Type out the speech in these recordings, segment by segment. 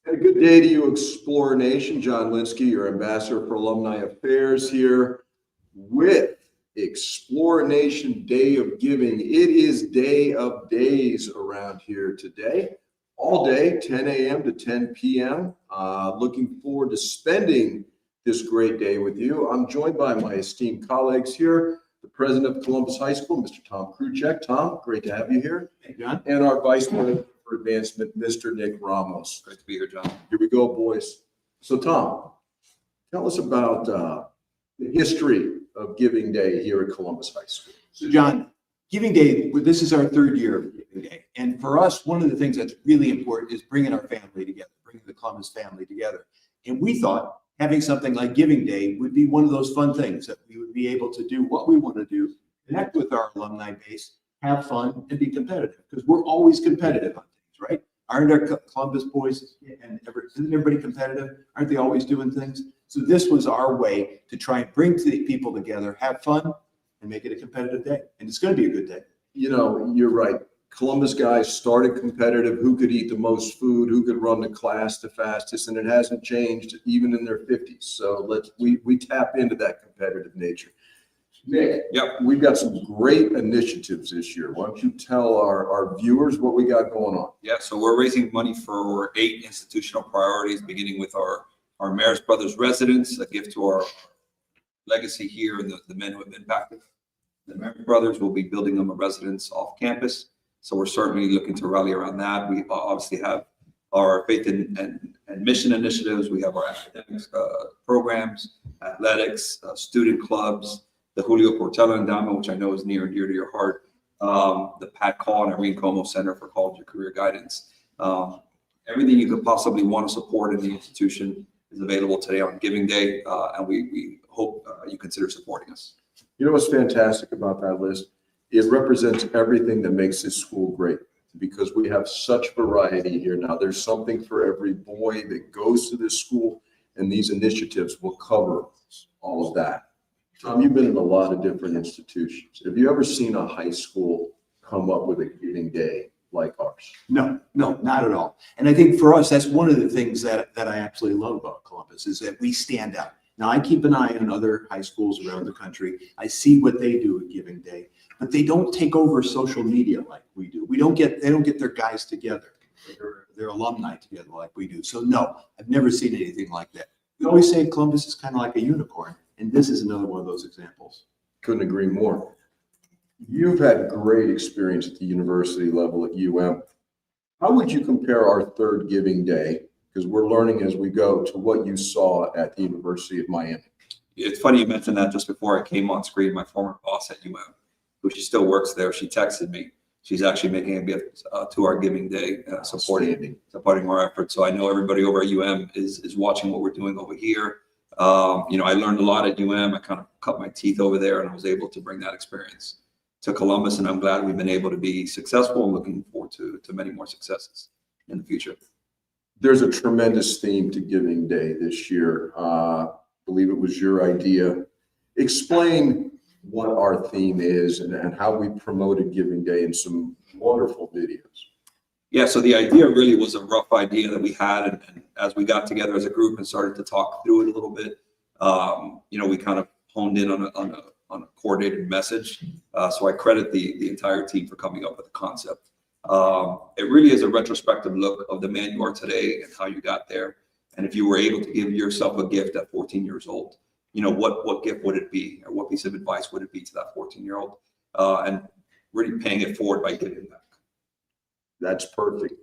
And a good day to you, Explorer Nation. John Lynskey, your ambassador for Alumni Affairs here with Explorer Nation Day of Giving. It is day of days around here today, all day, 10 a.m. to 10 p.m. Looking forward to spending this great day with you. I'm joined by my esteemed colleagues here, the president of Columbus High School, Mr. Tom Kruchek. Tom, great to have you here. Hey, John. And our vice president for advancement, Mr. Nick Ramos. Great to be here, John. Here we go, boys. So, Tom, tell us about the history of Giving Day here at Columbus High School. So, John, Giving Day, this is our third year of Giving Day. And for us, one of the things that's really important is bringing our family together, bringing the Columbus family together. And we thought having something like Giving Day would be one of those fun things that we would be able to do what we want to do, connect with our alumni base, have fun, and be competitive, because we're always competitive on things, right? Aren't our Columbus boys and isn't everybody competitive? Aren't they always doing things? So this was our way to try and bring the people together, have fun, and make it a competitive day. And it's going to be a good day. You know, you're right. Columbus guys started competitive. Who could eat the most food? Who could run the class the fastest? And it hasn't changed even in their 50s. So we tap into that competitive nature. Nick, Yep. We've got some great initiatives this year. Why don't you tell our viewers what we got going on? Yeah, so we're raising money for 8 institutional priorities, beginning with our Marist Brothers residents, a gift to our legacy here and the men who have impacted. The Marist Brothers will be building them a residence off campus. So we're certainly looking to rally around that. We obviously have our faith and mission initiatives. We have our academics programs, athletics, student clubs, the Julio Portella endowment, which I know is near and dear to your heart, the Pat Call and Irene Como Center for College and Career Guidance. Everything you could possibly want to support in the institution is available today on Giving Day, and we hope you consider supporting us. You know what's fantastic about that list? It represents everything that makes this school great, because we have such variety here now. There's something for every boy that goes to this school, and these initiatives will cover all of that. Tom, you've been in a lot of different institutions. Have you ever seen a high school come up with a Giving Day like ours? No, not at all. And I think for us, that's one of the things that I absolutely love about Columbus is that we stand out. Now, I keep an eye on other high schools around the country. I see what they do at Giving Day, but they don't take over social media like we do. They don't get their guys together, their alumni together like we do. So no, I've never seen anything like that. We always say Columbus is kind of like a unicorn, and this is another one of those examples. Couldn't agree more. You've had great experience at the university level at UM. How would you compare our third Giving Day, because we're learning as we go, to what you saw at the University of Miami? It's funny you mentioned that just before I came on screen. My former boss at UM, who she still works there, she texted me. She's actually making a gift to our Giving Day, supporting our efforts. So I know everybody over at UM is watching what we're doing over here. I learned a lot at UM. I kind of cut my teeth over there, and I was able to bring that experience to Columbus, and I'm glad we've been able to be successful and looking forward to many more successes in the future. There's a tremendous theme to Giving Day this year. I believe it was your idea. Explain what our theme is and how we promoted Giving Day in some wonderful videos. Yeah, so the idea really was a rough idea that we had, and as we got together as a group and started to talk through it a little bit, we kind of honed in on a coordinated message. So I credit the entire team for coming up with the concept. It really is a retrospective look of the man you are today and how you got there. And if you were able to give yourself a gift at 14 years old, what gift would it be, or what piece of advice would it be to that 14-year-old? And really paying it forward by giving back. That's perfect.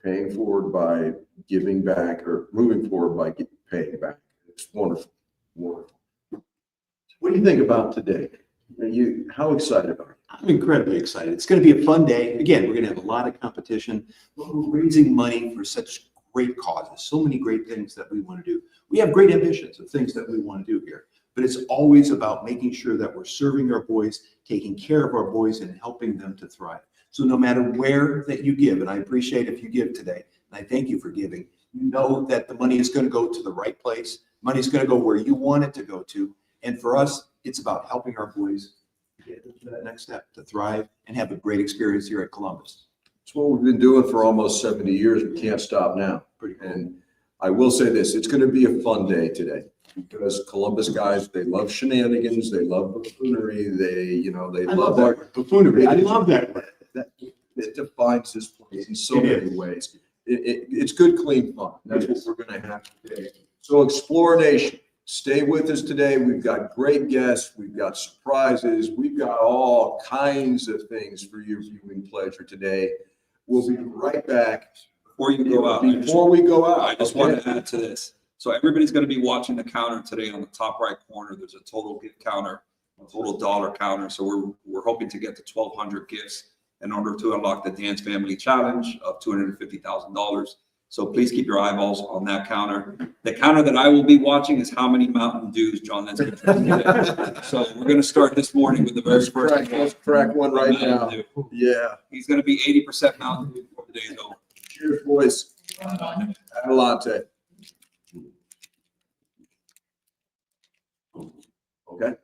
Paying forward by giving back, or moving forward by paying back. It's wonderful, wonderful. What do you think about today? How excited are you? I'm incredibly excited. It's going to be a fun day. Again, we're going to have a lot of competition, but we're raising money for such great causes, so many great things that we want to do. We have great ambitions of things that we want to do here, but it's always about making sure that we're serving our boys, taking care of our boys, and helping them to thrive. So no matter where that you give, and I appreciate if you give today, and I thank you for giving, you know that the money is going to go to the right place. Money is going to go where you want it to go to. And for us, it's about helping our boys get to that next step, to thrive and have a great experience here at Columbus. It's what we've been doing for almost 70 years. We can't stop now. And I will say this, it's going to be a fun day today because Columbus guys, they love shenanigans. They love buffoonery. They I love that word, buffoonery. I love that word. It defines this place in so many ways. It's good, clean fun. That's what we're going to have today. So Explore Nation, stay with us today. We've got great guests. We've got surprises. We've got all kinds of things for your viewing pleasure today. We'll be right back. Before you go out, Before we go out, I just want to add to this. So everybody's going to be watching the counter today. On the top right corner, there's a total gift counter, a total dollar counter. So we're hoping to get to 1,200 gifts in order to unlock the Dance Family Challenge of $250,000. So please keep your eyeballs on that counter. The counter that I will be watching is how many Mountain Dews John Lynskey drank today. So we're going to start this morning with the very first. Let's crack one right now. Yeah. He's going to be 80% Mountain Dew before the day is over. Cheers, boys. Adelante. Okay.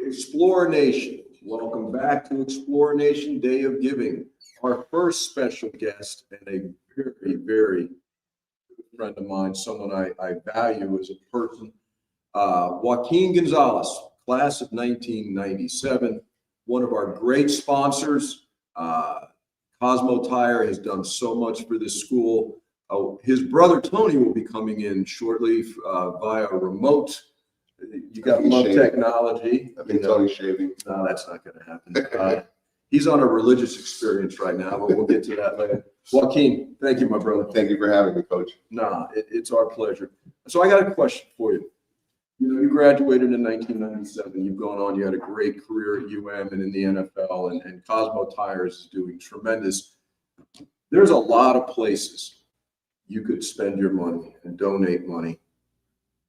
Explore Nation, welcome back to Explore Nation Day of Giving. Our first special guest and a very, very good friend of mine, someone I value as a person, Joaquin Gonzalez, class of 1997, one of our great sponsors. Cosmo Tire has done so much for this school. His brother Tony will be coming in shortly via remote. You got love technology. I think Tony's shaving. No, that's not going to happen. He's on a religious experience right now, but we'll get to that later. Joaquin, thank you, my brother. Thank you for having me, Coach. Nah, it's our pleasure. So I got a question for you. You graduated in 1997. You've gone on. You had a great career at UM and in the NFL, and Cosmo Tires is doing tremendous. There's a lot of places you could spend your money and donate money.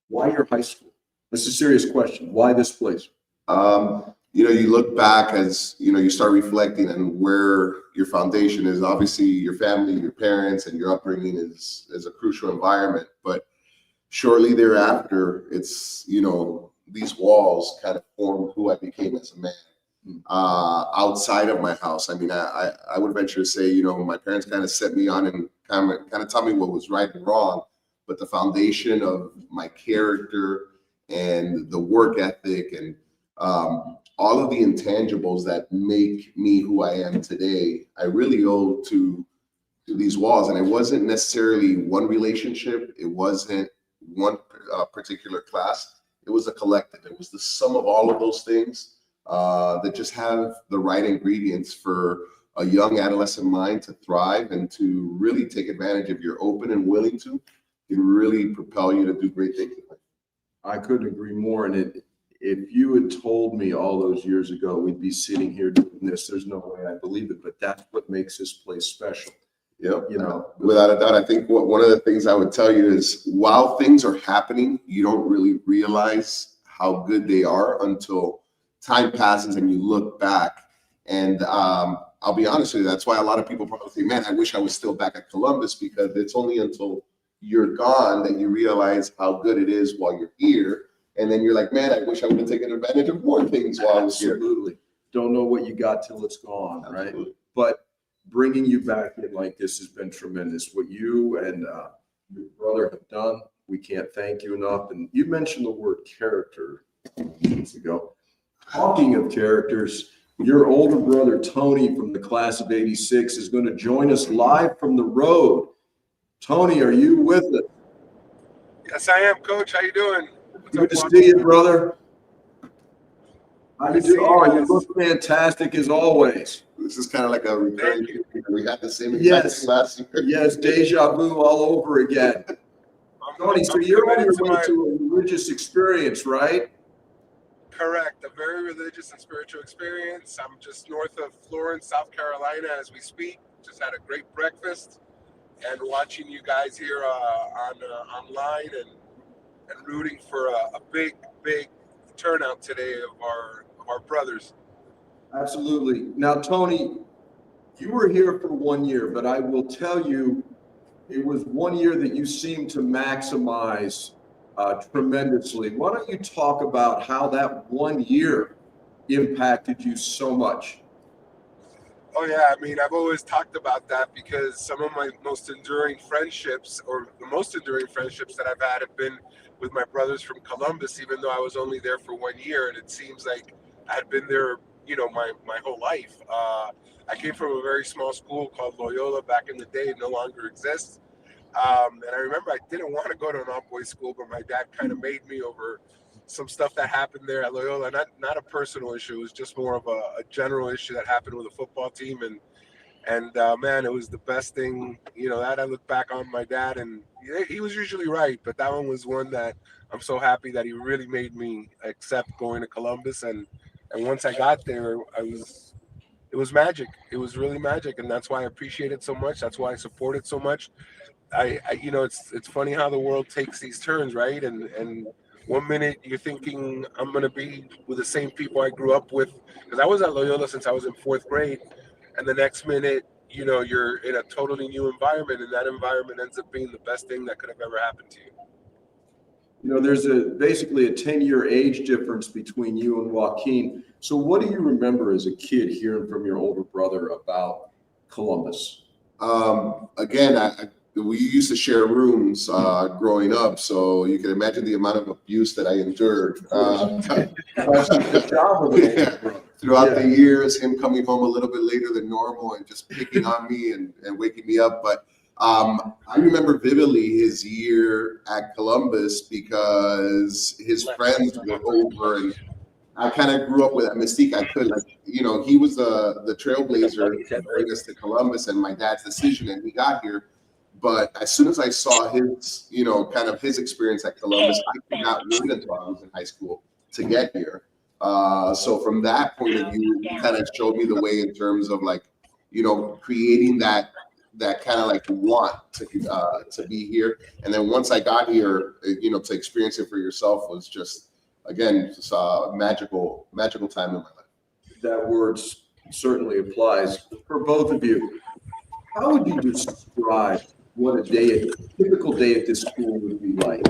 Why your high school? That's a serious question. Why this place? You look back as, you start reflecting on where your foundation is. Obviously, your family, your parents, and your upbringing is a crucial environment. But shortly thereafter, it's, these walls kind of formed who I became as a man outside of my house. I mean, I would venture to say, my parents kind of set me on and kind of taught me what was right and wrong. But the foundation of my character and the work ethic and all of the intangibles that make me who I am today, I really owe to these walls. And it wasn't necessarily one relationship. It wasn't one particular class. It was a collective. It was the sum of all of those things that just have the right ingredients for a young adolescent mind to thrive and to really take advantage. If you're open and willing to, can really propel you to do great things in life. I couldn't agree more. And if you had told me all those years ago we'd be sitting here doing this, there's no way I believe it, but that's what makes this place special. Yep. You know, Without a doubt, I think one of the things I would tell you is while things are happening, you don't really realize how good they are until time passes and you look back. And I'll be honest with you, that's why a lot of people probably say, man, I wish I was still back at Columbus, because it's only until you're gone that you realize how good it is while you're here. And then you're like, man, I wish I would have taken advantage of more things while I was here. absolutely. Don't know what you got till it's gone, right? Absolutely. But bringing you back in like this has been tremendous. What you and your brother have done, we can't thank you enough. And you mentioned the word character minutes ago. Talking of characters, your older brother, Tony, from the class of '86, is going to join us live from the road. Tony, are you with us? Yes, I am, Coach. How you doing? Good to see you, brother. How you doing? Oh, you look fantastic as always. This is kind of like a recurring thing. We had the same Yes. exact thing last year. Yes, deja vu all over again. Tony, so you're on your way to a religious experience, right? Correct. A very religious and spiritual experience. I'm just north of Florence, South Carolina, as we speak. Just had a great breakfast and watching you guys here online and rooting for a big turnout today of our brothers. Absolutely. Now, Tony, you were here for 1 year, but I will tell you, it was 1 year that you seemed to maximize tremendously. Why don't you talk about how that 1 year impacted you so much? Oh yeah, I mean, I've always talked about that because some of my most enduring friendships, or the most enduring friendships that I've had, have been with my brothers from Columbus, even though I was only there for 1 year, and it seems like I had been there, my whole life. I came from a very small school called Loyola back in the day. It no longer exists. And I remember I didn't want to go to an all-boys school, but my dad kind of made me over some stuff that happened there at Loyola. Not a personal issue. It was just more of a general issue that happened with the football team. And man, it was the best thing, that I look back on my dad, and he was usually right, but that one was one that I'm so happy that he really made me accept going to Columbus. And once I got there, it was magic. It was really magic, and that's why I appreciate it so much. That's why I support it so much. It's funny how the world takes these turns, right? And 1 minute you're thinking I'm gonna be with the same people I grew up with, because I was at Loyola since I was in 4th grade, and the next minute, you're in a totally new environment, and that environment ends up being the best thing that could have ever happened to you. There's basically a 10-year age difference between you and Joaquin. So what do you remember as a kid hearing from your older brother about Columbus? Again, we used to share rooms growing up, so you can imagine the amount of abuse that I endured throughout the years. Him coming home a little bit later than normal and just picking on me and waking me up. But I remember vividly his year at Columbus because his friends were over, and I kind of grew up with that mystique. I could, he was the trailblazer to bring us to Columbus, and my dad's decision, and we got here. But as soon as I saw his, kind of his experience at Columbus, I could not wait until I was in high school to get here. So from that point of view, he kind of showed me the way in terms of creating that kind of want to be here. And then once I got here, to experience it for yourself was just, again, just a magical time in my life. That word certainly applies for both of you. How would you describe what a typical day at this school would be like?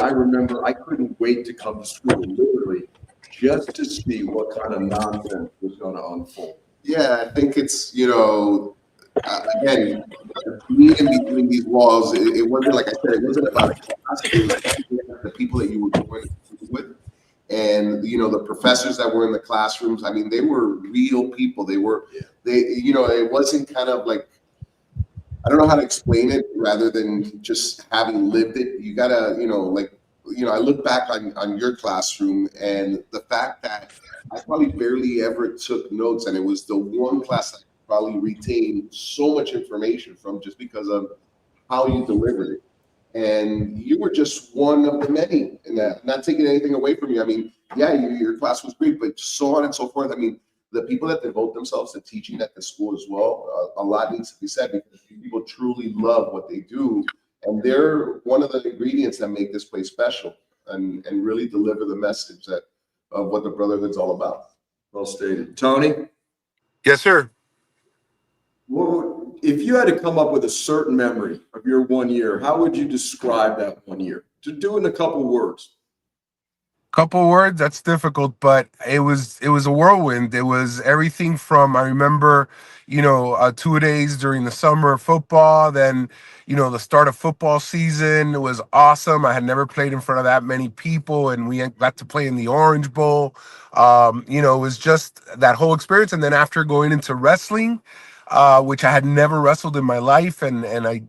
I remember I couldn't wait to come to school, literally, just to see what kind of nonsense was going to unfold. Yeah, I think it's, again, being in between these walls, it wasn't, like I said, it wasn't about the people that you were going with. And, the professors that were in the classrooms, I mean, they were real people. It wasn't kind of like, I don't know how to explain it rather than just having lived it. You gotta, I look back on your classroom, and the fact that I probably barely ever took notes, and it was the one class that I probably retained so much information from just because of how you delivered it. And you were just one of the many in that, not taking anything away from you. I mean, yeah, your class was great, but so on and so forth. I mean, the people that devote themselves to teaching at the school as well, a lot needs to be said because people truly love what they do. And they're one of the ingredients that make this place special and really deliver the message that of what the Brotherhood's all about. Well stated. Tony, Yes, sir. if you had to come up with a certain memory of your 1 year, how would you describe that 1 year? Just do it in a couple words. Couple words, that's difficult, but it was a whirlwind. It was everything from, I remember, 2 days during the summer football, then the start of football season. It was awesome. I had never played in front of that many people, and we got to play in the Orange Bowl. It was just that whole experience. And then after going into wrestling, which I had never wrestled in my life, and I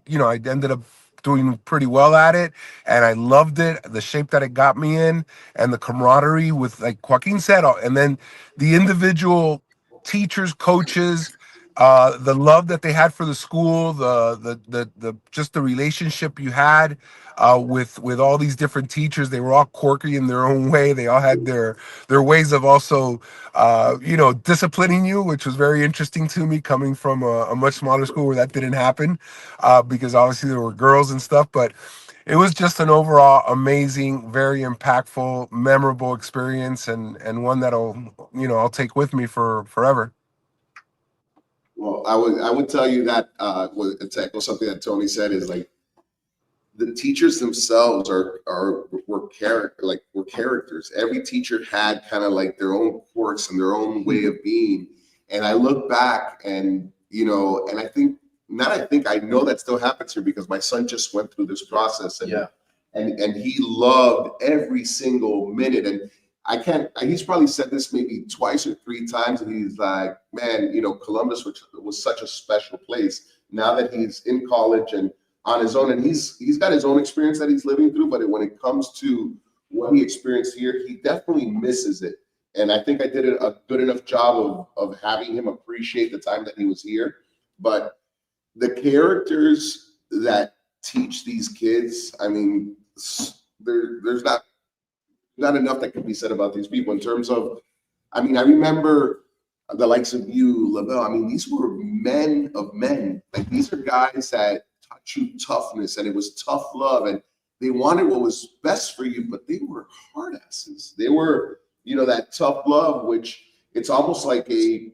ended up doing pretty well at it, and I loved it, the shape that it got me in, and the camaraderie with, like Joaquin said, and then the individual teachers, coaches, the love that they had for the school, the just the relationship you had with all these different teachers. They were all quirky in their own way. They all had their ways of also disciplining you, which was very interesting to me, coming from a much smaller school where that didn't happen, because obviously there were girls and stuff. But it was just an overall amazing, very impactful, memorable experience, and one that I'll take with me for forever. Well, I would tell you that to echo something that Tony said is like the teachers themselves were characters. Every teacher had kind of like their own quirks and their own way of being. And I look back and and I know that still happens here because my son just went through this process and he loved every single minute. And he's probably said this maybe twice or three times, and he's like, man, Columbus was such a special place. Now that he's in college and on his own, and he's got his own experience that he's living through, but when it comes to what he experienced here, he definitely misses it. And I think I did a good enough job of having him appreciate the time that he was here. But the characters that teach these kids, I mean, there's not enough that can be said about these people in terms of, I mean, I remember the likes of you, Lavelle. I mean, these were men of men. Like, these are guys that taught you toughness, and it was tough love, and they wanted what was best for you, but they were hard asses. They were, that tough love, which it's almost like a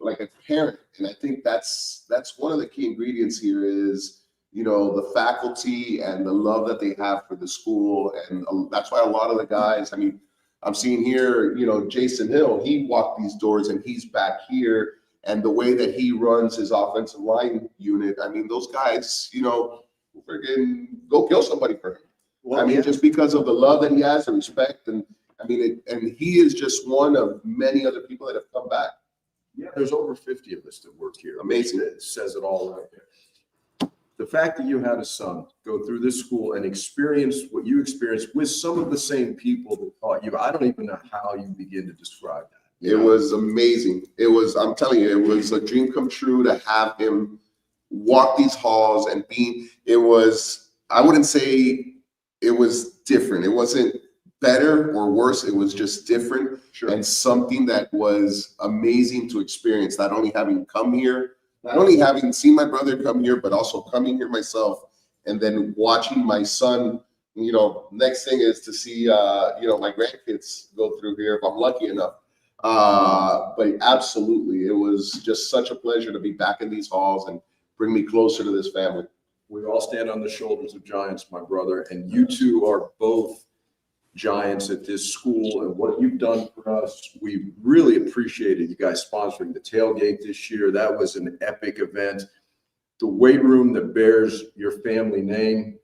parent. And I think that's one of the key ingredients here is, the faculty and the love that they have for the school. And that's why a lot of the guys, I mean, I'm seeing here, Jason Hill, he walked these doors and he's back here. And the way that he runs his offensive line unit, I mean, those guys, freaking go kill somebody for him. Well, I mean, just because of the love that he has and respect. And I mean, and he is just one of many other people that have come back. Yeah, there's over 50 of us that work here. Amazing. It says it all right there. The fact that you had a son go through this school and experience what you experienced with some of the same people that taught you, I don't even know how you begin to describe that. It was amazing. I'm telling you, it was a dream come true to have him walk these halls and I wouldn't say it was different. It wasn't better or worse. It was just different. Sure. And something that was amazing to experience, not only having come here, not only having seen my brother come here, but also coming here myself and then watching my son. Next thing is to see, my grandkids go through here if I'm lucky enough. But absolutely, it was just such a pleasure to be back in these halls and bring me closer to this family. We all stand on the shoulders of giants, my brother, and you two are both giants at this school, and what you've done for us, we really appreciated you guys sponsoring the tailgate this year. That was an epic event. The weight room that bears your family name,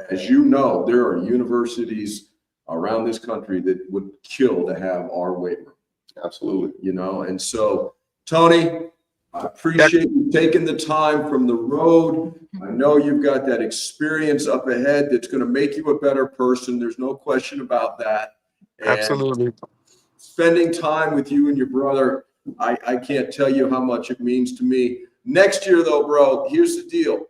as you know, there are universities around this country that would kill to have our weight room. Absolutely. And so, Tony, I appreciate you taking the time from the road. I know you've got that experience up ahead that's going to make you a better person. There's no question about that. And Absolutely. spending time with you and your brother, I can't tell you how much it means to me. Next year, though, bro, here's the deal.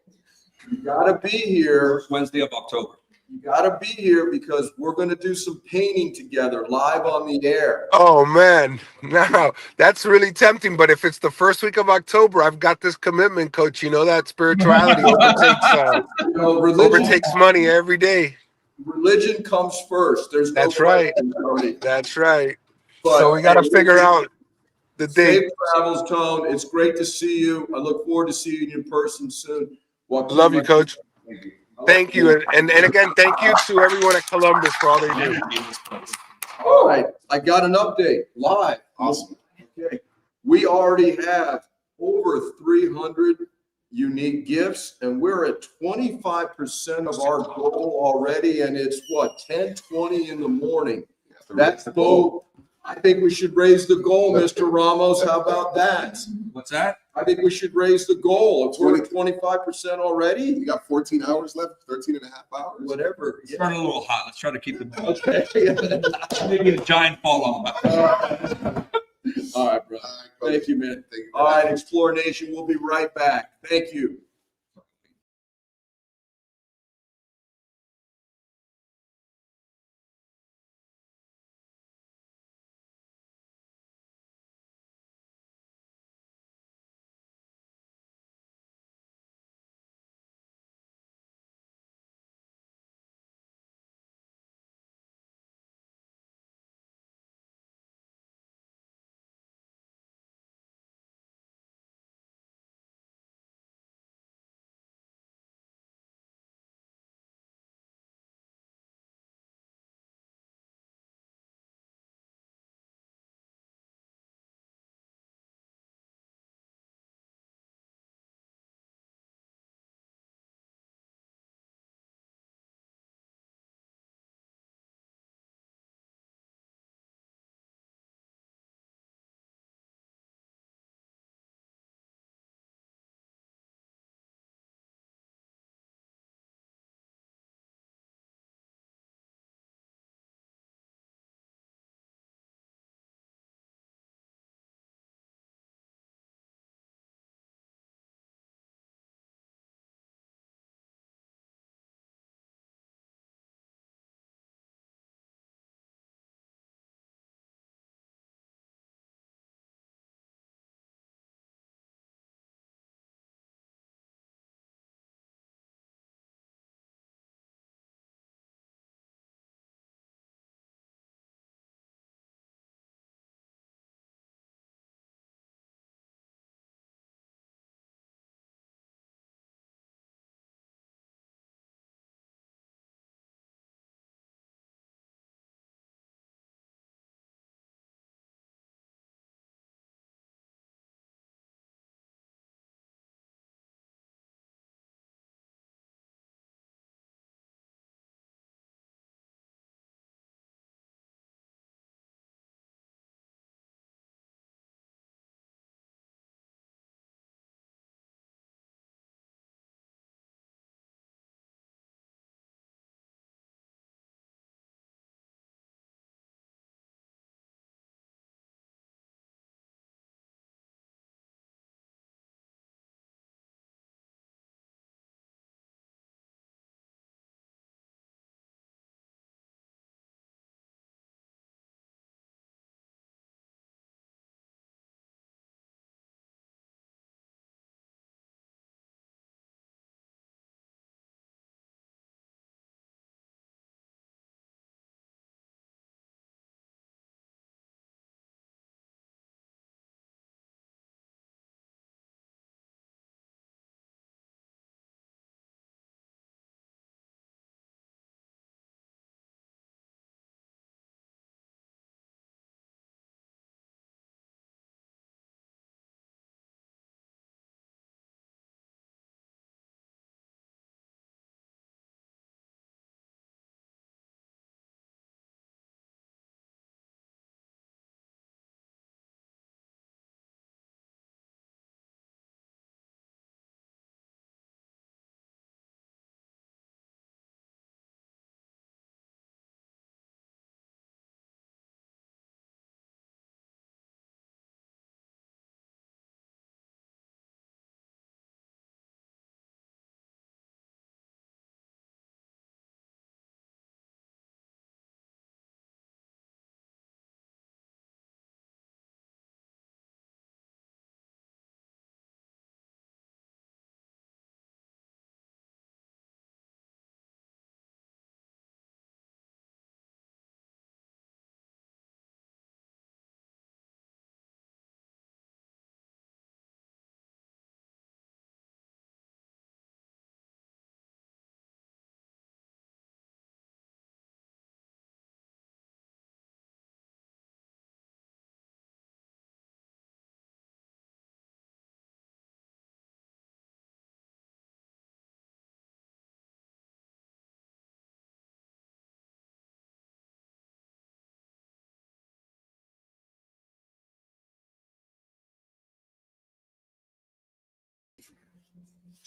You got to be here. First Wednesday of October. You gotta be here because we're gonna do some painting together live on the air. Oh man, now that's really tempting. But if it's the first week of October, I've got this commitment, Coach. You know that spirituality You know, overtakes money every day. religion comes first. There's no That's right. question, Tony. That's right. But So we got to figure out the safe date. travels, Tone. It's great to see you. I look forward to seeing you in person soon. Joaquin, Love you, Coach. Thank you. Thank you, and again, thank you to everyone at Columbus for all they do. All right, I got an update live. Awesome. Okay, we already have over 300 unique gifts, and we're at 25% of our goal already, and it's what, 10:20 in the morning. That's the goal. I think we should raise the goal, Mr. Ramos. How about that? What's that? I think we should raise the goal. If we're at 25% already, You got 14 hours left, 13 and a half hours. whatever. Let's start a little hot. Let's try to keep it. Okay. Maybe a giant fall on the back. All right, bro. All right, Coach. Thank you, man. Thank you. All right, Explore Nation, we'll be right back. Thank you.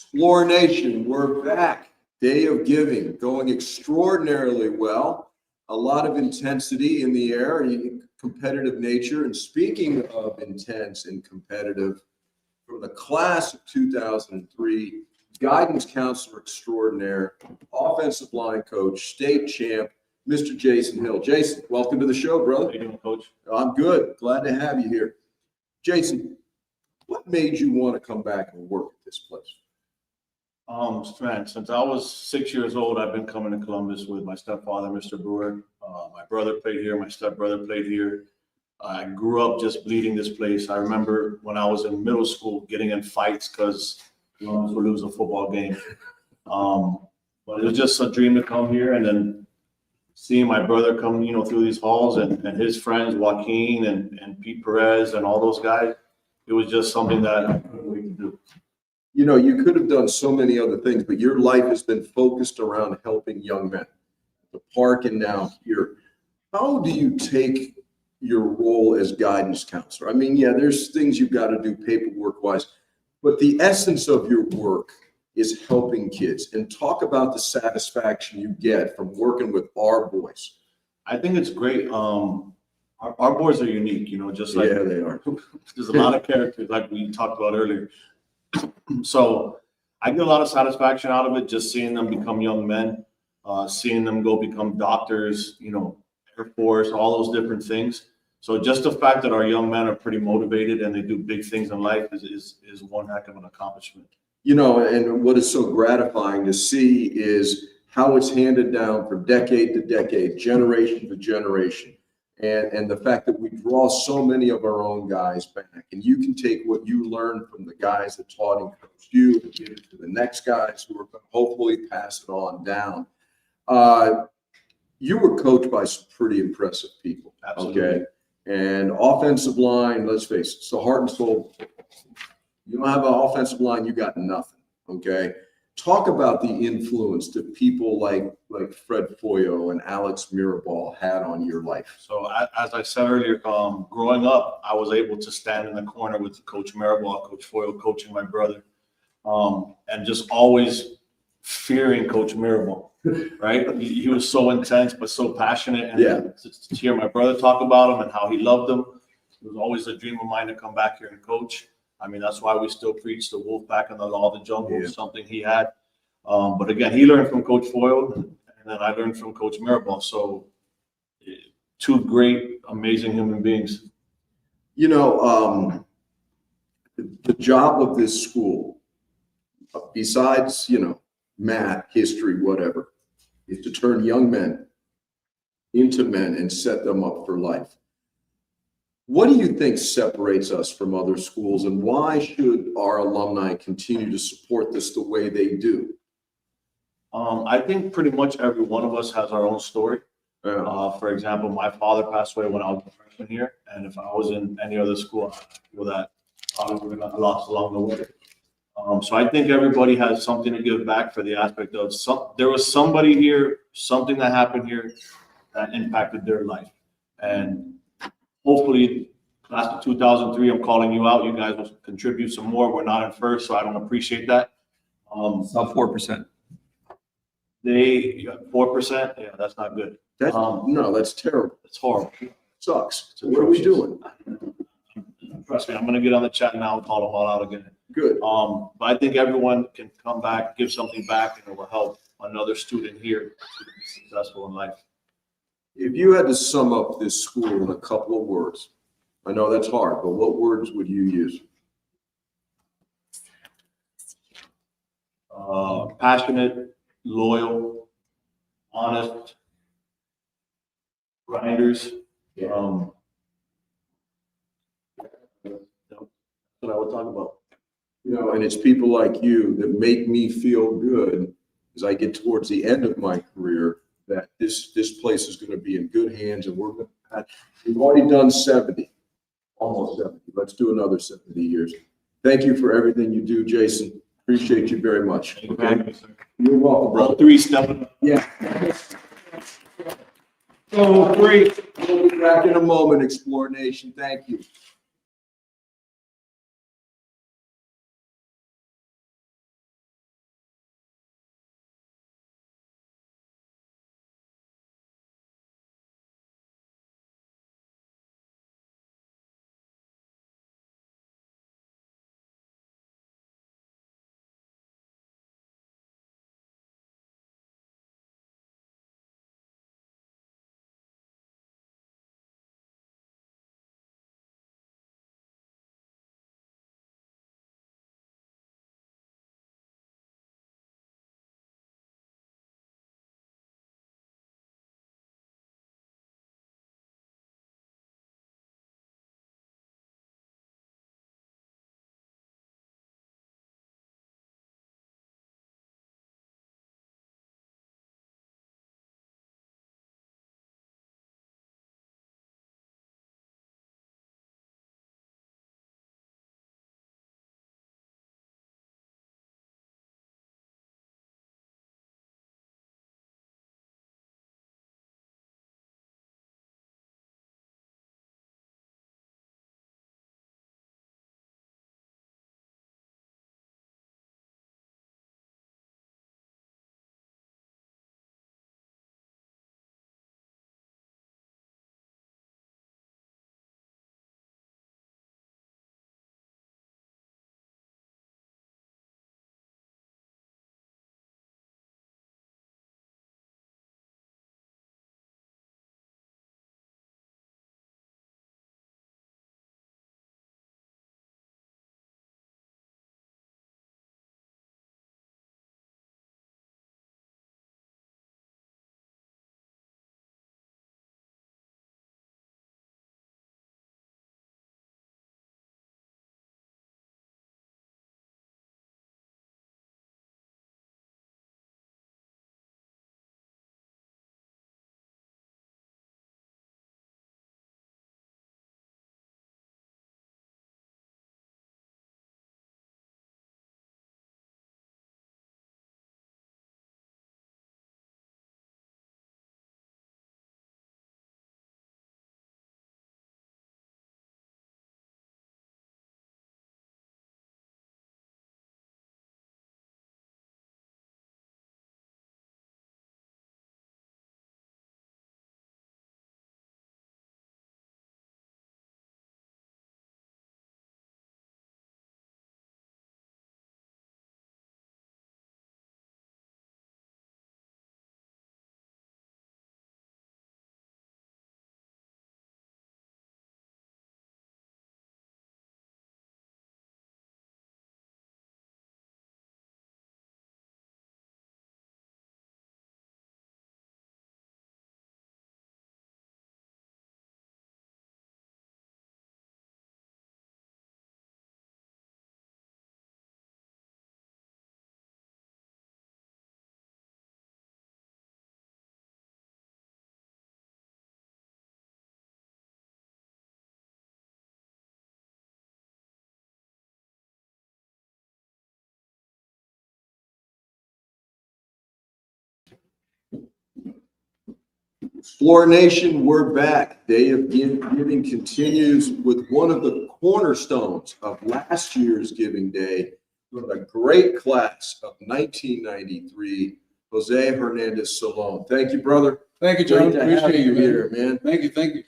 Explore Nation, we're back. Day of giving, going extraordinarily well. A lot of intensity in the air, competitive nature. And speaking of intense and competitive, from the class of 2003, guidance counselor extraordinaire, offensive line coach, state champ, Mr. Jason Hill. Jason, welcome to the show, brother. How you doing, Coach? I'm good. Glad to have you here. Jason, what made you want to come back and work at this place? Man, since I was 6 years old, I've been coming to Columbus with my stepfather, Mr. Brewer. My brother played here. My stepbrother played here. I grew up just bleeding this place. I remember when I was in middle school getting in fights because Columbus would lose a football game. But it was just a dream to come here, and then seeing my brother come, through these halls and his friends, Joaquin and Pete Perez and all those guys, it was just something that I couldn't wait to do. You could have done so many other things, but your life has been focused around helping young men. The park and now here. How do you take your role as guidance counselor? I mean, yeah, there's things you've got to do paperwork-wise, but the essence of your work is helping kids. And talk about the satisfaction you get from working with our boys. I think it's great. Our boys are unique, just like Yeah, they are. there's a lot of characters like we talked about earlier. So I get a lot of satisfaction out of it, just seeing them become young men, seeing them go become doctors, Air Force, all those different things. So just the fact that our young men are pretty motivated and they do big things in life is one heck of an accomplishment. And what is so gratifying to see is how it's handed down from decade to decade, generation to generation. And the fact that we draw so many of our own guys back, and you can take what you learned from the guys that taught and coached you and give it to the next guys who are going to hopefully pass it on down. You were coached by some pretty impressive people. Absolutely. Okay. And offensive line, let's face it, it's the heart and soul. You don't have an offensive line, you got nothing. Okay. Talk about the influence that people like Fred Foyo and Alex Mirabal had on your life. So as I said earlier, growing up, I was able to stand in the corner with Coach Mirabal, Coach Foyle, coaching my brother, and just always fearing Coach Mirabal, right? He was so intense, but so passionate. And Yeah. to hear my brother talk about him and how he loved him, it was always a dream of mine to come back here and coach. I mean, that's why we still preach the wolf pack and the law of the jungle, something he had. But again, he learned from Coach Foyle, and then I learned from Coach Mirabal. So two great, amazing human beings. The job of this school, besides, math, history, whatever, is to turn young men into men and set them up for life. What do you think separates us from other schools, and why should our alumni continue to support this the way they do? I think pretty much every one of us has our own story. For example, my father passed away when I was a freshman here, and if I was in any other school, I feel that probably would have got lost along the way. So I think everybody has something to give back for the aspect of there was somebody here, something that happened here that impacted their life. And hopefully, class of 2003, I'm calling you out. You guys will contribute some more. We're not in first, so I don't appreciate that. About 4%. They 4%. Yeah, that's not good. No, that's terrible. It's horrible. Sucks. So what are we doing? Trust me, I'm going to get on the chat now and call them all out again. Good. But I think everyone can come back, give something back, and it will help another student here to be successful in life. If you had to sum up this school in a couple of words, I know that's hard, but what words would you use? Passionate, loyal, honest, grinders. That's what I would talk about. And it's people like you that make me feel good as I get towards the end of my career that this place is going to be in good hands, and we've already done 70, almost 70. Let's do another 70 years. Thank you for everything you do, Jason. Appreciate you very much. Okay. You're welcome, brother. All three stepping up. Yeah. So great. We'll be back in a moment, Explore Nation. Thank you. Explore Nation, we're back. Day of Giving continues with one of the cornerstones of last year's Giving Day from a great class of 1993, Jose Hernandez Salon. Thank you, brother. Thank you, John. Great to have Appreciate you you, man. here, man. Thank you, thank you.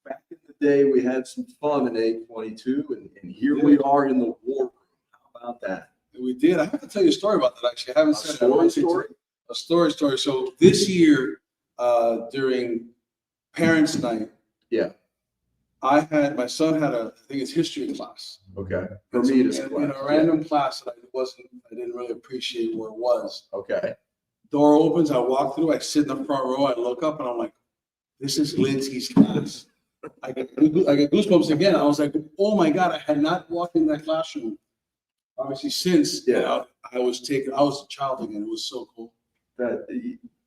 Back in the day, we had some fun in 822, and here we are in the war room. How about that? We did. I have to tell you a story about that, actually. I haven't said it. I want to Story? A story. So this year, during Parents' Night, Yeah. my son had I think it's history class. Okay. Bermuda's In class. a random class that I didn't really appreciate where it was. Okay. Door opens, I walk through, I sit in the front row, I look up and I'm like, this is Lynskey's class. I get goosebumps again. I was like, oh my God, I had not walked in that classroom. Obviously since, Yeah. I was a child again. It was so cool.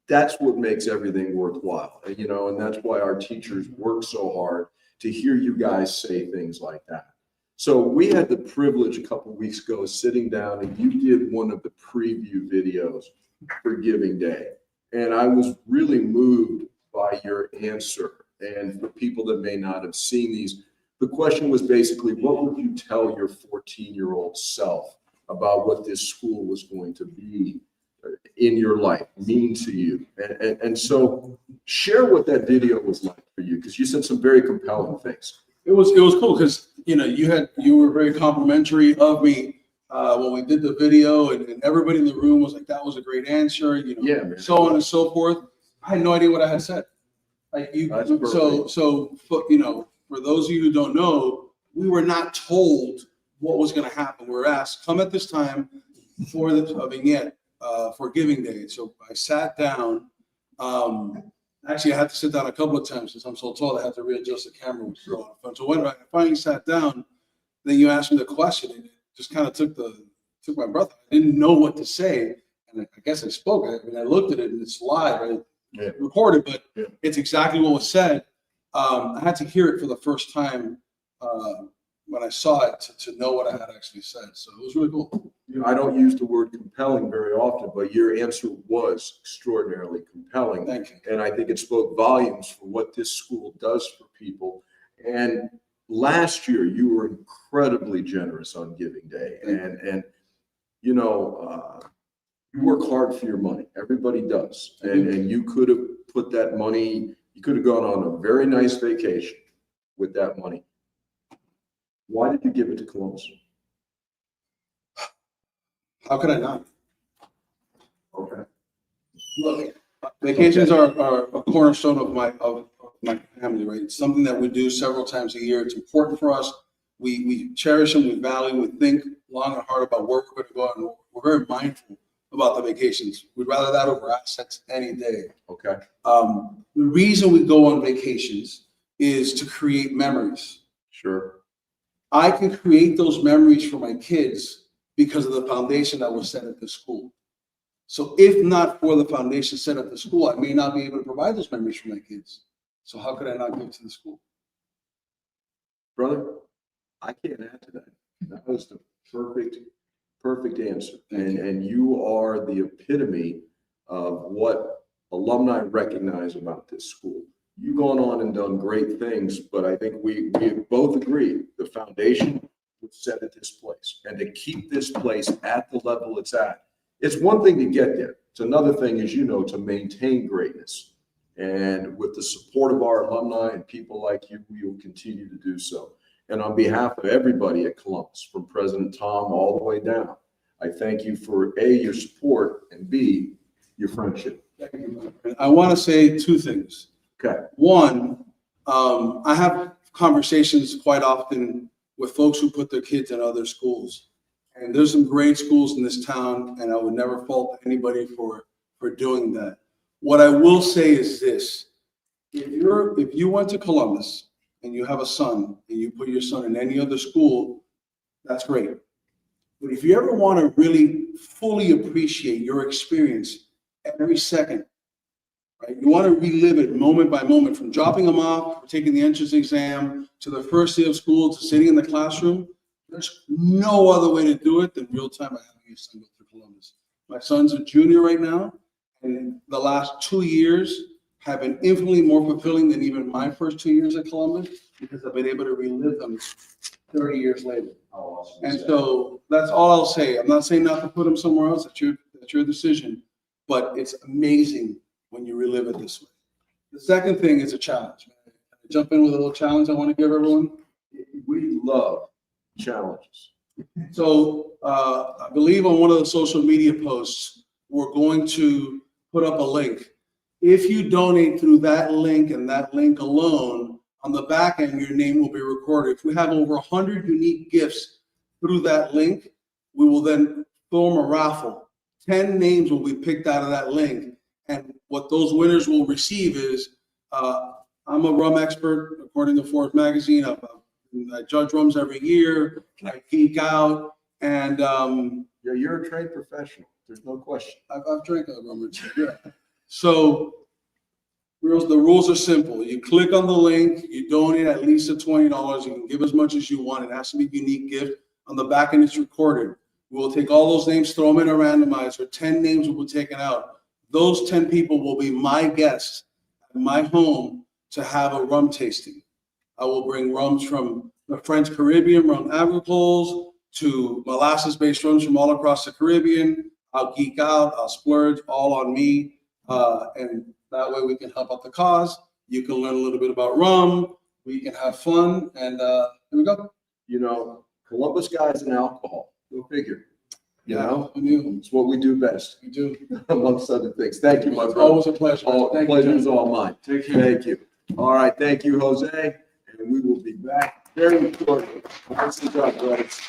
That's what makes everything worthwhile, and that's why our teachers work so hard to hear you guys say things like that. So we had the privilege a couple of weeks ago of sitting down, and you did one of the preview videos for Giving Day. And I was really moved by your answer. And for people that may not have seen these, the question was basically, what would you tell your 14-year-old self about what this school was going to be in your life, mean to you? And so share what that video was like for you, because you said some very compelling things. It was cool because you were very complimentary of me when we did the video, and everybody in the room was like, that was a great answer, Yeah, man. so on and so forth. I had no idea what I had said. Like That's perfect. For those of you who don't know, we were not told what was going to happen. We were asked, come at this time for the vignette for Giving Day. So I sat down. Actually, I had to sit down a couple of times since I'm so tall. I had to readjust the camera. So when I finally sat down, then you asked me the question, and it just kind of took my breath. I didn't know what to say, and I guess I spoke. I looked at it, and it's live, right? Yeah. Recorded, but Yeah. it's exactly what was said. I had to hear it for the first time when I saw it to know what I had actually said. So it was really cool. I don't use the word compelling very often, but your answer was extraordinarily compelling. Thank you. And I think it spoke volumes for what this school does for people. And last year, you were incredibly generous on Giving Day. And you work hard for your money. Everybody does. And you could have put that money, you could have gone on a very nice vacation with that money. Why did you give it to Columbus? How could I not? Okay. Look, vacations are a cornerstone of my family, right? It's something that we do several times a year. It's important for us. We cherish them, we value, we think long and hard about where we're going to go, and we're very mindful about the vacations. We'd rather that over assets any day. Okay. The reason we go on vacations is to create memories. Sure. I can create those memories for my kids because of the foundation that was set at the school. So if not for the foundation set at the school, I may not be able to provide those memories for my kids. So how could I not give to the school? Brother, I can't add to that. That was the perfect answer. And you are the epitome of what alumni recognize about this school. You've gone on and done great things, but I think we both agree the foundation was set at this place. And to keep this place at the level it's at, it's one thing to get there. It's another thing, as you know, to maintain greatness. And with the support of our alumni and people like you, we will continue to do so. And on behalf of everybody at Columbus, from President Tom all the way down, I thank you for A, your support, and B, your friendship. I want to say two things. Okay. One, I have conversations quite often with folks who put their kids in other schools. And there's some great schools in this town, and I would never fault anybody for doing that. What I will say is this: if you went to Columbus and you have a son and you put your son in any other school, that's great. But if you ever want to really fully appreciate your experience every second, right? You want to relive it moment by moment, from dropping them off, taking the entrance exam, to the first day of school, to sitting in the classroom. There's no other way to do it than real time by having your son go through Columbus. My son's a junior right now, and the last 2 years have been infinitely more fulfilling than even my first 2 years at Columbus, because I've been able to relive them 30 years later. How awesome And is that? so that's all I'll say. I'm not saying not to put them somewhere else. That's your decision. But it's amazing when you relive it this way. The second thing is a challenge. Jump in with a little challenge I want to give everyone. We love challenges. So I believe on one of the social media posts, we're going to put up a link. If you donate through that link and that link alone, on the back end, your name will be recorded. If we have over 100 unique gifts through that link, we will then form a raffle. 10 names will be picked out of that link. And what those winners will receive is, I'm a rum expert, according to Forbes magazine. I judge rums every year. I geek out, and Yeah, you're a trained professional. There's no question. I've drank a rum or two. Yeah. So the rules are simple. You click on the link, you donate at least $20. You can give as much as you want. It has to be a unique gift. On the back end, it's recorded. We'll take all those names, throw them in a randomizer. 10 names will be taken out. Those 10 people will be my guests at my home to have a rum tasting. I will bring rums from the French Caribbean, rum agricoles, to molasses-based rums from all across the Caribbean. I'll geek out, I'll splurge, all on me. And that way we can help out the cause. You can learn a little bit about rum. We can have fun. And here we go. You know, Columbus guys and alcohol. Go figure. You know, who knew? it's what we do best, We do. amongst other things. Thank you, my It's brother. always a pleasure. All, Thank you, pleasure's John. all mine. Take care. Thank you. All right, thank you, Jose, and we will be back very shortly. Nicely done, brothers.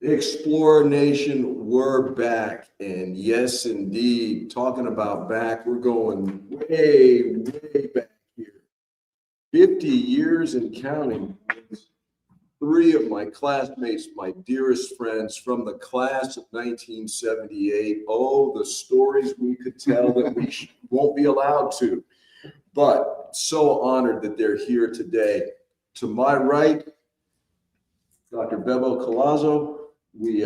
Explorer Nation, we're back. And yes, indeed, talking about back, we're going way, way back here. 50 years and counting. 3 of my classmates, my dearest friends from the class of 1978. Oh, the stories we could tell that we won't be allowed to. But so honored that they're here today. To my right, Dr. Bebo Collazo. We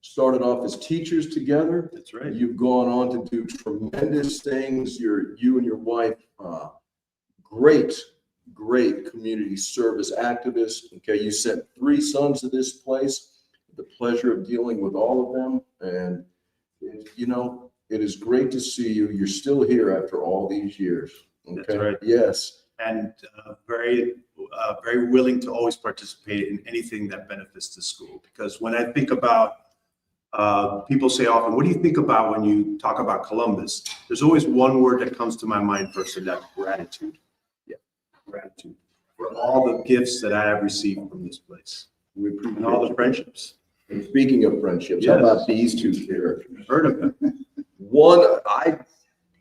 started off as teachers together. That's right. You've gone on to do tremendous things. You and your wife, great community service activists. Okay, you sent 3 sons to this place. The pleasure of dealing with all of them, and it is great to see you. You're still here after all these years. Okay? That's right. Yes. And very willing to always participate in anything that benefits the school. Because when I think about, people say often, what do you think about when you talk about Columbus? There's always one word that comes to my mind first, and that's gratitude. Yeah, gratitude for all the gifts that I have received from this place. We appreciate And all the you. friendships. And speaking of friendships, Yes. how about these 2 characters? Heard of them. One, I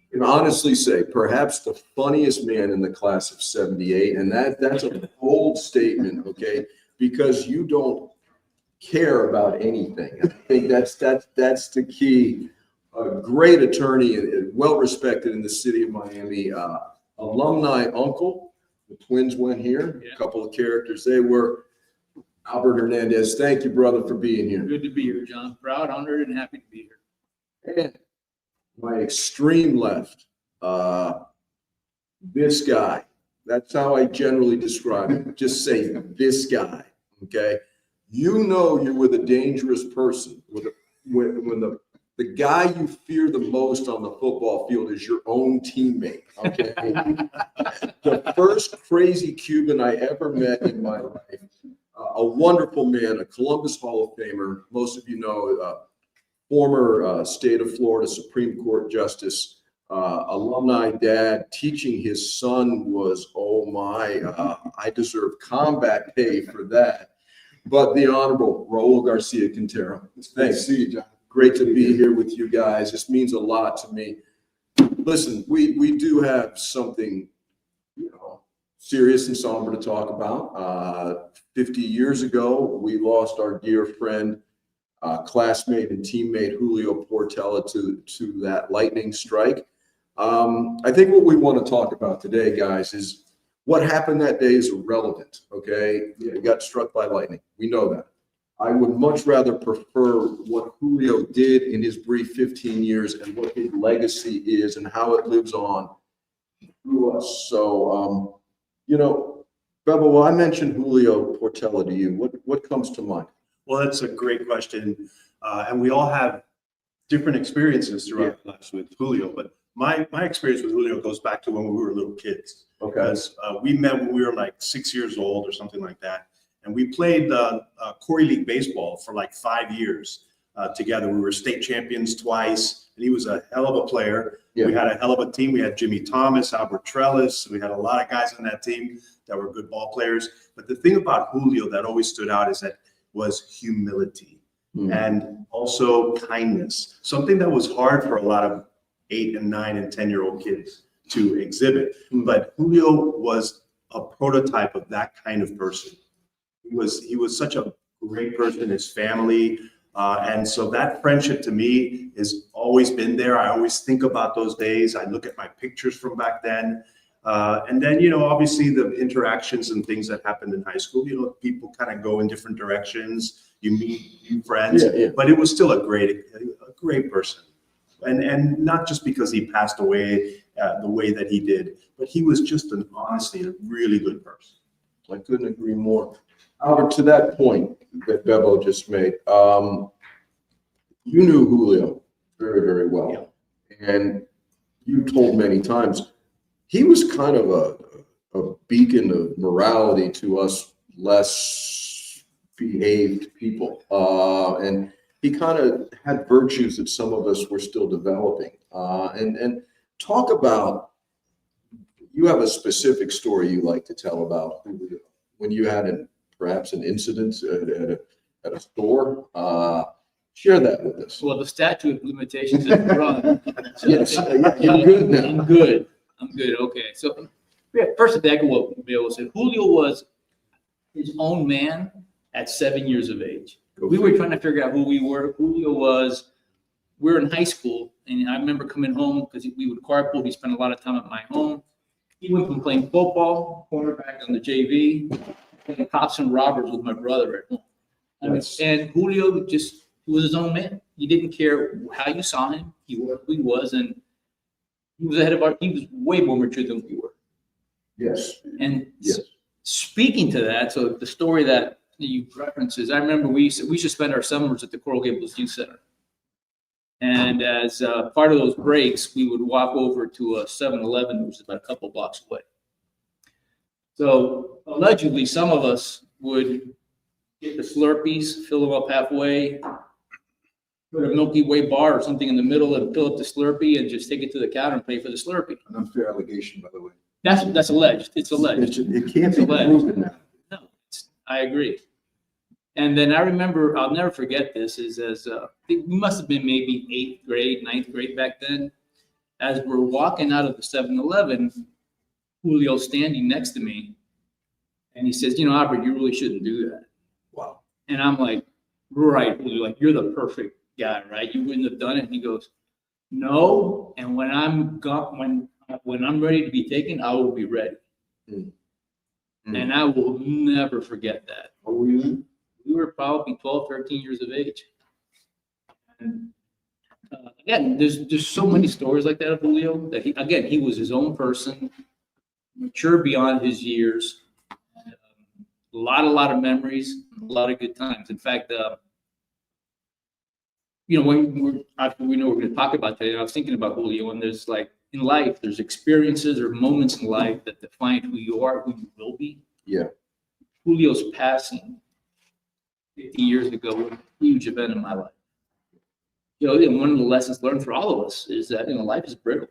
can honestly say, perhaps the funniest man in the class of 78, and that's a bold statement, okay? Because you don't care about anything. I think that's the key. A great attorney and well respected in the city of Miami. Alumni uncle. The twins went here. Yeah. A couple of characters. They were Albert Hernandez. Thank you, brother, for being here. Good to be here, John. Proud, honored, and happy to be here. And my extreme left, this guy. That's how I generally describe him. Just say this guy, okay? You know you're with a dangerous person when the guy you fear the most on the football field is your own teammate, okay? The first crazy Cuban I ever met in my life, a wonderful man, a Columbus Hall of Famer. Most of you know, former state of Florida Supreme Court Justice, alumni dad, teaching his son was, oh my, I deserve combat pay for that. But the Honorable Raul Garcia Quintero. Thanks. See you, John. Great to be here with you guys. This means a lot to me. Listen, we do have something, serious and somber to talk about. 50 years ago, we lost our dear friend, classmate and teammate Julio Portella to that lightning strike. I think what we want to talk about today, guys, is what happened that day is irrelevant, okay? He got struck by lightning. We know that. I would much rather prefer what Julio did in his brief 15 years and what his legacy is and how it lives on through us. So, Bebo, well, I mentioned Julio Portella to you. What comes to mind? Well, that's a great question. And we all have different experiences throughout our lives with Julio. But my experience with Julio goes back to when we were little kids. Okay. Because we met when we were like 6 years old or something like that. And we played Corey League baseball for like 5 years together. We were state champions twice, and he was a hell of a player. Yeah. We had a hell of a team. We had Jimmy Thomas, Albert Trellis. We had a lot of guys on that team that were good ball players. But the thing about Julio that always stood out is that was humility and also kindness, something that was hard for a lot of 8 and 9 and 10-year-old kids to exhibit. But Julio was a prototype of that kind of person. He was such a great person, his family. And so that friendship to me has always been there. I always think about those days. I look at my pictures from back then. And then, obviously the interactions and things that happened in high school, people kind of go in different directions. You meet new friends, but it was still a great person. And not just because he passed away the way that he did, but he was just honestly a really good person. I couldn't agree more. Albert, to that point that Bebo just made, you knew Julio very, very well. Yeah. And you told many times, he was kind of a beacon of morality to us less behaved people. And he kind of had virtues that some of us were still developing. And talk about, you have a specific story you like to tell about Julio when you had perhaps an incident at a store. Share that with us. Well, the statute of limitations is run. Yes, you're good now. I'm good. Okay. So, yeah, first to echo what Bill said, Julio was his own man at 7 years of age. We were trying to figure out who we were. Julio was, we were in high school, and I remember coming home because we would carpool. He spent a lot of time at my home. He went from playing football, cornerback on the JV, playing cops and robbers with my brother at home. And Julio just was his own man. He didn't care how you saw him. He was who he was, and he was he was way more mature than we were. Yes. And Yes. speaking to that, so the story that you references, I remember we used to spend our summers at the Coral Gables Youth Center. And as part of those breaks, we would walk over to a 7-Eleven, which is about a couple blocks away. So allegedly, some of us would get the Slurpees, fill them up halfway, put a Milky Way bar or something in the middle and fill up the Slurpee and just take it to the counter and pay for the Slurpee. An unfair allegation, by the way. That's alleged. It's alleged. It can't be It's alleged. proven now. No, I agree. And then I remember, I'll never forget this, is as we must have been maybe 8th grade, 9th grade back then. As we're walking out of the 7-Eleven, Julio's standing next to me, and he says, Albert, you really shouldn't do that. Wow. And I'm like, right, Julio, like you're the perfect guy, right? You wouldn't have done it. And he goes, no. And when I'm ready to be taken, I will be ready. Mm. And I will never forget that. What were you in? We were probably 12, 13 years of age. And again, there's so many stories like that of Julio that he was his own person, mature beyond his years. A lot of memories, a lot of good times. In fact, when after we know we're going to talk about today, I was thinking about Julio, and there's like in life, there's experiences or moments in life that define who you are, who you will be. Yeah. Julio's passing 50 years ago was a huge event in my life. And one of the lessons learned for all of us is that life is brittle.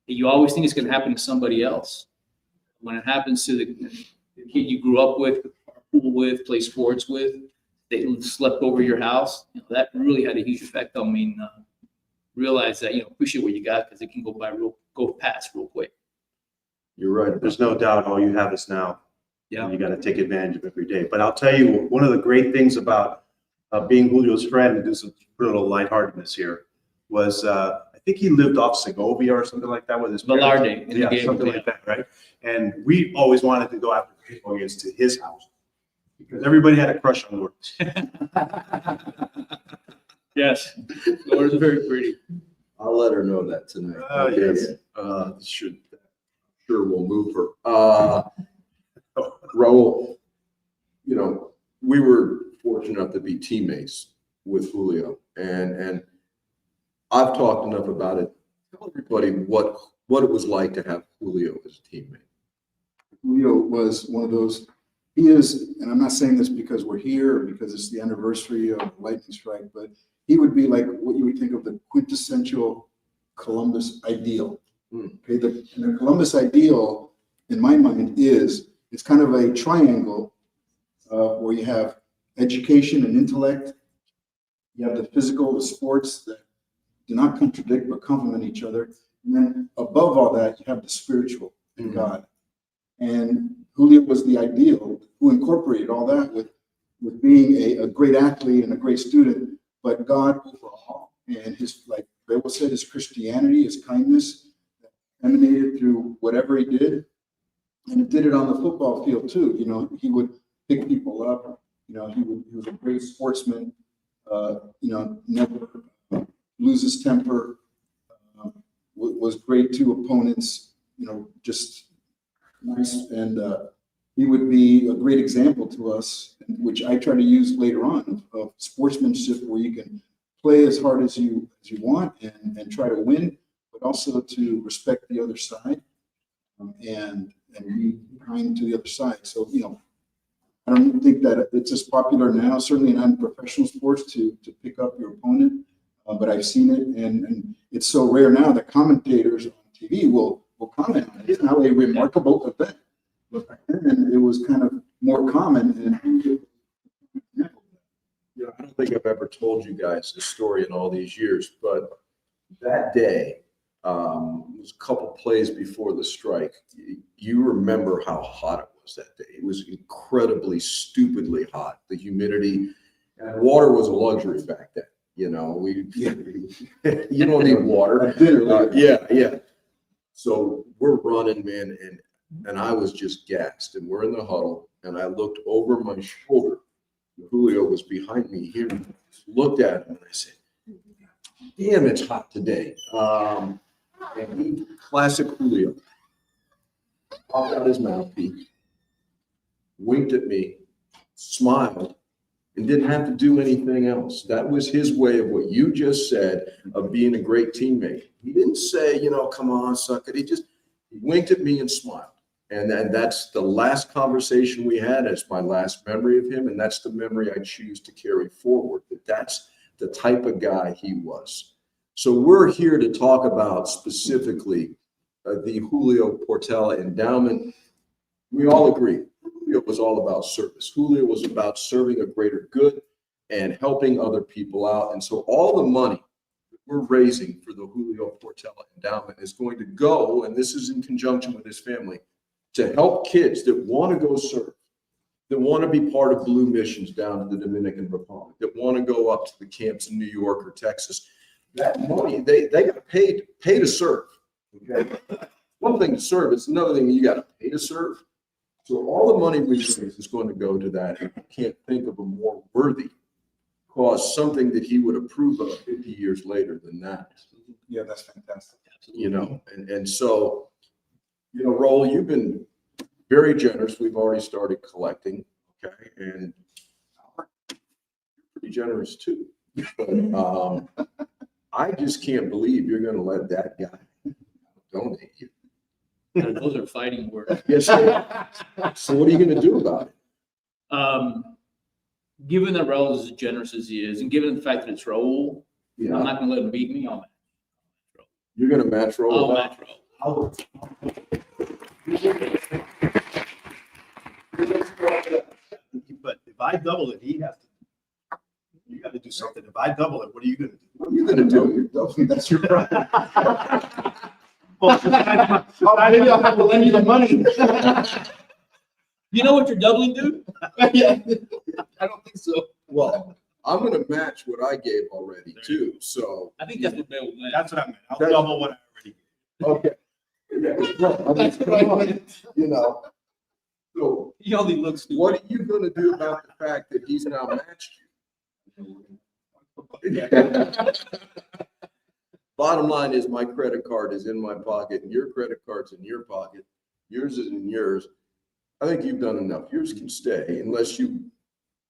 You always think it's going to happen to somebody else. When it happens to the kid you grew up with, pool with, play sports with, they slept over your house, that really had a huge effect on me. And realize that appreciate what you got because it can go past real quick. You're right. There's no doubt all you have is now. Yeah. And you got to take advantage of every day. But I'll tell you, one of the great things about being Julio's friend, and do some little lightheartedness here, was I think he lived off Segovia or something like that with his parents. Velarde. In Yeah, the game, something like that, right? And we always wanted to go after baseball games to his house because everybody had a crush on Lourdes. Yes. Laura's very pretty. I'll let her know that tonight. Oh, yes. Sure we'll move her. Raul, we were fortunate enough to be teammates with Julio, and I've talked enough about it. Tell everybody what it was like to have Julio as a teammate. Julio was one of those, he is, and I'm not saying this because we're here or because it's the anniversary of the lightning strike, but he would be like what you would think of the quintessential Columbus ideal. Okay, the Columbus ideal, in my mind, it's kind of a triangle where you have education and intellect, you have the physical, the sports that do not contradict but complement each other, and then above all that, you have the spiritual and God. And Julio was the ideal who incorporated all that with being a great athlete and a great student, but God overall, and his, like Bill said, his Christianity, his kindness emanated through whatever he did. And it did it on the football field too. He would pick people up. He was a great sportsman. Never lose his temper. Was great to opponents. Just nice. And he would be a great example to us, which I try to use later on of sportsmanship, where you can play as hard as you want and try to win, but also to respect the other side and be kind to the other side. So, I don't think that it's as popular now, certainly not in professional sports, to pick up your opponent, but I've seen it, and it's so rare now that commentators on TV will comment on it. It's now a remarkable event. But back then, it was kind of more common, and don't think I've ever told you guys this story in all these years, but that day, was a couple plays before the strike. You remember how hot it was that day. It was incredibly, stupidly hot. The humidity, and water was a luxury back then. You know, you don't need water. Yeah. So we're running, man, and I was just gassed. And we're in the huddle, and I looked over my shoulder. Julio was behind me here. Looked at him, and I said, "Damn, it's hot today." And he, classic Julio, popped out his mouthpiece, winked at me, smiled, and didn't have to do anything else. That was his way of what you just said of being a great teammate. He didn't say, you know, come on, suck it. He winked at me and smiled. And that's the last conversation we had. It's my last memory of him. And that's the memory I choose to carry forward. That's the type of guy he was. So we're here to talk about specifically the Julio Portella endowment. We all agree. Julio was all about service. Julio was about serving a greater good and helping other people out. And so all the money that we're raising for the Julio Portella endowment is going to go, and this is in conjunction with his family, to help kids that want to go serve, that want to be part of Blue Missions down to the Dominican Republic, that want to go up to the camps in New York or Texas. That money, they got pay to serve. Okay? One thing to serve, it's another thing you got to pay to serve. So all the money we raise is going to go to that. And I can't think of a more worthy cause, something that he would approve of 50 years later than that. Yeah, that's fantastic. You know, and so, you know, Raul, you've been very generous. We've already started collecting, okay, and you're pretty generous too. But I just can't believe you're going to let that guy donate you. Those are fighting words. Yes. So what are you going to do about it? Given that Raul is as generous as he is, and given the fact that it's Raul, Yeah. I'm not going to let him beat me on that. You're going to match Raul? I'll match Raul. But if I double it, he has to. You got to do something. If I double it, what are you going to do? What are you going to do? That's your problem. Maybe I'll have to lend you the money. You know what you're doubling, dude? Yeah. I don't think so. Well, I'm going to match what I gave already too. So, I think that's what Bill meant. That's what I meant. I'll double what I already gave. okay. Yeah, I mean, That's what I meant. you know, so He only looks stupid. what are you going to do about the fact that he's now matched you? Bottom line is my credit card is in my pocket and your credit card's in your pocket. Yours is in yours. I think you've done enough. Yours can stay unless you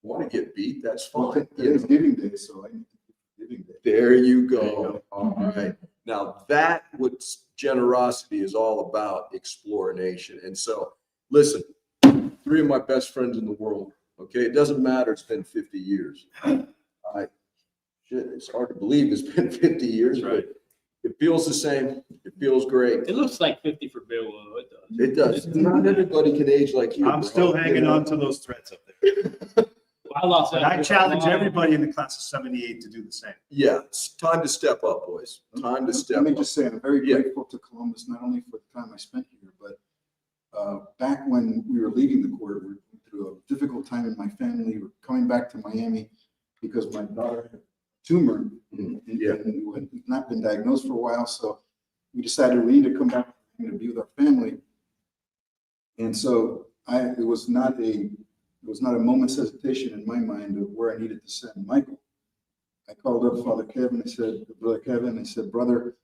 want to get beat. That's fine. Today's giving day, so I need to give giving day. There you go. All right. Now that what generosity is all about, Explore Nation. And so listen, 3 of my best friends in the world. Okay. It doesn't matter. It's been 50 years. It's hard to believe it's been 50 years, Right. but it feels the same. It feels great. It looks like 50 for Bill. It does. It does. Not everybody can age like you. I'm bro. still hanging on to those threads up there. I lost But that. I challenge everybody in the class of 78 to do the same. Yeah, it's time to step up, boys. Time to step Let me up. just say, I'm very Yeah. grateful to Columbus, not only for the time I spent here, but back when we were leaving the court, we were through a difficult time in my family. We're coming back to Miami because my daughter had a tumor and had not been diagnosed for a while. So we decided we need to come back and be with our family. And so it was not a moment's hesitation in my mind of where I needed to send Michael. I called up Father Kevin. I said, Brother Kevin, I said, brother,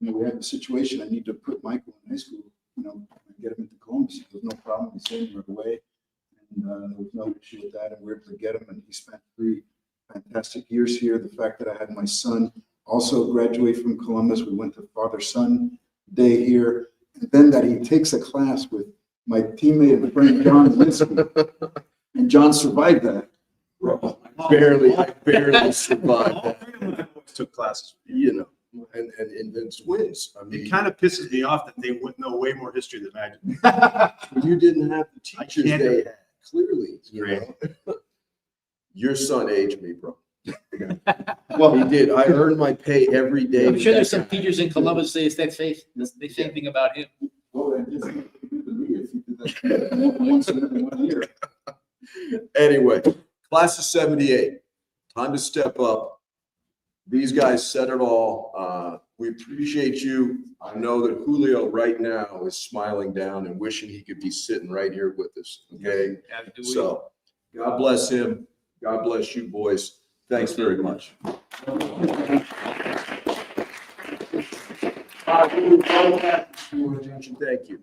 we have a situation. I need to put Michael in high school, and get him into Columbus. There was no problem. He sent him right away. And there was no issue with that. And we were able to get him. And he spent 3 fantastic years here. The fact that I had my son also graduate from Columbus. We went to Father-Son Day here. And then that he takes a class with my teammate and friend, John Lynskey. And John survived that. I barely survived All that, 3 of my boys took classes. and then twins. I mean, It kind of pisses me off that they would know way more history than I do. you didn't have the I teachers can't- they had, clearly. Great. Your son aged me, bro. Well, he did. I earned my pay every day. I'm sure there's some teachers in Columbus say it's that the same thing about him. Well, and just good to me if you did that once in every 1 year. Anyway, class of 78, time to step up. These guys said it all. We appreciate you. I know that Julio right now is smiling down and wishing he could be sitting right here with us, okay? Yeah, do we- So God bless him. God bless you, boys. Thanks very much. Thank you.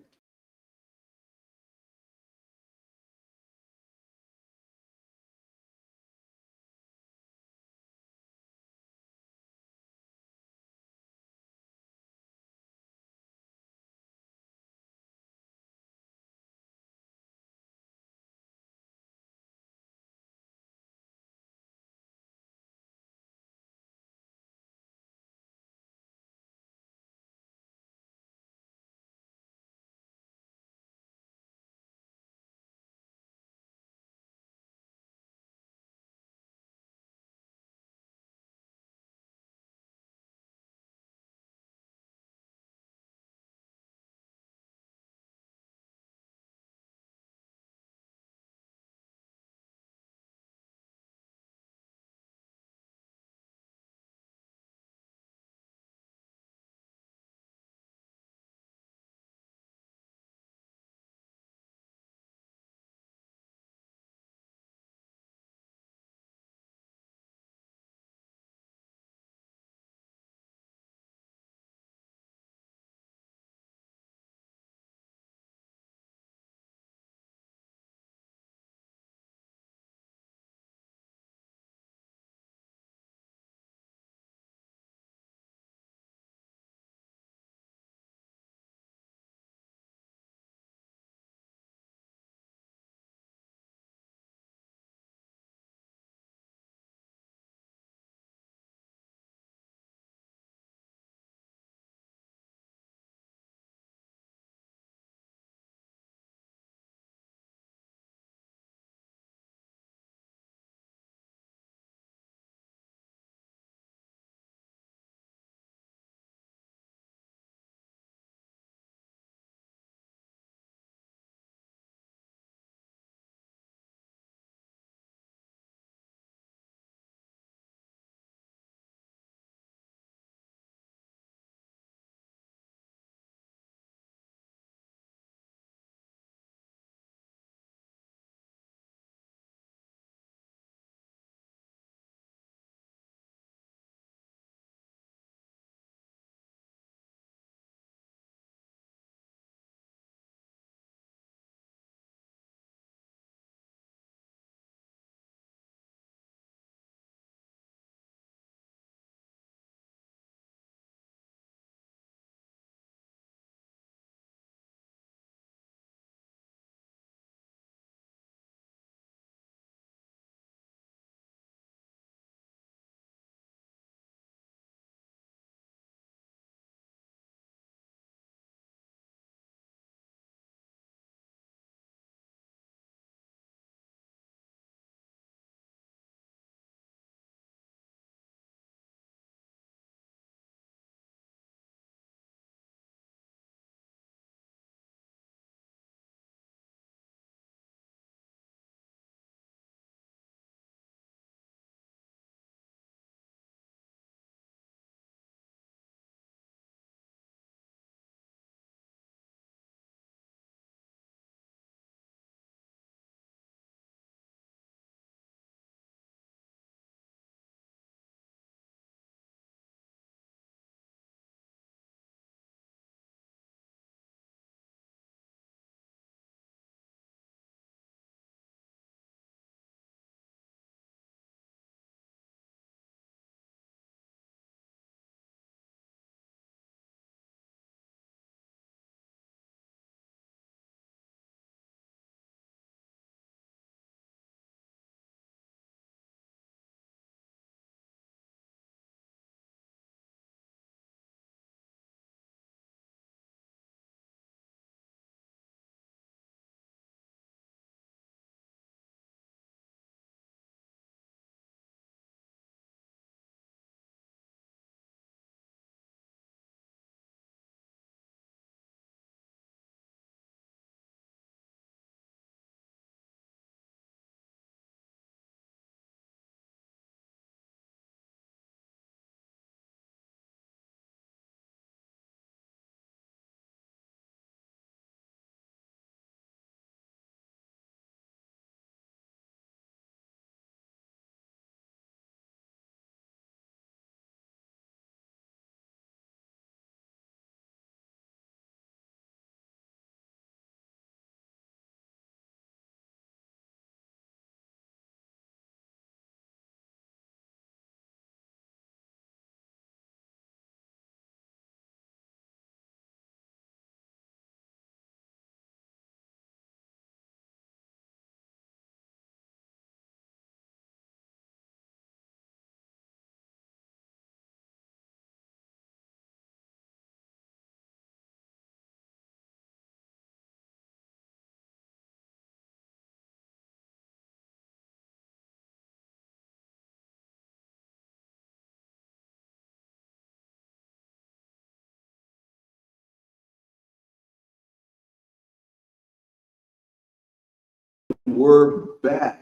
We're back.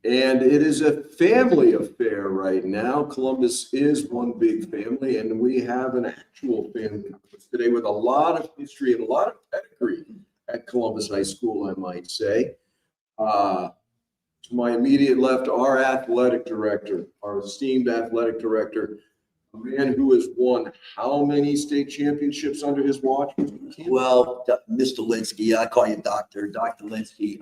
And it is a family affair right now. Columbus is one big family, and we have an actual family today with a lot of history and a lot of pedigree at Columbus High School, I might say. To my immediate left, our athletic director, our esteemed athletic director, a man who has won how many state championships under his watch? Well, Mr. Lynskey, I call you Dr. Lynskey,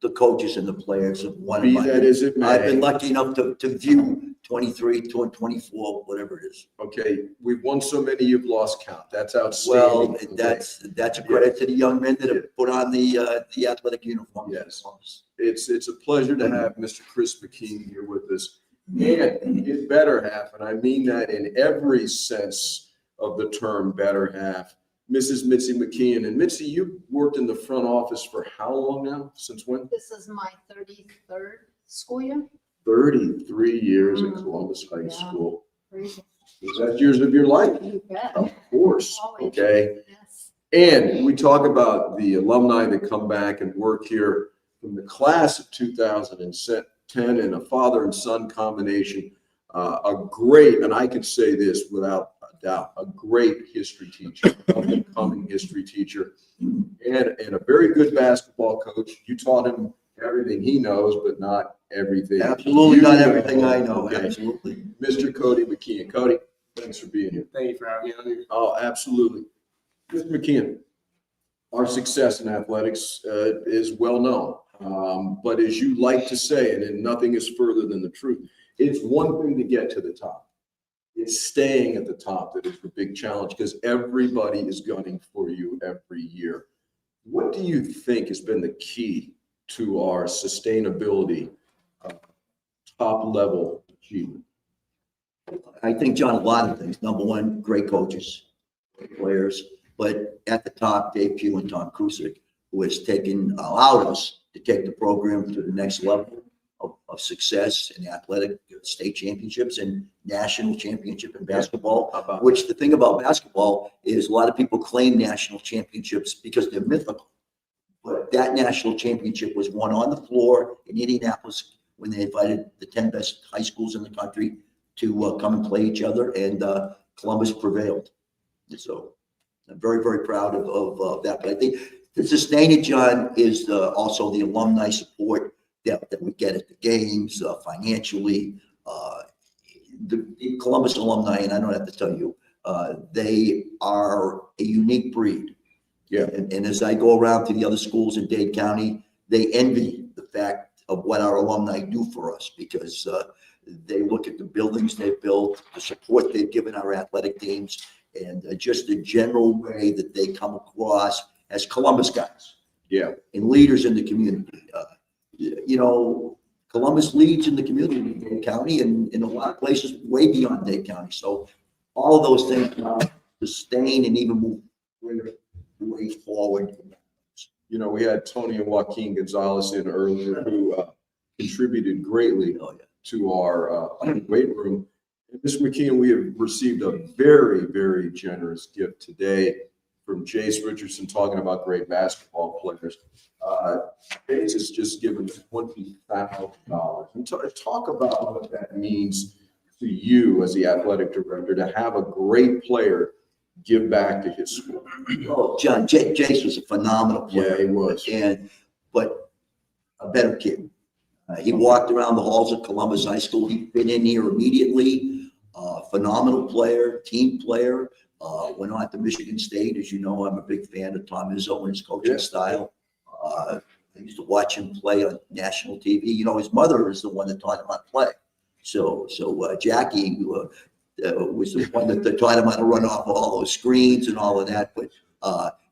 the coaches and the players have won. Be that as it may. I've been lucky enough to view 23, 24, whatever it is. Okay, we've won so many you've lost count. That's Well, outstanding. that's a credit to the young men that have put on the athletic uniform. Yes. It's a pleasure to have Mr. Chris McKean here with us. And his better half, and I mean that in every sense of the term better half, Mrs. Mitzi McKean. And Mitzi, you've worked in the front office for how long now? Since when? This is my 33rd school year. 33 years at Mm. Columbus High Yeah. School. Crazy. The best years of your life, You bet. of course, Always. okay? Yes. And we talk about the alumni that come back and work here from the class of 2010 and a father and son combination. A great, and I can say this without a doubt, a great history teacher, up-and-coming history teacher, and a very good basketball coach. You taught him everything he knows, but not everything. Absolutely you not everything I know, Okay. absolutely. Mr. Cody McKeon. Cody, thanks for being here. Thank you for having me on here. Oh, absolutely. Mr. McKeon, our success in athletics is well known. But as you like to say, and nothing is further than the truth, it's one thing to get to the top. It's staying at the top that is the big challenge because everybody is gunning for you every year. What do you think has been the key to our sustainability, top level achievement? I think, John, a lot of things. Number one, great coaches, great players, but at the top, Dave Pugh and Tom Krusik, who has allowed us to take the program to the next level of success in athletic state championships and national championship in basketball. Which the thing about basketball is a lot of people claim national championships because they're mythical. But that national championship was won on the floor in Indianapolis when they invited the 10 best high schools in the country to come and play each other, and Columbus prevailed. So I'm very, very proud of that. But I think to sustain it, John, is also the alumni support that we get at the games financially. The Columbus alumni, and I don't have to tell you, they are a unique breed. Yeah. And as I go around to the other schools in Dade County, they envy the fact of what our alumni do for us because they look at the buildings they've built, the support they've given our athletic teams, and just the general way that they come across as Columbus guys. Yeah. And leaders in the community. Columbus leads in the community in Dade County and in a lot of places way beyond Dade County. So all of those things sustain and even move way forward. We had Tony and Joaquin Gonzalez in earlier who contributed greatly to our weight room. And Mr. McKeon, we have received a very, very generous gift today from Jace Richardson talking about great basketball players. Jace has just given $20,000. And talk about what that means to you as the athletic director to have a great player give back to his school. Oh, John, Jace was a phenomenal player. Yeah, he was. But a better kid. He walked around the halls of Columbus High School. He fit in here immediately. Phenomenal player, team player. Went on to Michigan State. As you know, I'm a big fan of Tom Izzo and his coaching style. I used to watch him play on national TV. His mother is the one that taught him how to play. So Jackie was the one that taught him how to run off all those screens and all of that. But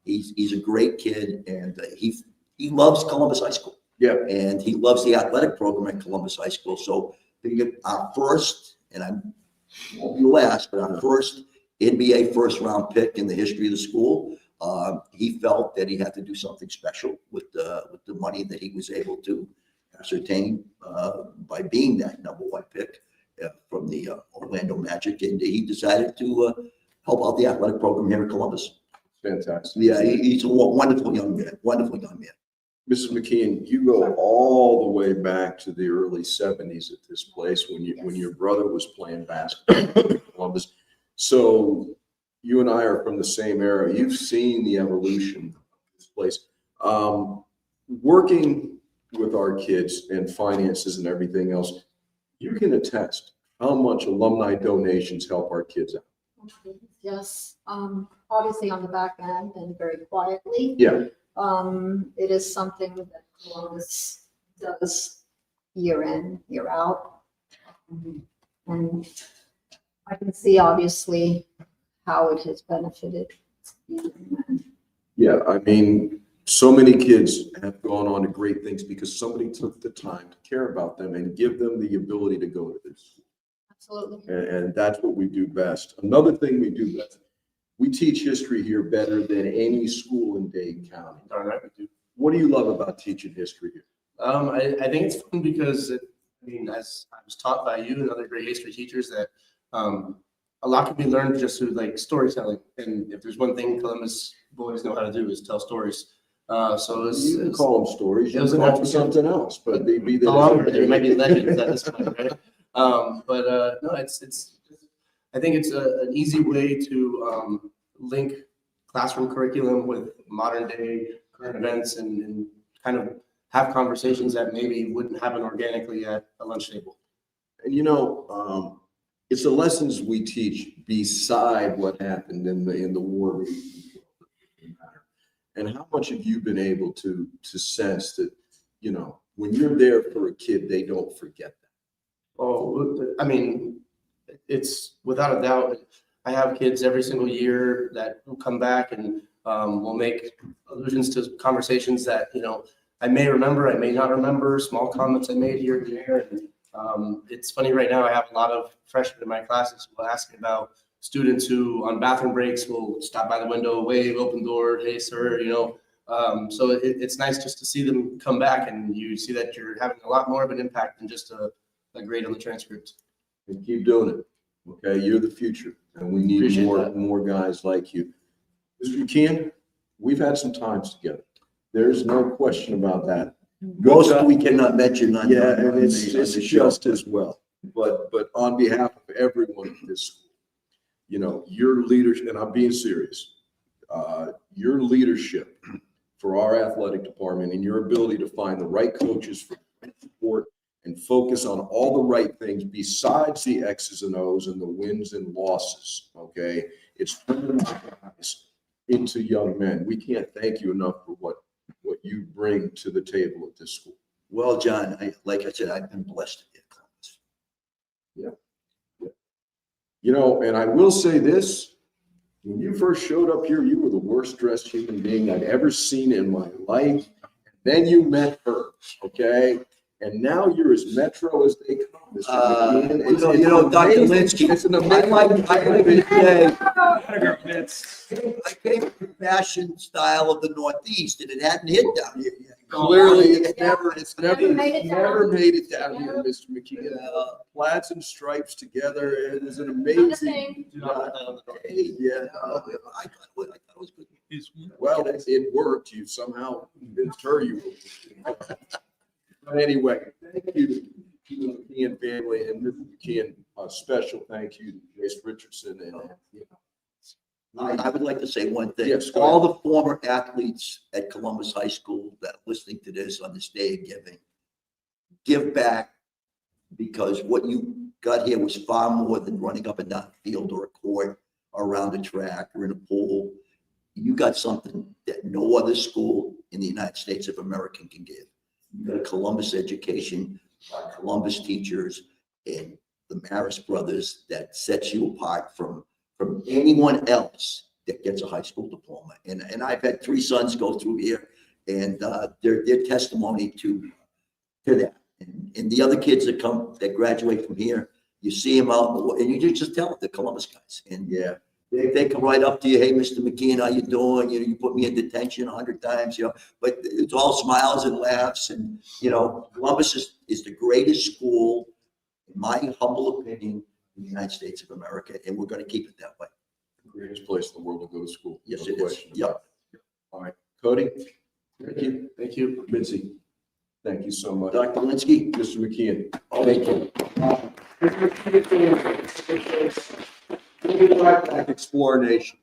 he's a great kid, and he loves Columbus High School. Yeah. And he loves the athletic program at Columbus High School. So our first, and I won't be last, but our first NBA first round pick in the history of the school, he felt that he had to do something special with the money that he was able to ascertain by being that number one pick from the Orlando Magic, and he decided to help out the athletic program here in Columbus. Fantastic. Yeah, he's a wonderful young man. Wonderful young man. Mrs. McKeon, you go all the way back to the early 70s at this place when your brother was playing basketball in Columbus. So you and I are from the same era. You've seen the evolution of this place. Working with our kids and finances and everything else, you can attest how much alumni donations help our kids out. Yes, obviously on the back end and very quietly. Yeah. It is something that Columbus does year in, year out. And I can see obviously how it has benefited. Yeah, I mean, so many kids have gone on to great things because somebody took the time to care about them and give them the ability to go to this. Absolutely. And that's what we do best. Another thing we do best, we teach history here better than any school in Dade County. Darn right we do. What do you love about teaching history here? I think it's fun because as I was taught by you and other great history teachers that a lot can be learned just through like storytelling. And if there's one thing Columbus boys know how to do is tell stories. So You can call them stories, you it was can a call them natural- something else, but they be there might be legends at this point, right? No, it's I think it's an easy way to link classroom curriculum with modern day current events and kind of have conversations that maybe wouldn't happen organically at a lunch table. And it's the lessons we teach beside what happened in the war. And how much have you been able to sense that, when you're there for a kid, they don't forget that? Oh, I mean, it's without a doubt. I have kids every single year that will come back and will make allusions to conversations that, I may remember, I may not remember, small comments I made here and there. And it's funny right now, I have a lot of freshmen in my classes who will ask me about students who on bathroom breaks will stop by the window, wave, open door, hey, sir, So it's nice just to see them come back and you see that you're having a lot more of an impact than just a grade on the transcript. And keep doing it. Okay, you're the future, and we need Appreciate that. more guys like you. Mr. McKeon, we've had some times together. There's no question about that. Most we cannot mention on. Yeah, and on it's the show. just as well. But on behalf of everyone in this school, your leadership, and I'm being serious, your leadership for our athletic department and your ability to find the right coaches for support and focus on all the right things besides the X's and O's and the wins and losses, okay? It's turning guys into young men. We can't thank you enough for what you bring to the table at this school. Well, John, like I said, I've been blessed to be at Columbus. And I will say this, when you first showed up here, you were the worst dressed human being I'd ever seen in my life. Then you met her, okay? And now you're as metro as they come. Mr. McKeon. Dr. Lynskey, It's an I amazing. like to say, I came from the fashion style of the Northeast, and it hadn't hit down here yet. Clearly, it's never made it down. made it down here, Mr. McKeon. Plaids and stripes together, it is an amazing. Do not put that on the door. Yeah. I thought it was good. Well, it worked. You somehow convinced her you were. But anyway, thank you to the McKeon family and Mr. McKeon, a special thank you to Jace Richardson and I would like to say one thing. Yes, go All the former athletes at Columbus High School that are listening to this on this day of giving, give back, because what you got here was far more than running up and down the field or a court or around a track or in a pool. You got something that no other school in the United States of America can give. You got a Columbus education, Columbus teachers, and the Maris brothers that sets you apart from anyone else that gets a high school diploma. And I've had 3 sons go through here, and they're testimony to that. And the other kids that graduate from here, you see them out, and you just tell them, the Columbus guys. And yeah. They come right up to you, hey, Mr. McKeon, how you doing? You put me in detention 100 times, but it's all smiles and laughs. And, Columbus is the greatest school, in my humble opinion, in the United States of America, and we're going to keep it that way. Greatest place in the world to go to school. Yes, No it is. question Yep. about it. All right, Cody? Thank you. Thank you. Mitzi, thank you so much. Dr. Lynskey? Mr. McKeon, thank you. Explore Nation.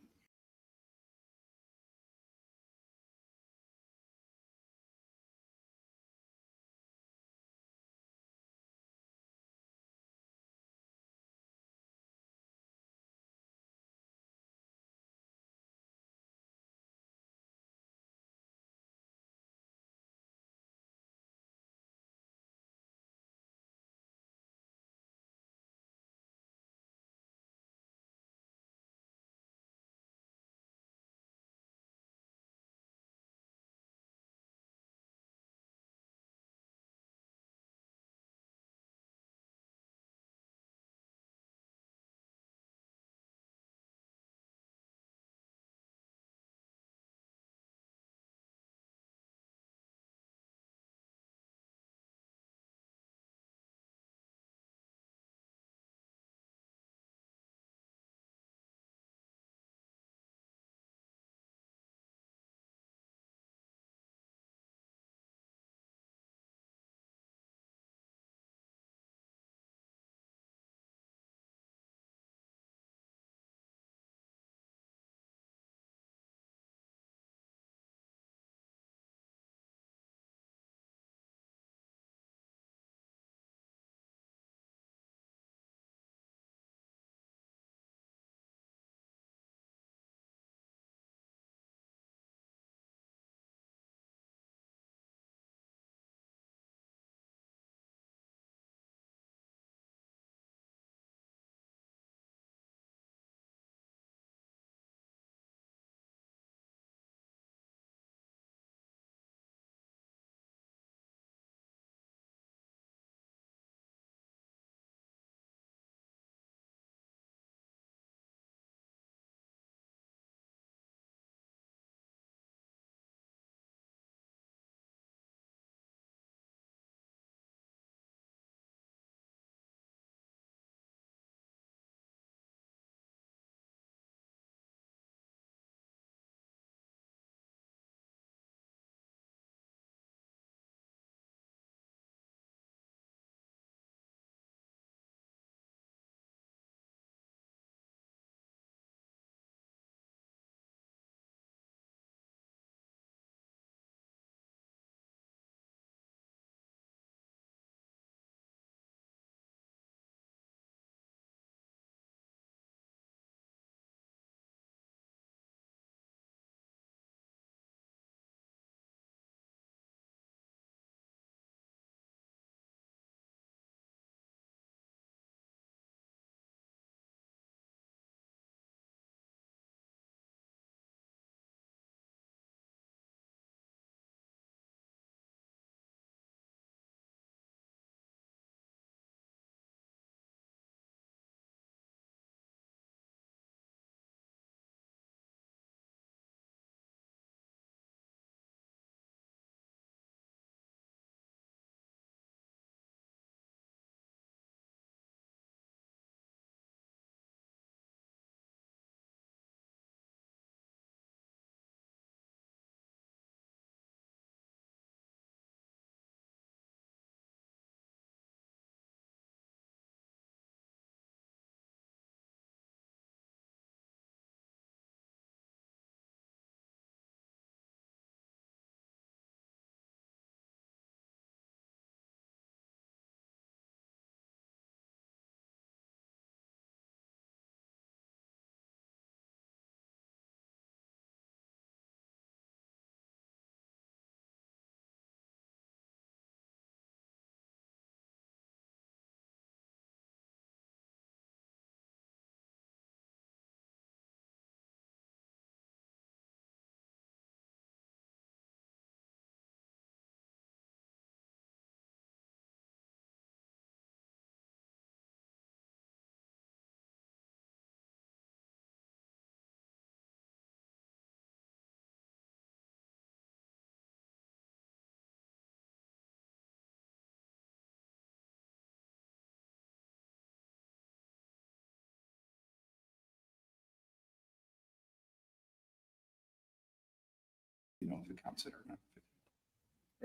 you know, if it counts it or not.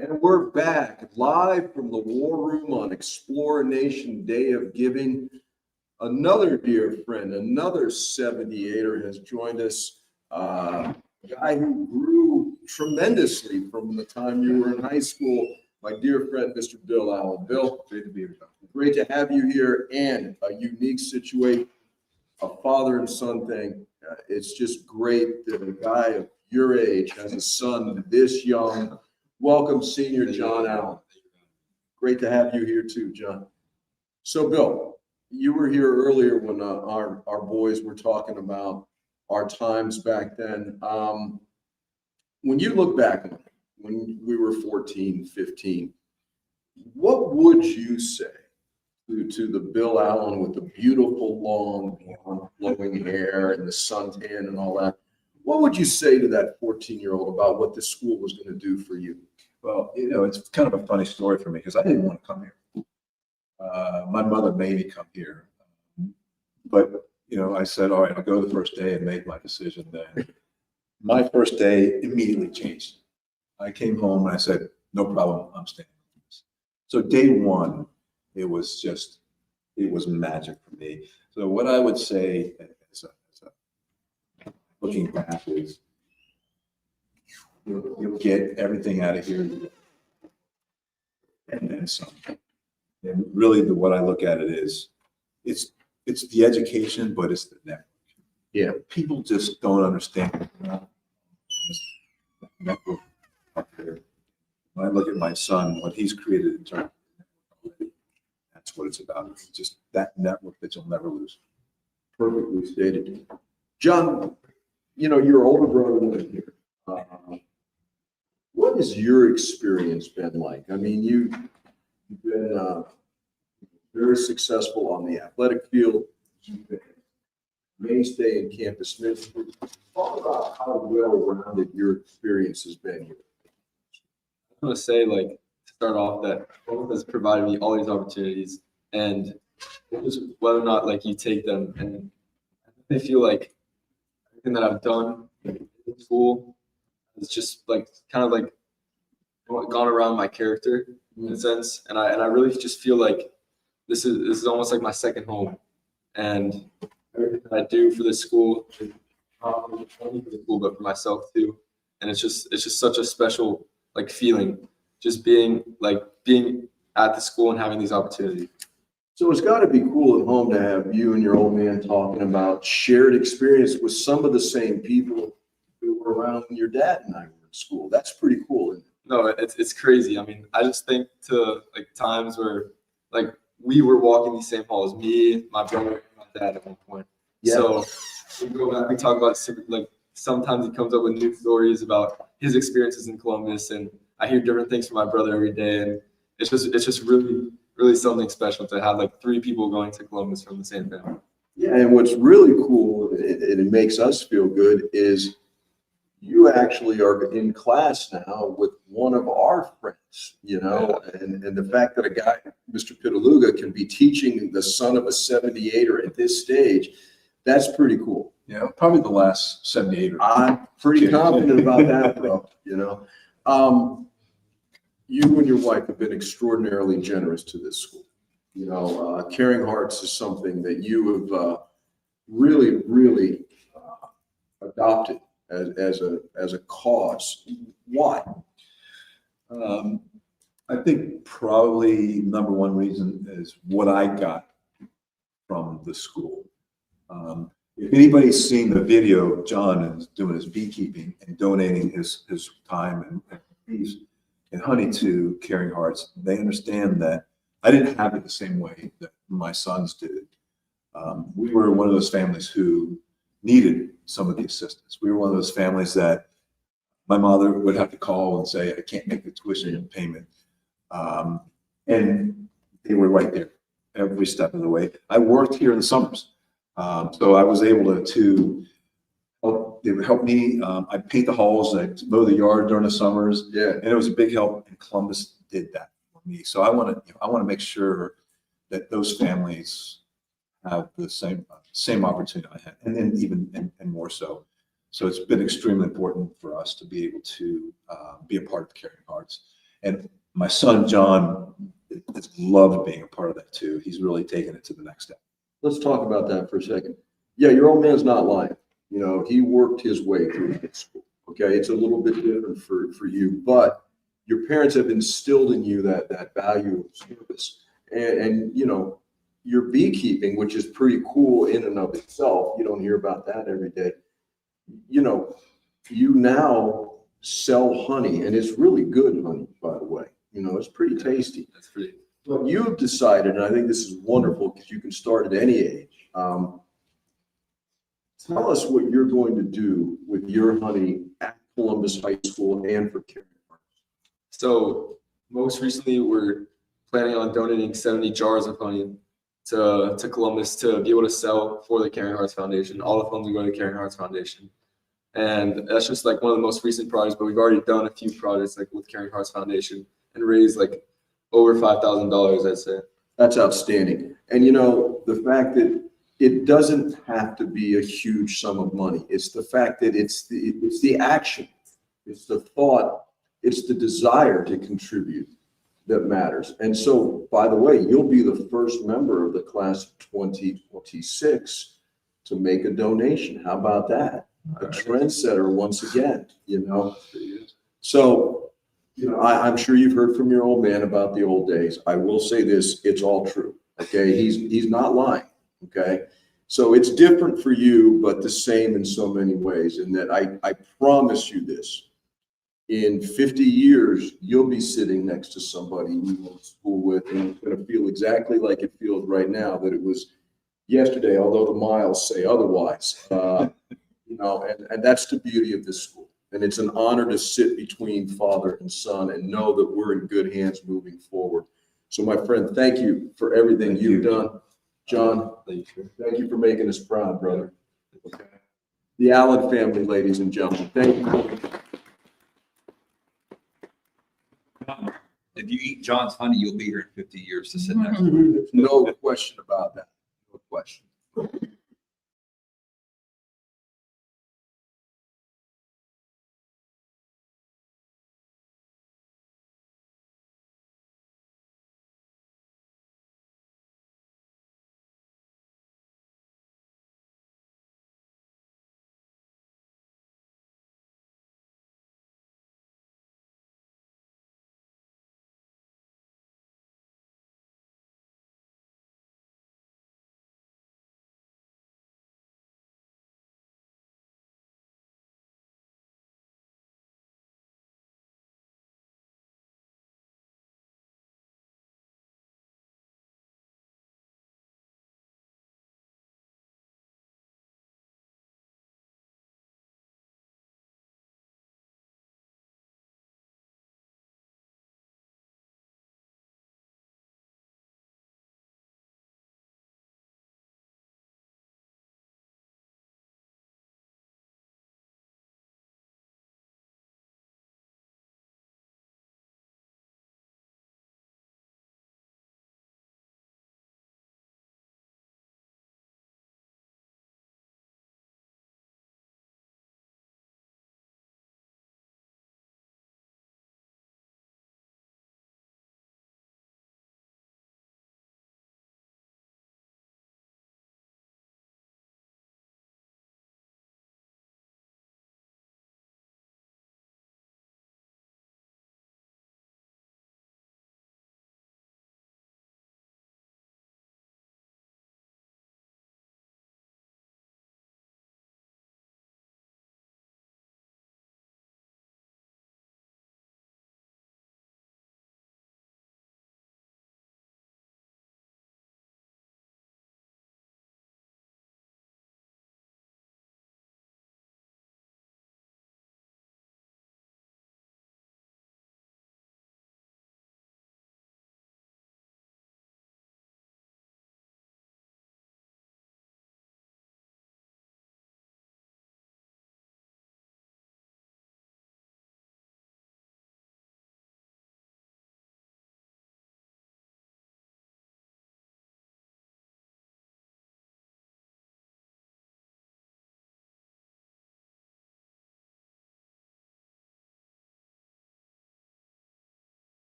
And we're back live from the War Room on Explore Nation Day of Giving. Another dear friend, another 78er has joined us. A guy who grew tremendously from the time you were in high school. My dear friend, Mr. Bill Allen. Bill, great to be here. Great to have you here, and a unique situation, a father and son thing. It's just great that a guy of your age has a son this young. Welcome, Senior John Allen. Great to have you here too, John. So, Bill, you were here earlier when our boys were talking about our times back then. When you look back on it, when we were 14, 15, what would you say to the Bill Allen with the beautiful long flowing hair and the suntan and all that? What would you say to that 14-year-old about what this school was going to do for you? Well, you know, it's kind of a funny story for me because I didn't want to come here. My mother made me come here. But, you know, I said, all right, I'll go the first day and make my decision then. My first day immediately changed. I came home and I said, no problem, I'm staying. So day one, it was magic for me. So what I would say looking back is, you'll get everything out of here and then some. And really what I look at it is, it's the education, but it's the network. Yeah. People just don't understand this network up there. When I look at my son, what he's created in terms of network, that's what it's about. It's just that network that you'll never lose. Perfectly stated. John, you know, your older brother was here. What has your experience been like? I mean, you've been very successful on the athletic field. You've been a mainstay in campus ministry. Talk about how well-rounded your experience has been here. I want to say, like, to start off, that both has provided me all these opportunities, and just whether or not, like, you take them. And I feel like everything that I've done in school is just like kind of like gone around my character in a sense, and I really just feel like this is almost like my second home, and everything that I do for this school, not only for the school but for myself too, and it's just such a special like feeling, just being at the school and having these opportunities. So it's got to be cool at home to have you and your old man talking about shared experience with some of the same people who were around when your dad and I were in school. That's pretty cool, isn't it? No, it's crazy. I mean, I just think to like times where like we were walking these same halls, me, my brother, and my dad at one point. Yeah. So we go back, we talk about like sometimes he comes up with new stories about his experiences in Columbus, and I hear different things from my brother every day, and it's just really something special to have like three people going to Columbus from the same family. Yeah, and what's really cool, and it makes us feel good, is you actually are in class now with one of our friends, you know, and the fact that a guy, Mr. Pitaluga, can be teaching the son of a 78er at this stage, that's pretty cool. Yeah, probably the last 78er. I'm pretty confident about that, bro, you know. You and your wife have been extraordinarily generous to this school. You know, Caring Hearts is something that you have really adopted as a cause. Why? I think probably number one reason is what I got from the school. If anybody's seen the video of John is doing his beekeeping and donating his time and bees and honey to Caring Hearts, they understand that I didn't have it the same way that my sons did. We were one of those families who needed some of the assistance. We were one of those families that my mother would have to call and say, I can't make the tuition payment. And they were right there every step of the way. I worked here in the summers. So I was able to help, they would help me. I paint the halls, I mow the yard during the summers. Yeah. And it was a big help, and Columbus did that for me. So I want to make sure that those families have the same opportunity I had, and then even and more so. So it's been extremely important for us to be able to be a part of Caring Hearts. And my son, John, has loved being a part of that too. He's really taken it to the next step. Let's talk about that for a second. Yeah, your old man's not lying. You know, he worked his way through school. Okay, it's a little bit different for you, but your parents have instilled in you that value of service. And you know, your beekeeping, which is pretty cool in and of itself. You don't hear about that every day. You know, you now sell honey, and it's really good honey, by the way. You know, it's pretty tasty. That's pretty. But you've decided, and I think this is wonderful because you can start at any age. Tell us what you're going to do with your honey at Columbus High School and for Caring Hearts. So most recently, we're planning on donating 70 jars of honey to Columbus to be able to sell for the Caring Hearts Foundation. All the funds will go to the Caring Hearts Foundation. And that's just like one of the most recent projects, but we've already done a few projects like with Caring Hearts Foundation and raised like over $5,000, I'd say. That's outstanding. And you know, the fact that it doesn't have to be a huge sum of money. It's the fact that it's the action, it's the thought, it's the desire to contribute that matters. And so, by the way, you'll be the first member of the class of 2026 to make a donation. How about that? A trendsetter once again, you know? So, you know, I'm sure you've heard from your old man about the old days. I will say this, it's all true, okay? He's not lying, okay? So it's different for you, but the same in so many ways. And that I promise you this, in 50 years, you'll be sitting next to somebody you went to school with, and it's gonna feel exactly like it feels right now, that it was yesterday, although the miles say otherwise. You know, and that's the beauty of this school. And it's an honor to sit between father and son and know that we're in good hands moving forward. So my friend, thank you for everything you've done. John, thank you for making us proud, brother. Okay. The Allen family, ladies and gentlemen, thank you. If you eat John's honey, you'll be here in 50 years to sit next to him. There's no question about that. No question.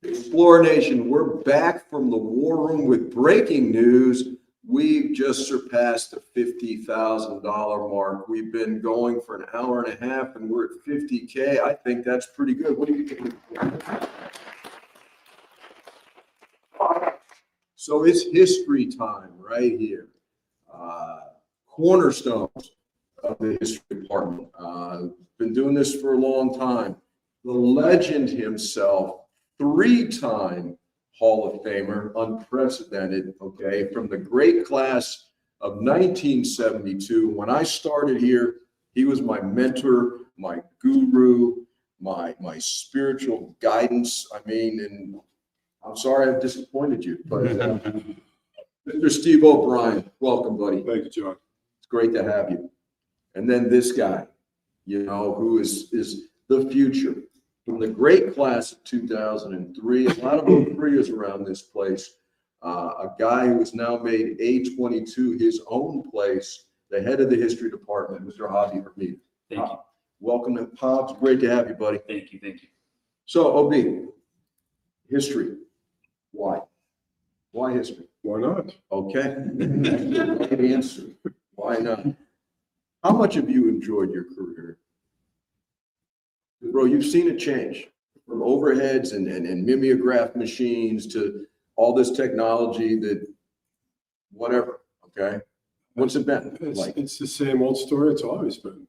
Explore Nation, we're back from the war room with breaking news. We've just surpassed the $50,000 mark. We've been going for an hour and a half and we're at 50K. I think that's pretty good. What do you think? So it's history time right here. Cornerstones of the history department. Been doing this for a long time. The legend himself, 3-time Hall of Famer, unprecedented, okay, from the great class of 1972. When I started here, he was my mentor, my guru, my spiritual guidance. I mean, and I'm sorry I've disappointed you, but Mr. Steve O'Brien, welcome, buddy. Thank you, John. It's great to have you. And then this guy, you know, who is the future. From the great class of 2003, a lot of O3s around this place. A guy who has now made A22 his own place, the head of the history department, Mr. Javi Hermida. Thank you. Welcome to Pops. Great to have you, buddy. Thank you. Thank you. So, OB, history. Why? Why history? Why not? Okay. Right answer. Why not? How much have you enjoyed your career? Bro, you've seen it change from overheads and mimeograph machines to all this technology that whatever, okay? What's it been like? It's the same old story it's always been.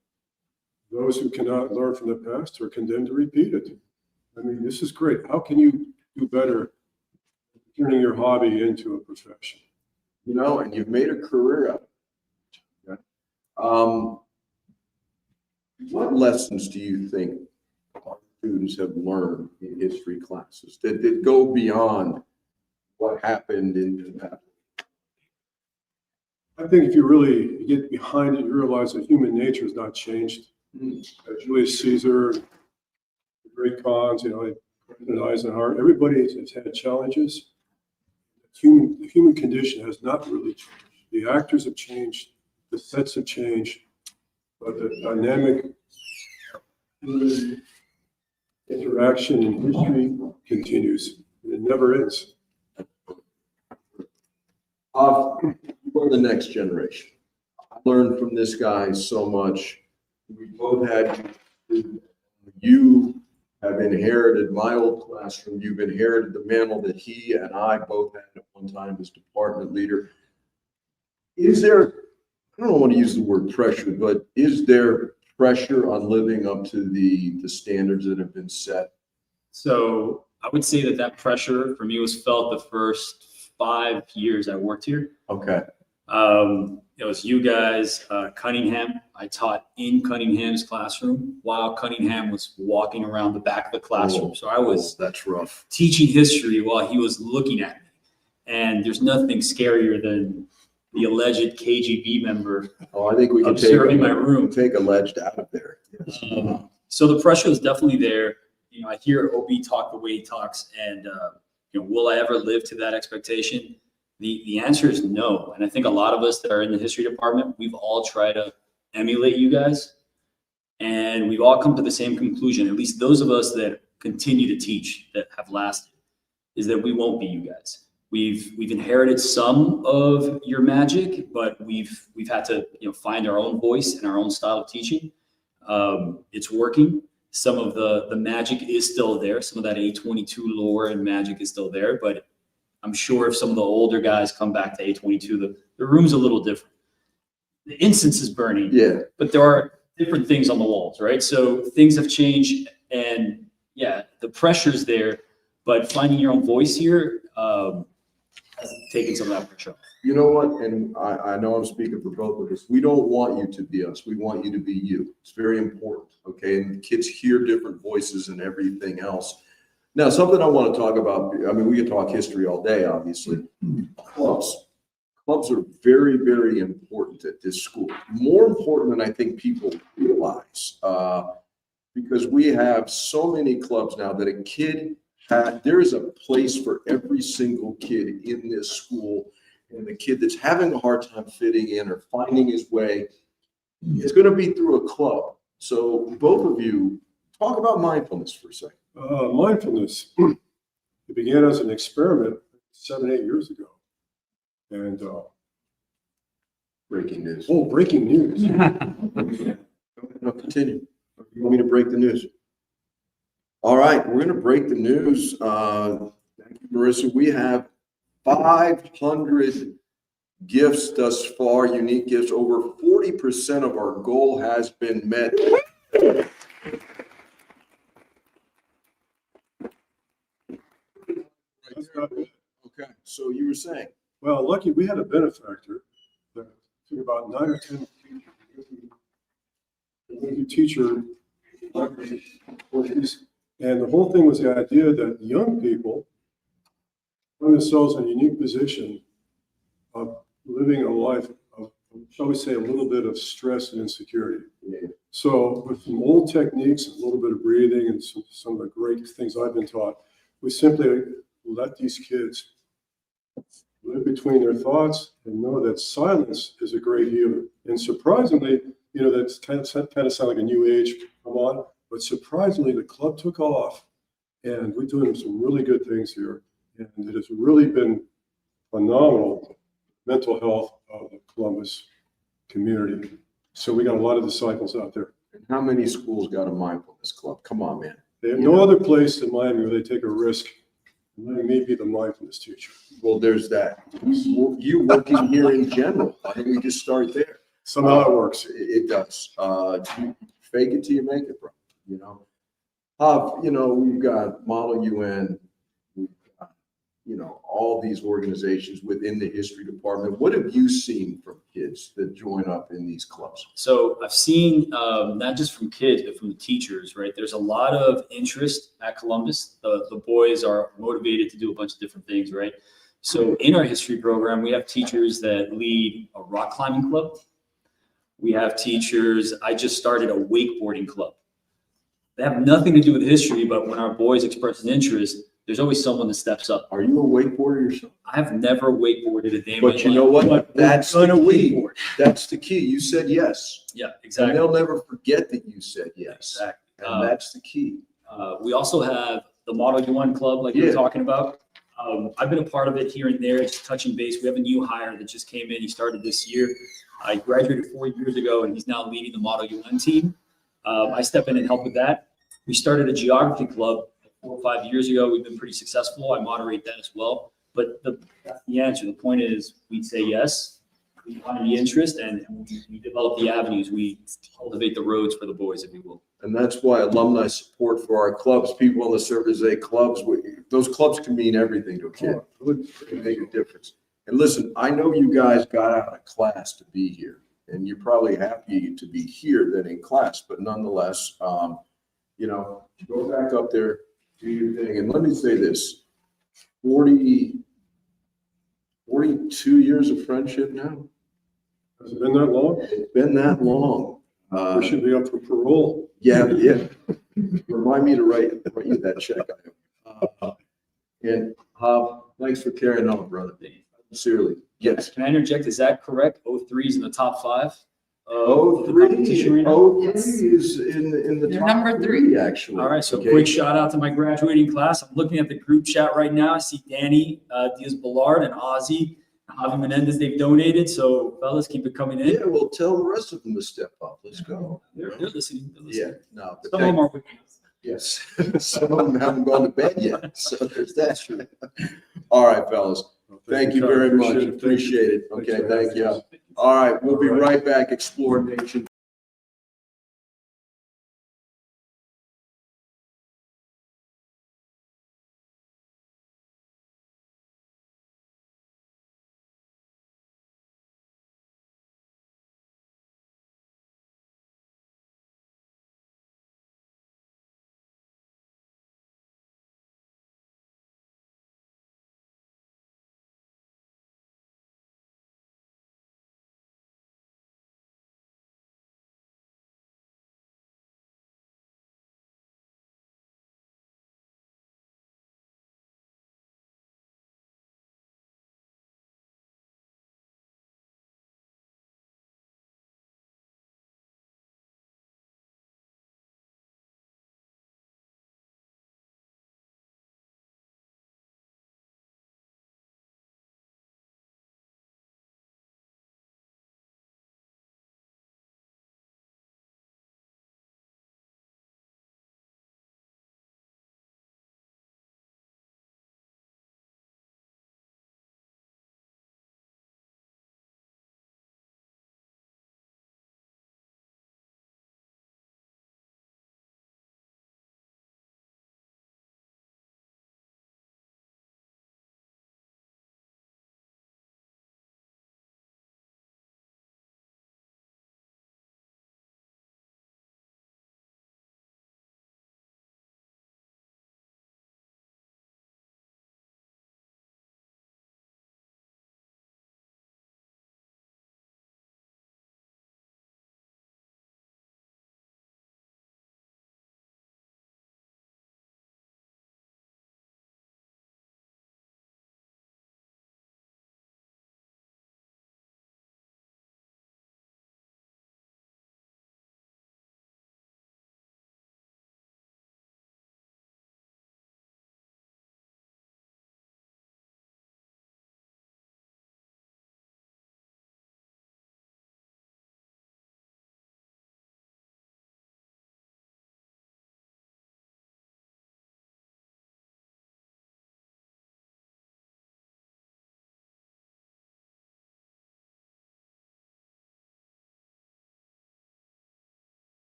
Those who cannot learn from the past are condemned to repeat it. I mean, this is great. How can you do better turning your hobby into a profession? You know, and you've made a career out of it. Okay? What lessons do you think our students have learned in history classes that go beyond what happened in the past? I think if you really get behind it, you realize that human nature has not changed. Julius Caesar, the great Khans, you know, President Eisenhower, everybody has had challenges. The human condition has not really changed. The actors have changed, the sets have changed, but the dynamic human interaction in history continues. It never ends. For the next generation, I learned from this guy so much. We both had, you have inherited my old classroom. You've inherited the mantle that he and I both had at one time as department leader. Is there, I don't want to use the word pressure, but is there pressure on living up to the standards that have been set? So I would say that pressure for me was felt the first 5 years I worked here. Okay. It was you guys, Cunningham. I taught in Cunningham's classroom while Cunningham was walking around the back of the classroom. So I was that's rough. Teaching history while he was looking at me. And there's nothing scarier than the alleged KGB member. Oh, I think we can observing my room. Take alleged out of there. So the pressure is definitely there. You know, I hear OB talk the way he talks, and you know, will I ever live to that expectation? The answer is no. And I think a lot of us that are in the history department, we've all tried to emulate you guys, and we've all come to the same conclusion. At least those of us that continue to teach, that have lasted, is that we won't be you guys. We've inherited some of your magic, but we've had to, you know, find our own voice and our own style of teaching. It's working. Some of the magic is still there. Some of that A22 lore and magic is still there, but I'm sure if some of the older guys come back to A22, the room's a little different. The incense is burning, yeah, but there are different things on the walls, right? So things have changed, and yeah, the pressure's there, but finding your own voice here has taken some of that pressure. You know what? And I know I'm speaking for both of us. We don't want you to be us. We want you to be you. It's very important, okay? And kids hear different voices and everything else. Now, something I want to talk about, I mean, we could talk history all day, obviously. Clubs. Clubs are very, very important at this school. More important than I think people realize, because we have so many clubs now that a kid, there is a place for every single kid in this school. And the kid that's having a hard time fitting in or finding his way is going to be through a club. So both of you, talk about mindfulness for a second. Mindfulness. It began as an experiment 7, 8 years ago. And, Breaking news. oh, breaking news. No, continue. You want me to break the news? All right, we're gonna break the news. Thank you, Marissa. We have 500 gifts thus far, unique gifts. Over 40% of our goal has been met. Okay, so you were saying? Well, lucky we had a benefactor that took about 9 or 10 teacher. And the whole thing was the idea that young people find themselves in a unique position of living a life of, shall we say, a little bit of stress and insecurity. So with some old techniques, a little bit of breathing and some of the great things I've been taught, we simply let these kids live between their thoughts and know that silence is a great healer. And surprisingly, you know, that's kind of sound like a new age, come on, but surprisingly, the club took off and we're doing some really good things here. And it has really been phenomenal mental health of the Columbus community. So we got a lot of disciples out there. And how many schools got a mindfulness club? Come on, man. They have no other place in Miami where they take a risk and letting me be the mindfulness teacher. Well, there's that. You working here in general. I think we just start there. Somehow it works. It does. You fake it till you make it, bro. You know, you know, we've got Model UN, we've got, you know, all these organizations within the history department. What have you seen from kids that join up in these clubs? So I've seen, not just from kids, but from the teachers, right? There's a lot of interest at Columbus. The boys are motivated to do a bunch of different things, right? So in our history program, we have teachers that lead a rock climbing club. We have teachers, I just started a wakeboarding club. They have nothing to do with history, but when our boys express an interest, there's always someone that steps up. Are you a wakeboarder yourself? I have never wakeboarded a day in my But you life, know what? but That's we're the gonna key. wakeboard. That's the key. You said yes. Yeah, And exactly. they'll never forget that you said yes. Exactly. And that's the key. We also have the Model UN Club, like you were Yeah. talking about. I've been a part of it here and there, just touching base. We have a new hire that just came in. He started this year. I graduated 4 years ago, and he's now leading the Model UN team. I step in and help with that. We started a geography club 4 or 5 years ago. We've been pretty successful. I moderate that as well. But that's the answer. The point is, we say yes, we find the interest, and we develop the avenues. We cultivate the roads for the boys, if you will. And that's why alumni support for our clubs, people on the service day clubs, those clubs can mean everything to a kid. It would make a difference. And listen, I know you guys got out of class to be here, and you're probably happy to be here than in class, but nonetheless, you know, go back up there, do your thing. And let me say this, 42 years of friendship now. Has it been that long? It's been that long. We should be up for parole. Yeah. Remind me to write you that check. And thanks for carrying on, brother. Sincerely. Yes. Can I interject? Is that correct? 03 is in the top 5? 03 is in the You're top number 3. actually. All right, so Okay. quick shout out to my graduating class. I'm looking at the group chat right now. I see Danny Diaz-Balart and Ozzy, Javi Menendez, they've donated. So fellas, keep it coming in. Yeah, well, tell the rest of them to step up. Let's go. They're listening. They're Yeah, listening. no. but Some of them are with us. Yes, some of them haven't gone to bed yet, so there's that. All right, fellas, thank you very much, appreciate it. Okay, thank you. All right, we'll be right back, Explore Nation.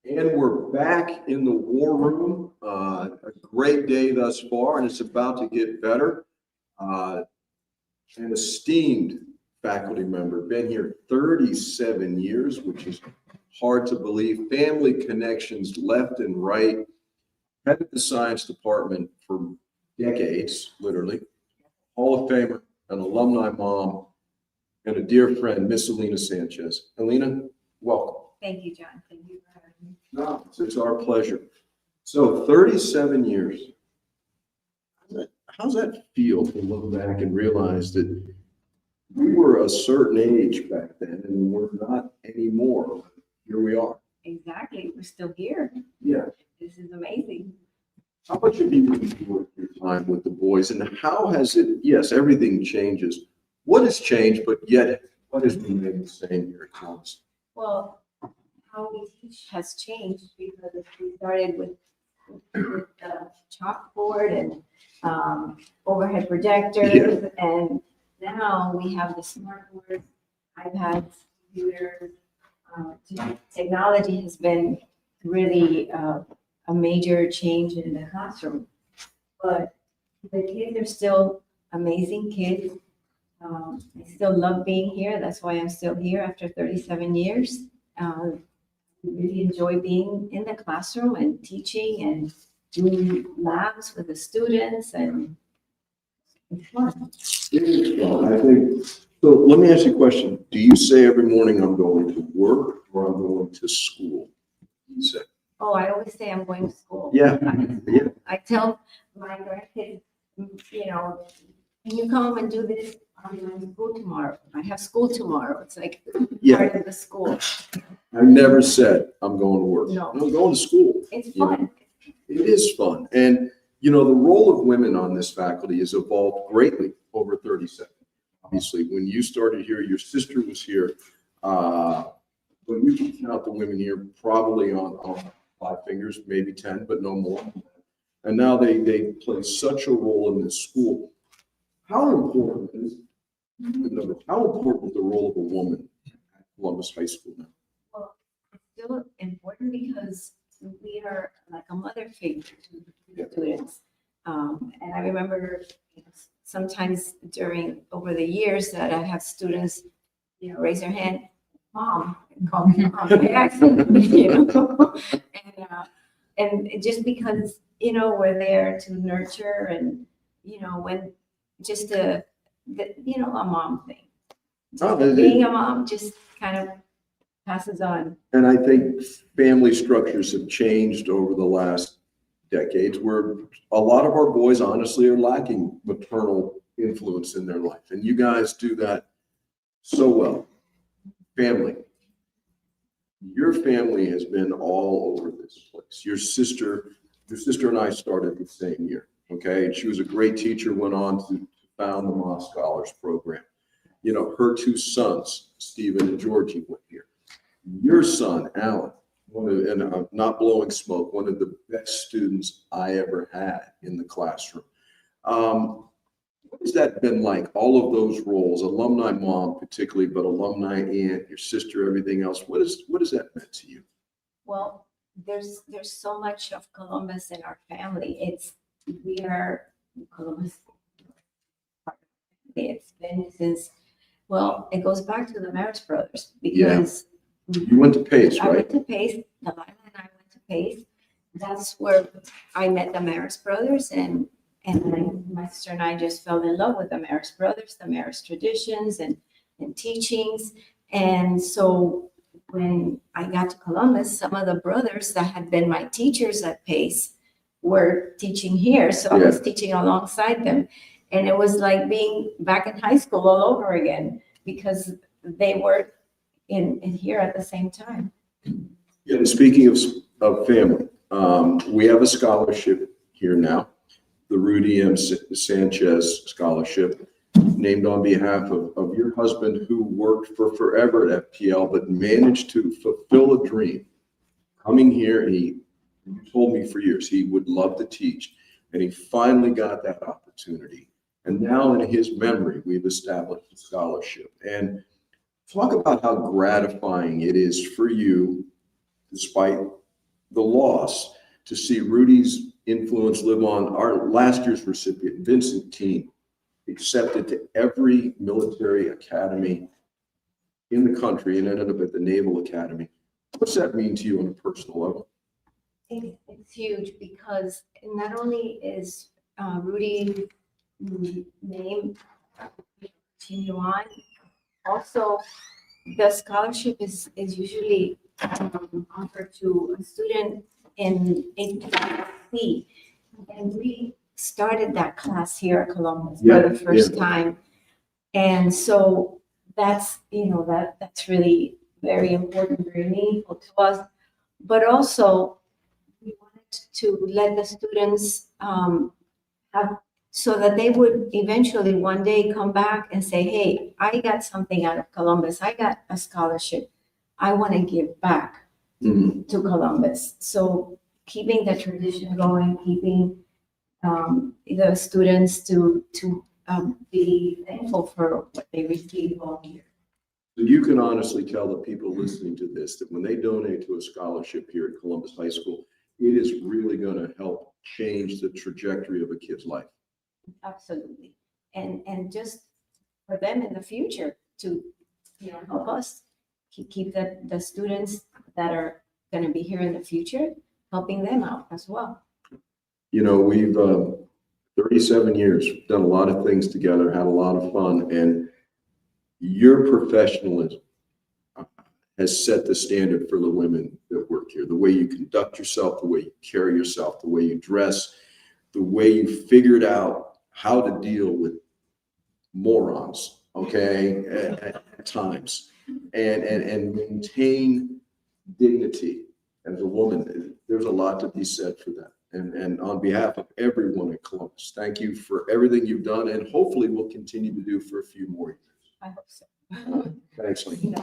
And we're back in the war room. A great day thus far, and it's about to get better. An esteemed faculty member, been here 37 years, which is hard to believe. Family connections left and right. Headed the science department for decades, literally. Hall of Famer, an alumni mom, and a dear friend, Miss Alina Sanchez. Alina, welcome. Thank you, John. Thank you for having me. No, it's our pleasure. So 37 years. How's that feel to look back and realize that we were a certain age back then and we're not anymore? Here we are. Exactly. We're still here. Yeah. This is amazing. How much have you enjoyed your time with the boys, and how has it, yes, everything changes. What has changed, but yet what has remained the same here at Columbus? Well, how we teach has changed because we started with chalkboard and overhead projectors, and now we have the smart boards, iPads, computers. Technology has been really a major change in the classroom, but the kids are still amazing kids. I still love being here. That's why I'm still here after 37 years. Really enjoy being in the classroom and teaching and doing labs with the students, and it's fun. I think, so let me ask you a question. Do you say every morning I'm going to work or I'm going to school? You say. Oh, I always say I'm going to school. Yeah. I tell my grandkids, you know, can you come and do this? I'm going to school tomorrow. I have school tomorrow. It's like part of the school. I never said I'm going to work. No. I'm going to school. It's fun. It is fun. And, you know, the role of women on this faculty has evolved greatly over 37. Obviously, when you started here, your sister was here. When you can count the women here, probably on 5 fingers, maybe 10, but no more. And now they play such a role in this school. How important is the role of a woman at Columbus High School now? Well, it's still important because we are like a mother figure to the students. And I remember sometimes over the years that I have students, you know, raise their hand, mom, and call me mom. You know? And just because, you know, we're there to nurture and, you know, when just you know, a mom thing. Being a mom just kind of passes on. And I think family structures have changed over the last decades, where a lot of our boys honestly are lacking maternal influence in their life. And you guys do that so well. Family. Your family has been all over this place. Your sister and I started the same year. Okay. And she was a great teacher, went on to found the Moss Scholars Program. You know, her 2 sons, Stephen and Georgie, went here. Your son, Alan, and I'm not blowing smoke, one of the best students I ever had in the classroom. What has that been like, all of those roles, alumni mom particularly, but alumni aunt, your sister, everything else? What has that meant to you? Well, there's so much of Columbus in our family. We are Columbus. It's been since, well, it goes back to the Marist brothers because you went to Pace, right? I went to Pace. Delilah and I went to Pace. That's where I met the Marist brothers, and my sister and I just fell in love with the Marist brothers, the Marist traditions and teachings. And so when I got to Columbus, some of the brothers that had been my teachers at Pace were teaching here. So I was teaching alongside them. And it was like being back in high school all over again because they were in here at the same time. Yeah, and speaking of family, we have a scholarship here now, the Rudy M. Sanchez Scholarship, named on behalf of your husband, who worked for forever at FPL, but managed to fulfill a dream. Coming here, and he told me for years he would love to teach, and he finally got that opportunity. And now in his memory, we've established a scholarship. And talk about how gratifying it is for you, despite the loss to see Rudy's influence live on. Our last year's recipient, Vincent Teen, accepted to every military academy in the country and ended up at the Naval Academy. What's that mean to you on a personal level? It's huge because not only is Rudy name continue on, also the scholarship is usually offered to a student in HBC. And we started that class here at Columbus for the first time. And so that's, that's really very important, very meaningful to us. But also, we wanted to let the students have, so that they would eventually one day come back and say, hey, I got something out of Columbus. I got a scholarship. I want to give back to Columbus. So keeping the tradition going, keeping the students to be thankful for what they receive all year. So you can honestly tell the people listening to this that when they donate to a scholarship here at Columbus High School, it is really going to help change the trajectory of a kid's life. Absolutely. And just for them in the future to, help us keep the students that are going to be here in the future, helping them out as well. We've 37 years, done a lot of things together, had a lot of fun, and your professionalism has set the standard for the women that work here. The way you conduct yourself, the way you carry yourself, the way you dress, the way you figured out how to deal with morons, okay, at times, and maintain dignity as a woman. There's a lot to be said for that. And on behalf of everyone at Columbus, thank you for everything you've done, and hopefully we'll continue to do for a few more years. I hope so. Thanks, Lee.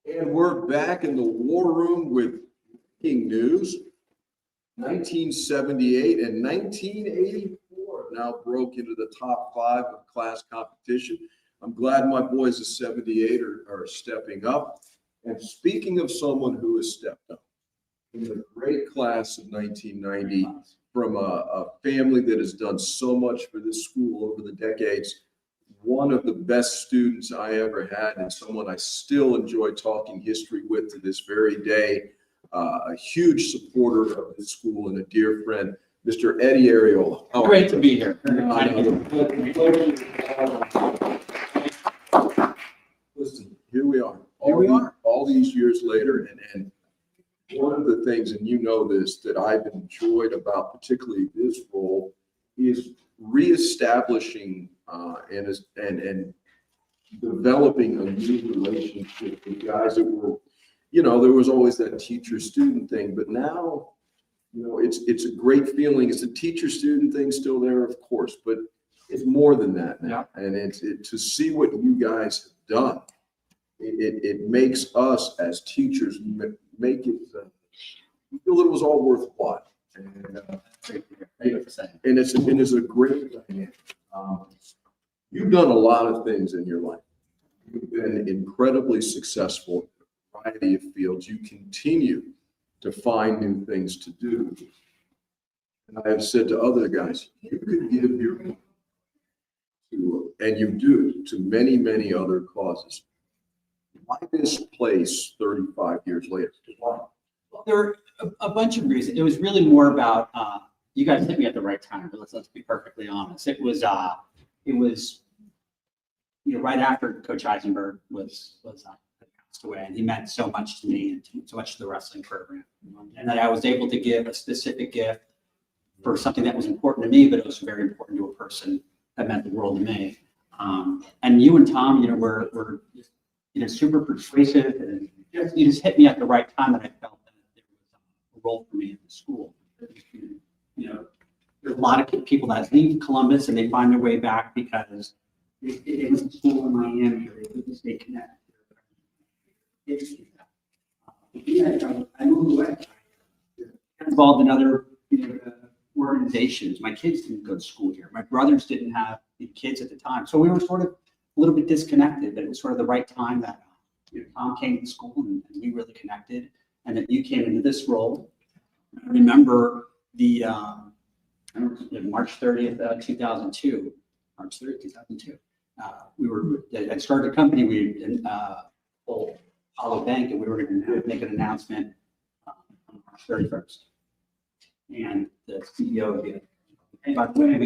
And we're back in the war room with breaking news. 1978 and 1984 now broke into the top 5 of class competition. I'm glad my boys of 78 are stepping up. And speaking of someone who has stepped up, in the great class of 1990, from a family that has done so much for this school over the decades, one of the best students I ever had, and someone I still enjoy talking history with to this very day, a huge supporter of this school and a dear friend, Mr. Eddie Areola. How are Great you? to be here. Listen, here we are. All these years later, and one of the things, and you know this, that I've enjoyed about particularly this role is reestablishing and developing a new relationship with guys that were, there was always that teacher-student thing, but now, it's a great feeling. It's a teacher-student thing still there, of course, but it's more than that now. Yeah. And to see what you guys have done, it makes us as teachers make it feel it was all worthwhile. And it's a great dynamic. You've done a lot of things in your life. You've been incredibly successful in a variety of fields. You continue to find new things to do. And I have said to other guys, you could give your to, and you do, to many, many other causes. Why this place 35 years later? Why? Well, there were a bunch of reasons. It was really more about you guys hit me at the right time. But let's be perfectly honest. It was right after Coach Eisenberg was passed away, and he meant so much to me and so much to the wrestling program, and that I was able to give a specific gift for something that was important to me, but it was very important to a person that meant the world to me. And you and Tom, were super persuasive, and you just hit me at the right time, and I felt that there was a role for me in the school. There's a lot of people that leave Columbus and they find their way back because it was a school in Miami, or they couldn't stay connected. I moved away. I got involved in other organizations. My kids didn't go to school here. My brothers didn't have kids at the time. So we were sort of a little bit disconnected, but it was sort of the right time that Tom came to school and we really connected, and that you came into this role. I remember March 30th, 2002. March 30th, 2002. I started a company, Apollo Bank, and we were going to make an announcement on March 31st. And the CEO did, hey, by the way,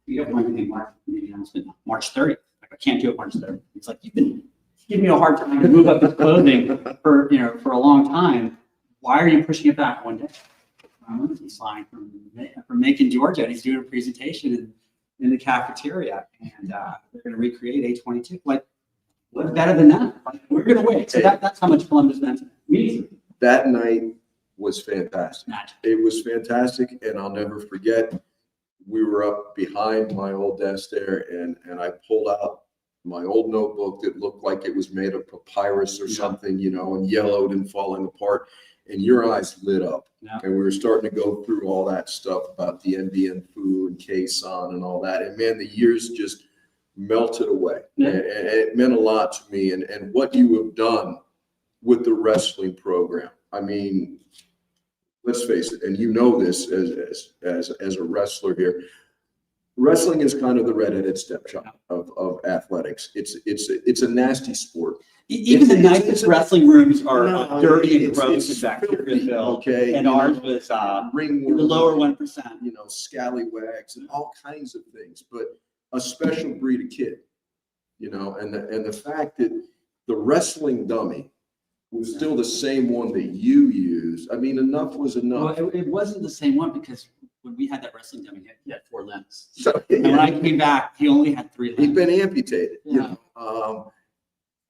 we don't want to make the announcement March 30th. I can't do it March 30th. It's like, you've been giving me a hard time to move up this clothing for a long time. Why are you pushing it back one day? He's flying from Macon, Georgia, and he's doing a presentation in the cafeteria, and they're going to recreate A22. Like, what's better than that? We're going to wait. So that's how much Columbus meant to me. That night was fantastic. It was fantastic, and I'll never forget. We were up behind my old desk there, and I pulled out my old notebook that looked like it was made of papyrus or something, and yellowed and falling apart. And your eyes lit up. Yeah. And we were starting to go through all that stuff about the NBN Fu and K-San and all that. And man, the years just melted away. Yeah. And it meant a lot to me. And what you have done with the wrestling program. I mean, let's face it, and you know this as a wrestler here. Wrestling is kind of the redheaded stepchild of athletics. It's a nasty sport. Even the nicest wrestling rooms are dirty and gross and bacteria filled. Okay. And ours was the lower 1%. Scallywags and all kinds of things, but a special breed of kid, and the fact that the wrestling dummy was still the same one that you used. I mean, enough was enough. Well, it wasn't the same one because when we had that wrestling dummy, he had 4 limbs. So, and when I came back, he only had 3 limbs. He'd been amputated. Yeah.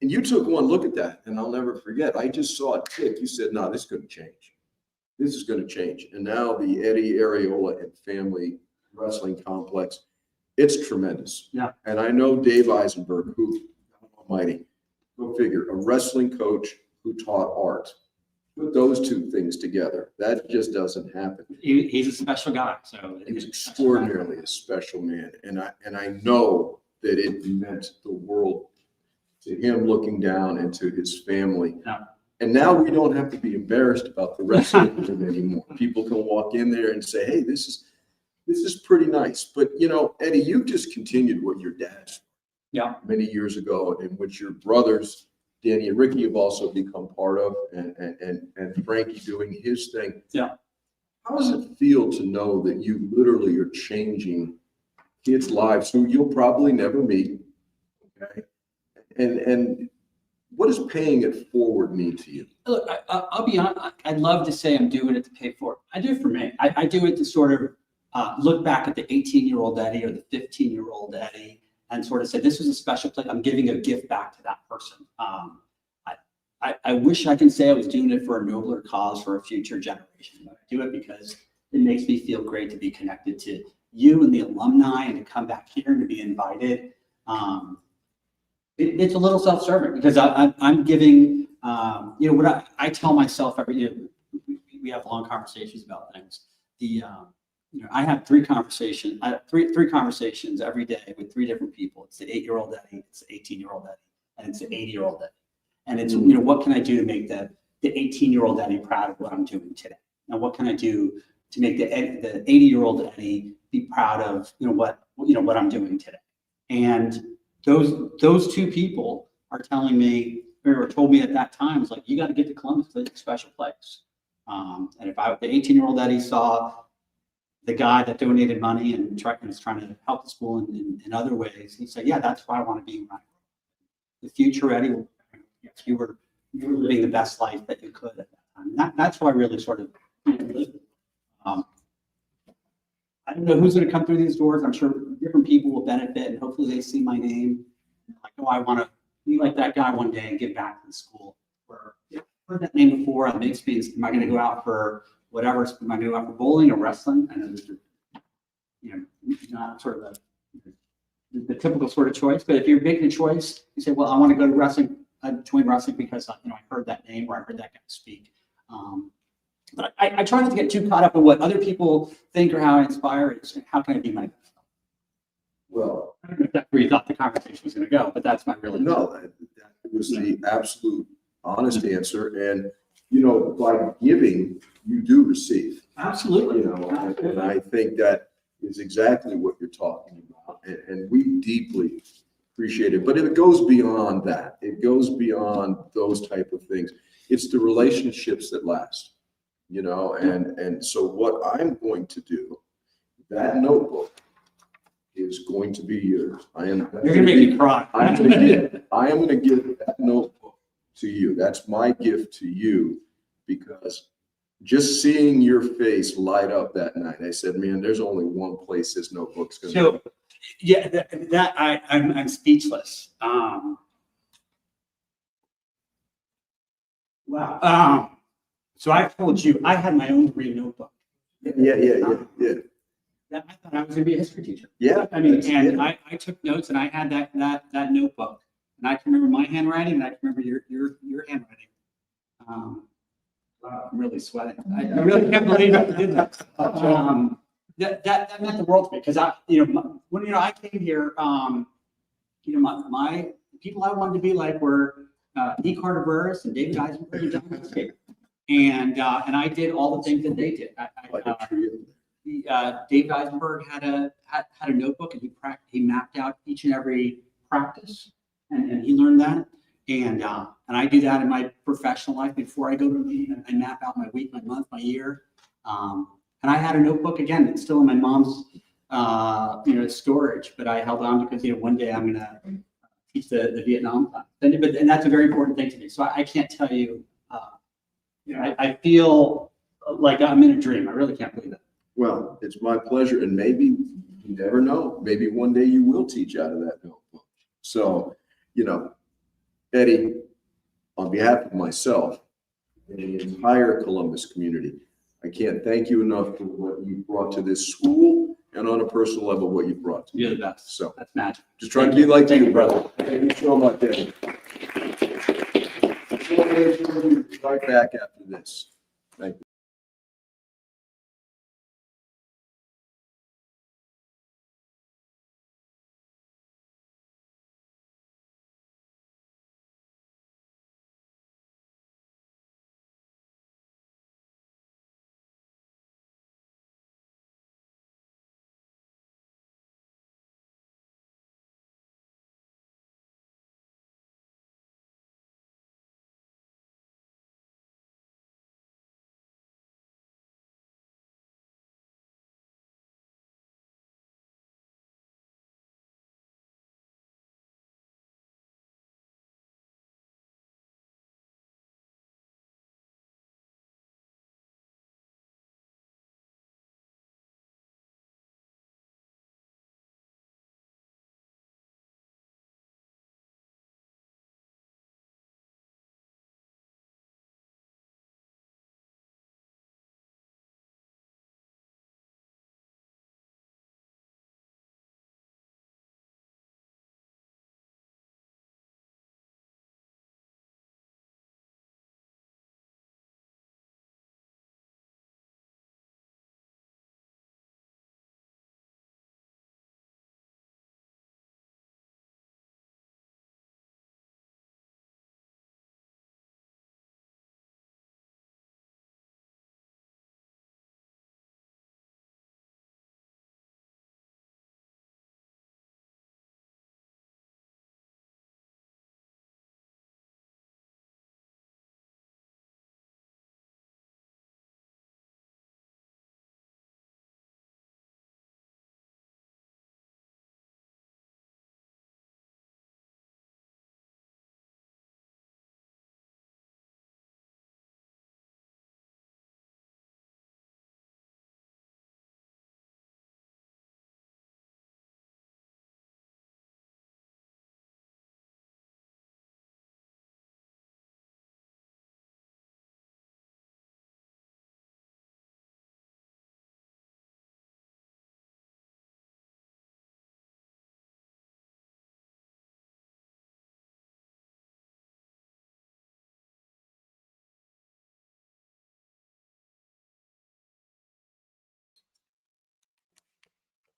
And you took one look at that, and I'll never forget. I just saw it tick. You said, "No, this is going to change. This is going to change." And now the Eddie Areola and Family Wrestling Complex, it's tremendous. Yeah. And I know Dave Eisenberg, who, almighty, go figure, a wrestling coach who taught art. Put those two things together. That just doesn't happen. He's a special guy, so. He was extraordinarily a special man. And I know that it meant the world to him looking down and to his family. Yeah. And now we don't have to be embarrassed about the rest of them anymore. People can walk in there and say, hey, this is pretty nice. But you know, Eddie, you just continued what your dad many years ago, and which your brothers, Danny and Ricky, have also become part of, and Frankie doing his thing. Yeah. How does it feel to know that you literally are changing kids' lives who you'll probably never meet? Okay. And what does paying it forward mean to you? Look, I'll be honest, I'd love to say I'm doing it to pay for it. I do it for me. I do it to sort of look back at the 18-year-old Eddie or the 15-year-old Eddie and sort of say, this was a special place. I'm giving a gift back to that person. I wish I can say I was doing it for a nobler cause for a future generation, but I do it because it makes me feel great to be connected to you and the alumni and to come back here and to be invited. It's a little self-serving because I'm giving, you know, what I tell myself every year, we have long conversations about things. You know, I have three conversations every day with three different people. It's the 8-year-old Eddie, it's the 18-year-old Eddie, and it's the 80-year-old Eddie. And it's, you know, what can I do to make the 18-year-old Eddie proud of what I'm doing today? And what can I do to make the 80-year-old Eddie be proud of, you know, what I'm doing today? And those two people are telling me, or told me at that time, it's like, you got to get to Columbus, it's a special place. And if the 18-year-old Eddie saw the guy that donated money and was trying to help the school in other ways, he said, yeah, that's why I want to be around. The future Eddie, yes, you were living the best life that you could at that time. And that's why I really sort of, I don't know who's going to come through these doors. I'm sure different people will benefit, and hopefully they see my name. Like, oh, I want to be like that guy one day and give back to the school. Or, yeah, I've heard that name before. It makes me, am I going to go out for whatever? Am I going to go out for bowling or wrestling? I know there's, you know, not sort of the typical sort of choice. But if you're making a choice, you say, well, I want to go to wrestling. I joined wrestling because, you know, I heard that name or I heard that guy speak. But I try not to get too caught up in what other people think or how I inspire. It's how can I be my best? Well, I don't know if that's where you thought the conversation was going to go, but that's my really. No, that was the absolute honest answer. And, you know, by giving, you do receive. Absolutely. You know, and I think that is exactly what you're talking about. And we deeply appreciate it. But it goes beyond that. It goes beyond those type of things. It's the relationships that last. You know, and so what I'm going to do, that notebook is going to be yours. You're gonna make me cry. I am going to give that notebook to you. That's my gift to you, because just seeing your face light up that night, I said, man, there's only one place this notebook's going to So, yeah, I'm speechless. Wow. So I told you I had my own green notebook. Yeah. I thought I was going to be a history teacher. Yeah. I mean, and I took notes, and I had that notebook, and I can remember my handwriting, and I can remember your handwriting. Wow, I'm really sweating. I really can't believe I did that. That meant the world to me, because when I came here, my people I wanted to be like were E. Carter Burris and David Eisenberg and John Lynskey. And I did all the things that they did. David Eisenberg had a notebook, and he mapped out each and every practice, and he learned that. And I do that in my professional life before I go to a meeting. I map out my week, my month, my year. And I had a notebook, again, it's still in my mom's storage, but I held on because one day I'm gonna teach the Vietnam class. And that's a very important thing to me. So I can't tell you. I feel like I'm in a dream. I really can't believe it. Well, it's my pleasure. And maybe, you never know, maybe one day you will teach out of that notebook. So, Eddie, on behalf of myself and the entire Columbus community, I can't thank you enough for what you brought to this school, and on a personal level, what you brought to me. You're the best. So that's magic. Just trying to be like you, brother. Thank you so much, Eddie. We'll be right back after this. Thank you.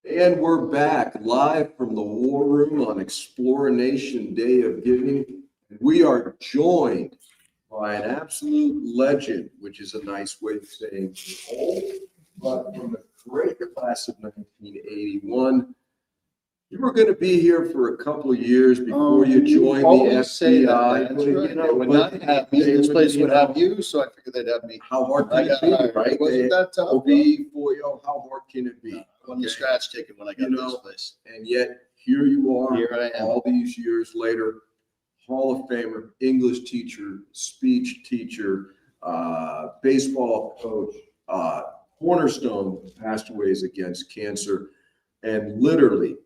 And we're back live from the War Room on Explore Nation Day of Giving. We are joined by an absolute legend, which is a nice way of saying old, but from the great class of 1981. You were going to be here for a couple of years before you joined the Always say that, FBI. that's but, right. you know, They would but not have me, they this would, place you would know, have you, so I figured they'd have me. How hard I can got it be, hired. right? Wasn't that tough? how hard can it be? I won the scratch ticket when I got You to this know, place. And yet, here you are, Here I am. all these years later, Hall of Famer, English teacher, speech teacher, baseball coach, cornerstone, passed away against cancer, and literally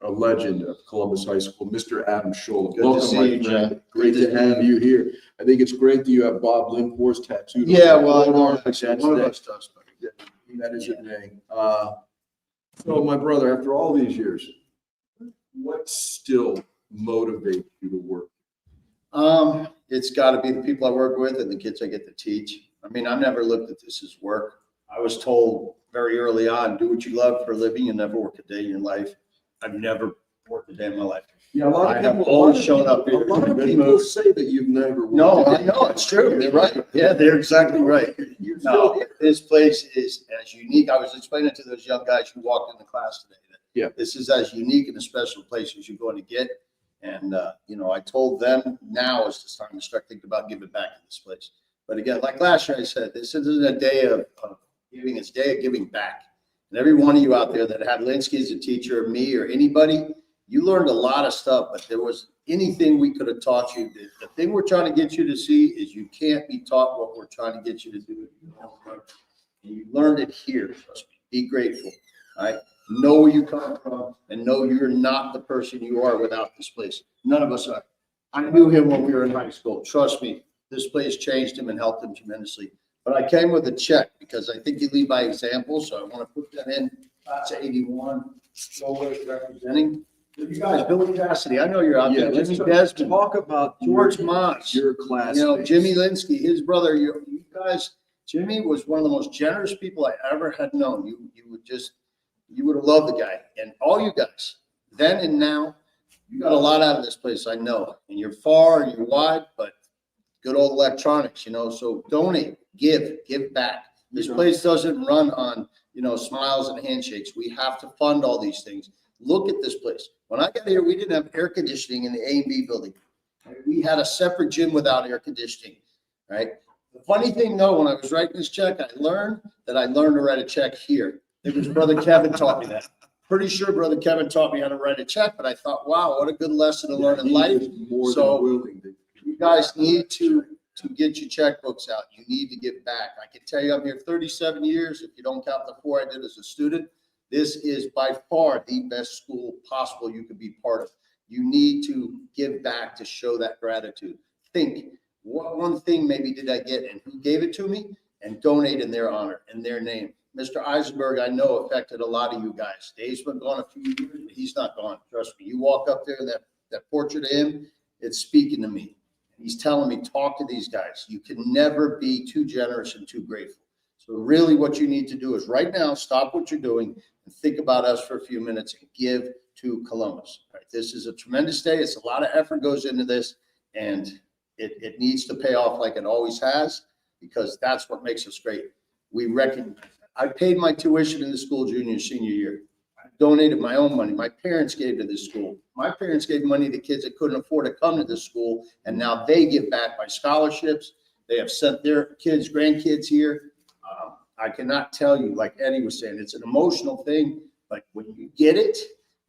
a legend of Columbus High School, Mr. Adam Scholl. Good to Welcome, see my you, friend. John. Great Good to to have you here. I think it's great that you have Bob Limpor's tattooed. on Yeah, your well, I know, forearm, but actually, that's one of that- us does, but. That is a name. So my brother, after all these years, what still motivates you to work? It's gotta be the people I work with and the kids I get to teach. I mean, I've never looked at this as work. I was told very early on, do what you love for a living and never work a day in your life. I've never worked a day in my life. Yeah, a lot I of have people, always shown up a here. lot in of a good people mood. say that you've never. worked No, a I day. know, it's true. They're right. Yeah, they're exactly right. You're still No, here. this place is as unique. I was explaining to those young guys who walked in the class today that Yeah. this is as unique and a special place as you're going to get. And, you know, I told them now is the time to start thinking about giving back to this place. But again, like last year, I said, this isn't a day of giving, it's a day of giving back. And every one of you out there that had Lynskey as a teacher, or me, or anybody, you learned a lot of stuff, but there was anything we could have taught you. The thing we're trying to get you to see is you can't be taught what we're trying to get you to do. And you learned it here, trust me. Be grateful, all right? Know where you come from and know you're not the person you are without this place. None of us are. I knew him when we were in high school. Trust me, this place changed him and helped him tremendously. But I came with a check because I think you lead by example, so I want to put that in. Class of 81, Joel representing. You guys, Billy Cassidy, I know you're out Yeah, there. let's Jimmy Desmond, talk about George Moss, your class. you know, Jimmy Lynskey, his brother, you guys, Jimmy was one of the most generous people I ever had known. You would have loved the guy, and all you guys, then and now, you got a lot out of this place, I know, and you're far and you're wide, but good old electronics, you know, so donate, give back. This place doesn't run on, you know, smiles and handshakes. We have to fund all these things. Look at this place. When I got here, we didn't have air conditioning in the A and B building. We had a separate gym without air conditioning, right? The funny thing though, when I was writing this check, I learned to write a check here. It was Brother Kevin taught me that. Pretty sure Brother Kevin taught me how to write a check, but I thought, wow, what a good lesson to learn in life. So you guys need to get your checkbooks out. You need to give back. I can tell you I'm here 37 years. If you don't count the 4 I did as a student, this is by far the best school possible you could be part of. You need to give back to show that gratitude. Think, what one thing maybe did I get and who gave it to me? And donate in their honor, in their name. Mr. Eisenberg, I know affected a lot of you guys. Dave's been gone a few years, but he's not gone. Trust me. You walk up there, that portrait of him, it's speaking to me. He's telling me, talk to these guys. You can never be too generous and too grateful. So really what you need to do is right now, stop what you're doing and think about us for a few minutes and give to Columbus. Right? This is a tremendous day. It's a lot of effort goes into this, and it needs to pay off like it always has, because that's what makes us great. We recognize that. I paid my tuition in the school junior and senior year. I donated my own money. My parents gave to this school. My parents gave money to kids that couldn't afford to come to this school, and now they give back by scholarships. They have sent their kids, grandkids here. I cannot tell you, like Eddie was saying, it's an emotional thing, but when you get it,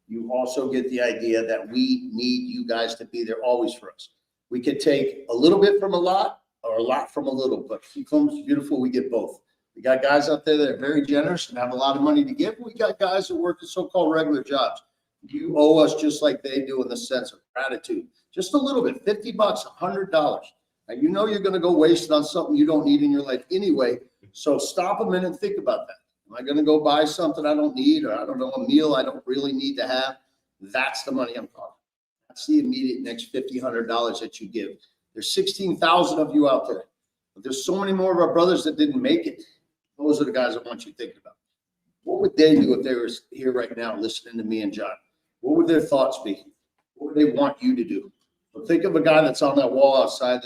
you also get the idea that we need you guys to be there always for us. We could take a little bit from a lot or a lot from a little, but Columbus is beautiful. We get both. We got guys out there that are very generous and have a lot of money to give. We got guys that work at so-called regular jobs. You owe us just like they do in the sense of gratitude. Just a little bit, $50, $100. Now, you know you're going to go waste it on something you don't need in your life anyway. So stop a minute and think about that. Am I going to go buy something I don't need, or I don't know, a meal I don't really need to have? That's the money I'm talking. That's the immediate next $50, $100 that you give. There's 16,000 of you out there, but there's so many more of our brothers that didn't make it. Those are the guys I want you thinking about. What would they do if they were here right now listening to me and John? What would their thoughts be? What would they want you to do? Well, think of a guy that's on that wall outside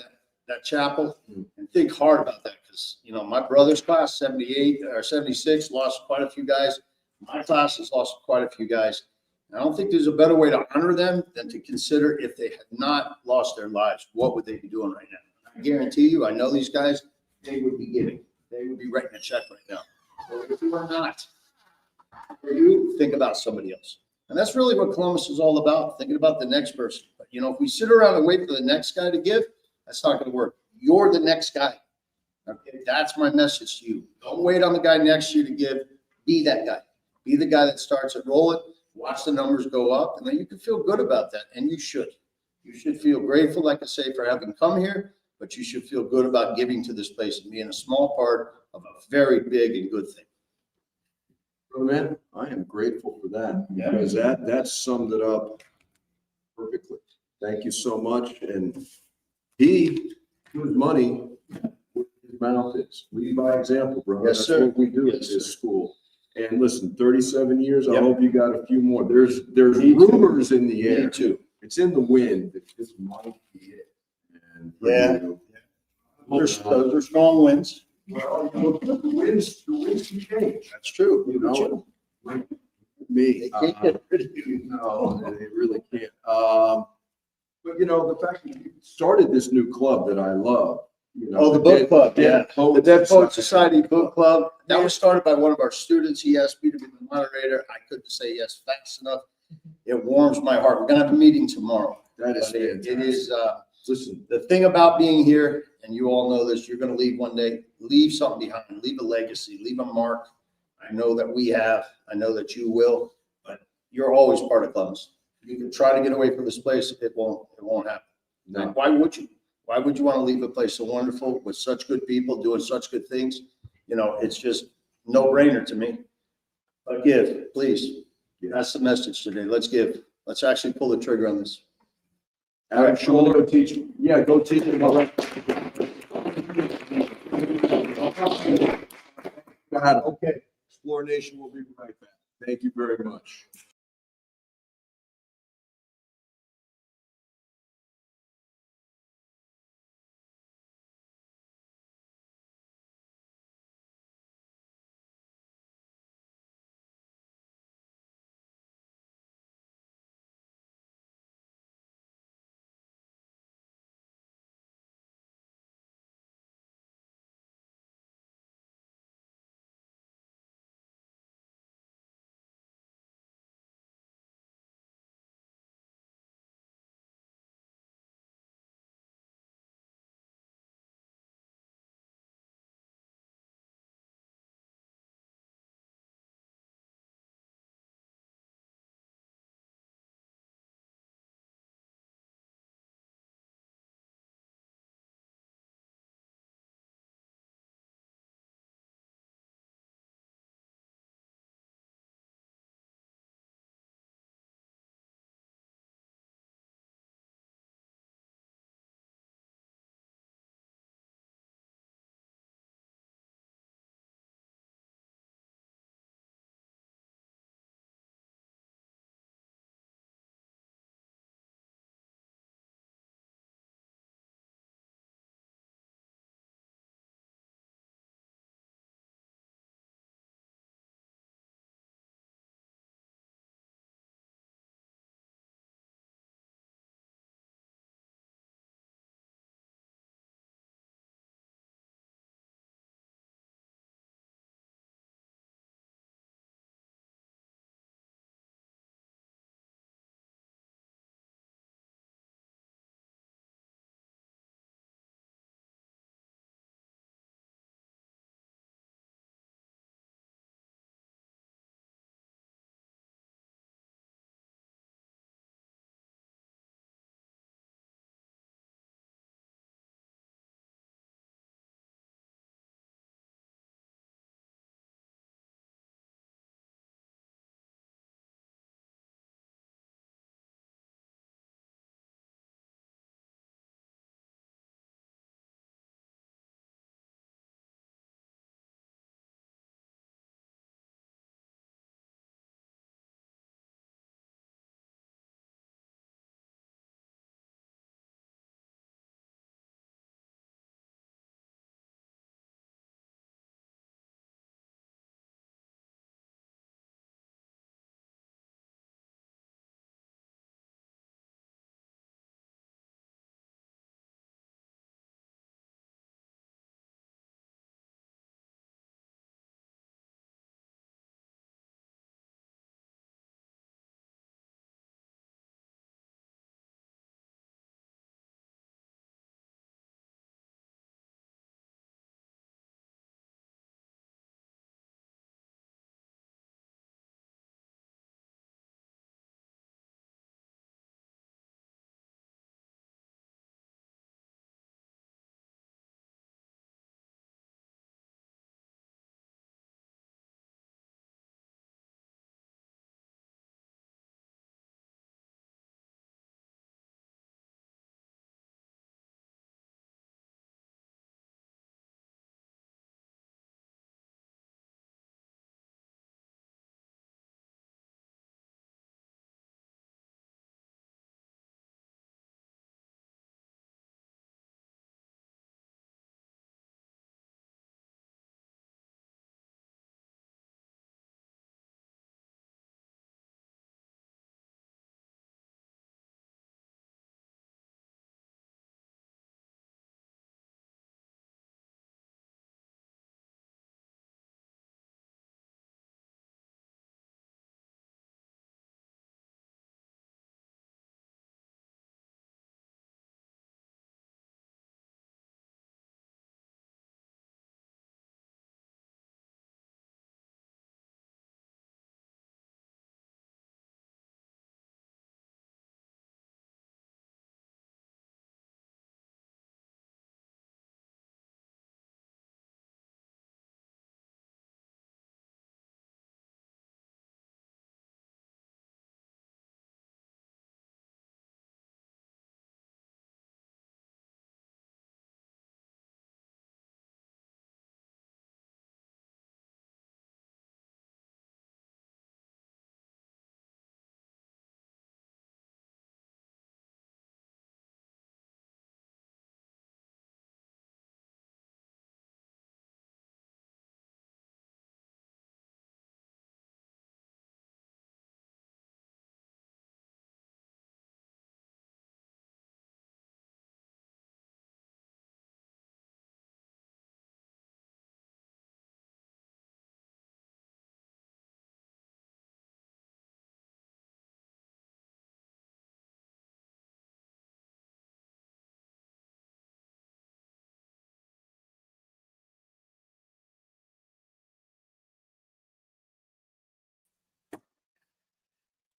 that chapel, and think hard about that, because, you know, my brother's class, 78 or 76, lost quite a few guys. My class has lost quite a few guys. And I don't think there's a better way to honor them than to consider if they had not lost their lives, what would they be doing right now? I guarantee you, I know these guys, they would be giving. They would be writing a check right now. Or if you are not, for you, think about somebody else. And that's really what Columbus is all about, thinking about the next person. But, you know, if we sit around and wait for the next guy to give, that's not going to work. You're the next guy. Okay, that's my message to you. Don't wait on the guy next to you to give. Be that guy. Be the guy that starts it, roll it, watch the numbers go up, and then you can feel good about that. And you should. You should feel grateful, like I say, for having come here, but you should feel good about giving to this place and being a small part of a very big and good thing. Man, I am grateful for that, because that summed it up perfectly. Thank you so much. And he, his money, his mouth is. Lead by example, bro. Yes, That's sir. what we do at Yes, this school. And listen, 37 years, I Yep. hope you got a few more. There's Me too. rumors in the air. Me too. It's in the wind that this might be it. And for Yeah. you, Those are strong winds. well, the winds can change. That's true. You know, like me. They can't get rid of you. No, they really can't. But you know, the fact that you started this new club that I love, you know. Oh, the book club, yeah. Poet The Dead Poet Society Book Club. That was started by one of our students. He asked me to be the moderator. I couldn't say yes fast enough. It warms my heart. We're gonna have a meeting tomorrow. That is But it is, Listen, the thing about being here, and you all know this, you're gonna leave one day, leave something behind, leave a legacy, leave a mark. I know that we have, I know that you will, but you're always part of Columbus. You can try to get away from this place, it won't happen. no. Why would you? Why would you want to leave a place so wonderful with such good people doing such good things? You know, it's just no brainer to me. But give, please. That's the message today. Let's give. let's actually pull the trigger on this. Adam, Shoulder, go teach. Yeah, go teach them about. Okay, Explore Nation will be right back. Thank you very much.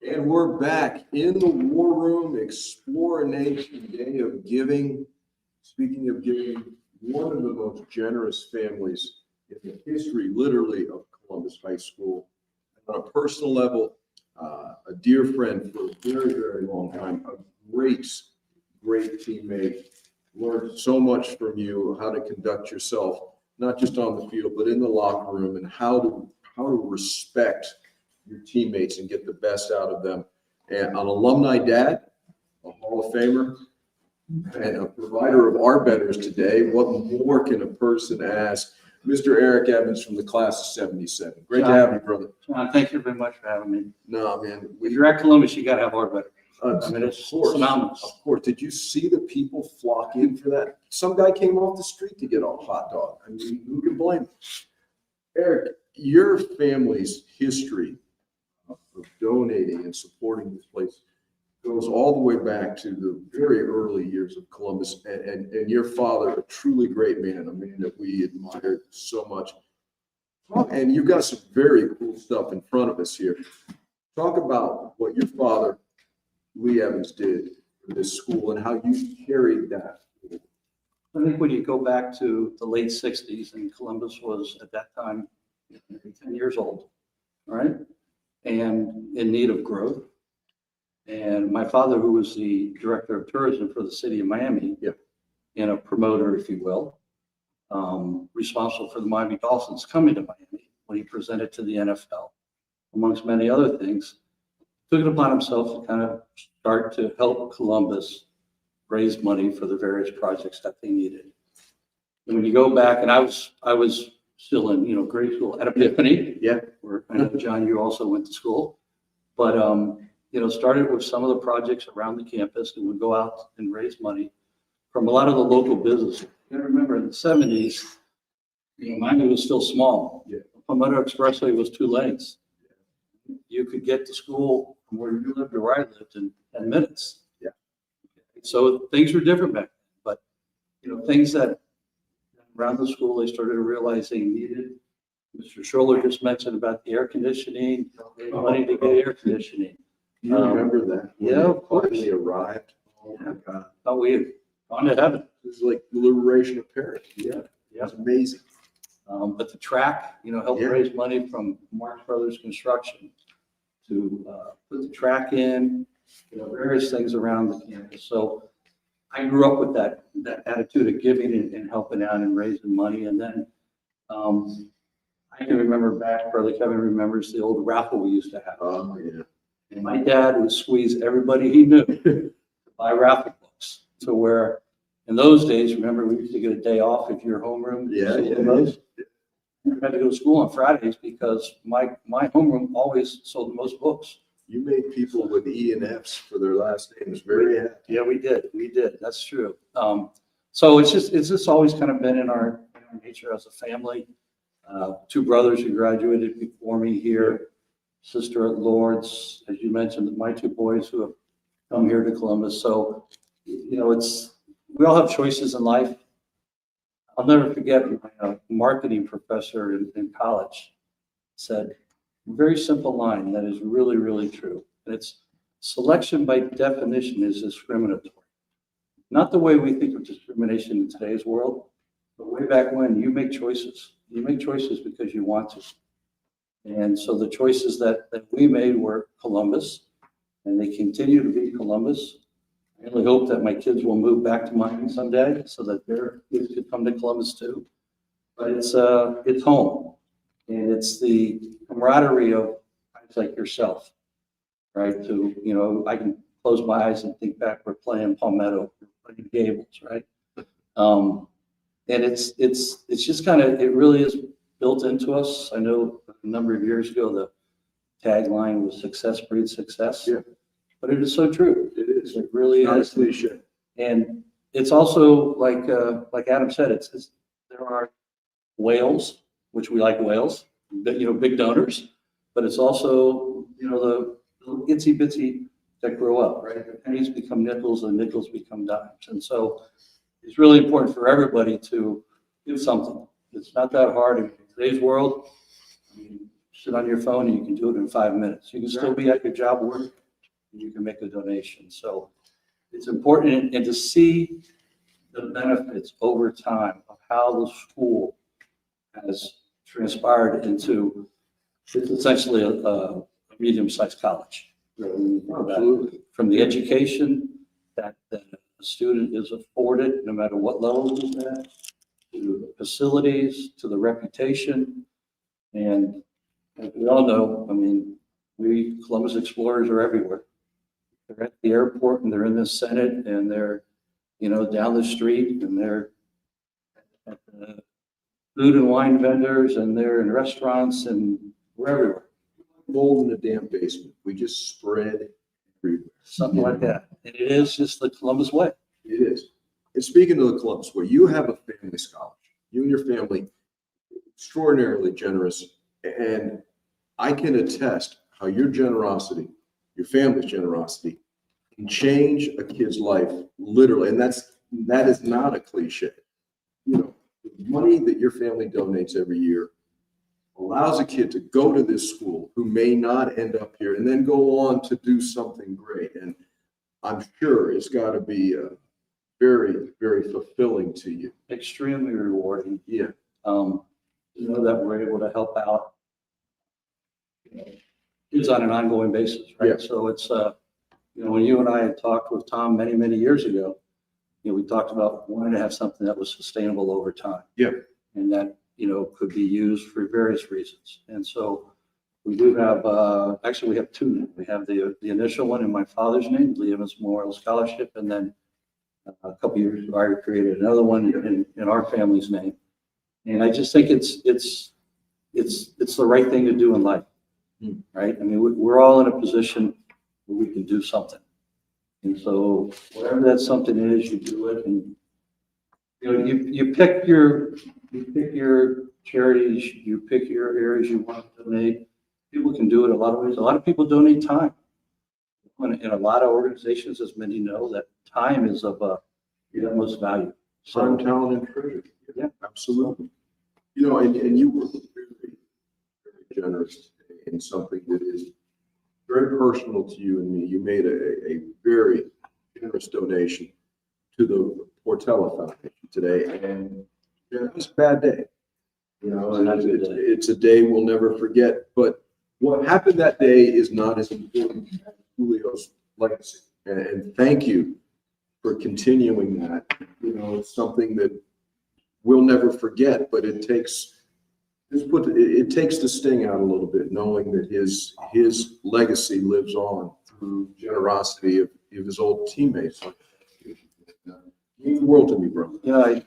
And we're back in the war room, Explore a Nation Day of Giving. Speaking of giving, one of the most generous families in the history, literally, of Columbus High School. On a personal level, a dear friend for a very, very long time, a great teammate. Learned so much from you, how to conduct yourself, not just on the field, but in the locker room, and how to respect your teammates and get the best out of them. And an alumni dad, a Hall of Famer, and a provider of our betters today. What more can a person ask? Mr. Eric Evans from the class of 77. Great to have you, brother. John, thank you very much for having me. No, man. If you're at Columbus, you gotta have our better. I mean, it's synonymous. Of course. Did you see the people flock in for that? Some guy came off the street to get a hot dog. I mean, who can blame him? Eric, your family's history of donating and supporting this place goes all the way back to the very early years of Columbus, and your father, a truly great man, a man that we admired so much. And you've got some very cool stuff in front of us here. Talk about what your father, Lee Evans, did for this school and how you carried that. I think when you go back to the late 60s, and Columbus was at that time maybe 10 years old, right? And in need of growth. And my father, who was the director of tourism for the city of Miami, and a promoter, if you will, responsible for the Miami Dolphins coming to Miami when he presented to the NFL, amongst many other things, took it upon himself to kind of start to help Columbus raise money for the various projects that they needed. And when you go back, and I was still in, grade school at Epiphany. Yeah. Where I know, John, you also went to school. But, started with some of the projects around the campus, and would go out and raise money from a lot of the local businesses. You gotta remember, in the 70s, Miami was still small. Yeah. Palmetto Expressway was 2 lanes. You could get to school from where you lived or where I lived in 10 minutes. Yeah. So things were different back then, but, things that around the school, they started to realize they needed. Mr. Scholler just mentioned about the air conditioning, money to get air conditioning. Do you remember that? When Yeah, you of course. finally arrived. Oh my God. Oh, we gone to heaven. It was like the liberation of Paris. Yeah. It was amazing. But the track, helped Yeah. raise money from Marx Brothers Construction to put the track in, various things around the campus. So I grew up with that attitude of giving and helping out and raising money. And then I can remember back, Brother Kevin remembers the old raffle we used to have. Oh, yeah. And my dad would squeeze everybody he knew to buy raffle books, to where in those days, remember, we used to get a day off if you're homeroom. Yeah, yeah. Those. I had to go to school on Fridays because my homeroom always sold the most books. You made people with E and Fs for their last names very happy. Yeah, we did. That's true. So it's just always kind of been in our nature as a family. 2 brothers who graduated before me here, sister at Lord's, as you mentioned, my 2 boys who have come here to Columbus. So, we all have choices in life. I'll never forget my marketing professor in college said a very simple line that is really, really true. And it's, selection by definition is discriminatory. Not the way we think of discrimination in today's world, but way back when, you make choices. You make choices because you want to. And so the choices that we made were Columbus, and they continue to be Columbus. I really hope that my kids will move back to Miami someday so that their kids could come to Columbus too. But it's home, and it's the camaraderie of guys like yourself, right? To, I can close my eyes and think back, we're playing Palmetto, we're playing Gables, right? And it's just kind of, it really is built into us. I know a number of years ago, the tagline was "Success breeds success." Yeah. But it is so true. It is. It really Not a is. cliche. And it's also like Adam said, there are whales, which we like whales, big donors, but it's also, the little itsy bitsy that grow up, right? The pennies become nickels and nickels become dimes. And so it's really important for everybody to do something. It's not that hard in today's world. sit on your phone and you can do it in 5 minutes. You can still be at your job work and you can make a donation. So it's important and to see the benefits over time of how the school has transpired into it's essentially a medium-sized college. Absolutely. From the education that the student is afforded, no matter what level he's at, to the facilities, to the reputation. And as we all know, I mean, we Columbus Explorers are everywhere. They're at the airport and they're in the Senate and they're, you know, down the street and they're at the food and wine vendors and they're in restaurants and we're everywhere. Mold in the damn basement. We just spread everywhere. Something like that. And it is just the Columbus way. It is. And speaking of the Columbus way, you have a family scholarship. You and your family, extraordinarily generous. And I can attest how your generosity, your family's generosity, can change a kid's life literally. And that is not a cliche. You know, the money that your family donates every year allows a kid to go to this school who may not end up here and then go on to do something great. And I'm sure it's got to be very, very fulfilling to you. Extremely rewarding. Yeah. You know, that we're able to help out kids on an ongoing basis, right? Yeah. So it's, you know, when you and I had talked with Tom many, many years ago, you know, we talked about wanting to have something that was sustainable over time. Yeah. And that, you know, could be used for various reasons. And so we do have, actually we have two now. We have the initial one in my father's name, Lee Evans Memorial Scholarship, and then a couple years ago, I created another one in our family's name. And I just think it's the right thing to do in life, right? I mean, we're all in a position where we can do something. And so whatever that something is, you do it. And, you know, you pick your charities, you pick your areas you want to donate. People can do it a lot of ways. A lot of people donate time. In a lot of organizations, as many know, that time is of the utmost value. Time, talent, and treasure. Yeah, absolutely. You know, and you were very, very generous in something that is very personal to you and me. You made a very generous donation to the Portella Foundation today, and yeah, it was a bad day. You know, and it's a day we'll never forget. But what happened that day is not as important as Julio's legacy. And thank you for continuing that. You know, it's something that we'll never forget, but it takes the sting out a little bit, knowing that his legacy lives on through generosity of his old teammates. It means the world to me, bro. Yeah,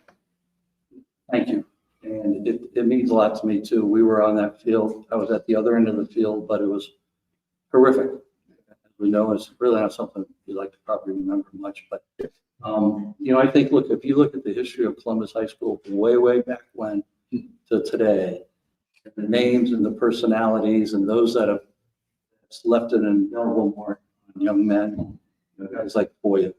thank you. And it means a lot to me too. We were on that field. I was at the other end of the field, but it was horrific. As we know, it's really not something you like to probably remember much, but you know, I think, look, if you look at the history of Columbus High School from way back when to today, the names and the personalities and those that have left an indelible mark on young men, you know, guys like Boya.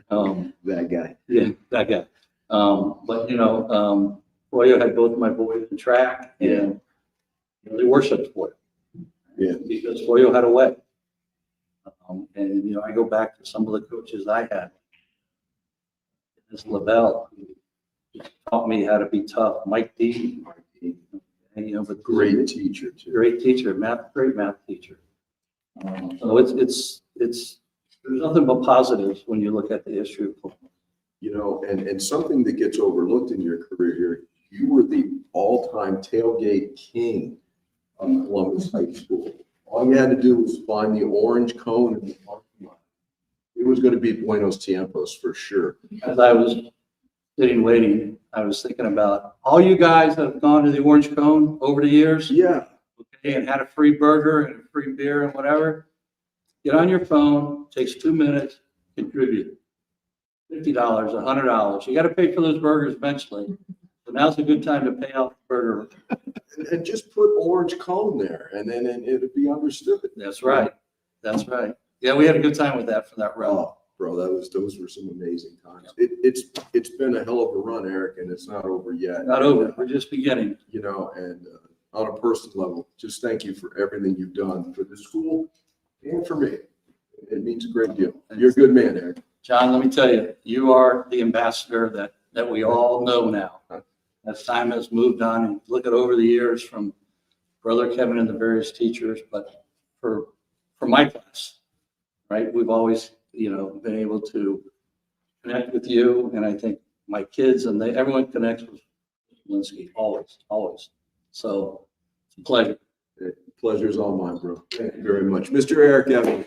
That guy. Yeah, that guy. But you know, Julio had both my boys in track, and you know, they worshipped Julio. Yeah. Because Julio had a way. And you know, I go back to some of the coaches I had. This Lavelle, who taught me how to be tough. Mike D. And, you know, but great teacher too. Great teacher, great math teacher. So it's there's nothing but positives when you look at the history of Columbus. You know, and something that gets overlooked in your career here, you were the all-time tailgate king of Columbus High School. All you had to do was find the orange cone in the parking lot. It was going to be Buenos Tiempos for sure. As I was sitting waiting, I was thinking about all you guys that have gone to the orange cone over the years. Yeah. Okay, and had a free burger and a free beer and whatever. Get on your phone, takes 2 minutes, contribute. $50, $100. You got to pay for those burgers eventually. So now's a good time to pay off the burger. And just put orange cone there, and then it'll be understood. That's right. That's right. Yeah, we had a good time with that for that run. Oh, bro, those were some amazing times. It's been a hell of a run, Eric, and it's not over yet. Not over. We're just beginning. You know, and on a personal level, just thank you for everything you've done for the school and for me. It means a great deal. You're a good man, Eric. John, let me tell you, you are the ambassador that we all know now. As time has moved on and look at over the years from Brother Kevin and the various teachers, but for my class, right, we've always, been able to connect with you. And I think my kids and everyone connects with Lynskey, always. So it's a pleasure. Pleasure's all mine, bro. Thank you very much. Mr. Eric Evans.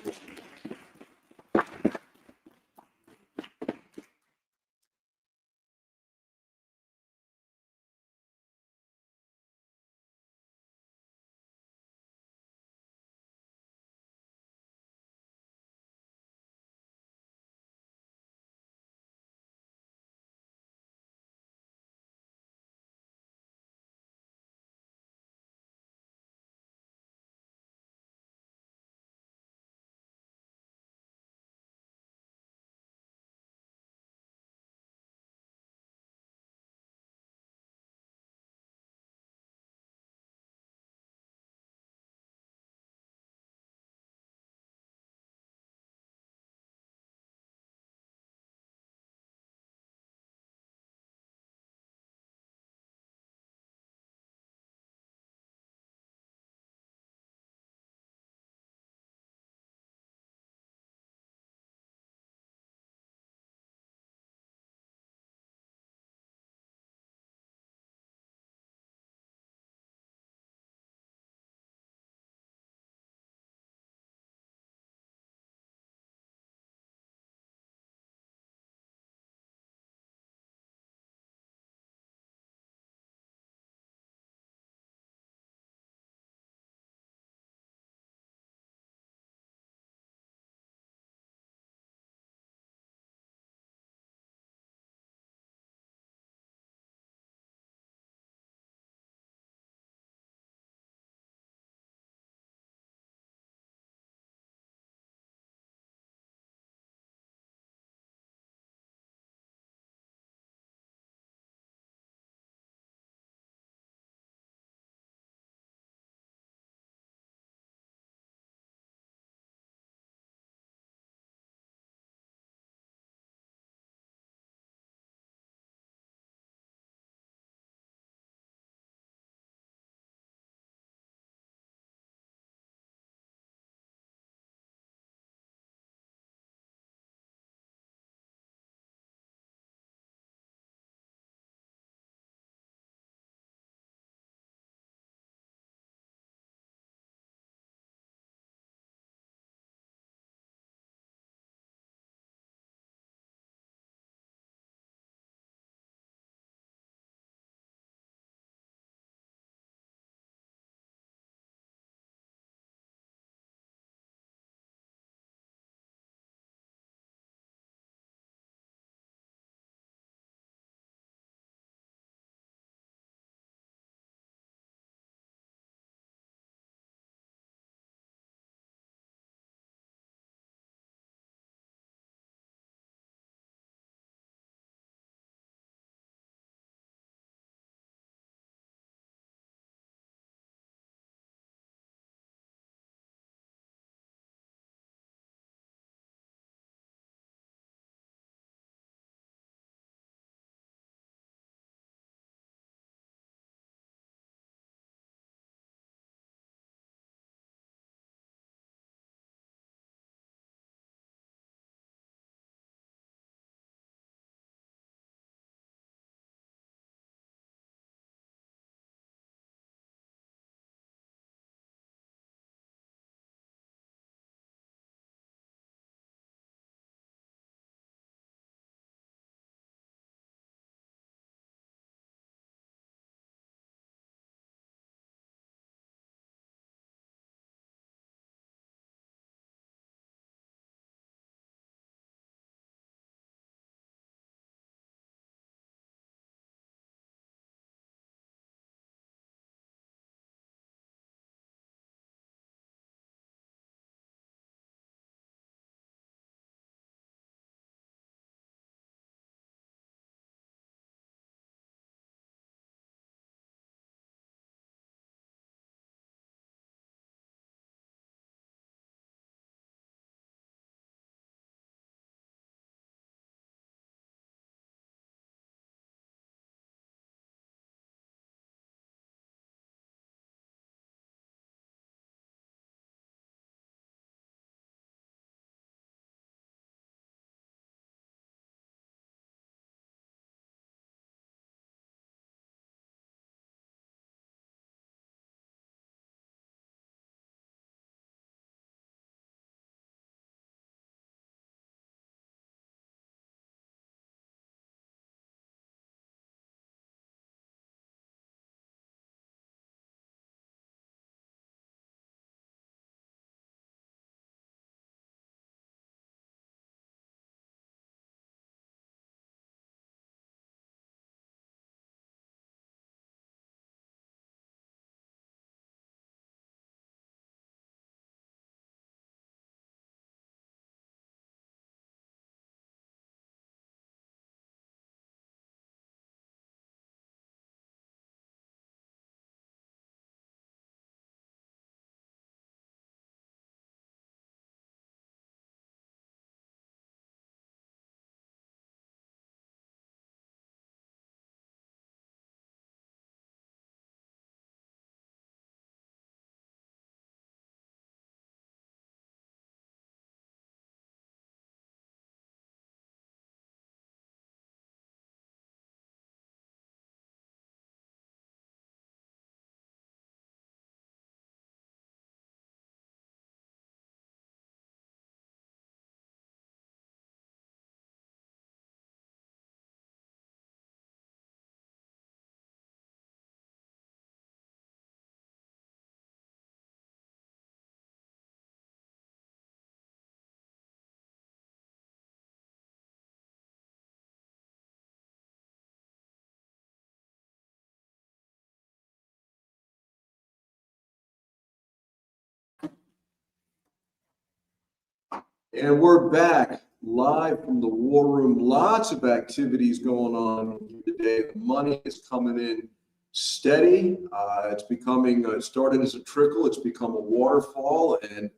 And we're back live from the war room. Lots of activities going on today. The money is coming in steady. It's becoming, it started as a trickle. It's become a waterfall, and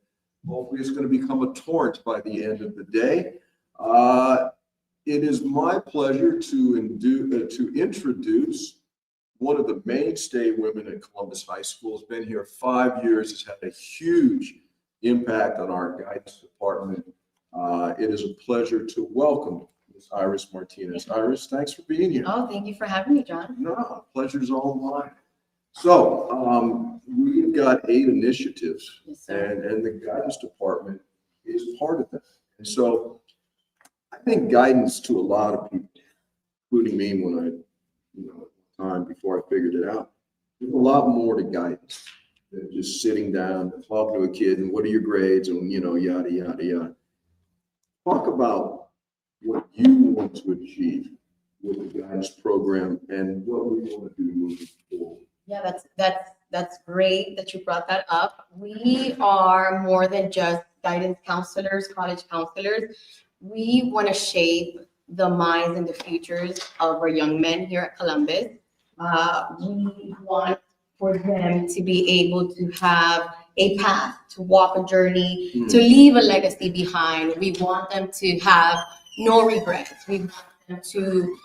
hopefully it's going to become a torrent by the end of the day. It is my pleasure to introduce one of the mainstay women at Columbus High School. Has been here 5 years, has had a huge impact on our guidance department. It is a pleasure to welcome Ms. Iris Martinez. Iris, thanks for being here. Oh, thank you for having me, John. No, pleasure's all mine. So we've got 8 initiatives, Yes, sir. and the guidance department is part of that. And so I think guidance to a lot of people, including me when I, time before I figured it out, there's a lot more to guidance than just sitting down, talking to a kid and what are your grades and, yada, yada, yada. Talk about what you want to achieve with the guidance program and what we want to do moving forward. Yeah, that's great that you brought that up. We are more than just guidance counselors, college counselors. We want to shape the minds and the futures of our young men here at Columbus. We want for them to be able to have a path, to walk a journey, to leave a legacy behind. We want them to have no regrets. We want them to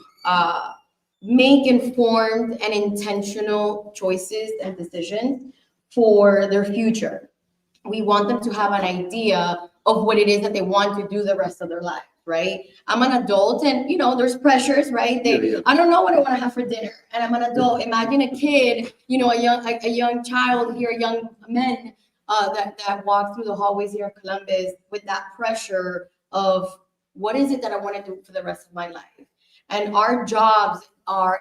make informed and intentional choices and decisions for their future. We want them to have an idea of what it is that they want to do the rest of their life, right? I'm an adult and, there's pressures, right? I don't know what I want to have for dinner, and I'm an adult. Imagine a kid, a young child here, young men that walk through the hallways here in Columbus with that pressure of what is it that I want to do for the rest of my life? And our jobs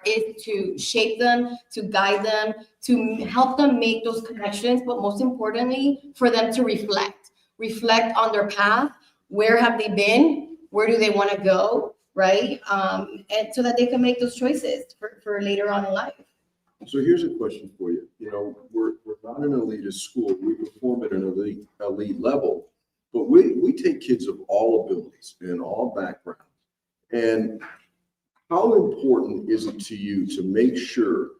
is to shape them, to guide them, to help them make those connections, but most importantly, for them to reflect on their path. Where have they been? Where do they want to go? Right? And so that they can make those choices for later on in life. So here's a question for you. We're not an elitist school. We perform at an elite level, but we take kids of all abilities and all backgrounds. And how important is it to you to make sure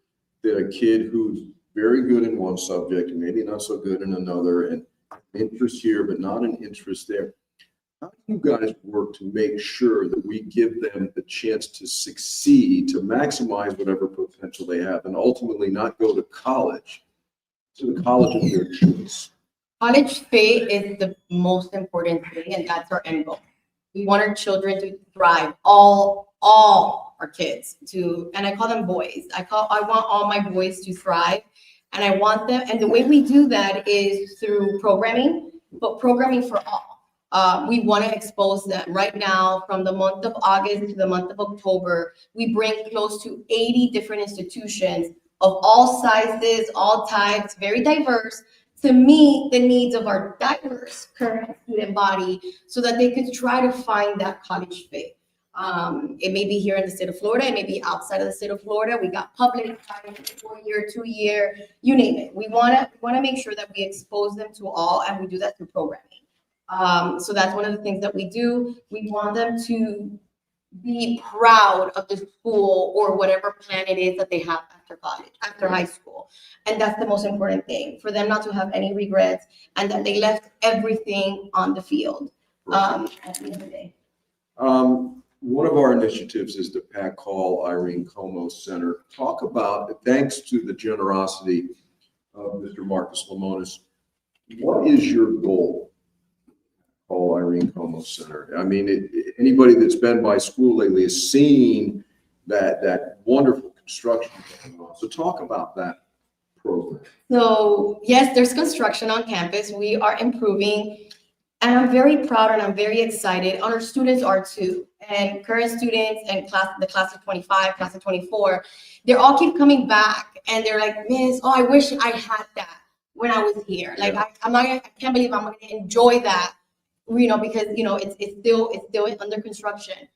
that a kid who's very good in one subject and maybe not so good in another, and interest here but not an interest there, how do you guys work to make sure that we give them the chance to succeed, to maximize whatever potential they have, and ultimately not go to college, to the college of their choice? College fate is the most important thing, and that's our end goal. We want our children to thrive, all our kids to, and I call them boys. I want all my boys to thrive, and I want them, and the way we do that is through programming, but programming for all. We want to expose them. Right now, from the month of August to the month of October, we bring close to 80 different institutions of all sizes, all types, very diverse, to meet the needs of our diverse current student body so that they could try to find that college fit. It may be here in the state of Florida, it may be outside of the state of Florida. We got public, private, 4-year, 2-year, you name it. We want to make sure that we expose them to all, and we do that through programming. So that's one of the things that we do. We want them to be proud of the school or whatever plan it is that they have after college, after high school. And that's the most important thing, for them not to have any regrets and that they left everything on the field at the end of the day. One of our initiatives is the Pat Call Irene Como Center. Talk about, thanks to the generosity of Mr. Marcus Lamonis, what is your goal? Call Irene Como Center. I mean, anybody that's been by school lately has seen that wonderful construction going on. So talk about that program. So yes, there's construction on campus. We are improving. And I'm very proud and I'm very excited. And our students are too. And current students and the class of 25, class of 24, they all keep coming back and they're like, Miss, I wish I had that when I was here. Like, I can't believe I'm going to enjoy that, because, it's still under construction.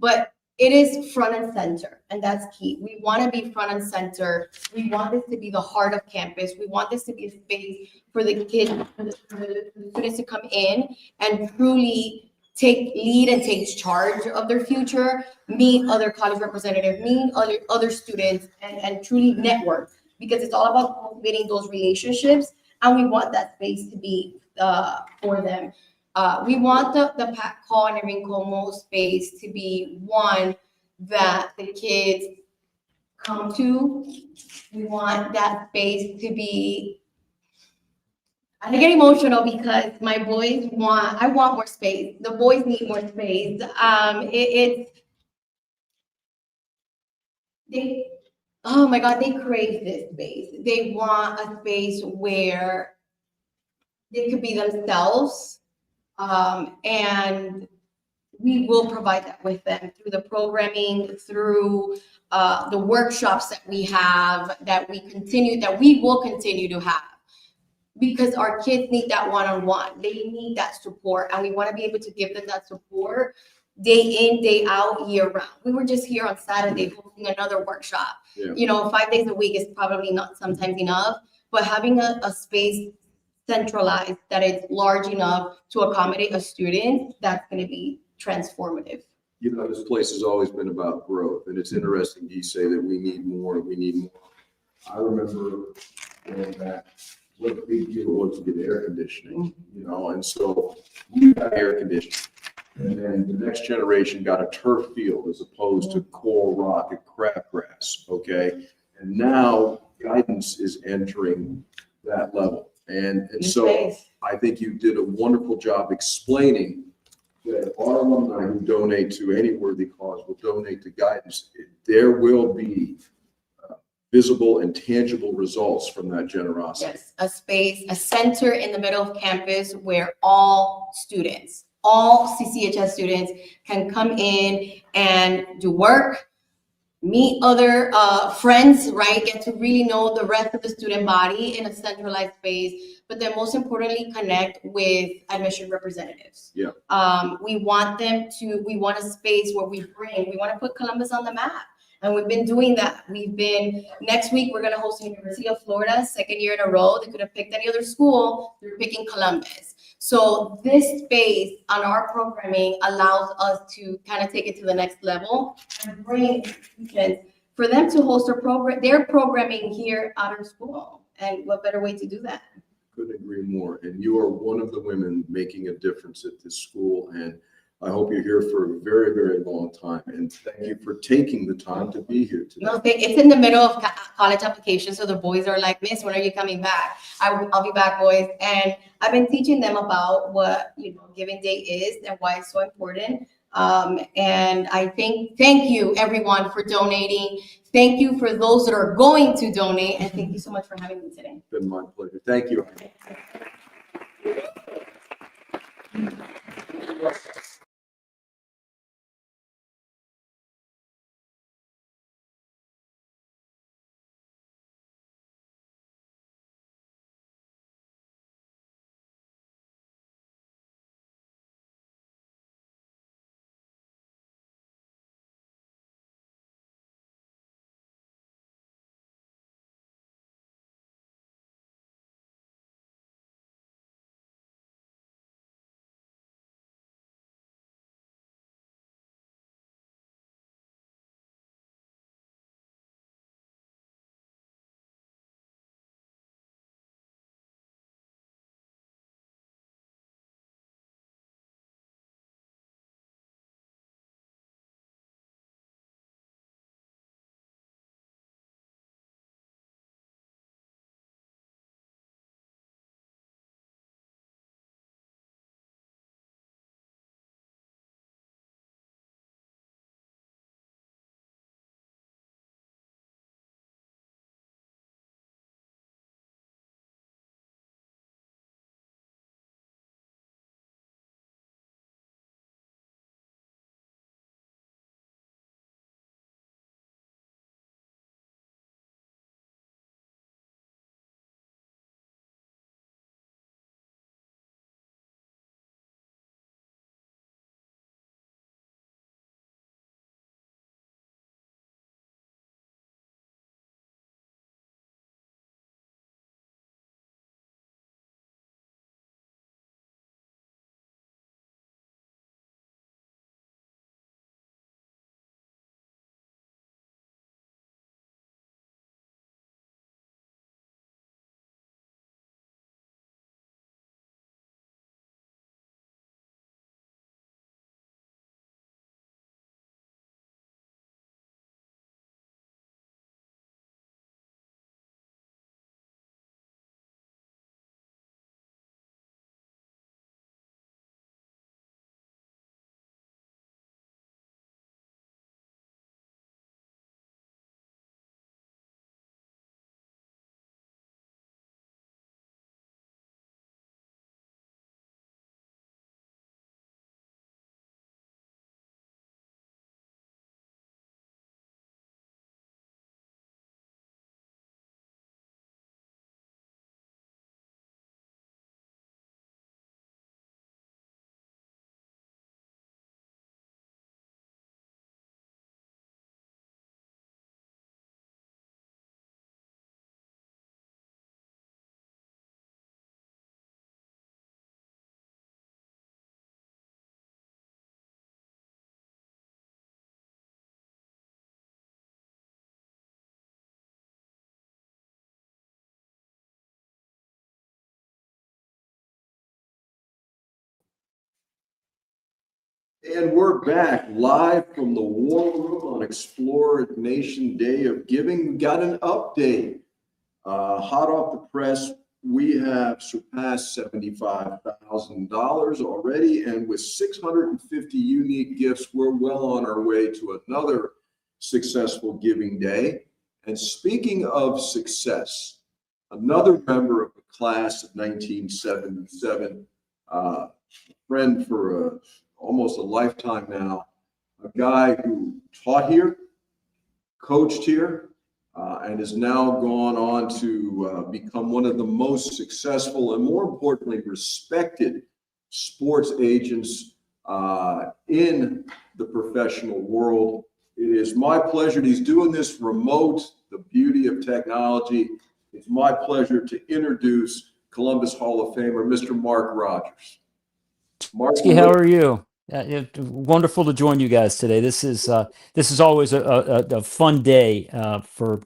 But it is front and center, and that's key. We want to be front and center. We want this to be the heart of campus. We want this to be a space for the kids, for the students to come in and truly take lead and take charge of their future, meet other college representatives, meet other students, and truly network, because it's all about cultivating those relationships, and we want that space to be for them. We want the Pat Call and Erin Como space to be one that the kids come to. We want that space to be, I get emotional because my boys I want more space. The boys need more space. Oh my God, they crave this space. They want a space where they could be themselves. And we will provide that with them through the programming, through the workshops that we have, that we will continue to have. Because our kids need that one-on-one. They need that support, and we want to be able to give them that support day in, day out, year round. We were just here on Saturday hosting another workshop. Yeah. You know, 5 days a week is probably not sometimes enough, but having a space centralized that is large enough to accommodate a student, that's going to be transformative. You know, this place has always been about growth, and it's interesting you say that we need more, we need more. I remember going back, what a big deal it was to get air conditioning, you know, and so we got air conditioning. And then the next generation got a turf field as opposed to coral rock and crabgrass, okay? And now guidance is entering that level. And so I think you did a wonderful job explaining that our alumni who donate to any worthy cause will donate to guidance. There will be visible and tangible results from that generosity. Yes, a space, a center in the middle of campus where all students, all CCHS students can come in and do work, meet other friends, right? Get to really know the rest of the student body in a centralized space, but then most importantly, connect with admission representatives. Yeah. We want a space where we want to put Columbus on the map. And we've been doing that. Next week, we're going to host the University of Florida, second year in a row. They could have picked any other school. They're picking Columbus. So this space on our programming allows us to kind of take it to the next level and bring students for them to host their programming here out of school. And what better way to do that? Couldn't agree more. And you are one of the women making a difference at this school. And I hope you're here for a very, very long time. And thank you for taking the time to be here today. No, it's in the middle of college application. So the boys are like, Miss, when are you coming back? I'll be back, boys. And I've been teaching them about what, Giving Day is and why it's so important. And I thank you everyone for donating. Thank you for those that are going to donate. And thank you so much for having me today. It's been my pleasure. Thank you. And we're back live from the War Room on Explore Nation Day of Giving. We got an update. Hot off the press, we have surpassed $75,000 already, and with 650 unique gifts, we're well on our way to another successful giving day. And speaking of success, another member of the class of 1977, friend for almost a lifetime now, a guy who taught here, coached here, and has now gone on to become one of the most successful and, more importantly, respected sports agents in the professional world. It is my pleasure. He's doing this remote, the beauty of technology. It's my pleasure to introduce Columbus Hall of Famer, Mr. Mark Rogers. Mark, how are you? Wonderful to join you guys today. This is always a fun day for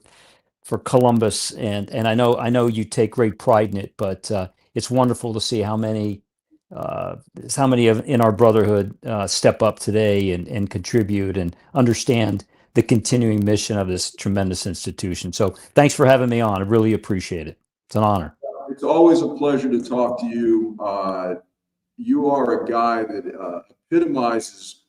Columbus, and I know you take great pride in it. But it's wonderful to see how many in our brotherhood step up today and contribute and understand the continuing mission of this tremendous institution. So thanks for having me on. I really appreciate it. It's an honor. It's always a pleasure to talk to you. You are a guy that epitomizes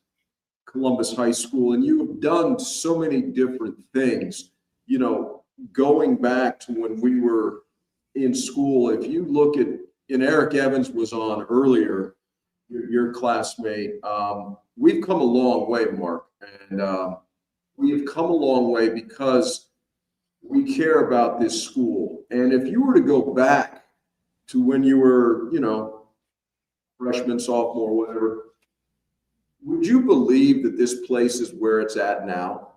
Columbus High School, and you have done so many different things. You know, going back to when we were in school, if you look at, and Eric Evans was on earlier, your classmate, we've come a long way, Mark, and we have come a long way because we care about this school. And if you were to go back to when you were, freshman, sophomore, whatever, would you believe that this place is where it's at now?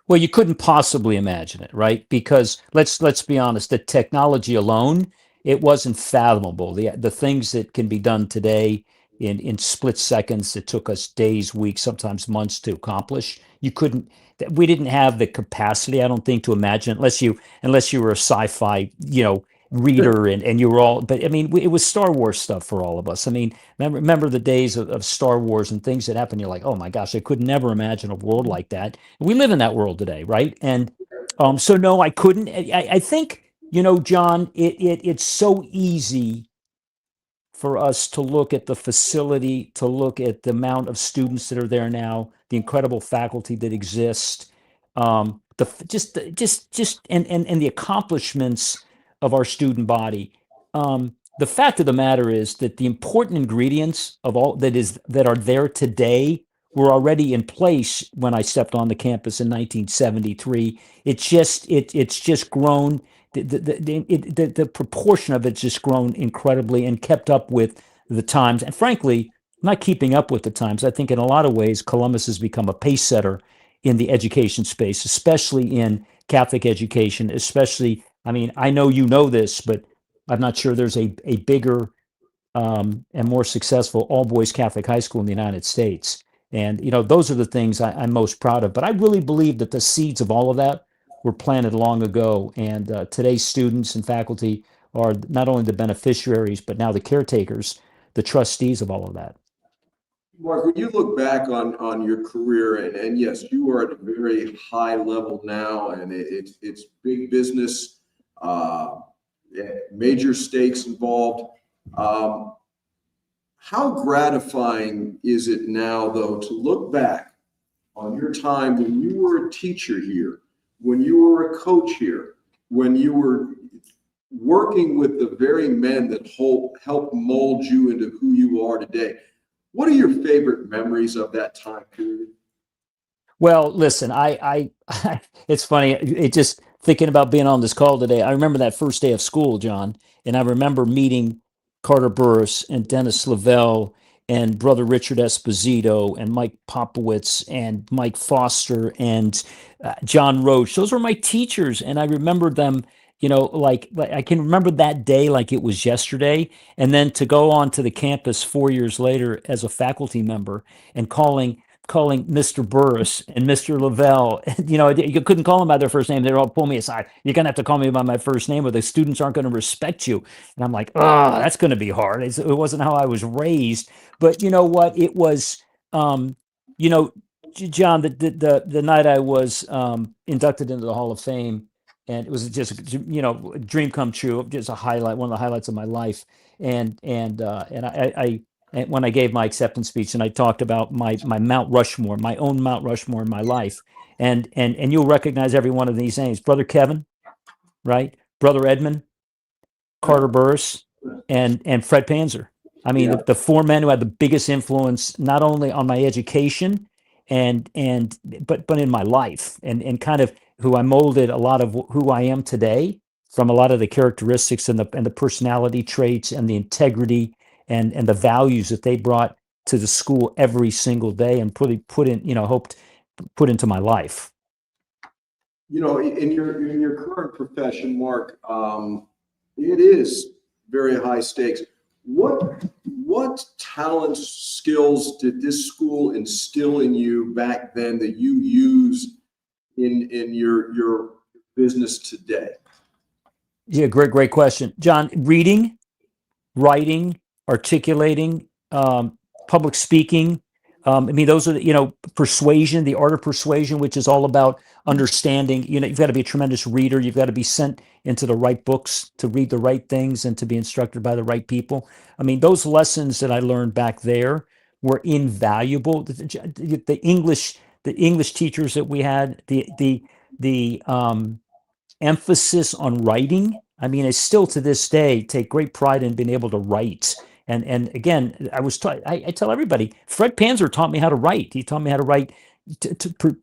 Well, you couldn't possibly imagine it, right? Because let's be honest, the technology alone, it wasn't fathomable. The things that can be done today in split seconds, it took us days, weeks, sometimes months to accomplish. We didn't have the capacity, I don't think, to imagine unless you were a sci-fi, reader and you were all, but I mean, it was Star Wars stuff for all of us. I mean, remember the days of Star Wars and things that happened. You're like, oh my gosh, I could never imagine a world like that. And we live in that world today, right? And so no, I couldn't. I think, John, it's so easy for us to look at the facility, to look at the amount of students that are there now, the incredible faculty that exist, and the accomplishments of our student body. The fact of the matter is that the important ingredients of all that are there today were already in place when I stepped on the campus in 1973. It's just grown. The proportion of it's just grown incredibly and kept up with the times. And frankly, not keeping up with the times. I think in a lot of ways, Columbus has become a pace setter in the education space, especially in Catholic education, especially, I mean, I know you know this, but I'm not sure there's a bigger and more successful all-boys Catholic high school in the United States. And, those are the things I'm most proud of. But I really believe that the seeds of all of that were planted long ago. And today's students and faculty are not only the beneficiaries, but now the caretakers, the trustees of all of that. Mark, when you look back on your career, and yes, you are at a very high level now, and it's big business, major stakes involved. How gratifying is it now, though, to look back on your time when you were a teacher here, when you were a coach here, when you were working with the very men that helped mold you into who you are today? What are your favorite memories of that time period? Well, listen, I it's funny. It just thinking about being on this call today. I remember that first day of school, John, and I remember meeting Carter Burris and Dennis Lavelle and Brother Richard Esposito and Mike Popowitz and Mike Foster and John Roach. Those were my teachers, and I remember them. Like I can remember that day like it was yesterday. And then to go on to the campus 4 years later as a faculty member and calling Mr. Burris and Mr. Lavelle, you couldn't call them by their first name. They'd all pull me aside. You're going to have to call me by my first name or the students aren't going to respect you. And I'm like, that's going to be hard. It wasn't how I was raised. But you know what? It was You know, John, the night I was inducted into the Hall of Fame, and it was just, you know, a dream come true, just a highlight, one of the highlights of my life. And when I gave my acceptance speech, and I talked about my Mount Rushmore, my own Mount Rushmore in my life, and you'll recognize every one of these names: Brother Kevin, right? Brother Edmund, Carter Burris, and Fred Panzer. I mean, the four men who had the biggest influence not only on my education but in my life, and kind of who I molded a lot of who I am today, from a lot of the characteristics and the personality traits and the integrity and the values that they brought to the school every single day and put in, you know, hoped put into my life. You know, in your current profession, Mark, it is very high stakes. What talents, skills did this school instill in you back then that you use in your business today? Yeah, great question, John. Reading, writing, articulating, public speaking. I mean, those are, you know, persuasion, the art of persuasion, which is all about understanding. You know, you've got to be a tremendous reader. You've got to be sent into the right books to read the right things and to be instructed by the right people. I mean, those lessons that I learned back there were invaluable. The English teachers that we had, the emphasis on writing. I mean, I still to this day take great pride in being able to write. And again, I tell everybody, Fred Panzer taught me how to write. He taught me how to write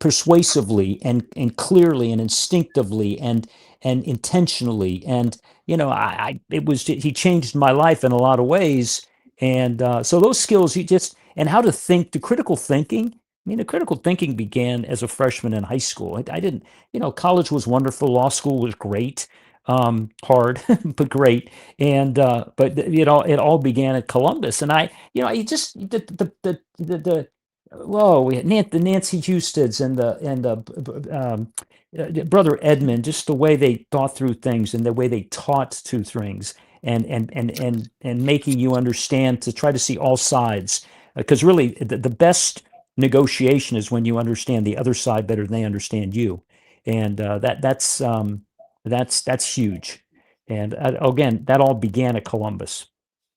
persuasively and clearly and instinctively and intentionally. And you know, he changed my life in a lot of ways. And so those skills, and how to think, the critical thinking. I mean, the critical thinking began as a freshman in high school. I didn't, you know, college was wonderful. Law school was great, hard, but great. And, but you know, it all began at Columbus. And you know, I just, whoa, we had the Nancy Husteds and Brother Edmund, just the way they thought through things and the way they taught through things and making you understand to try to see all sides. Because really the best negotiation is when you understand the other side better than they understand you, and that's huge. And again, that all began at Columbus.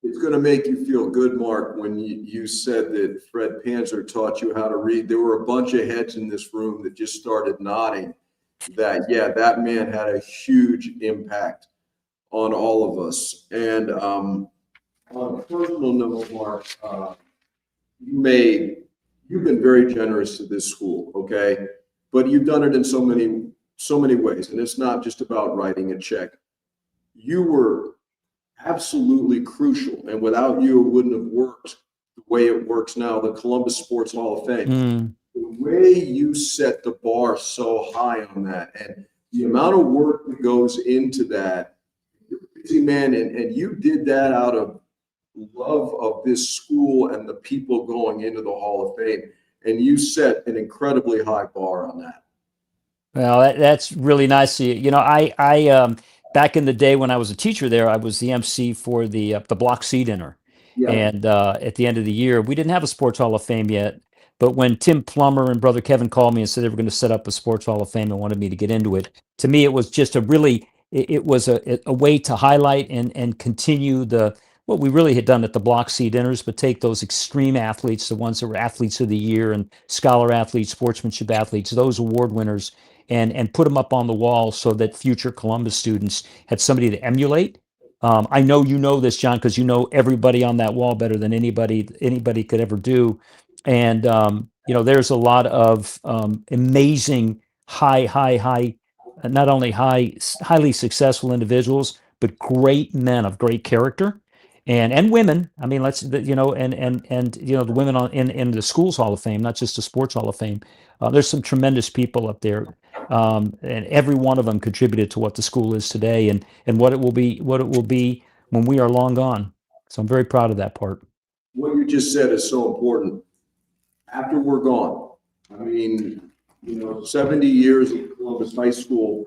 It's going to make you feel good, Mark, when you said that Fred Panzer taught you how to read. There were a bunch of heads in this room that just started nodding that, yeah, that man had a huge impact on all of us. And on a personal note, Mark, you've been very generous to this school, okay? But you've done it in so many ways, and it's not just about writing a check. You were absolutely crucial, and without you, it wouldn't have worked the way it works now, the Columbus Sports Hall of Fame. The way you set the bar so high on that, and the amount of work that goes into that, you're a busy man, and you did that out of love of this school and the people going into the Hall of Fame. And you set an incredibly high bar on that. Well, that's really nice of you. You know, I back in the day when I was a teacher there, I was the MC for the Block C dinner. Yeah. And at the end of the year, we didn't have a Sports Hall of Fame yet. But when Tim Plummer and Brother Kevin called me and said they were going to set up a Sports Hall of Fame and wanted me to get into it, to me, it was just it was a way to highlight and continue what we really had done at the Block C dinners, but take those extreme athletes, the ones that were athletes of the year and scholar athletes, sportsmanship athletes, those award winners, and put them up on the wall so that future Columbus students had somebody to emulate. I know you know this, John, because you know everybody on that wall better than anybody could ever do. And you know, there's a lot of amazing not only highly successful individuals, but great men of great character. And women, I mean, you know, and you know, the women in the schools Hall of Fame, not just the Sports Hall of Fame. There's some tremendous people up there, and every one of them contributed to what the school is today, and what it will be when we are long gone. So I'm very proud of that part. What you just said is so important. After we're gone, I mean, you know, 70 years of Columbus High School,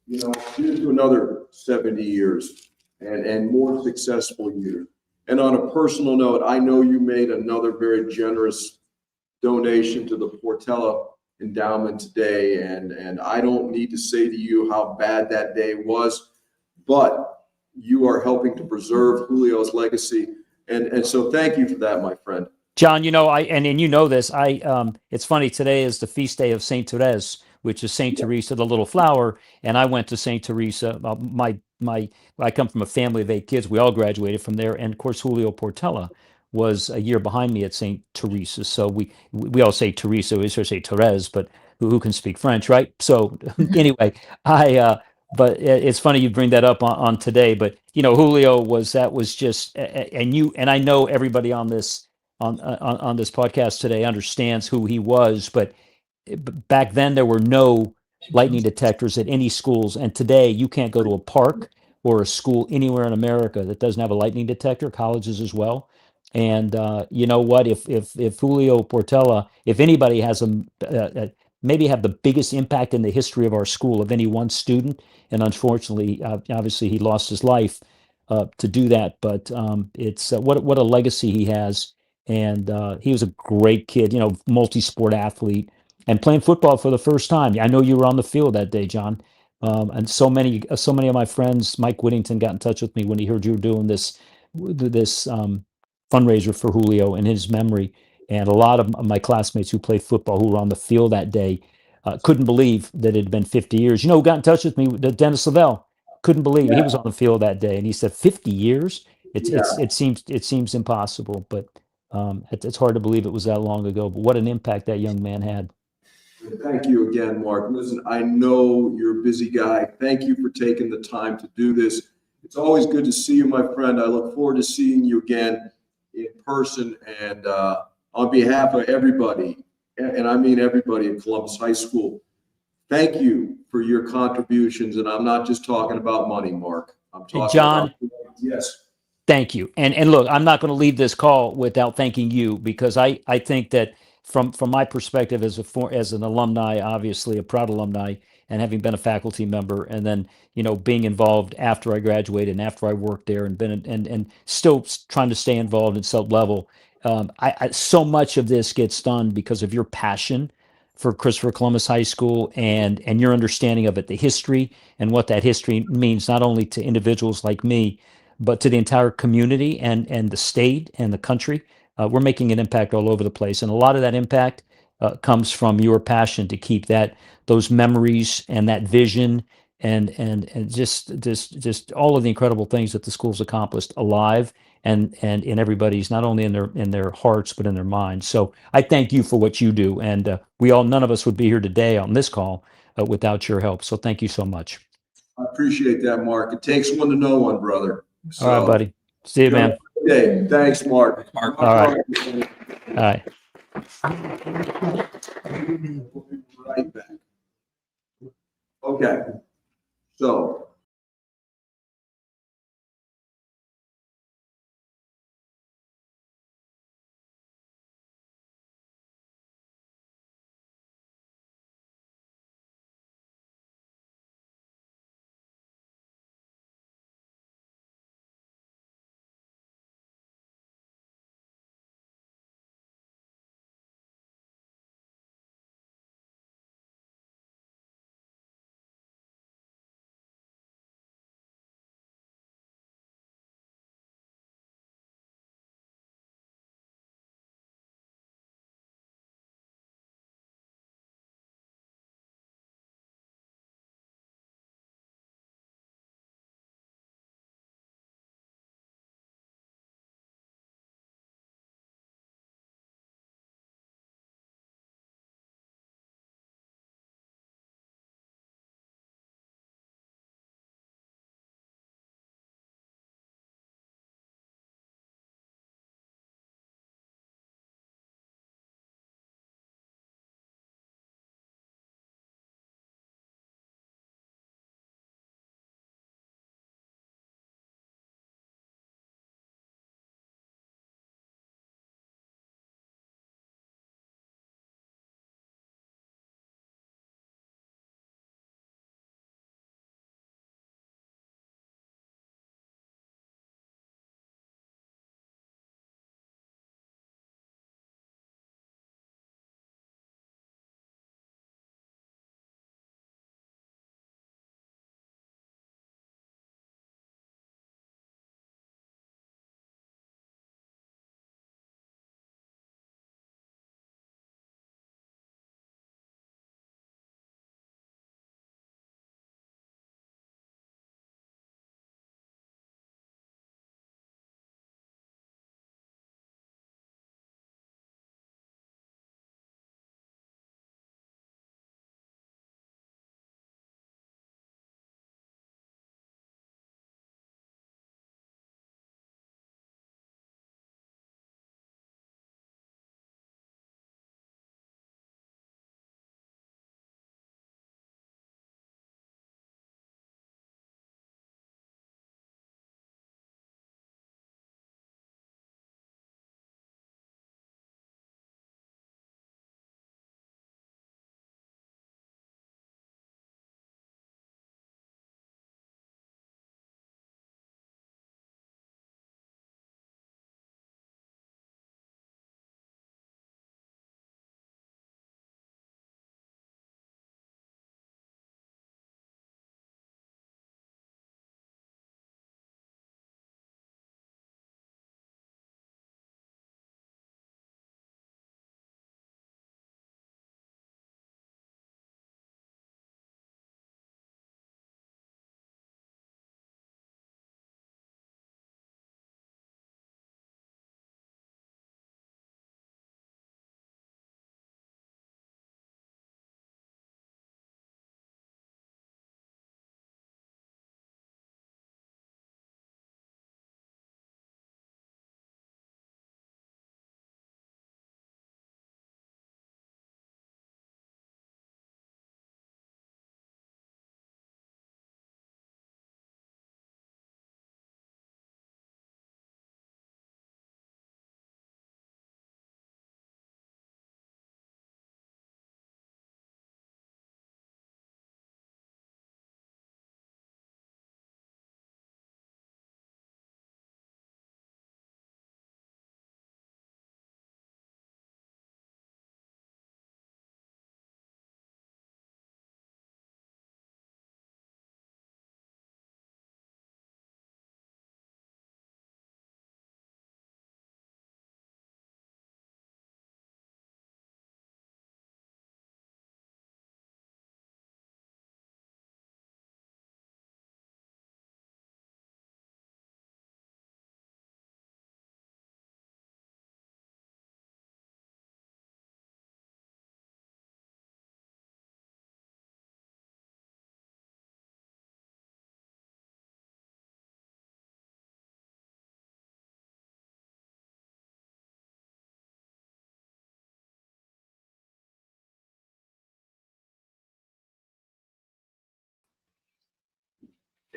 you know, here's to another 70 years. And more successful years. And on a personal note, I know you made another very generous donation to the Portella endowment today. And I don't need to say to you how bad that day was, but you are helping to preserve Julio's legacy. And so thank you for that, my friend. John, and you know this, it's funny, today is the feast day of Saint Therese, which is Saint Teresa, the little flower. And I went to Saint Teresa. I come from a family of 8 kids. We all graduated from there. And of course, Julio Portella was a year behind me at Saint Teresa. So we all say Teresa, we sort of say Therese, but who can speak French, right? So anyway, but it's funny you bring that up on today. But Julio was just, and I know everybody on this this podcast today understands who he was, but back then there were no lightning detectors at any schools, and today you can't go to a park or a school anywhere in America that doesn't have a lightning detector, colleges as well. And you know what? If Julio Portella, if anybody has maybe have the biggest impact in the history of our school of any one student, and unfortunately, obviously he lost his life to do that, but it's what a legacy he has. And he was a great kid, multi-sport athlete, and playing football for the first time. I know you were on the field that day, John. And so many of my friends, Mike Whittington got in touch with me when he heard you were doing this fundraiser for Julio in his memory. And a lot of my classmates who played football, who were on the field that day, couldn't believe that it had been 50 years. Who got in touch with me? Dennis Lavelle couldn't believe it. He was on the field that day, and he said 50 years. It seems impossible, but it's hard to believe it was that long ago. But what an impact that young man had. Thank you again, Mark. Listen, I know you're a busy guy. Thank you for taking the time to do this. It's always good to see you, my friend. I look forward to seeing you again in person. And on behalf of everybody, and I mean everybody at Columbus High School, thank you for your contributions. And I'm not just talking about money, Mark. I'm talking John, about, yes. Thank you. And look, I'm not going to leave this call without thanking you, because I think that from my perspective as an alumni, obviously a proud alumni, and having been a faculty member, and then being involved after I graduated and after I worked there, and been and still trying to stay involved at some level. So much of this gets done because of your passion for Christopher Columbus High School, and your understanding of it, the history, and what that history means, not only to individuals like me, but to the entire community and the state and the country. We're making an impact all over the place, and a lot of that impact comes from your passion to keep those memories and that vision and just all of the incredible things that the school's accomplished alive and in everybody's, not only in their hearts but in their minds. So I thank you for what you do, and none of us would be here today on this call without your help. So thank you so much. I appreciate that, Mark. It takes one to know one, brother. All right, buddy. See you, man. Okay, thanks, Mark. All right. All right. Right back. Okay, so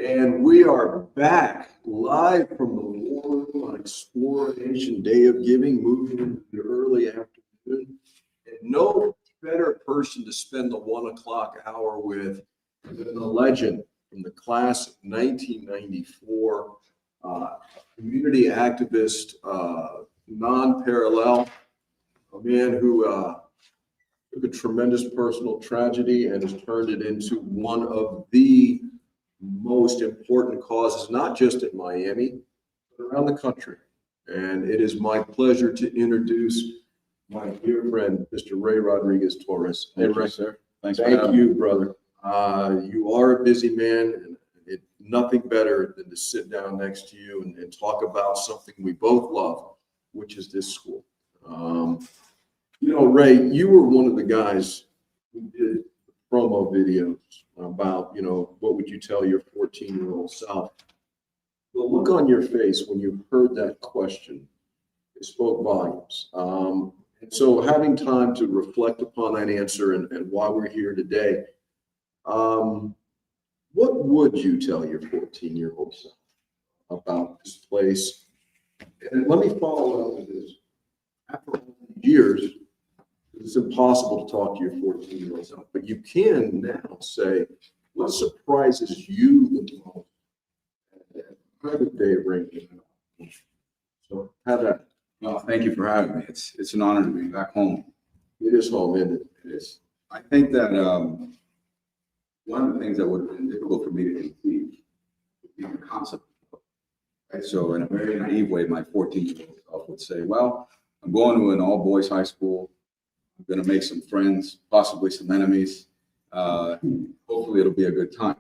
And we are back live from the War Room on Exploration Day of Giving, moving into the early afternoon. And no better person to spend the 1 o'clock hour with than the legend from the class of 1994, community activist, non-parallel, a man who took a tremendous personal tragedy and has turned it into one of the most important causes, not just in Miami, but around the country. And it is my pleasure to introduce my dear friend, Mr. Ray Rodriguez Torres. Hey, Ray, sir. Thanks for Thank having you, brother. You are a busy man, and nothing better than to sit down next to you and talk about something we both love, which is this school. You know, Ray, you were one of the guys who did promo videos about, you know, what would you tell your 14-year-old self? The look on your face when you heard that question, it spoke volumes. And so having time to reflect upon that answer and why we're here today, what would you tell your 14-year-old self about this place? And let me follow up with this. After all these years, it's impossible to talk to your 14-year-old self, but you can now say, what surprises you the most at present day of Rankin? So have that. Well, thank you for having me. It's an honor to be back home. It is home, isn't it? It is. I think that one of the things that would have been difficult for me to conceive would be the concept. Right? So in a very naive way, my 14-year-old self would say, well, I'm going to an all-boys high school. I'm going to make some friends, possibly some enemies. Hopefully it'll be a good time.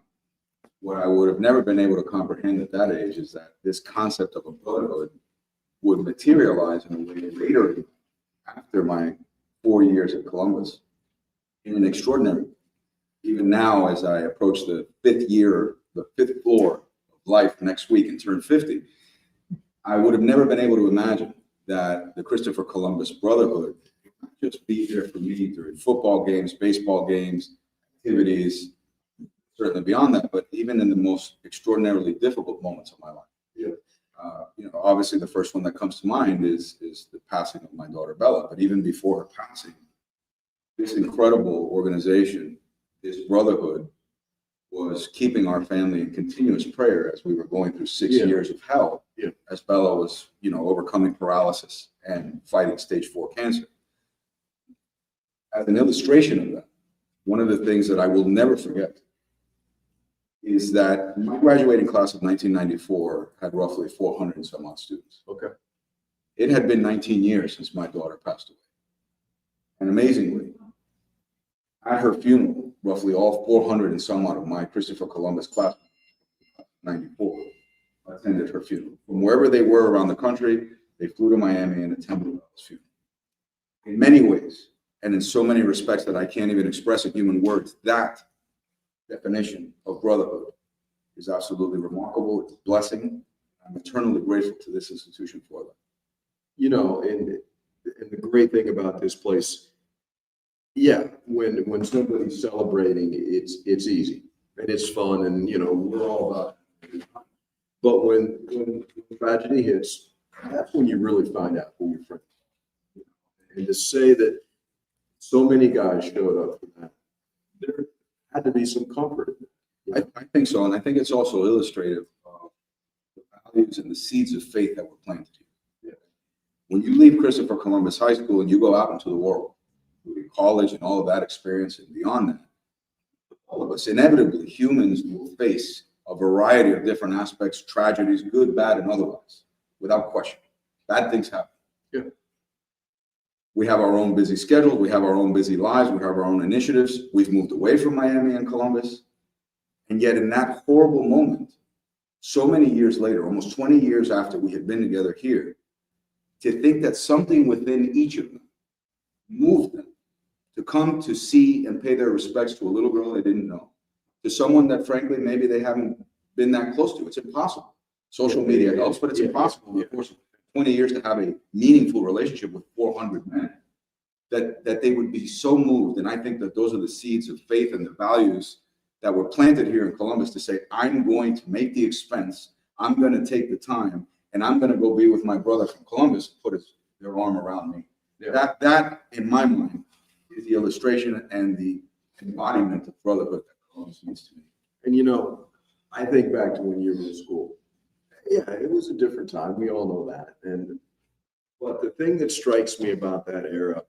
What I would have never been able to comprehend at that age is that this concept of a brotherhood would materialize in a way later, after my 4 years at Columbus, in an extraordinary. Even now, as I approach the fifth floor of life next week and turn 50, I would have never been able to imagine that the Christopher Columbus Brotherhood would not just be there for me during football games, baseball games, activities, certainly beyond that, but even in the most extraordinarily difficult moments of my life. Yeah. You know, obviously the first one that comes to mind is the passing of my daughter Bella. But even before her passing, this incredible organization, this brotherhood, was keeping our family in continuous prayer as we were going through 6 years of hell. Yeah. As Bella was, you know, overcoming paralysis and fighting stage 4 cancer. As an illustration of that, one of the things that I will never forget is that my graduating class of 1994 had roughly 400 and some odd students. Okay. It had been 19 years since my daughter passed away. And amazingly, at her funeral, roughly all 400 and some odd of my Christopher Columbus class, 94, attended her funeral. From wherever they were around the country, they flew to Miami and attended Bella's funeral. In many ways, and in so many respects that I can't even express in human words, that definition of brotherhood is absolutely remarkable. It's a blessing. I'm eternally grateful to this institution for that. You know, and the great thing about this place, yeah, when somebody's celebrating, it's easy and it's fun, and you know, we're all about it. But when tragedy hits, that's when you really find out who your friends are. And to say that so many guys showed up for that, there had to be some comfort. I think so, and I think it's also illustrative of the values and the seeds of faith that were planted here. Yeah. When you leave Christopher Columbus High School and you go out into the world, college and all of that experience and beyond that, all of us, inevitably, humans will face a variety of different aspects, tragedies, good, bad, and otherwise, without question. Bad things happen. Yeah. We have our own busy schedules. We have our own busy lives. We have our own initiatives. We've moved away from Miami and Columbus. And yet in that horrible moment, so many years later, almost 20 years after we had been together here, to think that something within each of them moved them to come to see and pay their respects to a little girl they didn't know, to someone that frankly, maybe they haven't been that close to. It's impossible. Social media helps, but it's impossible in the course of 20 years to have a meaningful relationship with 400 men, that they would be so moved. And I think that those are the seeds of faith and the values that were planted here in Columbus to say, I'm going to make the expense, I'm going to take the time, and I'm going to go be with my brother from Columbus, put their arm around me. That, in my mind, is the illustration and the embodiment of brotherhood that Columbus means to me. And you know, I think back to when you were in school. Yeah, it was a different time. We all know that. But the thing that strikes me about that era,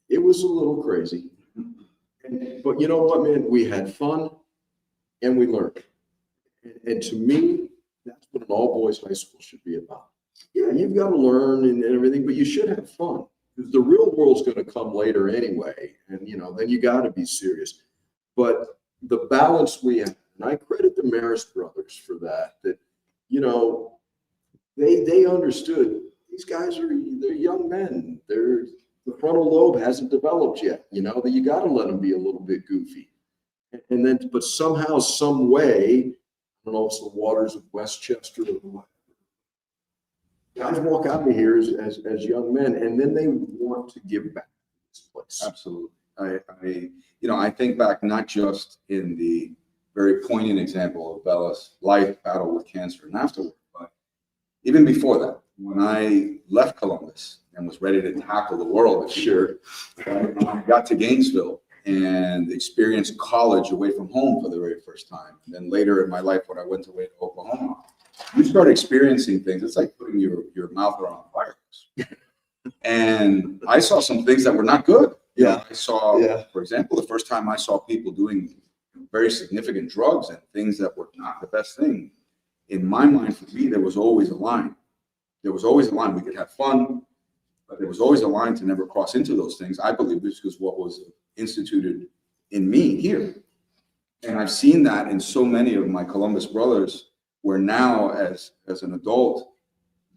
it was a little crazy. But you know what, man? We had fun and we learned. And to me, that's what an all-boys high school should be about. Yeah, you've got to learn and everything, but you should have fun. Because the real world's going to come later anyway. And, you know, then you got to be serious. But the balance we have, and I credit the Marist brothers for that, you know, they understood these guys they're young men. The frontal lobe hasn't developed yet, you know, that you got to let them be a little bit goofy. And then, but somehow, some way, I don't know if it's the waters of Westchester or what, guys walk out of here as young men, and then they want to give back to this place. Absolutely. I think back not just in the very poignant example of Bella's life battle with cancer and afterward, but even before that, when I left Columbus and was ready to tackle the world, sure, I got to Gainesville and experienced college away from home for the very first time. And then later in my life, when I went away to Oklahoma, you start experiencing things. It's like putting your mouth around a fire hose. And I saw some things that were not good. Yeah. I saw, for example, the first time I saw people doing very significant drugs and things that were not the best thing. In my mind, for me, there was always a line. There was always a line. We could have fun, but there was always a line to never cross into those things. I believe this was what was instituted in me here. And I've seen that in so many of my Columbus brothers, where now as an adult,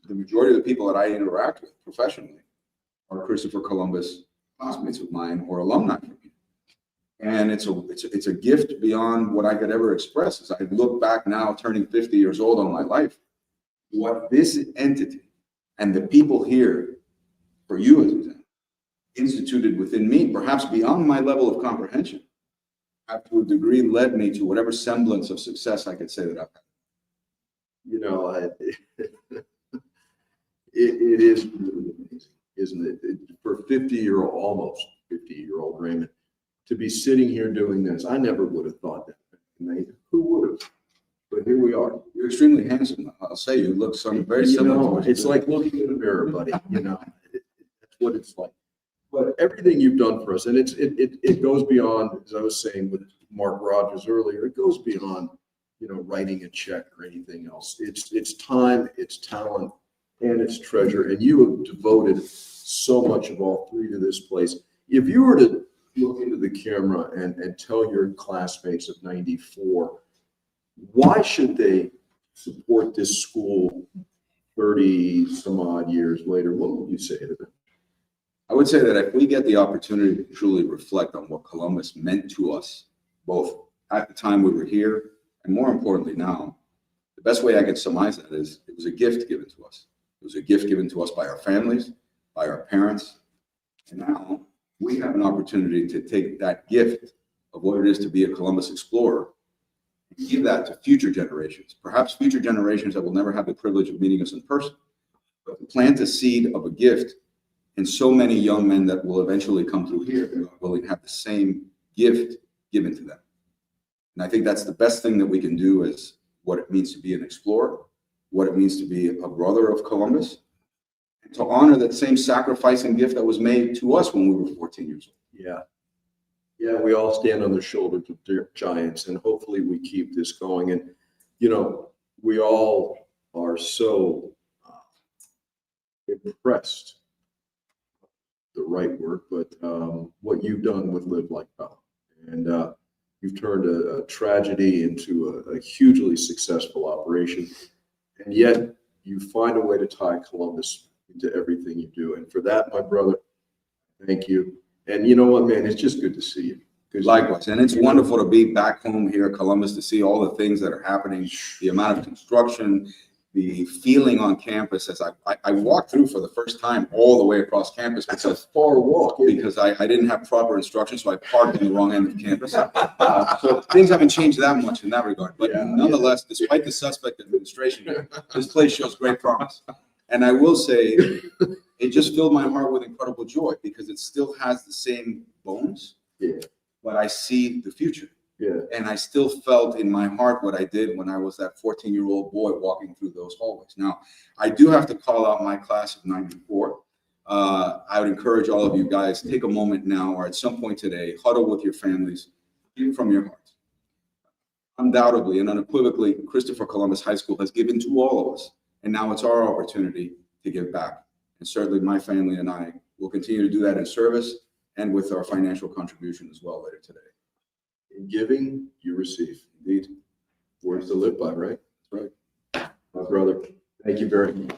the majority of the people that I interact with professionally are Christopher Columbus classmates of mine or alumni from me. And it's a gift beyond what I could ever express. As I look back now, turning 50 years old on my life, what this entity and the people here, for you as an example, instituted within me, perhaps beyond my level of comprehension, have to a degree led me to whatever semblance of success I could say that I've had. You know, it is really amazing, isn't it? For 50-year-old, almost 50-year-old Raymond, to be sitting here doing this, I never would have thought that. Who would have? But here we are. You're extremely handsome. I'll say you look very similar. You know, it's like looking in the mirror, buddy. You know, that's what it's like. But everything you've done for us, and it goes beyond, as I was saying with Mark Rogers earlier, it goes beyond, you know, writing a check or anything else. It's time, it's talent, and it's treasure. And you have devoted so much of all three to this place. If you were to look into the camera and tell your classmates of 94, why should they support this school 30 some odd years later? What would you say to them? I would say that if we get the opportunity to truly reflect on what Columbus meant to us, both at the time we were here and more importantly now, the best way I could surmise that is it was a gift given to us. It was a gift given to us by our families, by our parents. And now we have an opportunity to take that gift of what it is to be a Columbus explorer and give that to future generations, perhaps future generations that will never have the privilege of meeting us in person, but to plant a seed of a gift in so many young men that will eventually come through here and are willing to have the same gift given to them. And I think that's the best thing that we can do, is what it means to be an explorer, what it means to be a brother of Columbus, and to honor that same sacrifice and gift that was made to us when we were 14 years old. Yeah. Yeah, we all stand on the shoulders of giants, and hopefully we keep this going. And, you know, we all are so impressed, the right word, but what you've done with Live Like Bella. And you've turned a tragedy into a hugely successful operation. And yet you find a way to tie Columbus into everything you do. And for that, my brother, thank you. And you know what, man, it's just good to see you. Likewise. And it's wonderful to be back home here at Columbus, to see all the things that are happening, the amount of construction, the feeling on campus as I walked through for the first time all the way across campus. That's a far walk. Because I didn't have proper instructions, so I parked on the wrong end of campus. So things haven't changed that much in that regard, but nonetheless, despite the suspect administration, this place shows great promise. And I will say, it just filled my heart with incredible joy because it still has the same bones, but I see the future. And I still felt in my heart what I did when I was that 14-year-old boy walking through those hallways. Now, I do have to call out my class of 94. I would encourage all of you guys, take a moment now or at some point today, huddle with your families, give from your hearts. Undoubtedly and unequivocally, Christopher Columbus High School has given to all of us, and now it's our opportunity to give back. And certainly my family and I will continue to do that in service and with our financial contribution as well later today. In giving, you receive. Indeed. Words to live by, right? That's right. My brother, thank you very much.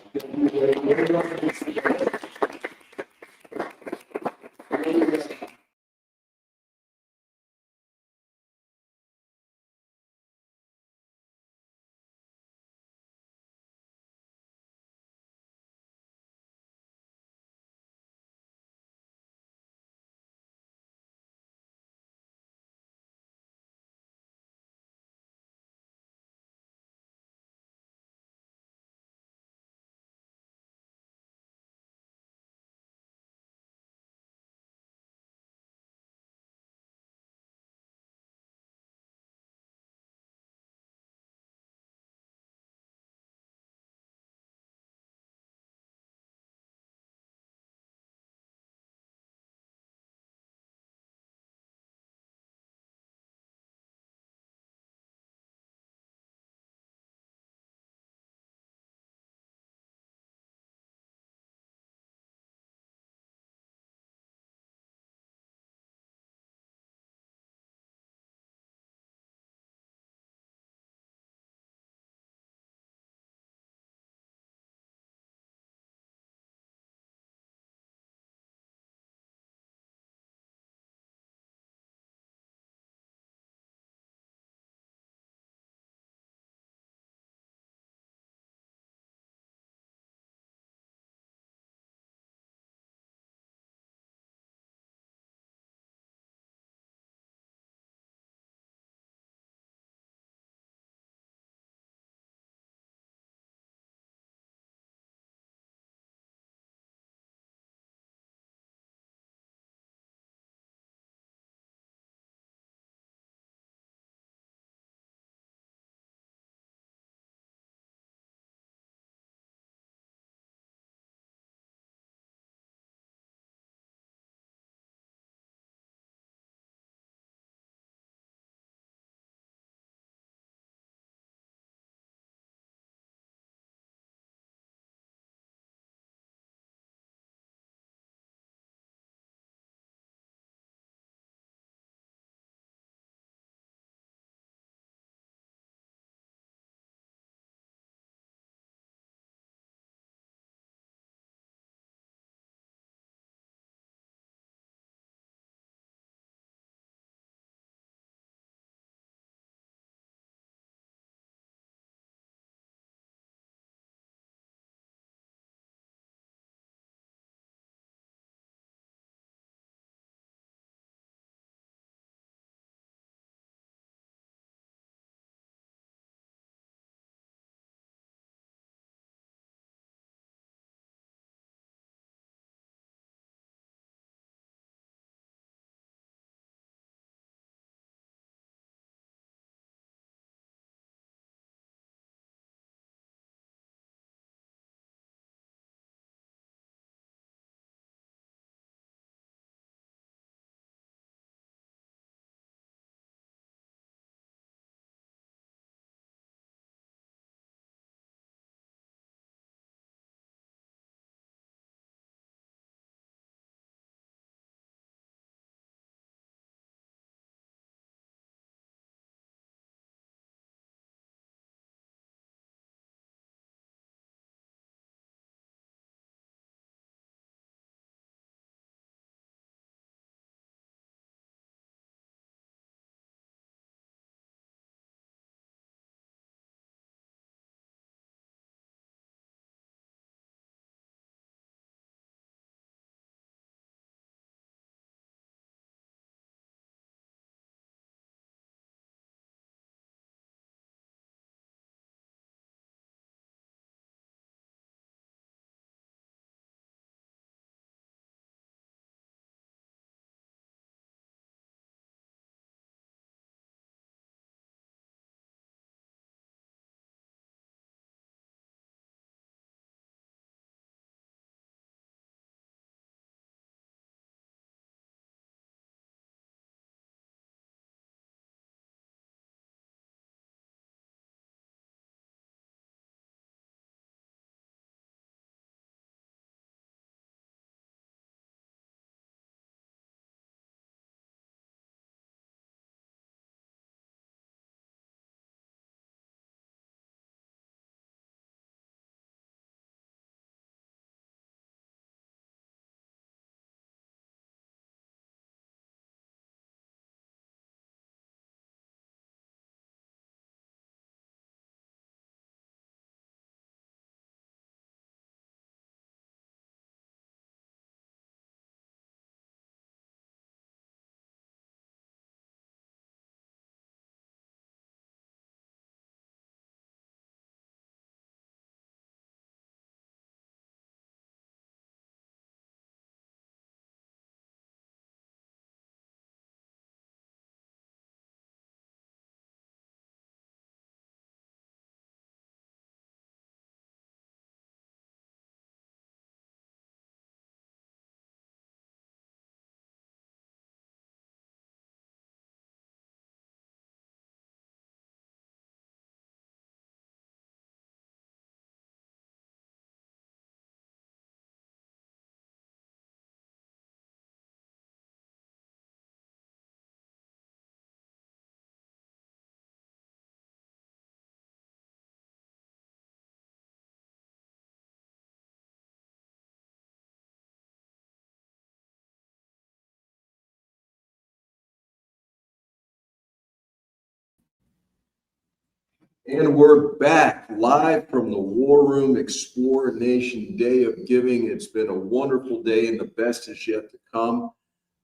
And we're back live from the War Room Explore Nation Day of Giving. It's been a wonderful day and the best is yet to come.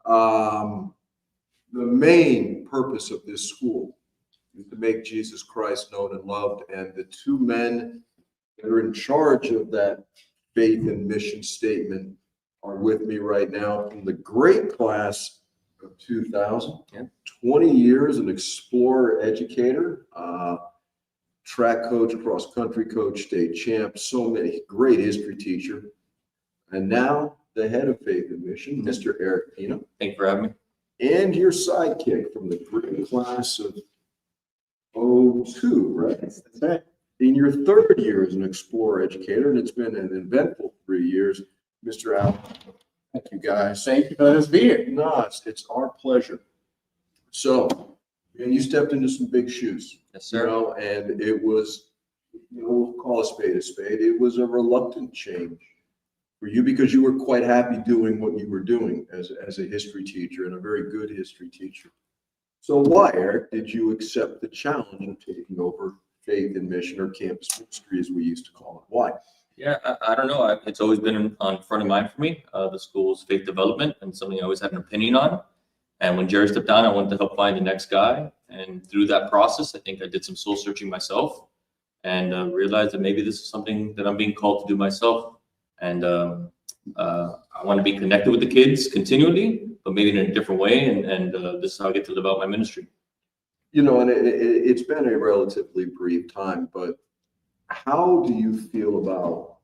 The main purpose of this school is to make Jesus Christ known and loved. And the two men that are in charge of that faith and mission statement are with me right now from the great class of 2000. 20 years, an explorer educator, track coach, cross country coach, state champ, so many, great history teacher. And now the head of Faith and Mission, Mr. Eric Pino. Thank you for having me. And your sidekick from the great class of 02, right? That's right. In your third year as an explorer educator, and it's been an eventful 3 years, Mr. Al. Thank you, guys. Thank you for letting us be here. No, it's our pleasure. So, and you stepped into some big shoes. Yes, sir. You know, and it was, we'll call a spade a spade. It was a reluctant change for you because you were quite happy doing what you were doing as a history teacher and a very good history teacher. So why, Eric, did you accept the challenge of taking over Faith and Mission, or campus ministry as we used to call it? Why? Yeah, I don't know. It's always been on front of mind for me, the school's faith development, and something I always had an opinion on. And when Jerry stepped down, I wanted to help find the next guy. And through that process, I think I did some soul searching myself and realized that maybe this is something that I'm being called to do myself. And I want to be connected with the kids continually, but maybe in a different way. And this is how I get to live out my ministry. You know, and it's been a relatively brief time, but how do you feel about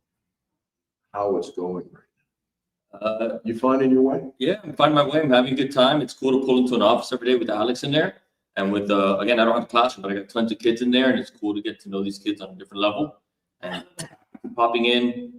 how it's going right now? You finding your way? Yeah, I'm finding my way. I'm having a good time. It's cool to pull into an office every day with Alex in there. And with, again, I don't have a classroom, but I got tons of kids in there, and it's cool to get to know these kids on a different level. And popping in,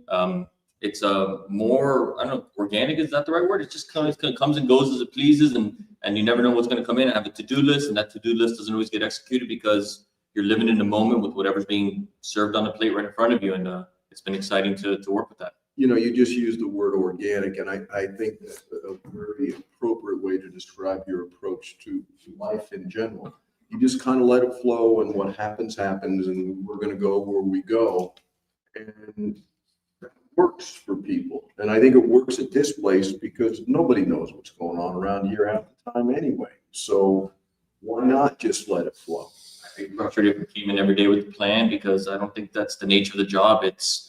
it's more, I don't know, organic, is that the right word? It just kind of comes and goes as it pleases, and you never know what's going to come in. I have a to-do list, and that to-do list doesn't always get executed because you're living in the moment with whatever's being served on the plate right in front of you. And it's been exciting to work with that. You know, you just used the word organic, and I think that's a very appropriate way to describe your approach to life in general. You just kind of let it flow, and what happens, happens, and we're going to go where we go. And that works for people. And I think it works at this place because nobody knows what's going on around here half the time anyway. So why not just let it flow? I think frustrated with came in every day with the plan because I don't think that's the nature of the job. It's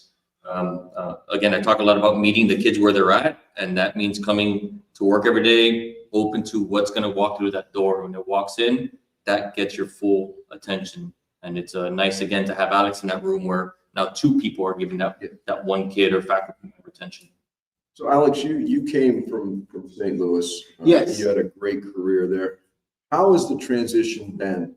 again, I talk a lot about meeting the kids where they're at, and that means coming to work every day, open to what's going to walk through that door. When it walks in, that gets your full attention. And it's nice, again, to have Alex in that room where now two people are giving that one kid or faculty member attention. So Alex, you came from St. Louis. Yes. You had a great career there. How has the transition been?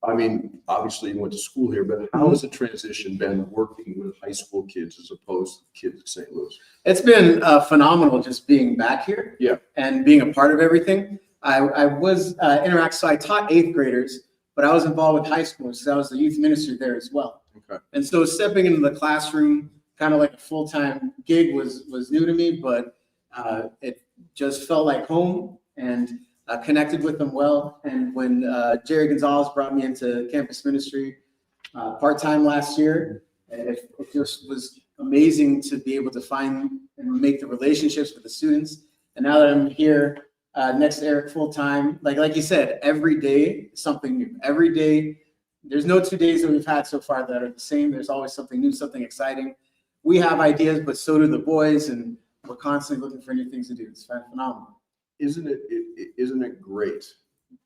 I mean, obviously you went to school here, but how has the transition been working with high school kids as opposed to kids at St. Louis? It's been phenomenal just being back here. Yeah. And being a part of everything. I was so I taught 8th graders, but I was involved with high schoolers, so I was the youth minister there as well. Okay. And so stepping into the classroom, kind of like a full-time gig was new to me, but it just felt like home, and connected with them well. And when Jerry Gonzalez brought me into campus ministry part-time last year, it just was amazing to be able to find and make the relationships with the students. And now that I'm here next to Eric full-time, like you said, every day something new. Every day, there's no 2 days that we've had so far that are the same. There's always something new, something exciting. We have ideas, but so do the boys, and we're constantly looking for new things to do. It's phenomenal. Isn't it great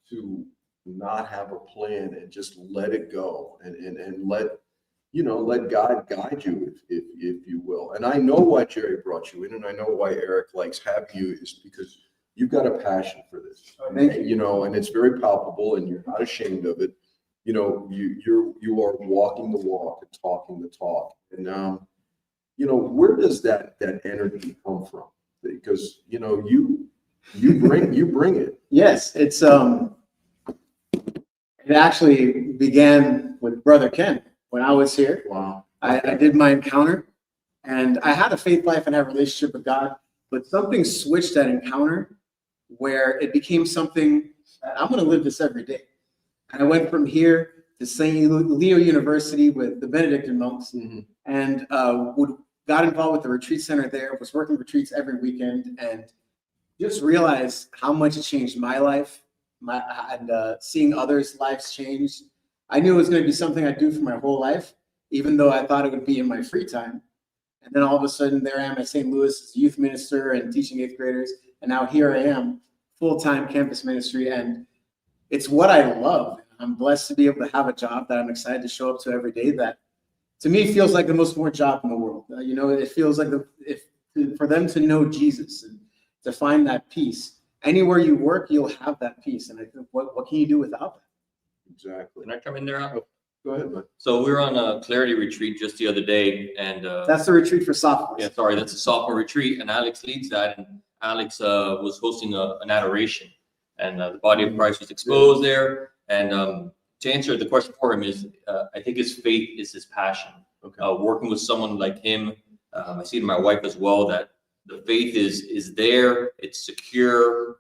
to not have a plan and just let it go and let God guide you if you will. And I know why Jerry brought you in, and I know why Eric likes having you, is because you've got a passion for this. Thank you. You know, and it's very palpable, and you're not ashamed of it. You know, you are walking the walk and talking the talk. And you know, where does that energy come from? Because you know, you bring it. Yes, it actually began with Brother Ken when I was here. Wow. I did my encounter, and I had a faith life and had a relationship with God, but something switched that encounter where it became something that I'm going to live this every day. And I went from here to St. Leo University with the Benedictine monks, and got involved with the retreat center there, was working retreats every weekend, and just realized how much it changed my life, and seeing others' lives change. I knew it was going to be something I'd do for my whole life, even though I thought it would be in my free time. And then all of a sudden, there I am at St. Louis as a youth minister and teaching 8th graders, and now here I am, full-time campus ministry, and it's what I love. I'm blessed to be able to have a job that I'm excited to show up to every day that, to me, feels like the most important job in the world. It feels like for them to know Jesus and to find that peace. Anywhere you work, you'll have that peace. And I think, what can you do without that? Exactly. Can I come in there? Al? Go ahead, bud. So we were on a clarity retreat just the other day, and That's the retreat for sophomores. yeah, sorry, that's a sophomore retreat, and Alex leads that, and Alex was hosting an adoration, and the body of Christ was exposed there. And to answer the question for him is, I think his faith is his passion. Okay. Working with someone like him, I see it in my wife as well, that the faith is there, it's secure,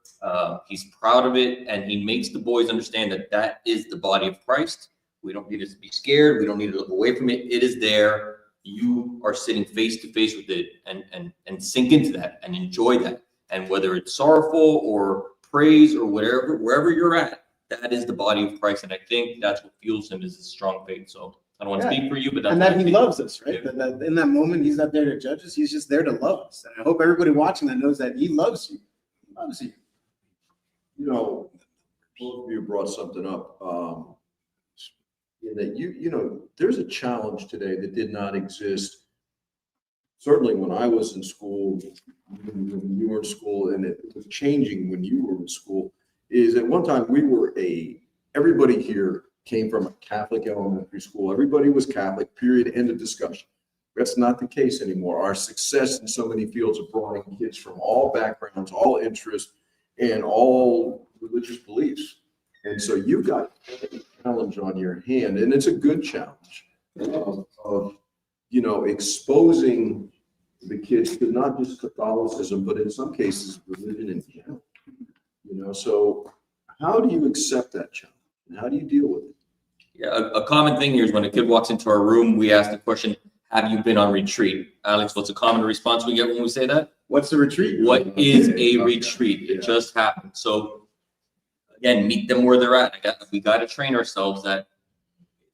he's proud of it, and he makes the boys understand that that is the body of Christ. We don't need to be scared, we don't need to look away from it. It is there. You are sitting face to face with it, and sink into that and enjoy that. And whether it's sorrowful or praise or whatever, wherever you're at, that is the body of Christ. And I think that's what fuels him, is his strong faith. So I don't want to speak for you, but that's and what that I he think. loves us, right? That in that moment, he's not there to judge us. He's just there to love us. And I hope everybody watching that knows that he loves you. He loves you. Both of you brought something up. In that there's a challenge today that did not exist. Certainly when I was in school, when you were in school, and it was changing when you were in school, is at one time everybody here came from a Catholic elementary school. Everybody was Catholic, period, end of discussion. That's not the case anymore. Our success in so many fields of drawing kids from all backgrounds, all interests, and all religious beliefs. And so you've got a challenge on your hand, and it's a good challenge of exposing the kids to not just Catholicism, but in some cases religion in general. So how do you accept that challenge, and how do you deal with it? Yeah, a common thing here is when a kid walks into our room, we ask the question, have you been on retreat? Alex, what's a common response we get when we say that? What's a retreat? What is a retreat? It just happened. So again, meet them where they're at. We got to train ourselves that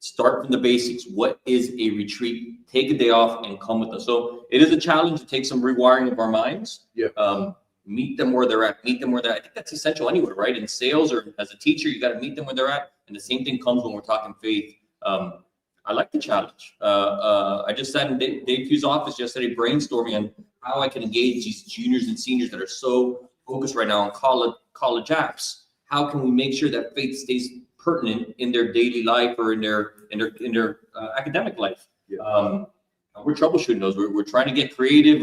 start from the basics. What is a retreat? Take a day off and come with us. So it is a challenge to take some rewiring of our minds. Yeah. Meet them where they're at. Meet them where they're at. I think that's essential anywhere, right? In sales or as a teacher, you got to meet them where they're at. And the same thing comes when we're talking faith. I like the challenge. I just sat in Dave Pugh's office yesterday brainstorming on how I can engage these juniors and seniors that are so focused right now on college apps. How can we make sure that faith stays pertinent in their daily life or in their academic life? We're troubleshooting those. We're trying to get creative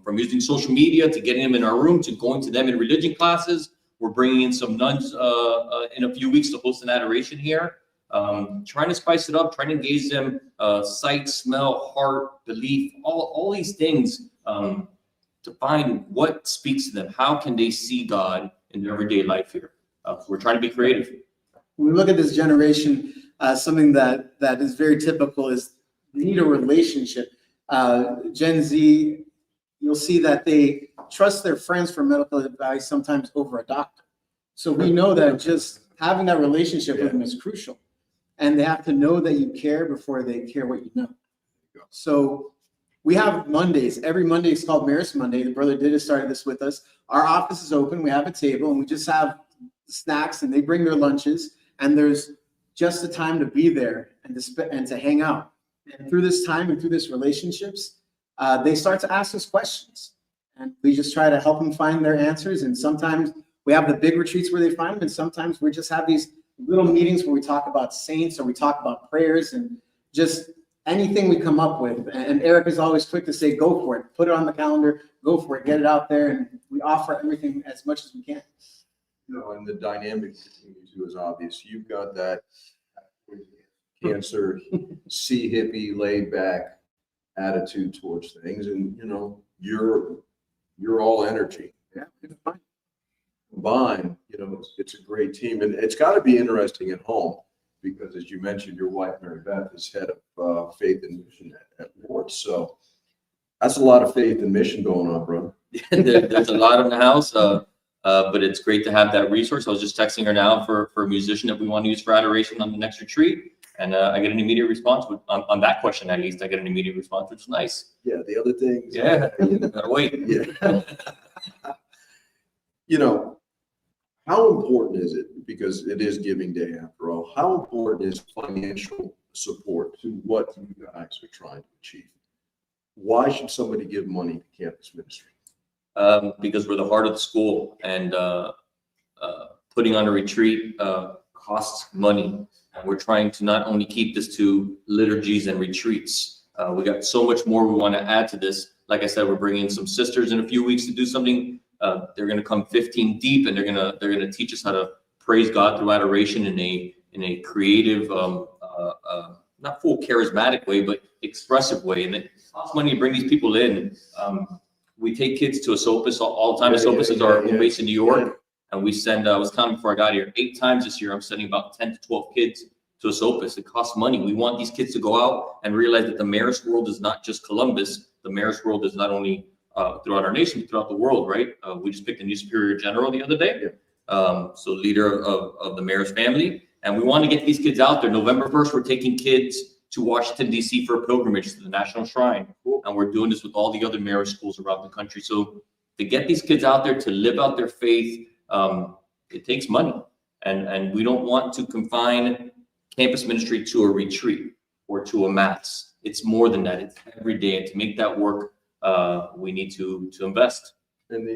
from using social media to getting them in our room to going to them in religion classes. We're bringing in some nuns in a few weeks to host an adoration here. Trying to spice it up, trying to engage them, sight, smell, heart, belief, all these things to find what speaks to them. How can they see God in their everyday life here? We're trying to be creative. When we look at this generation, something that is very typical is they need a relationship. Gen Z, you'll see that they trust their friends for medical advice sometimes over a doctor. So we know that just having that relationship with them is crucial. And they have to know that you care before they care what you know. So we have Mondays. Every Monday is called Maris Monday. The Brother Dida started this with us. Our office is open. We have a table, and we just have snacks, and they bring their lunches. And there's just the time to be there and to hang out. And through this time and through this relationships, they start to ask us questions. And we just try to help them find their answers. And sometimes we have the big retreats where they find them, and sometimes we just have these little meetings where we talk about saints or we talk about prayers and just anything we come up with. And Eric is always quick to say, go for it, put it on the calendar, go for it, get it out there. And we offer everything as much as we can. And the dynamic between you two is obvious. You've got that cancer, sea hippie, laid back attitude towards things. And, you're all energy. Yeah, it's fine. Combined, it's a great team. And it's got to be interesting at home. because as you mentioned, your wife, Mary Beth, is head of faith and mission at Lord. So that's a lot of faith and mission going on, bro. There's a lot in the house, but it's great to have that resource. I was just texting her now for a musician that we want to use for adoration on the next retreat. And I get an immediate response on that question. At least I get an immediate response, which is nice. Yeah, the other things. Yeah, gotta wait. Yeah. You know, how important is it, because it is Giving Day after all, how important is financial support to what you guys are trying to achieve? Why should somebody give money to campus ministry? Because we're the heart of the school, and putting on a retreat costs money. And we're trying to not only keep this to liturgies and retreats. We got so much more we want to add to this. Like I said, we're bringing some sisters in a few weeks to do something. They're going to come 15 deep, and they're going to teach us how to praise God through adoration in a creative, not full charismatic way, but expressive way. And it costs money to bring these people in. We take kids to Asopus all the time. Asopus is our home base in New York. And we send, I was counting before I got here, 8 times this year, I'm sending about 10 to 12 kids to Asopus. It costs money. We want these kids to go out and realize that the Marist world is not just Columbus. The Marist world is not only throughout our nation, but throughout the world, right? We just picked a new superior general the other day. So leader of the Marist family. And we want to get these kids out there. November 1st, we're taking kids to Washington, D.C. for a pilgrimage to the National Shrine. And we're doing this with all the other Marist schools around the country. So to get these kids out there to live out their faith, it takes money, and we don't want to confine campus ministry to a retreat or to a mass. It's more than that. It's every day, and to make that work, we need to invest. And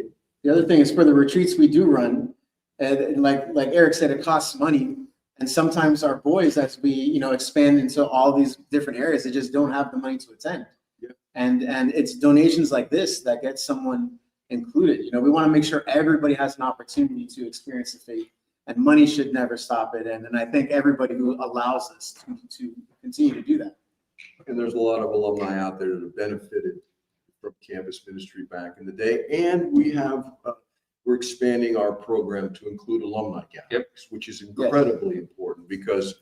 the other thing is, for the retreats we do run, and like Eric said, it costs money. And sometimes our boys, as we expand into all these different areas, they just don't have the money to attend. Yeah. And it's donations like this that get someone included. We want to make sure everybody has an opportunity to experience the faith, and money should never stop it. And I think everybody who allows us to continue to do that. And there's a lot of alumni out there that have benefited from campus ministry back in the day. And we're expanding our program to include alumni gatherings, which is incredibly important, because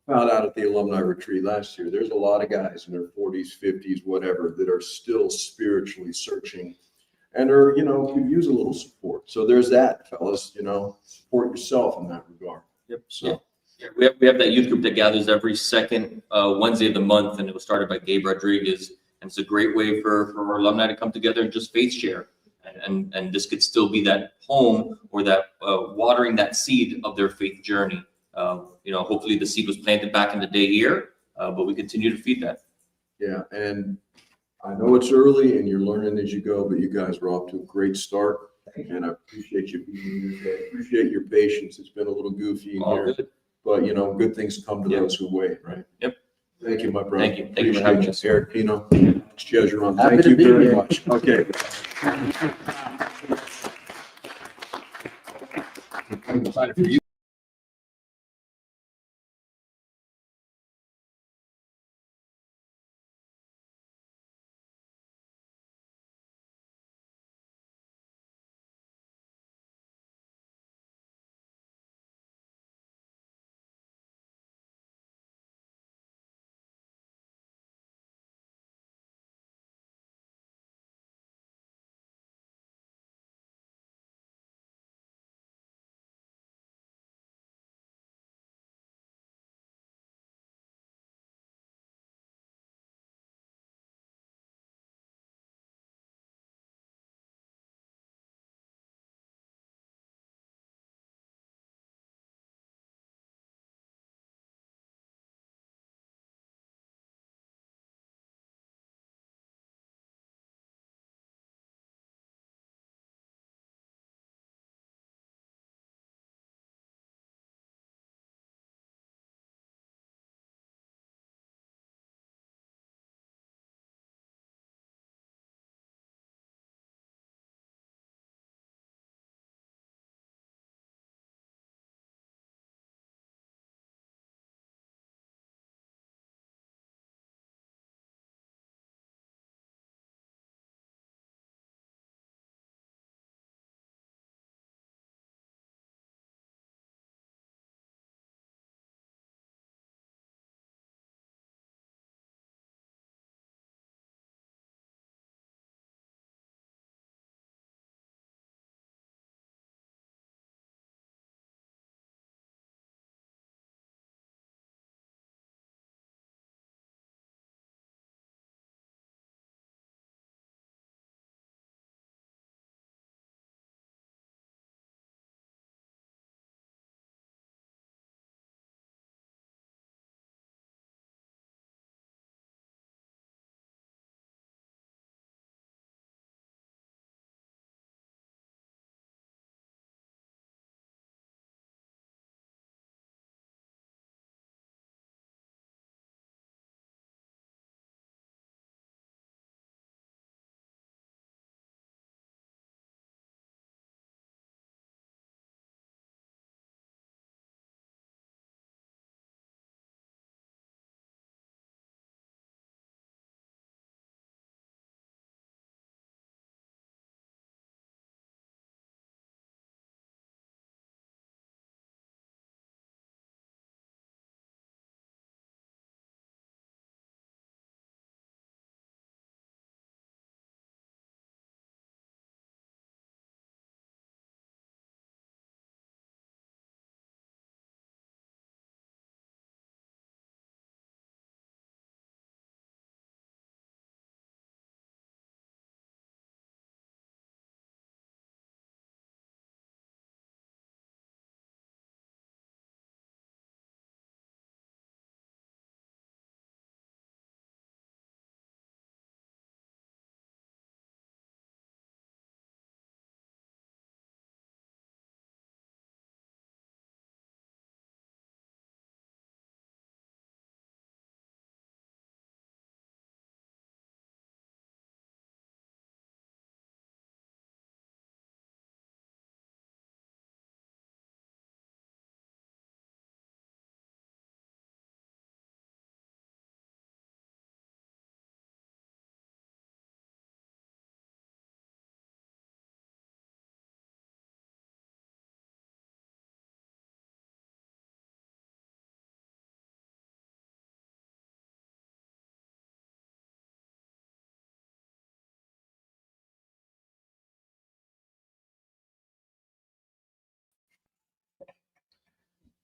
I found out at the alumni retreat last year, there's a lot of guys in their 40s, 50s, whatever, that are still spiritually searching and are, could use a little support. So there's that, fellas, support yourself in that regard. Yep. So yeah, we have that youth group that gathers every second Wednesday of the month, and it was started by Gabe Rodriguez. And it's a great way for our alumni to come together and just faith share. And this could still be that home, or that watering that seed of their faith journey. Hopefully the seed was planted back in the day here, but we continue to feed that. Yeah, and I know it's early and you're learning as you go, but you guys are off to a great start. And I appreciate you being here today. Appreciate your patience. It's been a little goofy in here, good. But good things come to those who wait, right? Yep. Thank you, my brother. Thank you. Thank you for having us. Eric Pino, Jesuron. Happy Thank to you be very here. much. Okay. I'm excited for you.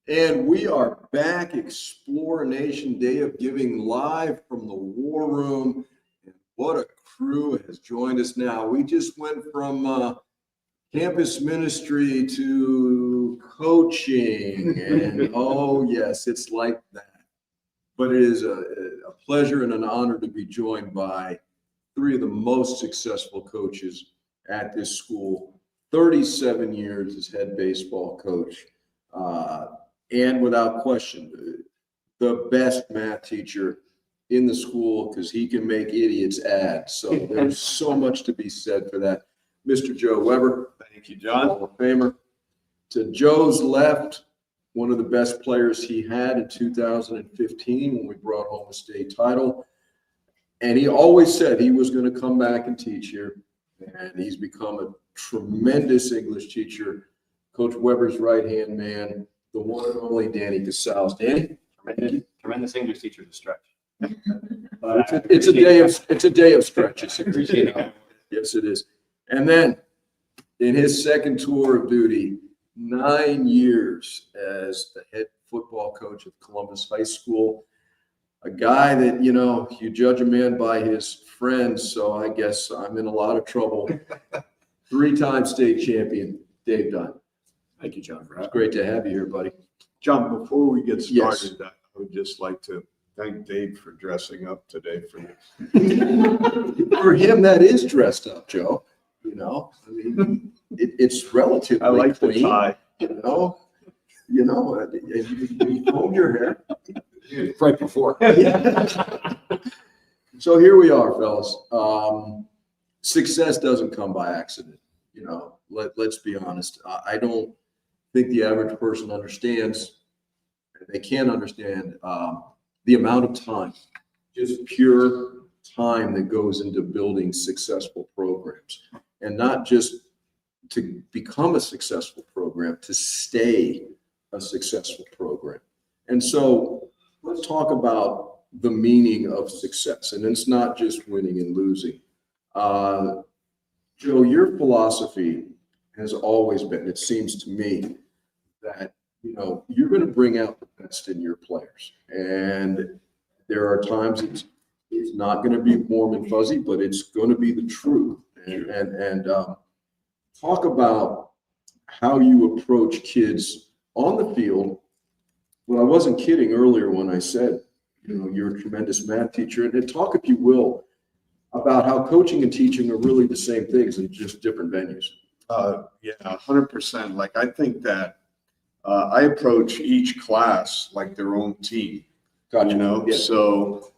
And we are back, Explore Nation Day of Giving, live from the War Room. And what a crew has joined us now. We just went from campus ministry to coaching, and oh yes, it's like that. But it is a pleasure and an honor to be joined by three of the most successful coaches at this school. 37 years as head baseball coach. And without question, the best math teacher in the school, because he can make idiots add. So there's so much to be said for that. Mr. Joe Weber. Thank you, John. Hall of Famer. To Joe's left, one of the best players he had in 2015 when we brought home a state title. And he always said he was going to come back and teach here. And he's become a tremendous English teacher. Coach Weber's right-hand man, the one and only Danny Casals. Danny? Tremendous English teacher to stretch. It's a day of stretches. Appreciate it. Yes, it is. And then in his second tour of duty, 9 years as the head football coach of Columbus High School, a guy that, you know, you judge a man by his friends. So I guess I'm in a lot of trouble. 3-time state champion, Dave Dunn. Thank you, John. It's great to have you here, buddy. John, before we get Yes. started, I would just like to thank Dave for dressing up today for this. For him, that is dressed up, Joe. You know, I mean, it's relatively I like the clean. tie. You know, you comb your hair right before. Yeah. So here we are, fellas. Success doesn't come by accident. You know, let's be honest. I don't think the average person understands. They can't understand the amount of time, just pure time that goes into building successful programs, and not just to become a successful program, to stay a successful program. And so let's talk about the meaning of success. And it's not just winning and losing. Joe, your philosophy has always been, it seems to me, that, you know, you're going to bring out the best in your players. And there are times it's not going to be warm and fuzzy, but it's going to be the truth. And talk about how you approach kids on the field. Well, I wasn't kidding earlier when I said, you know, you're a tremendous math teacher. And talk, if you will, about how coaching and teaching are really the same things in just different venues. Yeah, 100%. Like, I think that I approach each class like their own team. Gotcha. You know, Yeah. so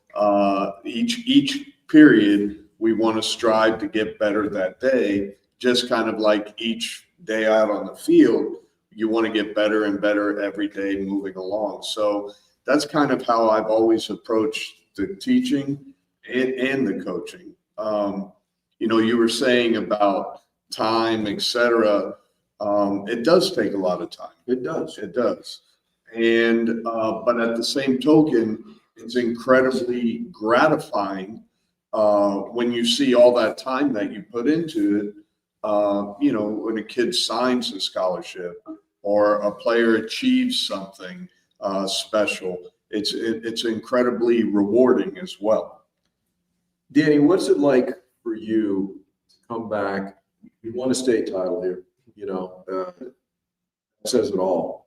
each period we want to strive to get better that day. Just kind of like each day out on the field, you want to get better and better every day moving along. So that's kind of how I've always approached the teaching and the coaching. You know, you were saying about time, etc. It does take a lot of time. It does. It does. And but at the same token, it's incredibly gratifying when you see all that time that you put into it. You know, when a kid signs a scholarship or a player achieves something special, it's incredibly rewarding as well. Danny, what's it like for you to come back? You won a state title here, you know, says it all.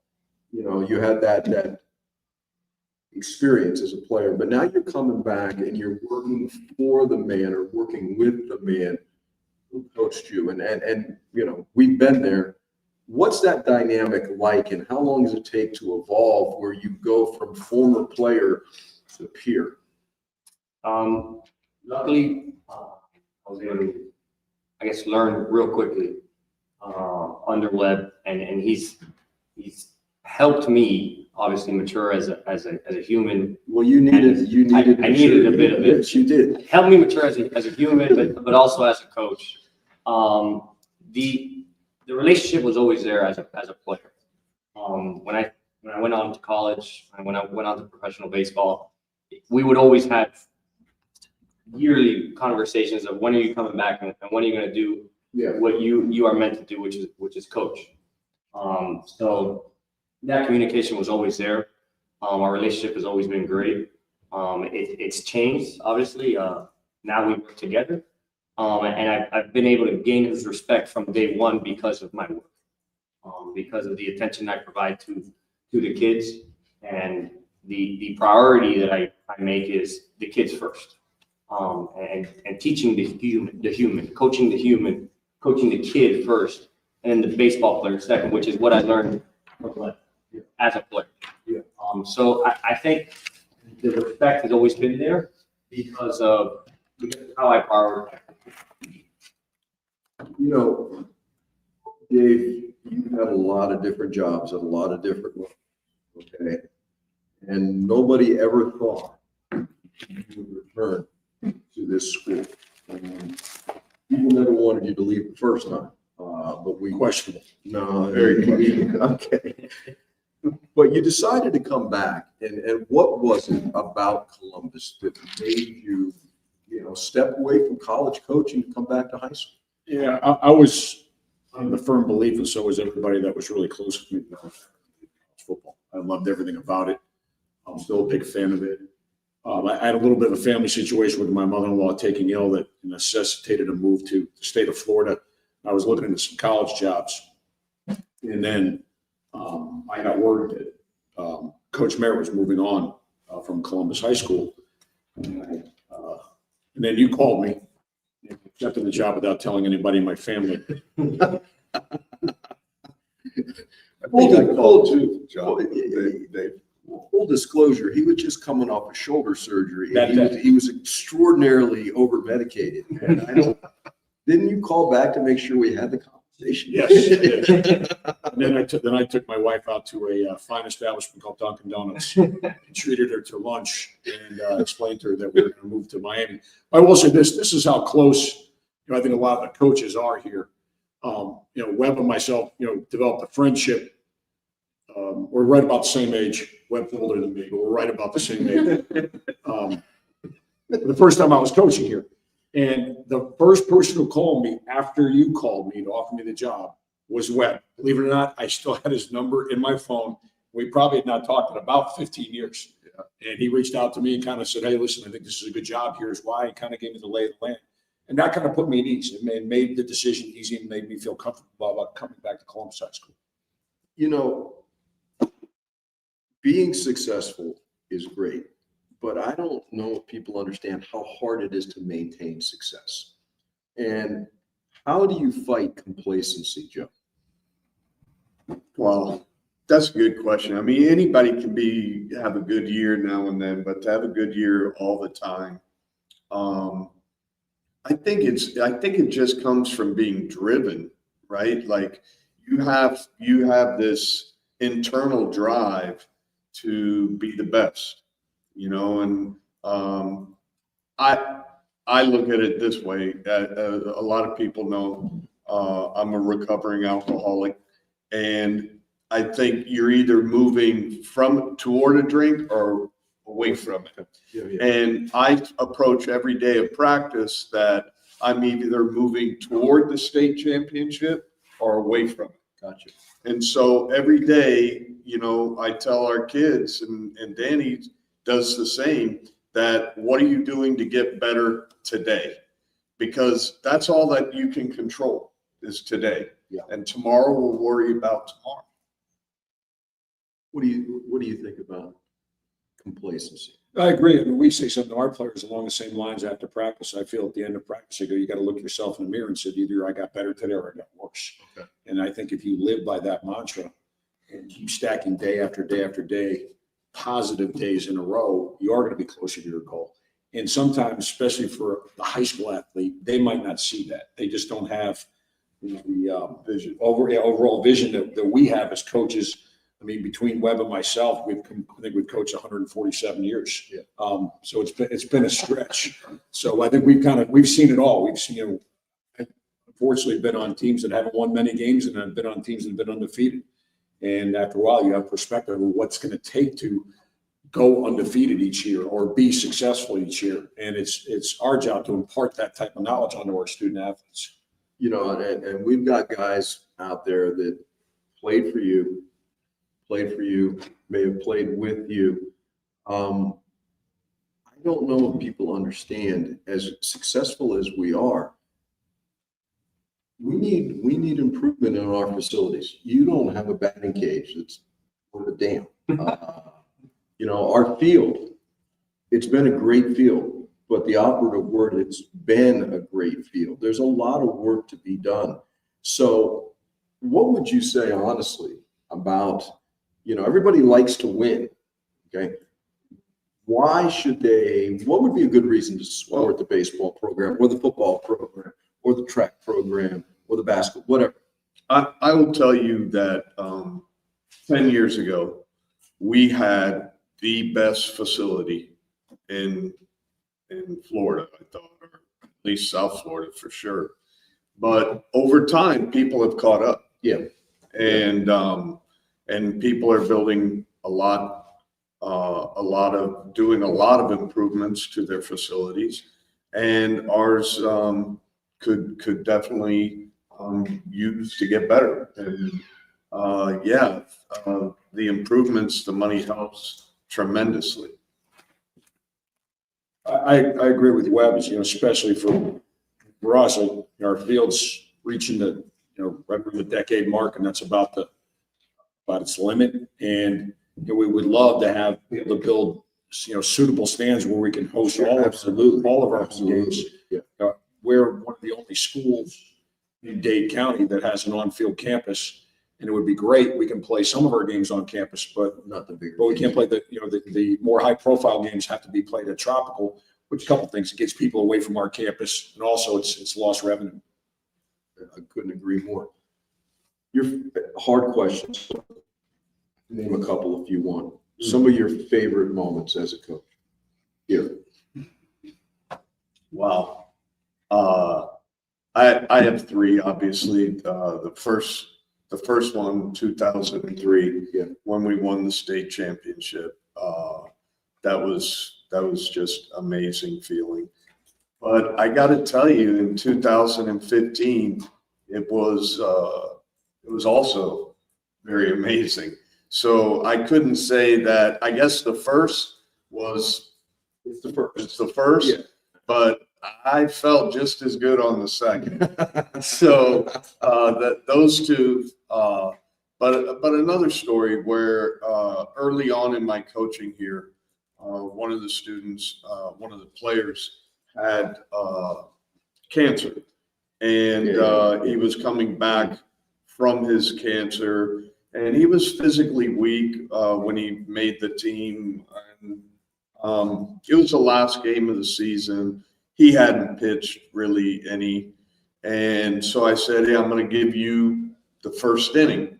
You know, you had that experience as a player, but now you're coming back and you're working for the man or working with the man who coached you. And you know, we've been there. What's that dynamic like, and how long does it take to evolve where you go from former player to peer? Luckily, I was able to, I guess, learn real quickly under Webb, and he's helped me obviously mature as a human. Well, you needed I needed a bit of it. Yes, you did. Helped me mature as a human, but also as a coach. The relationship was always there as a player. When I went on to college and when I went on to professional baseball, we would always have yearly conversations of when are you coming back and when are you going to do what you are meant to do, which is coach. So that communication was always there. Our relationship has always been great. It's changed, obviously. Now we work together. And I've been able to gain his respect from day one because of my work, because of the attention I provide to the kids, and the priority that I make is the kids first, and teaching the human, coaching the kid first, and the baseball player second, which is what I learned as a player. Yeah. So I think the respect has always been there because of how I prioritize. You know, Dave, you had a lot of different jobs at a lot of different levels, okay? And nobody ever thought you would return to this school. People never wanted you to leave the first time, but we questionable. No, very questionable. Okay. But you decided to come back, and what was it about Columbus that made you, step away from college coaching to come back to high school? Yeah, I was under the firm belief, and so was everybody that was really close to me, football. I loved everything about it. I'm still a big fan of it. I had a little bit of a family situation with my mother-in-law taking ill that necessitated a move to the state of Florida. I was looking into some college jobs, and then I got word that Coach Merritt was moving on from Columbus High School, and then you called me. Accepted the job without telling anybody in my family. Full disclosure, he was just coming off a shoulder surgery. He was extraordinarily over medicated. And didn't you call back to make sure we had the conversation? Yes. And then I took my wife out to a fine establishment called Dunkin' Donuts and treated her to lunch and explained to her that we were going to move to Miami. I will say this is how close I think a lot of the coaches are here. Webb and myself, developed a friendship. We're right about the same age. Webb's older than me, but we're right about the same age. The first time I was coaching here, and the first person who called me after you called me to offer me the job was Webb. Believe it or not, I still had his number in my phone. We probably had not talked in about 15 years. And he reached out to me and kind of said, "Hey, listen, I think this is a good job. Here's why." And kind of gave me the lay of the land. And that kind of put me at ease. It made the decision easy and made me feel comfortable about coming back to Columbus High School. Being successful is great, but I don't know if people understand how hard it is to maintain success. And how do you fight complacency, Joe? Well, that's a good question. I mean, anybody can have a good year now and then, but to have a good year all the time, I think it just comes from being driven, right? Like you have this internal drive to be the best, and I look at it this way. A lot of people know I'm a recovering alcoholic, and I think you're either moving toward a drink or away from it. Yeah. And I approach every day of practice that I'm either moving toward the state championship or away from it. Gotcha. And so every day, I tell our kids, and Danny does the same, that what are you doing to get better today? Because that's all that you can control is today. Yeah. And tomorrow we'll worry about tomorrow. What do you think about complacency? I agree. I mean, we say something to our players along the same lines after practice. I feel at the end of practice, you got to look yourself in the mirror and say, either I got better today or I got worse. Okay. And I think if you live by that mantra and keep stacking day after day after day, positive days in a row, you are going to be closer to your goal. And sometimes, especially for the high school athlete, they might not see that. They just don't have the vision, overall vision that we have as coaches. I mean, between Webb and myself, I think we've coached 147 years. Yeah. So it's been a stretch. So I think we've seen it all. We've seen, unfortunately, been on teams that haven't won many games, and I've been on teams that have been undefeated. And after a while, you have perspective of what's going to take to go undefeated each year or be successful each year. And it's our job to impart that type of knowledge onto our student athletes. And we've got guys out there that played for you, played for you, may have played with you. I don't know if people understand, as successful as we are, we need improvement in our facilities. You don't have a batting cage that's worth a damn. You know, our field, it's been a great field, but the operative word, it's been a great field. There's a lot of work to be done. So what would you say honestly about, you know, everybody likes to win, okay? Why should they, what would be a good reason to support the baseball program or the football program or the track program or the basketball, whatever? I will tell you that 10 years ago, we had the best facility in Florida, I thought, or at least South Florida for sure. But over time, people have caught up. Yeah. And people are building doing a lot of improvements to their facilities, and ours could definitely use to get better. And the improvements, the money helps tremendously. I agree with Webb, you know, especially for us, our field's reaching the, you know, right around the decade mark, and that's about its limit. And you know, we would love to be able to build, you know, suitable stands where we can host all of our games. Yeah. We're one of the only schools in Dade County that has an on-field campus, and it would be great. We can play some of our games on campus, but not the bigger. But we can't play the more high-profile games have to be played at Tropical, which a couple things, it gets people away from our campus, and also it's lost revenue. I couldn't agree more. Your hard questions. Name a couple if you want. Some of your favorite moments as a coach. Here. Wow. I have three, obviously. The first one, 2003, when we won the state championship. That was just amazing feeling. But I got to tell you, in 2015, it was also very amazing. So I couldn't say that. I guess the first was it's the first, yeah. But I felt just as good on the second. So those two. But another story where early on in my coaching here, one of the students, one of the players had cancer, and he was coming back from his cancer, and he was physically weak when he made the team. And it was the last game of the season. He hadn't pitched really any, and so I said, "Hey, I'm going to give you the first inning."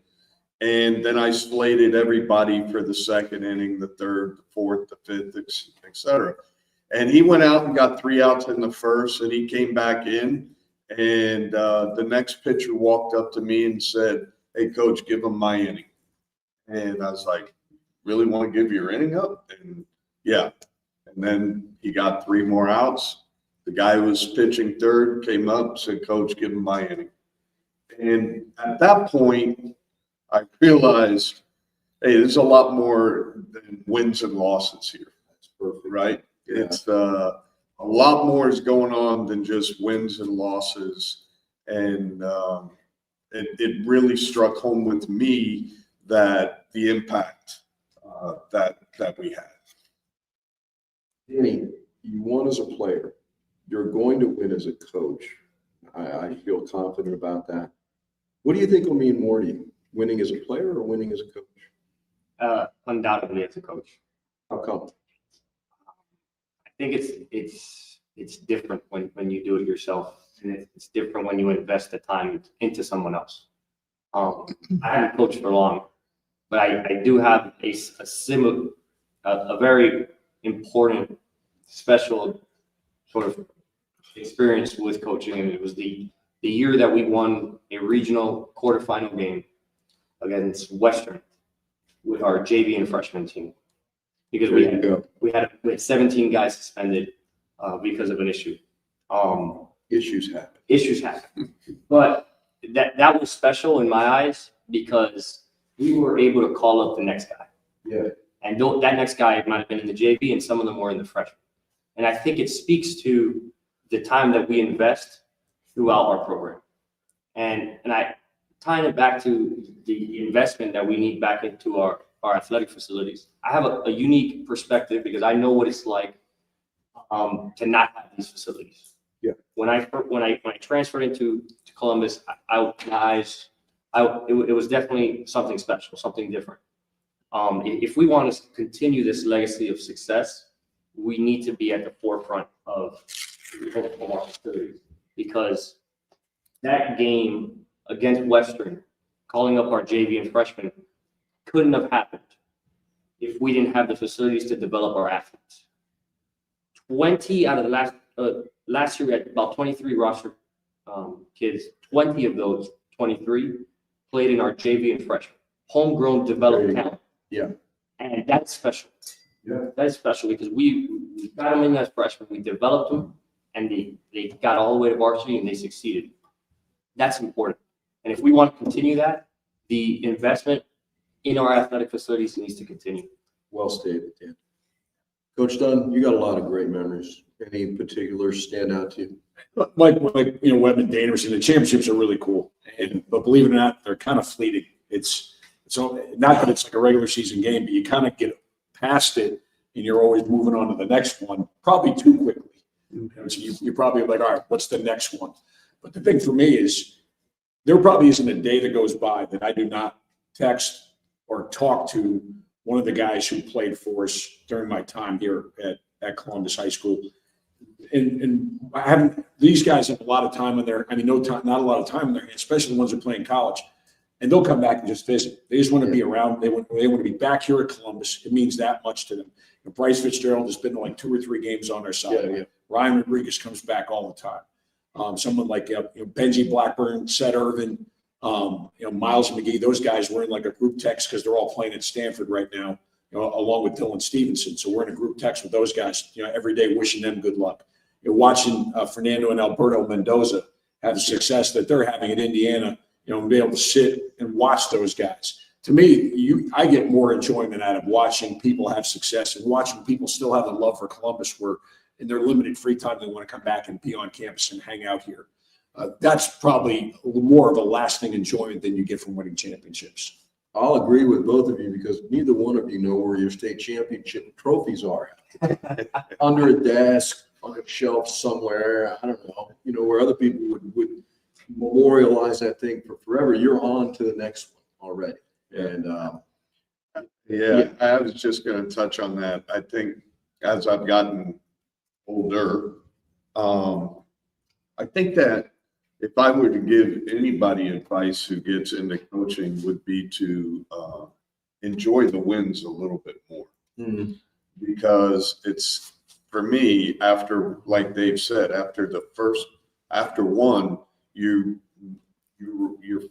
And then I slated everybody for the second inning, the third, the fourth, the fifth, et cetera. And he went out and got 3 outs in the first, and he came back in. And the next pitcher walked up to me and said, "Hey, coach, give him my inning." And I was like, "Really want to give your inning up?" And yeah. And then he got 3 more outs. The guy who was pitching third came up, said, "Coach, give him my inning." And at that point, I realized, hey, there's a lot more than wins and losses here. That's perfect, right? Yeah. It's a lot more is going on than just wins and losses. And it really struck home with me that the impact that we had. Danny, you won as a player. You're going to win as a coach. I feel confident about that. What do you think will mean more to you? Winning as a player or winning as a coach? Undoubtedly as a coach. How come? I think it's different when you do it yourself, and it's different when you invest the time into someone else. I haven't coached for long, but I do have a very important, special sort of experience with coaching, and it was the year that we won a regional quarterfinal game against Western with our JV and freshman team, because we had 17 guys suspended because of an issue. Issues happen. But that was special in my eyes because we were able to call up the next guy. Yeah. And that next guy might have been in the JV and some of them were in the freshman. And I think it speaks to the time that we invest throughout our program. And I tying it back to the investment that we need back into our athletic facilities. I have a unique perspective because I know what it's like to not have these facilities. Yeah. When I transferred into Columbus, it was definitely something special, something different. If we want to continue this legacy of success, we need to be at the forefront of our facilities, because that game against Western, calling up our JV and freshmen, couldn't have happened if we didn't have the facilities to develop our athletes. 20 out of the last year we had about 23 roster kids. 20 of those 23 played in our JV and freshman, homegrown developed talent. Yeah. And that's special. Yeah. That's special because we got them in as freshmen, we developed them, and they got all the way to varsity and they succeeded. That's important. And if we want to continue that, the investment in our athletic facilities needs to continue. Well stated, Dan. Coach Dunn, you got a lot of great memories. Any particulars stand out to you? Like Webman Danvers, the championships are really cool. But believe it or not, they're kind of fleeting. It's not that it's like a regular season game, but you kind of get past it and you're always moving on to the next one, probably too quickly. So you're probably like, all right, what's the next one? But the thing for me is there probably isn't a day that goes by that I do not text or talk to one of the guys who played for us during my time here at Columbus High School. And I haven't, these guys have a lot of time on their, not a lot of time on their hands, especially the ones who are playing college. And they'll come back and just visit. They just want to be around. They want to be back here at Columbus. It means that much to them. And Bryce Fitzgerald has been to like 2 or 3 games on our side. Yeah. Ryan Rodriguez comes back all the time. Someone like Benji Blackburn, Seth Irvin, Miles McGee. Those guys were in like a group text because they're all playing at Stanford right now, along with Dylan Stevenson. So we're in a group text with those guys, every day, wishing them good luck. Watching Fernando and Alberto Mendoza have the success that they're having at Indiana, and be able to sit and watch those guys. To me, I get more enjoyment out of watching people have success and watching people still have the love for Columbus, where in their limited free time they want to come back and be on campus and hang out here. That's probably more of a lasting enjoyment than you get from winning championships. I'll agree with both of you because neither one of you know where your state championship trophies are. Under a desk, on a shelf somewhere, I don't know, where other people would memorialize that thing for forever. You're on to the next one already. And I was just going to touch on that. I think as I've gotten older, I think that if I were to give anybody advice who gets into coaching would be to enjoy the wins a little bit more. Mm-hmm. Because it's, for me, after, like Dave said, after one, you're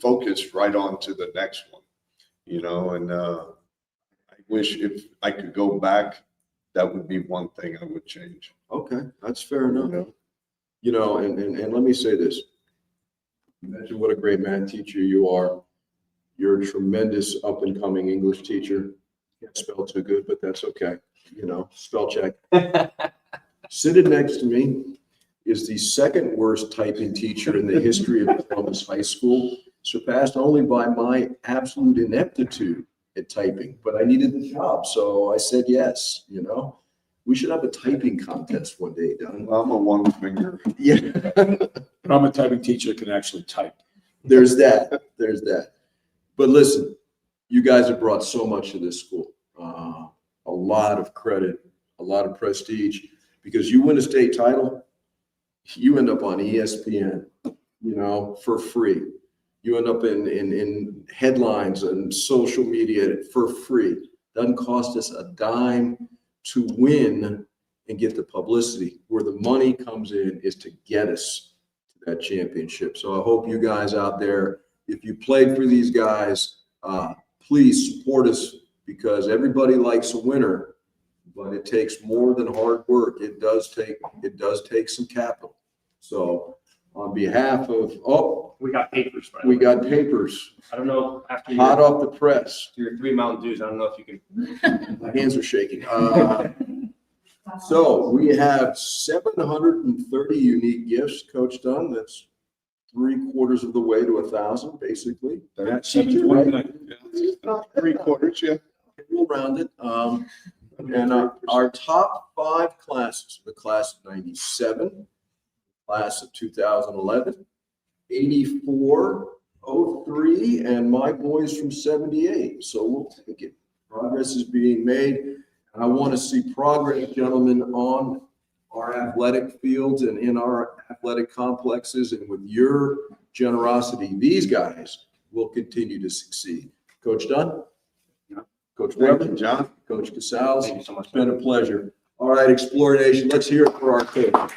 focused right on to the next one, and I wish if I could go back, that would be one thing I would change. Okay, that's fair enough. And let me say this. Imagine what a great math teacher you are. You're a tremendous up and coming English teacher. Can't spell too good, but that's okay. Spell check. Sitting next to me is the second worst typing teacher in the history of Columbus High School, surpassed only by my absolute ineptitude at typing. But I needed the job, so I said yes. We should have a typing contest one day, Don. I'm a one finger. Yeah. But I'm a typing teacher that can actually type. There's that. But listen, you guys have brought so much to this school. A lot of credit, a lot of prestige, because you win a state title, you end up on ESPN, for free. You end up in headlines and social media for free. Doesn't cost us a dime to win and get the publicity. Where the money comes in is to get us to that championship. So I hope you guys out there, if you played for these guys, please support us, because everybody likes a winner, but it takes more than hard work. It does take some capital. So on behalf of, We got papers, by the We way. got papers, I don't know, after hot your, off the press. your 3 Mountain Dews, I don't know if you can. My hands are shaking. So we have 730 unique gifts, Coach Dunn. That's 3/4 of the way to 1,000, basically. That's 729. 3/4, yeah. We'll round it. And our top 5 classes, the class of 97, class of 2011, 84, 03, and my boys from 78. So we'll take it. Progress is being made. I want to see progress, gentlemen, on our athletic fields and in our athletic complexes. And with your generosity, these guys will continue to succeed. Coach Dunn? Coach Thank Webb? you, John. Coach Casals? Thank you so much. It's been a pleasure. All right, Explore Nation, let's hear it for our coach.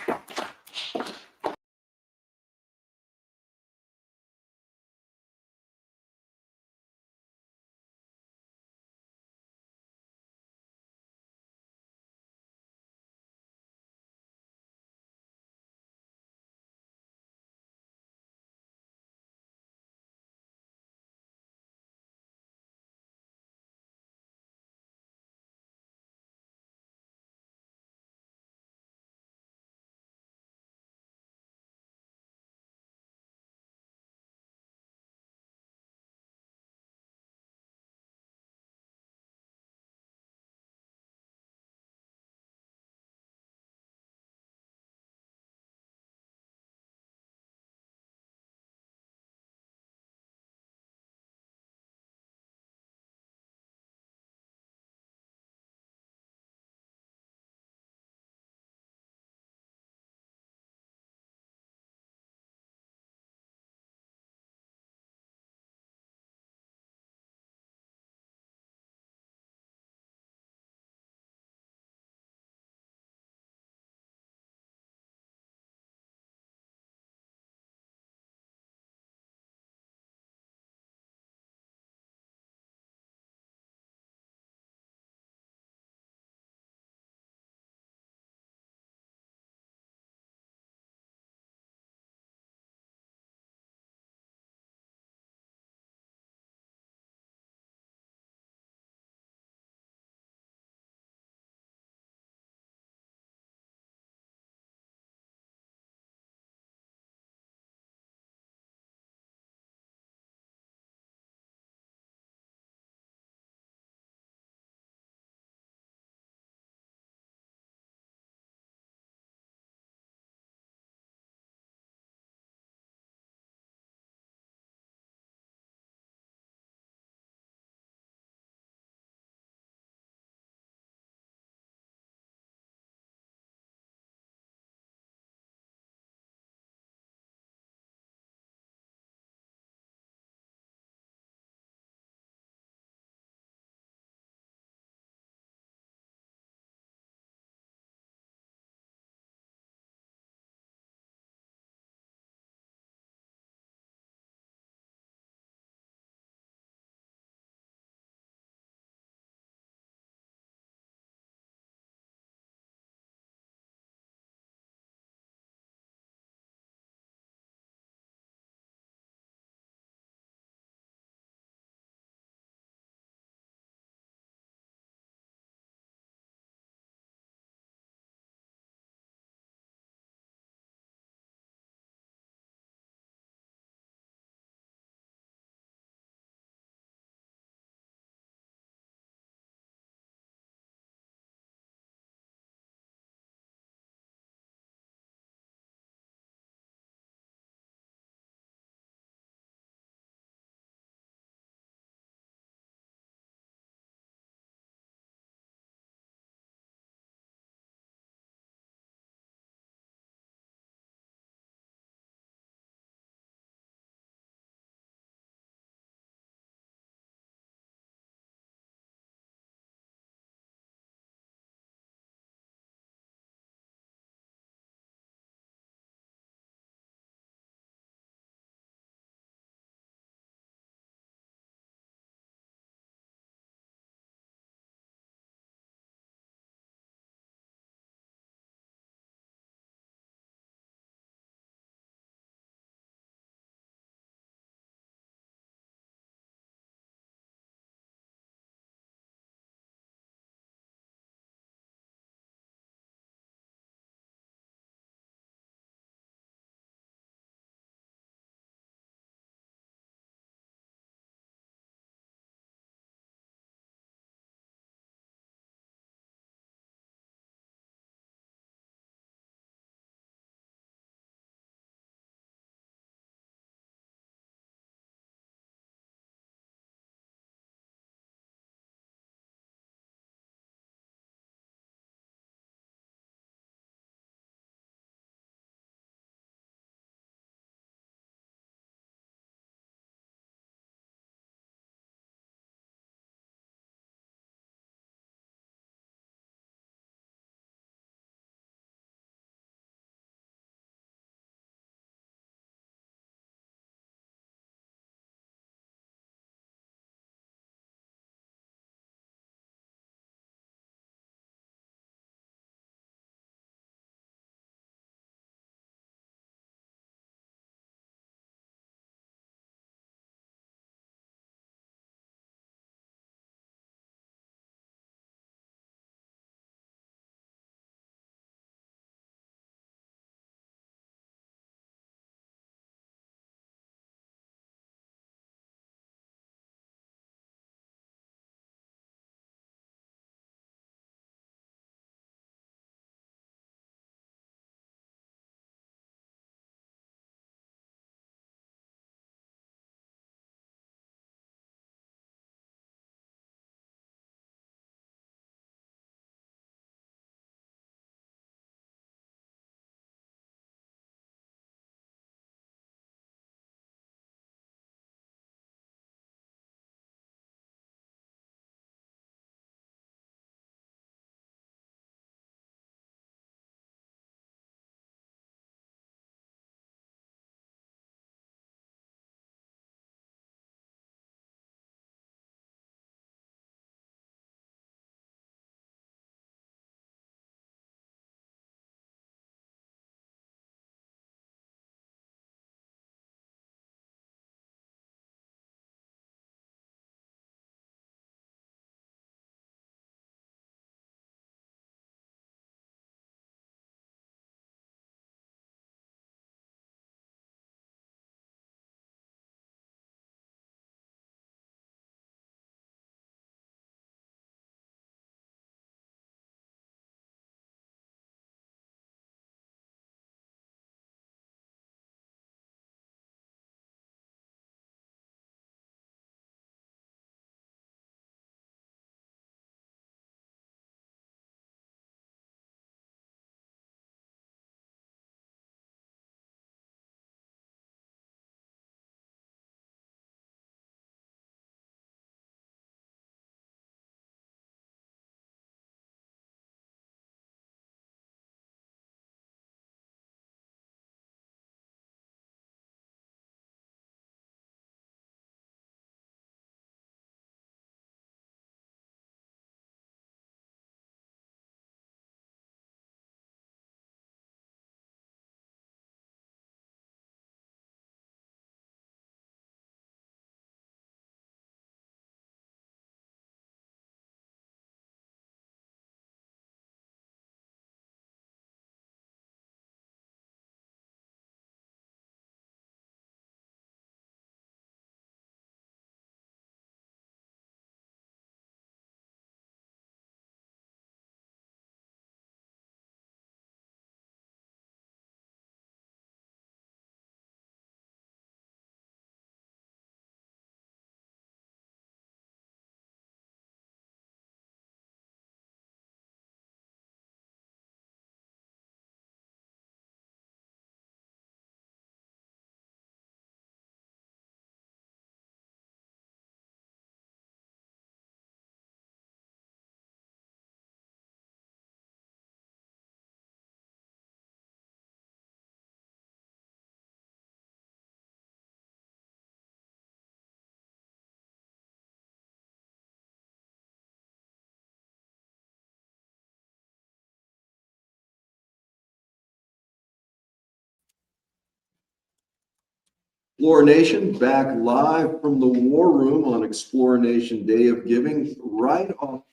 Explore Nation back live from the War Room on Explore Nation Day of Giving. Right off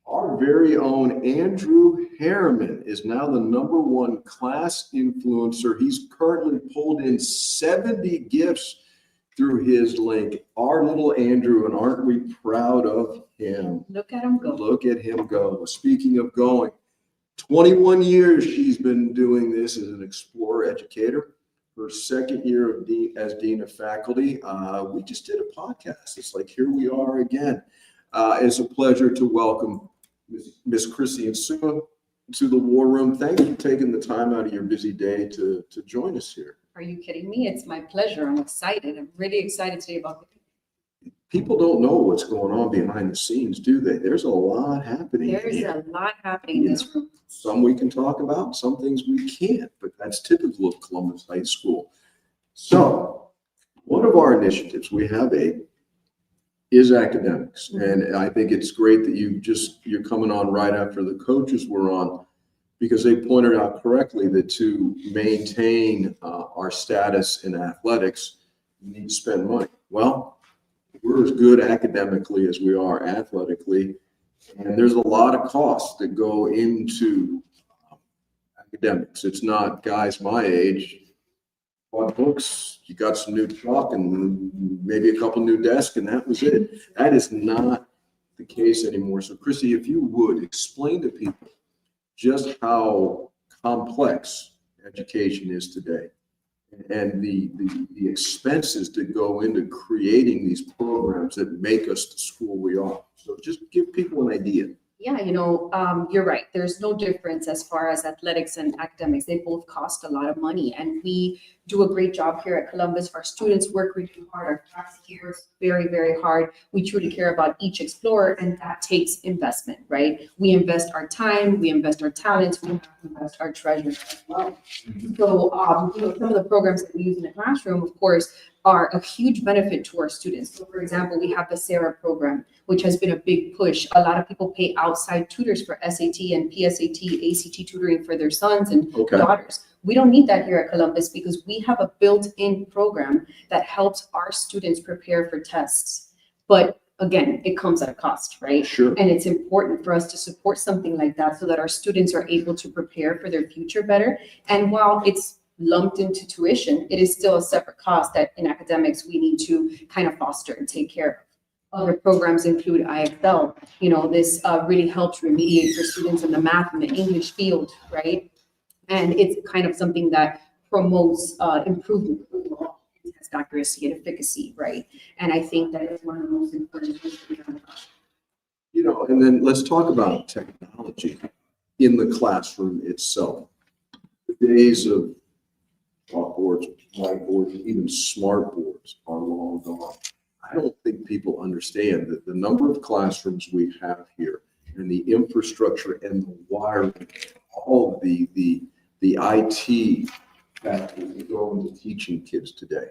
our very own Andrew Harriman is now the #1 class influencer. He's currently pulled in 70 gifts through his link. Our little Andrew, and aren't we proud of him? Look at him go. Look at him go. Speaking of going, 21 years she's been doing this as an Explore educator. Her second year of as Dean of Faculty. We just did a podcast. It's like, here we are again. It's a pleasure to welcome Miss Chrissy and Sue to the War Room. Thank you for taking the time out of your busy day to join us here. Are you kidding me? It's my pleasure. I'm excited. I'm really excited today about the People don't know what's going on behind the scenes, do they? There's a lot happening. There's a lot happening in this room. Some we can talk about, some things we can't, but that's typical of Columbus High School. So one of our initiatives, we have is academics. And I think it's great that you're coming on right after the coaches were on, because they pointed out correctly that to maintain our status in athletics, we need to spend money. Well, we're as good academically as we are athletically, and there's a lot of costs that go into academics. It's not guys my age bought books, you got some new chalk and maybe a couple new desks, and that was it. That is not the case anymore. So Chrissy, if you would explain to people just how complex education is today and the expenses that go into creating these programs that make us the school we are. So just give people an idea. Yeah, you're right. There's no difference as far as athletics and academics. They both cost a lot of money, and we do a great job here at Columbus. Our students work really hard. Our class here is very, very hard. We truly care about each explorer, and that takes investment, right? We invest our time, we invest our talents, we invest our treasure as well. So, some of the programs that we use in the classroom, of course, are a huge benefit to our students. So for example, we have the SARA program, which has been a big push. A lot of people pay outside tutors for SAT and PSAT, ACT tutoring for their sons and daughters. We don't need that here at Columbus because we have a built-in program that helps our students prepare for tests. But again, it comes at a cost, right? Sure. And it's important for us to support something like that so that our students are able to prepare for their future better. And while it's lumped into tuition, it is still a separate cost that in academics we need to kind of foster and take care of. Other programs include IXL. This really helps remediate for students in the math and the English field, right? And it's kind of something that promotes improvement overall, test accuracy and efficacy, right? And I think that is one of the most important things we have. And then let's talk about technology in the classroom itself. The days of chalkboards, whiteboards, even smart boards are long gone. I don't think people understand that the number of classrooms we have here and the infrastructure and the wiring, all of the IT that go into teaching kids today,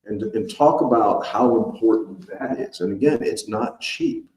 and talk about how important that is. And again, it's not cheap.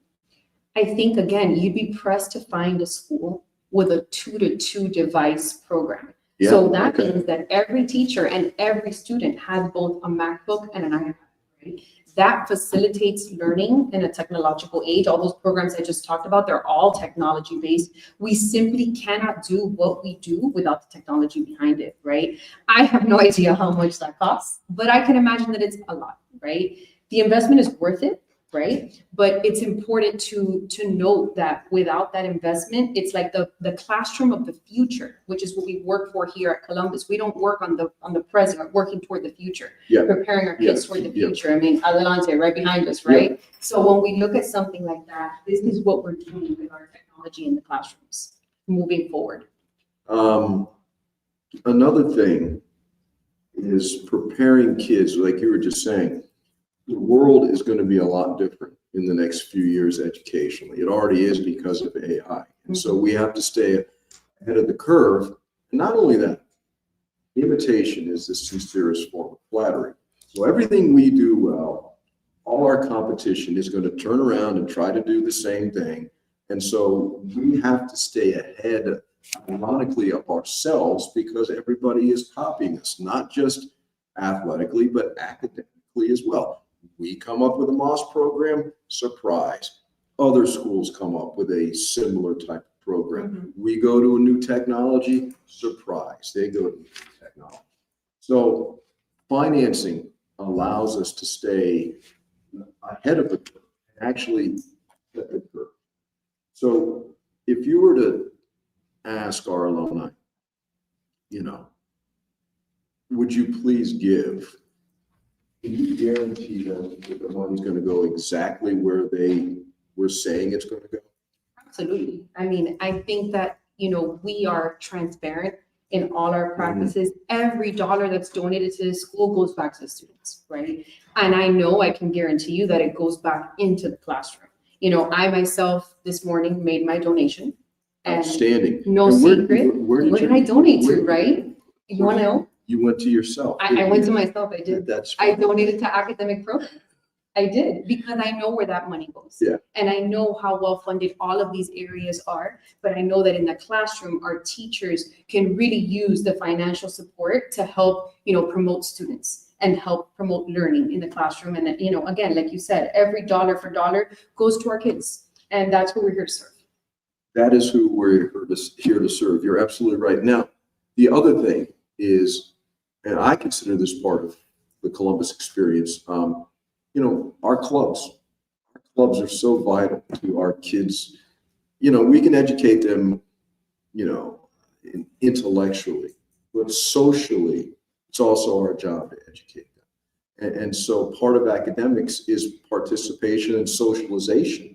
I think, again, you'd be pressed to find a school with a 2-to-2 device program. Yeah, so that means that every teacher and every student has both a MacBook and an iPad, right? That facilitates learning in a technological age. All those programs I just talked about, they're all technology based. We simply cannot do what we do without the technology behind it, right? I have no idea how much that costs, but I can imagine that it's a lot, right? The investment is worth it, right? But it's important to note that without that investment, it's like the classroom of the future, which is what we work for here at Columbus. We don't work on the present, we're working toward the future, preparing our kids toward the future. I mean, Adelante, right behind us, right? So when we look at something like that, this is what we're doing with our technology in the classrooms moving forward. Another thing is preparing kids, like you were just saying. The world is going to be a lot different in the next few years educationally. It already is because of AI. And so we have to stay ahead of the curve. And not only that, imitation is the sincerest form of flattery. So everything we do well, all our competition is going to turn around and try to do the same thing. And so we have to stay ahead, ironically, of ourselves because everybody is copying us, not just athletically, but academically as well. We come up with a MOS program, surprise. Other schools come up with a similar type of program. We go to a new technology, surprise, they go to new technology. So financing allows us to stay ahead of the curve, actually set the curve. So if you were to ask our alumni, you know, would you please give? Can you guarantee them that the money's going to go exactly where they were saying it's going to go? Absolutely. I mean, I think that, you know, we are transparent in all our practices. Every dollar that's donated to the school goes back to the students, right? And I know I can guarantee you that it goes back into the classroom. You know, I myself this morning made my donation. And Outstanding. no And secret. Where did I donate to, right? You want to know? You went to yourself. I went to myself. I did. That's I donated to academic programs. I did, because I know where that money goes. Yeah. And I know how well funded all of these areas are, but I know that in the classroom, our teachers can really use the financial support to help, you know, promote students and help promote learning in the classroom. And, you know, again, like you said, every dollar for dollar goes to our kids, and that's who we're here to serve. That is who we're here to serve. You're absolutely right. Now, the other thing is, and I consider this part of the Columbus experience, you know, our clubs are so vital to our kids. You know, we can educate them, you know, intellectually, but socially, it's also our job to educate them. And so part of academics is participation and socialization.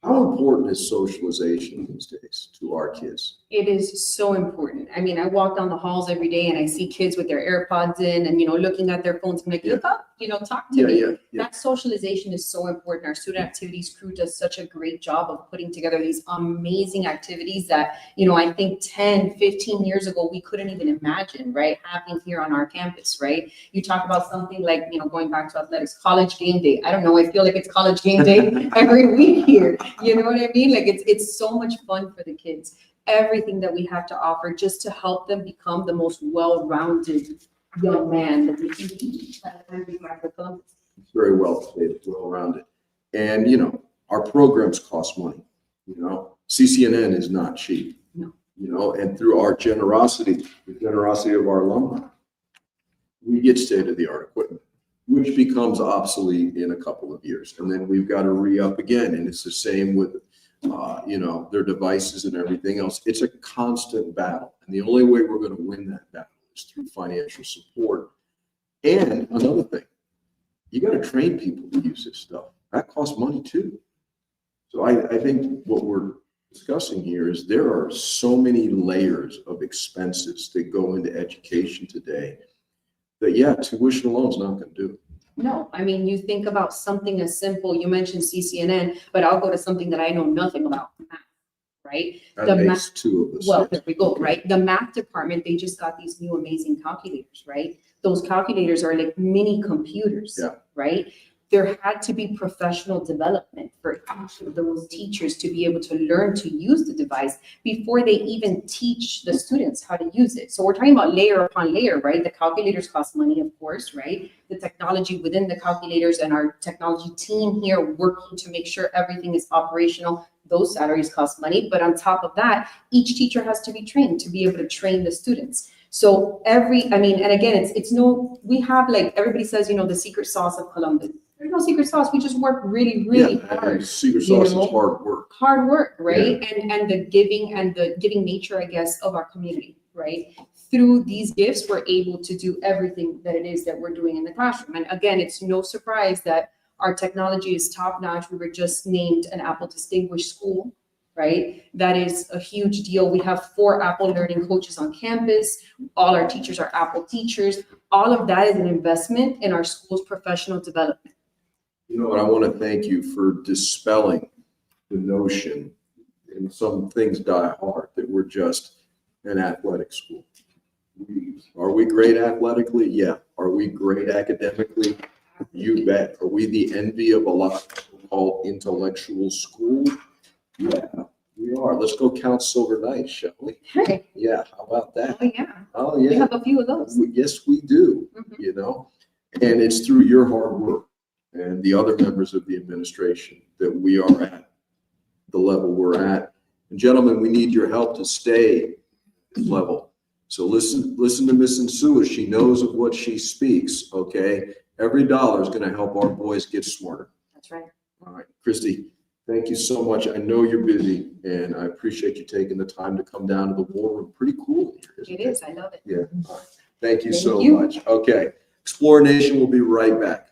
How important is socialization these days to our kids? It is so important. I mean, I walk down the halls every day and I see kids with their AirPods in and, you know, looking at their phones. I'm like, look up, you know, talk to me. That socialization is so important. Our student activities crew does such a great job of putting together these amazing activities that, you know, I think 10, 15 years ago, we couldn't even imagine, right? Happening here on our campus, right? You talk about something like, you know, going back to athletics, college game day. I don't know. I feel like it's college game day every week here. You know what I mean? Like it's so much fun for the kids. Everything that we have to offer just to help them become the most well-rounded young man that we can be. It's very well stated, well-rounded. And, you know, our programs cost money. You know, CCNN is not cheap. No. You know, and through our generosity, the generosity of our alumni, we get state-of-the-art equipment, which becomes obsolete in a couple of years. And then we've got to re-up again. And it's the same with, you know, their devices and everything else. It's a constant battle. And the only way we're going to win that battle is through financial support. And another thing, you got to train people to use this stuff. That costs money too. So I think what we're discussing here is there are so many layers of expenses that go into education today that, yeah, tuition alone is not going to do it. No, I mean, you think about something as simple, you mentioned CCNN, but I'll go to something that I know nothing about, right? That makes two of us. Well, there we go, right? The math department, they just got these new amazing calculators, right? Those calculators are like mini computers, right? There had to be professional development for each of those teachers to be able to learn to use the device before they even teach the students how to use it. So we're talking about layer upon layer, right? The calculators cost money, of course, right? The technology within the calculators and our technology team here working to make sure everything is operational. Those salaries cost money. But on top of that, each teacher has to be trained to be able to train the students. So I mean, and again, we have like, everybody says, you know, the secret sauce of Columbus. There's no secret sauce. We just work really, really hard. Secret sauce is hard work. Hard work, right? And the giving nature, I guess, of our community, right? Through these gifts, we're able to do everything that it is that we're doing in the classroom. And again, it's no surprise that our technology is top notch. We were just named an Apple Distinguished School, right? That is a huge deal. We have 4 Apple Learning coaches on campus. All our teachers are Apple teachers. All of that is an investment in our school's professional development. You know what, I want to thank you for dispelling the notion, and some things die hard, that we're just an athletic school. Are we great athletically? Yeah. Are we great academically? You bet. Are we the envy of a lot of so-called intellectual school? Yeah, we are. Let's go count silver knights, shall we? Hey. Yeah, how about that? Oh, yeah. Oh, yeah. We have a few of those. Yes, we do. you know? And it's through your hard work and the other members of the administration that we are at the level we're at. And gentlemen, we need your help to stay at this level. So listen to Miss Insua. She knows of what she speaks, okay? Every dollar is gonna help our boys get smarter. That's right. All right, Christy, thank you so much. I know you're busy and I appreciate you taking the time to come down to the war room. Pretty cool here, isn't It is, I love it. Yeah, all right. Thank you Thank so you. much. Okay, Explore Nation will be right back.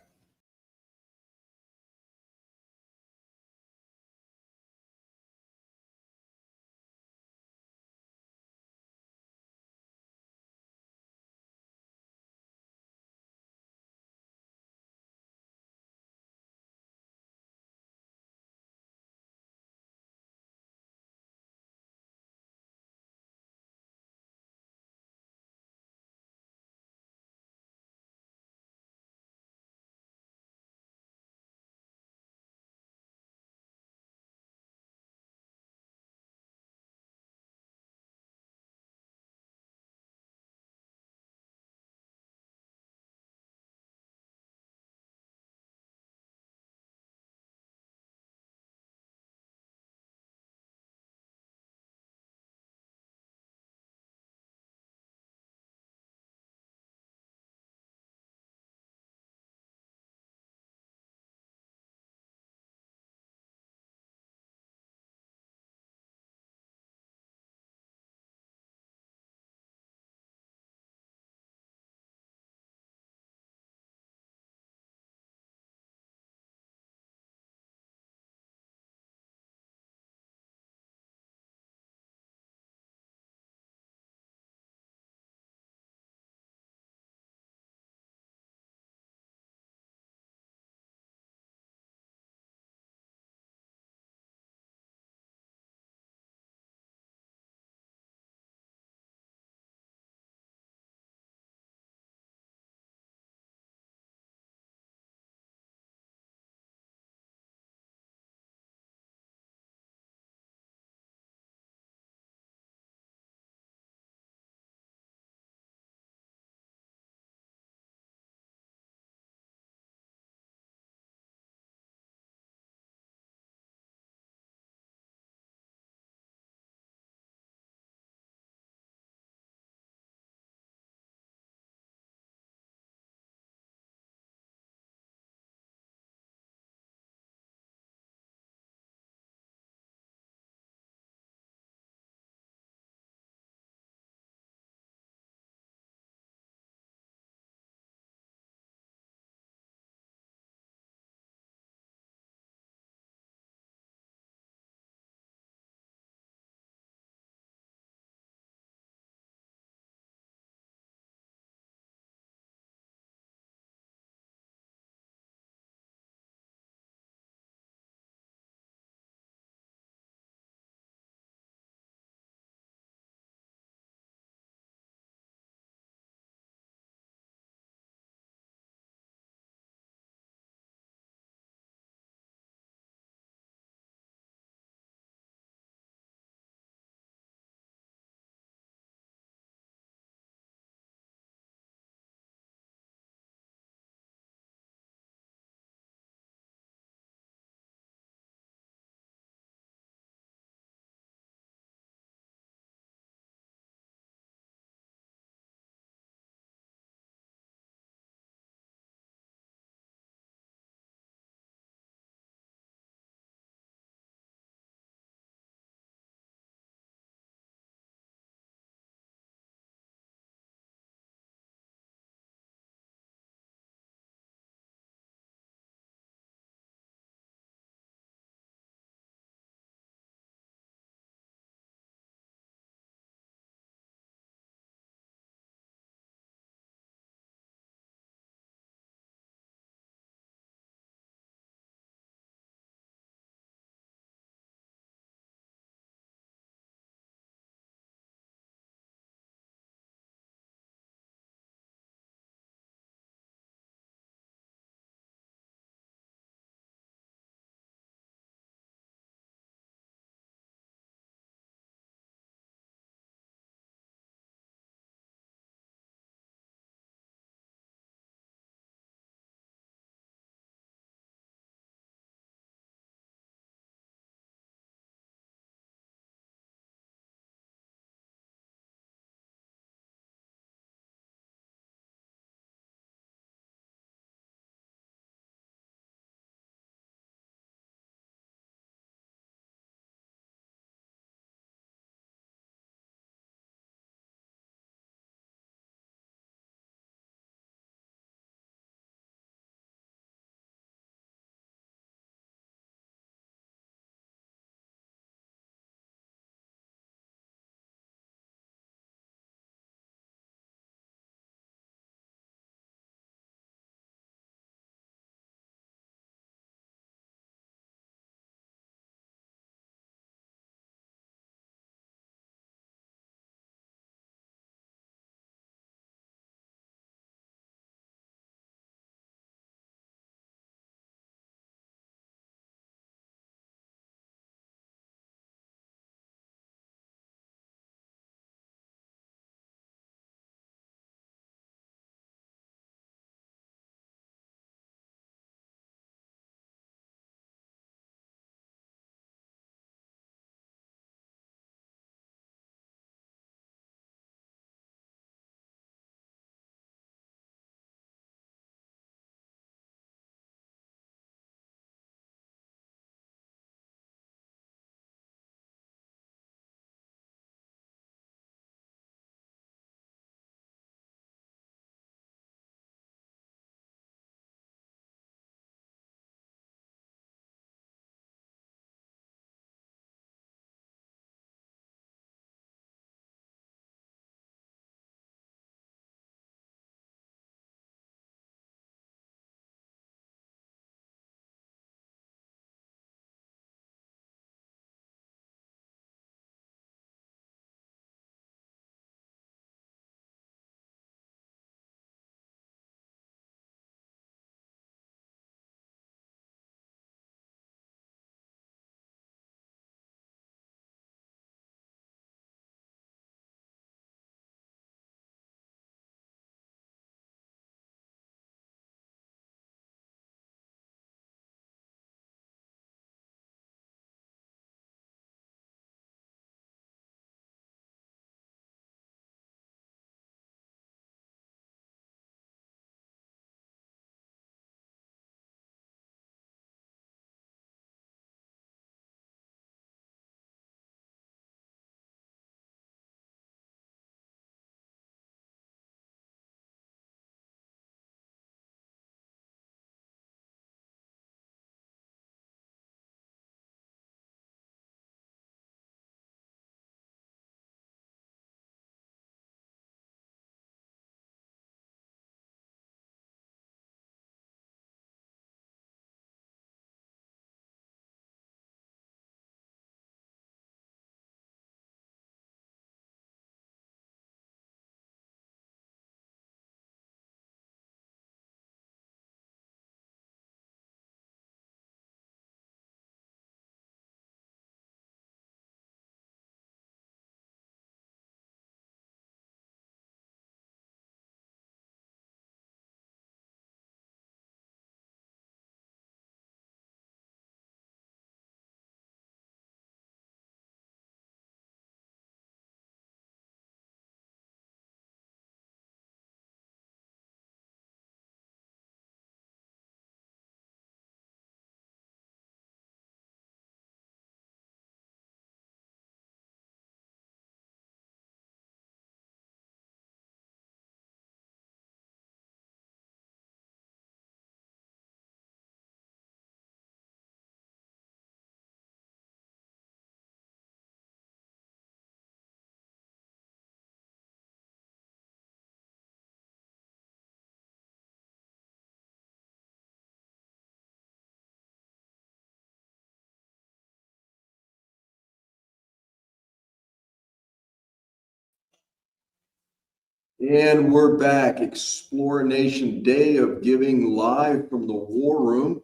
And we're back. Explore Nation Day of Giving live from the War Room,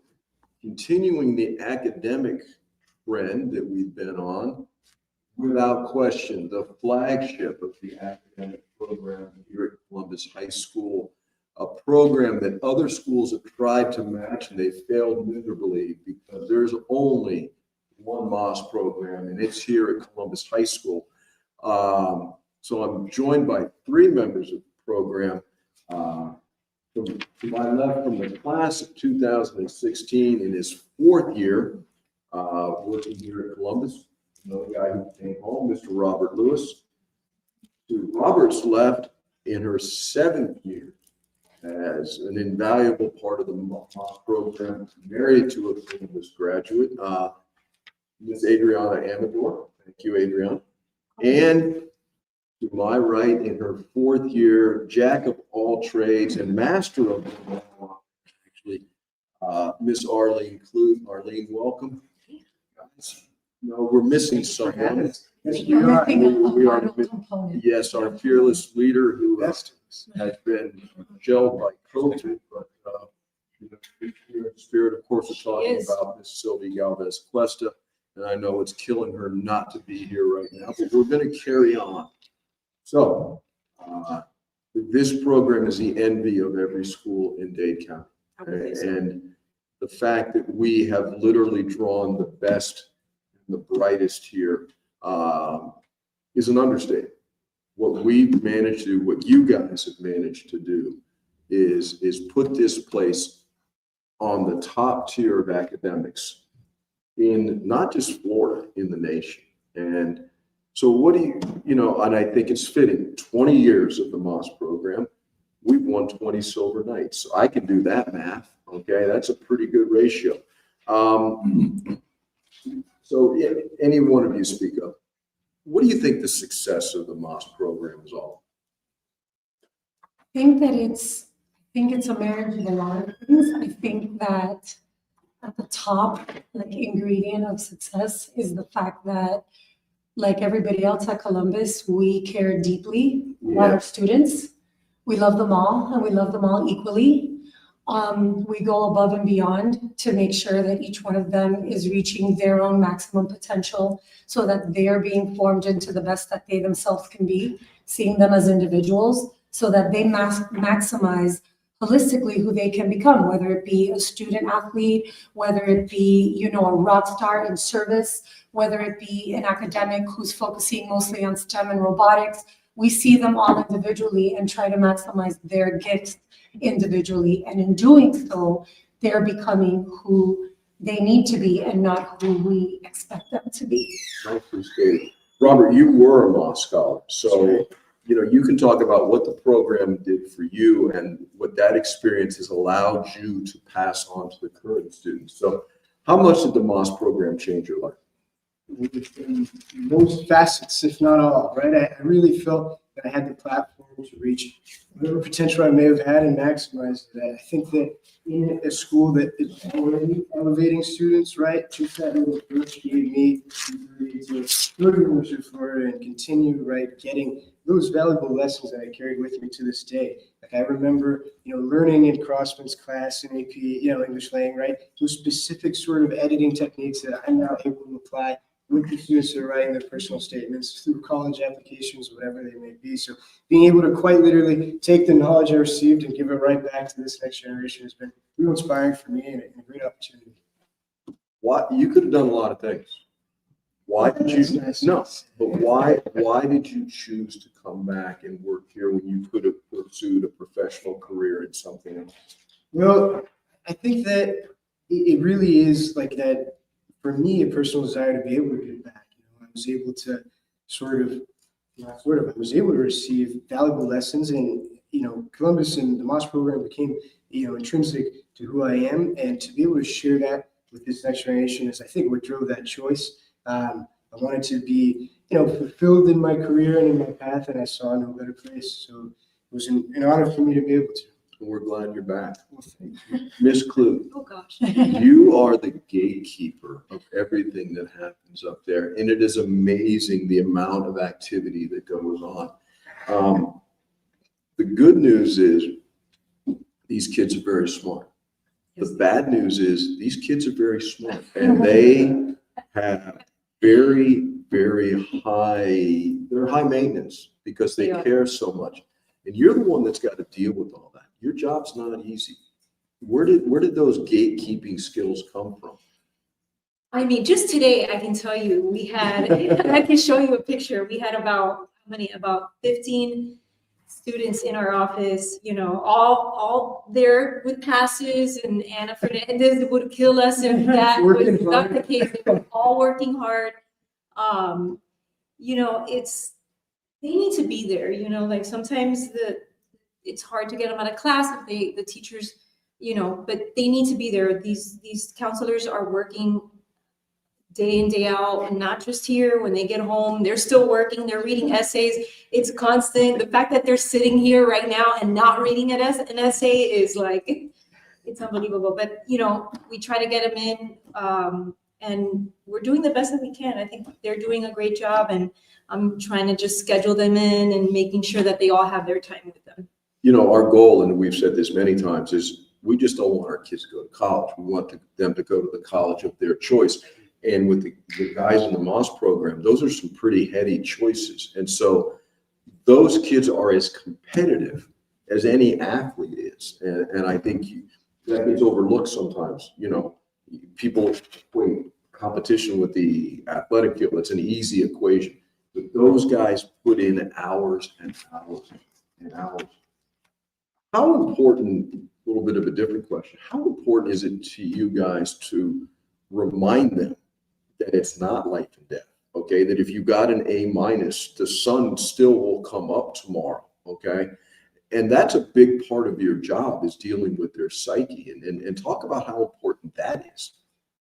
continuing the academic trend that we've been on. Without question, the flagship of the academic program here at Columbus High School, a program that other schools have tried to match and they failed miserably because there's only one MOS program, and it's here at Columbus High School. So I'm joined by three members of the program. To my left, from the class of 2016 in his fourth year working here at Columbus, another guy who came home, Mr. Robert Lewis. To Robert's left, in her seventh year as an invaluable part of the MOS program, married to a Columbus graduate, Ms. Adriana Amador. Thank you, Adriana. And to my right, in her fourth year, jack of all trades and master of them all, actually, Miss Arlene Clute. Arlene, welcome. No, we're missing someone. We are, yes, our fearless leader who has been gelled by COVID, but in spirit, of course, we're talking about Miss Sylvie Galvez Cuesta, and I know it's killing her not to be here right now, but we're going to carry on. So, this program is the envy of every school in Dade County. And the fact that we have literally drawn the best and the brightest here is an understatement. What we've managed to do, what you guys have managed to do is put this place on the top tier of academics in not just Florida, in the nation. And so what do you know, and I think it's fitting, 20 years of the MOS program, we've won 20 silver nights. So I can do that math, okay? That's a pretty good ratio. So any one of you speak up. What do you think the success of the MOS program is all? I think it's a marriage of a lot of things. I think that at the top, like ingredient of success is the fact that, like everybody else at Columbus, we care deeply about our students. We love them all, and we love them all equally. We go above and beyond to make sure that each one of them is reaching their own maximum potential so that they're being formed into the best that they themselves can be, seeing them as individuals so that they maximize holistically who they can become, whether it be a student athlete, whether it be, a rock star in service, whether it be an academic who's focusing mostly on STEM and robotics. We see them all individually and try to maximize their gifts individually. And in doing so, they're becoming who they need to be and not who we expect them to be. I appreciate it. Robert, you were a MOS scholar, so you can talk about what the program did for you and what that experience has allowed you to pass on to the current students. So how much did the MOS program change your life? Most facets, if not all, right? I really felt that I had the platform to reach whatever potential I may have had and maximize that. I think that in a school that is already elevating students, right, just that little push gave me the ability to go to the University of Florida and continue, right, getting those valuable lessons that I carried with me to this day. Like I remember, learning in Crossman's class in AP, English lang, right, those specific sort of editing techniques that I'm now able to apply with the students that are writing their personal statements through college applications, whatever they may be. So being able to quite literally take the knowledge I received and give it right back to this next generation has been real inspiring for me and a great opportunity. You could have done a lot of things. Why did you? No, but why did you choose to come back and work here when you could have pursued a professional career in something else? Well, I think that it really is like that. For me, a personal desire to be able to give back. I was able to I was able to receive valuable lessons, and Columbus and the MOS program became intrinsic to who I am, and to be able to share that with this next generation is, I think, what drove that choice. I wanted to be fulfilled in my career and in my path, and I saw no better place. So it was an honor for me to be able to. We're glad you're back. Well, thank you. Miss Clute, Oh, gosh. you are the gatekeeper of everything that happens up there, and it is amazing the amount of activity that goes on. good news is these kids are very smart. The bad news is these kids are very smart and they have very, very high, they're high maintenance because they care so much. And you're the one that's got to deal with all that. Your job's not easy. Where did those gatekeeping skills come from? I mean, just today, I can tell you, we had, I can show you a picture. We had about 15 students in our office, you know, all there with passes, and Anna Fernandez would kill us if that was not the case. They were all working hard. You know, they need to be there, you know, like sometimes it's hard to get them out of class if the teachers, you know, but they need to be there. These counselors are working day in, day out, and not just here. When they get home, they're still working, they're reading essays. It's constant. The fact that they're sitting here right now and not reading an essay is like, it's unbelievable. But, you know, we try to get them in, and we're doing the best that we can. I think they're doing a great job, and I'm trying to just schedule them in and making sure that they all have their time with them. You know, our goal, and we've said this many times, is we just don't want our kids to go to college. We want them to go to the college of their choice. And with the guys in the MOS program, those are some pretty heady choices. And so those kids are as competitive as any athlete is. And I think that gets overlooked sometimes. You know, people equate competition with the athletic field. It's an easy equation. But those guys put in hours and hours and hours. How important, a little bit of a different question, how important is it to you guys to remind them that it's not life and death, okay? That if you got an A-, the sun still will come up tomorrow, okay? And that's a big part of your job, is dealing with their psyche, and talk about how important that is.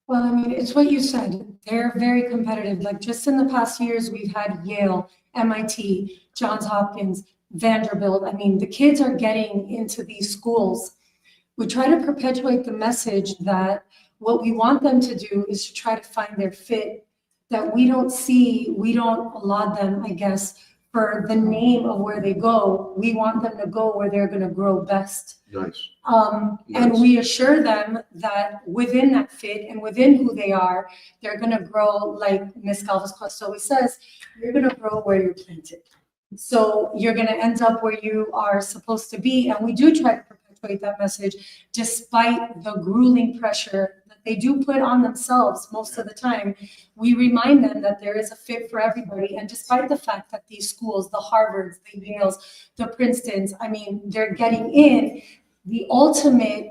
Well, I mean, it's what you said. They're very competitive. Like just in the past years, we've had Yale, MIT, Johns Hopkins, Vanderbilt. I mean, the kids are getting into these schools. We try to perpetuate the message that what we want them to do is to try to find their fit, that we don't allot them, I guess, for the name of where they go. We want them to go where they're going to grow best. Nice. And we assure them that within that fit and within who they are, they're going to grow, like Ms. Galvez-Quest always says, you're going to grow where you're planted. So you're going to end up where you are supposed to be. And we do try to perpetuate that message, despite the grueling pressure that they do put on themselves most of the time. We remind them that there is a fit for everybody. And despite the fact that these schools, the Harvards, the Yales, the Princetons, I mean, they're getting in, the ultimate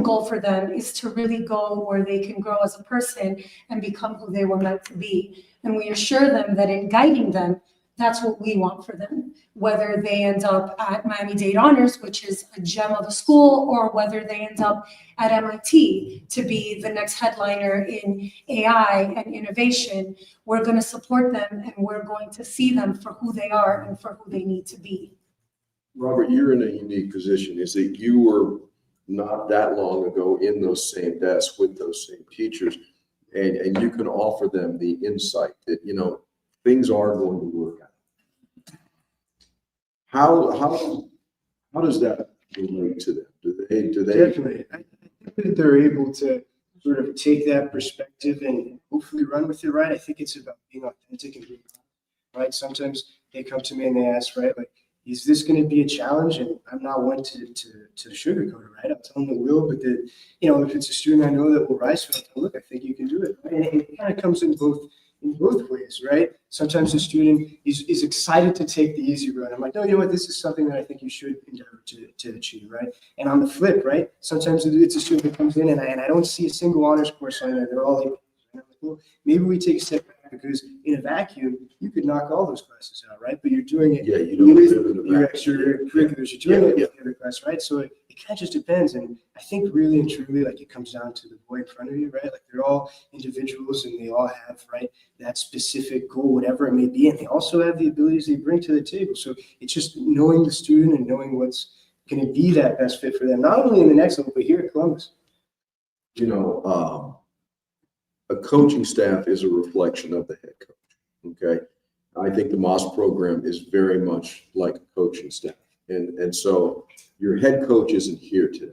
goal for them is to really go where they can grow as a person and become who they were meant to be. And we assure them that in guiding them, that's what we want for them, whether they end up at Miami-Dade Honors, which is a gem of a school, or whether they end up at MIT to be the next headliner in AI and innovation. We're going to support them, and we're going to see them for who they are and for who they need to be. Robert, you're in a unique position, is that you were not that long ago in those same desks with those same teachers, and you can offer them the insight that, you know, things are going to work out. How does that relate to them? Do they? Definitely. I think that they're able to sort of take that perspective and hopefully run with it, right? I think it's about being authentic and being honest, right? Sometimes they come to me and they ask, right, like, is this going to be a challenge? And I'm not one to sugarcoat it, right? I'll tell them it will, but that, you know, if it's a student I know that will rise to it, look, I think you can do it. Right? And it kind of comes in both ways, right? Sometimes the student is excited to take the easy road. I'm like, no, you know what? This is something that I think you should endeavor to achieve, right? And on the flip, right? Sometimes it's a student that comes in and I don't see a single honors course on there. They're all like, well, maybe we take a step back, because in a vacuum, you could knock all those classes out, right? But you're doing it with your extracurriculars. You're doing it with every class, right? So it kind of just depends. And I think really and truly, like, it comes down to the boy in front of you, right? Like, they're all individuals and they all have, right, that specific goal, whatever it may be. And they also have the abilities they bring to the table. So it's just knowing the student and knowing what's going to be that best fit for them, not only in the next level, but here at Columbus. You know, a coaching staff is a reflection of the head coach, okay? I think the MOS program is very much like a coaching staff. And so your head coach isn't here today.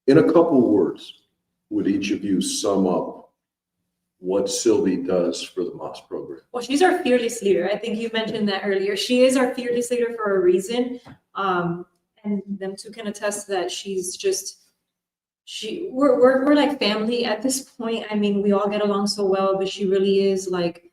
In a couple words, would each of you sum up what Sylvie does for the MOS program? Well, she's our fearless leader. I think you mentioned that earlier. She is our fearless leader for a reason. And them two can attest that she's just, we're like family at this point. I mean, we all get along so well, but she really is like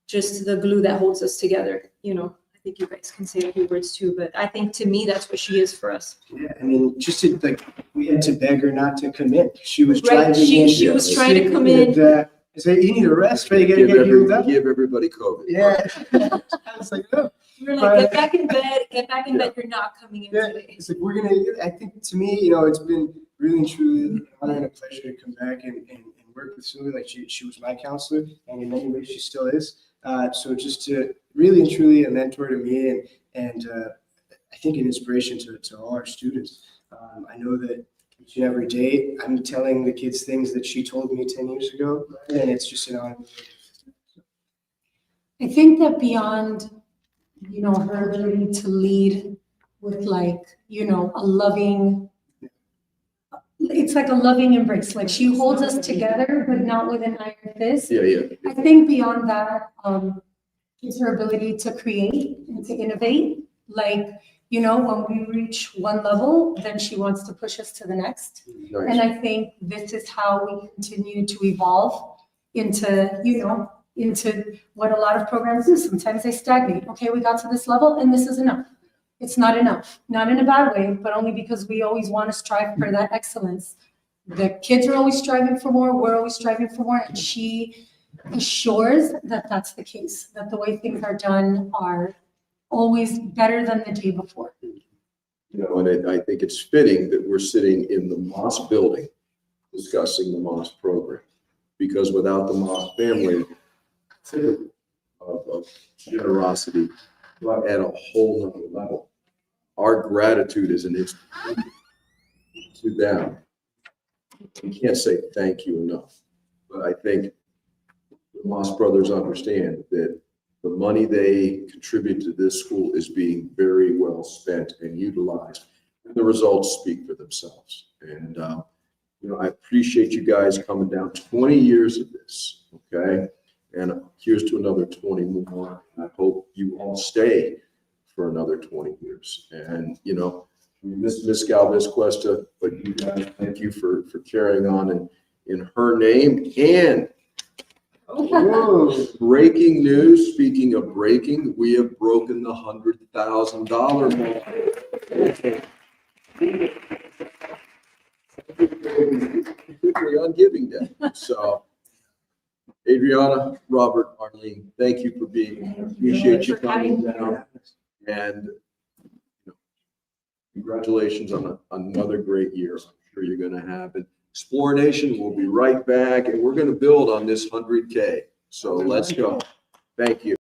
just the glue that holds us together. You know, I think you guys can say a few words too, but I think to me, that's what she is for us. Yeah, I mean, just to, like, we had to beg her not to come in. She was Right, driving in. she was trying to come in. And, I said, you need a rest, right? You gotta get healed up. Give everybody COVID. Yeah. I was like, no. We were like, get back in bed, you're not coming in Yeah, today. it's like, I think to me, you know, it's been really and truly an honor and a pleasure to come back and work with Sylvia. Like she was my counselor, and in many ways she still is. So just to really and truly a mentor to me and I think an inspiration to all our students. I know that each and every day I'm telling the kids things that she told me 10 years ago, and it's just an honor. I think that beyond, you know, her ability to lead with like, you know, it's like a loving embrace. Like she holds us together, but not with an iron fist. Yeah. I think beyond that, is her ability to create and to innovate. Like, you know, when we reach one level, then she wants to push us to the next. Nice. And I think this is how we continue to evolve into, you know, into what a lot of programs do. Sometimes they stagnate. Okay, we got to this level and this is enough. It's not enough, not in a bad way, but only because we always want to strive for that excellence. The kids are always striving for more, we're always striving for more, and she assures that that's the case, that the way things are done are always better than the day before. You know, and I think it's fitting that we're sitting in the MOS building discussing the MOS program, because without the MOS family of generosity, but at a whole nother level, our gratitude is an instant to them. We can't say thank you enough, but I think the Moss brothers understand that the money they contribute to this school is being very well spent and utilized. And the results speak for themselves. And, you know, I appreciate you guys coming down 20 years of this, okay? And here's to another 20 more. I hope you all stay for another 20 years. And, you know, we miss Miss Galvez Cuesta, but you guys, thank you for carrying on in her name. And breaking news, speaking of breaking, we have broken the $100,000 mark. Particularly on Giving Day. So, Adriana, Robert, Arlene, thank you for being here. Appreciate you coming down. And you know, congratulations on another great year. I'm sure you're going to have. And Explore Nation will be right back, and we're going to build on this 100K. So let's go. Thank you.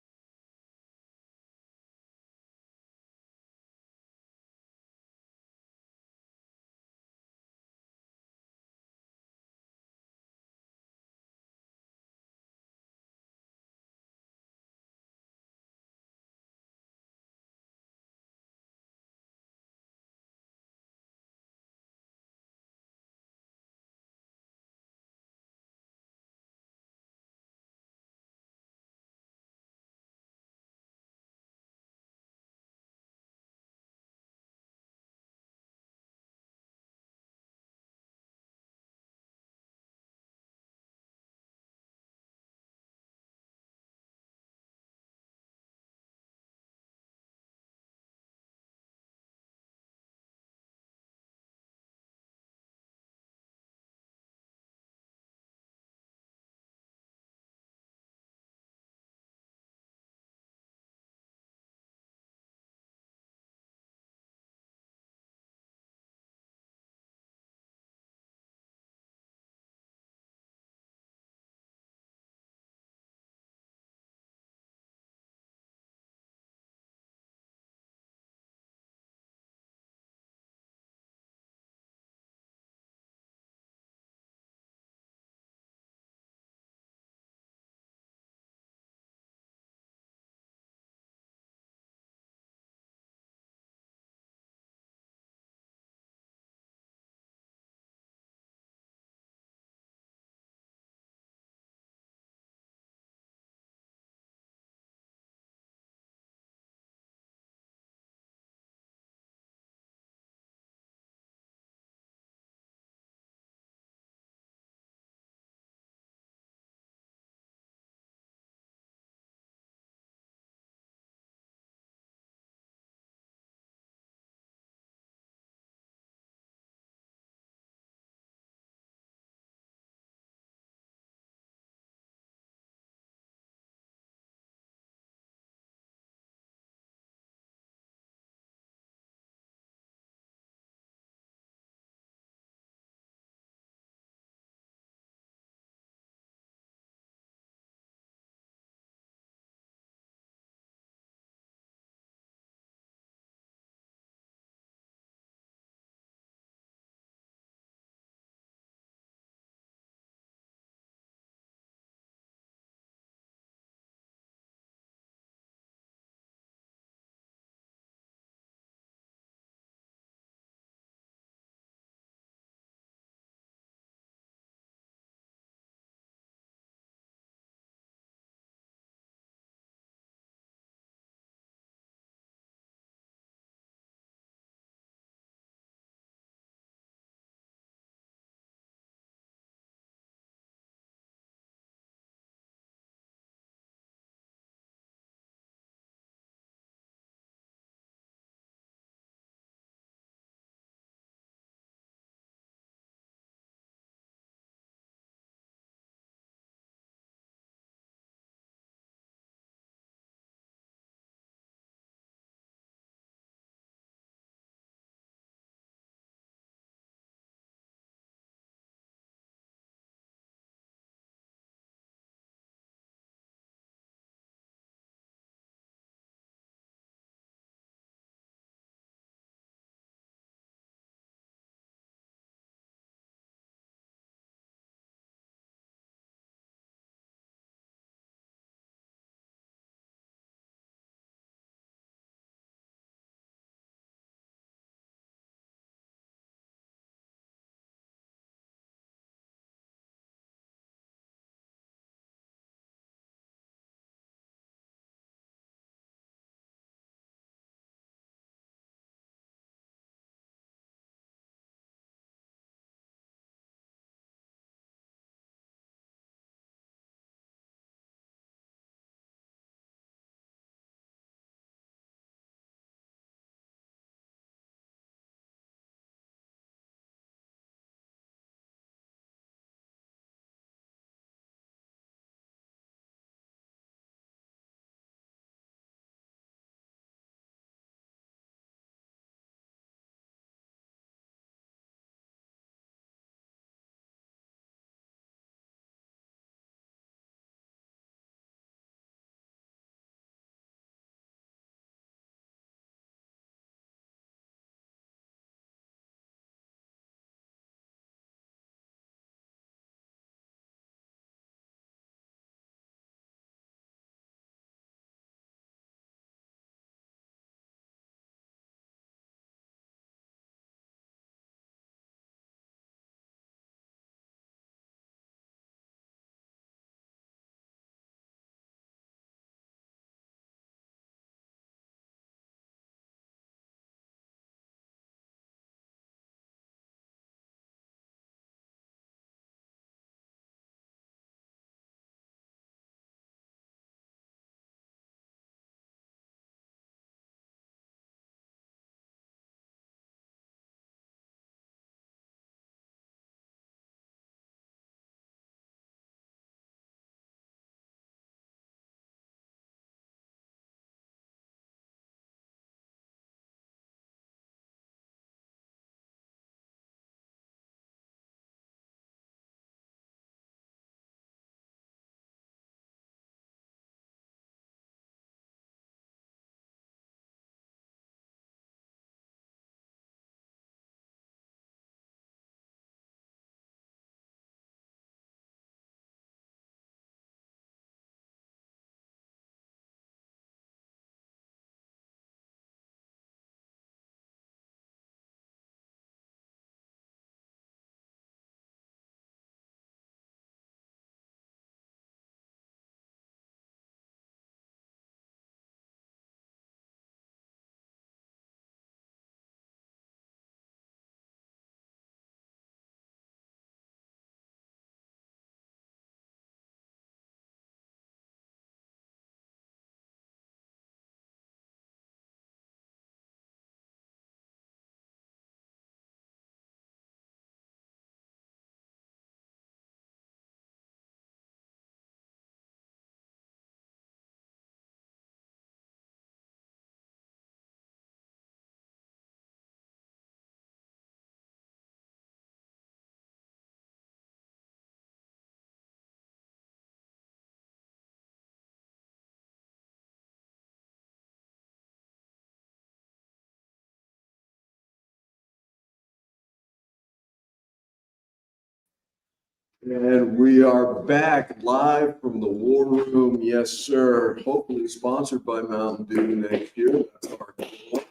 And we are back live from the War Room. Yes, sir. Hopefully sponsored by Mountain Dew next year. That's our goal.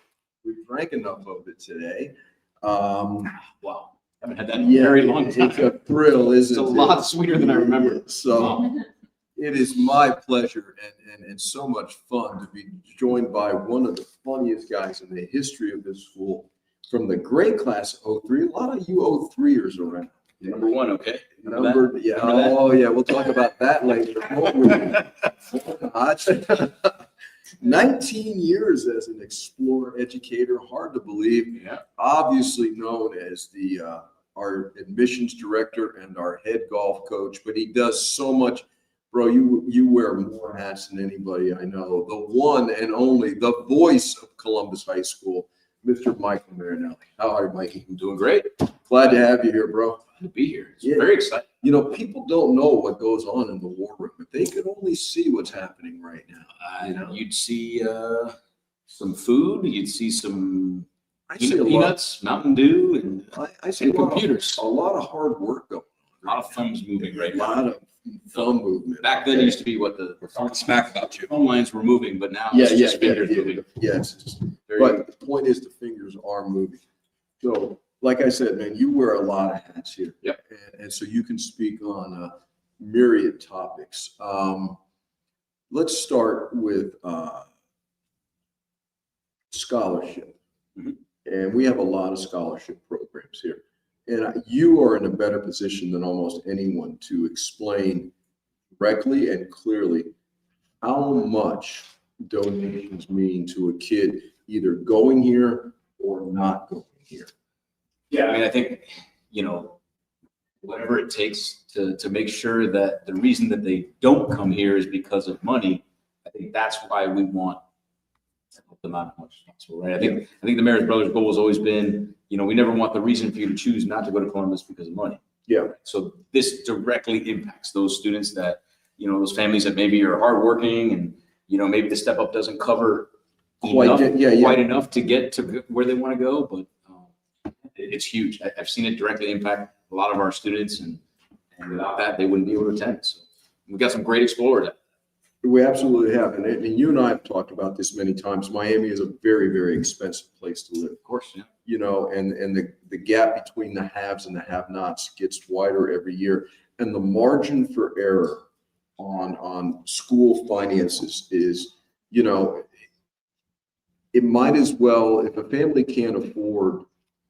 We drank enough of it today. Wow. Haven't had that in Yeah, a very long it's time. a thrill, isn't it? It's a lot sweeter than I remember. So it is my pleasure and so much fun to be joined by one of the funniest guys in the history of this school from the great class of 03. A lot of you 03ers around. Number one, okay? Number, yeah. Oh, yeah. We'll talk about that later. won't we? 19 years as an explorer educator, hard to believe. Yeah. Obviously known as our admissions director and our head golf coach, but he does so much. Bro, you wear more hats than anybody I know. The one and only, the voice of Columbus High School, Mr. Michael Marinelli. How are you, Mikey? I'm doing great. Glad to have you here, bro. To be here. It's Yeah. very exciting. You know, people don't know what goes on in the war room. If they could only see what's happening right now. You know? You'd see some food, you'd see some I see a lot. peanuts, Mountain Dew, and I see and a lot computers. a lot of hard work going A lot of thumbs moving right on. A now. lot of thumb movement. Back then, it used to be what the smack about you. Phone lines were moving, but now Yeah, it's yeah, just yeah, fingers yeah. moving. Yes. Very But the point is the fingers are moving. So, like I said, man, you wear a lot of hats here. Yep. And so you can speak on myriad topics. Let's start with scholarship. Mhm. And we have a lot of scholarship programs here. And you are in a better position than almost anyone to explain directly and clearly how much donations mean to a kid either going here or not going here. Yeah, I mean, I think, whatever it takes to make sure that the reason that they don't come here is because of money, I think that's why we want to help them out as much as possible, right? I think the Marist Brothers goal has always been, we never want the reason for you to choose not to go to Columbus because of money. Yeah. So this directly impacts those students that, those families that maybe are hardworking and, maybe the step up doesn't cover Quite enough to get to where they want to go, but it's huge. I've seen it directly impact a lot of our students, and without that, they wouldn't be able to attend. So we've got some great explorers. We absolutely have. And you and I have talked about this many times. Miami is a very, very expensive place to live. Of course, yeah. And the gap between the haves and the have-nots gets wider every year. And the margin for error on school finances is, it might as well, if a family can't afford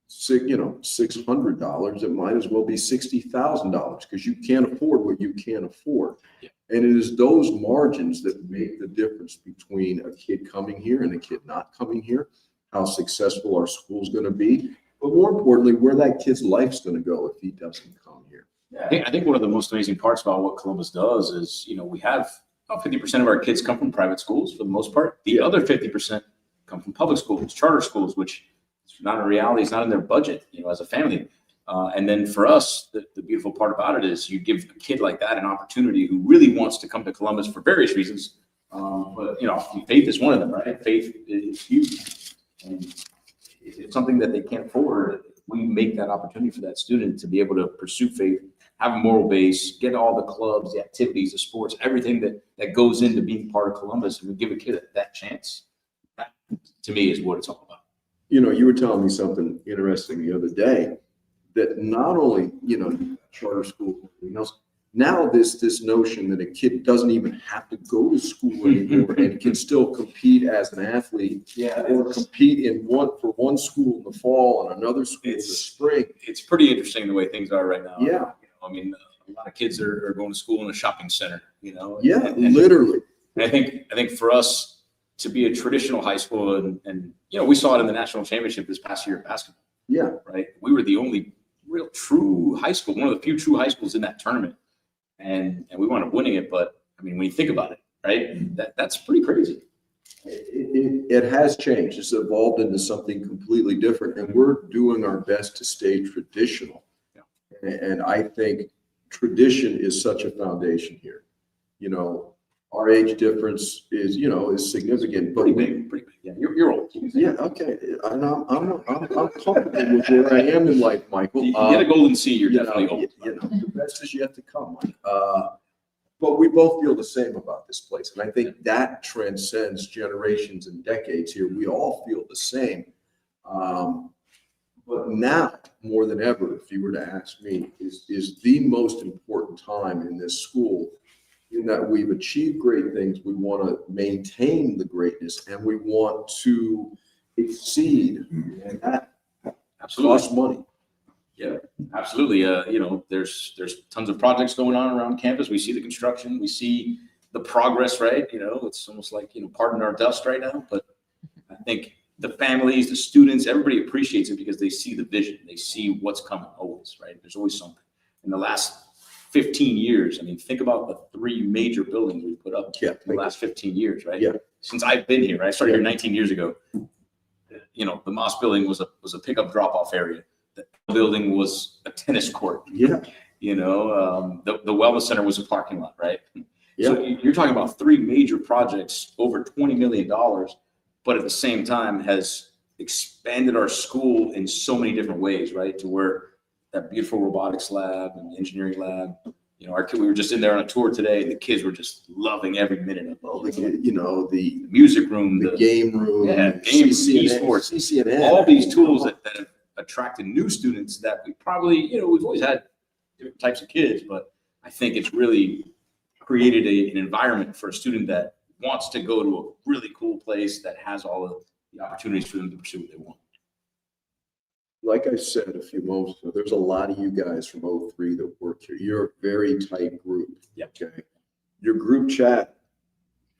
$600, it might as well be $60,000 because you can't afford what you can't afford. Yeah. And it is those margins that make the difference between a kid coming here and a kid not coming here, how successful our school's going to be, but more importantly, where that kid's life's going to go if he doesn't come here. I think one of the most amazing parts about what Columbus does is, we have about 50% of our kids come from private schools for the most part. The other 50% come from public schools, charter schools, which is not a reality. It's not in their budget, as a family. And then for us, the beautiful part about it is you give a kid like that an opportunity who really wants to come to Columbus for various reasons. But faith is one of them, right? Faith is huge. And it's something that they can't afford. We make that opportunity for that student to be able to pursue faith, have a moral base, get all the clubs, the activities, the sports, everything that goes into being part of Columbus. And we give a kid that chance. That, to me, is what it's all about. You were telling me something interesting the other day that not only, charter school, everything else, now this notion that a kid doesn't even have to go to school anymore and can still compete as an athlete or compete for one school in the fall and another school in the spring. It's pretty interesting the way things are right now. Yeah. I mean, a lot of kids are going to school in a shopping center, Yeah, literally. And I think for us to be a traditional high school and we saw it in the national championship this past year of basketball. Yeah. Right. We were the only real true high school, one of the few true high schools in that tournament. And we wound up winning it. But I mean, when you think about it, right, that's pretty crazy. It has changed. It's evolved into something completely different. And we're doing our best to stay traditional. Yeah. And I think tradition is such a foundation here. Our age difference is significant, but pretty big. Yeah. You're old. Yeah, okay, and I'm comfortable with where I am in life, Michael. You get a golden C, you're You know, definitely old. you know, the best is yet to come, Mike. But we both feel the same about this place, and I think that transcends generations and decades here. We all feel the same. But now, more than ever, if you were to ask me, is the most important time in this school, in that we've achieved great things, we want to maintain the greatness, and we want to exceed, and that costs money. Yeah, absolutely. You know, there's tons of projects going on around campus. We see the construction, we see the progress, right? You know, it's almost like, you know, pardon our dust right now, but I think the families, the students, everybody appreciates it because they see the vision. They see what's coming always, right? There's always something. In the last 15 years, I mean, think about the 3 major buildings we put up in the last 15 years, right? Yeah. Since I've been here, right? I started here 19 years ago. You know, the Moss building was a pickup drop-off area. The building was a tennis court. Yeah. You know, the wellness center was a parking lot, right? Yeah. So you're talking about 3 major projects, over $20 million, but at the same time has expanded our school in so many different ways, right? To where that beautiful robotics lab and engineering lab, you know, we were just in there on a tour today, and the kids were just loving every minute of it. You know, the music room, the game room, yeah, games, CCNA, esports, CCNA. all these tools that have attracted new students that we probably, you know, we've always had different types of kids, but I think it's really created an environment for a student that wants to go to a really cool place that has all of the opportunities for them to pursue what they want. Like I said a few moments ago, there's a lot of you guys from 03 that work here. You're a very tight group. Yeah. Okay. Your group chat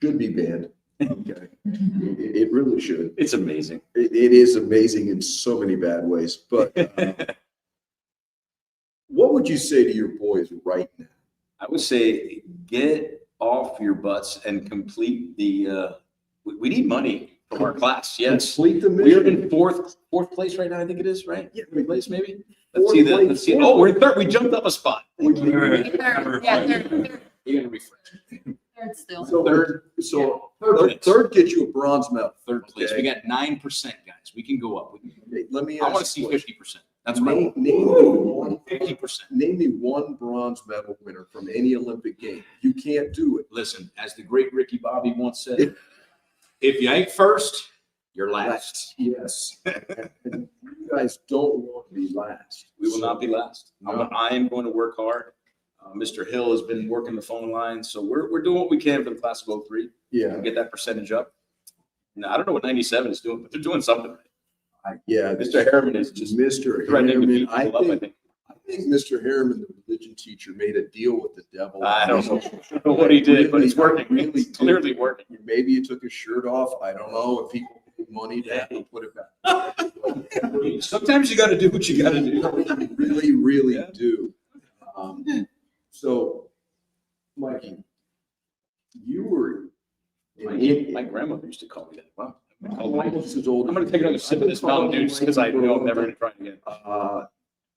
should be banned. Okay. It really should. It's amazing. It is amazing in so many bad ways. But what would you say to your boys right now? I would say get off your butts and complete the, we need money from our class, yes. Complete the We're mission. in fourth place right now, I think it is, right? Yeah. Third place, maybe? Fourth Let's see. place. Oh, we're third. We jumped up a spot. Yeah, they're You're gonna refresh. Third still. So Third third gets you a bronze medal. Third place. Okay. We got 9%, guys. We can go up. Let me I ask want to see you a question. 50%. That's what I want. Name me one 50%. Name me one bronze medal winner from any Olympic game. You can't do it. Listen, as the great Ricky Bobby once said, if you ain't first, you're last. Yes. And you guys don't want to be last. We will not be last. No. I am going to work hard. Mr. Hill has been working the phone line, so we're doing what we can for the class of 03 Yeah. to get that percentage up. Now, I don't know what 97 is doing, but they're doing something right. Yeah. Mr. Harriman is just Mr. threatening to Harriman. beat I people up, think Mr. Harriman, the religion teacher, made a deal with the devil. I don't know what he did, but it's working. It's clearly working. Maybe he took his shirt off. I don't know if people paid money to have to put it back. Sometimes you got to do what you got to do. Really, really do. So, Mikey, you were My grandmother used to call me that. Wow. almost as old. I'm going to take another sip of this Mountain Dew just because I know I'm never going to try it again.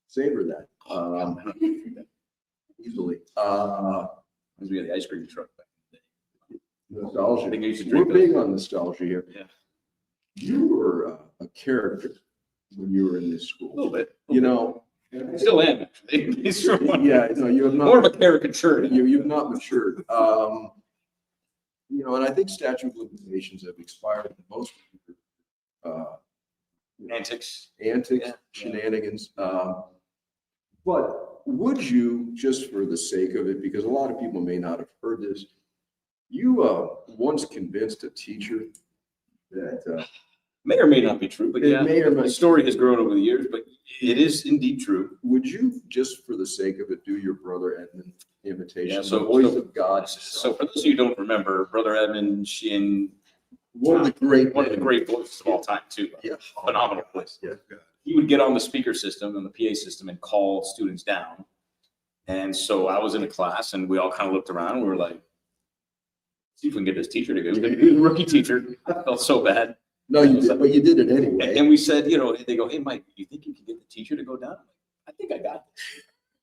Savor that. Easily. Reminds me of the ice cream truck back in the day. Nostalgia. I think I used to We're drink big those. on nostalgia here. Yeah. You were a character when you were in this school. A little bit. You know. I still am, actually. It's true. Yeah, no, you have not. More of a caricature. You've not matured. You know, and I think statute of limitations have expired in most Antics. shenanigans. But would you, just for the sake of it, because a lot of people may not have heard this, you once convinced a teacher that May or may not be true, but It yeah, may or may- the story has grown over the years, but it is indeed true. would you, just for the sake of it, do your brother Edmund imitation? Yeah, the so- voice so- of God. So for those of you who don't remember, Brother Edmund Shin, One of the great one of the great voices of all time too. Yeah. Phenomenal voice. Yeah. He would get on the speaker system and the PA system and call students down. And so I was in a class and we all kind of looked around. We were like, see if we can get this teacher to go. He was a rookie teacher. I felt so bad. No, you did, but you did it anyway. And we said, you know, they go, hey, Mike, you think you can get the teacher to go down? I think I got this.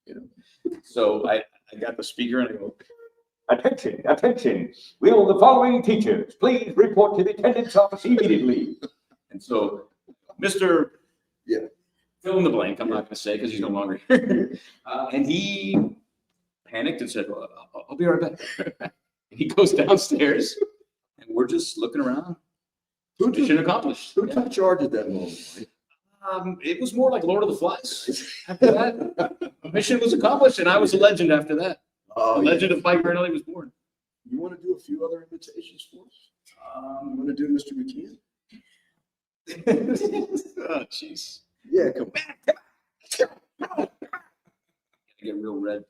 You know, so I got the speaker and I go, Attention, attention. Will the following teachers please report to the attendance office immediately? And so, Mr. Yeah. Fill in the blank, I'm not gonna say because he's no longer here. And he panicked and said, well, I'll be right back. And he goes downstairs and we're just looking around. Mission accomplished. Who took charge at that moment, Mike? It was more like Lord of the Flies. After that, mission was accomplished and I was a legend after that. Oh, The legend of Mike Marinelli was born. You want to do a few other invitations for us? You want to do Mr. McKeon? Oh, jeez. Yeah, come on. Get real red.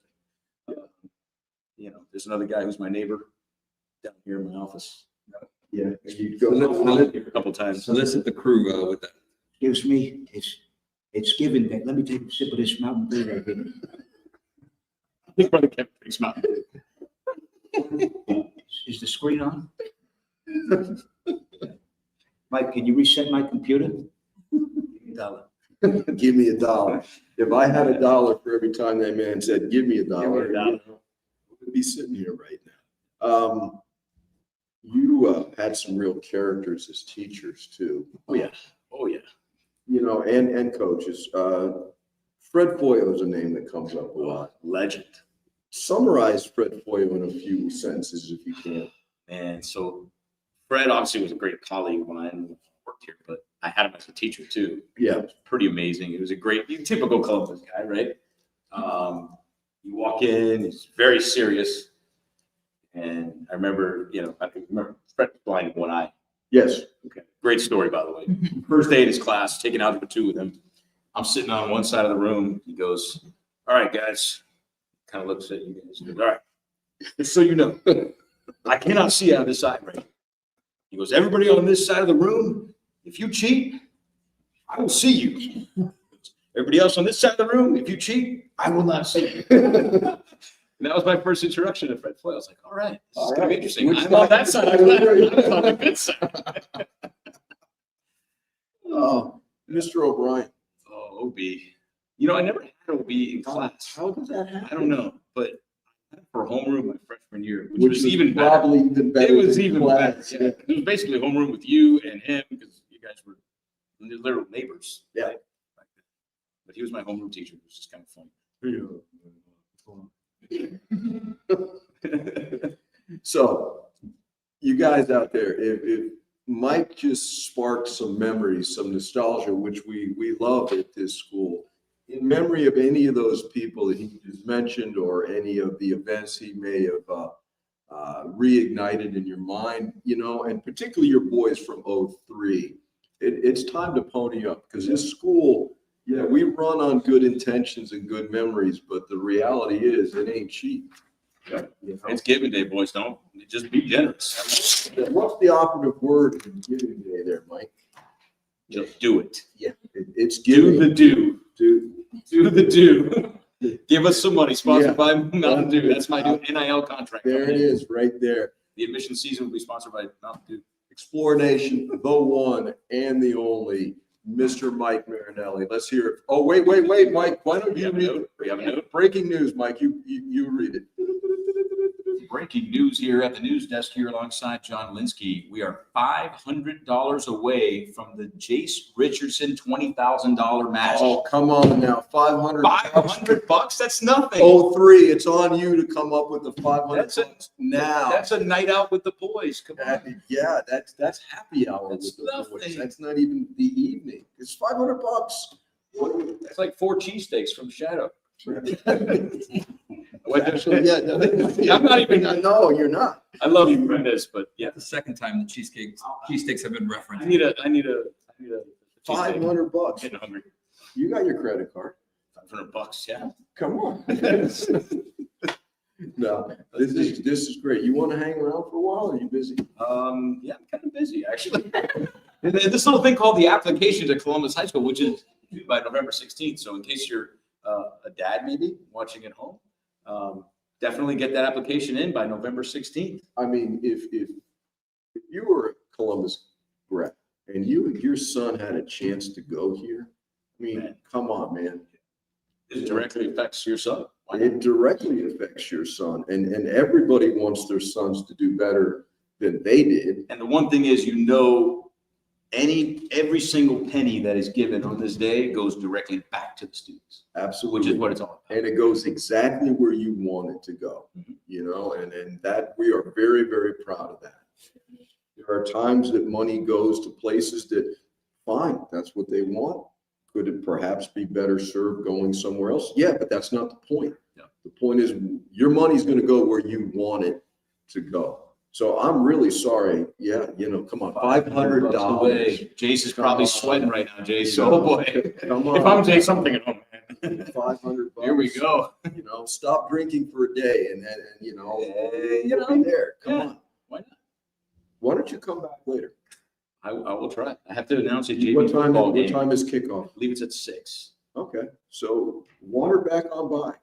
There's another guy who's my neighbor down here in my office. Yeah, you go. Here a couple times. Solicit the crew with that. Gives me, it's given that. Let me take a sip of this Mountain Dew right here. I think Brother Kevin drinks Mountain Dew. Is the screen on? Mike, can you reset my computer? $1. Give me $1. If I had $1 for every time that man said, give me $1, we'd be sitting here right now. You had some real characters as teachers too. Oh, yeah. Oh, yeah. And coaches. Fred Foyo is a name that comes up a lot. Legend. Summarize Fred Foyo in a few sentences if you can. And so Fred obviously was a great colleague when I worked here, but I had him as a teacher too. Yeah. It was pretty amazing. It was a great, typical Columbus guy, right? You walk in, he's very serious. And I remember, Fred was blind in one eye. Yes. Okay. Great story, by the way. First day in his class, taking algebra 2 with him. I'm sitting on one side of the room. He goes, all right, guys. Kind of looks at you guys. He goes, all right. Just so you know, I cannot see out of this eye, right? He goes, everybody on this side of the room, if you cheat, I will see you. Everybody else on this side of the room, if you cheat, I will not see you. And that was my first introduction to Fred Foy. I was like, all right, this is going to be interesting. I'm on that side. I'm on the good side. Oh, Mr. O'Brien. Oh, OB. I never had OB in class. How did that happen? I don't know, but I had it for homeroom my freshman year, which Which was even better. probably even better. It was than even class. better. Yeah. It was basically homeroom with you and him because you guys were literal neighbors. Yeah. Right? But he was my homeroom teacher, which is kind of funny. So, you guys out there, if Mike just sparked some memories, some nostalgia, which we love at this school, in memory of any of those people that he just mentioned or any of the events he may have reignited in your mind, and particularly your boys from 03, it's time to pony up because this school, yeah, we run on good intentions and good memories, but the reality is it ain't cheap. Yeah. It's giving day, boys. Don't just be generous. What's the operative word in giving day there, Mike? Just do it. Yeah, it's giving. Do the do. Do the do. Give us some money. Sponsored Yeah. by Mountain Dew. That's my new NIL contract. There it is, right there. The admission season will be sponsored by Mountain Dew. Explore Nation, the one and the only, Mr. Mike Marinelli. Let's hear it. Oh, wait, Mike. Why don't you read it? We have a note. Breaking news, Mike. You read it. Breaking news here at the news desk here alongside John Lynskey. We are $500 away from the Jace Richardson $20,000 match. Oh, come on now. 500. $500? That's nothing. 03. It's on you to come up with the 500 now. That's a night out with the boys. Come on. Yeah, that's happy hour with the boys. That's not even the evening. It's $500. That's like 4 cheesesteaks from Shadow. Yeah, I'm not even. No, you're not. I love you, Brenda's, but yeah. The second time the cheesesteaks have been referenced. I need a cheesesteak. $500. Getting hungry. You got your credit card. $500, yeah. Come on. No, this is great. You want to hang around for a while? Or are you busy? Yeah, I'm kind of busy actually. This little thing called the application to Columbus High School, which is due by November 16th. So in case you're a dad maybe watching at home, definitely get that application in by November 16th. I mean, if you were a Columbus grad and your son had a chance to go here, I mean, come on, man. It directly affects your son. It directly affects your son, and everybody wants their sons to do better than they did. And the one thing is, every single penny that is given on this day goes directly back to the students. Absolutely. Which is what it's all about. And it goes exactly where you want it to go, and that we are very, very proud of that. There are times that money goes to places that, fine, that's what they want. Could it perhaps be better served going somewhere else? Yeah, but that's not the point. Yeah. The point is your money's going to go where you want it to go. So I'm really sorry. Yeah, come on, $500. Jace is probably sweating right now, Jace. You know, Oh boy. Come on. If I'm Jace, I'm thinking, oh man. $500. Here we go. Stop drinking for a day, and you'll be there. Come on. Why not? Why don't you come back later? I will try. I have to announce it. What time is kickoff? I believe it's at 6. Okay, so water back on by.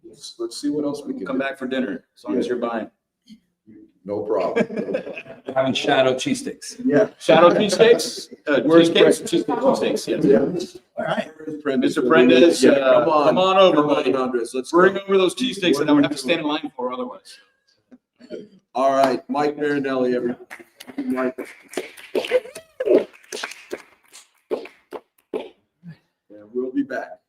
Let's see what else we can Come do. back for dinner, as long as you're buying. No problem. Having shadow cheesesteaks. Yeah. Shadow cheesesteaks? Where's Cheesesteaks, yes. Yeah. All right. Mr. Prendez, come on over, Come on, buddy. Andres. Let's Bring go. over those cheesesteaks that I would have to stand in line for otherwise. All right, Mike Marinelli, everybody. Mike. And we'll be back.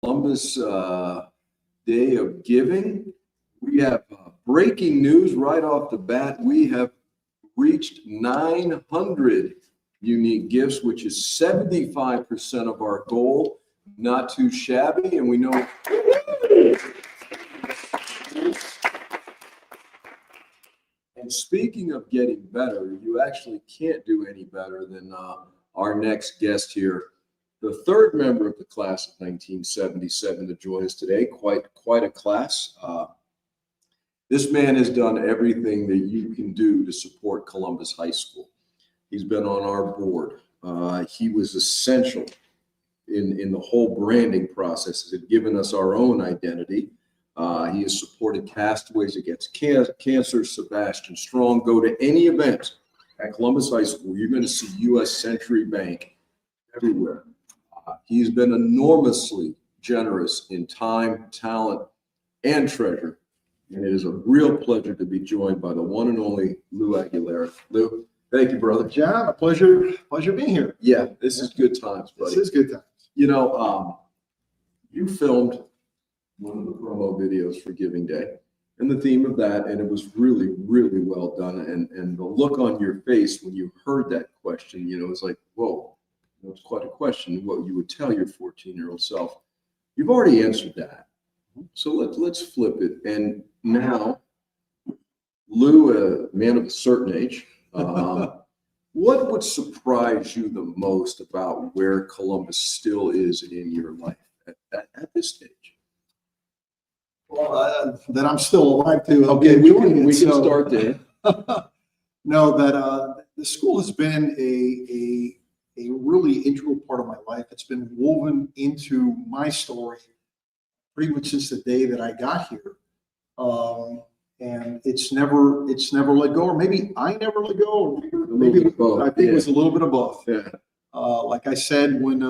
Columbus Day of Giving. We have breaking news right off the bat. We have reached 900 unique gifts, which is 75% of our goal. Not too shabby, and we know. And speaking of getting better, you actually can't do any better than our next guest here, the third member of the class of 1977 to join us today. Quite a class. This man has done everything that you can do to support Columbus High School. He's been on our board. He was essential in the whole branding process. Has given us our own identity. He has supported Castaways Against Cancer, Sebastian Strong. Go to any event at Columbus High School, you're going to see U.S. Century Bank everywhere. He's been enormously generous in time, talent, and treasure. And it is a real pleasure to be joined by the one and only Lou Aguilera. Lou, thank you, brother. John, a pleasure being here. Yeah, this is good times, buddy. This is good times. You know, you filmed one of the promo videos for Giving Day and the theme of that, and it was really, really well done. And the look on your face when you heard that question, you know, it's like, whoa, it was quite a question, what you would tell your 14-year-old self. You've already answered that. So let's flip it. And now, Lou, a man of a certain age, what would surprise you the most about where Columbus still is in your life at this stage? Well, that I'm still alive to. Okay, we can start there. No, that the school has been a really integral part of my life. It's been woven into my story pretty much since the day that I got here. And it's never let go, or maybe I never let go, or maybe I think it was a little bit of both. Yeah. Like I said, when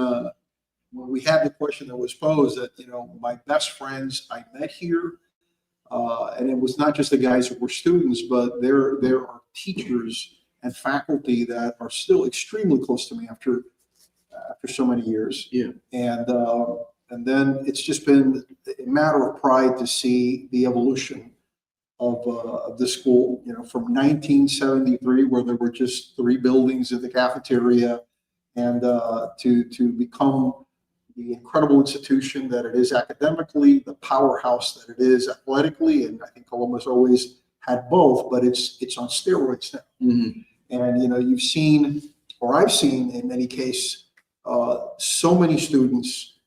we had the question that was posed, that, you know, my best friends I met here, and it was not just the guys who were students, but there are teachers and faculty that are still extremely close to me after so many years. Yeah. And then it's just been a matter of pride to see the evolution of the school, you know, from 1973, where there were just 3 buildings in the cafeteria, and to become the incredible institution that it is academically, the powerhouse that it is athletically. And I think Columbus always had both, but it's on steroids now. Mm-hmm. And, you know, you've seen, or I've seen in many cases, so many students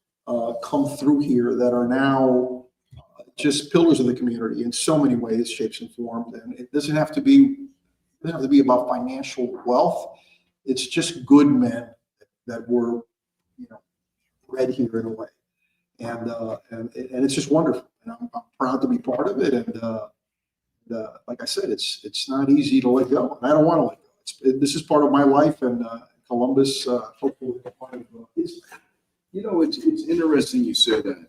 come through here that are now just pillars of the community in so many ways, shapes, and forms. And it doesn't have to be about financial wealth. It's just good men that were, you know, bred here in a way. And it's just wonderful. And I'm proud to be part of it. And like I said, it's not easy to let go. And I don't want to let go. This is part of my life, and Columbus, hopefully, part of his. You know, it's interesting you say that.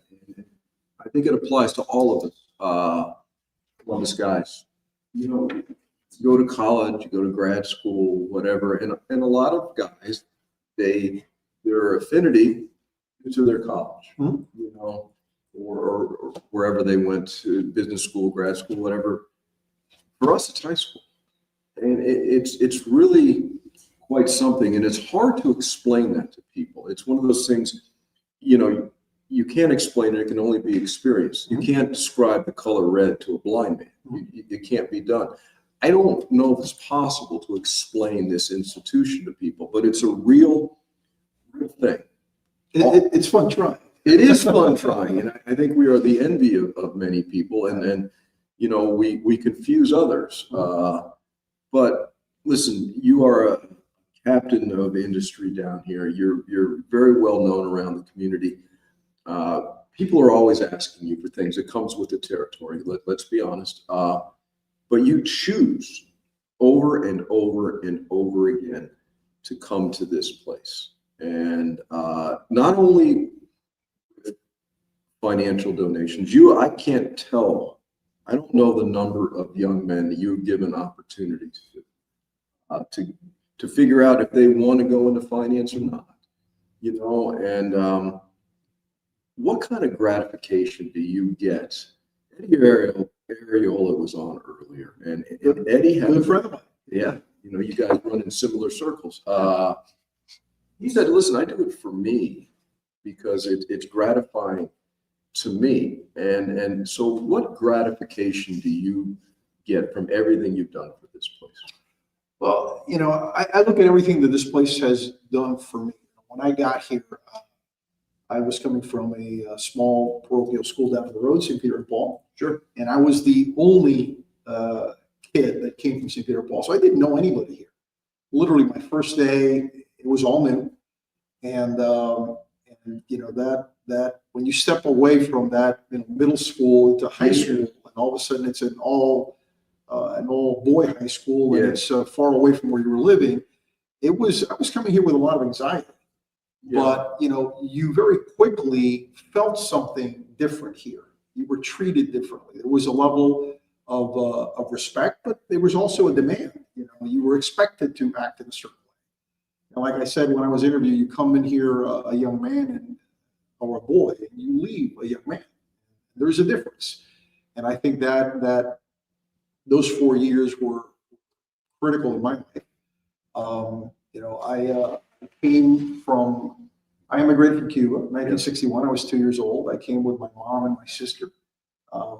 I think it applies to all of us, Columbus guys. You know, you go to college, you go to grad school, whatever, and a lot of guys, their affinity to their college, Mm-hmm. you know, or wherever they went to, business school, grad school, whatever. For us, it's high school, and it's really quite something, and it's hard to explain that to people. It's one of those things, you know, you can't explain it. It can only be experienced. You can't describe the color red to a blind man. It can't be done. I don't know if it's possible to explain this institution to people, but it's a real thing. It's fun trying. It is fun trying, and I think we are the envy of many people, and you know, we confuse others. But listen, you are a captain of industry down here. You're very well known around the community. People are always asking you for things. It comes with the territory. Let's be honest. But you choose over and over and over again to come to this place, and not only financial donations. I can't tell. I don't know the number of young men that you've given opportunities to figure out if they want to go into finance or not. You know, and what kind of gratification do you get? Eddie Areola was on earlier, and Eddie had Good friend of mine. Yeah, you know, you guys run in similar circles. He said, listen, I do it for me because it's gratifying to me. And so what gratification do you get from everything you've done for this place? Well, you know, I look at everything that this place has done for me. When I got here, I was coming from a small parochial school down the road, St. Peter and Paul. Sure. And I was the only kid that came from St. Peter and Paul. So I didn't know anybody here. Literally my first day, it was all new. And you know, that when you step away from that, you know, middle school into high school, and all of a sudden it's an all boy high school, and it's far away from where you were living. I was coming here with a lot of anxiety. But, you know, you very quickly felt something different here. You were treated differently. There was a level of respect, but there was also a demand. You know, you were expected to act in a certain way. And like I said, when I was interviewed, you come in here a young man or a boy, and you leave a young man. There's a difference. And I think that those 4 years were critical in my life. You know, I immigrated from Cuba, 1961. I was 2 years old. I came with my mom and my sister.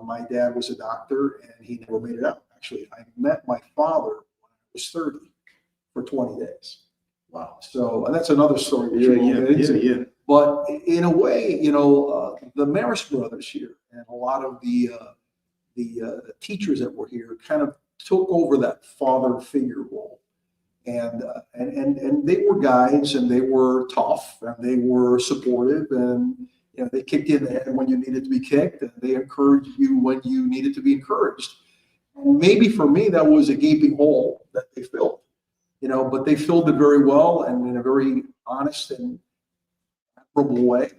My dad was a doctor, and he never made it out. Actually, I met my father when I was 30 for 20 days. Wow. So, and that's another story. Yeah. But in a way, you know, the Maris brothers here and a lot of the teachers that were here kind of took over that father figure role. And they were guides, and they were tough, and they were supportive, and you know, they kicked you in the head when you needed to be kicked, and they encouraged you when you needed to be encouraged. And maybe for me, that was a gaping hole that they filled, you know, but they filled it very well and in a very honest and admirable way.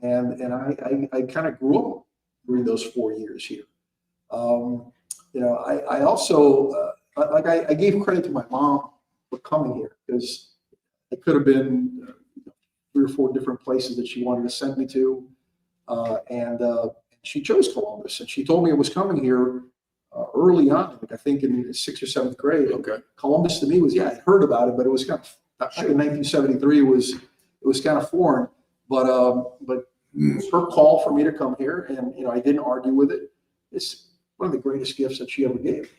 And I kind of grew up during those 4 years here. You know, I also I gave credit to my mom for coming here, because it could have been 3 or 4 different places that she wanted to send me to, and she chose Columbus, and she told me it was coming here early on, like I think in 6th or 7th grade. Okay. Columbus to me was, I'd heard about it, but it was kind of back in 1973. It was kind of foreign, but it was her call for me to come here, and you know, I didn't argue with it. It's one of the greatest gifts that she ever gave.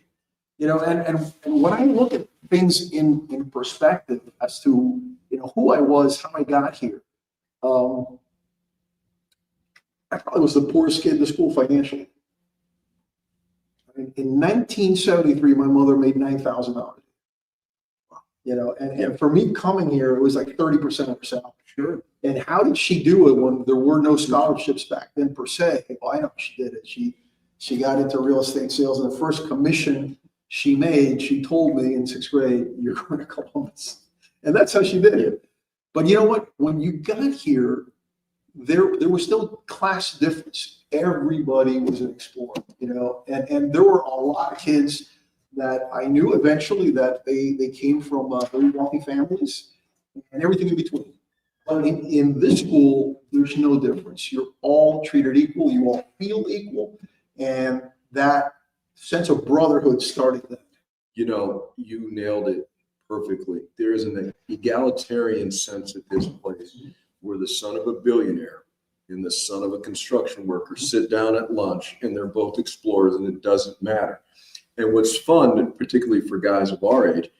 You know, and when I look at things in perspective as to, you know, who I was, how I got here, I probably was the poorest kid in the school financially. I mean, in 1973, my mother made $9,000. You know, and for me coming here, it was like 30% of her salary. Sure. And how did she do it when there were no scholarships back then per se? Well, I know she did it. She got into real estate sales, and the first commission she made, she told me in 6th grade, "You're going to Columbus." And that's how she did it. But you know what? When you got here, there was still class difference. Everybody was an explorer, you know, and there were a lot of kids that I knew eventually that they came from very wealthy families and everything in between. But in this school, there's no difference. You're all treated equal. You all feel equal. And that sense of brotherhood started then. You know, you nailed it perfectly. There is an egalitarian sense at this place where the son of a billionaire and the son of a construction worker sit down at lunch, and they're both explorers, and it doesn't matter. And what's fun, particularly for guys of our age,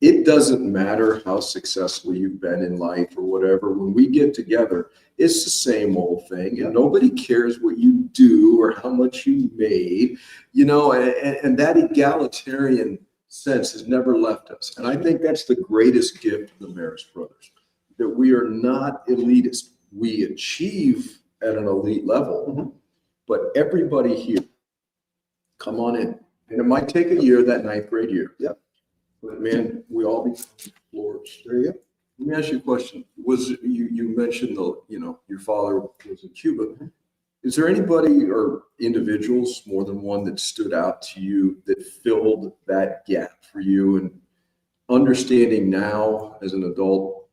it doesn't matter how successful you've been in life or whatever. When we get together, it's the same old thing, and nobody cares what you do or how much you made, you know, and that egalitarian sense has never left us. And I think that's the greatest gift of the Maris brothers, that we are not elitist. We achieve at an elite level, but everybody here, come on in. And it might take a year, that 9th grade year. Yep. But man, we all become explorers. There you go. Let me ask you a question. Was you mentioned your father was in Cuba. Is there anybody or individuals, more than one, that stood out to you that filled that gap for you, and understanding now as an adult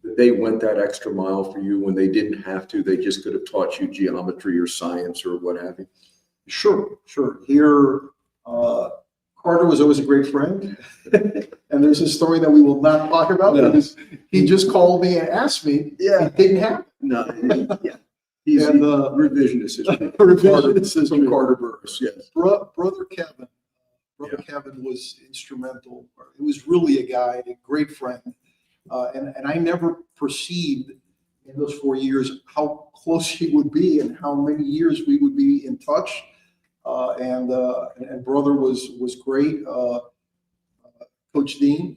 that that they went that extra mile for you when they didn't have to? They just could have taught you geometry or science or what have you? Sure, sure. Here, Carter was always a great friend. And there's a story that we will not talk about because he just called me and asked me. Yeah. It didn't happen. No, yeah. He's And, revisionist history. revisionist history. From Carter Burris, yes. Brother Kevin was instrumental. He was really a guy, a great friend. And I never perceived in those 4 years how close he would be and how many years we would be in touch. And brother was great. Coach Dean.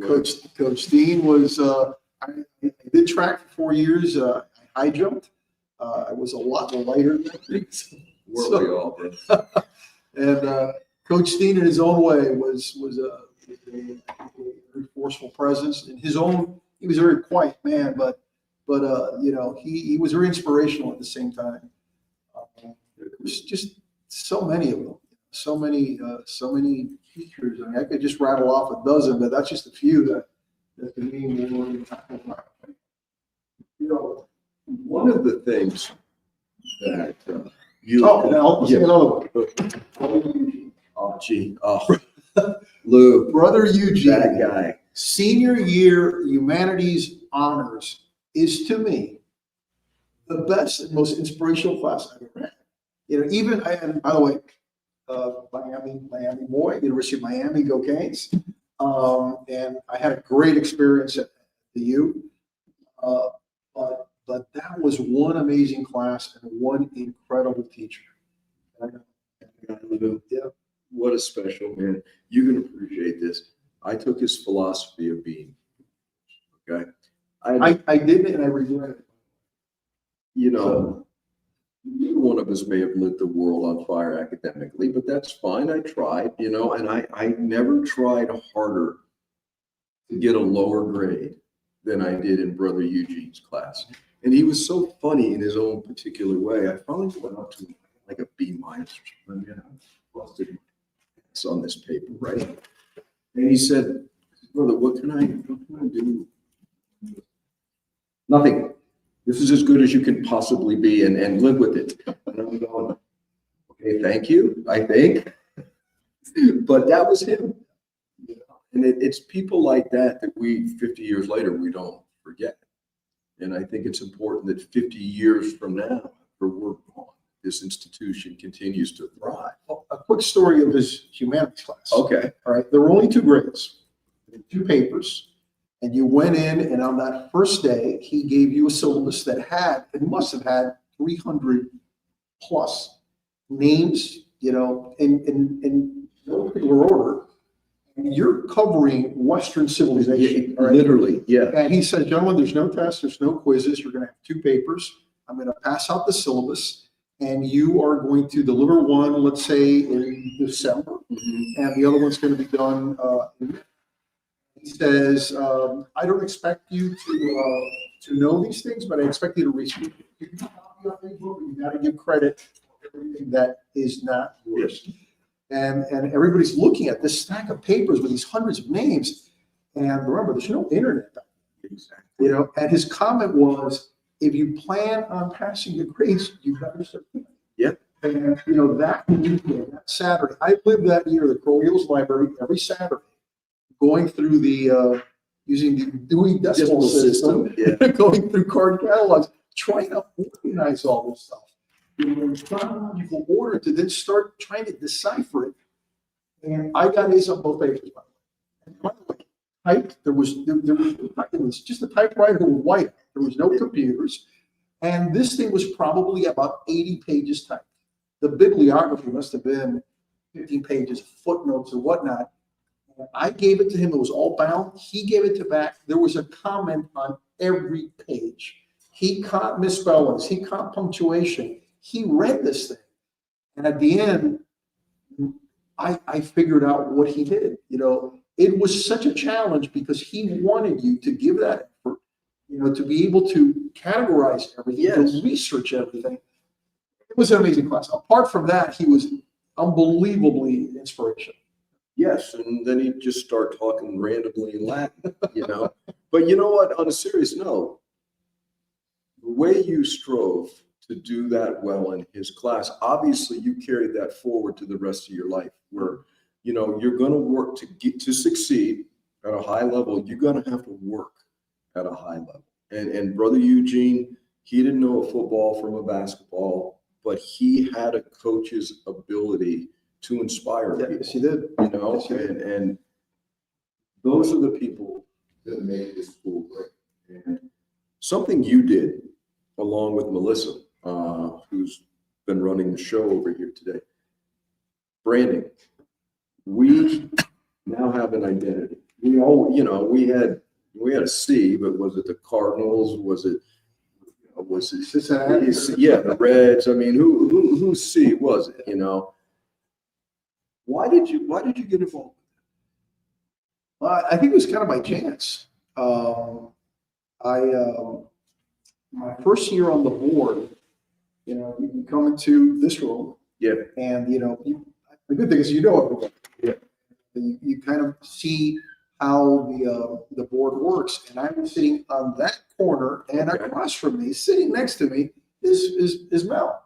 Coach Dean was, I did track for 4 years. I high jumped. I was a lot lighter than me. Were we all, bro? And Coach Dean in his own way was a very forceful presence. In his own, he was a very quiet man, but you know, he was very inspirational at the same time. There's just so many of them, so many teachers. I mean, I could just rattle off a dozen, but that's just a few that can mean more. You know, one of the things that I'll say another one. Oh, gee, Lou, Brother Eugene, that guy. Senior year humanities honors is to me the best and most inspirational class I've ever had. You know, even and by the way, Miami boy, University of Miami, go Canes. And I had a great experience at the U. But that was one amazing class and one incredible teacher. Yeah, what a special man. You're going to appreciate this. I took his philosophy of being. Okay. I did, and I regret it. You know, neither one of us may have lit the world on fire academically, but that's fine. I tried, you know, and I never tried harder to get a lower grade than I did in Brother Eugene's class. And he was so funny in his own particular way. I finally went up to him like a B- or something, you know, busted on this paper, right? And he said, brother, what can I do? Nothing. This is as good as you can possibly be, and live with it. And I'm going, okay, thank you, I think. But that was him. And it's people like that we, 50 years later, we don't forget. And I think it's important that 50 years from now, for work on, this institution continues to thrive. A quick story of his humanities class. Okay. All right. There were only 2 grades, 2 papers. And you went in, and on that first day, he gave you a syllabus that must have had 300 plus names, you know, in no particular order. And you're covering Western civilization. Yeah, literally, yeah. And he said, gentlemen, there's no tests, there's no quizzes. You're going to have 2 papers. I'm going to pass out the syllabus, and you are going to deliver one, let's say, in December, and the other one's going to be done in May. He says, I don't expect you to know these things, but I expect you to research. You got to give credit for everything that is not yours. And everybody's looking at this stack of papers with these hundreds of names. And remember, there's no internet back then. Exactly. You know, and his comment was, if you plan on passing the grades, you better start doing it. Yeah. And you know, that weekend, that Saturday, I lived that year at the Crow Hills Library every Saturday, going through the using the Dewey Decimal System, going through card catalogs, trying to organize all this stuff in chronological order to then start trying to decipher it. And I got A's on both papers, by the way. And by the way, typed, it was just a typewriter with white. There was no computers. And this thing was probably about 80 pages typed. The bibliography must have been 15 pages, footnotes and whatnot. I gave it to him. It was all bound. He gave it to back. There was a comment on every page. He caught misspellings. He caught punctuation. He read this thing. And at the end, I figured out what he did. You know, it was such a challenge because he wanted you to give that effort, you know, to be able to categorize everything, to research everything. It was an amazing class. Apart from that, he was unbelievably inspirational. Yes, and then he'd just start talking randomly in Latin, you know. But you know what, on a serious note, the way you strove to do that well in his class, obviously you carried that forward to the rest of your life where, you know, you're going to work to get to succeed at a high level. You're going to have to work at a high level. And Brother Eugene, he didn't know a football from a basketball, but he had a coach's ability to inspire people. Yes, he did. You know, Yes, he did. and those are the people that made this school great. And something you did along with Melissa, who's been running the show over here today, branding. We now have an identity. We all, you know, we had a C, but was it the Cardinals? Was it Cincinnati? Yeah, the Reds. I mean, whose C was it? You know, why did you get involved? Well, I think it was kind of by chance. My first year on the board, you know, you come into this room. Yeah. And, you know, the good thing is you know everybody. Yeah. You kind of see how the board works. And I'm sitting on that corner, and across from me, sitting next to me, is Mel.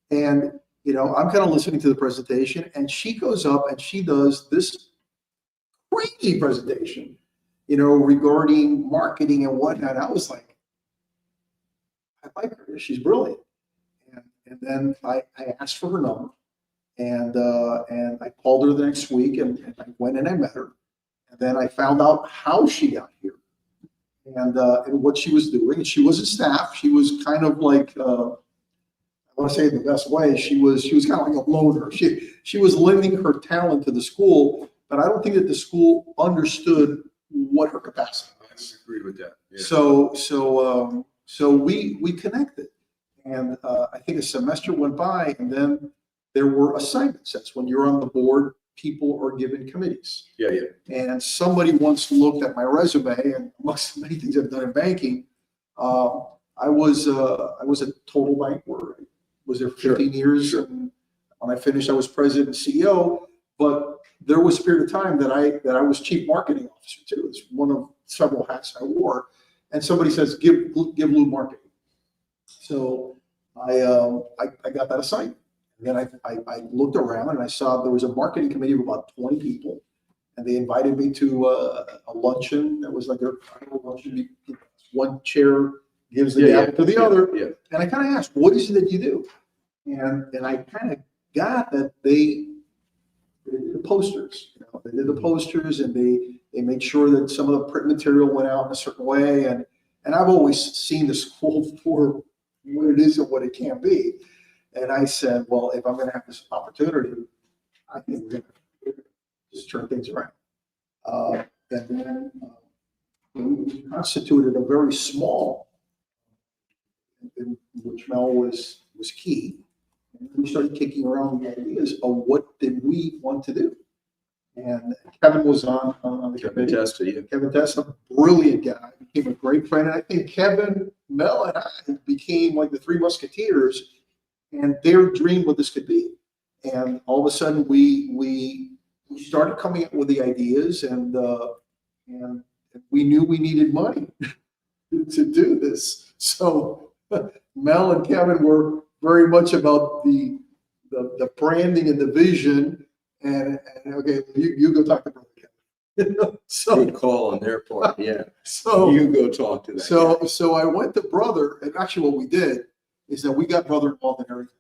And, you know, I'm kind of listening to the presentation, and she goes up and she does this crazy presentation, you know, regarding marketing and whatnot. I was like, I like her. She's brilliant. And then I asked for her number, and I called her the next week, and I went and I met her. And then I found out how she got here and what she was doing. And she was a staff. She was kind of like, I want to say it the best way, she was kind of like a loner. She was lending her talent to the school, but I don't think that the school understood what her capacity was. I agree with that. Yeah. So we connected, and I think a semester went by, and then there were assignments. That's when you're on the board, people are given committees. Yeah, yeah. And somebody once looked at my resume, and amongst the many things I've done in banking, I was a total bank where I was there for 15 years. Sure. And when I finished, I was president and CEO. But there was a period of time that I was chief marketing officer too. It's one of several hats I wore. And somebody says, give Lou marketing. So I got that assignment. And then I looked around and I saw there was a marketing committee of about 20 people. And they invited me to a luncheon that was like their final luncheon. One chair gives the apple to the other. Yeah. And I kind of asked, what is it that you do? And I kind of got that they did the posters. You know, they did the posters, and they made sure that some of the print material went out in a certain way. And I've always seen the school for what it is and what it can be. And I said, well, if I'm going to have this opportunity, I think we're going to just turn things around. And then we constituted a very small, in which Mel was key. And we started kicking around the ideas of what did we want to do. And Kevin was on the committee. Testa, yeah. Kevin Testa, brilliant guy, became a great friend. And I think Kevin, Mel, and I became like the Three Musketeers, and their dream what this could be. And all of a sudden we started coming up with the ideas, and we knew we needed money to do this. So Mel and Kevin were very much about the branding and the vision. And okay, you go talk to Brother Kevin. So good call on their part. Yeah. So you go talk to that. So I went to Brother, and actually what we did is that we got Brother involved in everything.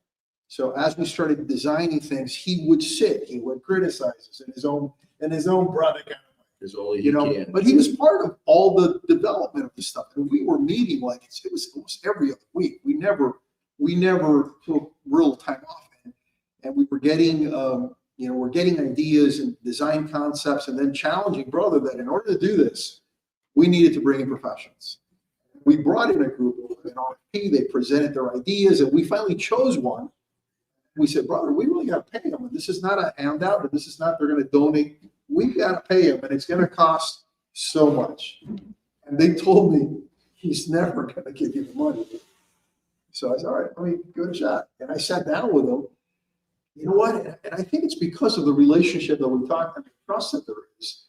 So as we started designing things, he would criticize us in his own brother kind of way. As only he can. But he was part of all the development of the stuff. And we were meeting like it was almost every other week. We never took real time off. And we were getting we're getting ideas and design concepts, and then challenging Brother that in order to do this, we needed to bring in professionals. We brought in a group of an RFP, they presented their ideas, and we finally chose one. We said, Brother, we really got to pay them. And this is not a handout, and this is not they're going to donate. We got to pay them, and it's going to cost so much. And they told me, he's never going to give you the money. So I said, all right, let me give it a shot. And I sat down with them. You know what? And I think it's because of the relationship that we talked and the trust that there is.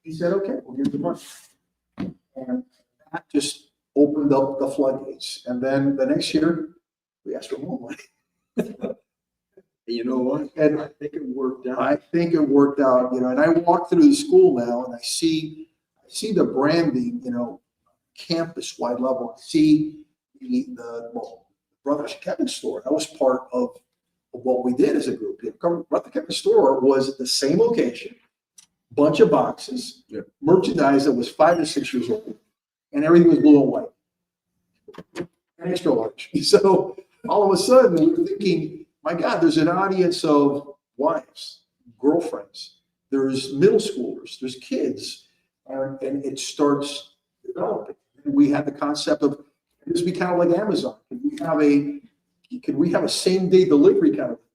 He said, okay, well, here's the money. And that just opened up the floodgates. And then the next year, we asked for more money. You know what? And I think it worked out. I think it worked out, and I walk through the school now and I see the branding, campus-wide level. I see Brother Kevin's store. That was part of what we did as a group. Brother Kevin's store was at the same location, bunch of boxes, merchandise that was 5 or 6 years old, and everything was blue and white, and extra large. So all of a sudden, we were thinking, my God, there's an audience of wives, girlfriends, there's middle schoolers, there's kids, and it starts developing. And we had the concept of this be kind of like Amazon. Could we have a same day delivery kind of thing?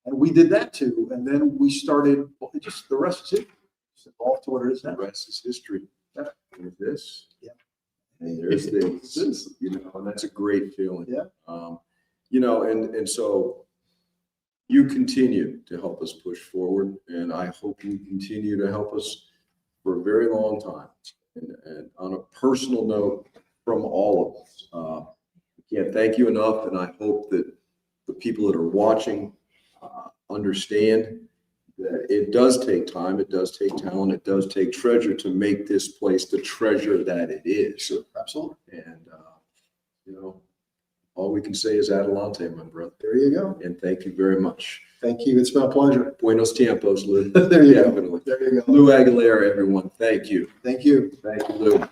And we did that too. And then we started, the rest is it. It's evolved to what it is now. The rest is history. Yeah. There's this. Yeah. And there's this, and that's a great feeling. Yeah. And so you continue to help us push forward, and I hope you continue to help us for a very long time. And on a personal note, from all of us, I can't thank you enough, and I hope that the people that are watching understand that it does take time, it does take talent, it does take treasure to make this place the treasure that it is. Sure, absolutely. And all we can say is adelante, my brother. There you go. And thank you very much. Thank you. It's been a pleasure. Buenos tiempos, Lou. There you go. Definitely. There you go. Lou Aguilera, everyone. Thank you. Thank you. Thank you, Lou.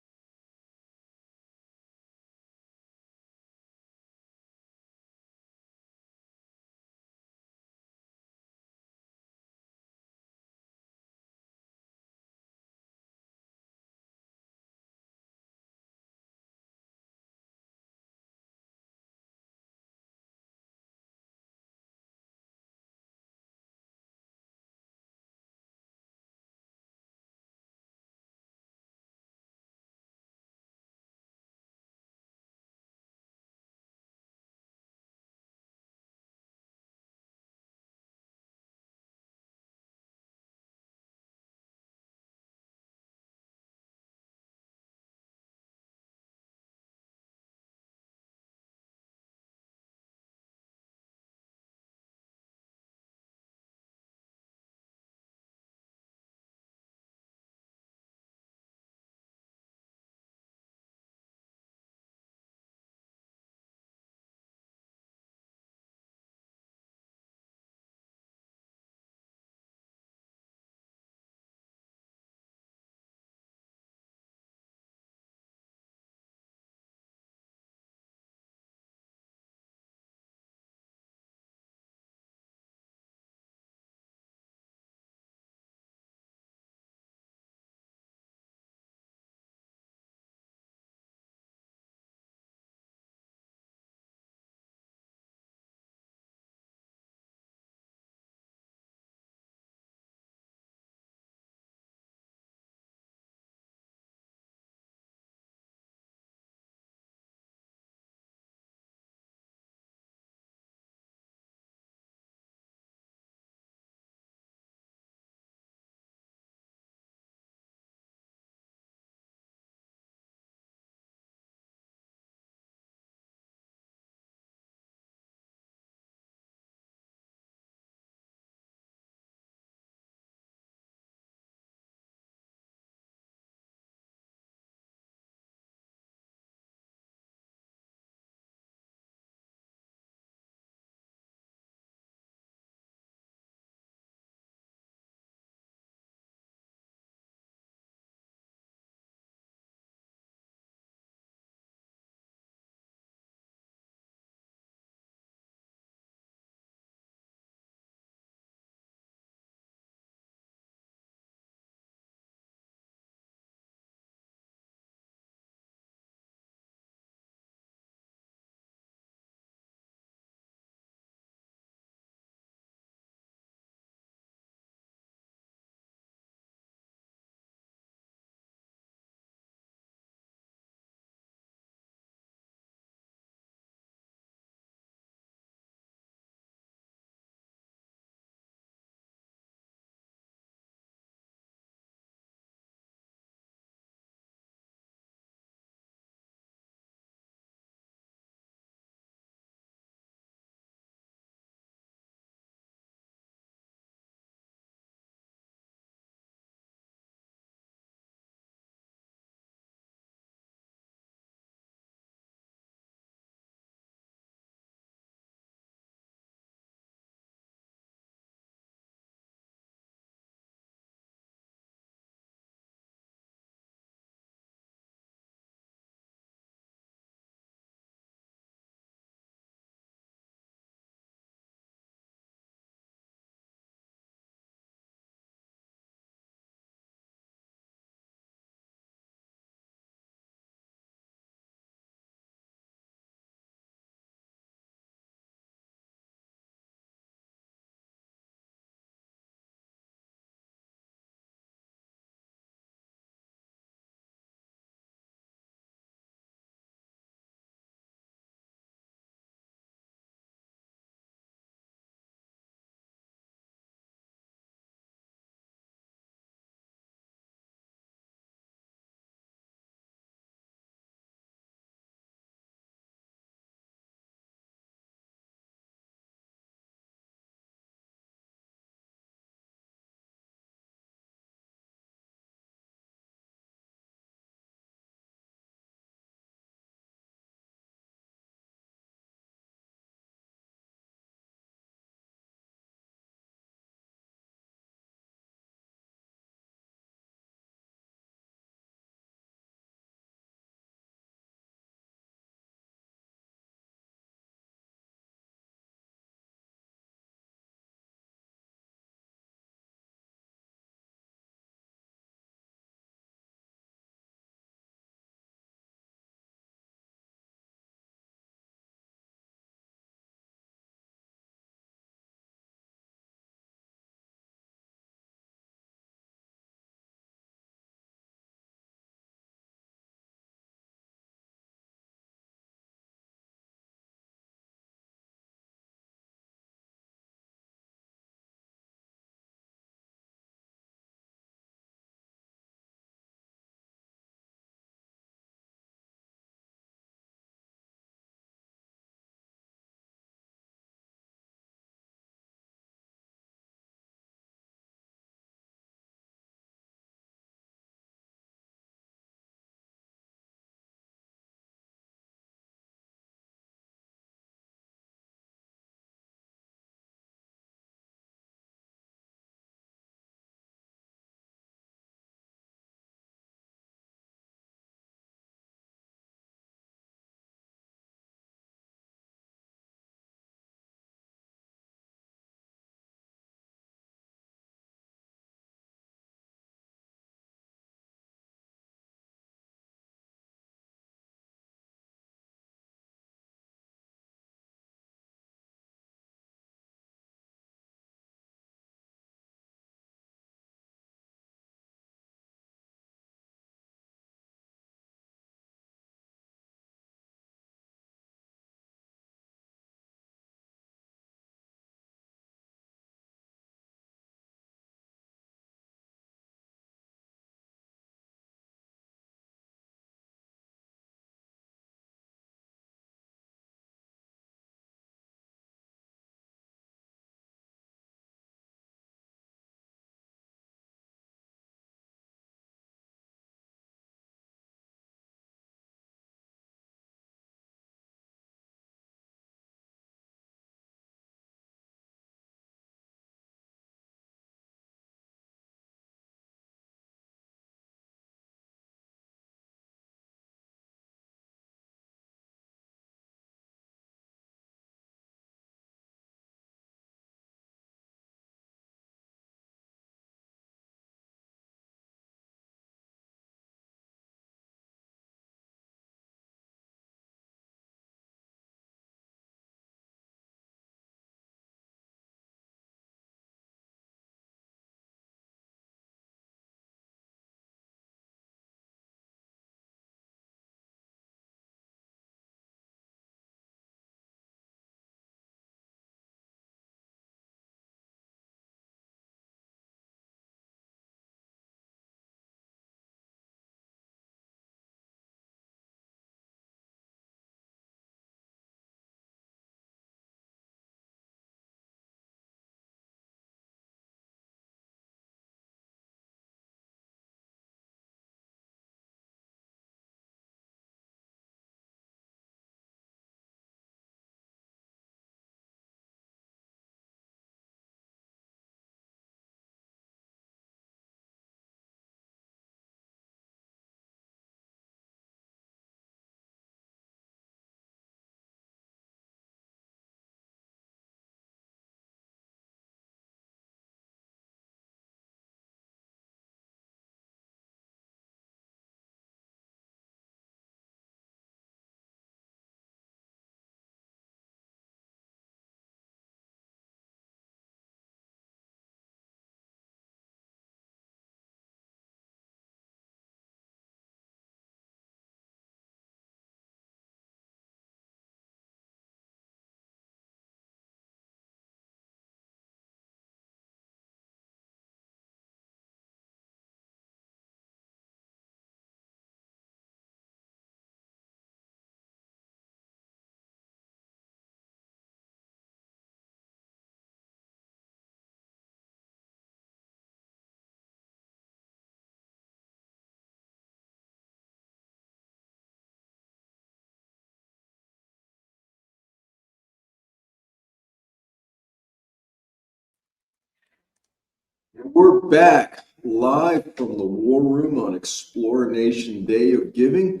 We're back live from the War Room on Explore Nation Day of Giving.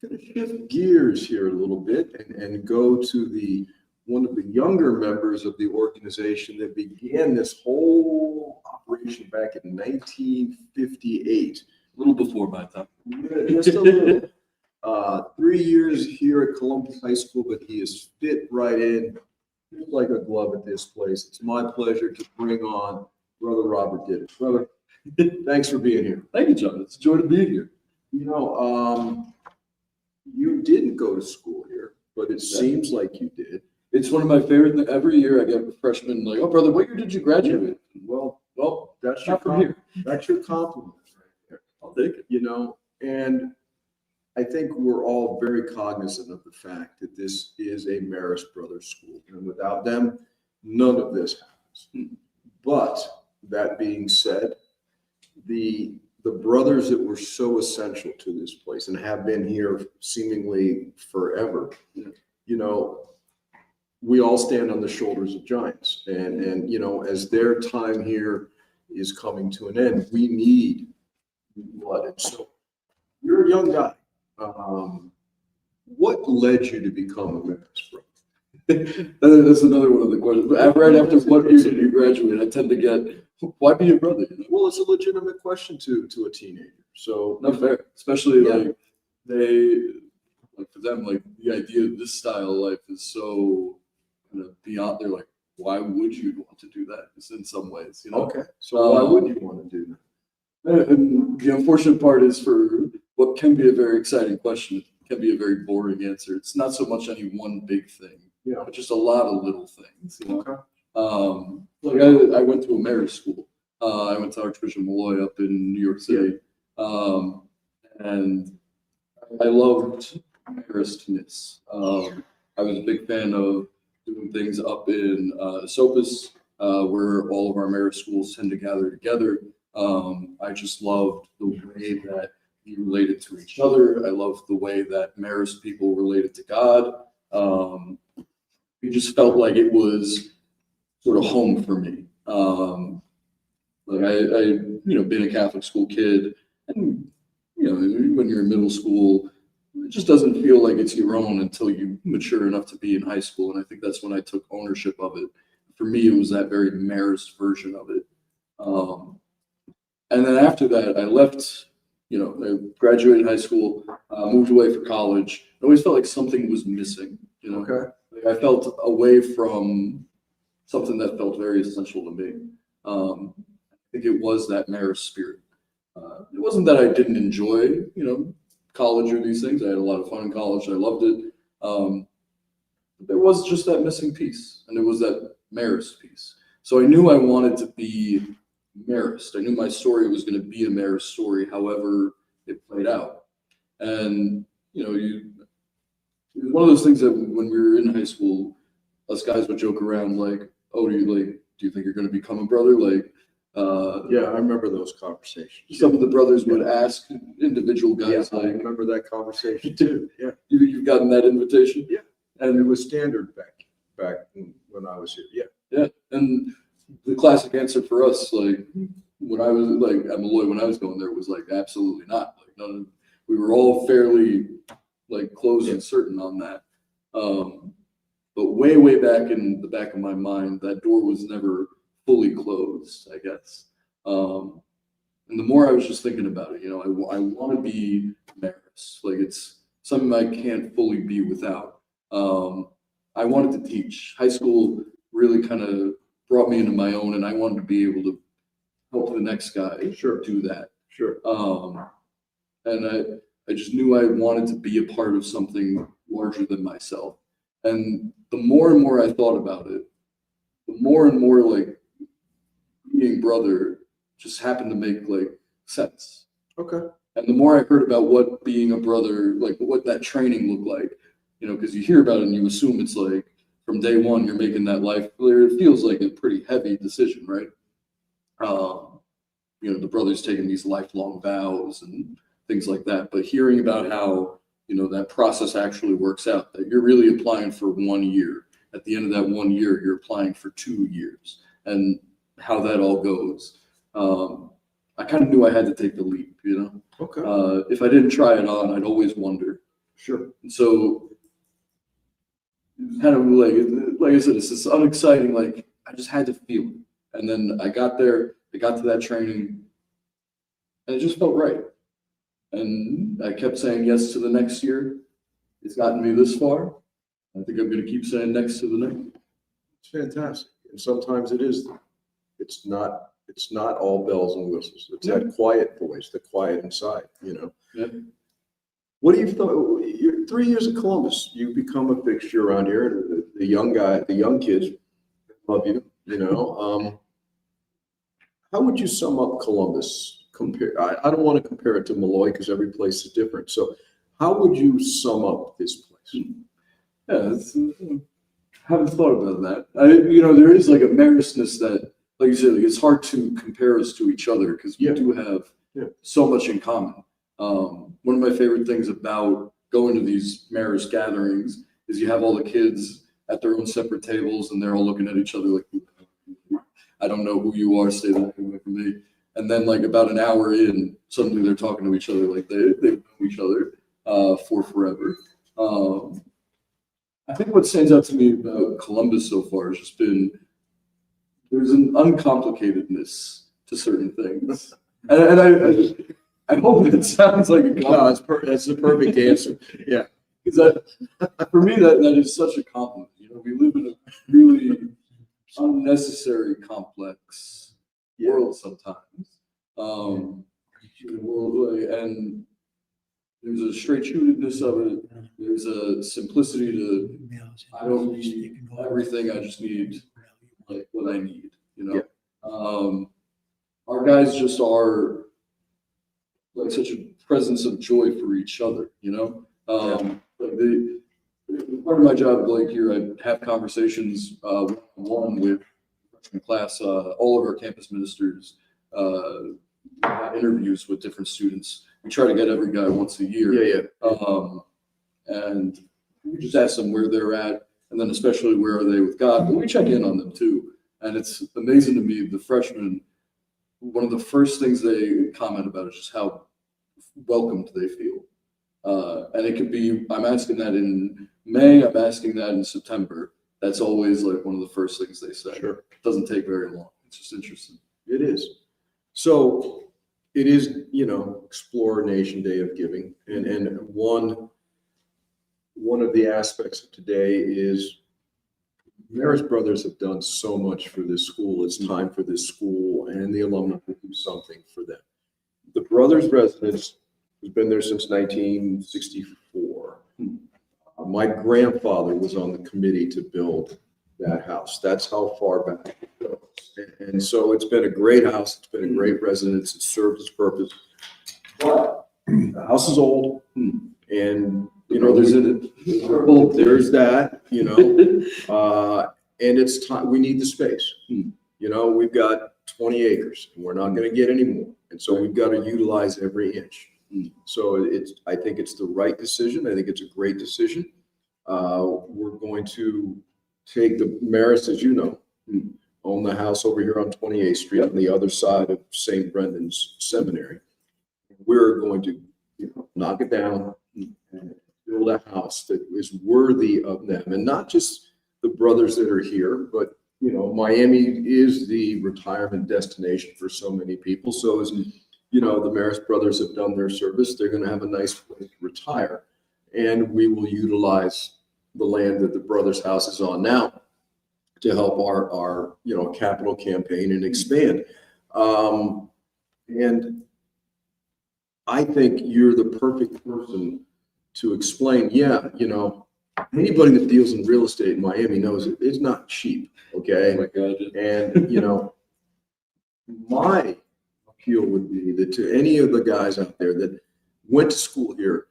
Going to shift gears here a little bit and go to one of the younger members of the organization that began this whole operation back in 1958. A little before my time. Just a little. 3 years here at Columbus High School, but he is fit right in, just like a glove at this place. It's my pleasure to bring on Brother Robert Diddick. Brother, thanks for being here. Thank you, John. It's a joy to be here. You know, you didn't go to school here, but it seems like you did. It's one of my favorite things. Every year I get freshmen like, oh, brother, what year did you graduate? Well, that's Not from here. That's your compliment right there. I'll take it. You know, and I think we're all very cognizant of the fact that this is a Marist Brothers school, and without them, none of this happens. But that being said, the brothers that were so essential to this place and have been here seemingly forever, you know, we all stand on the shoulders of giants, and you know, as their time here is coming to an end, we need blood. And so you're a young guy. What led you to become a Marist brother? That's another one of the questions. Right after what year did you graduate, I tend to get, why be a brother? Well, it's a legitimate question to a teenager. So not fair, especially like for them, like the idea of this style of life is so kind of beyond. They're like, why would you want to do that? It's in some ways, you know. Okay, so why would you want to do that? And the unfortunate part is for what can be a very exciting question, it can be a very boring answer. It's not so much any one big thing, but just a lot of little things. You know? Like I went to a Marist school. I went to Archbishop Malloy up in New York City, and I loved Maristness. I was a big fan of doing things up in Sopus, where all of our Marist schools tend to gather together. I just loved the way that we related to each other. I loved the way that Marist people related to God. It just felt like it was sort of home for me. Like I been a Catholic school kid, and when you're in middle school, it just doesn't feel like it's your own until you mature enough to be in high school. And I think that's when I took ownership of it. For me, it was that very Marist version of it. And then after that, I left. I graduated high school, moved away for college. I always felt like something was missing. Like I felt away from something that felt very essential to me. I think it was that Marist spirit. It wasn't that I didn't enjoy, college or these things. I had a lot of fun in college. I loved it. But there was just that missing piece, and it was that Marist piece. So I knew I wanted to be Marist. I knew my story was going to be a Marist story, however it played out. And, it was one of those things that when we were in high school, us guys would joke around like, oh, do you think you're going to become a brother? Like, yeah, I remember those conversations. Some of the brothers would ask individual guys, I like, remember that conversation too. Yeah, you've gotten that invitation? Yeah, and it was standard back when I was here. Yeah, and the classic answer for us, like when I was like at Malloy, when I was going there, was like absolutely not. Like we were all fairly like close and certain on that. But way back in the back of my mind, that door was never fully closed, I guess. And the more I was just thinking about it, I want to be Marist. Like it's something I can't fully be without. I wanted to teach. High school really kind of brought me into my own, and I wanted to be able to help the next guy do that. Sure. And I just knew I wanted to be a part of something larger than myself. And the more and more I thought about it, the more and more like being brother just happened to make like sense. Okay. And the more I heard about what being a brother, like what that training looked like, because you hear about it and you assume it's like from day one you're making that life. It feels like a pretty heavy decision, right? The brothers taking these lifelong vows and things like that. But hearing about how that process actually works out, that you're really applying for 1 year. At the end of that 1 year, you're applying for 2 years, and how that all goes. I kind of knew I had to take the leap, you know? Okay. If I didn't try it on, I'd always wonder. Sure. And so kind of like I said, it's this unexciting, like I just had to feel it. And then I got there, I got to that training, and it just felt right. And I kept saying yes to the next year. It's gotten me this far. I think I'm going to keep saying next to the next. It's fantastic. And sometimes it's not all bells and whistles. It's that quiet voice, the quiet inside, you know. Yeah. What do you thought? You're 3 years at Columbus. You become a fixture around here. The young kids love you. You know. How would you sum up Columbus? I don't want to compare it to Malloy because every place is different. So, how would you sum up this place? Yeah, haven't thought about that. There is like a morousness that, like you said, like it's hard to compare us to each other because we do have so much in common. One of my favorite things about going to these Maris gatherings is you have all the kids at their own separate tables and they're all looking at each other like, I don't know who you are, stay away from me. And then like about an hour in, suddenly they're talking to each other like they've known each other for forever. I think what stands out to me about Columbus so far has just been there's an uncomplicatedness to certain things. And I hope it sounds like a compliment. No, that's the perfect answer. Yeah. Because for me, that is such a compliment. We live in a really unnecessary, complex world sometimes. And there's a straight-shootedness of it. There's a simplicity to, I don't need everything, I just need like what I need, Our guys just are like such a presence of joy for each other, part of my job, like here, I have conversations one-on-one with freshman class, all of our campus ministers, interviews with different students. We try to get every guy once a year. And we just ask them where they're at, and then especially where are they with God. But we check in on them too. And it's amazing to me, the freshmen, one of the first things they comment about is just how welcomed they feel. And it could be, I'm asking that in May, I'm asking that in September. That's always like one of the first things they say. Sure. It doesn't take very long. It's just interesting. It is. So it is, Explore Nation Day of Giving. And one of the aspects of today is Maris Brothers have done so much for this school. It's time for this school and the alumni to do something for them. The Brothers residence has been there since 1964. My grandfather was on the committee to build that house. That's how far back it goes. And so it's been a great house. It's been a great residence. It served its purpose. But the house is old, and Brothers in it. Well, there's that, and it's time. We need the space. We've got 20 acres, and we're not going to get any more, and so we've got to utilize every inch. So I think it's the right decision. I think it's a great decision. We're going to take the Maris, as you know, own the house over here on 28th Street on the other side of St. Brendan's Seminary. We're going to knock it down and build a house that is worthy of them, and not just the brothers that are here, but Miami is the retirement destination for so many people. So as the Maris brothers have done their service, they're going to have a nice place to retire, and we will utilize the land that the brothers' house is on now to help our capital campaign and expand. And I think you're the perfect person to explain. Anybody that deals in real estate in Miami knows it's not cheap. Okay. Oh my God. And my appeal would be that to any of the guys out there that went to school here,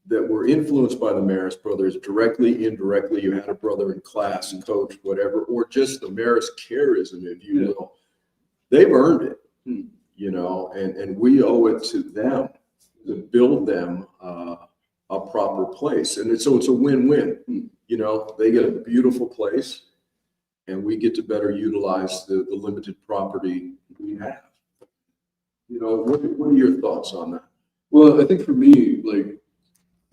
that were influenced by the Maris brothers, directly, indirectly, you had a brother in class and coach, whatever, or just the Maris charism, if you will, they've earned it, and we owe it to them to build them a proper place. And so it's a win-win. They get a beautiful place, and we get to better utilize the limited property we have. What are your thoughts on that? Well, I think for me, like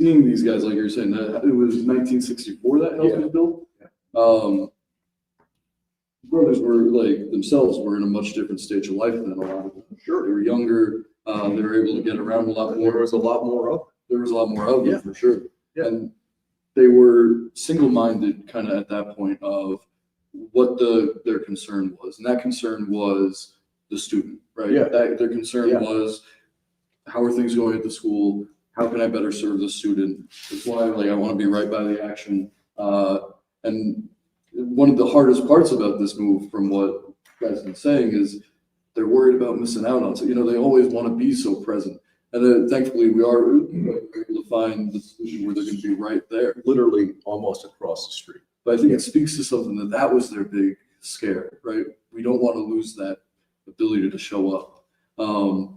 seeing these guys, like you're saying, that it was 1964 that house was built. Brothers were like themselves were in a much different stage of life than a lot of them. Sure, they were younger. They were able to get around a lot more. There was a lot more of them. There was a lot more of them for sure. Yeah. And they were single-minded kind of at that point of what their concern was. And that concern was the student, right? Yeah. Their concern was, how are things going at the school? How can I better serve the student? That's why I want to be right by the action. And one of the hardest parts about this move, from what you guys have been saying, is they're worried about missing out on. So, they always want to be so present. And then thankfully we are able to find the solution where they're going to be right there. Literally almost across the street. But I think it speaks to something that was their big scare, right? We don't want to lose that ability to show up.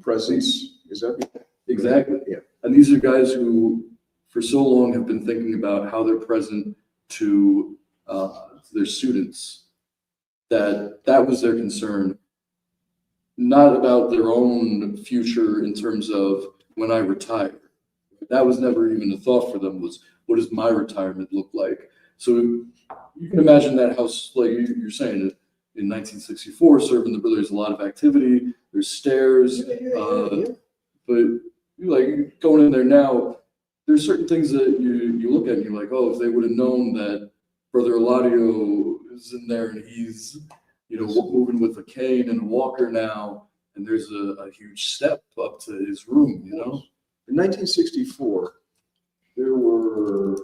Presence is everything. Exactly. Yeah. And these are guys who for so long have been thinking about how they're present to their students, that was their concern. Not about their own future in terms of when I retire. That was never even a thought for them, was what does my retirement look like? So you can imagine that house, like you're saying, in 1964, serving the brothers, a lot of activity, there's stairs, but like going in there now, there's certain things that you look at and you're like, oh, if they would have known that Brother Eladio is in there and he's moving with a cane and a walker now, and there's a huge step up to his room, In 1964, there were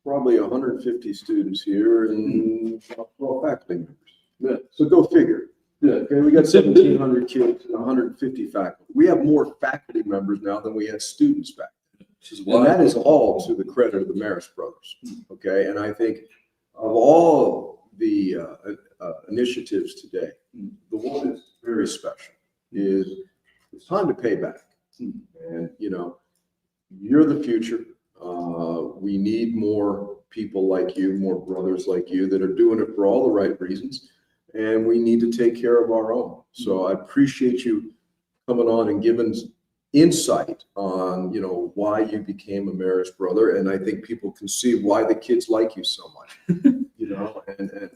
probably 150 students here and 12 faculty members. Yeah. So go figure. Yeah. Okay, we got 1,700 kids and 150 faculty. We have more faculty members now than we had students back then. And that is all to the credit of the Marist brothers. Okay, and I think of all the initiatives today, the one that's very special is it's time to pay back. And you're the future. We need more people like you, more brothers like you that are doing it for all the right reasons. And we need to take care of our own. So I appreciate you coming on and giving insight on, why you became a Marist brother. And I think people can see why the kids like you so much, and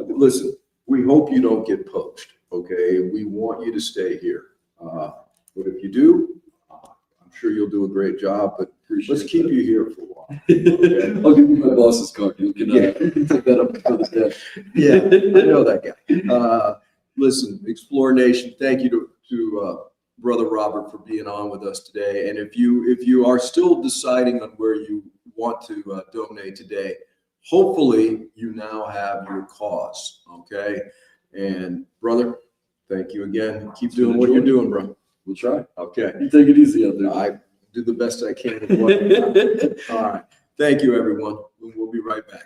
listen, we hope you don't get poached. Okay. We want you to stay here. But if you do, I'm sure you'll do a great job, but let's keep you here for a while. Okay? I'll give you my boss's card. You can take that up for the day. Yeah, I know that guy. Listen, Explore Nation, thank you to Brother Robert for being on with us today. And if you are still deciding on where you want to donate today, hopefully you now have your cause. Okay. And brother, thank you again. Keep doing what you're doing, bro. We'll try. Okay. You take it easy out there. I do the best I can with what I got. All right. Thank you, everyone. We'll be right back.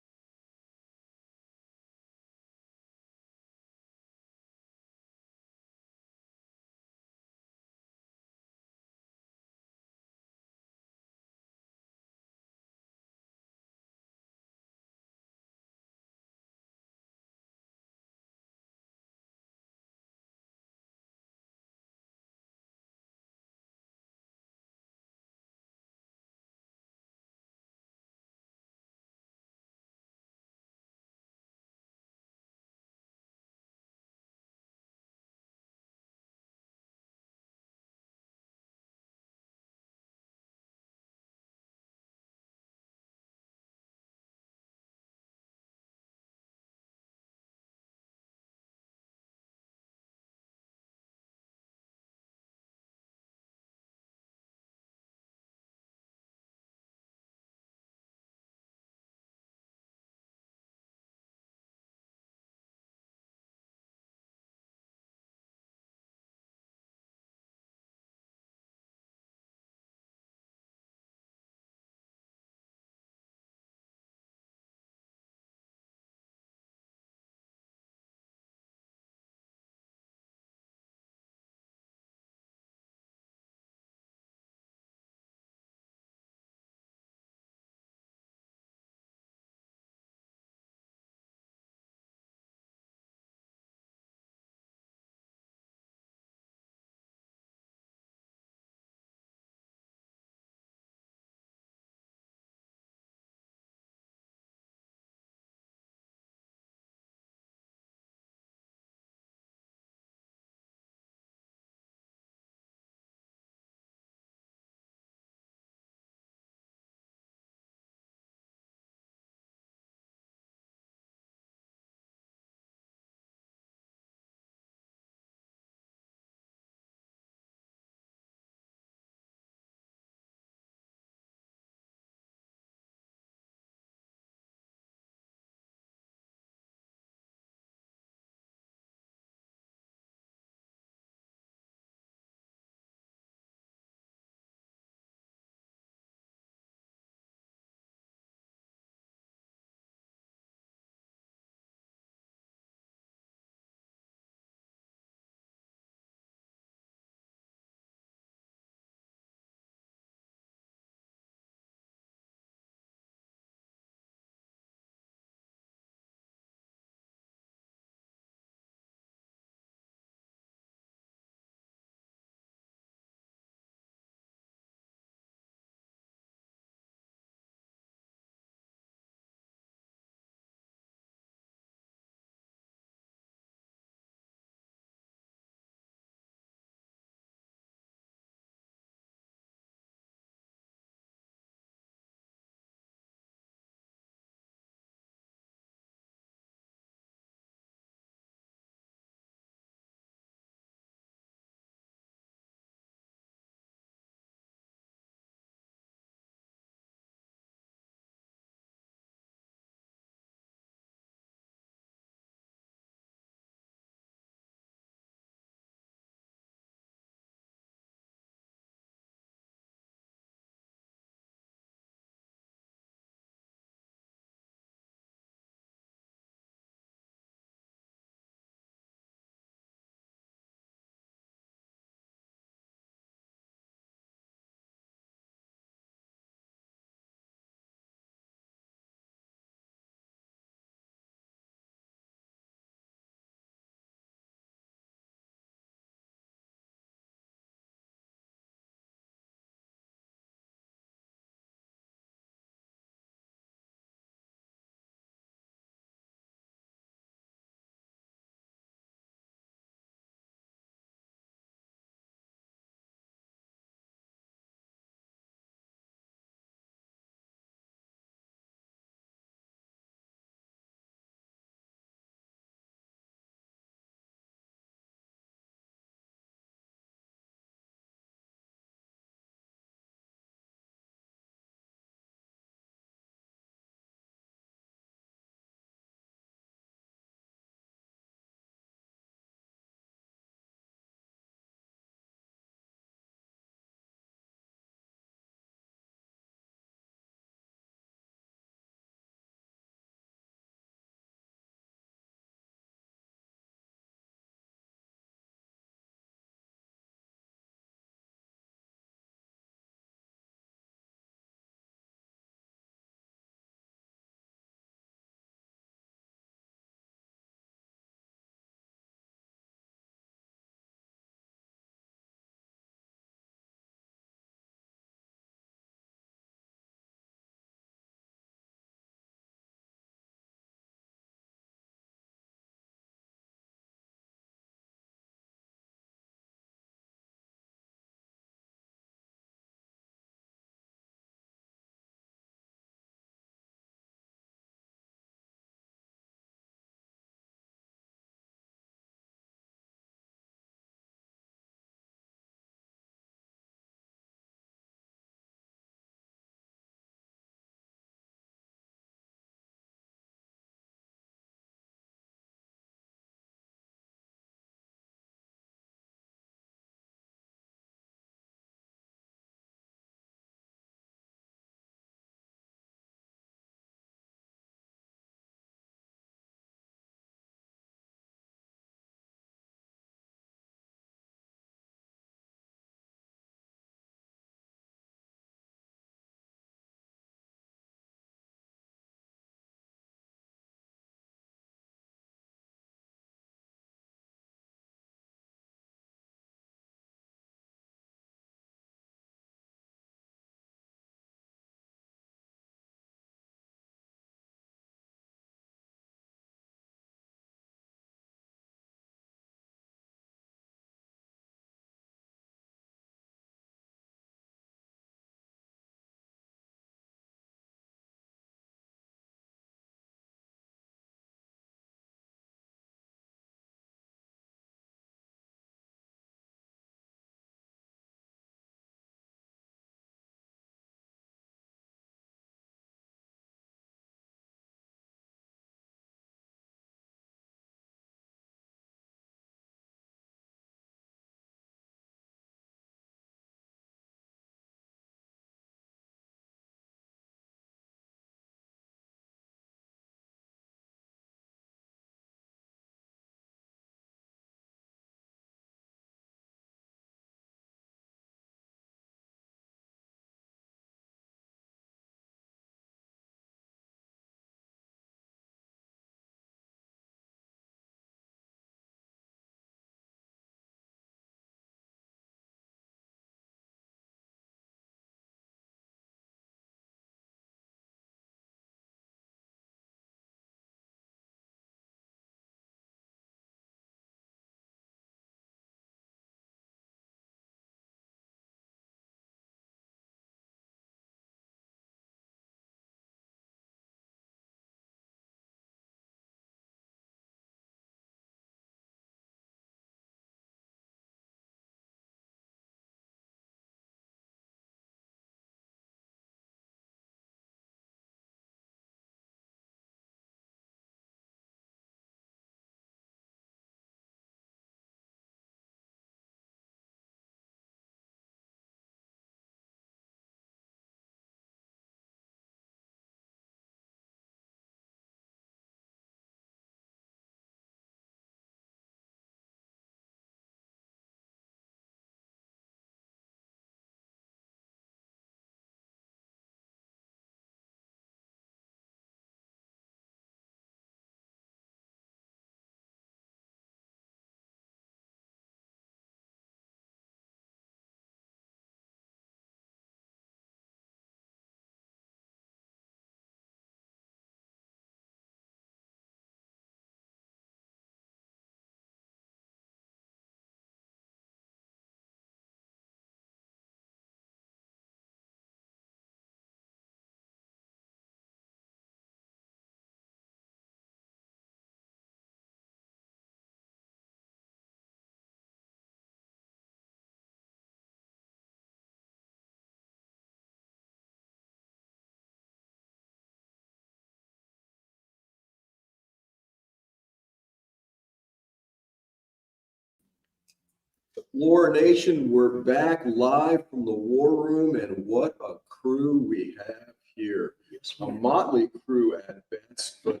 Explorer Nation, we're back live from the war room, and what a crew we have here. A motley crew at best, but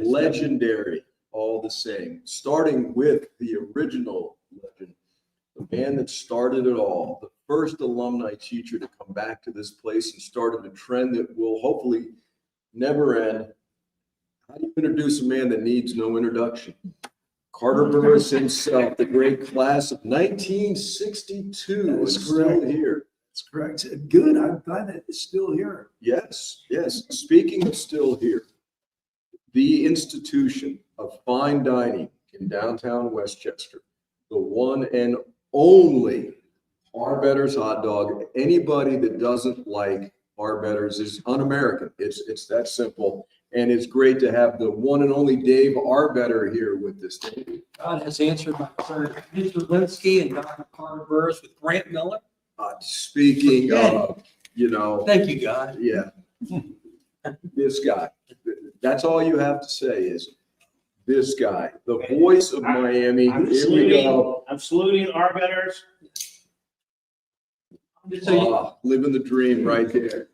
legendary all the same. Starting with the original legend, the man that started it all, the first alumni teacher to come back to this place and started a trend that will hopefully never end. How do you introduce a man that needs no introduction? Carter Burris himself, the great class of 1962, is still here. That's correct. Good. I'm glad that it's still here. Yes, yes. Speaking of still here, the institution of fine dining in downtown Westchester, the one and only Arbetters hot dog. Anybody that doesn't like Arbetters is un-American. It's that simple. And it's great to have the one and only Dave Arbetter here with us. God has answered my prayer. Mr. Lynskey and Dr. Carter Burris with Grant Miller. Speaking of, Thank you, God. Yeah. This guy. That's all you have to say is this guy, the voice of Miami. I'm Here we go. saluting Arbetters. Living the dream right there.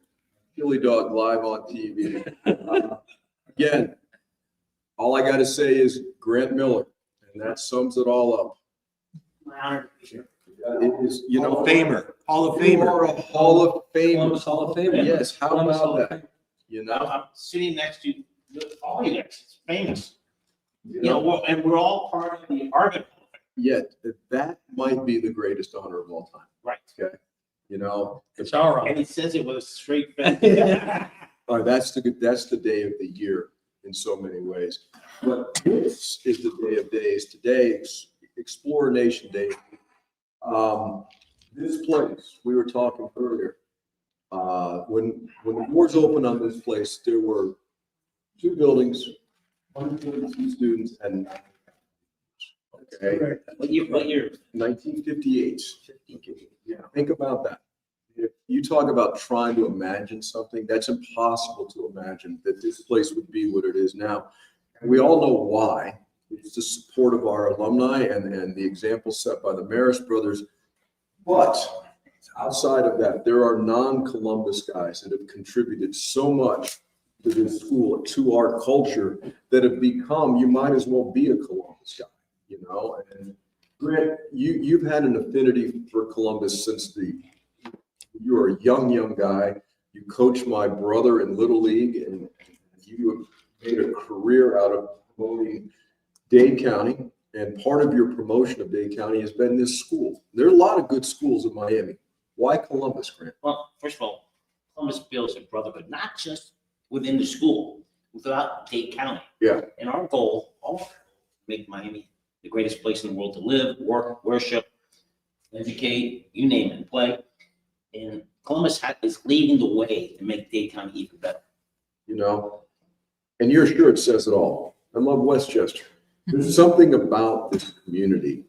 Chili dog live on TV. Again, all I got to say is Grant Miller, and that sums it all up. It is, Hall of Famer. Hall of Famer. You are a Hall of Famer. Columbus Hall of Famer. Yes, how Columbus Hall about of that? I'm sitting next to all you guys. It's famous. You know, And we're all part of the Arbiter. Yet that might be the greatest honor of all time. Right. Okay. It's our honor. And he says it with a straight face. All right, that's the day of the year in so many ways. But this is the day of days. Today, Explorer Nation Day. This place, we were talking earlier, when the doors opened on this place, there were 2 buildings, 142 students, and okay. What year? 1958. Yeah, think about that. If you talk about trying to imagine something, that's impossible to imagine that this place would be what it is now. And we all know why. It's the support of our alumni and the example set by the Marist brothers. But outside of that, there are non-Columbus guys that have contributed so much to this school, to our culture, that have become, you might as well be a Columbus guy, And Grant, you've had an affinity for Columbus since you were a young guy. You coached my brother in Little League, and you have made a career out of promoting Dade County. And part of your promotion of Dade County has been this school. There are a lot of good schools in Miami. Why Columbus, Grant? Well, first of all, Columbus builds a brotherhood, not just within the school, throughout Dade County. Yeah. And our goal, make Miami the greatest place in the world to live, work, worship, educate, you name it, play. And Columbus is leading the way to make Dade County even better. And your shirt says it all. I love Westchester. There's something about this community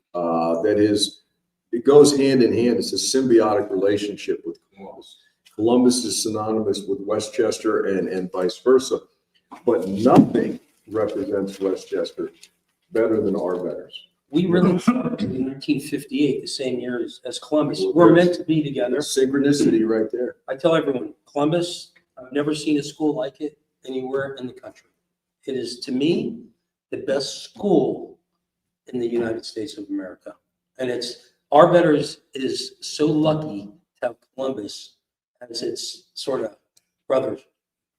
it goes hand in hand. It's a symbiotic relationship with Columbus. Columbus is synonymous with Westchester and vice versa, but nothing represents Westchester better than our betters. We really started in 1958, the same year as Columbus. We're meant to be together. Synchronicity right there. I tell everyone, Columbus, I've never seen a school like it anywhere in the country. It is, to me, the best school in the United States of America. And Arbetters is so lucky to have Columbus as its sort of brothers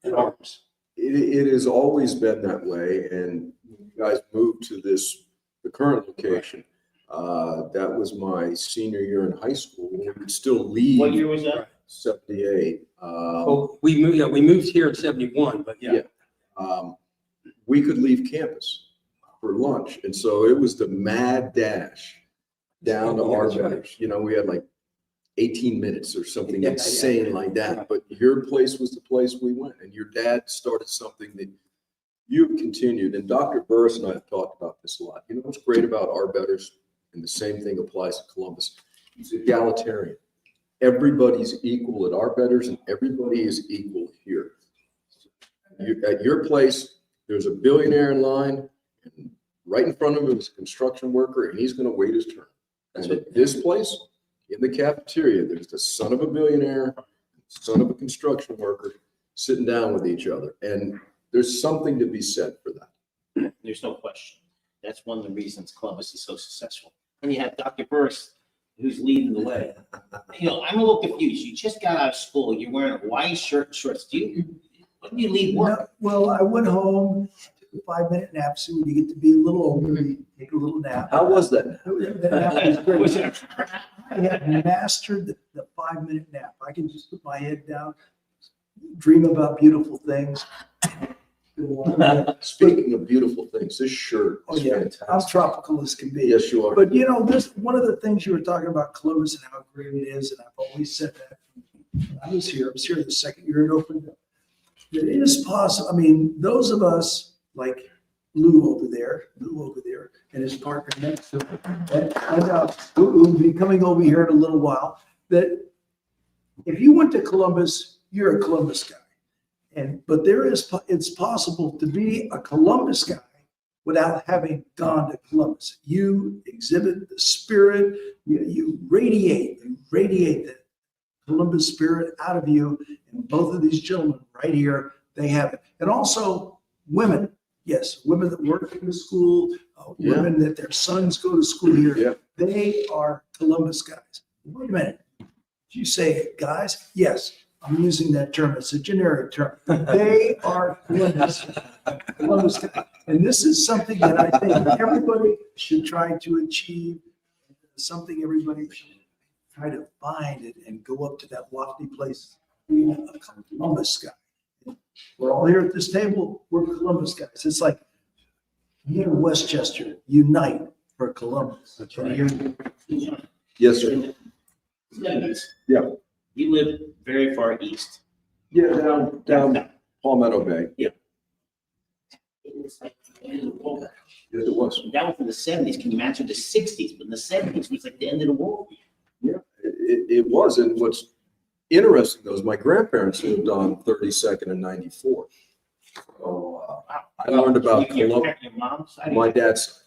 in arms. It has always been that way. And you guys moved to the current location. That was my senior year in high school. We would still leave. What year was that? 78. Well, we moved here in 71, but yeah. We could leave campus for lunch. And so it was the mad dash down to our betters. We had like 18 minutes or something insane like that. But your place was the place we went. And your dad started something that you've continued. And Dr. Burris and I have talked about this a lot. What's great about our betters, and the same thing applies to Columbus, it's egalitarian. Everybody's equal at our betters, and everybody is equal here. At your place, there's a billionaire in line, and right in front of him is a construction worker, and he's going to wait his turn. And at this place, in the cafeteria, there's the son of a billionaire, son of a construction worker, sitting down with each other. And there's something to be said for that. There's no question. That's one of the reasons Columbus is so successful. And you have Dr. Burst, who's leading the way. You know, I'm a little confused. You just got out of school. You're wearing a Hawaii shirt and shorts. When do you leave work? Well, I went home, took a 5-minute nap. So when you get to be a little older, you take a little nap. How was that? That was great. I have mastered the 5-minute nap. I can just put my head down, dream about beautiful things. Speaking of beautiful things, this shirt Oh is yeah, fantastic. I'm tropical as can be. Yes, you are. But you know, this one of the things you were talking about Columbus and how great it is, and I've always said that. I was here the second year it opened up. It is possible. I mean, those of us like Lou over there, and his partner next to him, and who will be coming over here in a little while. That if you went to Columbus, you're a Columbus guy. But it's possible to be a Columbus guy without having gone to Columbus. You exhibit the spirit, you radiate the Columbus spirit out of you. And both of these gentlemen right here, they have it. And also women, yes, women that work in the school, women that their sons go to school here, they are Columbus guys. Wait a minute, did you say guys? Yes. I'm using that term. It's a generic term. They are Columbus guys. And this is something that I think everybody should try to achieve, something everybody should try to find it and go up to that lofty place, being a Columbus guy. We're all here at this table. We're Columbus guys. It's like here in Westchester, unite for Columbus. Yes, sir. Yeah. You live very far east. Yeah, down Palmetto Bay. Yeah. Yes, it was. That was in the 70s. Can you imagine the 60s? But in the 70s was like the end of the world. Yeah, it was. And what's interesting though is my grandparents lived on 32nd and 94. So I learned about Columbus. Your mom's side? My dad's side.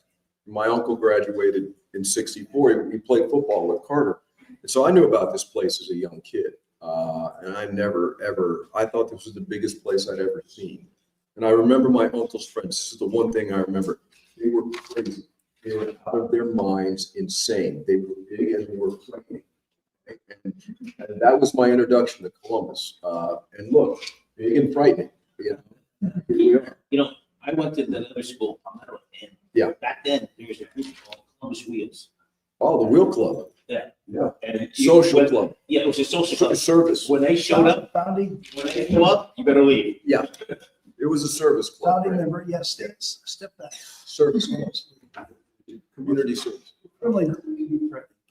My uncle graduated in 64. He played football with Carter. And so I knew about this place as a young kid. And I never, ever, I thought this was the biggest place I'd ever seen. And I remember my uncle's friends. This is the one thing I remember. They were crazy. They were out of their minds, insane. They were big and they were frightening. And that was my introduction to Columbus. And look, big and frightening. You know, I went to the other school, Palmetto, and back then there was a group called Columbus Wheels. Oh, the Wheel Club. Yeah. Yeah. And Social club. Yeah, it was a social club. Service. When they showed up, Founding. when they show up, you better leave. Yeah. It was a service club. Founding member, yes, step back. Service club. Community service.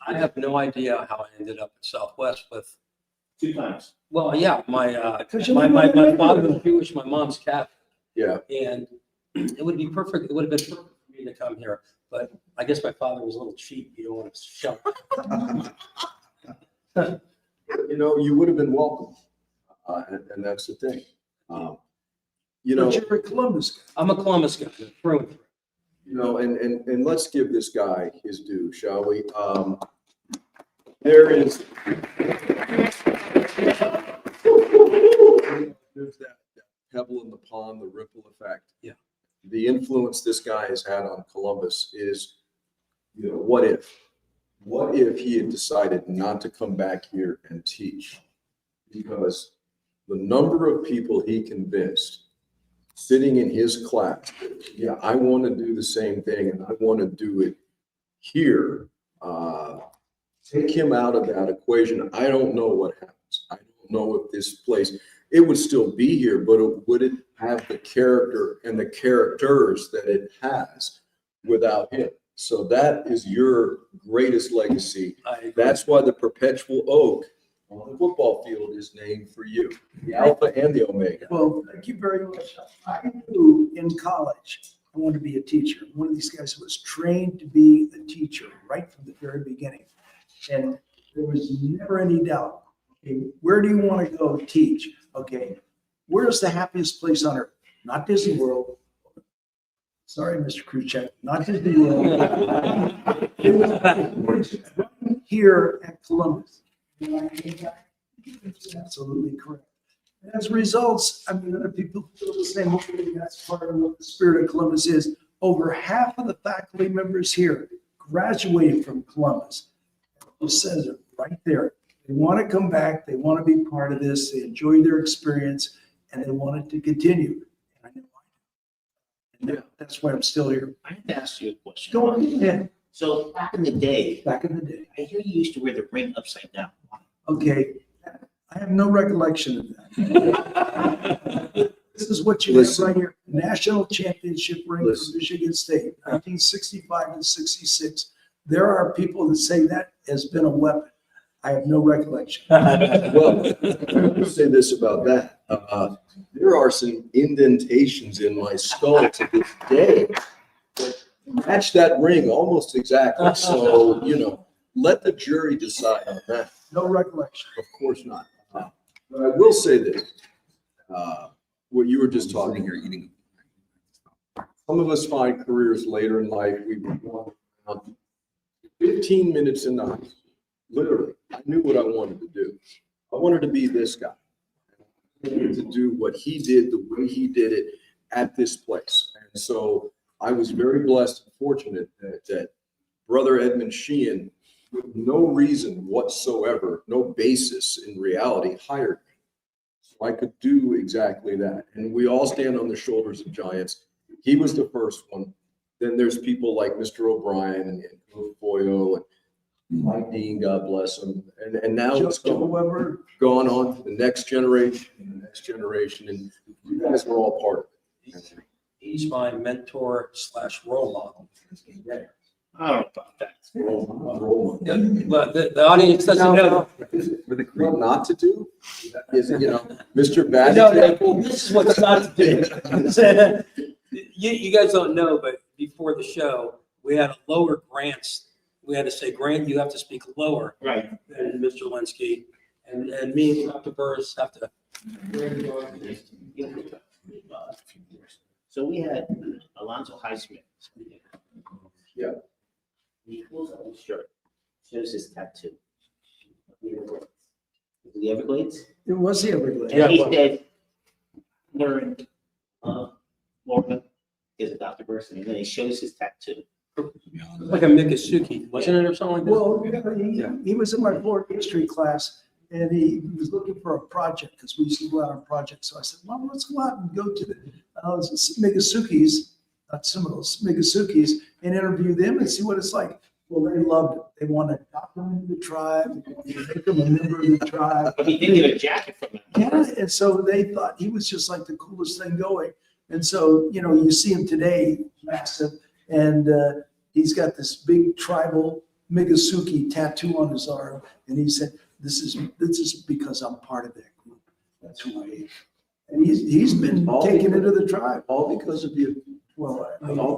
I have no idea how I ended up at Southwest with. 2 times. Well, yeah, my my father was Jewish, my mom's Catholic. Yeah. And it would be perfect. It would have been perfect for me to come here, but I guess my father was a little cheap. You don't want to show. You know, you would have been welcome. And that's the thing. You know, But you're a Columbus guy. I'm a Columbus guy. Through and through. you know, and let's give this guy his due, shall we? There is. There's that pebble in the pond, the ripple effect. Yeah. The influence this guy has had on Columbus is, you know, what if he had decided not to come back here and teach? Because the number of people he convinced sitting in his class, yeah, I want to do the same thing and I want to do it here. Take him out of that equation. I don't know what happens. I don't know if this place, it would still be here, but would it have the character and the characters that it has without him? So that is your greatest legacy. That's why the perpetual oak on the football field is named for you, the Alpha and the Omega. Well, thank you very much. I knew in college, I wanted to be a teacher. One of these guys who was trained to be a teacher right from the very beginning. And there was never any doubt. Okay, where do you want to go teach? Okay, where's the happiest place on earth? Not Disney World. Sorry, Mr. Kruchek, not to be wrong. It was here at Columbus. It's absolutely correct. As results, I mean, other people feel the same way. That's part of what the spirit of Columbus is. Over half of the faculty members here graduated from Columbus. It says it right there. They want to come back. They want to be part of this. They enjoy their experience and they want it to continue. And I know I do. And that's why I'm still here. I have to ask you a question. Go ahead. So back in the day, I hear you used to wear the ring upside down. Okay, I have no recollection of that. This is what you have right here, national championship ring for Michigan State, 1965 and 66. There are people that say that has been a weapon. I have no recollection. Well, I will say this about that. There are some indentations in my skull to this day that match that ring almost exactly. So, let the jury decide on that. No recollection. Of course not. But I will say this. What you were just talking here, eating. Some of us find careers later in life. We want 15 minutes in the high school. Literally, I knew what I wanted to do. I wanted to be this guy. I wanted to do what he did, the way he did it at this place. And so I was very blessed and fortunate that Brother Edmund Sheehan, with no reason whatsoever, no basis in reality, hired me. So I could do exactly that. And we all stand on the shoulders of giants. He was the first one. Then there's people like Mr. O'Brien and Coach Boyle and Mike Dean, God bless him. And now it's gone on to the next generation and the next generation. And you guys were all part of it. He's my mentor / role model. I don't know about that. But the audience doesn't know. With the creed not to do? Is it, Mr. Bad No, example? this is what's not to do. You guys don't know, but before the show, we had a lower grants. We had to say, Grant, you have to speak lower. Right. Than Mr. Lynskey. And me and Dr. Burris have to. So we had Alonzo Highsmith. Yeah. He pulls out his shirt, shows his tattoo. The Everglades? It was the Everglades. And he said, we're in Florida, is a Dr. Burson, and then he shows his tattoo. Like a Mikasuki, wasn't it, or something like that? Well, he was in my Florida history class and he was looking for a project because we used to go out on projects. So I said, Mom, let's go out and go to the Migasukis, not Seminoles, Migasukis, and interview them and see what it's like. Well, they loved it. They want to document the tribe, make them a member of the tribe. But he did get a jacket from him. Yeah, and so they thought he was just like the coolest thing going. And so, you see him today, massive, and he's got this big tribal Migasuki tattoo on his arm. And he said, this is because I'm part of that group. That's who I am. And he's been taken into the tribe. All because of you. Well,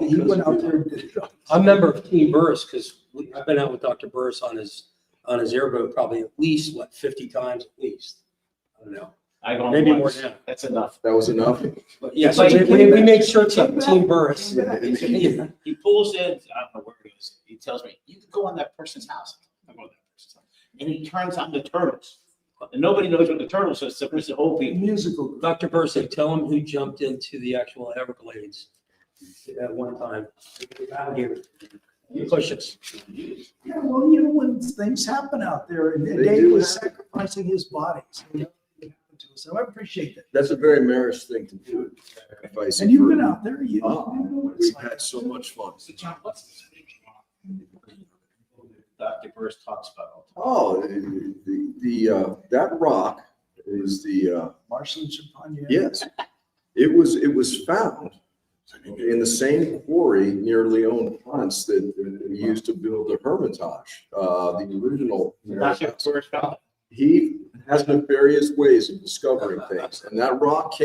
he went out there and did it. I'm a member of Team Burris because I've been out with Dr. Burris on his airboat probably at least 50 times at least. I don't know. I go Maybe once. more now. That's enough. That was enough. But yeah, so we made shirts up Team Burris. He pulls in, I don't know where he is. He tells me, you can go on that person's house. I go on that person's house. And he turns on the turtles. And nobody knows what the turtles are, except it's the whole people. Musical group. Dr. Bursi, tell him who jumped into the actual Everglades at one time. Push us. Yeah, well, when things happen out there, and Dave was sacrificing his body. So I appreciate that. That's a very Marish thing to do. And you've been out there. We've had so much fun. Dr. Burris talks about. Oh, that rock is the Marshall Champagne. yes. It was found in the same quarry near Leon, France that we used to build the Hermitage. The original. Dr. Burris found. He has nefarious ways of discovering things, and that rock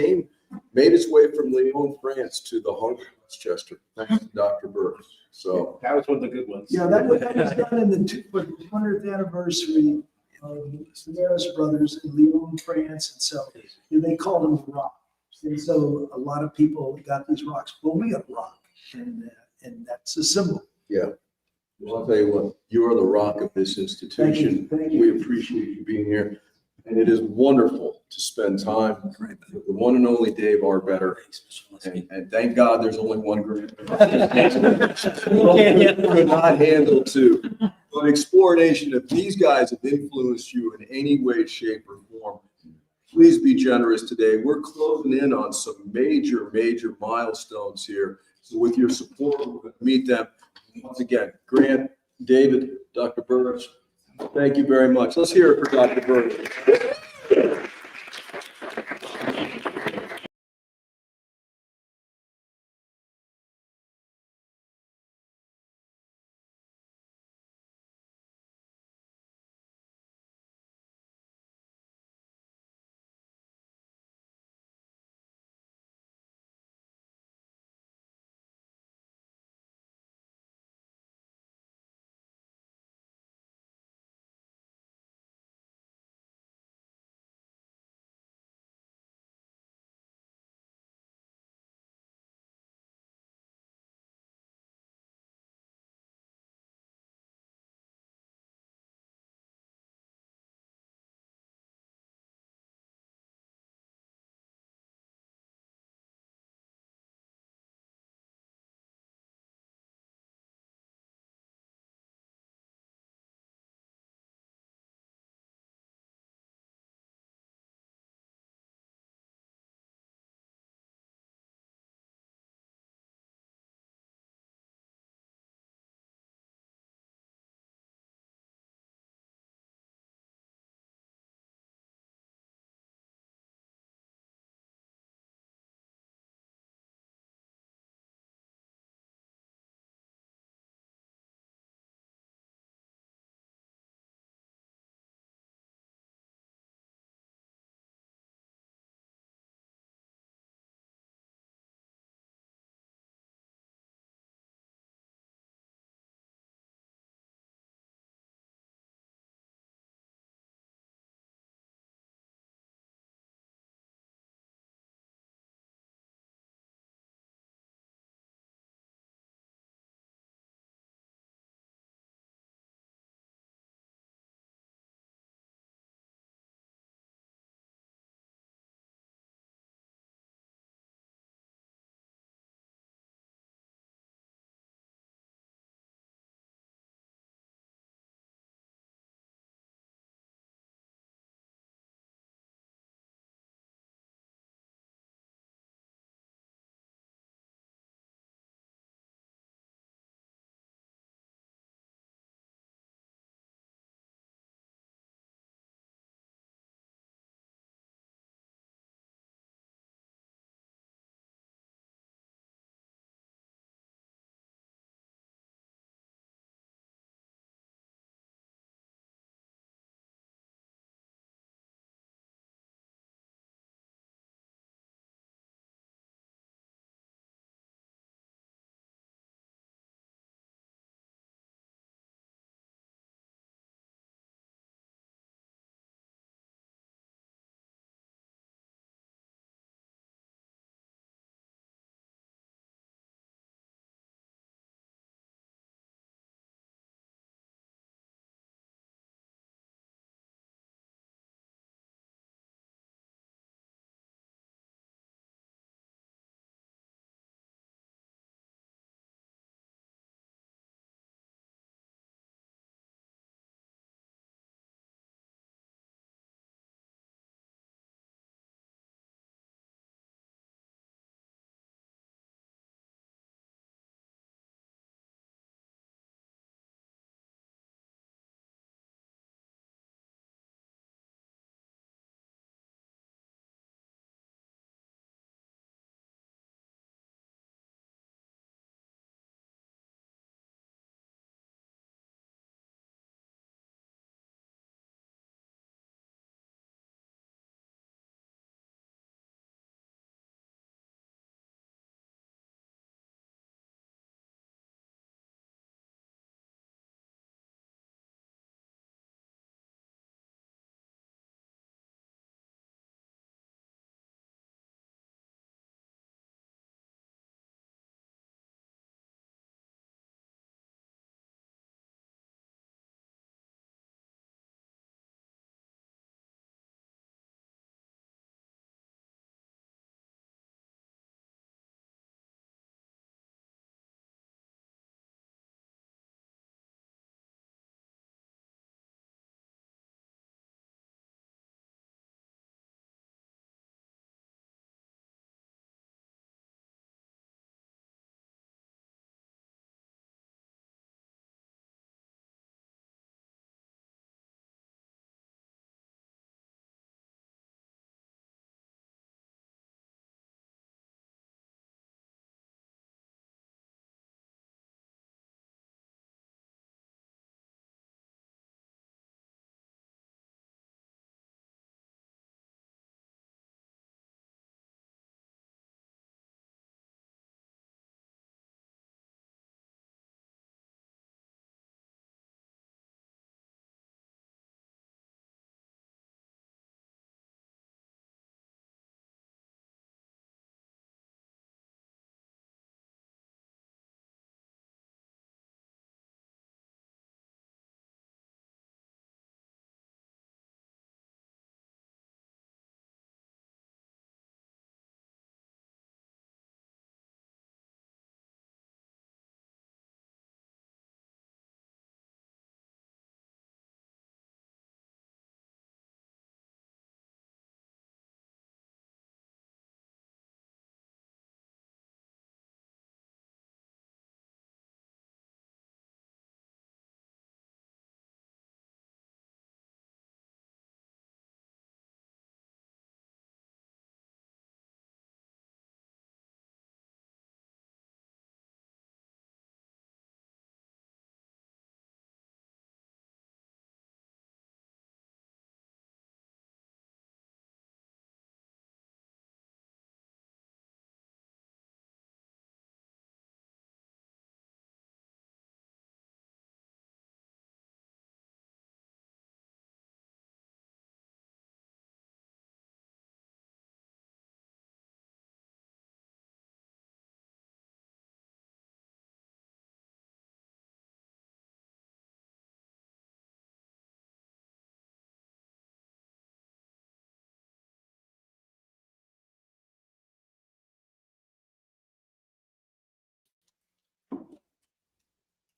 made its way from Leon, France to the heart of Westchester, thanks to Dr. Burris. So that was one of the good ones. Yeah, that was done in the 200th anniversary of the Samaras brothers in Lyon, France, and so they called them the rock. And so a lot of people got these rocks. Well, we got a rock. And that's a symbol. Yeah. Well, I'll tell you what, you are the rock of this institution. Thank you. We appreciate you being here. And it is wonderful to spend time with the one and only Dave Arbetter. And thank God there's only one grant. Could not handle two. But Explore Nation, if these guys have influenced you in any way, shape, or form, please be generous today. We're closing in on some major, major milestones here. So with your support, we're going to meet them. Once again, Grant, David, Dr. Burris, thank you very much. Let's hear it for Dr. Burris.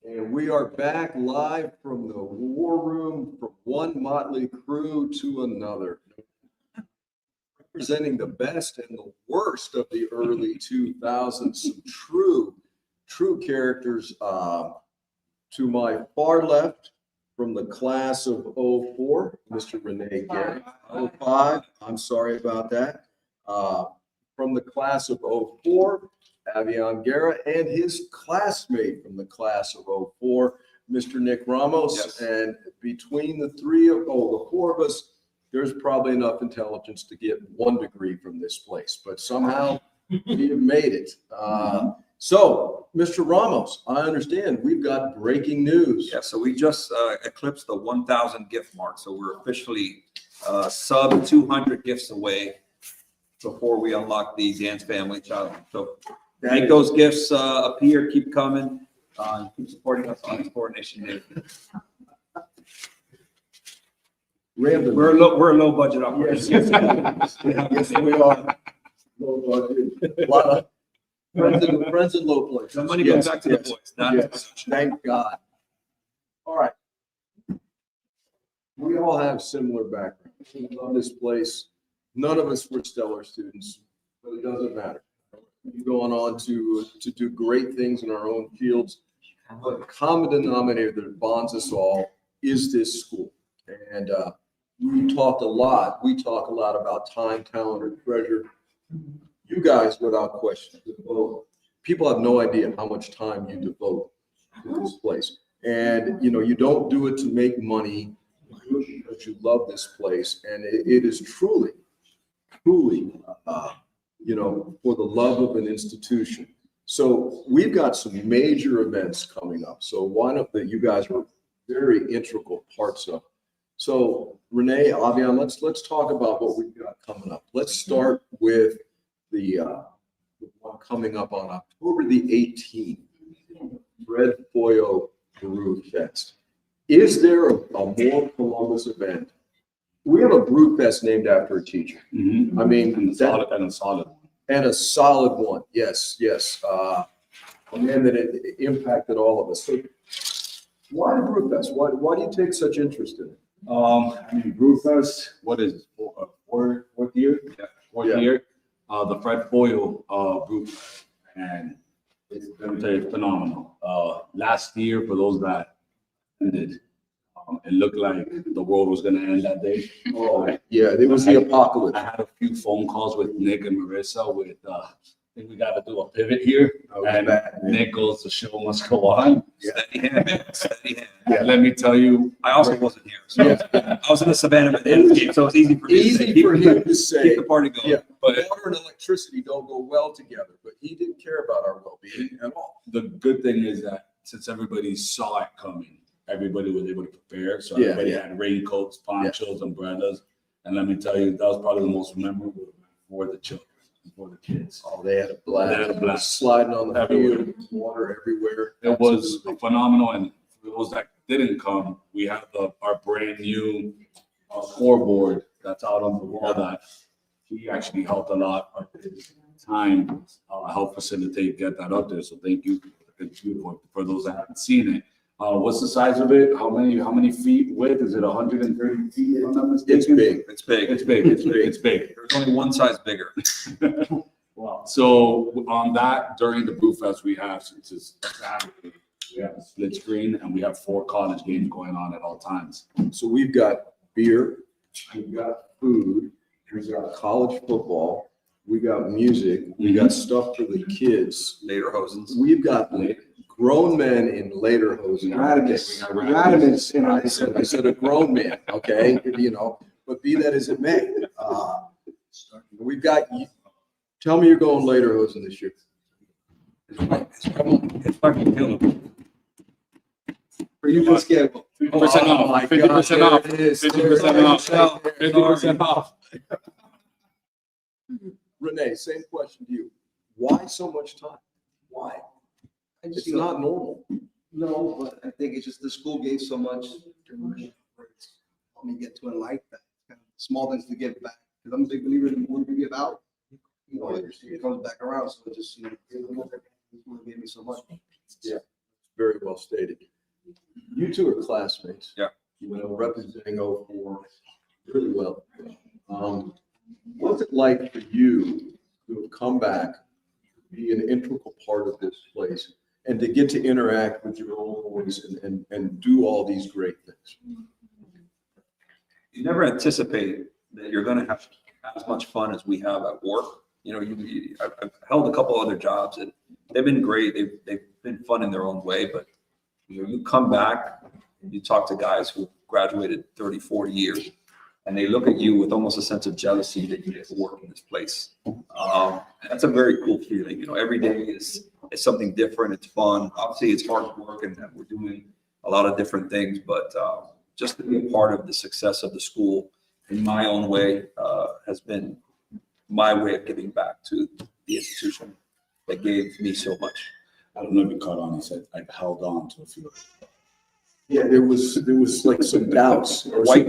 And we are back live from the war room, from one motley crew to another. Representing the best and the worst of the early 2000s, some true characters. To my far left, from the class of 04, Mr. Rene Garrett. 05, I'm sorry about that. From the class of 04, Avion Guerra, and his classmate from the class of 04, Mr. Nick Ramos. Yes. And between the four of us, there's probably enough intelligence to get 1 degree from this place, but somehow we have made it. So, Mr. Ramos, I understand we've got breaking news. Yeah, so we just eclipsed the 1,000 gift mark. So we're officially sub 200 gifts away before we unlock the Dance Family Challenge. So make those gifts appear, keep coming, keep supporting us on Explorer Nation Day. We're a low budget operation. Yes, we are. Low budget. A lot of friends and low places. The money goes back to the boys. Yes, thank God. All right. We all have similar backgrounds. We love this place. None of us were stellar students, but it doesn't matter. We're going on to do great things in our own fields. But the common denominator that bonds us all is this school. And we talk a lot about time, talent, and treasure. You guys, without question, devote. People have no idea how much time you devote to this place. And, you don't do it to make money. You do it because you love this place. And it is truly, for the love of an institution. So we've got some major events coming up. So one of that you guys are very integral parts of. So Renee, Avian, let's talk about what we've got coming up. Let's start with the one coming up on October the 18th, Fred Foyo Brew Fest. Is there a more Columbus event? We have a brew fest named after a teacher. Mm-hmm. I mean, and a solid one. Yes. A man that it impacted all of us. So why the brew fest? Why do you take such interest in it? Brewfest, what is it, fourth year? Yeah, fourth year. The Fred Foyle group, and it's, let me tell you, it's phenomenal. Last year, for those that ended, it looked like the world was going to end that day. It was the apocalypse. I had a few phone calls with Nick and Marissa with, I think we got to do a pivot here. And Nick goes, the show must go on. Steady hand. Yeah. Let me tell you, I also wasn't here. So I was in the Savannah at the end of the game, so it's easy for me to say. Keep the party going. Yeah, but water and electricity don't go well together, but he didn't care about our well-being at all. The good thing is that since everybody saw it coming, everybody was able to prepare. So everybody had raincoats, ponchos, umbrellas. And let me tell you, that was probably the most memorable for the children, for the kids. Oh, they had a blast. Sliding on the field, water everywhere. It was phenomenal. And for those that didn't come, we have our brand new scoreboard that's out on the wall that he actually helped a lot of time, help facilitate, get that up there. So thank you. It's beautiful for those that haven't seen it. What's the size of it? How many feet width? Is it 130 feet? If I'm not mistaken? It's big. It's big. There's only one size bigger. Wow. So on that, during the Brew Fest, we have, since it's Saturday, we have a split screen and we have 4 college games going on at all times. So we've got beer, we've got food, we've got college football, we got music, we got stuff for the kids. Later hosens. We've got grown men in later hosen. I said a grown man, okay? But be that as it may. We've got, tell me you're going later hosen this year. It's fucking killing. For you to schedule. 50% off. 50% off. 50% off. 50% off. Renee, same question to you. Why so much time? Why? It's not normal. No, but I think it's just the school gave so much to help me get to a life that kind of small things to give back. Because I'm a big believer in what you give out, it comes back around. So it just, it gave me so much. Yeah. Very well stated. You two are classmates. Yeah. You know, representing 04 really well. What's it like for you to have come back, be an integral part of this place, and to get to interact with your old boys and do all these great things? You never anticipate that you're going to have as much fun as we have at work. You know, I've held a couple other jobs and they've been great. They've been fun in their own way, but you know, you come back and you talk to guys who graduated 30, 40 years and they look at you with almost a sense of jealousy that you get to work in this place. That's a very cool feeling. You know, every day is something different. It's fun. Obviously it's hard work and we're doing a lot of different things, but just to be a part of the success of the school in my own way has been my way of giving back to the institution that gave me so much. I don't know if you caught on, he said, I've held on to a few. Yeah, there was like some doubts or White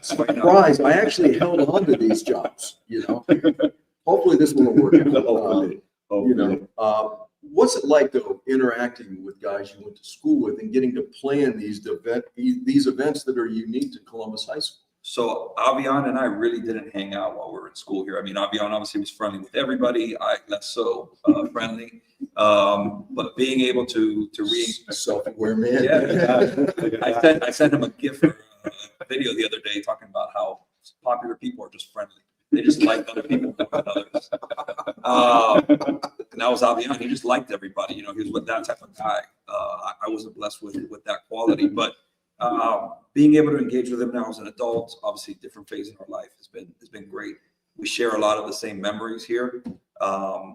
surprise. I actually held on to these jobs, you know. Hopefully this one will work out. You know, what's it like though, interacting with guys you went to school with and getting to plan these events that are unique to Columbus High School? So Avian and I really didn't hang out while we were in school here. I mean, Avian obviously was friendly with everybody. I less so friendly. But being able to read self-aware man. Yeah, I sent him a GIF or a video the other day talking about how popular people are just friendly. They just like other people more than others. And that was Avian. He just liked everybody. You know, he was with that type of guy. I wasn't blessed with that quality, but being able to engage with him now as an adult, obviously different phase in our life, has been great. We share a lot of the same memories here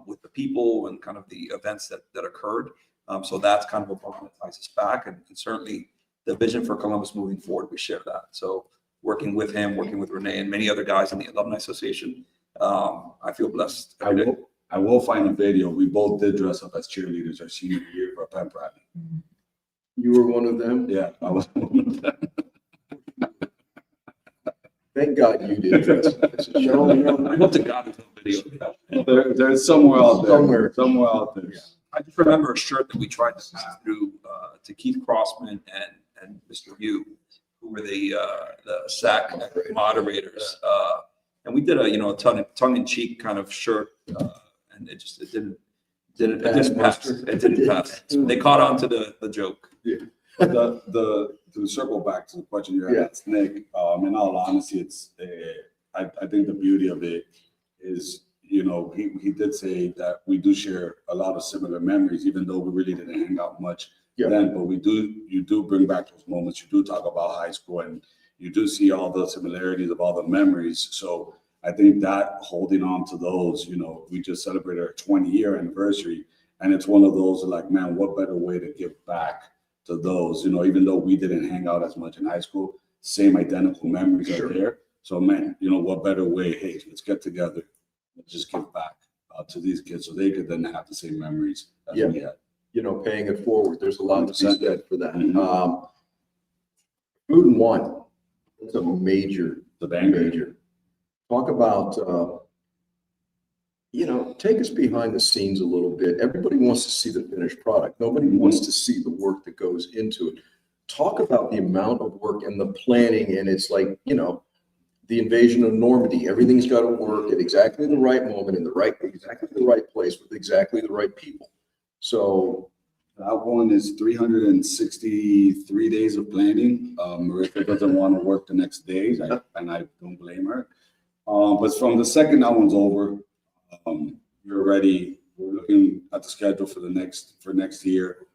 with the people and kind of the events that occurred. So that's kind of a bond that ties us back, and certainly the vision for Columbus moving forward, we share that. So working with him, working with Renee and many other guys in the Alumni Association, I feel blessed. I will find a video. We both did dress up as cheerleaders our senior year for a pep rally. You were one of them? Yeah, I was one of them. Thank God you did dress up as a cheerleader. I hope to God there's no video. There's somewhere out there. Somewhere out there. Yeah. I just remember a shirt that we tried to pass through to Keith Crossman and Mr. Yu, who were the SAC moderators. And we did a tongue-in-cheek kind of shirt, and it didn't pass. It didn't pass. They caught on to the joke. Yeah. To circle back to the question you asked, Nick, in all honesty, it's I think the beauty of it is, you know, he did say that we do share a lot of similar memories, even though we really didn't hang out much then, but you do bring back those moments. You do talk about high school and you do see all the similarities of all the memories. So I think that holding on to those, you know, we just celebrated our 20-year anniversary, and it's one of those like, man, what better way to give back to those, you know, even though we didn't hang out as much in high school, same identical memories are there. So man, you know, what better way, hey, let's get together, let's just give back to these kids so they could then have the same memories as we had. You know, paying it forward. There's a lot to be said for that. Mm-hmm. Food and wine. It's a major. Talk about, you know, take us behind the scenes a little bit. Everybody wants to see the finished product. Nobody wants to see the work that goes into it. Talk about the amount of work and the planning. And it's like, you know, the invasion of Normandy. Everything's got to work at exactly the right moment in exactly the right place with exactly the right people. So that one is 363 days of planning. Marissa doesn't want to work the next days, and I don't blame her. But from the second that one's over, we're ready. We're looking at the schedule for next year,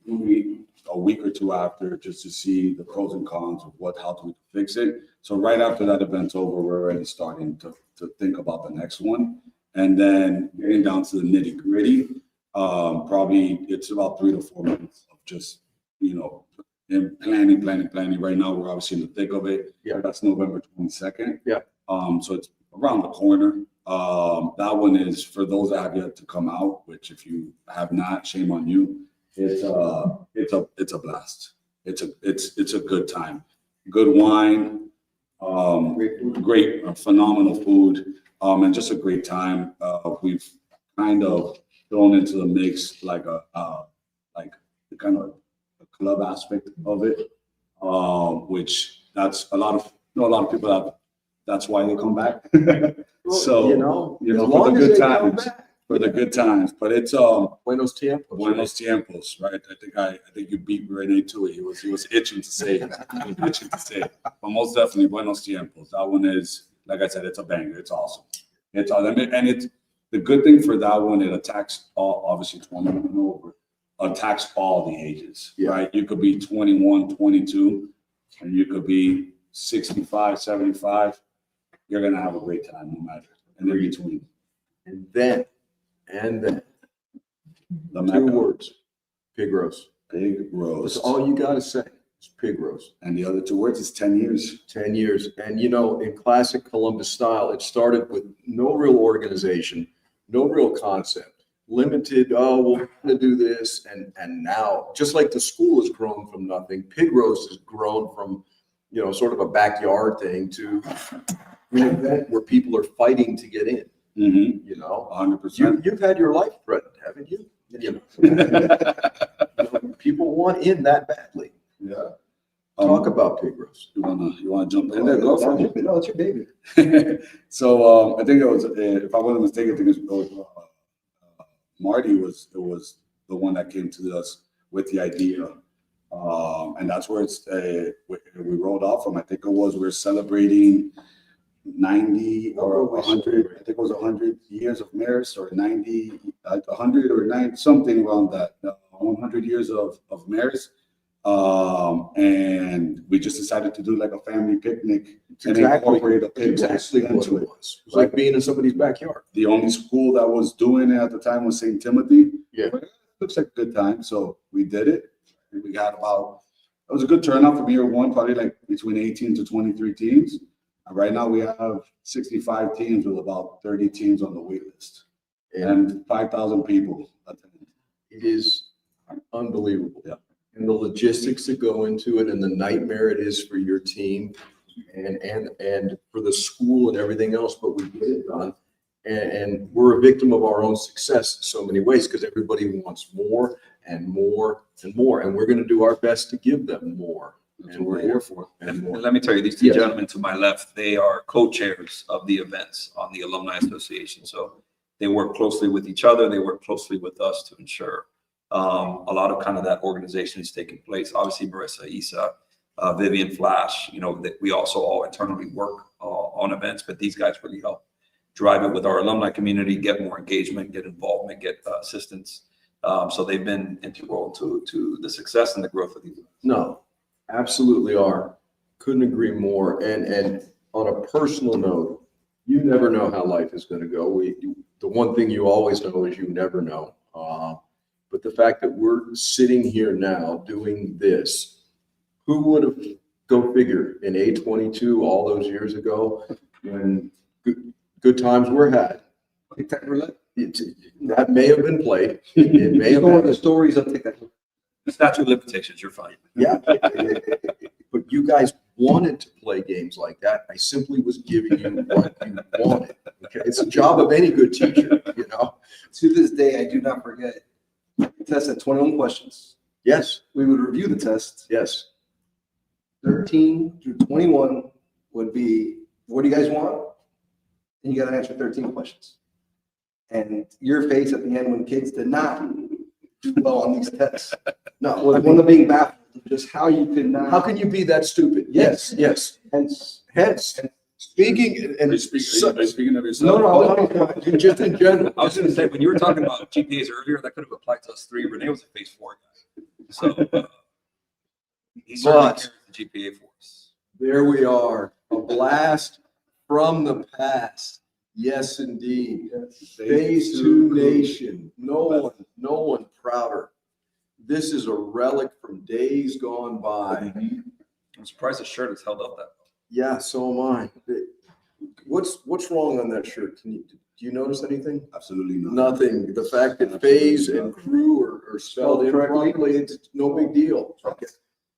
a week or two after, just to see the pros and cons of how do we fix it. So right after that event's over, we're already starting to think about the next one, and then getting down to the nitty gritty. Probably it's about 3 to 4 months of just, you know, and planning. Right now, we're obviously in the thick of it. Yeah. That's November 22nd. Yeah. So it's around the corner. That one is for those that have yet to come out, which if you have not, shame on you. It's a blast. It's a good time. Good wine, great, phenomenal food, and just a great time. We've kind of thrown into the mix like the kind of club aspect of it, which that's a lot of people have, that's why they come back. So, you know, for as the long as good they come times, back. for the good times, but it's, Buenos tiempos. Buenos tiempos, right? I think you beat Rene to it. He was itching to say it. He was itching to say it. But most definitely Buenos tiempos. That one is, like I said, it's a banger. It's awesome. It's all, and it's the good thing for that one. It attacks all, obviously 21 and over, attacks all the ages, right? You could be 21, 22, and you could be 65, 75. You're gonna have a great time, no matter. And in between. And then The two Mecca. words, pig roast. Pig roast. That's all you gotta say. It's pig roast. And the other two words is 10 years. 10 years. And you know, in classic Columbus style, it started with no real organization, no real concept, limited, oh, we're gonna do this. And now, just like the school has grown from nothing, pig roast has grown from, you know, sort of a backyard thing to an event where people are fighting to get in. Mm-hmm. You know, 100%. You've had your life threatened, haven't you? You know, people want in that badly. Yeah. Talk about pig roast. You wanna jump in there? Go for it. No, it's your baby. So I think it was, if I wasn't mistaken, I think it was Marty was the one that came to us with the idea, and that's where it's we rolled off from. I think it was we're celebrating 90 or 100. I think it was 100 years of marriage, or 90, 100 or 90, something around that. 100 years of marriage. And we just decided to do like a family picnic and incorporate a pig exactly what into it was. It was like being in somebody's backyard. The only school that was doing it at the time was St. Timothy. Yeah. Looks like a good time. So we did it. And we got it was a good turnout from year one, probably like between 18 to 23 teams. And right now we have 65 teams with about 30 teams on the wait list and 5,000 people attending. It is unbelievable. Yeah. And the logistics that go into it and the nightmare it is for your team and for the school and everything else, but we get it done. And we're a victim of our own success in so many ways because everybody wants more and more and more. And we're going to do our best to give them more. That's what we're here for. And more. Let me tell you, these two Yes. gentlemen to my left, they are co-chairs of the events on the Alumni Association. So they work closely with each other. They work closely with us to ensure a lot of kind of that organization is taking place. Obviously, Marissa, Isa, Vivian, Flash, you know, that we also all internally work on events, but these guys really help drive it with our alumni community, get more engagement, get involvement, get assistance. So they've been integral to the success and the growth of these events. No, absolutely are. Couldn't agree more. And on a personal note, you never know how life is going to go. The one thing you always know is you never know. But the fact that we're sitting here now doing this, who would have, go figure, in A22 all those years ago when good times were had. That may have been played. It may have been. The stories, I'll take that. Statute of limitations, you're fine. Yeah. But you guys wanted to play games like that. I simply was giving you what you wanted. Okay, it's the job of any good teacher, you know? To this day, I do not forget. The test had 21 questions. Yes. We would review the test. Yes. 13 through 21 would be, what do you guys want? And you got to answer 13 questions. And your face at the end when kids did not do well on these tests. No, was one of being baffled, just how you could not. How can you be that stupid? Yes, yes. Hence. Speaking and speaking of yourself. No, just in general. I was going to say, when you were talking about GPAs earlier, that could have applied to us three. Renee was a phase 4 guy. So he certainly carries the GPA for us. There we are. A blast from the past. Yes, indeed. Phase 2 nation. No one prouder. This is a relic from days gone by. I'm surprised the shirt has held up that. Yeah, so am I. What's wrong on that shirt? Do you notice anything? Absolutely not. Nothing. The fact that phase and crew are spelled incorrectly, it's no big deal. Okay.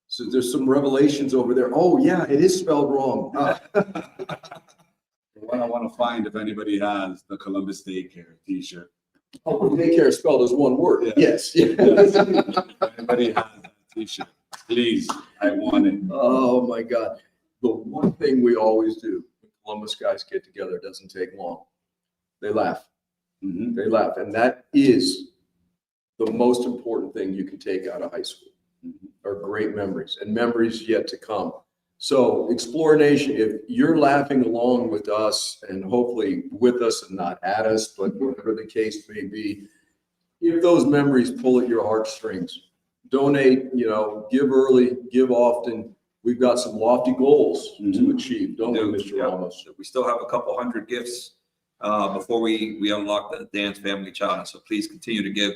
So there's some revelations over there. Oh yeah, it is spelled wrong. What I want to find, if anybody has the Columbus Daycare t-shirt, Oh, daycare spelled as one word, yes. Anybody has that t-shirt, please, I want it. Oh, my God. The one thing we always do, when Columbus guys get together, it doesn't take long. They laugh. They laugh. And that is the most important thing you can take out of high school, are great memories and memories yet to come. So Explore Nation, if you're laughing along with us and hopefully with us and not at us, but whatever the case may be, if those memories pull at your heartstrings, donate, give early, give often. We've got some lofty goals to achieve, don't we, Mr. Ramos? We still have a couple hundred gifts before we unlock the Dance Family Challenge. So please continue to give,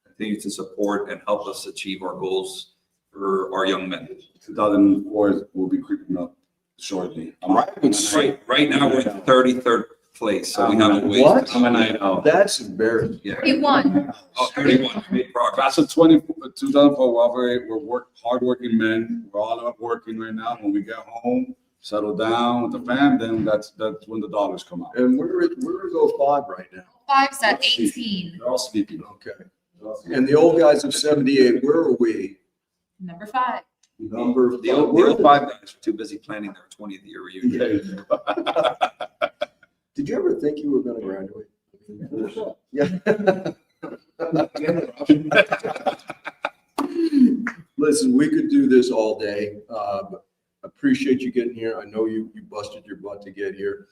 continue to support and help us achieve our goals for our young men. 2004 will be creeping up shortly. Right now, we're in 33rd place, so we have a ways. What? I'm a night owl. That's embarrassing. Yeah. 31. Oh, 31, made progress. Class of 2004, we're hardworking men. We're all working right now. When we get home, settle down with the fam, then that's when the dollars come out. And where is 05 right now? 5's at 18. They're all sleeping. Okay. And the old guys of 78, where are we? Number 5. Number The old five guys are too busy planning their 20th year reunion. Did you ever think you were going to graduate? Yeah. Listen, we could do this all day. Appreciate you getting here. I know you busted your butt to get here.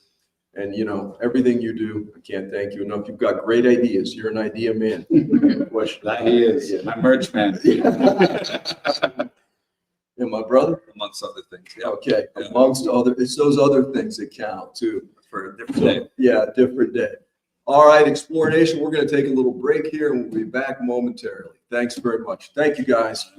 And everything you do, I can't thank you enough. You've got great ideas. You're an idea man. That he is, my merch man. And my brother? Amongst other things, yeah. Okay, amongst other, it's those other things that count too. For a different day. Yeah, different day. All right, Explore Nation, we're going to take a little break here and we'll be back momentarily. Thanks very much. Thank you, guys.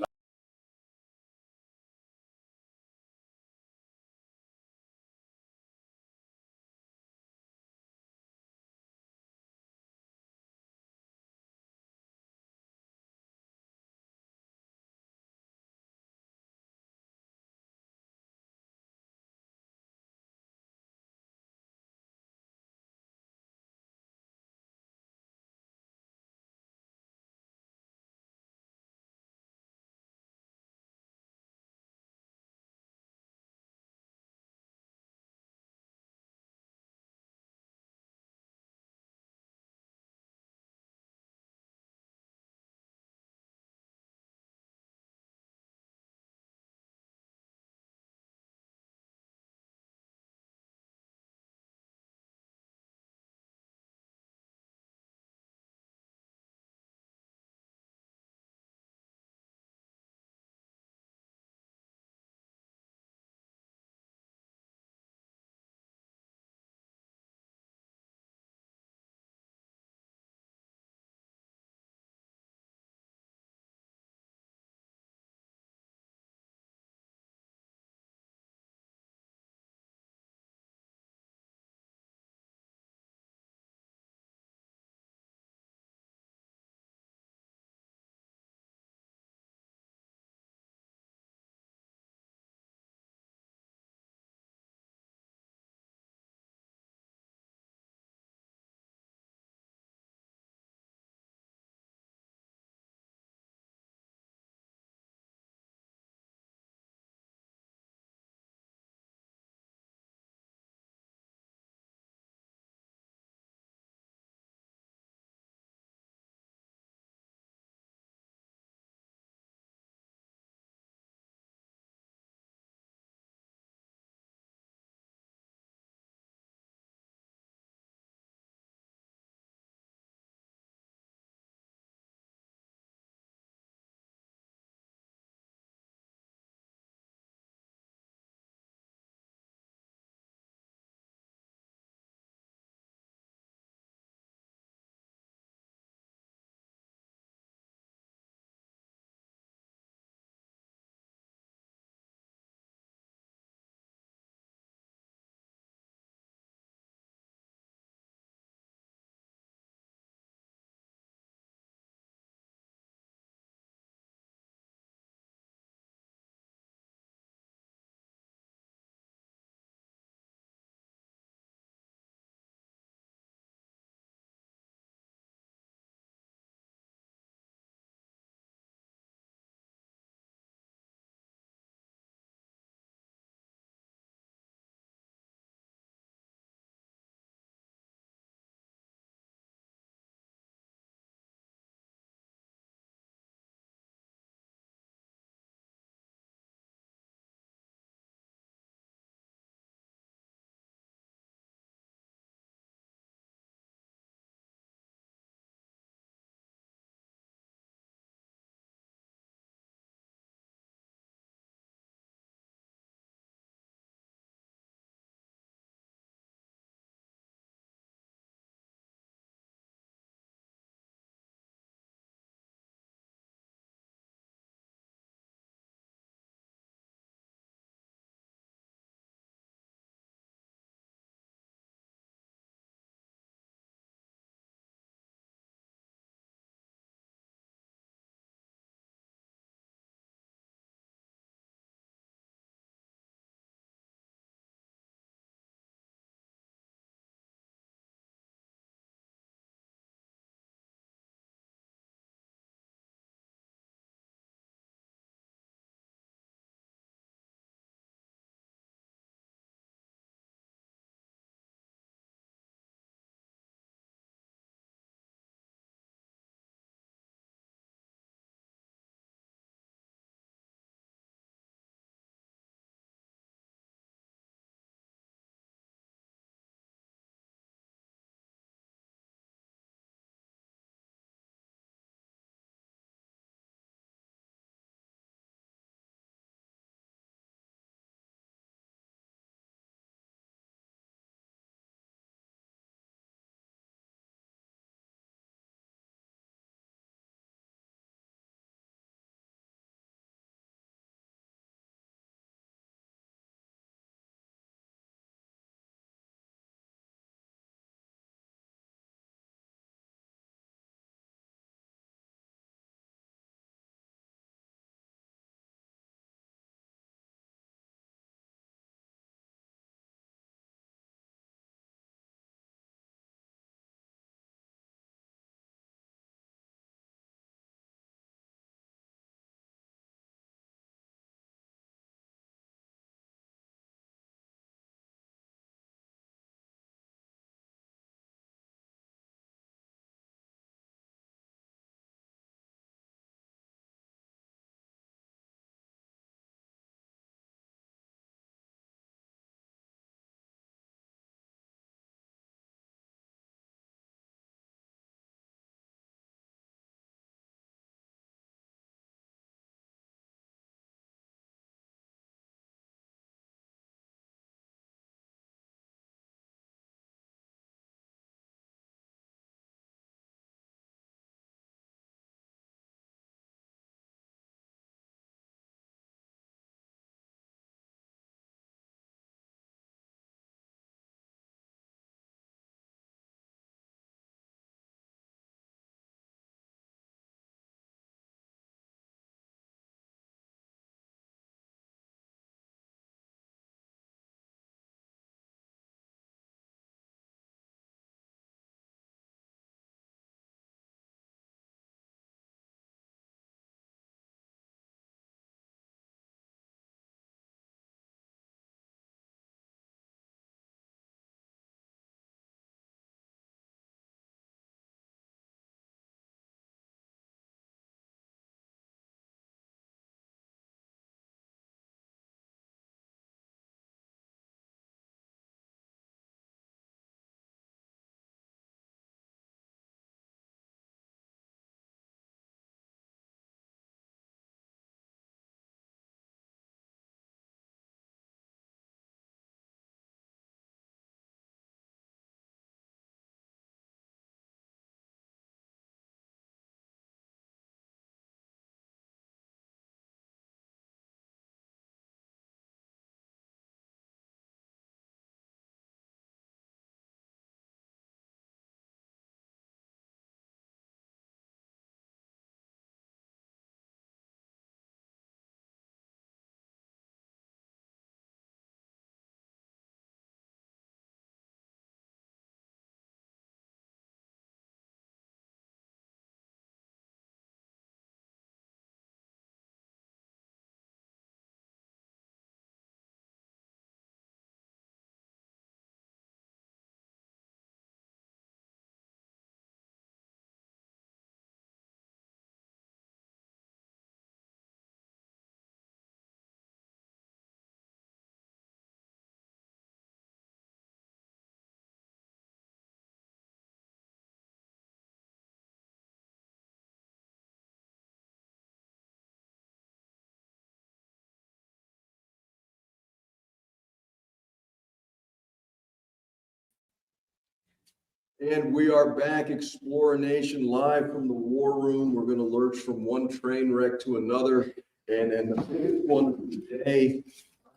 And we are back, Explorer Nation, live from the war room. We're going to lurch from one train wreck to another. And the biggest one of the day,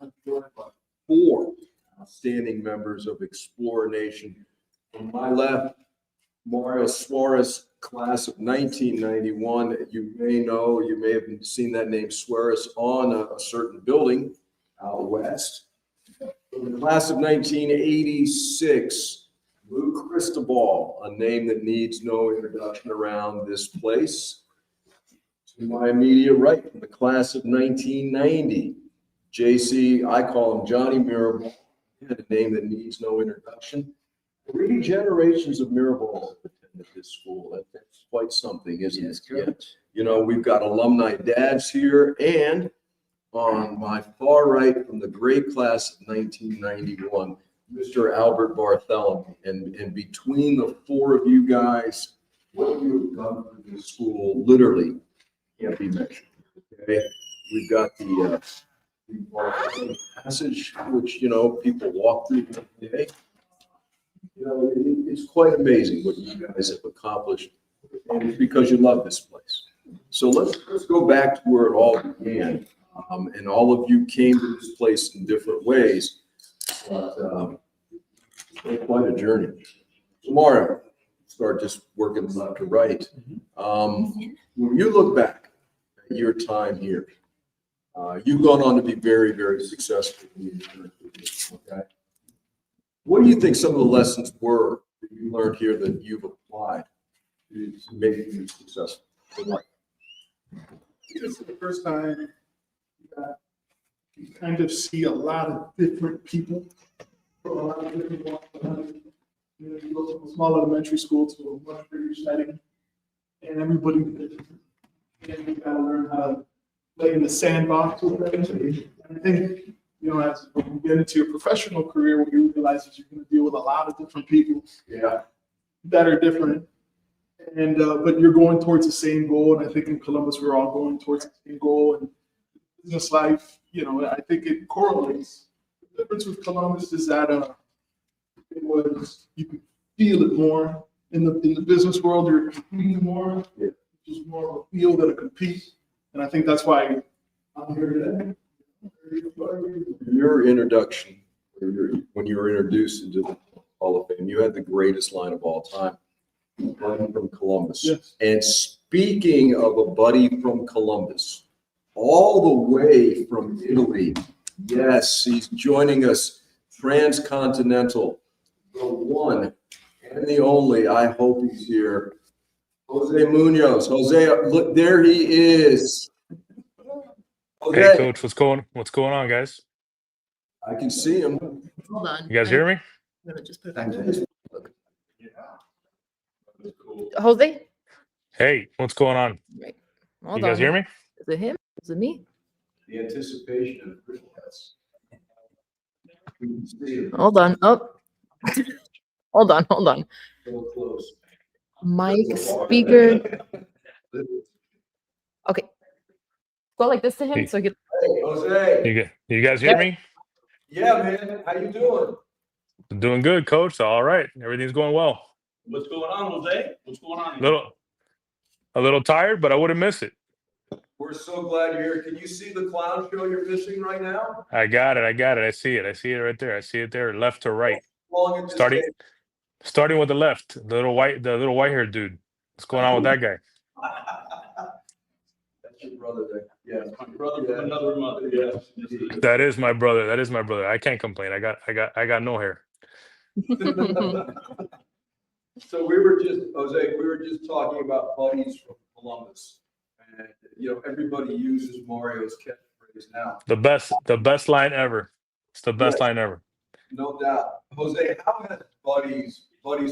I'm joined by 4 outstanding members of Explorer Nation. On my left, Mario Suarez, class of 1991. You may know, you may have seen that name Suarez on a certain building out west. In the class of 1986, Lou Cristobal, a name that needs no introduction around this place. To my immediate right, from the class of 1990, JC, I call him Johnny Mirabal, a name that needs no introduction. 3 generations of Miraballs attended this school. That's quite something, isn't it? Yeah. You know, we've got alumni dads here, and on my far right, from the great class of 1991, Mr. Albert Bartholomew. And between the 4 of you guys, what you have done for this school literally can't be measured. Okay, we've got the passage, which, you know, people walk through today. You know, it's quite amazing what you guys have accomplished, and it's because you love this place. So let's go back to where it all began. And all of you came to this place in different ways, but it's quite a journey. Tomorrow, start just working left to right. When you look back at your time here, you've gone on to be very, very successful. Okay. What do you think some of the lessons were that you learned here that you've applied to make you successful in life? This is the first time that you kind of see a lot of different people from a lot of different walks of life. You know, you go from a small elementary school to a much bigger setting, and everybody's different. And you gotta learn how to play in the sandbox with everything. And I think, you know, as you get into your professional career, what you realize is you're going to deal with a lot of different people. Yeah. That are different. And but you're going towards the same goal. And I think in Columbus, we're all going towards the same goal. And business life, you know, I think it correlates. The difference with Columbus is that it was, you could feel it more. In the business world, you're competing more. It's just more of a feel than a compete. And I think that's why I'm here today. Your introduction, when you were introduced into the Hall of Fame, you had the greatest line of all time, buddy from Columbus. Yes. And speaking of a buddy from Columbus, all the way from Italy, yes, he's joining us, transcontinental, the one and the only, I hope he's here, Jose Munoz. Jose, look, there he is. Jose. Hey, Coach, what's going on, guys? I can see him. Hold on. You guys hear me? I'm gonna just put it Jose? Hey, what's going on? Right. You Hold guys on. hear me? Is it him? Is it me? The anticipation of Christmas. We can see him Hold on. Oh. Hold on. so close. Mic, speaker. Okay. Go like this to him so he can. Hey, Jose. You guys hear me? Yeah, man. How you doing? Doing good, Coach. All right, everything's going well. What's going on, Jose? What's going on? A little tired, but I wouldn't miss it. We're so glad you're here. Can you see the clown show you're missing right now? I got it. I see it right there. I see it there, left to right. Long as this Starting with the left, the little white haired dude. What's going on with that guy? That's your brother there. Yeah, My brother from another mother. Yes. That is my brother. I can't complain. I got no hair. So we were just talking about buddies from Columbus, and you know everybody uses Mario's catchphrase now. The best line ever. It's the best line ever. No doubt. Jose, how has buddies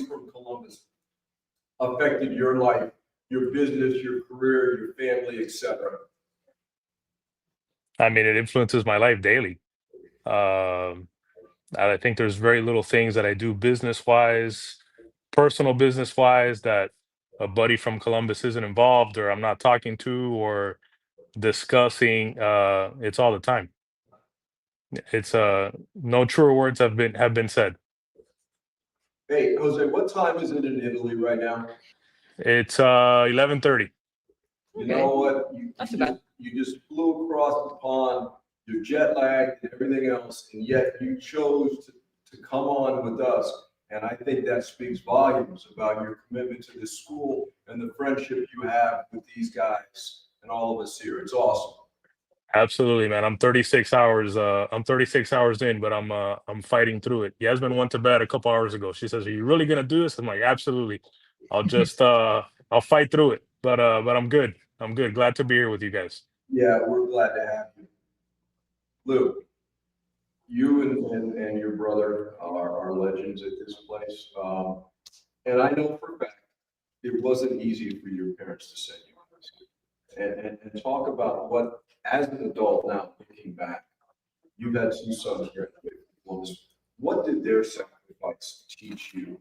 from Columbus affected your life, your business, your career, your family, etc.? I mean, it influences my life daily. I think there's very little things that I do business-wise, personal business-wise, that a buddy from Columbus isn't involved or I'm not talking to or discussing. It's all the time. It's no truer words have been said. Hey, Jose, what time is it in Italy right now? It's 11:30. You know what? You just flew across the pond, you're jet lagged and everything else, and yet you chose to come on with us. And I think that speaks volumes about your commitment to this school and the friendship you have with these guys and all of us here. It's awesome. Absolutely, man. I'm 36 hours. I'm 36 hours in, but I'm fighting through it. Yasmin went to bed a couple hours ago. She says, "Are you really gonna do this?" I'm like, "Absolutely. I'll just I'll fight through it." But I'm good. I'm good. Glad to be here with you guys. Yeah, we're glad to have you. Luke, you and your brother are legends at this place. And I know for a fact, it wasn't easy for your parents to send you on this. And talk about what, as an adult now, looking back, you've had two sons graduate from Columbus. What did their sacrifice teach you?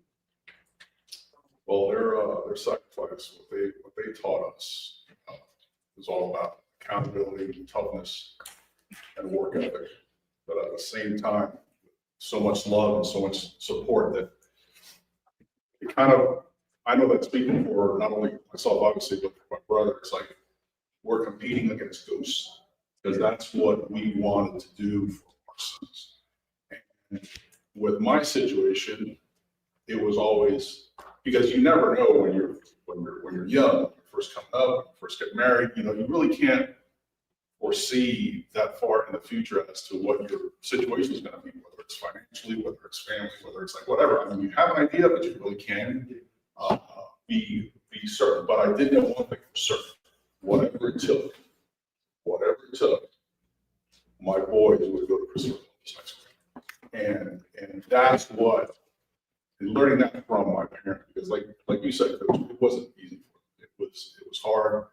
Well, their sacrifice, what they taught us, was all about accountability, toughness, and work ethic. But at the same time, so much love and so much support that it kind of, I know that speaking for not only myself, obviously, but my brother, it's like we're competing against ghosts because that's what we wanted to do for our sons. And with my situation, it was always, because you never know when you're young, when you're first coming up, when you first get married, you really can't foresee that far in the future as to what your situation is going to be, whether it's financially, whether it's family, whether it's like whatever. I mean, you have an idea, but you really can't be certain. But I did know one thing for certain: whatever it took, my boys would go to Christopher Columbus High School, and that's what. And learning that from my parents, because like you said, Coach, it wasn't easy for them. It was hard.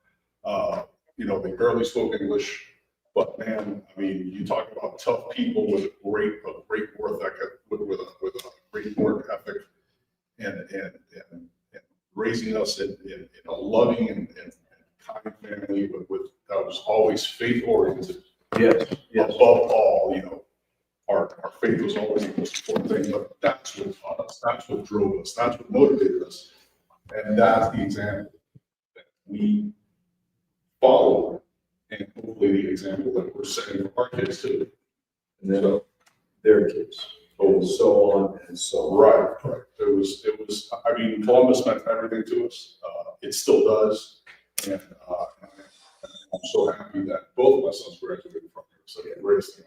They barely spoke English, but man, I mean, you talk about tough people with a great work ethic, with a great work ethic, and raising us in a loving and kind family with that was always faith oriented. Yes. Above all, our faith was always the most important thing, but that's what taught us, that's what drove us, that's what motivated us. And that's the example that we follow, and hopefully the example that we're setting for our kids too. And then their kids, so on and so on. Right. It was, I mean, Columbus meant everything to us. It still does. And I'm so happy that both of my sons graduated from here. So the greatest thing.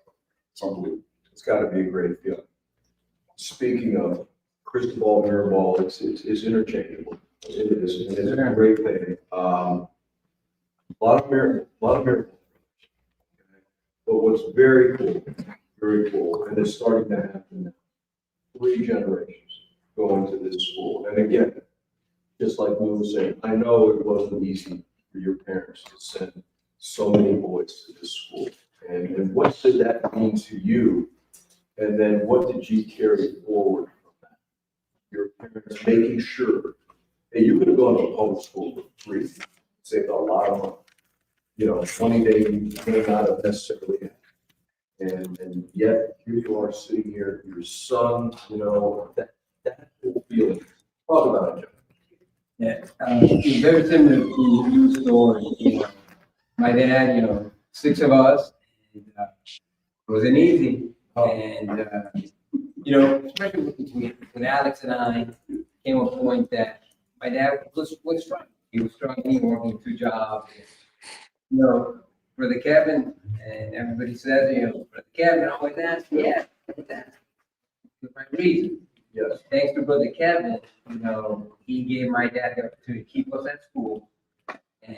It's unbelievable. It's got to be a great feeling. Speaking of Cristobal Mirabal, it's interchangeable. It is, and it's a great thing. A lot of miracles. But what's very cool, and it's starting to happen now. 3 generations going to this school. And again, just like we were saying, I know it wasn't easy for your parents to send so many boys to this school. And what did that mean to you? And then what did you carry forward from that? Your parents making sure that you could have gone to a public school for free, saved a lot of money. 20 days you may not have necessarily had. And yet here you are sitting here, your son, that whole feeling. Talk about it, John. Yeah, very similar to your story. My dad, 6 of us, and it wasn't easy. And especially with Alex and I, came a point that my dad was struggling. He was struggling, working 2 jobs. Brother Kevin, and everybody says, Brother Kevin always asks, yeah, that's the right reason. Yes. Thanks to Brother Kevin, he gave my dad the opportunity to keep us at school. And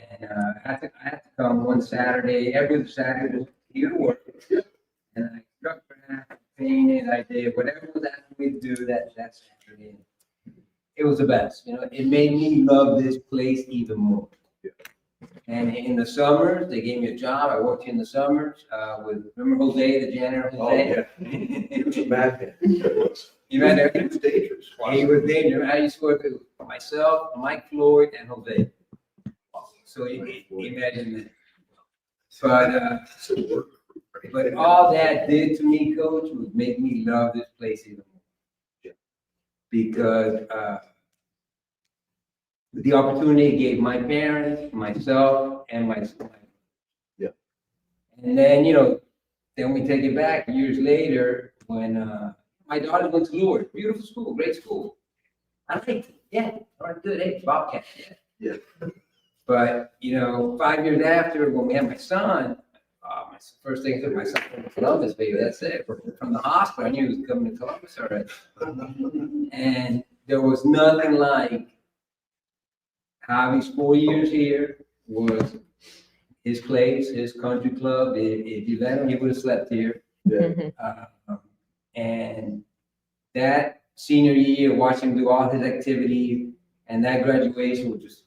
I had to come one Saturday, every other Saturday, to work. And I struck for that, painted, I did whatever was asking me to do that Saturday. It was the best. It made me love this place even more. And in the summers, they gave me a job. I worked in the summers remember Jose, the janitor, Jose? Oh, yeah. He was a madman. He was dangerous. He was dangerous. I used to work with myself, Mike Floyd, and Jose. So you imagine that. But all that did to me, Coach, was make me love this place even more. because, the opportunity it gave my parents, myself, and my son. Yeah. And then, then we take it back years later when, my daughter went to Lourdes, beautiful school, great school. I liked it, yeah, all right, good, hey, Bobcat, yeah. Yeah. But, 5 years after, when we had my son, my first thing is my son from Columbus, baby, that's it. From the hospital, I knew he was coming to Columbus already. And there was nothing like Javi's 4 years here was his place, his country club. If you let him, he would have slept here. Yeah. And that senior year, watching him do all his activities and that graduation was just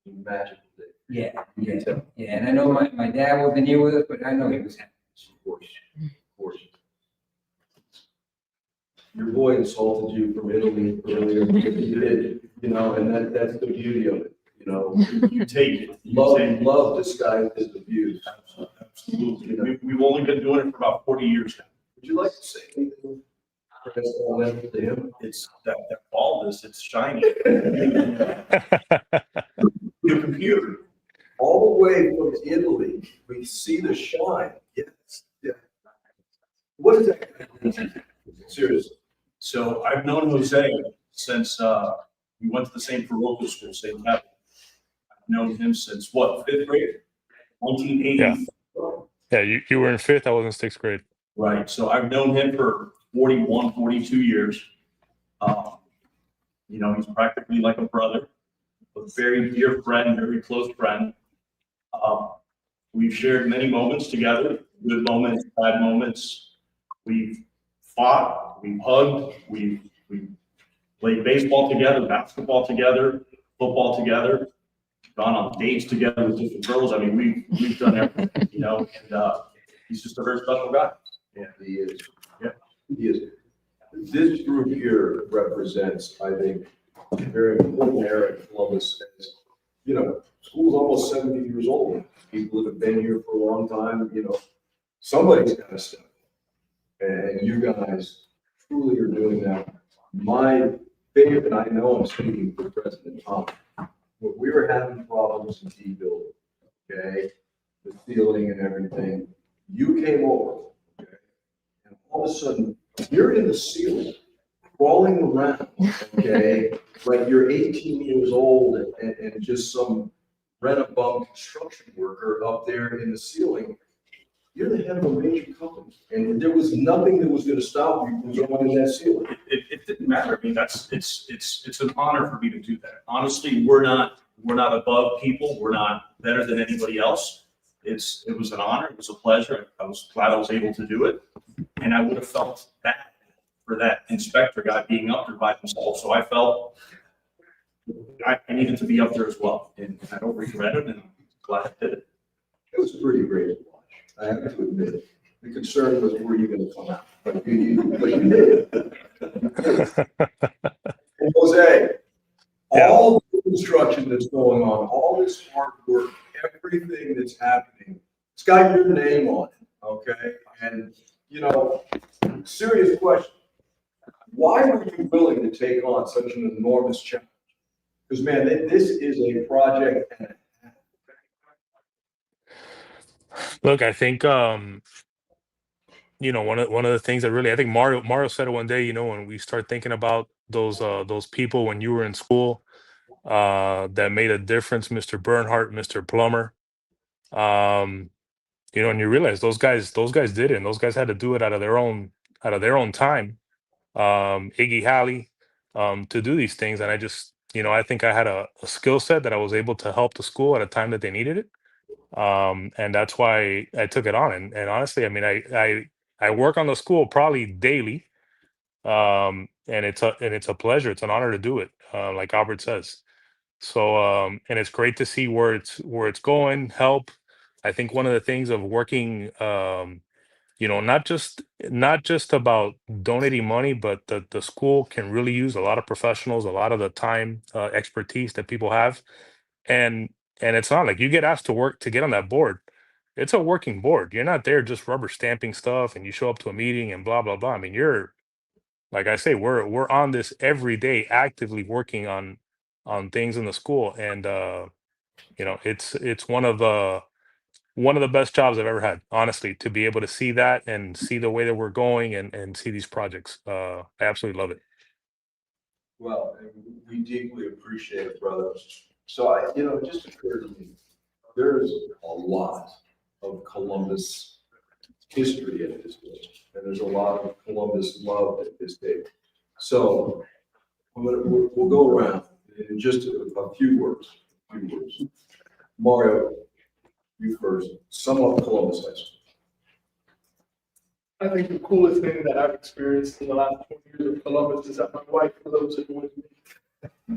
Magical day. yeah. And I know my dad wasn't here with us, but I know he was happy. Of course, of course. Your boy insulted you from Italy earlier, because you did, and that's the beauty of it, You take it. Love disguises abuse. Absolutely. We've only been doing it for about 40 years now. Would you like to say anything? To him? It's that baldness, it's shiny. The computer. All the way from Italy, we see the shine. Yes. Yeah. What is that? Seriously. So I've known Jose since we went to the same parochial school, St. Kevin. I've known him since what, 5th grade? 1980. Yeah. Yeah, you were in 5th, I was in 6th grade. Right. So I've known him for 41, 42 years. He's practically like a brother, a very dear friend, very close friend. We've shared many moments together, good moments, bad moments. We've fought, we've hugged, we've played baseball together, basketball together, football together, gone on dates together with different girls. I mean, we've done everything, and he's just a very special guy. Yeah, he is. Yeah. He is. This group here represents, I think, a very important era in Columbus. School's almost 70 years old. People that have been here for a long time, somebody's got to step up. And you guys truly are doing that. My favorite, and I know I'm speaking for President Tom, when we were having problems in T building, okay, the ceiling and everything, you came over, okay, and all of a sudden, you're in the ceiling, crawling around, okay, like you're 18 years old and just some rent-a-bum construction worker up there in the ceiling. You're the head of a major company, and there was nothing that was going to stop you from going in that ceiling. It didn't matter. I mean, it's an honor for me to do that. Honestly, we're not above people. We're not better than anybody else. It was an honor. It was a pleasure. I was glad I was able to do it, and I would have felt bad for that inspector guy being up there by himself. So I felt I needed to be up there as well, and I don't regret it, and I'm glad I did it. It was pretty great to watch. I have to admit it. The concern was, were you going to come out? But you did. And Jose, all the construction that's going on, all this hard work, everything that's happening, it's got your name on it, okay? And, serious question. Why were you willing to take on such an enormous challenge? Because, man, this is a project and a Look, I think one of the things that really, I think Mario said it one day, when we start thinking about those people when you were in school that made a difference, Mr. Bernhardt, Mr. Plummer, and you realize those guys did it, and those guys had to do it out of their own time. Iggy Halley, to do these things, and I just, I think I had a skill set that I was able to help the school at a time that they needed it. And that's why I took it on. And honestly, I mean, I work on the school probably daily. And it's a pleasure. It's an honor to do it. Like Albert says. So, and it's great to see where it's going, help. I think one of the things of working, not just about donating money, but the school can really use a lot of professionals, a lot of the time, expertise that people have. And it's not like you get asked to work to get on that board. It's a working board. You're not there just rubber stamping stuff and you show up to a meeting and blah blah blah. I mean, like I say, we're on this every day, actively working on things in the school, and it's one of the best jobs I've ever had, honestly, to be able to see that and see the way that we're going and see these projects. I absolutely love it. Well, and we deeply appreciate it, brother. So it just occurred to me, there's a lot of Columbus history at this day, and there's a lot of Columbus love at this day. So we'll go around in just a few words. Mario, you first. Sum up Columbus High School. I think the coolest thing that I've experienced in the last 20 years of Columbus is that my wife lives it with me.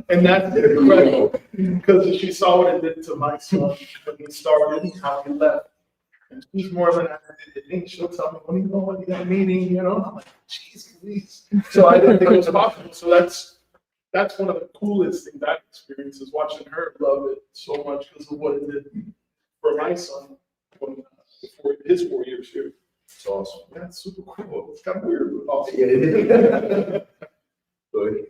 And that's incredible, because she saw what it did to my son when he started and how he left. And she's more than anything. She'll tell me, when are you going to that meeting? I'm like, geez, please. So I didn't think it was possible. So that's one of the coolest things I've experienced, is watching her love it so much because of what it did for my son before his 4 years here. It's awesome. That's super cool. It's kind of weird, but awesome. Yeah. Good.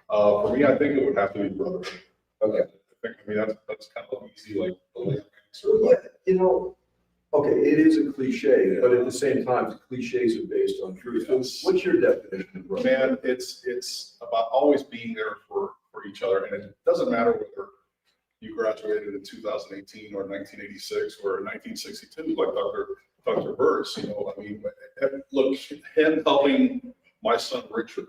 For me, I think it would have to be Brotherhood. Okay. That's kind of easy, like the late answer. Yeah, okay, it is a cliche, but at the same time, cliches are based on truth. What's your definition of brotherhood? Man, it's about always being there for each other, and it doesn't matter whether you graduated in 2018 or 1986 or 1962, like Dr. Burris. Look, him helping my son Richard,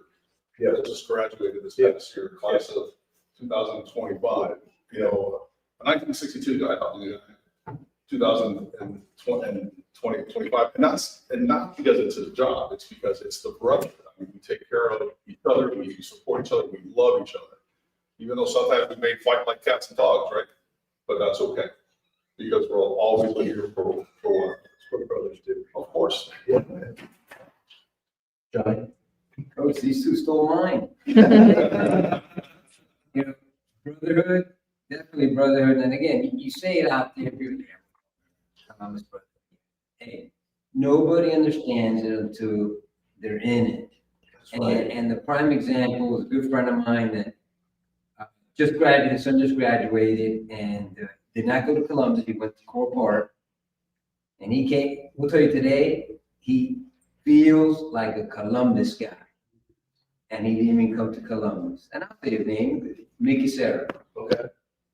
that just graduated this past year, class of 2025. 1962 guy, 2025, and not because it's his job, it's because it's the brotherhood. We take care of each other, we support each other, we love each other. Even though sometimes we may fight like cats and dogs, right? But that's okay, because we're always here for one. That's what brothers do. Of course. Yeah. Johnny? Coach, these two stole mine. Brotherhood, definitely brotherhood. And again, you say it out there, Columbus brotherhood. Hey, nobody understands it until they're in it. And the prime example is a good friend of mine that his son just graduated and did not go to Columbus. He went to Core Park. And he came, we'll tell you today, he feels like a Columbus guy. And he didn't even come to Columbus. And I'll say his name, Mickey Sarah. Okay.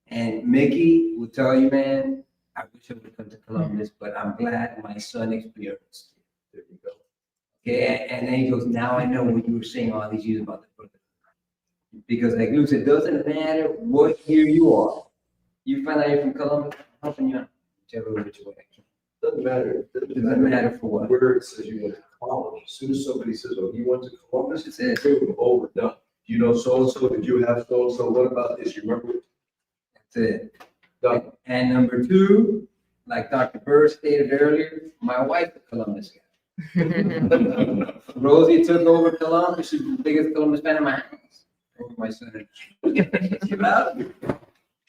And Mickey will tell you, man, I wish I would have come to Columbus, but I'm glad my son experienced it. There you go. Okay, and then he goes, now I know what you were saying all these years about the brotherhood. Because like Luke said, it doesn't matter what year you are. You find out you're from Columbus, I'm helping you out. Whichever which way. Doesn't matter. It doesn't matter for what. Where it says you went to college. As soon as somebody says, oh, you went to Columbus, It's it. boom, over, done. You know so-and-so, did you have so-and-so, what about this? You remember? That's it. Done. And number two, like Dr. Burr stated earlier, my wife is a Columbus guy. Rosie took over Columbus. She's the biggest Columbus fan in my house. Over my son. Do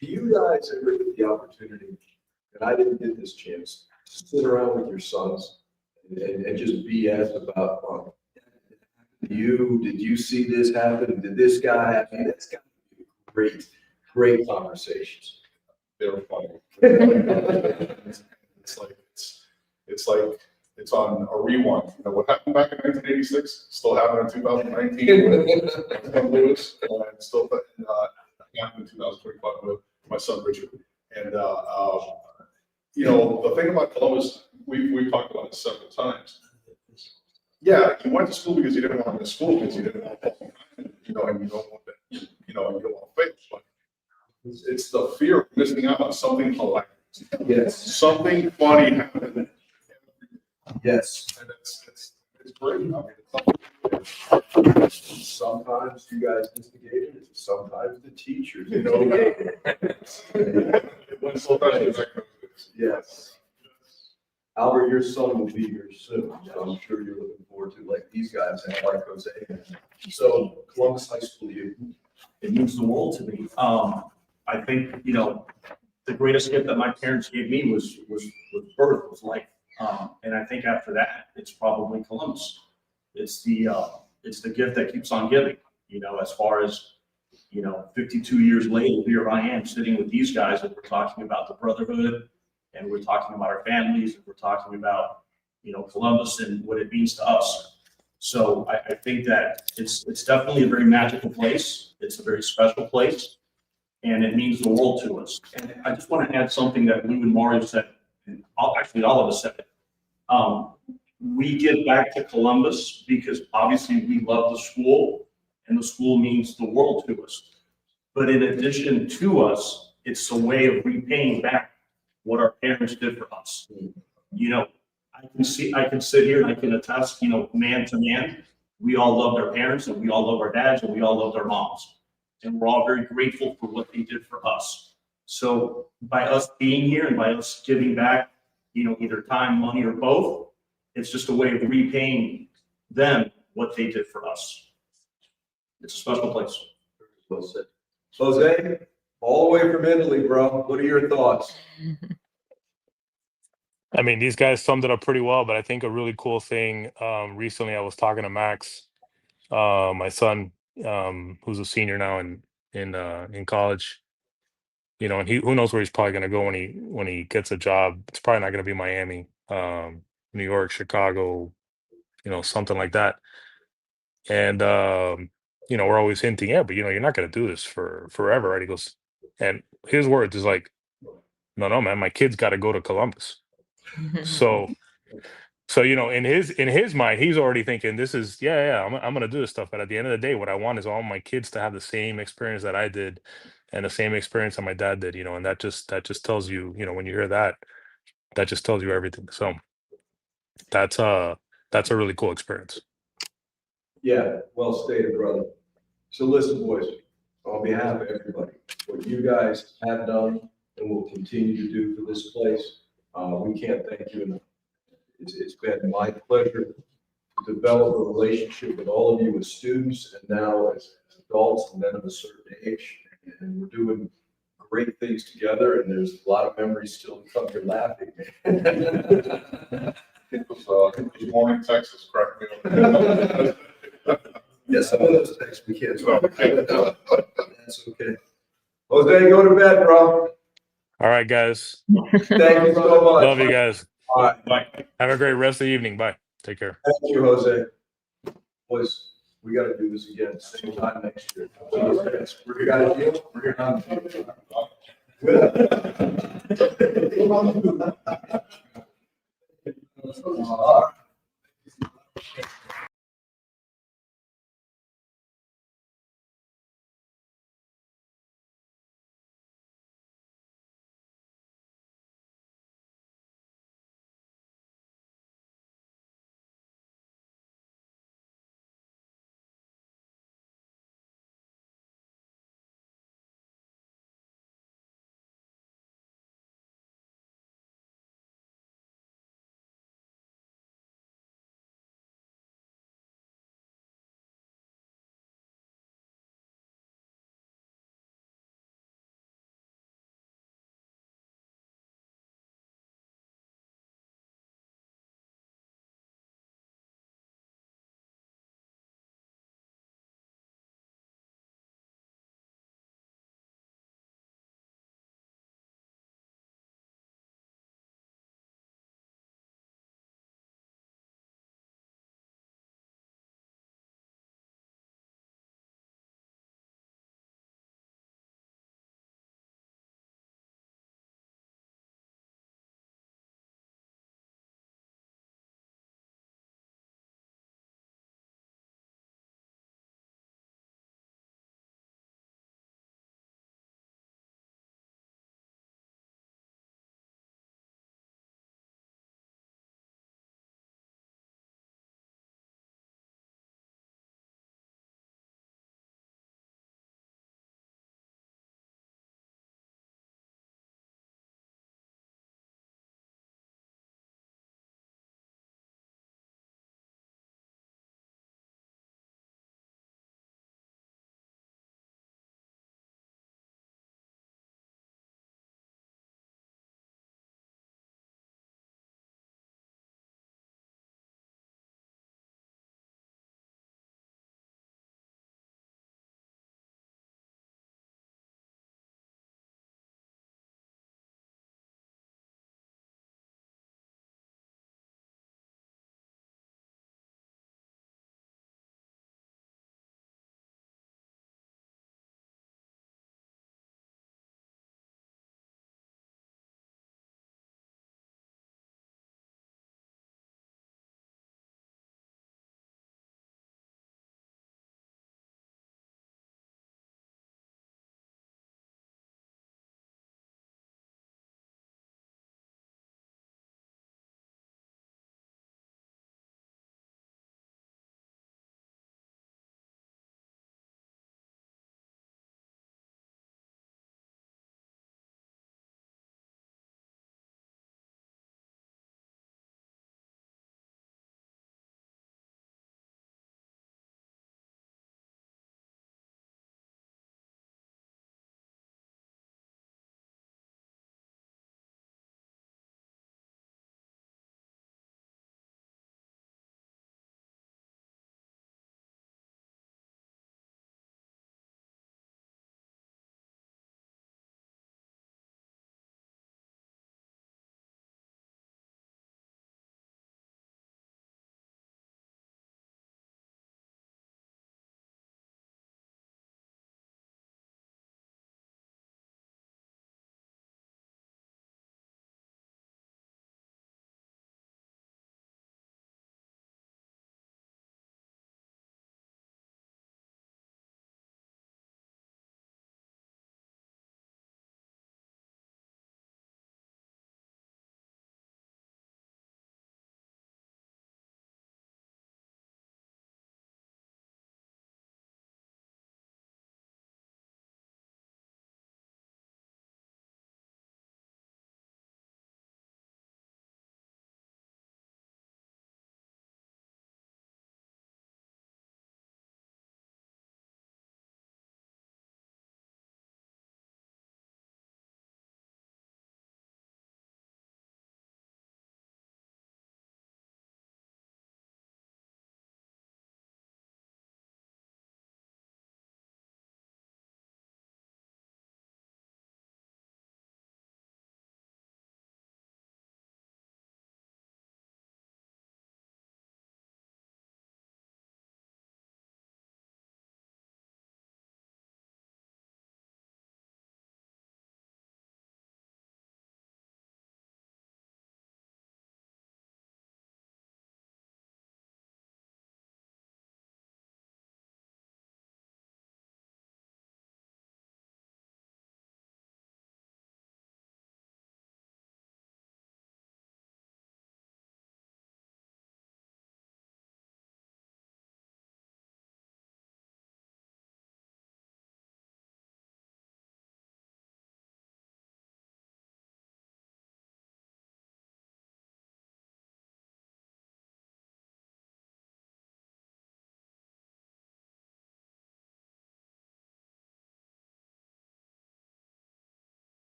you guys ever get the opportunity, and I didn't get this chance, to sit around with your sons and just BS about, did you see this happen? Did this guy happen? That's got to be great conversations. They're funny. It's on a rewind. What happened back in 1986 still happened in 2019 with Lewis, and still happened in 2025 with my son Richard. And the thing about Columbus, we've talked about it several times. Yeah, you went to school because you didn't want to miss school, because you didn't want to, and you don't want that, you don't want to fail. But it's the fear of missing out on something hilarious. Yes. Something funny happened. Yes. And it's great. I mean, sometimes you guys instigated it, sometimes the teachers instigated it. Yes. Albert, your son will be here soon, so I'm sure you're looking forward to, like these guys and like Jose. So Columbus High School, It means the world to me. I think, the greatest gift that my parents gave me was birth, was life. And I think after that, it's probably Columbus. It's it's the gift that keeps on giving, as far as, 52 years later, here I am sitting with these guys and we're talking about the Brotherhood and we're talking about our families and we're talking about, Columbus and what it means to us. So I think that it's definitely a very magical place. It's a very special place and it means the world to us. And I just want to add something that Lou and Mario said, and actually all of us said it. We give back to Columbus because obviously we love the school and the school means the world to us. But in addition to us, it's a way of repaying back what our parents did for us. I can sit here and I can attest, man to man, we all loved our parents and we all love our dads and we all loved our moms. And we're all very grateful for what they did for us. So by us being here and by us giving back, either time, money, or both, it's just a way of repaying them what they did for us. It's a special place. Well said. Jose, all the way from Italy, bro. What are your thoughts? I mean, these guys summed it up pretty well, but I think a really cool thing, recently I was talking to Max, my son, who's a senior now in college, and who knows where he's probably going to go when he gets a job. It's probably not going to be Miami, New York, Chicago, something like that. And we're always hinting, yeah, but you're not going to do this for forever, right? He goes, and his words is like, no, man, my kid's got to go to Columbus. So in his mind, he's already thinking this is, yeah, I'm gonna do this stuff. But at the end of the day, what I want is all my kids to have the same experience that I did, and the same experience that my dad did. And that just tells you, when you hear that, that just tells you everything. So that's a really cool experience. Yeah, well stated, brother. So listen, boys, on behalf of everybody, what you guys have done and will continue to do for this place, we can't thank you enough. It's been my pleasure to develop a relationship with all of you as students and now as adults and then of a certain age. And we're doing great things together and there's a lot of memories still to come. You're laughing. It was morning Texas, correct me. Yeah, some of those things we can't talk about. That's okay. Jose, go to bed, bro. All right, guys. Thank you so much. Love you guys. All right. Bye. Have a great rest of the evening. Bye. Take care. Thank you, Jose. Boys, we got to do this again, same time next year. We got to deal. We're going to.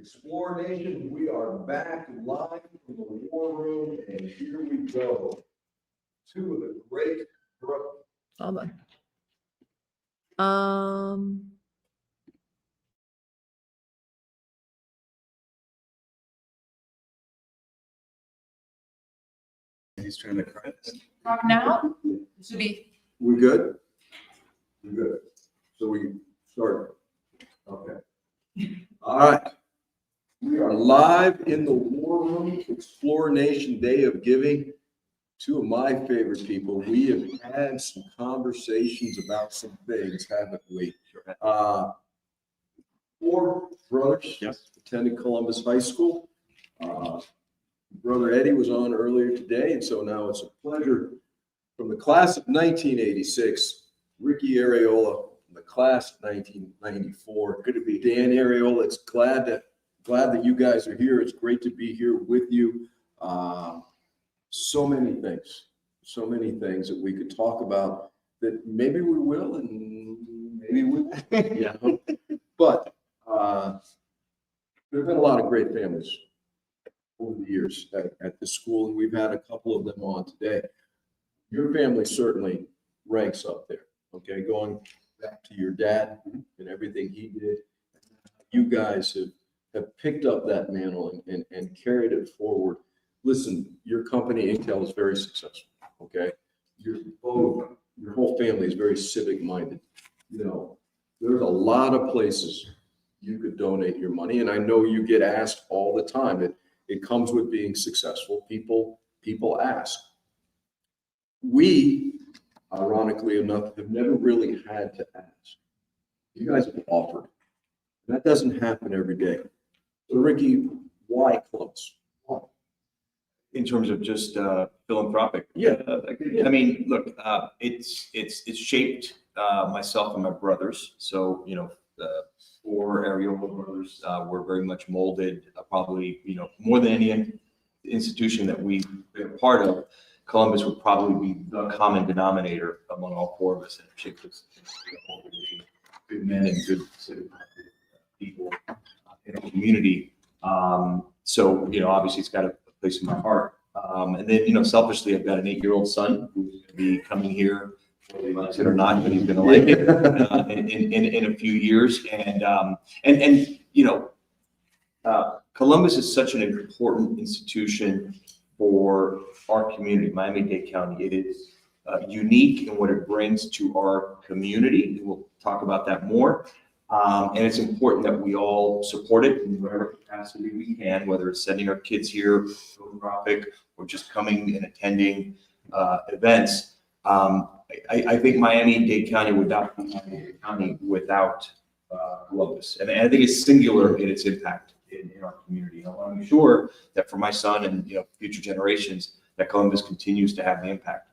Explore Nation, we are back live from the war room, and here we go. Two of the great. Hold on. He's trying to cry. Talk now? Should be. We good? We good. So we start. Okay. All right. We are live in the war room, Explore Nation Day of Giving. Two of my favorite people. We have had some conversations about some things, haven't we? Four brothers, yes, attended Columbus High School. Brother Eddie was on earlier today, and so now it's a pleasure. From the class of 1986, Ricky Areola, from the class of 1994. Good to be Dan Areola. It's glad that you guys are here. It's great to be here with you. So many things that we could talk about that maybe we will and maybe we won't. Yeah. But there have been a lot of great families over the years at the school, and we've had a couple of them on today. Your family certainly ranks up there, okay? Going back to your dad and everything he did, you guys have picked up that mantle and carried it forward. Listen, your company, Intel, is very successful, okay? Your whole family is very civic-minded. You know, there's a lot of places you could donate your money, and I know you get asked all the time. It comes with being successful. People ask. We, ironically enough, have never really had to ask. You guys have offered. That doesn't happen every day. So Ricky, why Columbus? Why? In terms of just philanthropic. Yeah. I mean, look, it's shaped myself and my brothers. So, you know, the four Areola brothers were very much molded, probably, you know, more than any institution that we've been a part of. Columbus would probably be the common denominator among all four of us that shaped us. Good men and good people in our community. So, you know, obviously it's got a place in my heart. And then, you know, selfishly, I've got an 8-year-old son who's going to be coming here, whether he likes it or not, but he's going to like it in a few years. And you know, Columbus is such an important institution for our community, Miami-Dade County. It is unique in what it brings to our community. We'll talk about that more. And it's important that we all support it in whatever capacity we can, whether it's sending our kids here, philanthropic, or just coming and attending events. I think Miami-Dade County would not be Miami-Dade County without Columbus. And I think it's singular in its impact in our community. I want to be sure that for my son and, you know, future generations, that Columbus continues to have the impact.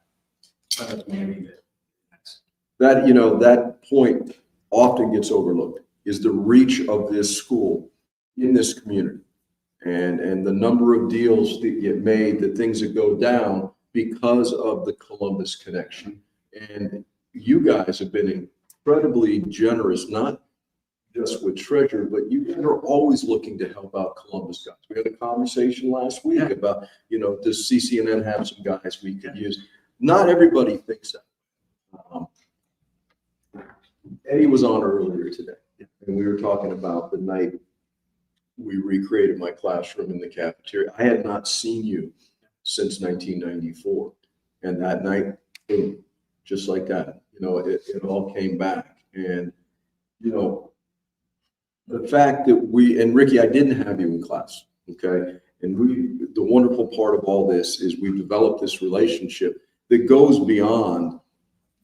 That, you know, that point often gets overlooked, is the reach of this school in this community and the number of deals that get made, the things that go down because of the Columbus connection. And you guys have been incredibly generous, not just with treasure, but you guys are always looking to help out Columbus guys. We had a conversation last week about, you know, does CCNN have some guys we could use? Not everybody thinks that. Eddie was on earlier today, and we were talking about the night we recreated my classroom in the cafeteria. I had not seen you since 1994, and that night, boom, just like that, you know, it all came back. And, you know, the fact that and Ricky, I didn't have you in class, okay? And the wonderful part of all this is we've developed this relationship that goes beyond,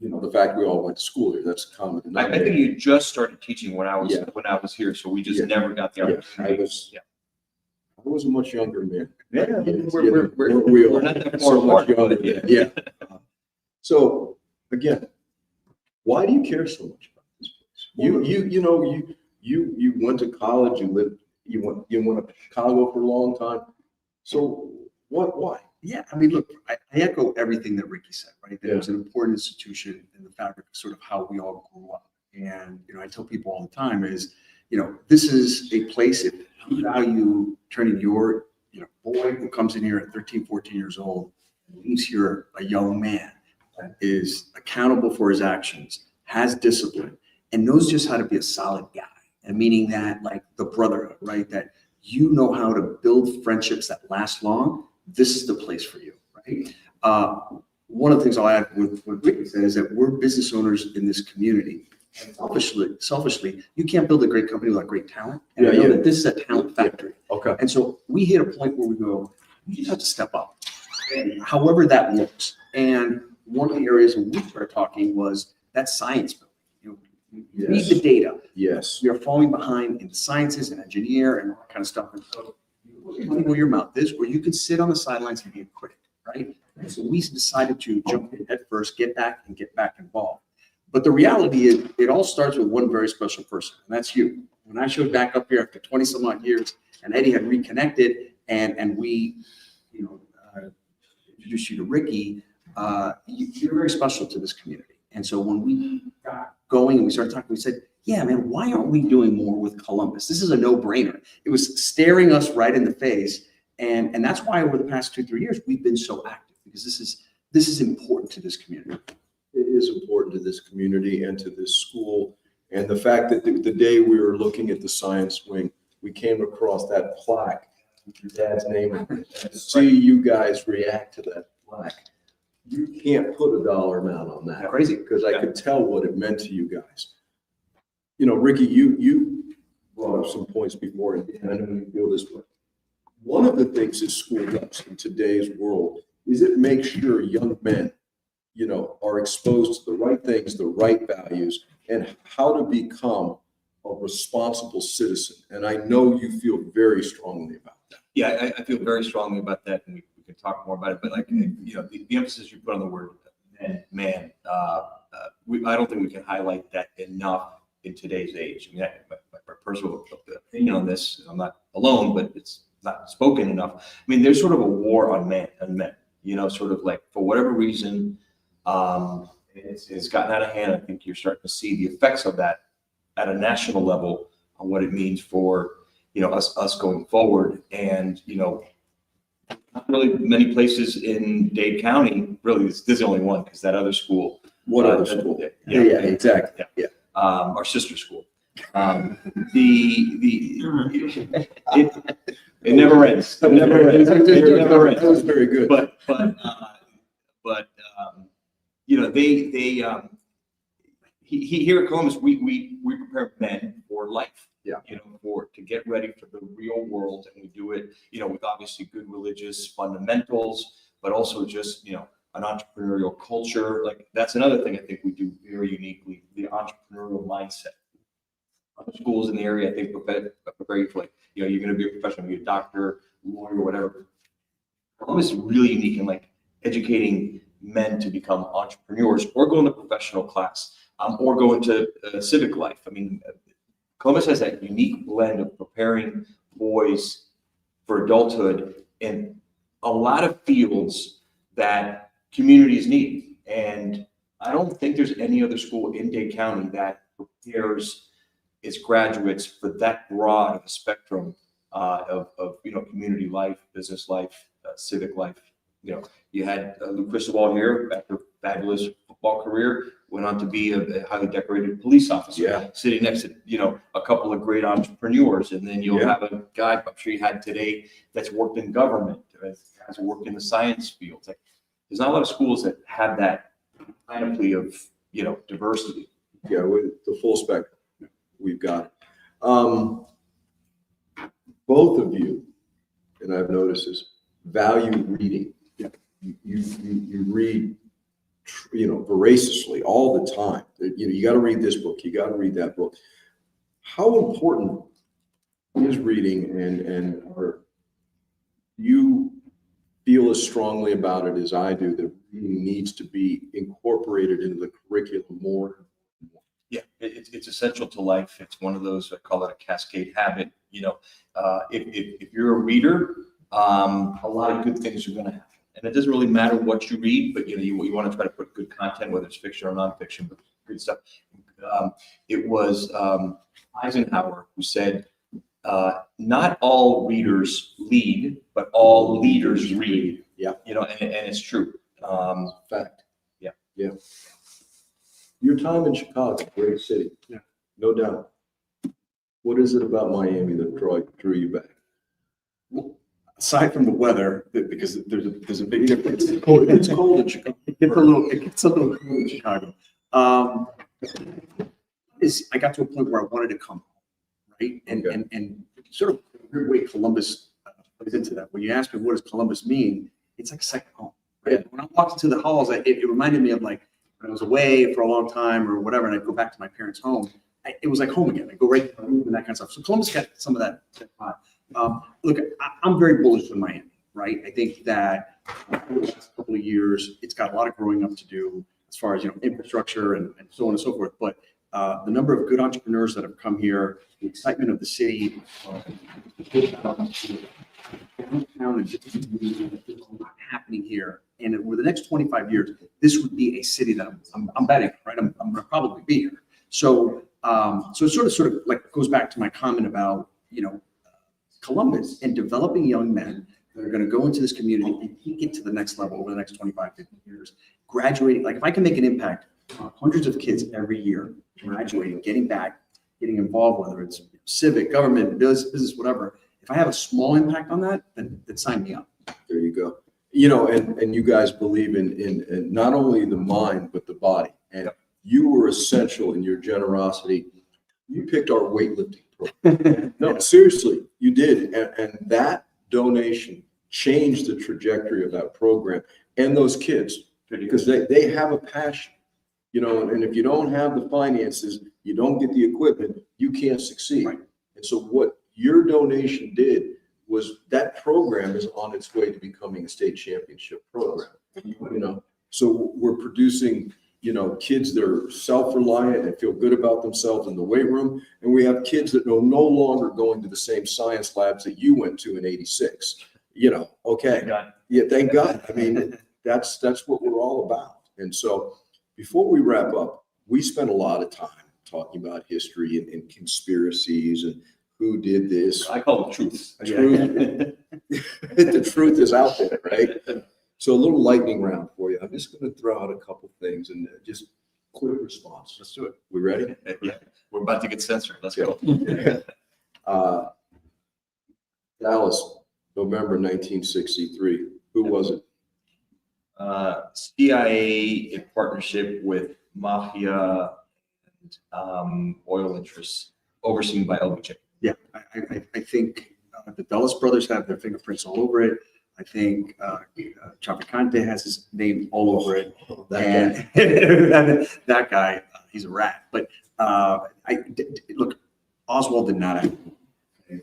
you know, the fact we all went to school here. That's common. I think you just started teaching when I was here, so we just never got the opportunity. I was a much younger man. Yeah, we're not that far so much apart. younger. Yeah. So again, why do you care so much about this place? You went to college. You went to Chicago for a long time. So why? Yeah, I mean, look, I echo everything that Ricky said, right? That it was an important institution in the fabric of sort of how we all grew up. And, you know, I tell people all the time is, you know, this is a place, it we value turning your, boy who comes in here at 13, 14 years old, leaves here a young man that is accountable for his actions, has discipline, and knows just how to be a solid guy. And meaning that, like the brotherhood, right? That you know how to build friendships that last long. This is the place for you, right? One of the things I'll add with what Ricky said is that we're business owners in this community. And selfishly, you can't build a great company without great talent. And I know that this is a talent factory. Okay. And so we hit a point where we go, you just have to step up, and however that looks. And one of the areas when we started talking was that science building. You read the data. Yes. We are falling behind in the sciences and engineer and all that kind of stuff. And so you look where your mouth is, where you can sit on the sidelines and be a critic, right? And so we decided to jump in head first, get back involved. But the reality is, it all starts with one very special person, and that's you. When I showed back up here after 20 some odd years, and Eddie had reconnected, and we, introduced you to Ricky, you're very special to this community. And so when we got going and we started talking, we said, yeah, man, why aren't we doing more with Columbus? This is a no-brainer. It was staring us right in the face. And that's why over the past 2-3 years, we've been so active, because this is important to this community. It is important to this community and to this school. And the fact that the day we were looking at the science wing, we came across that plaque with your dad's name, and to see you guys react to that plaque. You can't put a dollar amount on that. Crazy. Because I could tell what it meant to you guys. Ricky, you brought up some points before, and I know you feel this way. One of the things this school does in today's world is it makes sure young men, are exposed to the right things, the right values, and how to become a responsible citizen. And I know you feel very strongly about that. Yeah, I feel very strongly about that, and we can talk more about it. But the emphasis you put on the word man, I don't think we can highlight that enough in today's age. I mean, my personal opinion on this, I'm not alone, but it's not spoken enough. I mean, there's sort of a war on men, sort of like, for whatever reason, it's gotten out of hand. I think you're starting to see the effects of that at a national level on what it means for, us going forward. And, not really many places in Dade County, really, this is the only one, because that other school. What other school? Yeah, exactly. Yeah. Our sister school. It never ends. It never ends. It never ends. That was very good. But here at Columbus, we prepare men for life. Yeah. To get ready for the real world, and we do it, with obviously good religious fundamentals, but also just, an entrepreneurial culture. Like, that's another thing I think we do very uniquely, the entrepreneurial mindset. Other schools in the area, I think, prepare you for, like, you're going to be a professional, be a doctor, lawyer, whatever. Columbus is really unique in, like, educating men to become entrepreneurs, or go into professional class, or go into civic life. I mean, Columbus has that unique blend of preparing boys for adulthood in a lot of fields that communities need. And I don't think there's any other school in Dade County that prepares its graduates for that broad of a spectrum of community life, business life, civic life. You had Lou Cristobal here, after a fabulous football career, went on to be a highly decorated police officer, sitting next to, a couple of great entrepreneurs. And then you'll have a guy, I'm sure you had today, that's worked in government, has worked in the science field. Like, there's not a lot of schools that have that panoply of, diversity. Yeah, with the full spectrum, we've got it. Both of you, and I've noticed this, value reading. You read, voraciously all the time. You got to read this book. You got to read that book. How important is reading, and you feel as strongly about it as I do, that reading needs to be incorporated into the curriculum more? Yeah, it's essential to life. It's one of those, I call it a cascade habit. If you're a reader, a lot of good things are going to happen. And it doesn't really matter what you read, but you want to try to put good content, whether it's fiction or nonfiction, but good stuff. It was Eisenhower who said, not all readers lead, but all leaders read. Yeah. You know, and it's true. Fact. Yeah. Yeah. Your time in Chicago, great city. Yeah. No doubt. What is it about Miami that drew you back? Aside from the weather, because there's a big difference. It's cold in Chicago. It gets a little cold in Chicago. I got to a point where I wanted to come home, right? And sort of a weird way Columbus plays into that. When you ask me what does Columbus mean, it's like a second home, right? Yeah. When I walked into the halls, it reminded me of like when I was away for a long time or whatever, and I'd go back to my parents' home. It was like home again. I go right to the room and that kind of stuff. So Columbus got some of that vibe. Look, I'm very bullish on Miami, right? I think that over the last couple of years, it's got a lot of growing up to do as far as, infrastructure and so on and so forth. But the number of good entrepreneurs that have come here, the excitement of the city, happening here. And over the next 25 years, this would be a city that I'm betting, right? I'm going to probably be here. So it sort of like goes back to my comment about, Columbus and developing young men that are going to go into this community and take it to the next level over the next 25, 50 years. Graduating, like if I can make an impact on hundreds of kids every year, graduating, getting back, getting involved, whether it's civic, government, business, whatever. If I have a small impact on that, then sign me up. There you go. And you guys believe in not only the mind, but the body. And you were essential in your generosity. You picked our weightlifting program. No, seriously, you did. And that donation changed the trajectory of that program and those kids, because they have a passion, and if you don't have the finances, you don't get the equipment, you can't succeed. Right. And so what your donation did was that program is on its way to becoming a state championship program. So we're producing, kids that are self-reliant and feel good about themselves in the weight room. And we have kids that are no longer going to the same science labs that you went to in '86. Okay. Thank God. Yeah, thank God. I mean, that's what we're all about. And so before we wrap up, we spent a lot of time talking about history and conspiracies and who did this. I call it truth. Truth. The truth is out there, right? So a little lightning round for you. I'm just going to throw out a couple things and just quick response. Let's do it. We ready? Yeah. We're about to get censored. Let's go. Dallas, November 1963. Who was it? CIA in partnership with mafia and oil interests, overseen by LBJ. Yeah, I think the Dulles brothers have their fingerprints all over it. I think Chapacante has his name all over it. That guy, he's a rat. But look, Oswald did not act.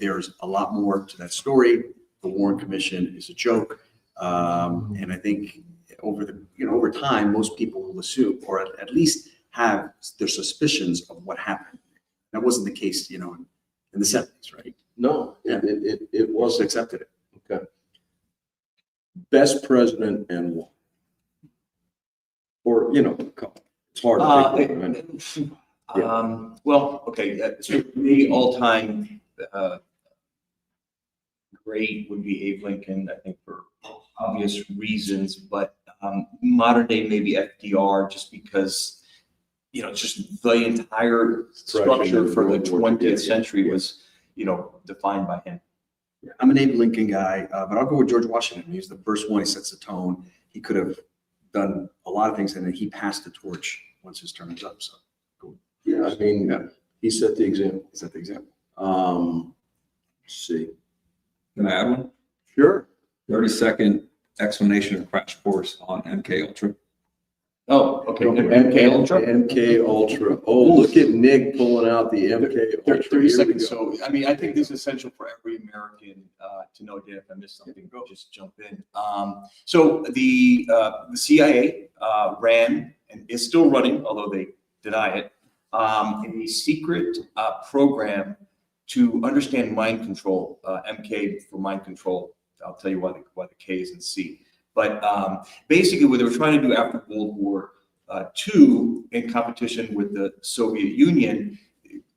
There's a lot more to that story. The Warren Commission is a joke, and I think over time, most people will assume, or at least have their suspicions of what happened. That wasn't the case, in the 70s, right? No, it was Accepted it. Okay. Best president and one. Or, it's hard to pick one. Well, okay. So for me, all-time great would be Abe Lincoln, I think, for obvious reasons, but modern day maybe FDR, just because, just the entire structure for the 20th century was, defined by him. Yeah, I'm an Abe Lincoln guy, but I'll go with George Washington. He's the first one. He sets the tone. He could have done a lot of things, and then he passed the torch once his term was up. So, cool. Yeah, I mean, he set the example. He set the example. Let's see. Can I add one? Sure. 30-second explanation of crash course on MK Ultra. Oh, okay. MK Ultra? MK Ultra. Oh, look at Nick pulling out the MK Ultra. 30 seconds. So, I mean, I think this is essential for every American to know. Dan, if I missed something, just jump in. So the CIA ran and is still running, although they deny it, a secret program to understand mind control. MK for mind control. I'll tell you why the K is in C. But basically, what they were trying to do after World War II, in competition with the Soviet Union,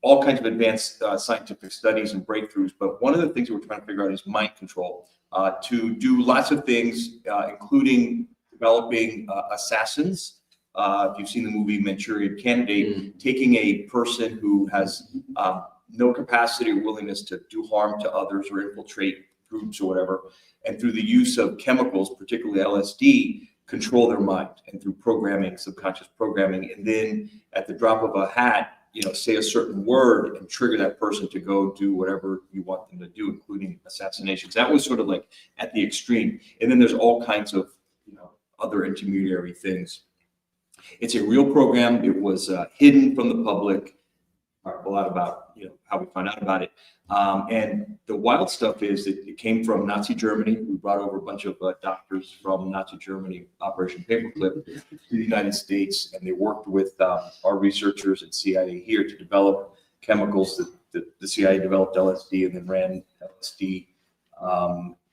all kinds of advanced scientific studies and breakthroughs. But one of the things we're trying to figure out is mind control, to do lots of things, including developing assassins. If you've seen the movie Manchurian Candidate, taking a person who has no capacity or willingness to do harm to others or infiltrate groups or whatever, and through the use of chemicals, particularly LSD, control their mind, and through programming, subconscious programming, and then at the drop of a hat, say a certain word and trigger that person to go do whatever you want them to do, including assassinations. That was sort of like at the extreme. And then there's all kinds of, other intermediary things. It's a real program. It was hidden from the public. A lot about, how we find out about it. And the wild stuff is that it came from Nazi Germany. We brought over a bunch of doctors from Nazi Germany, Operation Paperclip, to the United States, and they worked with our researchers at CIA here to develop chemicals that the CIA developed LSD and then ran LSD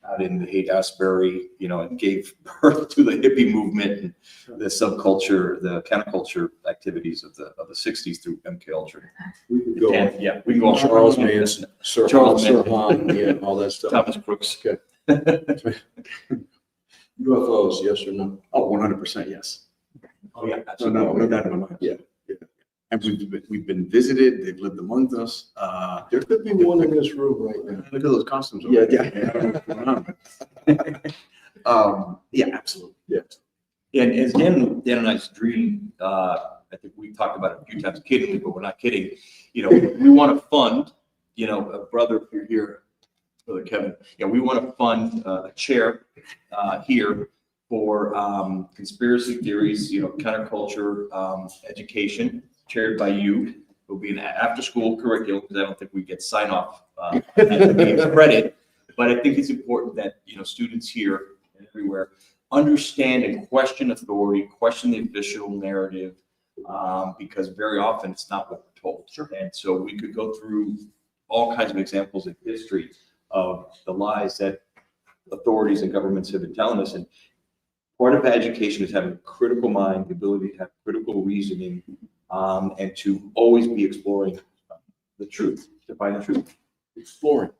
out in the Haight-Ashbury, and gave birth to the hippie movement and the subculture, the counterculture activities of the 60s through MK Ultra. We could go on. Yeah, we can go on. Charles Manson, Sir Han, yeah, all that stuff. Thomas Brooks. Okay. UFOs, yes or no? Oh, 100% yes. Oh, yeah. No doubt in my mind. Yeah. And we've been visited, they've lived amongst us. There could be one in this room right now. Look at those costumes. Yeah, over yeah. there. I don't know what's going on. Yeah, absolutely. Yeah. And as Dan and I's dream, I think we talked about it a few times kiddingly, but we're not kidding. We want to fund, a brother, if you're here, Brother Kevin, we want to fund a chair here for conspiracy theories, counterculture education, chaired by you. It will be an after-school curriculum, because I don't think we get sign-off credit. But I think it's important that, students here and everywhere understand and question authority, question the official narrative, because very often it's not what we're told. Sure. And so we could go through all kinds of examples in history of the lies that authorities and governments have been telling us. And part of education is having a critical mind, the ability to have critical reasoning, and to always be exploring the truth, to find the truth. Exploring.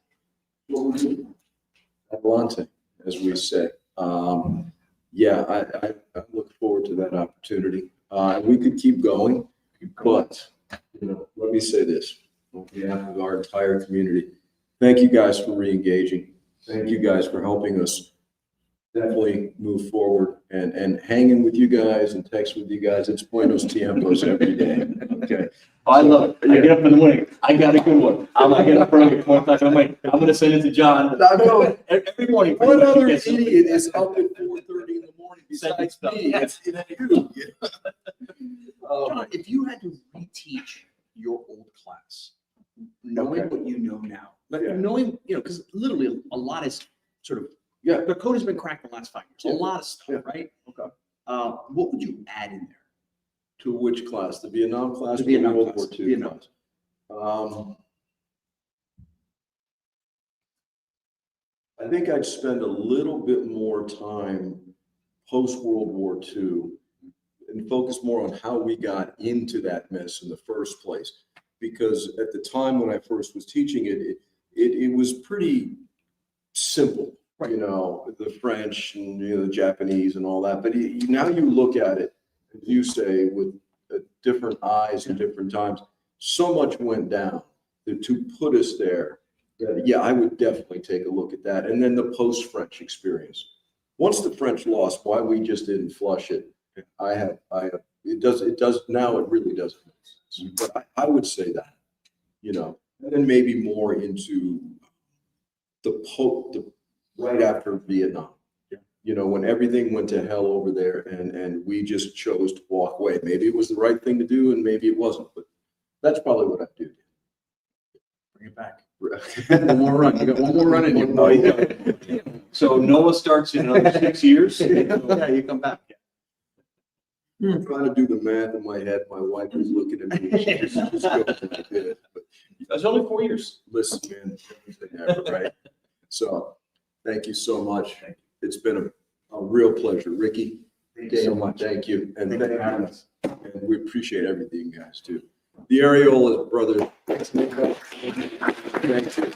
Adelante, as we say. Yeah, I look forward to that opportunity. We could keep going, but let me say this on behalf of our entire community. Thank you guys for re-engaging. Thank you guys for helping us definitely move forward and hanging with you guys and text with you guys. It's buenos tiempos every day. Okay. Oh, I love it. I get up in the morning. I got a good one. I'm gonna get up early at 4 o'clock. I'm gonna send it to John. I know. Every morning. What other idiot is up at 4:30 in the morning besides stuff. me? It's you. John, if you had to reteach your old class, knowing what you know now, but knowing, because literally a lot is sort of, the code has been cracked in the last 5 years. A lot of stuff, right? Okay. What would you add in there? To which class? The Vietnam class? The Vietnam or World class. War II Vietnam. class? I think I'd spend a little bit more time post-World War II and focus more on how we got into that mess in the first place. Because at the time when I first was teaching it was pretty simple, the French and the Japanese and all that. But now you look at it, as you say, with different eyes and different times, so much went down to put us there that, I would definitely take a look at that. And then the post-French experience. Once the French lost, why we just didn't flush it, it does now, it really doesn't make sense. But I would say that, and then maybe more into the right after Vietnam. When everything went to hell over there and we just chose to walk away. Maybe it was the right thing to do and maybe it wasn't, but that's probably what I'd do. Bring it back. One more run. You got one more run in you. Oh, yeah. So Noah starts in another 6 years. Yeah, you come back. I'm trying to do the math in my head. My wife is looking at me. She's just going like this. But that's only 4 years. Listen, man, ever, right? So thank you so much. It's been a real pleasure. Ricky, Thank you so much. Thank you. And Thank you for having us. And we appreciate everything, guys, too. The Areola brothers. Thank you.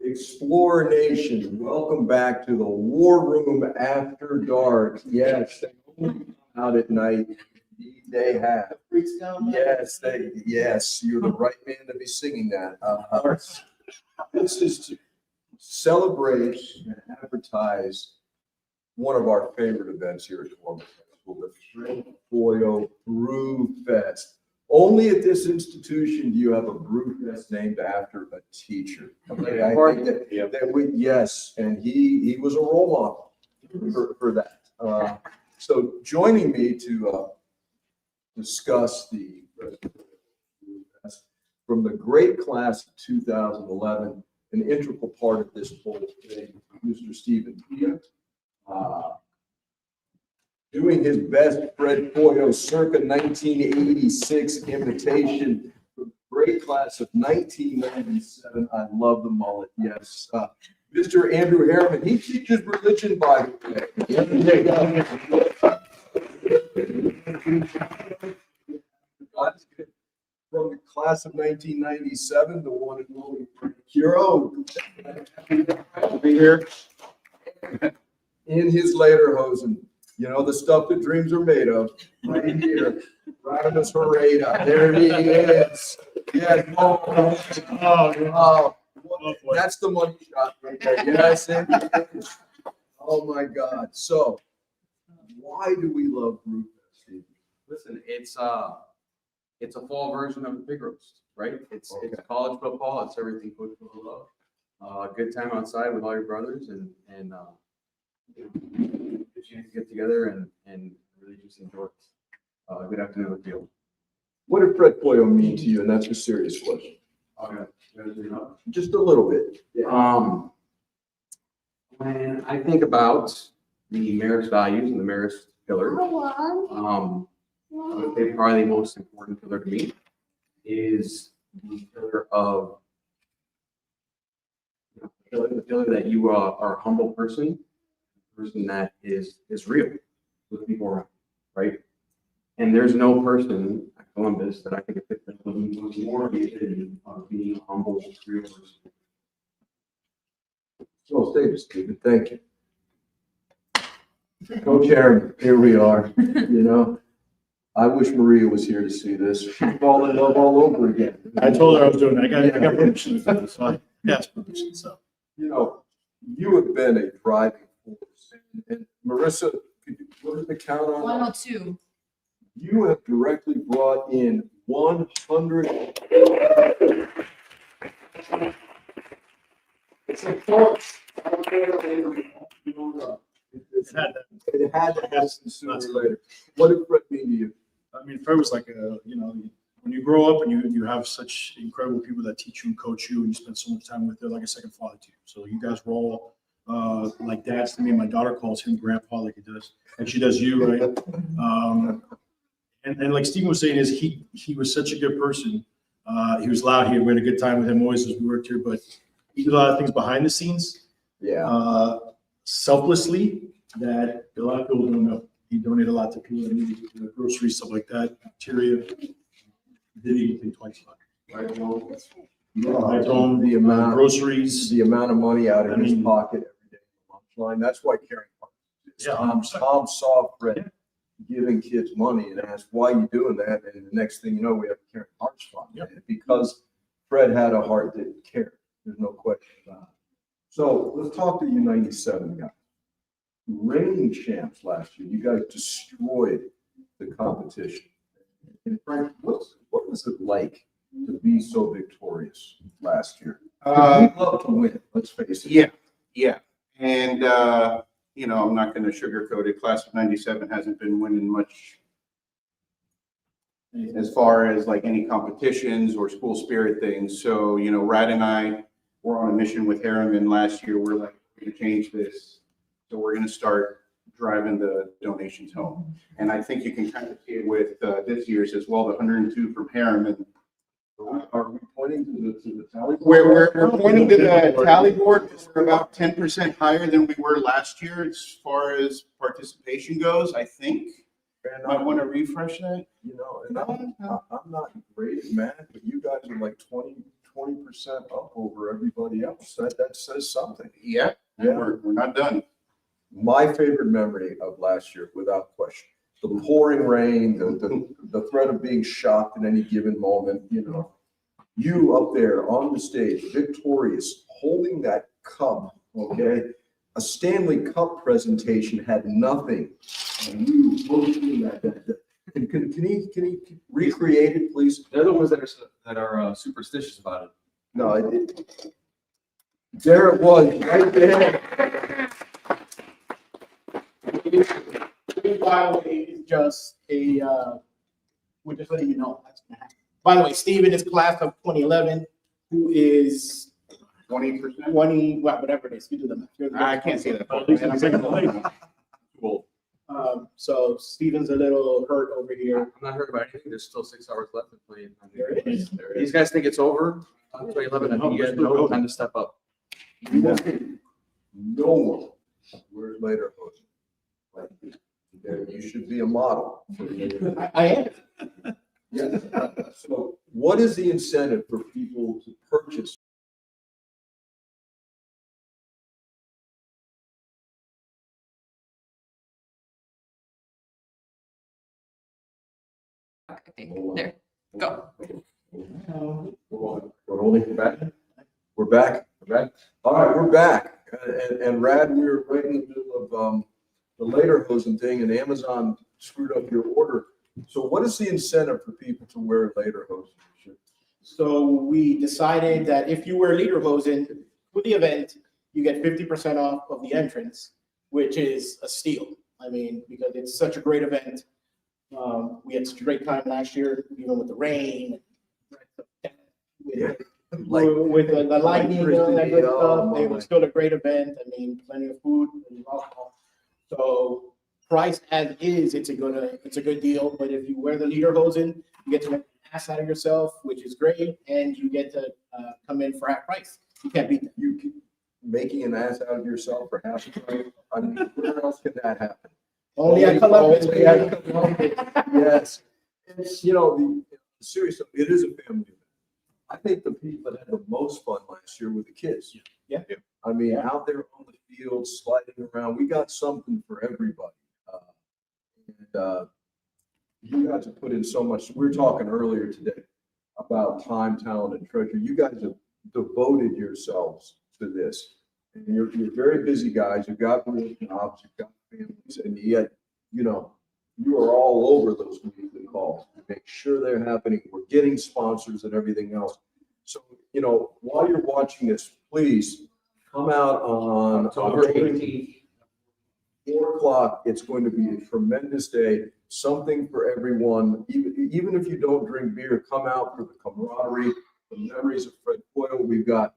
Explore Nation, welcome back to the War Room After Dark. Yes, they only come out at night. Indeed, they have. Yes, you're the right man to be singing that. This is to celebrate and advertise one of our favorite events here at Columbus High School, the Fred Foyle Brew Fest. Only at this institution do you have a brew fest named after a teacher. Okay, I think that we, yes, and he was a role model for that. So joining me to discuss the brew fest from the great class of 2011, an integral part of this whole thing, Mr. Stephen Pia. Doing his best Fred Foyle circa 1986 imitation, great class of 1997. I love the mullet, yes. Mr. Andrew Harriman, he teaches religion, by the way. From the class of 1997, the one and only Hero. To be here. In his lederhosen. You know, the stuff that dreams are made of, right here. Rodimus Harada, there he is. Yes. Oh, that's the money shot right there. Yes, it is. Oh my God. So, why do we love Brew Fest, Steve? Listen, it's a fall version of the pig roast, right? It's college football. It's everything coach will love. Good time outside with all your brothers and you get together and really just enjoy a good afternoon with you. What did Fred Foyle mean to you? And that's a serious question. Okay. Just a little bit. When I think about the Marist values and the Marist pillars, I would say probably the most important pillar to me is the pillar of the pillar that you are a humble person that is real with people around, right? And there's no person at Columbus that I think fits that more vision of being a humble, real person. Well stated, Stephen. Thank you. Coach Aaron, here we are. You know, I wish Maria was here to see this. She'd fall in love all over again. I told her I was doing it. I got permission for this, so I asked permission, so. You know, you have been a driving force. And Marissa, what is the count on? 102. You have directly brought in 100. It's a force. It had to happen sooner or later. What did Fred mean to you? I mean, Fred was like when you grow up and you have such incredible people that teach you and coach you and you spend so much time with, they're like a second father to you. So you guys roll like dads to me. My daughter calls him grandpa like he does, and she does you, right? And like Stephen was saying, he was such a good person. He was loud. We had a good time with him always as we worked here, but he did a lot of things behind the scenes. Yeah. Selflessly that a lot of people don't know. He donated a lot to people that needed groceries, stuff like that, bacteria. Didn't even think twice about it. Right home. I told him the amount groceries, the amount of money out of his pocket every day in the lunch line. That's why Caring Hearts. Tom saw Fred giving kids money and asked, "Why are you doing that?" And the next thing you know, we have a Caring Hearts Fund. Because Fred had a heart that cared. There's no question about it. So let's talk to you 97 guys. Reigning champs last year. You guys destroyed the competition. And Frank, what was it like to be so victorious last year? We love to win, let's face it. Yeah. And, I'm not going to sugarcoat it. Class of 97 hasn't been winning much as far as like any competitions or school spirit things. So, Rad and I were on a mission with Harriman last year. We're like, we're going to change this. So we're going to start driving the donations home. And I think you can kind of see it with this year's as well, the 102 from Harriman. Are we pointing to the tally board? We're pointing to the tally board. We're about 10% higher than we were last year as far as participation goes, I think. Might want to refresh that. And I'm not great at math, but you guys are like 20% up over everybody else. That says something. Yeah, Yeah. we're not done. My favorite memory of last year, without question, the pouring rain, the threat of being shocked at any given moment, you up there on the stage, victorious, holding that cup, okay? A Stanley Cup presentation had nothing. And you looking at that. Can he recreate it, please? They're the ones that are superstitious about it. No, there it was, right there. By the way, it's just we're just letting you know that's gonna happen. By the way, Steven is class of 2011, who is 20%. 20, whatever it is. You do the math. You're the I can't see that. Cool. So Steven's a little hurt over here. I'm not hurt about anything. There's still 6 hours left to play. There it is. These guys think it's over. 2011, I think you guys know time to step up. No one. Where's later? You should be a model. I am. Yes. So what is the incentive for people to purchase? There, go. We're only back. We're back. All right, we're back. And Rad, we were right in the middle of the lederhosen thing, and Amazon screwed up your order. So what is the incentive for people to wear lederhosen? So we decided that if you wear lederhosen for the event, you get 50% off of the entrance, which is a steal. I mean, because it's such a great event. We had such a great time last year, even with the rain. With the lightning and all that good stuff, it was still a great event. I mean, plenty of food and alcohol. So price as is, it's a good deal. But if you wear the lederhosen, you get to make an ass out of yourself, which is great, and you get to come in for half price. You can't beat that. You making an ass out of yourself for half the price? I mean, where else can that happen? Only at Columbus. Yes. It's, seriously, it is a family event. I think the people that had the most fun last year were the kids. Yeah. I mean, out there on the field, sliding around, we got something for everybody. You guys have put in so much. We were talking earlier today about time, talent, and treasure. You guys have devoted yourselves to this. And you're very busy guys. You've got real jobs, you've got families, and yet, you are all over those weekly calls to make sure they're happening. We're getting sponsors and everything else. So, while you're watching this, please come out on October 18th, 4 o'clock. It's going to be a tremendous day, something for everyone. Even if you don't drink beer, come out for the camaraderie, the memories of Fred Coyle. We've got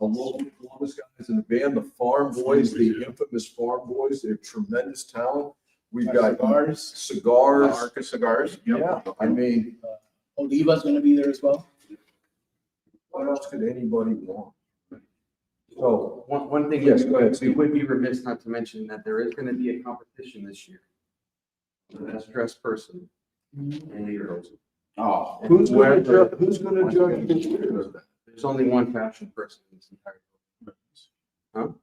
a local Columbus guys in the band, the Farm Boys, the infamous Farm Boys. They're tremendous talent. We've got cigars. Arca cigars. Yeah, I mean, Oliva's going to be there as well. What else could anybody want? So one thing, yes, go ahead, we would be remiss not to mention that there is going to be a competition this year. The best dressed person in lederhosen. Oh, who's going to judge this year? There's only one fashion person in this entire program.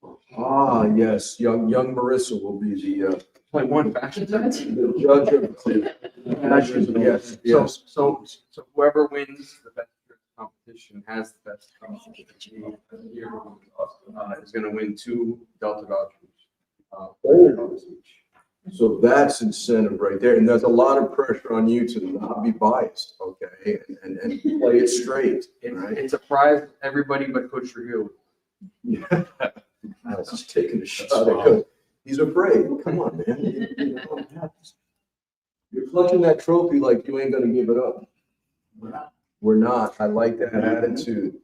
Huh? Ah, yes, young Marissa will be the one fashion judge. The judge of fashion. Yes, yes. So whoever wins the best competition has the best is going to win 2 Delta vouchers. So that's incentive right there, and there's a lot of pressure on you to not be biased, okay, and play it straight. It's a prize everybody but Coach Julio. Yeah. I was just taking a shot at Coach. He's afraid. Come on, man. You're clutching that trophy like you ain't gonna give it up. We're not. I like that attitude.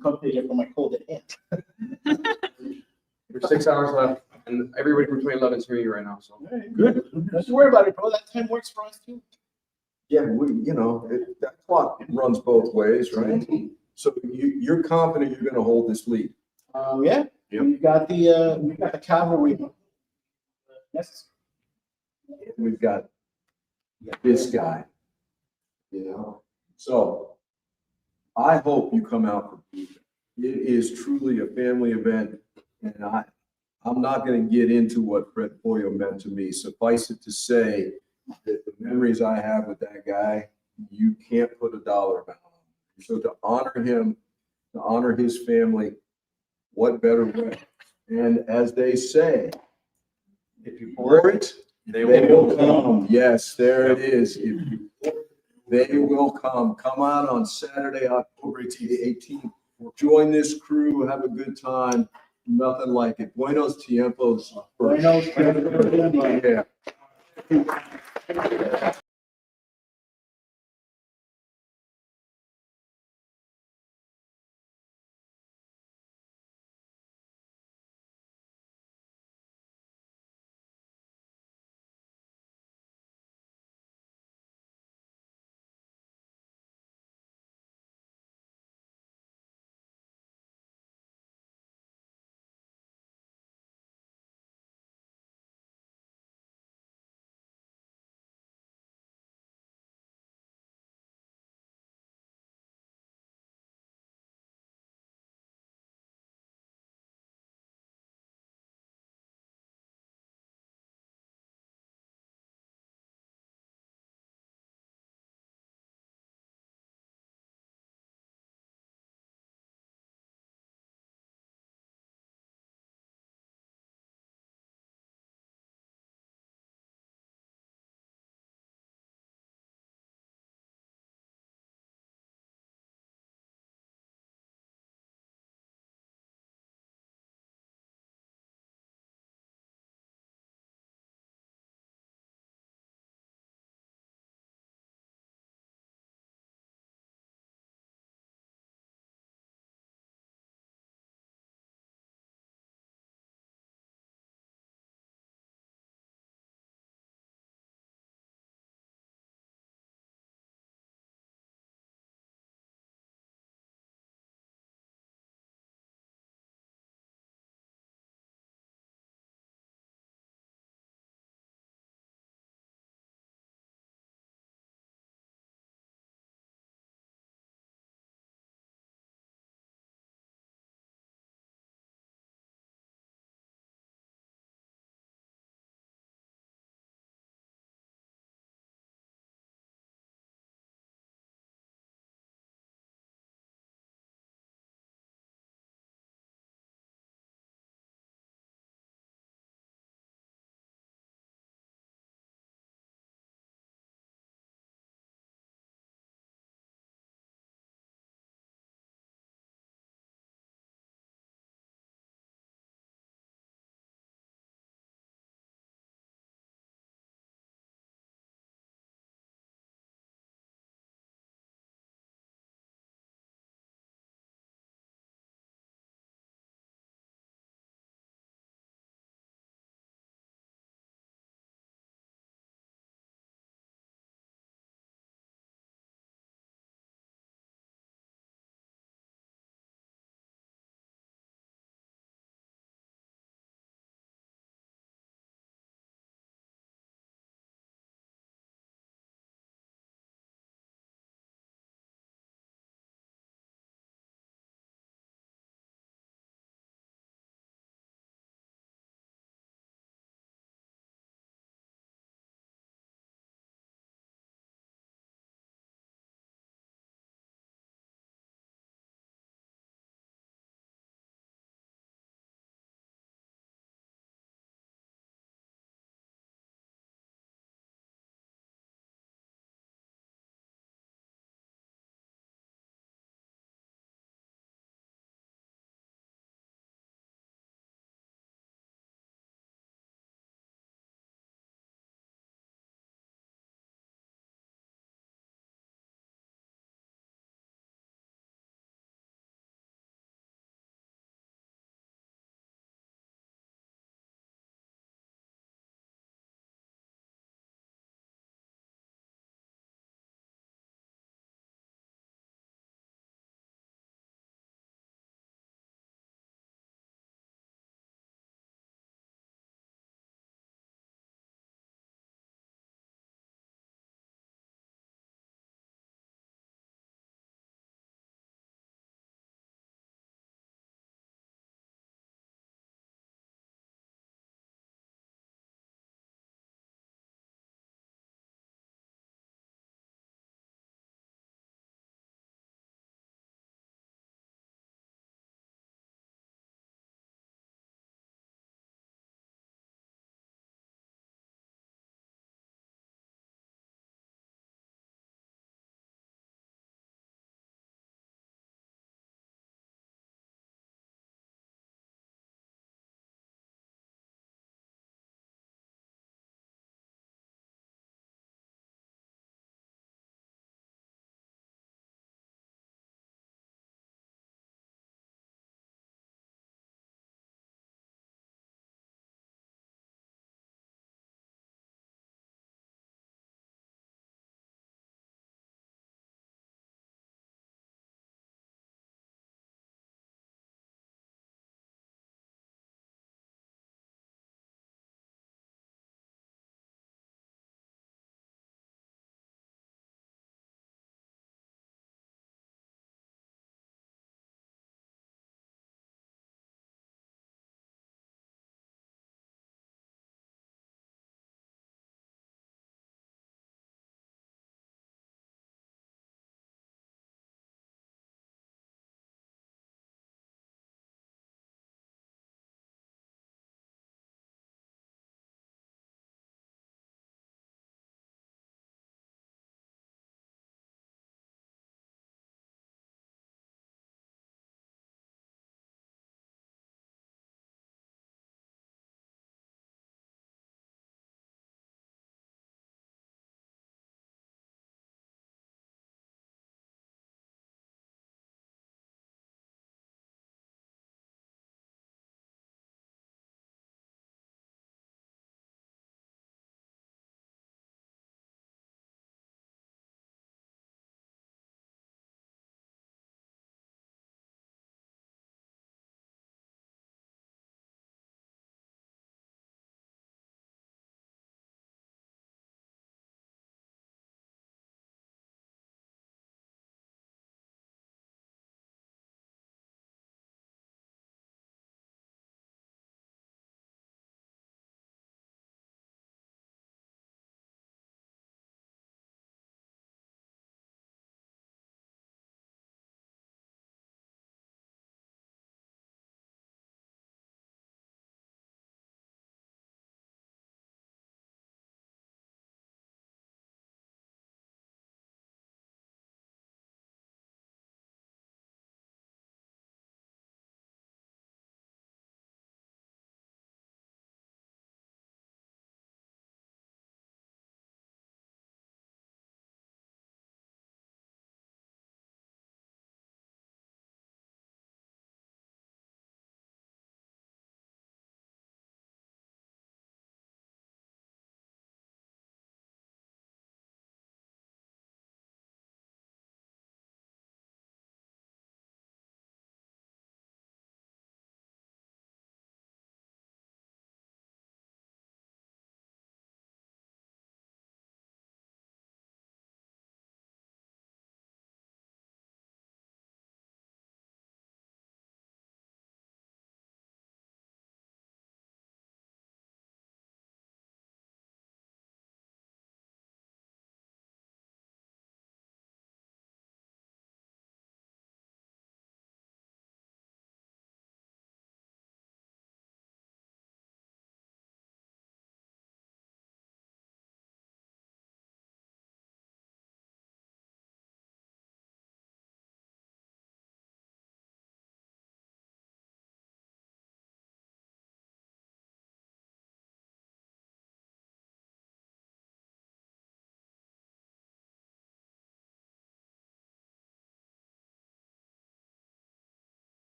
Come here for my cold hand. There's 6 hours left, and everybody from 2011 is hearing you right now. So good. Don't you worry about it, bro. That time works for us too. Yeah, that clock runs both ways, right? So you're confident you're gonna hold this lead? Yeah. Yep. We've got the cavalry. Yes. We've got this guy, So I hope you come out for it. It is truly a family event, and I'm not going to get into what Fred Pollo meant to me. Suffice it to say that the memories I have with that guy, you can't put a dollar amount on. So to honor him, to honor his family, what better way? And as they say, if you pour it, they will come. Yes, there it is. If you pour it, they will come. Come out on Saturday, October 18th. Join this crew, have a good time. Nothing like it. Buenos tiempos. Buenos tiempos. Yeah.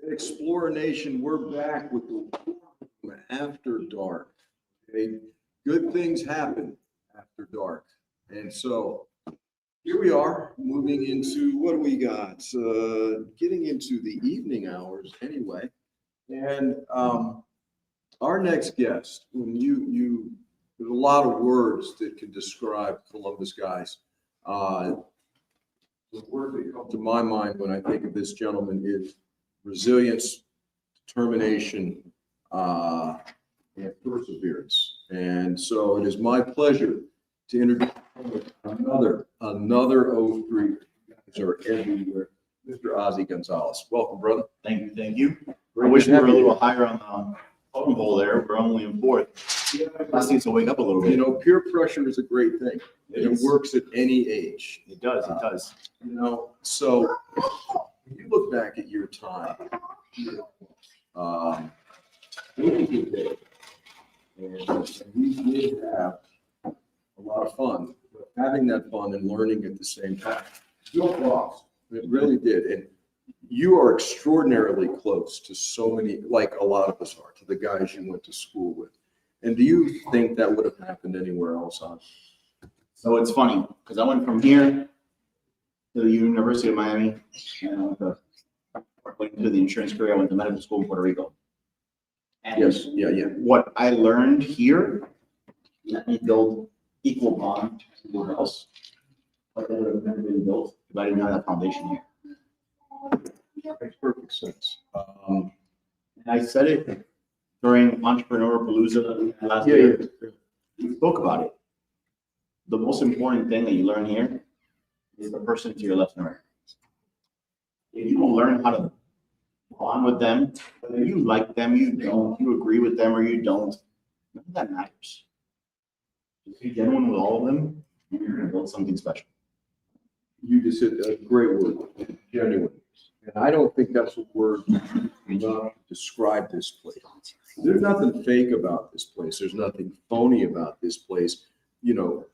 Explorer Nation, we're back with the After Dark. Okay? Good things happen after dark. And so here we are moving into, what do we got? Getting into the evening hours anyway. And our next guest, when there's a lot of words that can describe Columbus guys. The word that comes to my mind when I think of this gentleman is resilience, determination, and perseverance. And so it is my pleasure to introduce another 03. You guys are everywhere. Mr. Ozzie Gonzalez. Welcome, brother. Thank you, thank you. I Great wish to we have were a you little here. higher on the totem pole there. We're only in fourth. Us needs to wake up a little bit. You know, peer pressure is a great thing. It It is. works at any age. It does, it does. You know, so when you look back at your time, it was a good day. And we did have a lot of fun, but having that fun and learning at the same time. Built lost. It really did. And you are extraordinarily close to so many, like a lot of us are, to the guys you went to school with. And do you think that would have happened anywhere else, huh? So it's funny, because I went from here to the University of Miami, and I went to the insurance career. I went to medical school in Puerto Rico. And Yes, yeah. what I learned here, let me build equal bond everywhere else. But that would have never been built if I didn't have that foundation here. Makes perfect sense. And I said it during Entrepreneur Palooza last Yeah, year. We spoke about it. The most important thing that you learn here is the person to your left and right. If you don't learn how to bond with them, whether you like them, you don't, you agree with them or you don't, none of that matters. Just be genuine with all of them, and you're gonna build something special. You just hit a great word, genuine. And I don't think that's a word enough to describe this place. There's nothing fake about this place. There's nothing phony about this place. You know,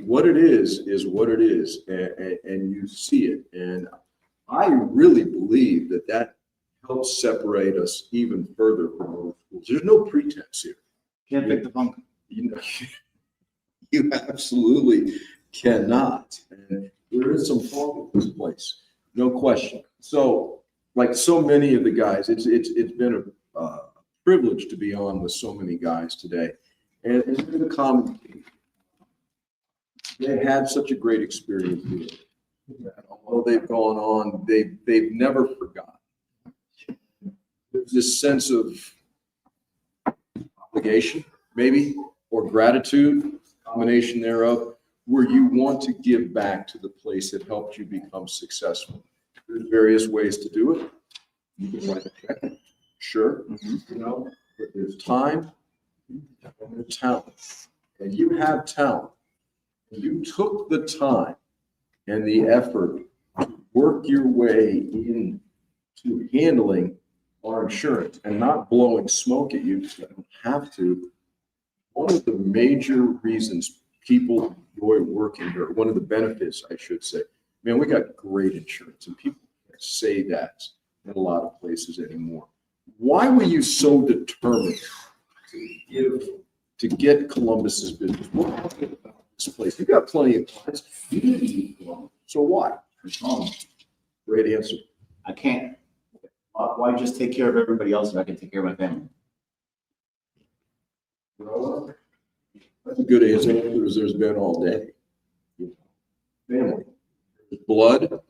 what it is what it is, and you see it. And I really believe that helps separate us even further from other schools. There's no pretense here. Can't pick the funk. You know, you absolutely cannot. And there is some funk in this place, no question. So, like so many of the guys, it's been a privilege to be on with so many guys today. And there's a common theme. They had such a great experience here. Although they've gone on, they've never forgotten. There's this sense of obligation, maybe, or gratitude, combination thereof, where you want to give back to the place that helped you become successful. There's various ways to do it. You can write a check, sure, you know, but there's time and there's talent. And you have talent. You took the time and the effort to work your way into handling our insurance and not blowing smoke at you because you don't have to. One of the major reasons people enjoy working here, one of the benefits, I should say, man, we got great insurance and people can't say that in a lot of places anymore. Why were you so determined to get Columbus's business? What was it about this place? You got plenty of clients. You didn't need Columbus. So why? Great answer. I can't. Why just take care of everybody else if I can take care of my family? Well, that's a good answer as there's been all day. Family. There's blood,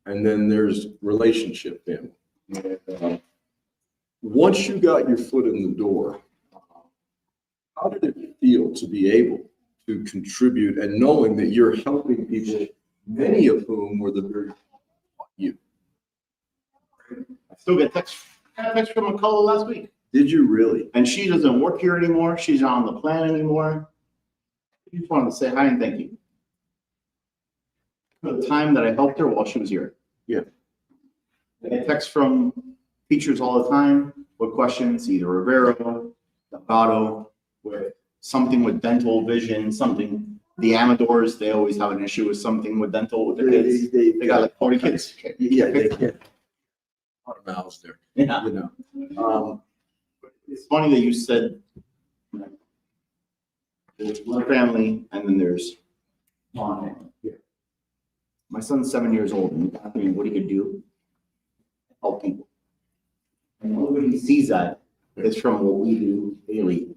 and then there's relationship family. And, once you got your foot in the door, how did it feel to be able to contribute and knowing that you're helping people, many of whom were the very you? I still get texts. I got a text from McCullough last week. Did you really? And she doesn't work here anymore. She's not on the plan anymore. I just wanted to say hi and thank you for the time that I helped her while she was here. Yeah. I get texts from teachers all the time with questions, either Rivero, Delgado, with something with dental vision, something. The Amadors, they always have an issue with something with dental with their kids. They got like 40 kids. Yeah, they can. a lot of mouths there, Yeah. you know. It's funny that you said there's one family and then there's mine. Yeah. My son's 7 years old and I mean, what he could do, help people. And the only way he sees that is from what we do daily.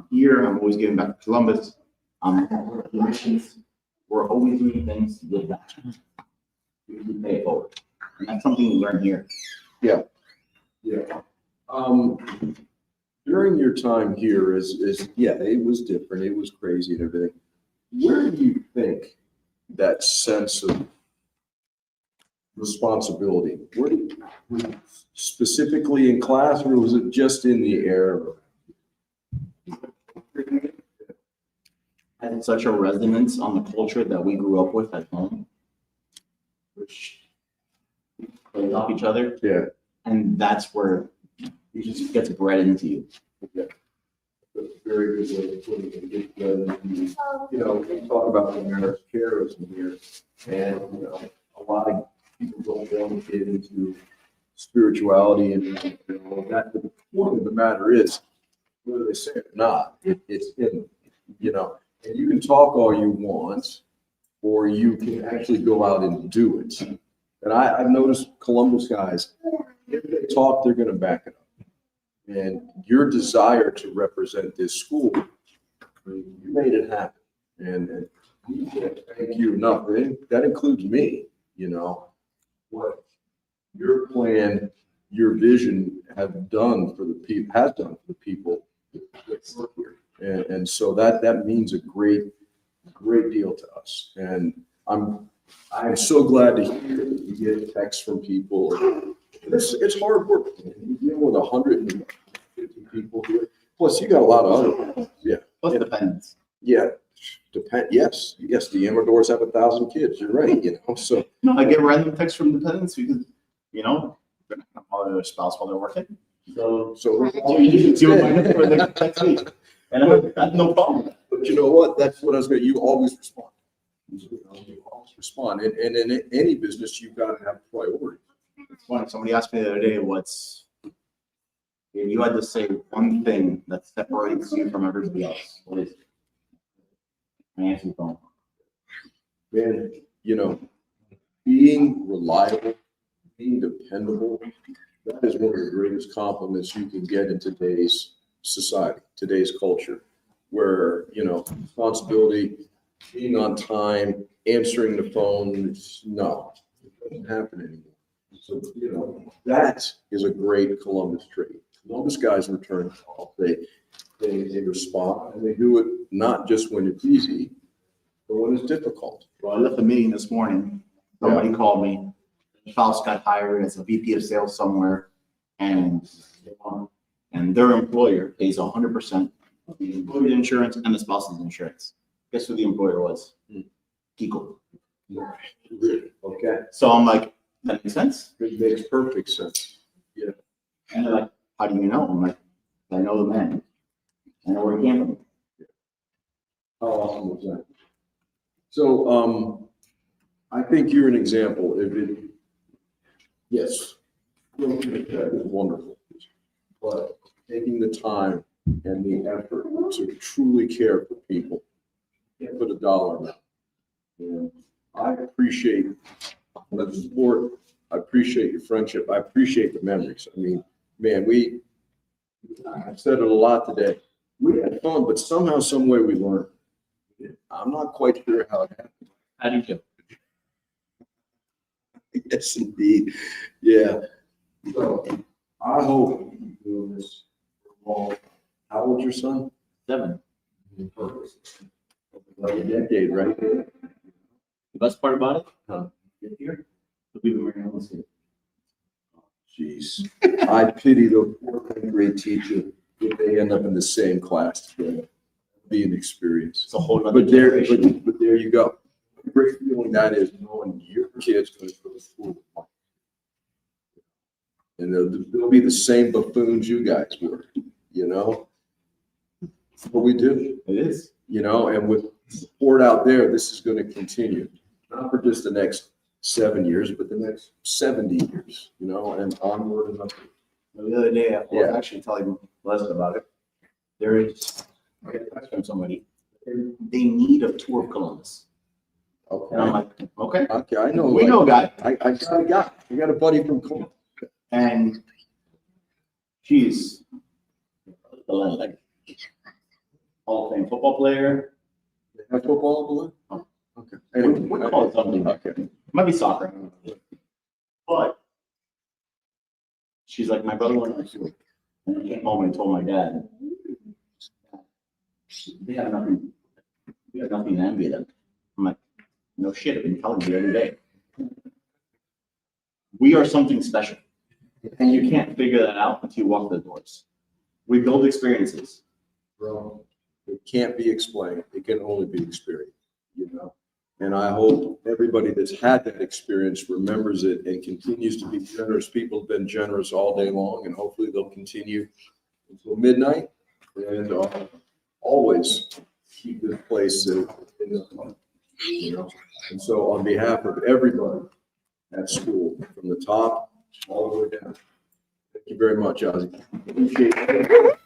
Here, I'm always giving back to Columbus. Missions. We're always doing things to give back. We can pay it forward. And that's something we learn here. Yeah. Yeah. During your time here yeah, it was different. It was crazy and everything. Where do you think that sense of responsibility, specifically in class, or was it just in the air? Had such a resonance on the culture that we grew up with at home, which plays off each other. Yeah. And that's where it just gets bred into you. Yeah. That's a very good way of putting it. You know, we talk about American terrorism here, and you know, a lot of people don't want to get into spirituality and all of that. But the point of the matter is, whether they say it or not, it's in them, you know. And you can talk all you want, or you can actually go out and do it. And I've noticed Columbus guys, if they talk, they're going to back it up. And your desire to represent this school, you made it happen. And we can't thank you enough. That includes me, you know, what your plan, your vision have done for the people, has done for the people that work here. And so that means a great deal to us. And I'm so glad to hear that you get texts from people. It's hard work. You deal with 150 people here. Plus, you got a lot of other people. Yeah. Plus dependents. Yeah. Yes. The Amadors have 1,000 kids. You're right. You know. So No, I get random texts from dependents because, you know, they're not gonna bother their spouse while they're working. So you remind them to text me. And I have no problem. But you know what? That's what I was going to, you always respond. You always respond. And in any business, you've got to have priority. It's funny, somebody asked me the other day, if you had to say one thing that separates you from everybody else, what is it? My answer's phone. Man, you know, being reliable, being dependable, that is one of the greatest compliments you can get in today's society, today's culture, where, you know, responsibility, being on time, answering the phone, no, it doesn't happen anymore. So, you know, that is a great Columbus trait. Columbus guys return calls. They respond, and they do it not just when it's easy, but when it's difficult. Well, I left a meeting this morning. Somebody called me. The spouse got hired as a VP of sales somewhere, and their employer pays 100% of the employee's insurance and the spouse's insurance. Guess who the employer was? Kiko. Really? Okay. So I'm like, that makes sense. It makes perfect sense. Yeah. And they're like, how do you know? I'm like, I know the man. I know where he came from. How awesome was that? So, I think you're an example. Yes, that is wonderful. But taking the time and the effort to truly care for people, can't put a dollar amount. And I appreciate the support. I appreciate your friendship. I appreciate the memories. I mean, man, I've said it a lot today. We had fun, but somehow, some way we learned. I'm not quite sure how it happened. How do you feel? Yes, indeed. Yeah. So I hope you do this for long. How old's your son? 7. Perfect. Like a decade, right? The best part about it? Get here. We'll be married on this year. Jeez. I pity the poor 10th grade teacher if they end up in the same class together. Be an experience. It's a whole other But there you go. Great feeling that is, knowing your kid's going to go to school. And they'll be the same buffoons you guys were, you know? That's what we do. It is. You know, and with support out there, this is going to continue. Not for just the next 7 years, but the next 70 years, and onward and upward. The other day, I was Yeah. actually telling Les about it. There is, I got a text from somebody, they need a tour of Columbus. Okay. And I'm like, okay. Okay, I know. We know a guy. I got a guy. I got a buddy from Columbus. And she's like Hall of Fame football player. Have football? Oh, okay. Anyway, we call it something. Okay. Might be soccer. But she's like, my brother went to school. And I came home and told my dad, they have nothing, we have nothing to envy them. I'm like, no shit, I've been telling you every day. We are something special. And you can't figure that out until you walk the doors. We build experiences. Bro, it can't be explained. It can only be experienced, And I hope everybody that's had that experience remembers it and continues to be generous. People have been generous all day long, and hopefully they'll continue until midnight. And always keep this place in the fun, And so on behalf of everybody at school, from the top all the way down, thank you very much, Ozzy. Appreciate it.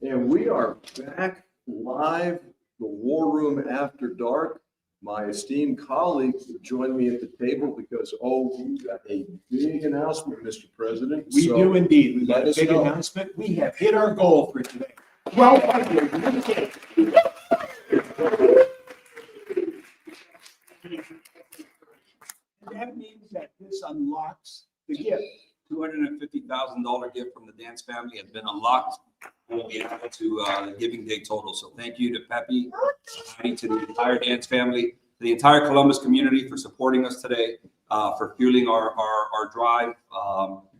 And we are back live, the War Room After Dark. My esteemed colleagues have joined me at the table because, we've got a big announcement, Mr. President. We So do indeed. We've got a let us big know. announcement. We have hit our goal for today. 1,200. That means that this unlocks the gift. $250,000 gift from the Dance family has been unlocked and will be added to the Giving Day total. So thank you to Pepe, to the entire Dance family, to the entire Columbus community for supporting us today, for fueling our drive.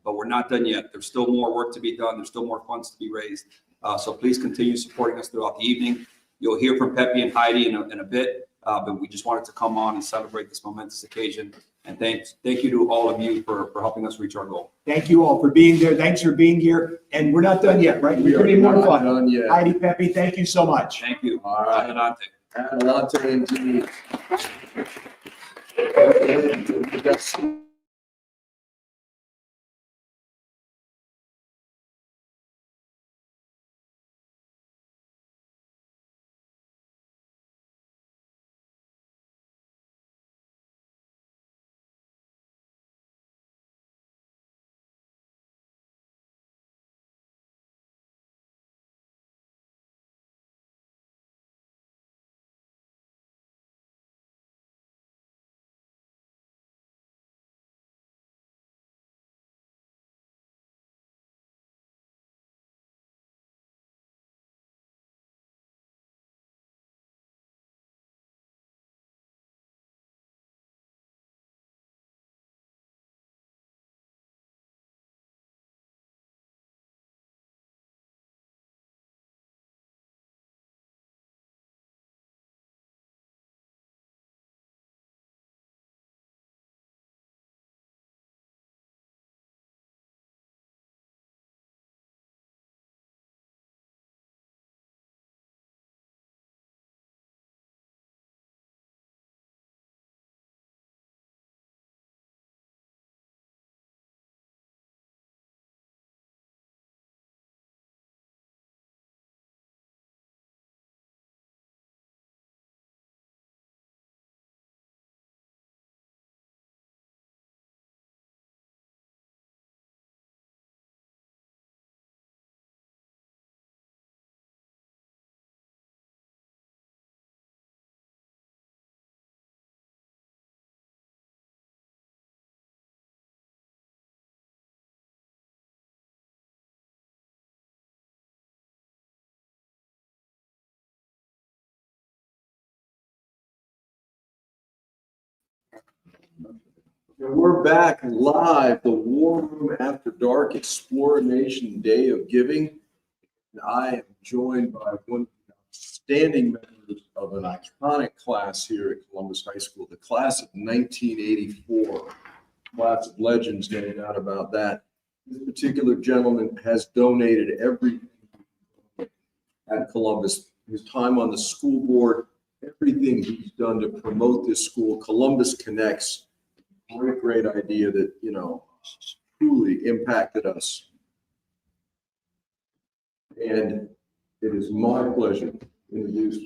But we're not done yet. There's still more work to be done. There's still more funds to be raised. So please continue supporting us throughout the evening. You'll hear from Pepe and Heidi in a bit, but we just wanted to come on and celebrate this momentous occasion. And thank you to all of you for helping us reach our goal. Thank you all for being there. Thanks for being here. And we're not done yet, right? We We're are more not fun. done yet. Heidi, Pepe, thank you so much. Thank you. All right. Adelante. Adelante indeed. And we're back live, the War Room After Dark Explore Nation Day of Giving. And I am joined by one of the outstanding members of an iconic class here at Columbus High School, the class of 1984. Class of legends, no doubt about that. This particular gentleman has donated everything at Columbus, his time on the school board, everything he's done to promote this school. Columbus Connects, great idea that, you know, truly impacted us. And it is my pleasure to introduce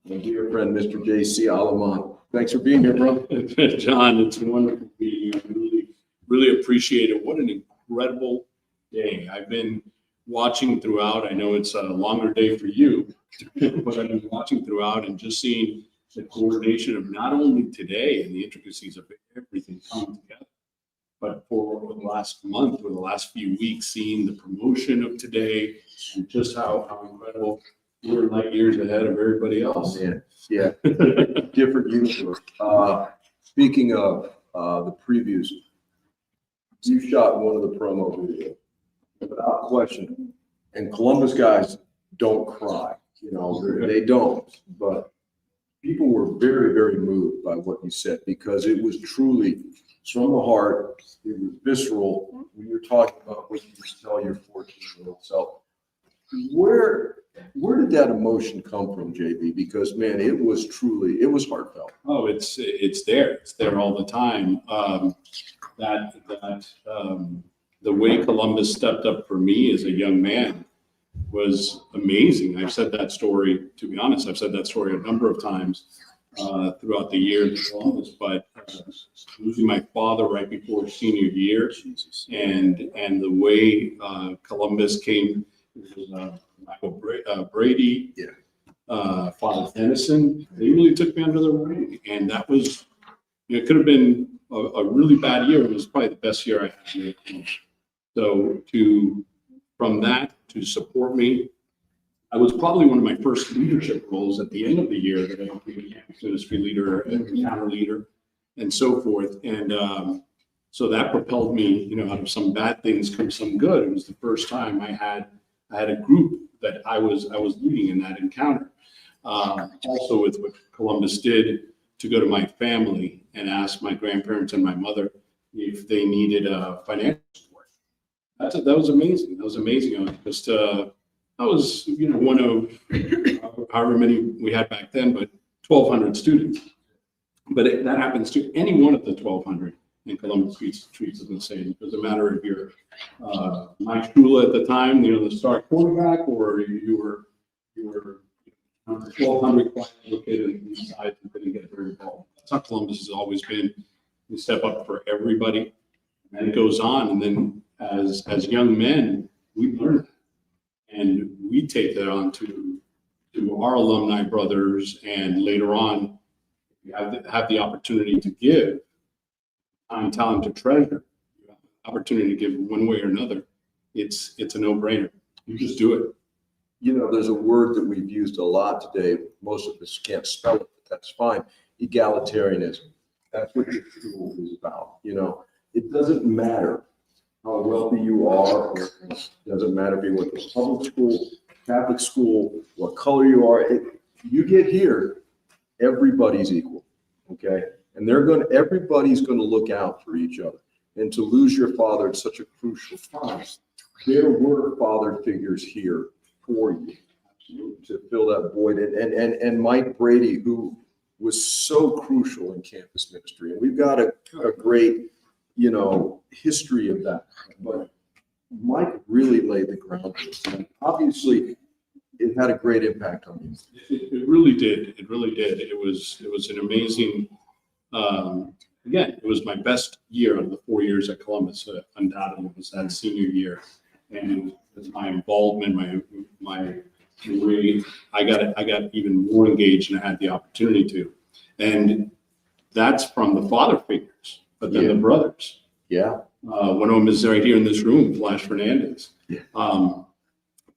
my dear friend, Mr. J.C. Alumni. Thanks for being here, bro. John, it's wonderful being here. I really appreciate it. What an incredible day. I've been watching throughout. I know it's a longer day for you, but I've been watching throughout and just seeing the coordination of not only today and the intricacies of everything coming together, but for the last month or the last few weeks, seeing the promotion of today and just how incredible we're light years ahead of everybody else. Yeah, different universe. Speaking of the previews, you shot one of the promo videos, without question. And Columbus guys don't cry, you know, they don't. But people were very moved by what you said, because it was truly from the heart. It was visceral. When you're talking about what you tell your 14-year-old self, where did that emotion come from, JB? Because man, it was heartfelt. Oh, it's there. It's there all the time. The way Columbus stepped up for me as a young man was amazing. I've said that story, to be honest, I've said that story a number of times throughout the year in Columbus, but losing my father right before senior year, and the way Columbus came, Michael Brady, Father Tennyson, they really took me under their wing, and that was, it could have been a really bad year. It was probably the best year I had. So from that to support me, I was probably one of my first leadership roles at the end of the year that I became campus ministry leader and counter leader and so forth. And so that propelled me, you know, out of some bad things come some good. It was the first time I had a group that I was leading in that encounter. Also with what Columbus did, to go to my family and ask my grandparents and my mother if they needed financial support. That was amazing. That was amazing. I was you know, one of however many we had back then, but 1,200 students. But that happens to any one of the 1,200, and Columbus treats it the same. It doesn't matter if you're Mike Shula at the time, you know, the star quarterback, or you were 1,200 located in the side and didn't get very involved. That's how Columbus has always been. We step up for everybody, and it goes on. And then as young men, we learn that, and we take that on to our alumni brothers, and later on, you have the opportunity to give time, talent, to treasure. You have the opportunity to give one way or another. It's a no-brainer. You just do it. You know, there's a word that we've used a lot today. Most of us can't spell it, but that's fine. Egalitarianism. That's what your school is about. You know, it doesn't matter how wealthy you are, or it doesn't matter if you went to public school, Catholic school, what color you are. You get here, everybody's equal, okay? And everybody's gonna look out for each other. And to lose your father at such a crucial time, there were father figures here for you to fill that void. And Mike Brady, who was so crucial in campus ministry. And we've got a great, you know, history of that. But Mike really laid the groundwork. And obviously, it had a great impact on you. It really did. It really did. It was an amazing. Again, it was my best year out of the 4 years at Columbus. Undoubtedly, was that senior year, and my involvement, my way, I got even more engaged, and I had the opportunity to, and that's from the father figures, but then the brothers. Yeah. One of them is right here in this room, Flash Fernandez.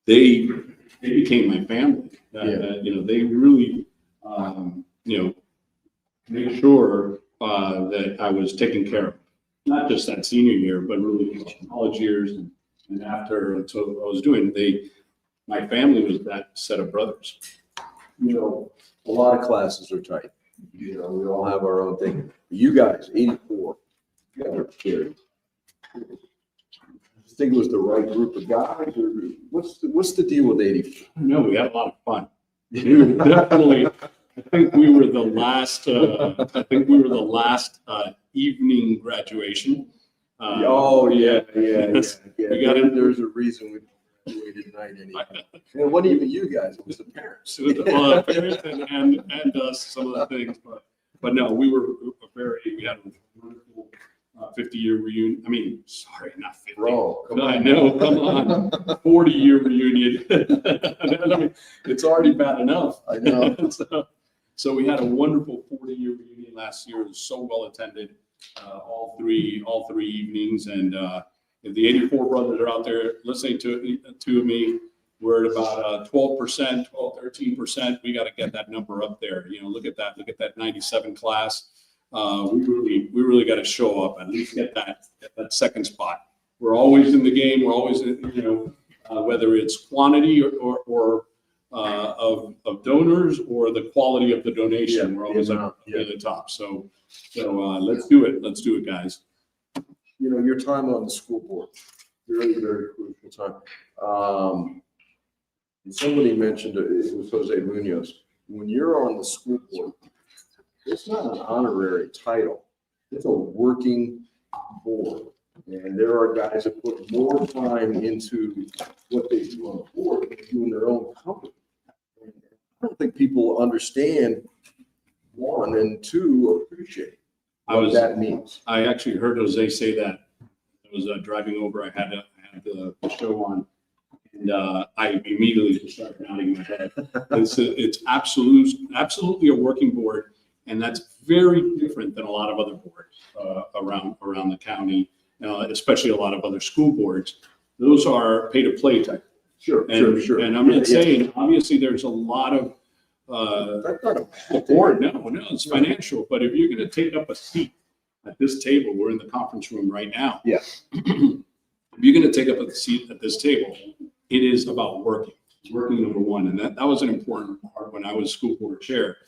They became my family. You know, they really, you know, make sure that I was taken care of. Not just that senior year, but really college years and after. And so I was doing, my family was that set of brothers. You know, a lot of classes are tight. You know, we all have our own thing. You guys, 84, you guys are scary. I think it was the right group of guys, or what's the deal with 84? No, we had a lot of fun. We were definitely, I think we were the last evening graduation. Oh, yeah. We got it. There's a reason we graduated night anyway. And it wasn't even you guys, it was the parents. It was the parents and us, some of the things, but no, we had a wonderful 50-year reunion. I mean, sorry, not 50. Bro, come on. I know, come on. 40-year reunion. I mean, it's already bad enough. I know. So we had a wonderful 40-year reunion last year. It was so well attended, all three evenings. And if the 84 brothers are out there listening to me, we're at about 12%, 13%. We got to get that number up there. You know, look at that 97 class. We really got to show up, at least get that second spot. We're always in the game. We're always in, whether it's quantity or of donors or the quality of the donation. We're always at the top. So let's do it. Let's do it, guys. You know, your time on the school board, very, very crucial time. Somebody mentioned it was Jose Munoz. When you're on the school board, it's not an honorary title. It's a working board. And there are guys that put more time into what they do on the board than they do in their own company. And I don't think people understand, one, and two, appreciate what that means. I actually heard Jose say that. I was driving over. I had the show on, and I immediately just started nodding my head. It's absolutely a working board. And that's very different than a lot of other boards around the county, especially a lot of other school boards. Those are pay-to-play type. Sure. And I'm not saying, obviously, there's a lot of support. No, it's financial. But if you're going to take up a seat at this table, we're in the conference room right now. Yeah. If you're going to take up a seat at this table, it is about working. It's working, number one. And that was an important part when I was school board chair.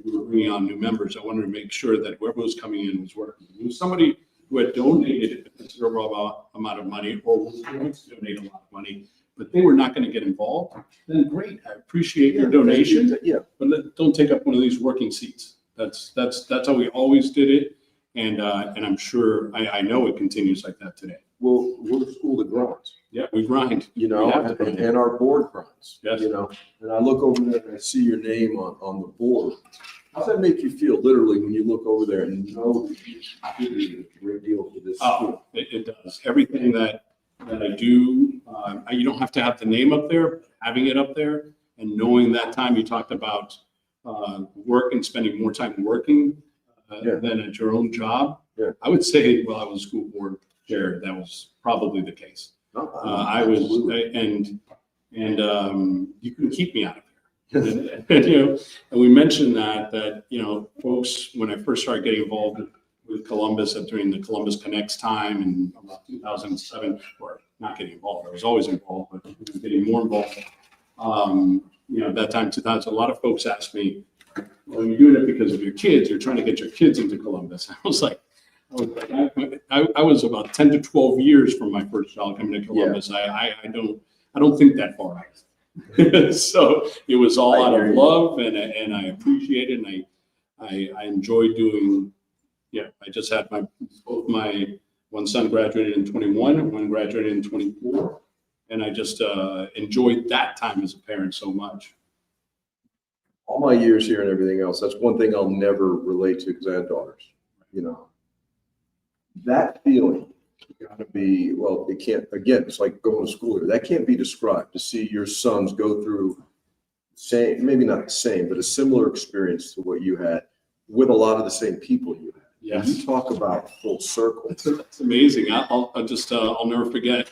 We were bringing on new members. I wanted to make sure that whoever was coming in was working. It was somebody who had donated a considerable amount of money or was going to donate a lot of money, but they were not going to get involved. Then great, I appreciate your donation. Yeah. But don't take up one of these working seats. That's how we always did it, and I'm sure I know it continues like that today. Well, we're the school that grinds. Yeah, we grind. You know, and our board grinds. Yes. You know, and I look over there and I see your name on the board. How does that make you feel, literally, when you look over there and know that you contributed a great deal to this school? It does. Everything that I do, you don't have to have the name up there, having it up there, and knowing that time you talked about work and spending more time working than at your own job. Yeah. I would say, while I was school board chair, that was probably the case. I was, and you couldn't keep me out of there. And we mentioned that folks, when I first started getting involved with Columbus during the Columbus Connects time in about 2007, or not getting involved, I was always involved, but I was getting more involved. At that time, 2000, a lot of folks asked me, well, you're doing it because of your kids. You're trying to get your kids into Columbus. I was like, I was about 10 to 12 years from my first child coming to Columbus. Yeah. I don't think that far out. So it was all out of love, and I appreciate it, and I enjoy doing. Yeah, I just had both my one son graduated in 21, and one graduated in 24, and I just enjoyed that time as a parent so much. All my years here and everything else, that's one thing I'll never relate to because I have daughters. That feeling gotta be, well, it can't, again, it's like going to school here. That can't be described, to see your sons go through same, maybe not the same, but a similar experience to what you had with a lot of the same people you had. Yes. You talk about full circle. It's amazing. I'll never forget.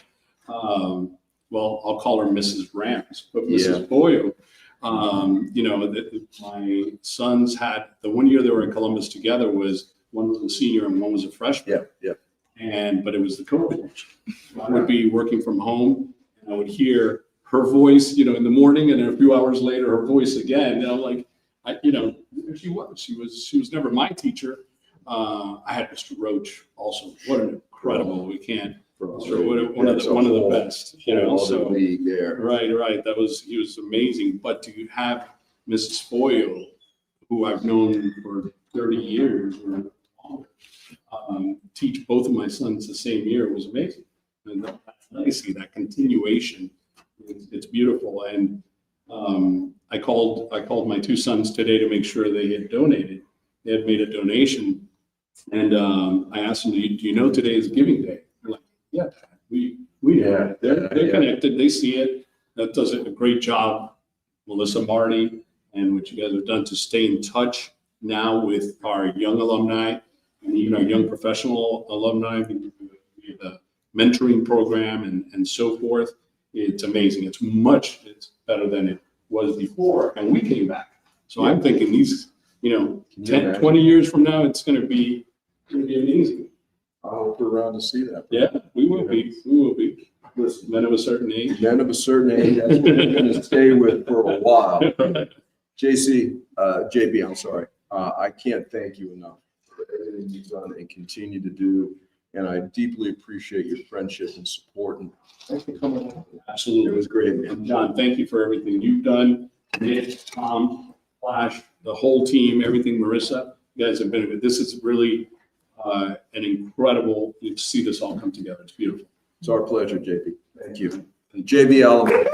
Well, I'll call her Mrs. Rams, but Mrs. Boyle. My sons had, the one year they were in Columbus together was one was a senior and one was a freshman. Yeah. But it was the COVID. I would be working from home and I would hear her voice, in the morning, and then a few hours later, her voice again. And I'm like, she was never my teacher. I had Mr. Roach also. What an incredible, one of the best, so. League there. Right. He was amazing. But to have Mrs. Foyle, who I've known for 30 years or longer, teach both of my sons the same year was amazing. And that legacy, that continuation, it's beautiful. And I called my two sons today to make sure they had donated. They had made a donation. And I asked them, do you know today is Giving Day? They're like, yeah, we know. They're connected. They see it. That does a great job, Melissa, Marty, and what you guys have done to stay in touch now with our young alumni and even our young professional alumni. We have a mentoring program and so forth. It's amazing. It's better than it was before. And we came back. So I'm thinking these, 10, 20 years from now, it's going to be amazing. I hope we're around to see that. Yeah, we will be. Listen, men of a certain age. Men of a certain age, that's what we're gonna stay with for a while. JB, I'm sorry. I can't thank you enough for everything you've done and continue to do. And I deeply appreciate your friendship and support. And thanks for coming on. Absolutely. It was great, man. And John, thank you for everything you've done. Nick, Tom, Flash, the whole team, everything, Marissa, you guys have been good. This is really an incredible, you see this all come together. It's beautiful. It's our pleasure, JB. Thank you. JB Alumni.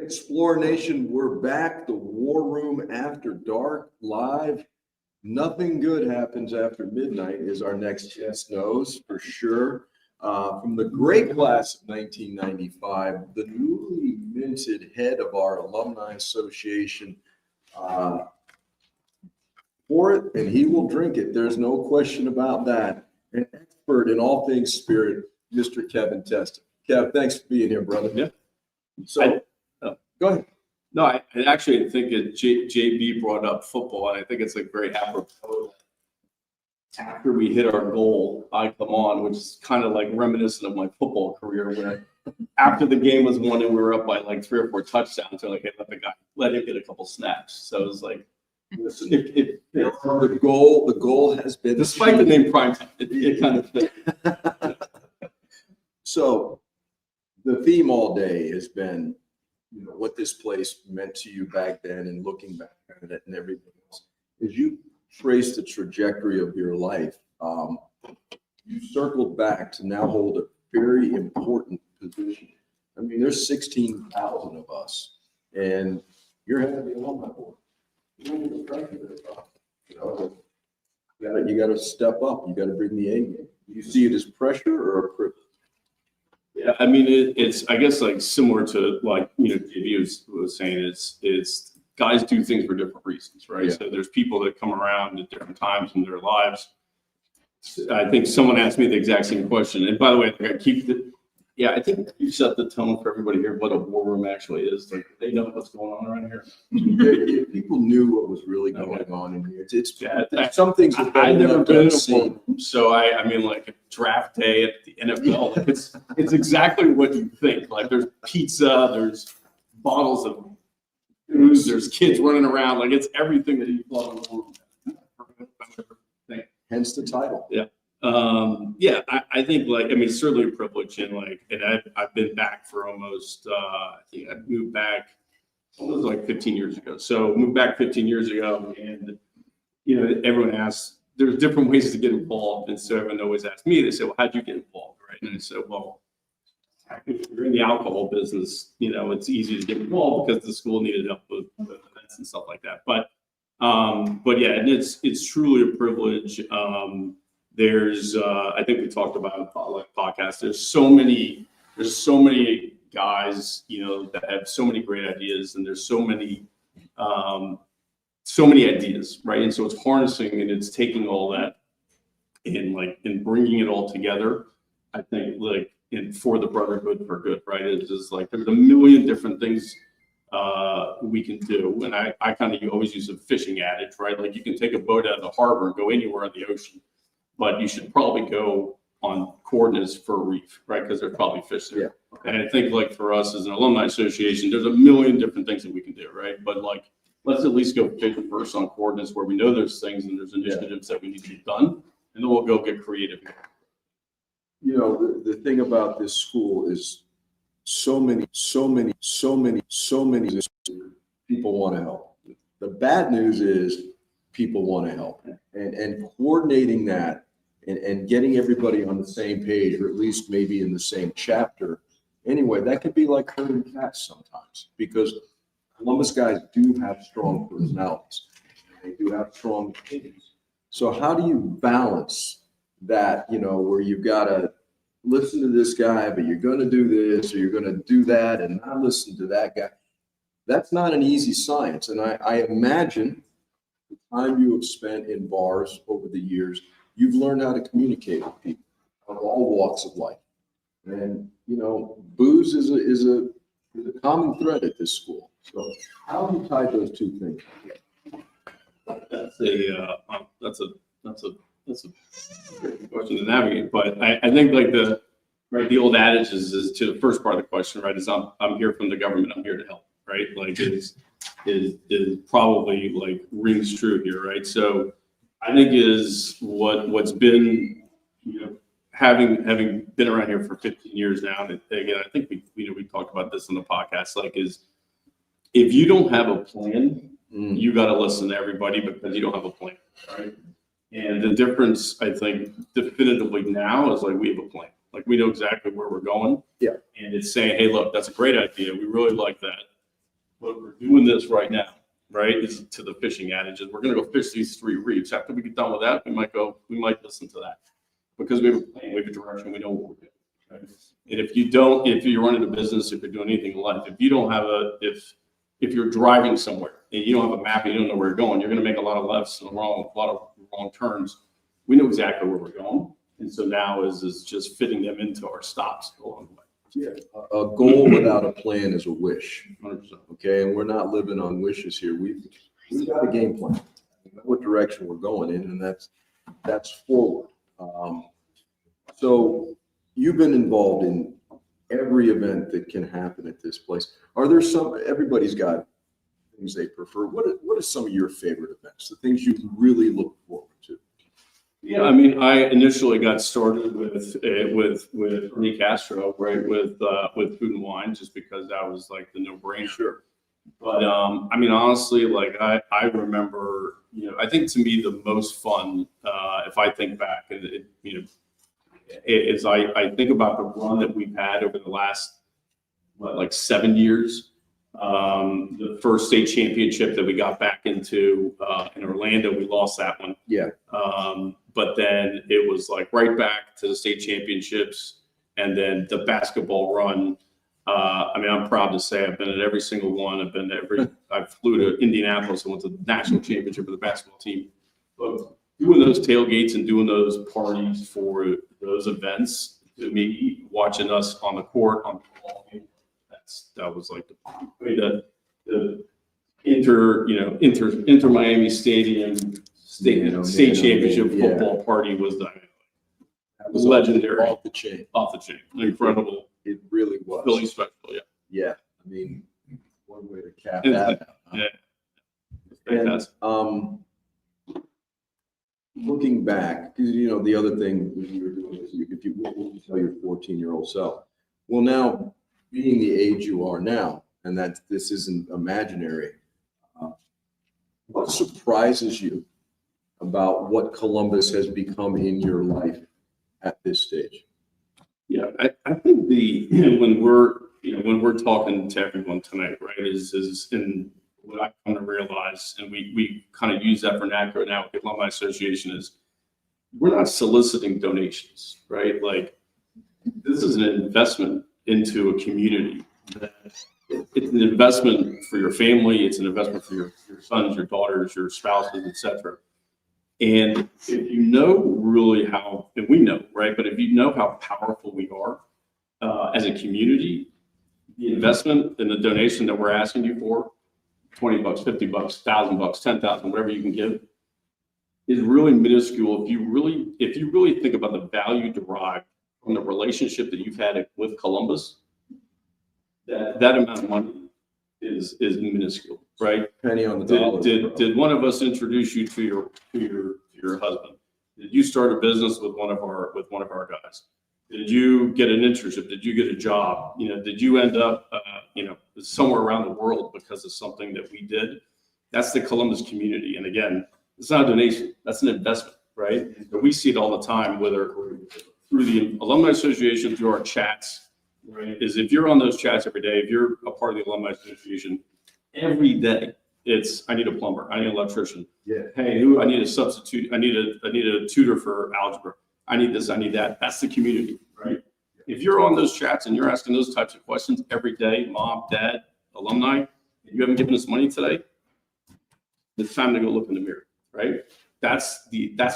Explore Nation, we're back. The War Room After Dark live. Nothing good happens after midnight, as our next guest knows for sure. From the great class of 1995, the newly minted head of our Alumni Association, pour it and he will drink it. There's no question about that. An expert in all things spirit, Mr. Kevin Testa. Kev, thanks for being here, brother. Yeah. So, go ahead. No, I actually think that JB brought up football, and I think it's a great apropos. After we hit our goal, I come on, which is kind of like reminiscent of my football career, where after the game was won and we were up by like 3 or 4 touchdowns, they're like, hey, let him get a couple snaps. So it was like, the goal has been, despite the name primetime, it kind of fit. So the theme all day has been, you know, what this place meant to you back then, and looking back at it and everything else. As you trace the trajectory of your life, you circled back to now hold a very important position. I mean, there's 16,000 of us, and you're head of the alumni board. You got to step up. You got to bring the A game. You see it as pressure or a privilege? Yeah, I mean, it's I guess like similar to like, you know, JB was saying, it's guys do things for different reasons, right? Yeah. So there's people that come around at different times in their lives. I think someone asked me the exact same question. And by the way, I think you set the tone for everybody here, what a war room actually is. Like, they know what's going on around here. People knew what was really going on in here. It's some things I've never been in a war room, so I mean, like a draft day at the NFL, like it's exactly what you think. Like, there's pizza, there's bottles of booze, there's kids running around, like it's everything that you love in a war room. Hence the title. Yeah. I think like, I mean, it's certainly a privilege, and like, and I've been back for almost, I think I moved back, it was like 15 years ago. So moved back 15 years ago, and, you know, everyone asks, there's different ways to get involved. And so everyone always asks me, they say, well, how'd you get involved? Right. And I said, well, if you're in the alcohol business, you know, it's easy to get involved because the school needed help with events and stuff like that. But yeah, and it's truly a privilege. There's, I think we talked about like podcasts. There's so many guys, you know, that have so many great ideas, and there's so many ideas, right? And so it's harnessing and it's taking all that and bringing it all together. I think like for the Brotherhood for good, right? It's just like there's a million different things we can do, and I kind of always use a fishing adage, right? Like, you can take a boat out of the harbor and go anywhere on the ocean, but you should probably go on coordinates for a reef, right? Because there's probably fish there. Yeah. And I think like for us as an alumni association, there's a million different things that we can do, right? But like, let's at least go fish first on coordinates where we know there's things and there's initiatives that we need to get done, and then we'll go get creative. You know, the thing about this school is so many people want to help. The bad news is people want to help, and coordinating that and getting everybody on the same page, or at least maybe in the same chapter. Anyway, that could be like herding cats sometimes, because Columbus guys do have strong personalities. They do have strong opinions. So how do you balance that, you know, where you've got to listen to this guy, but you're going to do this or you're going to do that and not listen to that guy? That's not an easy science. And I imagine the time you have spent in bars over the years, you've learned how to communicate with people of all walks of life. And, you know, booze is a common thread at this school. So how have you tied those two things together? That's a great question to navigate. But I think like the old adage is to the first part of the question, right? Is I'm here from the government. I'm here to help, right? Like is probably like rings true here, right? So I think is what's been, you know, having been around here for 15 years now. And again, I think we talked about this on the podcast. Like, is if you don't have a plan, you got to listen to everybody because you don't have a plan, right? And the difference, I think, definitively now is like we have a plan. Like, we know exactly where we're going. Yeah. And it's saying, hey, look, that's a great idea. We really like that. but we're doing this right now, right? Is to the fishing adages. We're gonna go fish these 3 reefs. After we get done with that, we might listen to that. Because we have a plan, we have a direction, we know what we're doing. Right? And if you're running a business, if you're doing anything in life, if you don't have if you're driving somewhere and you don't have a map and you don't know where you're going, you're gonna make a lot of lefts and a lot of wrong turns. We know exactly where we're going. And so now is just fitting them into our stops along the way. Yeah, a goal without a plan is a wish. 100%. Okay, and we're not living on wishes here. We've got a game plan. We know what direction we're going in, and that's forward. So you've been involved in every event that can happen at this place. Are there everybody's got things they prefer. What are some of your favorite events? The things you really look forward to? Yeah, I mean, I initially got started with Ernie Castro, right, with Food and Wine, just because that was like the no-brainer. Sure. But I mean, honestly, like I remember, I think to me the most fun, if I think back, is I think about the run that we've had over the last like 7 years. The first state championship that we got back into in Orlando, we lost that one. Yeah. But then it was like right back to the state championships, and then the basketball run. I mean, I'm proud to say I've been at every single one. I flew to Indianapolis and went to the national championship with the basketball team. But doing those tailgates and doing those parties for those events, to me, watching us on the court, on the ball game, that was like the Inter Miami Stadium state championship football party was legendary. Off the chain. Incredible. It really was. Really special, yeah. Yeah, I mean, one way to cap that out. Yeah. And looking back, because the other thing you were doing is if you tell your 14-year-old self, well, now being the age you are now, and that this isn't imaginary, what surprises you about what Columbus has become in your life at this stage? Yeah, I think when we're talking to everyone tonight, right, is in what I come to realize, and we kind of use that vernacular now with the Alumni Association, is we're not soliciting donations, right? Like, this is an investment into a community. It's an investment for your family. It's an investment for your sons, your daughters, your spouses, etc. And if you know really how, and we know, right? But if you know how powerful we are as a community, the investment and the donation that we're asking you for, $20, $50, $1,000, $10,000, whatever you can give, is really minuscule. If you really think about the value derived from the relationship that you've had with Columbus, that amount of money is minuscule, right? Penny on the dollar. Did one of us introduce you to your husband? Did you start a business with one of our guys? Did you get an internship? Did you get a job? Did you end up somewhere around the world because of something that we did? That's the Columbus community. And again, it's not a donation. That's an investment, right? So we see it all the time, whether through the Alumni Association, through our chats, right? Is if you're on those chats every day, if you're a part of the Alumni Association, every day it's, I need a plumber, I need an electrician. Yeah. Hey, I need a substitute, I need a tutor for algebra. I need this, I need that. That's the community, right? If you're on those chats and you're asking those types of questions every day, mom, dad, alumni, and you haven't given us money today, it's time to go look in the mirror, right? That's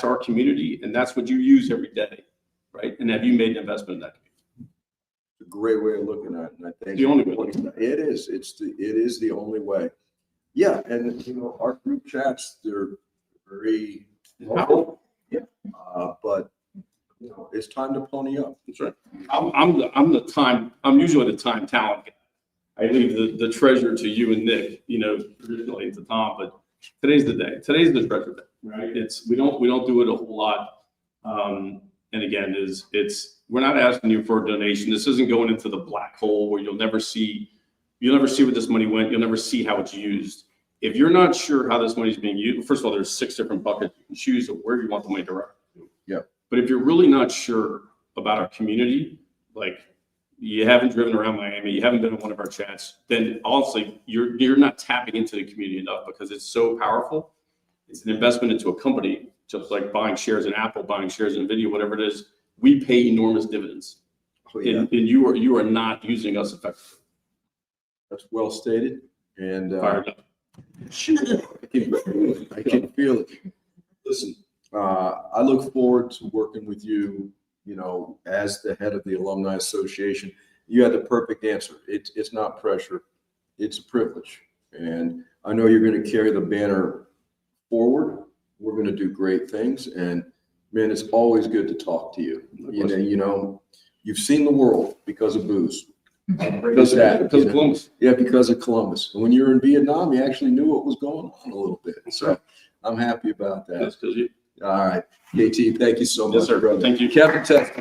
our community, and that's what you use every day, right? And have you made an investment in that community? It's a great way of looking at it, and I think the only way. It is. It is the only way. Yeah, and our group chats, they're very helpful. Yeah, but it's time to pony up. That's right. I'm usually the time talent guy. I leave the treasure to you and Nick, traditionally to Tom, but today's the day. Today's the treasure day, right? We don't do it a whole lot. And again, we're not asking you for a donation. This isn't going into the black hole where you'll never see where this money went. You'll never see how it's used. If you're not sure how this money is being used, first of all, there's 6 different buckets you can choose of where you want the money directed to. Yeah. But if you're really not sure about our community, like, you haven't driven around Miami, you haven't been in one of our chats, then honestly, you're not tapping into the community enough because it's so powerful. It's an investment into a company, just like buying shares in Apple, buying shares in Nvidia, whatever it is. We pay enormous dividends. Oh, yeah. And you are not using us effectively. That's well stated. And Fired up. I can feel it. Listen, I look forward to working with you, you know, as the head of the Alumni Association. You had the perfect answer. It's not pressure. It's a privilege. And I know you're going to carry the banner forward. We're going to do great things. And man, it's always good to talk to you. You know, you've seen the world because of booze. Because of that. Because of Columbus. Yeah, because of Columbus. And when you were in Vietnam, you actually knew what was going on a little bit. So I'm happy about that. That's because you. All right. KT, thank you so much. Yes, sir. Brother. Thank you. Captain Test.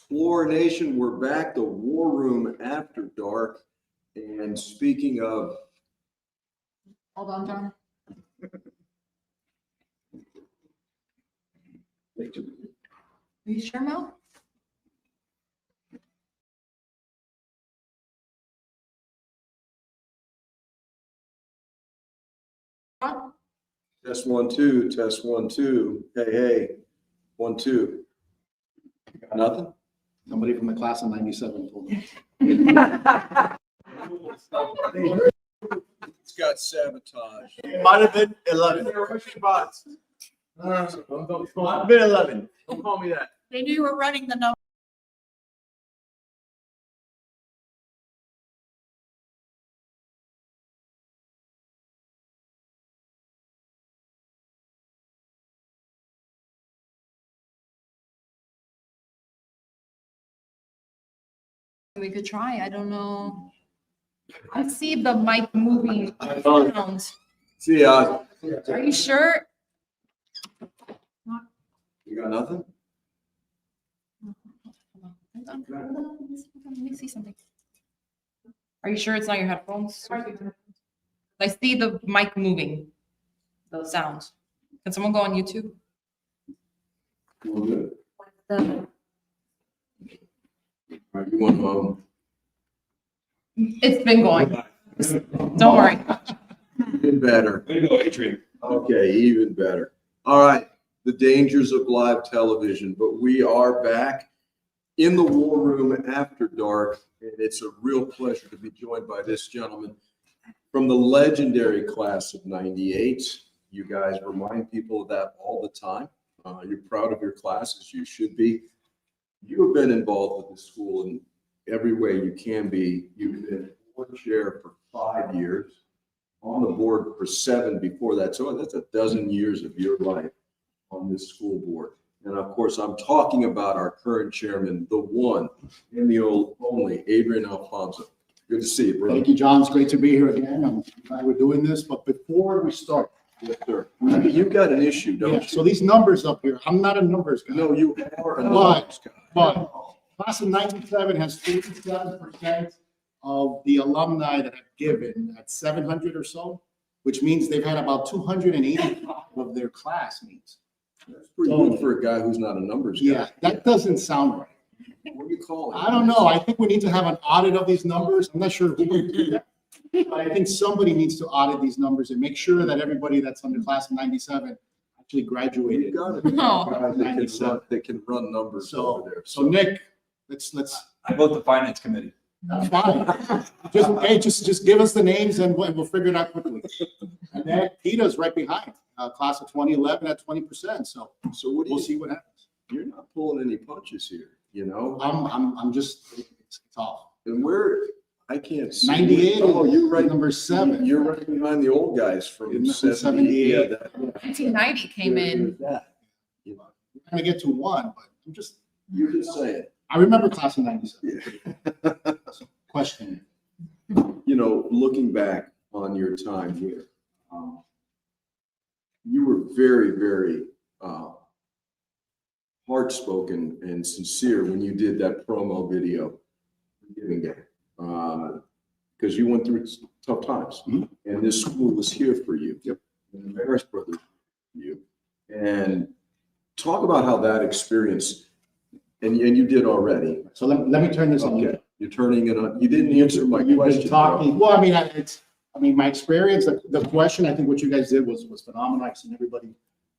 Explore Nation, we're back, the War Room After Dark. And speaking of, Hold on, John. Are you sure, Mel? test 1, 2, test 1, 2. Hey, hey, 1, 2. Got nothing? Somebody from the class of 97 told me. It's got sabotage. It might have been 11. Spots. I've been 11. Don't call me that. They knew you were running the number. We could try. I don't know. I see the mic moving around. See ya. Are you sure? You got nothing? Hold on. Let me see something. Are you sure it's not your headphones? I see the mic moving, the sound. Can someone go on YouTube? All right, you want It's been going. Don't worry. even better. Way to go, Adrian. Okay, even better. All right, the dangers of live television, but we are back in the War Room After Dark, and it's a real pleasure to be joined by this gentleman from the legendary class of 98. You guys remind people of that all the time. You're proud of your class, as you should be. You have been involved with the school in every way you can be. You've been board chair for 5 years, on the board for 7 before that. So that's a dozen years of your life on this school board. And of course, I'm talking about our current chairman, the one and the only Adrian Alfonso. Good to see you, bro. Thank you, John. It's great to be here again. I'm glad we're doing this, but before we start. Yes, sir. You've got an issue, don't you? So these numbers up here, I'm not a numbers guy. No, you are a numbers guy. But class of 97 has 37% of the alumni that have given at 700 or so, which means they've had about 280 of their classmates. That's pretty good for a guy who's not a numbers guy. Yeah, that doesn't sound right. What do you call it? I don't know. I think we need to have an audit of these numbers. I'm not sure who would do that. But I think somebody needs to audit these numbers and make sure that everybody that's on the class of 97 actually graduated. You got it. Oh. They can run numbers over there. So Nick, let's. I vote the finance committee. That's fine. Just give us the names and we'll figure it out quickly. And then PETA's right behind, class of 2011 at 20%. So we'll see what happens. You're not pulling any punches here, you know? I'm just, it's tough. And I can't see. 98. Oh, you're right. Number 7. You're right behind the old guys from 78. Yeah, 1990 came in. We're gonna get to 1, but You're just saying. I remember class of 97. Question. You know, looking back on your time here, you were very, very heartspoken and sincere when you did that promo video, Giving Day, because you went through tough times, and this school was here for you. Yep. And the Harris brothers for you, and talk about how that experience, and you did already. So let me turn this on. Okay, you're turning it on. You didn't answer my You've question. been talking, well, I mean, my experience, the question, I think what you guys did was phenomenal. I've seen everybody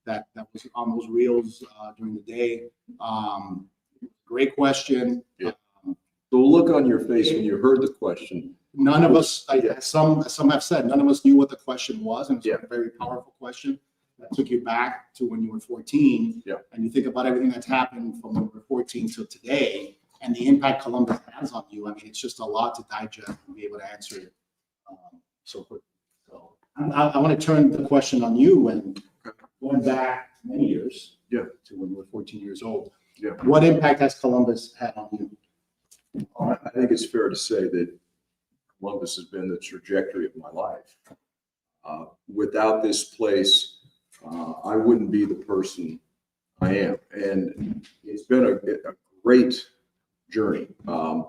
that was on those reels during the day. Great question. Yeah. The look on your face when you heard the question. None of us, some have said, none of us knew what the question was, and it's a very powerful question that took you back to when you were 14. Yeah. And you think about everything that's happened from when you were 14 till today, and the impact Columbus has on you. I mean, it's just a lot to digest and be able to answer it so quick. So I want to turn the question on you, and going back many years, to when you were 14 years old. Yeah. What impact has Columbus had on you? I think it's fair to say that Columbus has been the trajectory of my life. Without this place, I wouldn't be the person I am. And it's been a great journey. I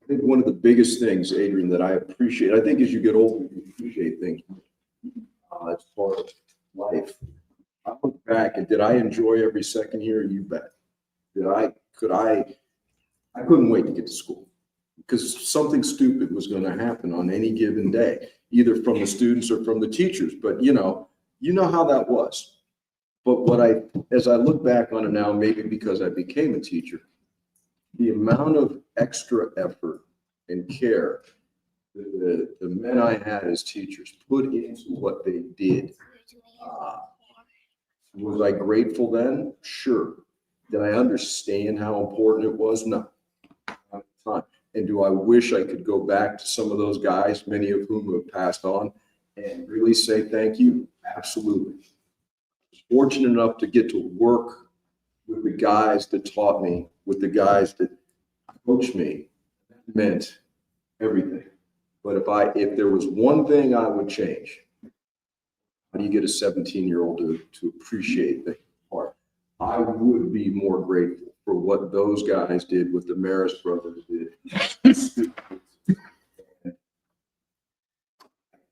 think one of the biggest things, Adrian, that I appreciate, I think as you get older, you appreciate things. It's part of life. I look back and did I enjoy every second here? You bet. I couldn't wait to get to school because something stupid was going to happen on any given day, either from the students or from the teachers. But you know how that was. But as I look back on it now, maybe because I became a teacher, the amount of extra effort and care the men I had as teachers put into what they did. Was I grateful then? Sure. Did I understand how important it was? No. Not at the time. And do I wish I could go back to some of those guys, many of whom have passed on, and really say thank you? Absolutely. I was fortunate enough to get to work with the guys that taught me, with the guys that coached me. That meant everything. But if there was one thing I would change, how do you get a 17-year-old to appreciate the part? I would be more grateful for what those guys did, what the Maris brothers did. I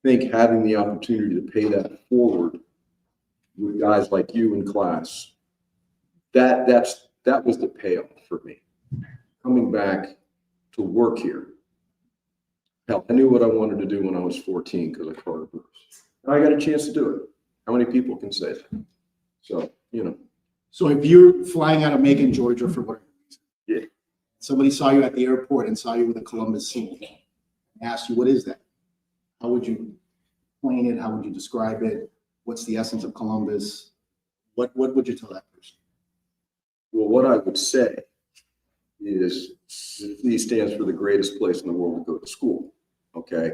think having the opportunity to pay that forward with guys like you in class, that was the payoff for me. Coming back to work here. Hell, I knew what I wanted to do when I was 14 because I caught a bruise. And I got a chance to do it. How many people can say that? So, So if you're flying out of Macon, Georgia for whatever reason, yeah, somebody saw you at the airport and saw you with a Columbus seal and asked you, what is that? How would you explain it? How would you describe it? What's the essence of Columbus? What would you tell that person? Well, what I would say is the C stands for the greatest place in the world to go to school. Okay.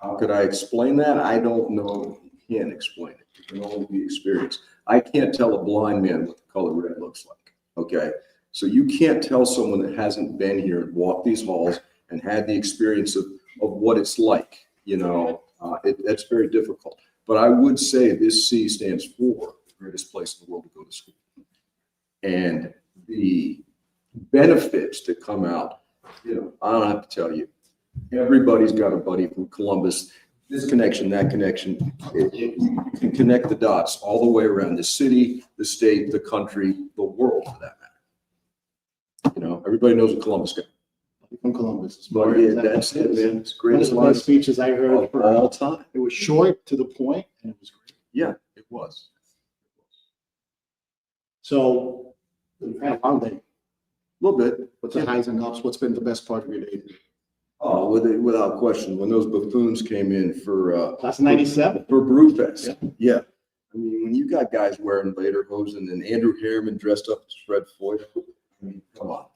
How could I explain that? I don't know. You can't explain it. It can only be experienced. I can't tell a blind man what the color red looks like. Okay. So you can't tell someone that hasn't been here and walked these halls and had the experience of what it's like. That's very difficult. But I would say this C stands for the greatest place in the world to go to school. And the benefits that come out, I don't have to tell you. Everybody's got a buddy from Columbus. This connection, that connection, you can connect the dots all the way around the city, the state, the country, the world for that matter. Everybody knows a Columbus guy. From Columbus. But yeah, that's it, man. It's One of greatest the line best speeches I heard of all time. It was short, to the point, and it was great. Yeah, it was. So you've had a long day. A little bit. What's the highs and lows? What's been the best part of your day? Oh, without question, when those buffoons came in for That's 97. for Brewfest. Yeah. I mean, when you got guys wearing lederhosen and Andrew Harriman dressed up as Fred Floyd, I mean, come on,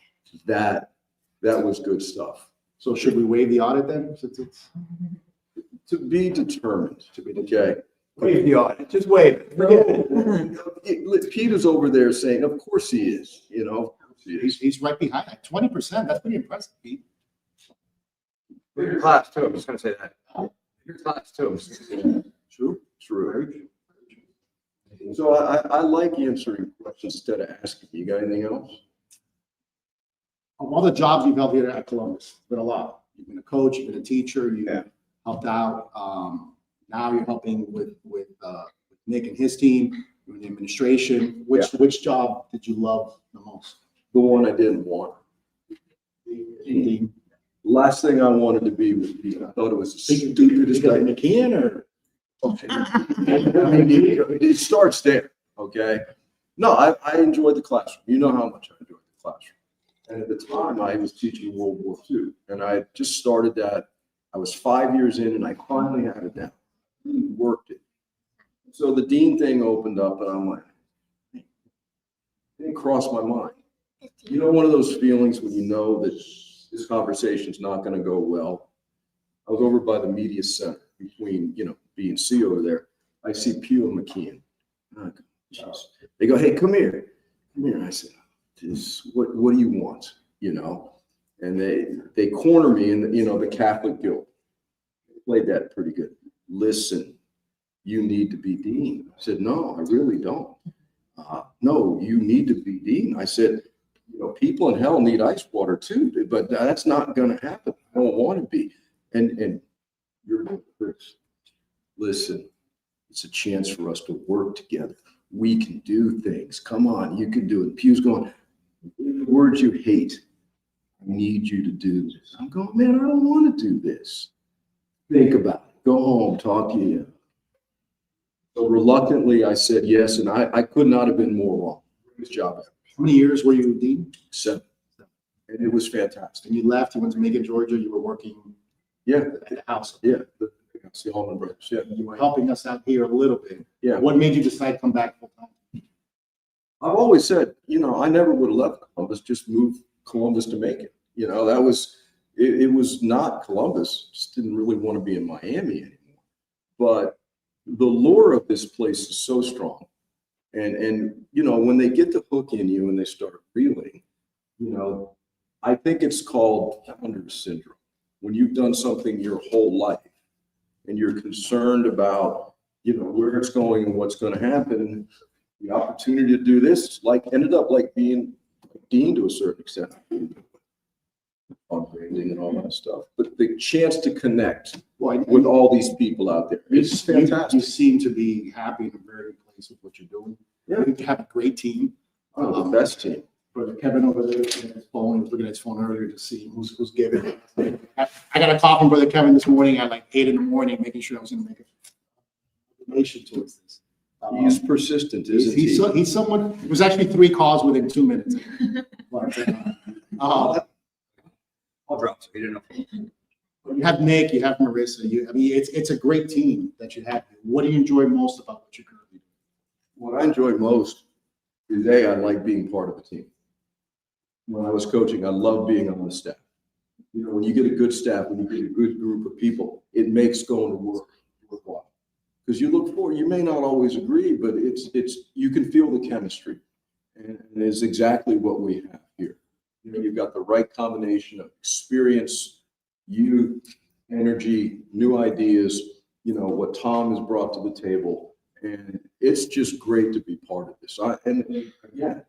that was good stuff. So should we waive the audit then, since it's To be determined. Okay. waive the audit? Just waive it. Forget it. Peter's over there saying, of course he is. Of course he is. He's right behind that. 20%. That's pretty impressive, Pete. Your class too, I'm just gonna say that. Your class too. True. So I like answering questions instead of asking. You got anything else? Of all the jobs you've held here at Columbus, it's been a lot. You've been a coach, you've been a teacher, you helped out. Now you're helping with Nick and his team, you're in the administration. Which job did you love the most? The one I didn't want. The Last thing I wanted to be was Pete. I thought it was the stupidest guy. McKeon or? I mean, it starts there, okay? No, I enjoyed the classroom. You know how much I enjoyed the classroom. And at the time, I was teaching World War II, and I just started that. I was 5 years in, and I finally had it down. Really worked it. So the dean thing opened up, and I'm like, it didn't cross my mind. One of those feelings when you know that this conversation's not going to go well. I was over by the media center between, B and C over there. I see Pew and McKeon. They go, hey, come here. I said, what do you want? And they corner me in the Catholic Guild. They played that pretty good. Listen, you need to be dean. I said, no, I really don't. No, you need to be dean. I said, you know, people in hell need ice water too, but that's not gonna happen. I don't want to be. And you're Chris. Listen, it's a chance for us to work together. We can do things. Come on, you can do it. Pew's going, words you hate. I need you to do this. I'm going, man, I don't want to do this. Think about it. Go home, talk to you. So reluctantly, I said yes, and I could not have been more wrong. Greatest job ever. How many years were you dean? 7. And it was fantastic. And you left, you went to Macon, Georgia, you were working Yeah, at the house. yeah. It's the Allman Brothers. Yeah. You were helping us out here a little bit. Yeah. What made you decide to come back full time? I've always said, you know, I never would have left Columbus, just moved Columbus to Macon. You know, that was, it was not Columbus, just didn't really want to be in Miami anymore. But the lure of this place is so strong. And you know, when they get the hook in you and they start reeling, you know, I think it's called founder syndrome. When you've done something your whole life and you're concerned about, you know, where it's going and what's going to happen, the opportunity to do this ended up like being dean to a certain extent, fundraising and all that stuff. But the chance to connect with all these people out there, it's fantastic. You seem to be happy in a very good place with what you're doing. Yeah. You have a great team. The best team. Brother Kevin over there looking at his phone, was looking at his phone earlier to see who's giving. I got a call from Brother Kevin this morning at like 8 in the morning, making sure I was going to make a donation towards this. He's persistent, isn't he? He's someone, it was actually 3 calls within 2 minutes. But, I'll drop, so he didn't know. you have Nick, you have Marissa, I mean, it's a great team that you have. What do you enjoy most about what you're currently doing? What I enjoy most is I like being part of a team. When I was coaching, I love being on the staff. You know, when you get a good staff, when you get a good group of people, it makes going to work worthwhile. Because you look for, you may not always agree, but it's you can feel the chemistry, and it's exactly what we have here. You know, you've got the right combination of experience, youth, energy, new ideas. You know what Tom has brought to the table, and it's just great to be part of this. And again,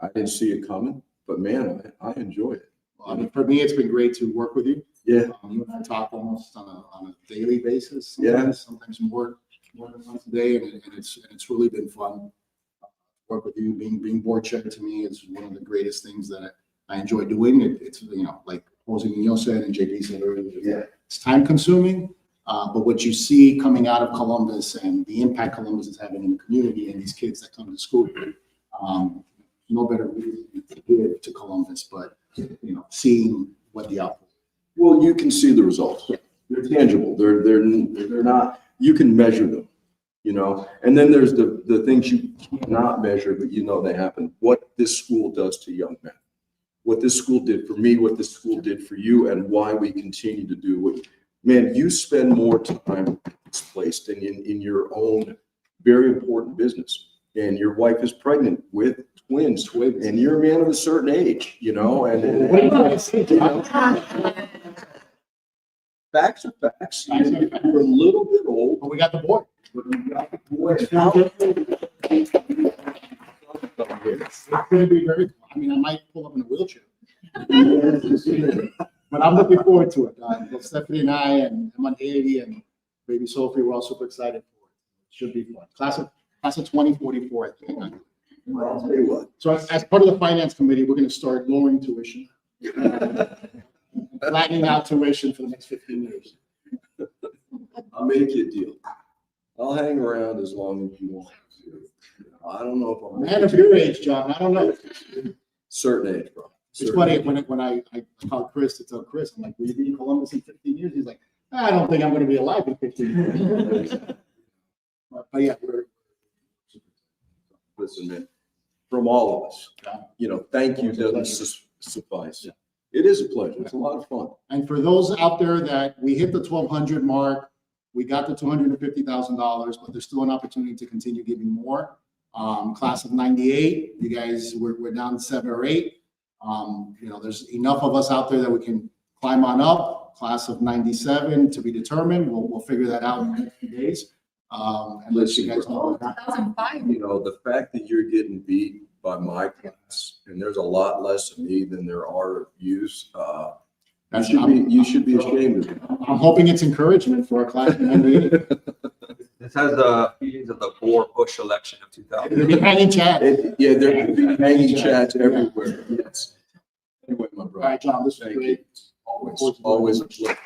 I didn't see it coming, but man, I enjoy it. I mean, for me, it's been great to work with you. Yeah. You and I talk almost on a daily basis. Yeah. Sometimes more than once a day, and it's really been fun. Work with you, being board chair to me is one of the greatest things that I enjoy doing. It's, you know, like Jose Munoz said and JP said earlier, yeah, it's time consuming, but what you see coming out of Columbus and the impact Columbus is having in the community and these kids that come to school, no better reason to give to Columbus, but, you know, seeing what the output. Well, you can see the results. They're tangible. They're not, you can measure them, you know, and then there's the things you cannot measure, but you know they happen. What this school does to young men, what this school did for me, what this school did for you, and why we continue to do what, man, you spend more time in this place than in your own very important business. And your wife is pregnant with twins, and you're a man of a certain age, you know, and What do you want to say, John? facts are facts. You're a little bit old. But we got the boy. But we got the boy. It's going to be very, I mean, I might pull up in a wheelchair. But I'm looking forward to it. Both Stephanie and I and Emma Haiti and baby Sophie, we're all super excited for it. It should be fun. Class of 2044, I think. Well, I'll tell you what. So as part of the finance committee, we're going to start lowering tuition. Flattening out tuition for the next 15 years. I'll make you a deal. I'll hang around as long as you want to. I don't know if I'm. Man of your age, John, I don't know. Certain age, bro. It's funny, when I called Chris to tell Chris, I'm like, will you be in Columbus in 15 years? He's like, I don't think I'm going to be alive in 15 years. But yeah, Listen, man, from all of us, you know, thank you doesn't suffice. It is a pleasure. It's a lot of fun. And for those out there that we hit the 1,200 mark, we got the $250,000, but there's still an opportunity to continue giving more. Class of 98, you guys, we're down 7 or 8. You know, there's enough of us out there that we can climb on up. Class of 97 to be determined. We'll figure that out in the next few days. And let you guys know. 2005. You know, the fact that you're getting beat by my class, and there's a lot less of me than there are of yous. You should be ashamed of it. I'm hoping it's encouragement for our class. This has the feelings of the Gore Bush election of 2000. There'll be hanging chads. Yeah, there could be hanging chads everywhere, yes. Anyway, my brother. All right, John, this was Thank great. you. Always a pleasure.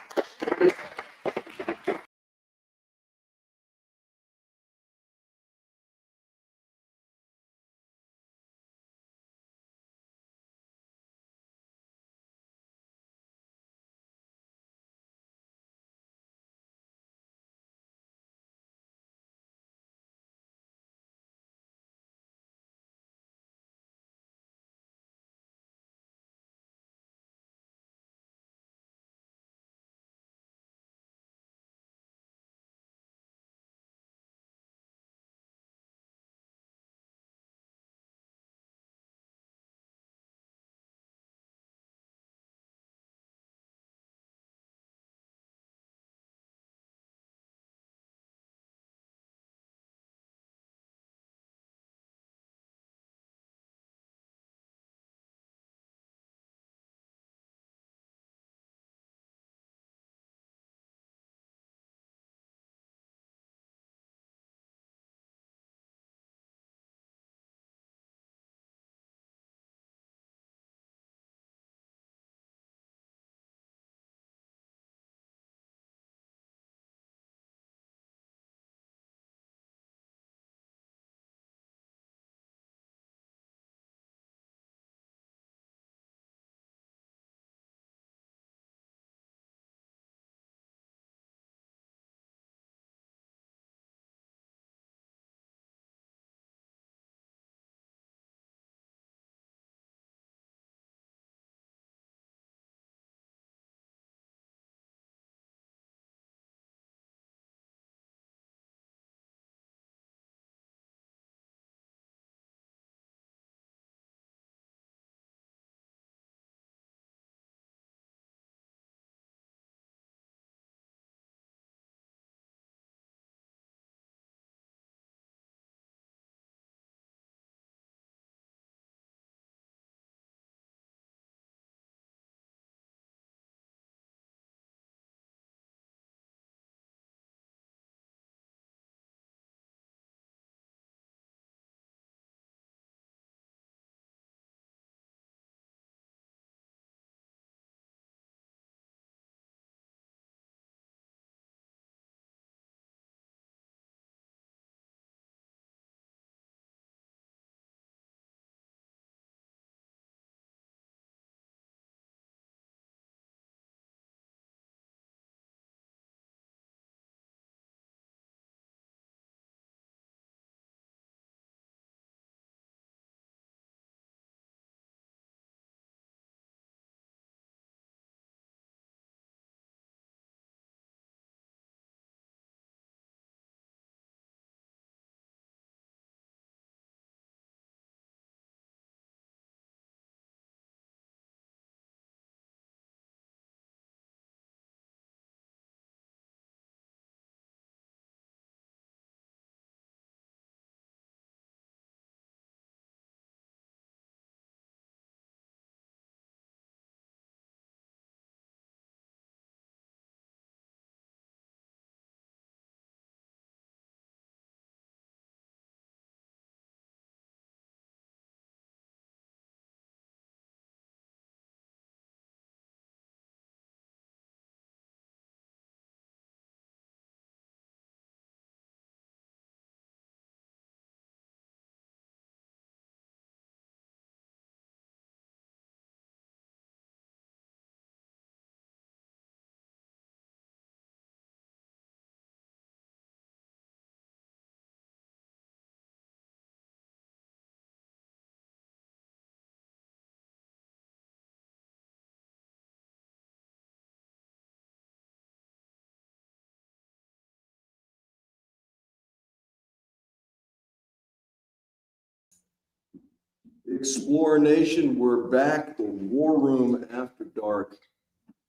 Explore Nation, we're back, the War Room After Dark.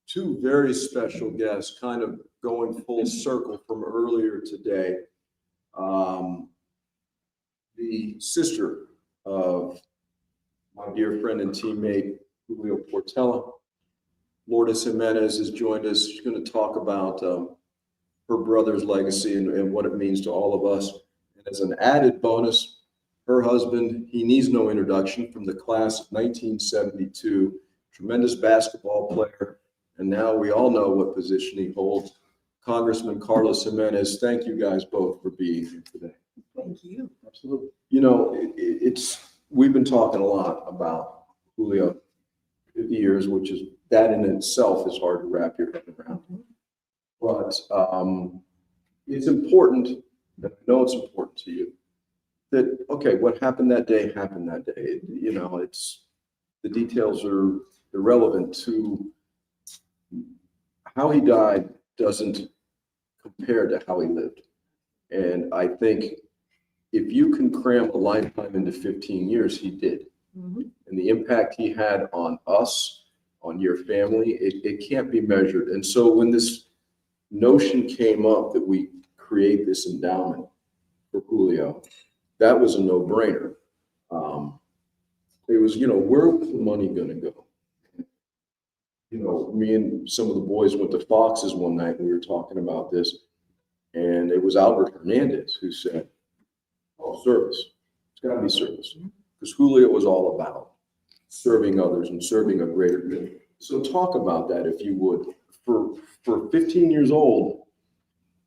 Two very special guests, kind of going full circle from earlier today. The sister of my dear friend and teammate, Julio Portella. Lourdes Jimenez has joined us. She's going to talk about her brother's legacy and what it means to all of us. And as an added bonus, her husband, he needs no introduction, from the class of 1972, tremendous basketball player. And now we all know what position he holds. Congressman Carlos Jimenez, thank you guys both for being here today. Thank you. Absolutely. You know, we've been talking a lot about Julio, 50 years, which is, that in itself is hard to wrap your head around. But it's important, and I know it's important to you, that, okay, what happened that day happened that day. You know, it's, the details are irrelevant to how he died, doesn't compare to how he lived. And I think if you can cram a lifetime into 15 years, he did. And the impact he had on us, on your family, it can't be measured. And so when this notion came up that we create this endowment for Julio, that was a no-brainer. It was, you know, where was the money going to go? You know, me and some of the boys went to Fox's one night and we were talking about this, and it was Albert Hernandez who said, oh, service. It's got to be service. Because Julio was all about serving others and serving a greater good. So talk about that, if you would. For 15 years old,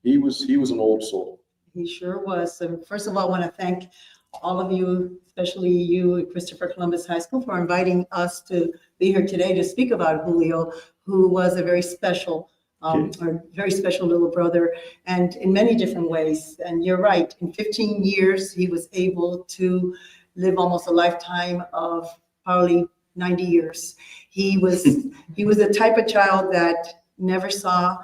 he was an old soul. He sure was. So first of all, I want to thank all of you, especially you at Christopher Columbus High School, for inviting us to be here today to speak about Julio, who was a very special, little brother, and in many different ways. And you're right, in 15 years, he was able to live almost a lifetime of probably 90 years. He was the type of child that never saw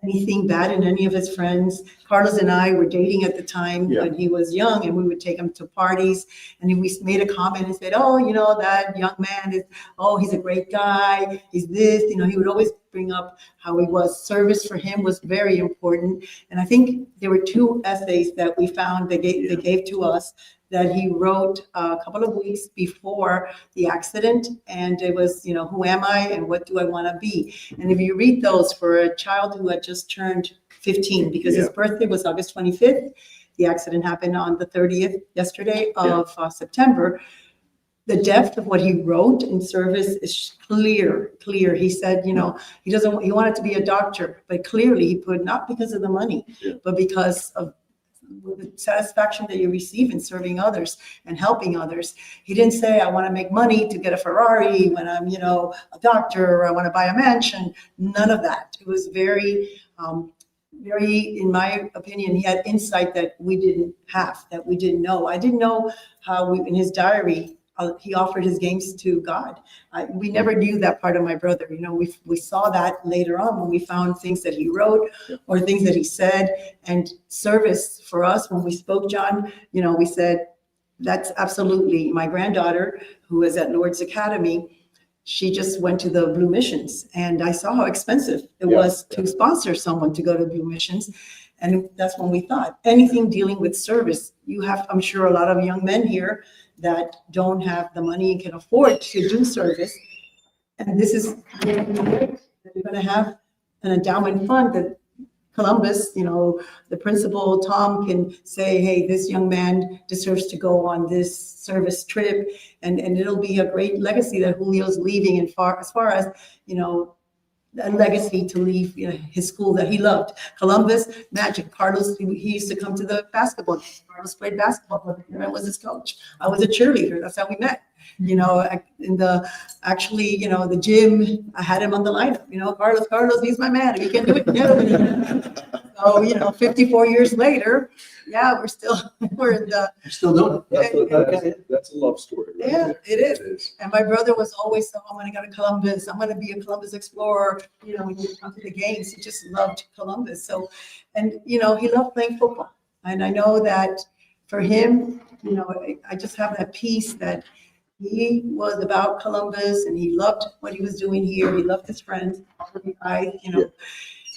anything bad in any of his friends. Carlos and I were dating at the time when he was young, and we would take him to parties, and we made a comment and said, oh, you know, that young man is, oh, he's a great guy, he's this, you know, he would always bring up how he was. Service for him was very important. And I think there were 2 essays that we found they gave to us that he wrote a couple of weeks before the accident. And it was, you know, who am I and what do I want to be? And if you read those for a child who had just turned 15, because his birthday was August 25th, the accident happened on the 30th, yesterday of September. The depth of what he wrote in service is clear. He said, you know, he wanted to be a doctor, but clearly he put, not because of the money, but because of the satisfaction that you receive in serving others and helping others. He didn't say, I want to make money to get a Ferrari when I'm, you know, a doctor, or I want to buy a mansion. None of that. It was very, in my opinion, he had insight that we didn't have, that we didn't know. I didn't know how in his diary, he offered his games to God. We never knew that part of my brother. You know, we saw that later on when we found things that he wrote or things that he said. And service for us, when we spoke, John, you know, we said, that's absolutely. My granddaughter, who is at Lord's Academy, she just went to the Blue Missions, and I saw how expensive it was to sponsor someone to go to Blue Missions. And that's when we thought, anything dealing with service, you have, I'm sure a lot of young men here that don't have the money and can afford to do service. And this is, you're going to have an endowment fund that Columbus, you know, the principal, Tom, can say, hey, this young man deserves to go on this service trip. And it'll be a great legacy that Julio's leaving, and as far as, you know, a legacy to leave, you know, his school that he loved. Columbus, Magic. Carlos, he used to come to the basketball. Carlos played basketball with him. I was his coach. I was a cheerleader. That's how we met. You know, in the, actually, you know, the gym, I had him on the lineup. You know, Carlos, he's my man. If he can do it, so, you know, 54 years later, we're in the. You're still doing it. That's a love story. Right? Yeah, it is. And my brother was always, I'm going to go to Columbus. I'm going to be a Columbus explorer. You know, when you come to the games, he just loved Columbus. So, and, you know, he loved playing football. And I know that for him, you know, I just have that peace that he was about Columbus, and he loved what he was doing here. He loved his friends. I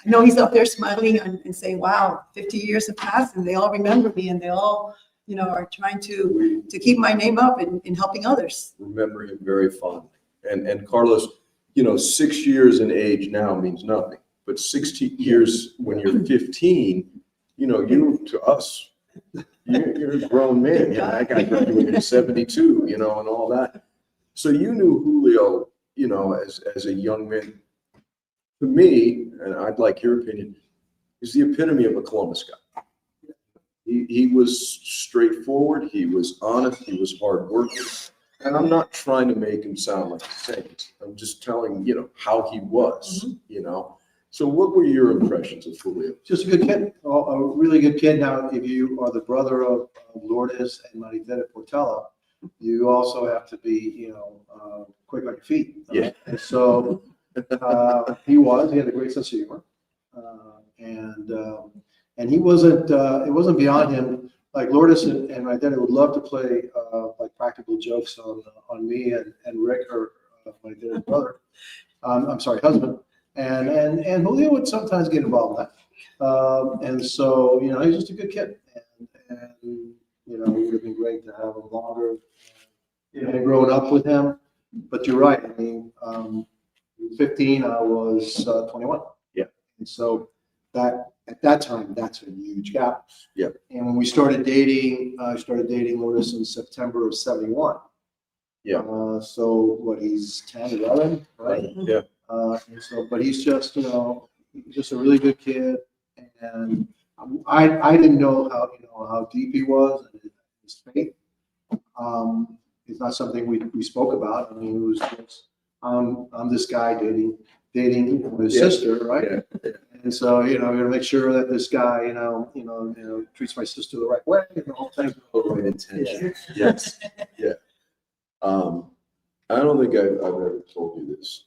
know he's up there smiling and saying, wow, 50 years have passed, and they all remember me, and they all, are trying to keep my name up in helping others. Remember him very fondly. And Carlos, 6 years in age now means nothing, but 16 years when you're 15, you, to us, you're a grown man. I got graduated in 72, and all that. So you knew Julio, as a young man. To me, and I'd like your opinion, is the epitome of a Columbus guy. He was straightforward, he was honest, he was hardworking. And I'm not trying to make him sound like a saint. I'm just telling, how he was, So what were your impressions of Julio? Just a good kid, a really good kid. Now, if you are the brother of Lourdes and Marita Portella, you also have to be, quick on your feet. Yeah. And so he had a great sense of humor. And he wasn't, it wasn't beyond him. Like Lourdes and my dad would love to play like practical jokes on me and Rick, or my dad's brother. I'm sorry, husband. And Julio would sometimes get involved in that. And so, he was just a good kid. And it would have been great to have him longer and growing up with him. But you're right. I mean, 15, I was 21. Yeah. And so at that time, that's a huge gap. Yeah. And when we started dating, I started dating Lourdes in September of 71. Yeah. So what, he's 10, 11, right? Yeah. And so, but he's just, just a really good kid. And I didn't know how deep he was and his faith. It's not something we spoke about. I mean, it was just, I'm this guy dating his sister, right? Yeah. And so, we gotta make sure that this guy, treats my sister the right way and the whole thing. The right intention. Yes. Yeah. I don't think I've ever told you this.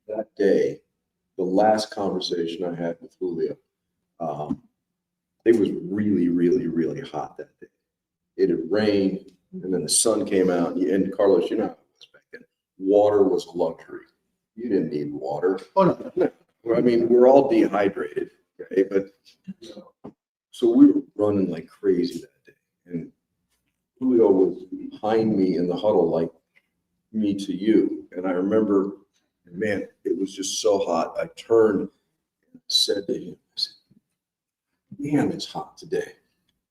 That day, the last conversation I had with Julio, it was really, really, really hot that day. It had rained, and then the sun came out. And Carlos, how it was back then. Water was a luxury. You didn't need water. Oh, no. I mean, we're all dehydrated, okay? But so we were running like crazy that day, and Julio was behind me in the huddle, like me to you. And I remember, man, it was just so hot. I turned and said to him, I said, "Man, it's hot today."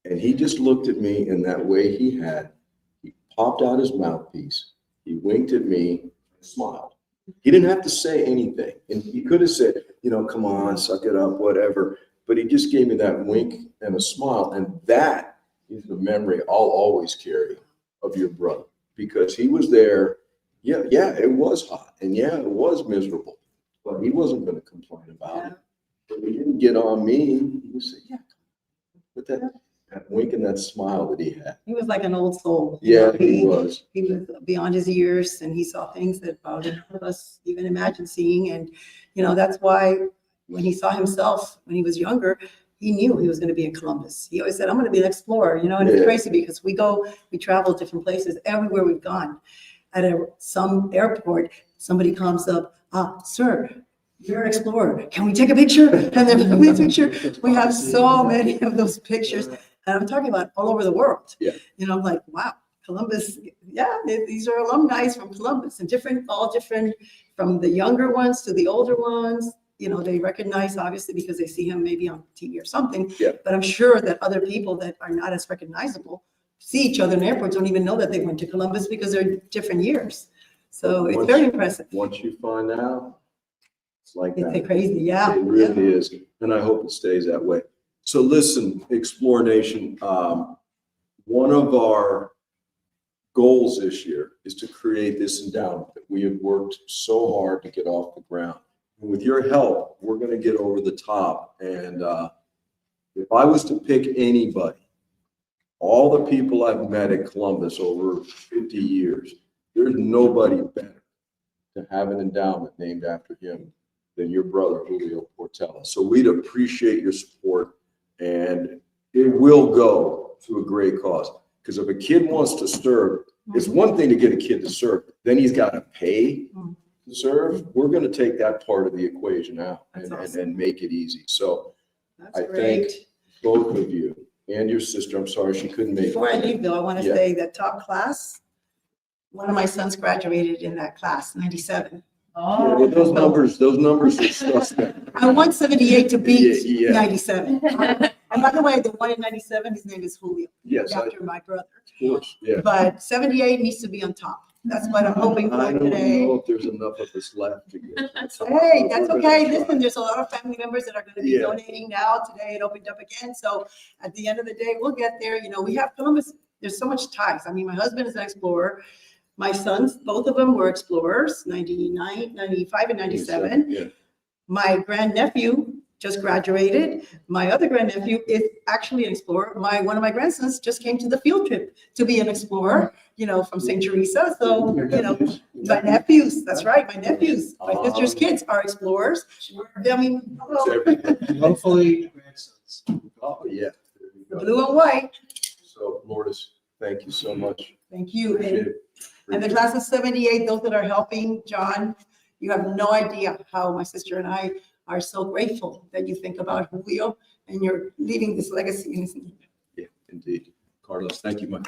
And he just looked at me in that way he had. He popped out his mouthpiece. He winked at me and smiled. He didn't have to say anything. And he could have said, come on, suck it up, whatever. But he just gave me that wink and a smile. And that is the memory I'll always carry of your brother, because he was there. Yeah, it was hot. And yeah, it was miserable. But he wasn't going to complain about it. But he didn't get on me. He would say, yeah, with that wink and that smile that he had. He was like an old soul. Yeah, he was. He was beyond his years, and he saw things that probably none of us even imagined seeing. And, that's why when he saw himself when he was younger, he knew he was going to be in Columbus. He always said, I'm going to be an explorer, and it's crazy because we travel different places everywhere we've gone. At some airport, somebody comes up, sir, you're an explorer. Can we take a picture? And then we take a picture. We have so many of those pictures. And I'm talking about all over the world. Yeah. I'm like, wow, Columbus. Yeah, these are alumni from Columbus, and all different, from the younger ones to the older ones. They recognize, obviously, because they see him maybe on TV or something. Yeah. But I'm sure that other people that are not as recognizable see each other in airports, don't even know that they went to Columbus because they're different years. So it's very impressive. Once you find out, it's like that. It's crazy, yeah. It really is. And I hope it stays that way. So listen, Explore Nation, one of our goals this year is to create this endowment that we have worked so hard to get off the ground. And with your help, we're going to get over the top. And if I was to pick anybody, all the people I've met at Columbus over 50 years, there's nobody better to have an endowment named after him than your brother, Julio Portella. So we'd appreciate your support, and it will go to a great cause. Because if a kid wants to serve, it's one thing to get a kid to serve, then he's got to pay to serve. We're going to take that part of the equation out and make it easy. So I thank both of you And your sister, I'm sorry, she couldn't make it. Before I leave though, I want to Yeah. say that top class, one of my sons graduated in that class, 97. Yeah, well, those numbers are suspect. I want 78 to beat Yeah, yeah. 97. And by the way, the one in 97, his name is Julio. Yes, After my brother. Of course, yeah. But 78 needs to be on top. That's what I'm hoping I for don't today. know if there's enough of us left to get. Hey, that's We're gonna okay. try. Listen, there's a lot of family members that are going to be Yeah. donating now. Today it opened up again. So at the end of the day, we'll get there. You know, we have Columbus. There's so much ties. I mean, my husband is an explorer. My sons, both of them were explorers, 99, 95 and 97. Yeah. My grandnephew just graduated. My other grandnephew is actually an explorer. One of my grandsons just came to the field trip to be an explorer, you know, from St. Teresa. So, you know, my nephews, that's right, my nephews, my sister's kids are explorers. I mean, Hopefully, grandsons. Oh, yeah. There we go. blue and white. So Lourdes, thank you so much. Thank you. Appreciate it. And the class of 78, those that are helping, John, you have no idea how my sister and I are so grateful that you think about Julio and you're leaving this legacy in his name. Yeah, indeed. Carlos, thank you much.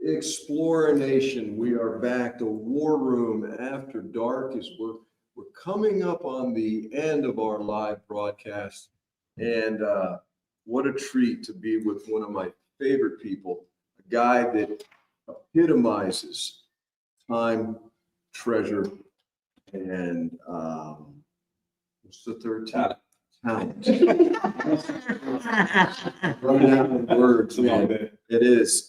Explorer Nation, we are back. The War Room After Dark is we're coming up on the end of our live broadcast. And what a treat to be with one of my favorite people, a guy that epitomizes time, treasure, and what's the third talent? Talent. Running out of words, man. It is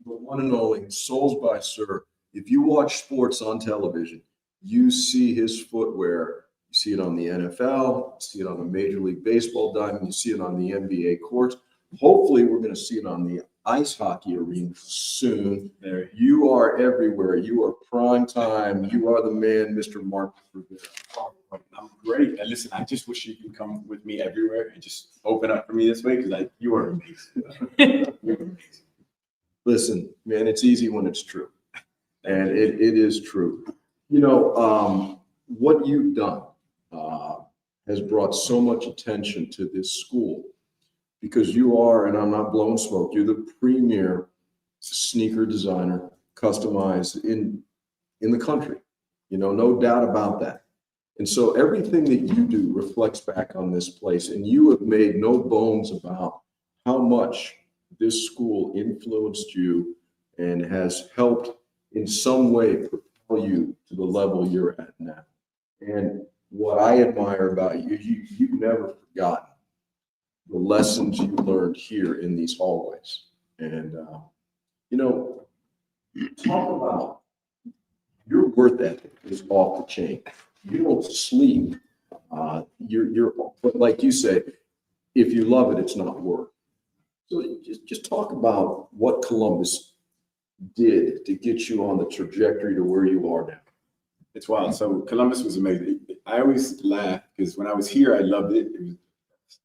the one and only Souls by Sir. If you watch sports on television, you see his footwear. You see it on the NFL, you see it on the Major League Baseball diamond, you see it on the NBA courts. Hopefully, we're going to see it on the ice hockey arena soon. There, you are everywhere. You are prime time. You are the man, Mr. Mark Rivera. I'm great. And listen, I just wish you could come with me everywhere and just open up for me this way because you are amazing. You're amazing. Listen, man, it's easy when it's true. And it is true. You know, what you've done has brought so much attention to this school because you are, and I'm not blowing smoke, you're the premier sneaker designer customized in the country. You know, no doubt about that. And so everything that you do reflects back on this place, and you have made no bones about how much this school influenced you and has helped in some way propel you to the level you're at now. And what I admire about you, you've never forgotten the lessons you learned here in these hallways. And, you know, talk about your work ethic is off the chain. You don't sleep. But like you said, if you love it, it's not work. So just talk about what Columbus did to get you on the trajectory to where you are now. It's wild. So Columbus was amazing. I always laugh because when I was here, I loved it. It was the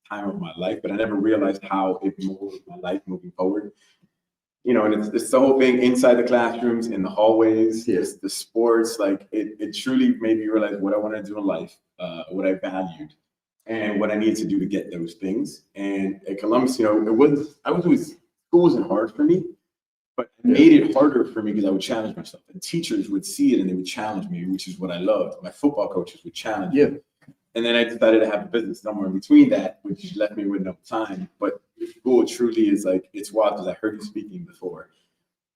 time of my life, but I never realized how it molded my life moving forward. You know, and it's the whole thing inside the classrooms, in the hallways, yes, the sports, like it truly made me realize what I wanted to do in life, what I valued, and what I needed to do to get those things. And at Columbus, you know, school wasn't hard for me, but it made it harder for me because I would challenge myself. And teachers would see it and they would challenge me, which is what I loved. My football coaches would challenge me. And then I decided to have a business somewhere in between that, which left me with no time. But school truly is like, it's wild because I heard you speaking before.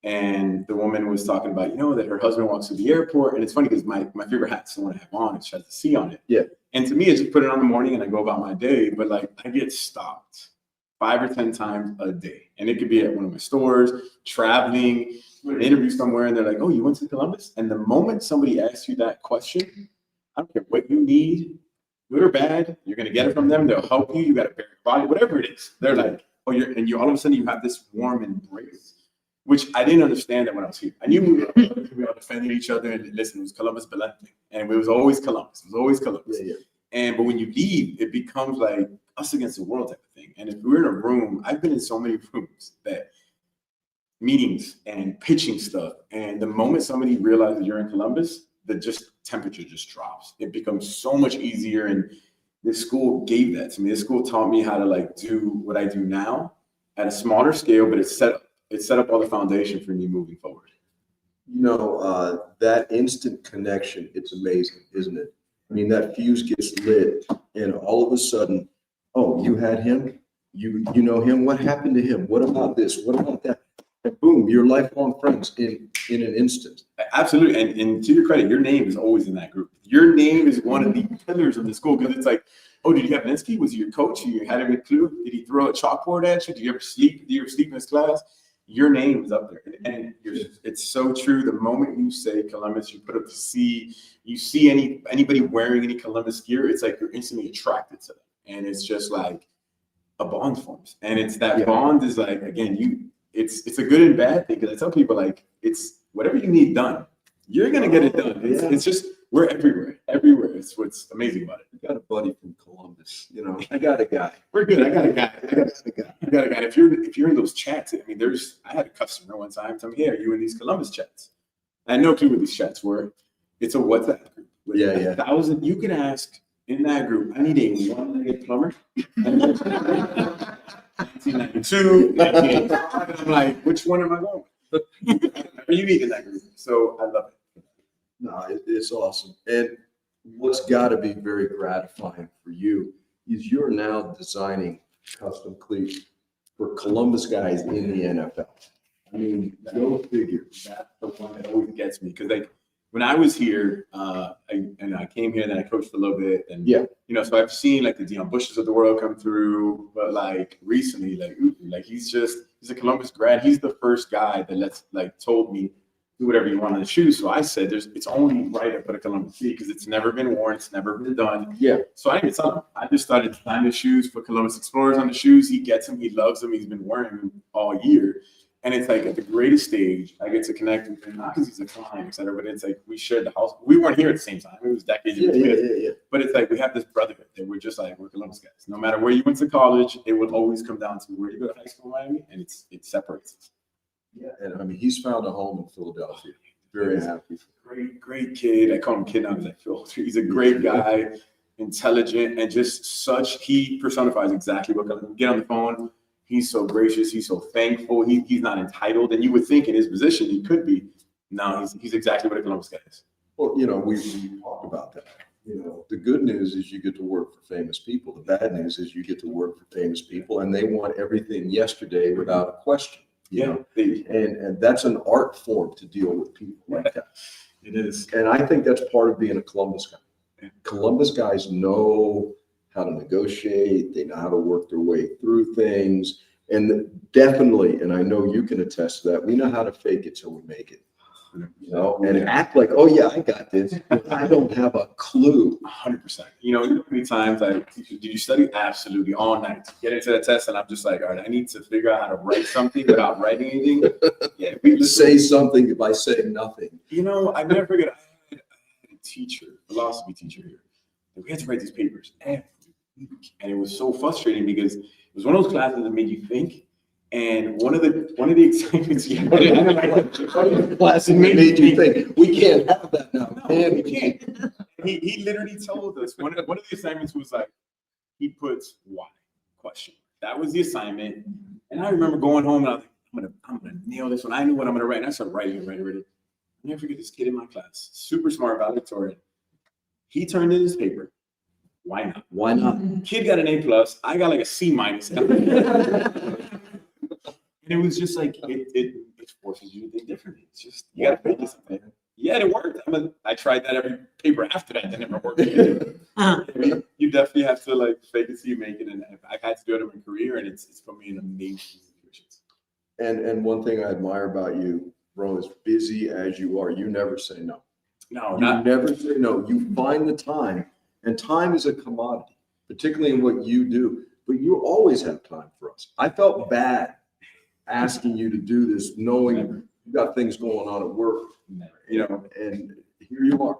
And the woman was talking about, you know, that her husband walks through the airport. And it's funny because my favorite hat's the one I have on. It has the C on it. Yeah. And to me, I just put it on in the morning and I go about my day. But like, I get stopped 5 or 10 times a day. And it could be at one of my stores, traveling, an interview somewhere. And they're like, oh, you went to Columbus? And the moment somebody asks you that question, I don't care what you need, good or bad, you're going to get it from them. They'll help you. You got to bear your body, whatever it is. They're like, oh, you all of a sudden you have this warm embrace, which I didn't understand that when I was here. I knew we all defended each other and listen, it was Columbus Philanthropy. And it was always Columbus. It was always Columbus. But when you leave, it becomes like us against the world type of thing. And if we're in a room, I've been in so many rooms that meetings and pitching stuff. And the moment somebody realizes you're in Columbus, the temperature just drops. It becomes so much easier. And this school gave that to me. This school taught me how to like do what I do now at a smaller scale, but it set up all the foundation for me moving forward. You know, that instant connection, it's amazing, isn't it? I mean, that fuse gets lit and all of a sudden, oh, you had him? You know him? What happened to him? What about this? What about that? And boom, you're lifelong friends in an instant. Absolutely. And to your credit, your name is always in that group. Your name is one of the pillars of the school because it's like, oh, did you have Lynskey? Was he your coach? You had him in clue? Did he throw a chalkboard at you? Did you ever sleep? Did you ever sleep in his class? Your name is up there. And it's so true. The moment you say Columbus, you put up the C, you see anybody wearing any Columbus gear, it's like you're instantly attracted to them. And it's just like a bond forms. And it's that bond is like, again, it's a good and bad thing. Because I tell people like, it's whatever you need done, you're going to get it done. It's just, we're everywhere. It's what's amazing about it. I got a buddy from Columbus, you know, I got a guy. We're good. I got a guy. If you're in those chats, I mean, I had a customer one time tell me, hey, are you in these Columbus chats? I had no clue what these chats were. It's a WhatsApp group. With 1,000, you can ask in that group, I need a one-legged plumber. 1992. 2. And I'm like, which one am I going with? Are you eating that group? So I love it. No, it's awesome. And what's got to be very gratifying for you is you're now designing custom cleats for Columbus guys in the NFL. I mean, go figure. That's the one that always gets me. Because like when I was here, I came here, then I coached a little bit. And, yeah, you know, so I've seen like the Deion Bushes of the world come through. But like recently, like he's a Columbus grad. He's the first guy that told me, do whatever you want on the shoes. So I said, it's only right to put a Columbus cleat because it's never been worn, it's never been done. Yeah. So I didn't tell him. I just started designing shoes for Columbus Explorers on the shoes. He gets them, he loves them, he's been wearing them all year. And it's like at the greatest stage, I get to connect with him, not because he's a client, et cetera, but it's like we shared the house. We weren't here at the same time. It was decades in between us. But it's like we have this brotherhood that we're just like, we're Columbus guys. No matter where you went to college, it will always come down to where you go to high school in Miami, and it separates us. Yeah, and I mean, he's found a home in Philadelphia. Very happy. Great kid. I call him kid now because I feel he's a great guy, intelligent, and just he personifies exactly what comes. Get on the phone. He's so gracious. He's so thankful. He's not entitled. And you would think in his position he could be. No, he's exactly what a Columbus guy is. Well, you know, we talked about that. You know, the good news is you get to work for famous people. The bad news is you get to work for famous people, and they want everything yesterday without a question. Yeah, and that's an art form to deal with people like that. It is. And I think that's part of being a Columbus guy. Yeah. Columbus guys know how to negotiate. They know how to work their way through things. And definitely, and I know you can attest to that, we know how to fake it till we make it. You know, and act like, oh yeah, I got this. I don't have a clue. 100%. You know, how many times did you study? Absolutely, all night. Get into the test, and I'm just like, all right, I need to figure out how to write something without writing anything. Yeah, we just say something by saying nothing. You know, I never forget. I had a teacher, philosophy teacher here. We had to write these papers every week, and it was so frustrating because it was one of those classes that made you think. And one of the excitements, class made you think we can't have that now. No, we can't. He literally told us one of the assignments was like he puts why question. That was the assignment, and I remember going home and I was like, I'm gonna nail this one. I knew what I'm gonna write. And I started writing. I'll never forget this kid in my class, super smart valedictorian. He turned in his paper. Why not? Why not? Kid got an A+. I got like a C-. And it was just like it forces you to think differently. It's just you gotta fake something. Yeah, it worked. I tried that every paper after that. That never worked. You definitely have to like fake it till you make it. And I've had to do it in my career, and it's put me in amazing situations. And one thing I admire about you, bro, as busy as you are, you never say no. No, you never say no. You find the time, and time is a commodity, particularly in what you do. But you always have time for us. I felt bad asking you to do this, knowing you got things going on at work, you know, and here you are.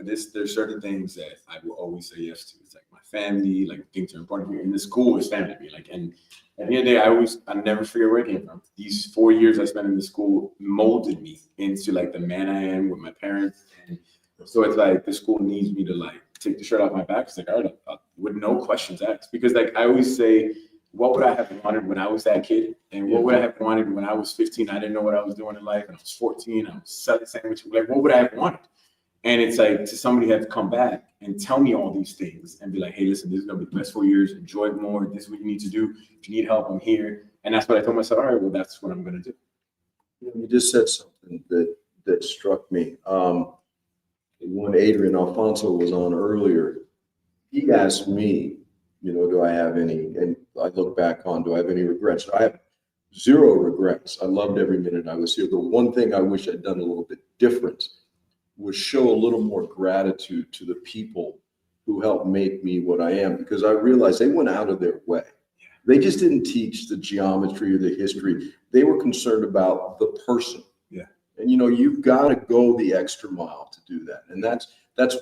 There's certain things that I will always say yes to. It's like my family, like things are important to me. And the school is family to me. Like, and at the end of the day, I never forget where I came from. These 4 years I spent in the school molded me into like the man I am with my parents. And so it's like the school needs me to like take the shirt off my back. It's like, all right, with no questions asked. Because like I always say, what would I have wanted when I was that kid? And what would I have wanted when I was 15? I didn't know what I was doing in life. And I was 14. I was selling sandwiches. Like, what would I have wanted? And it's like to somebody have to come back and tell me all these things and be like, hey, listen, this is going to be the best 4 years. Enjoy it more. This is what you need to do. If you need help, I'm here. And that's what I told myself. All right, well, that's what I'm going to do. You just said something that struck me. When Adrian Alfonso was on earlier, he asked me, you know, do I have any, and I look back on, do I have any regrets? I have zero regrets. I loved every minute I was here. The one thing I wish I'd done a little bit different was show a little more gratitude to the people who helped make me what I am, because I realized they went out of their way. They just didn't teach the geometry or the history. They were concerned about the person. Yeah. And you know, you've got to go the extra mile to do that. And that's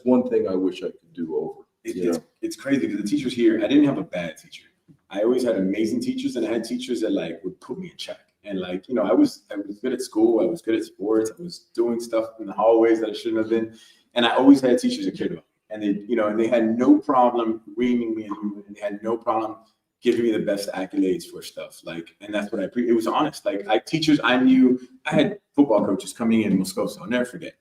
one thing I wish I could do over. It's crazy because the teachers here, I didn't have a bad teacher. I always had amazing teachers, and I had teachers that like would put me in check. And like, you know, I was good at school. I was good at sports. I was doing stuff in the hallways that I shouldn't have been. And I always had teachers that cared about me. And they, you know, and they had no problem reaming me, and they had no problem giving me the best accolades for stuff. Like, and that's what it was honest. Like teachers I knew, I had football coaches coming in Moscoso, I'll never forget.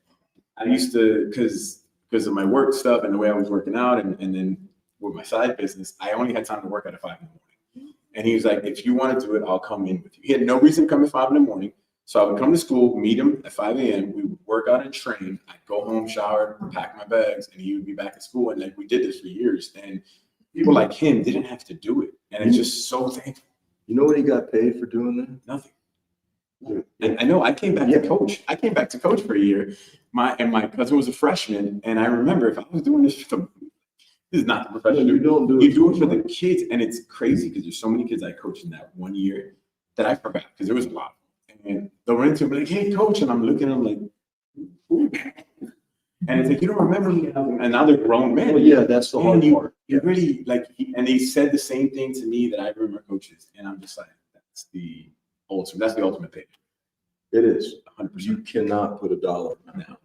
I used to, because of my work stuff and the way I was working out and then with my side business, I only had time to work at 5 in the morning. And he was like, if you want to do it, I'll come in with you. He had no reason to come at 5 in the morning. So I would come to school, meet him at 5 a.m. We would work out and train. I'd go home, shower, pack my bags, and he would be back at school. And like we did this for years. And people like him didn't have to do it. And it's just so thankful. You know what he got paid for doing that? Nothing. And I know I came back to coach. I came back to coach for a year. My cousin was a freshman. And I remember if I was doing this for this is not the profession. You don't do it. You do it for the kids. And it's crazy because there's so many kids I coached in that 1 year that I forgot because there was a lot. And they'll run into me like, hey, coach. And I'm looking at them like, ooh. And it's like, you don't remember me. And now they're grown men. Well, yeah, that's the hard part. You really like, and they said the same thing to me that I remember coaches. And I'm just like, that's the ultimate thing. It is. 100%. You cannot put a dollar amount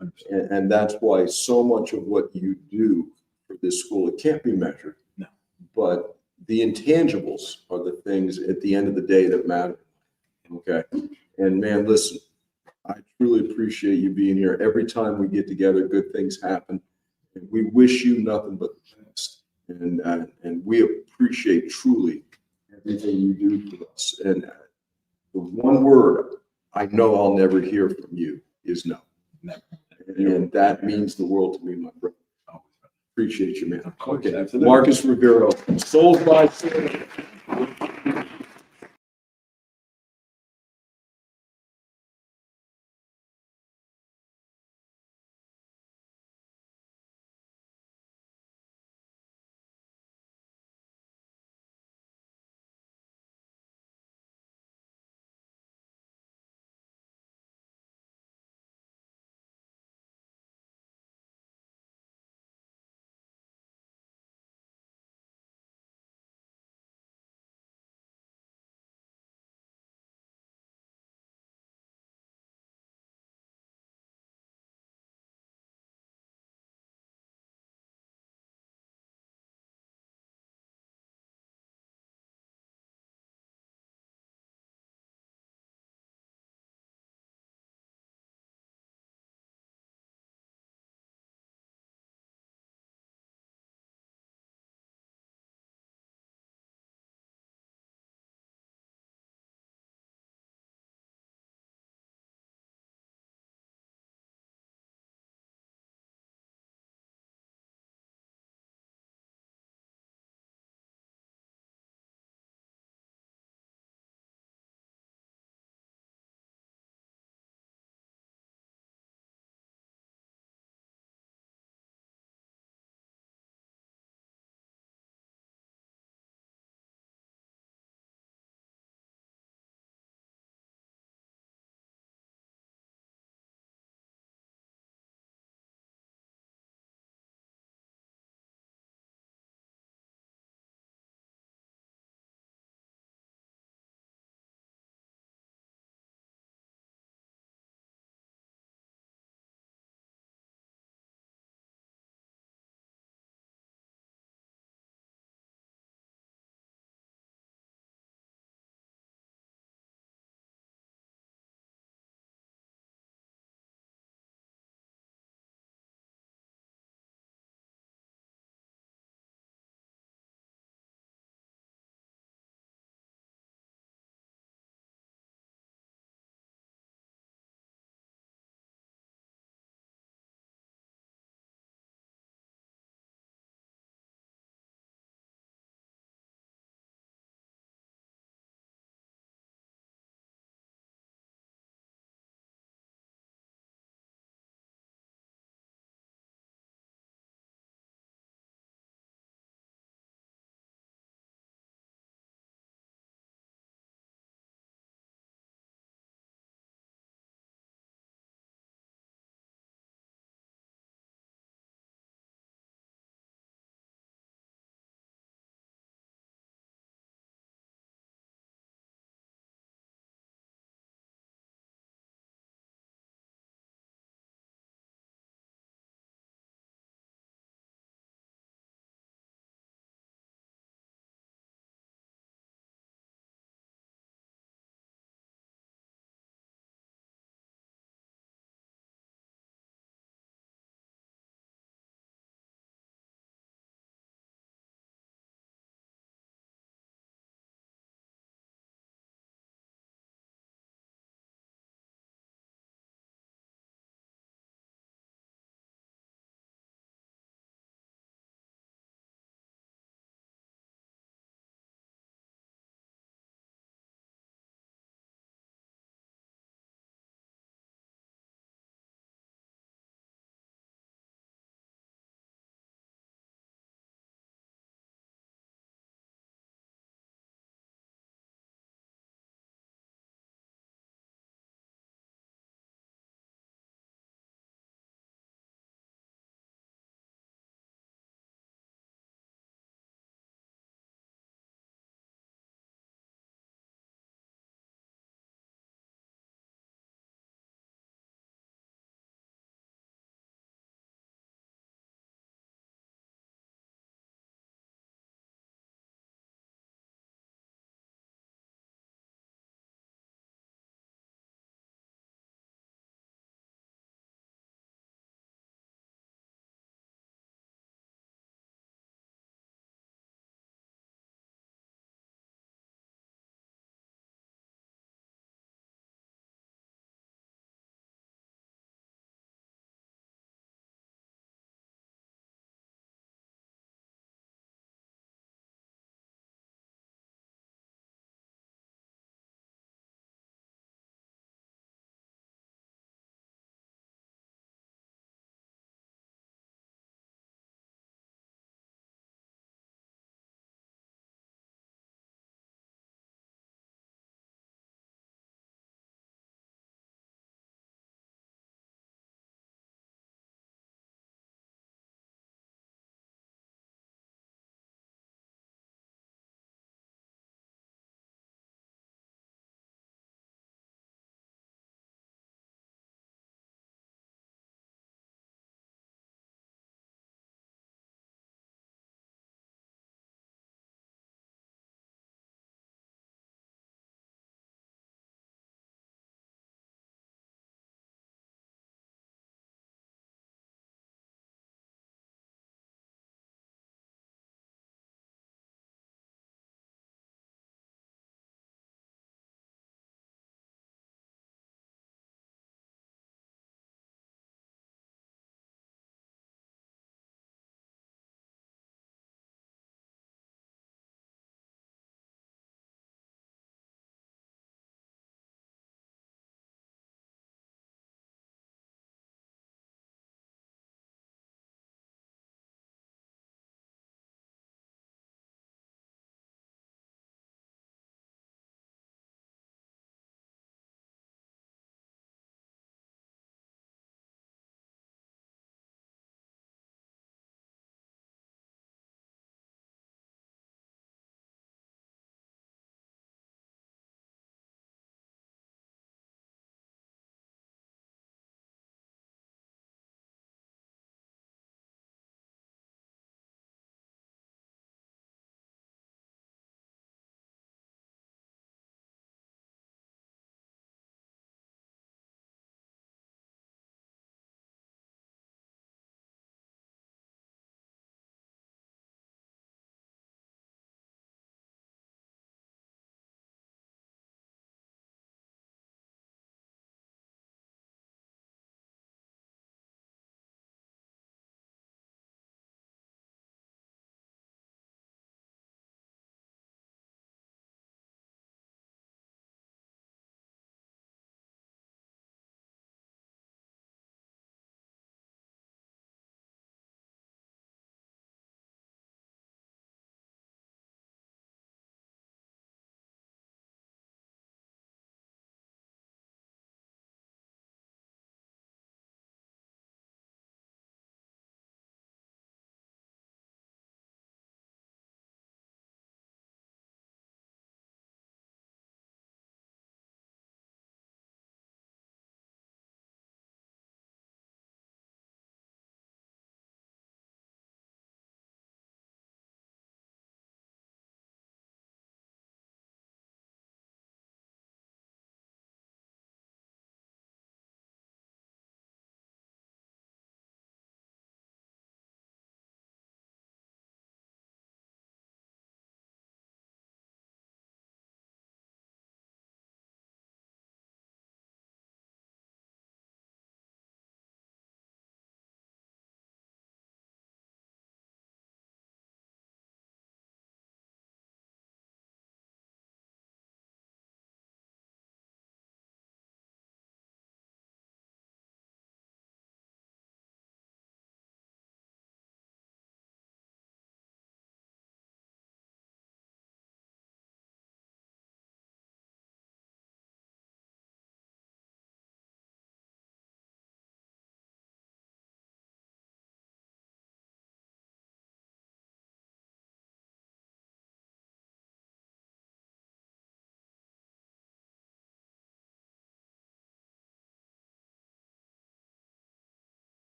on that. And that's why so much of what you do for this school, it can't be measured. No. But the intangibles are the things at the end of the day that matter. Okay. And man, listen, I truly appreciate you being here. Every time we get together, good things happen. And we wish you nothing but the best. And we appreciate truly everything you do for us. And the one word I know I'll never hear from you is no. Never. And that means the world to me, my brother. Appreciate you, man. Okay. Absolutely. Marcus Rivero, Souls by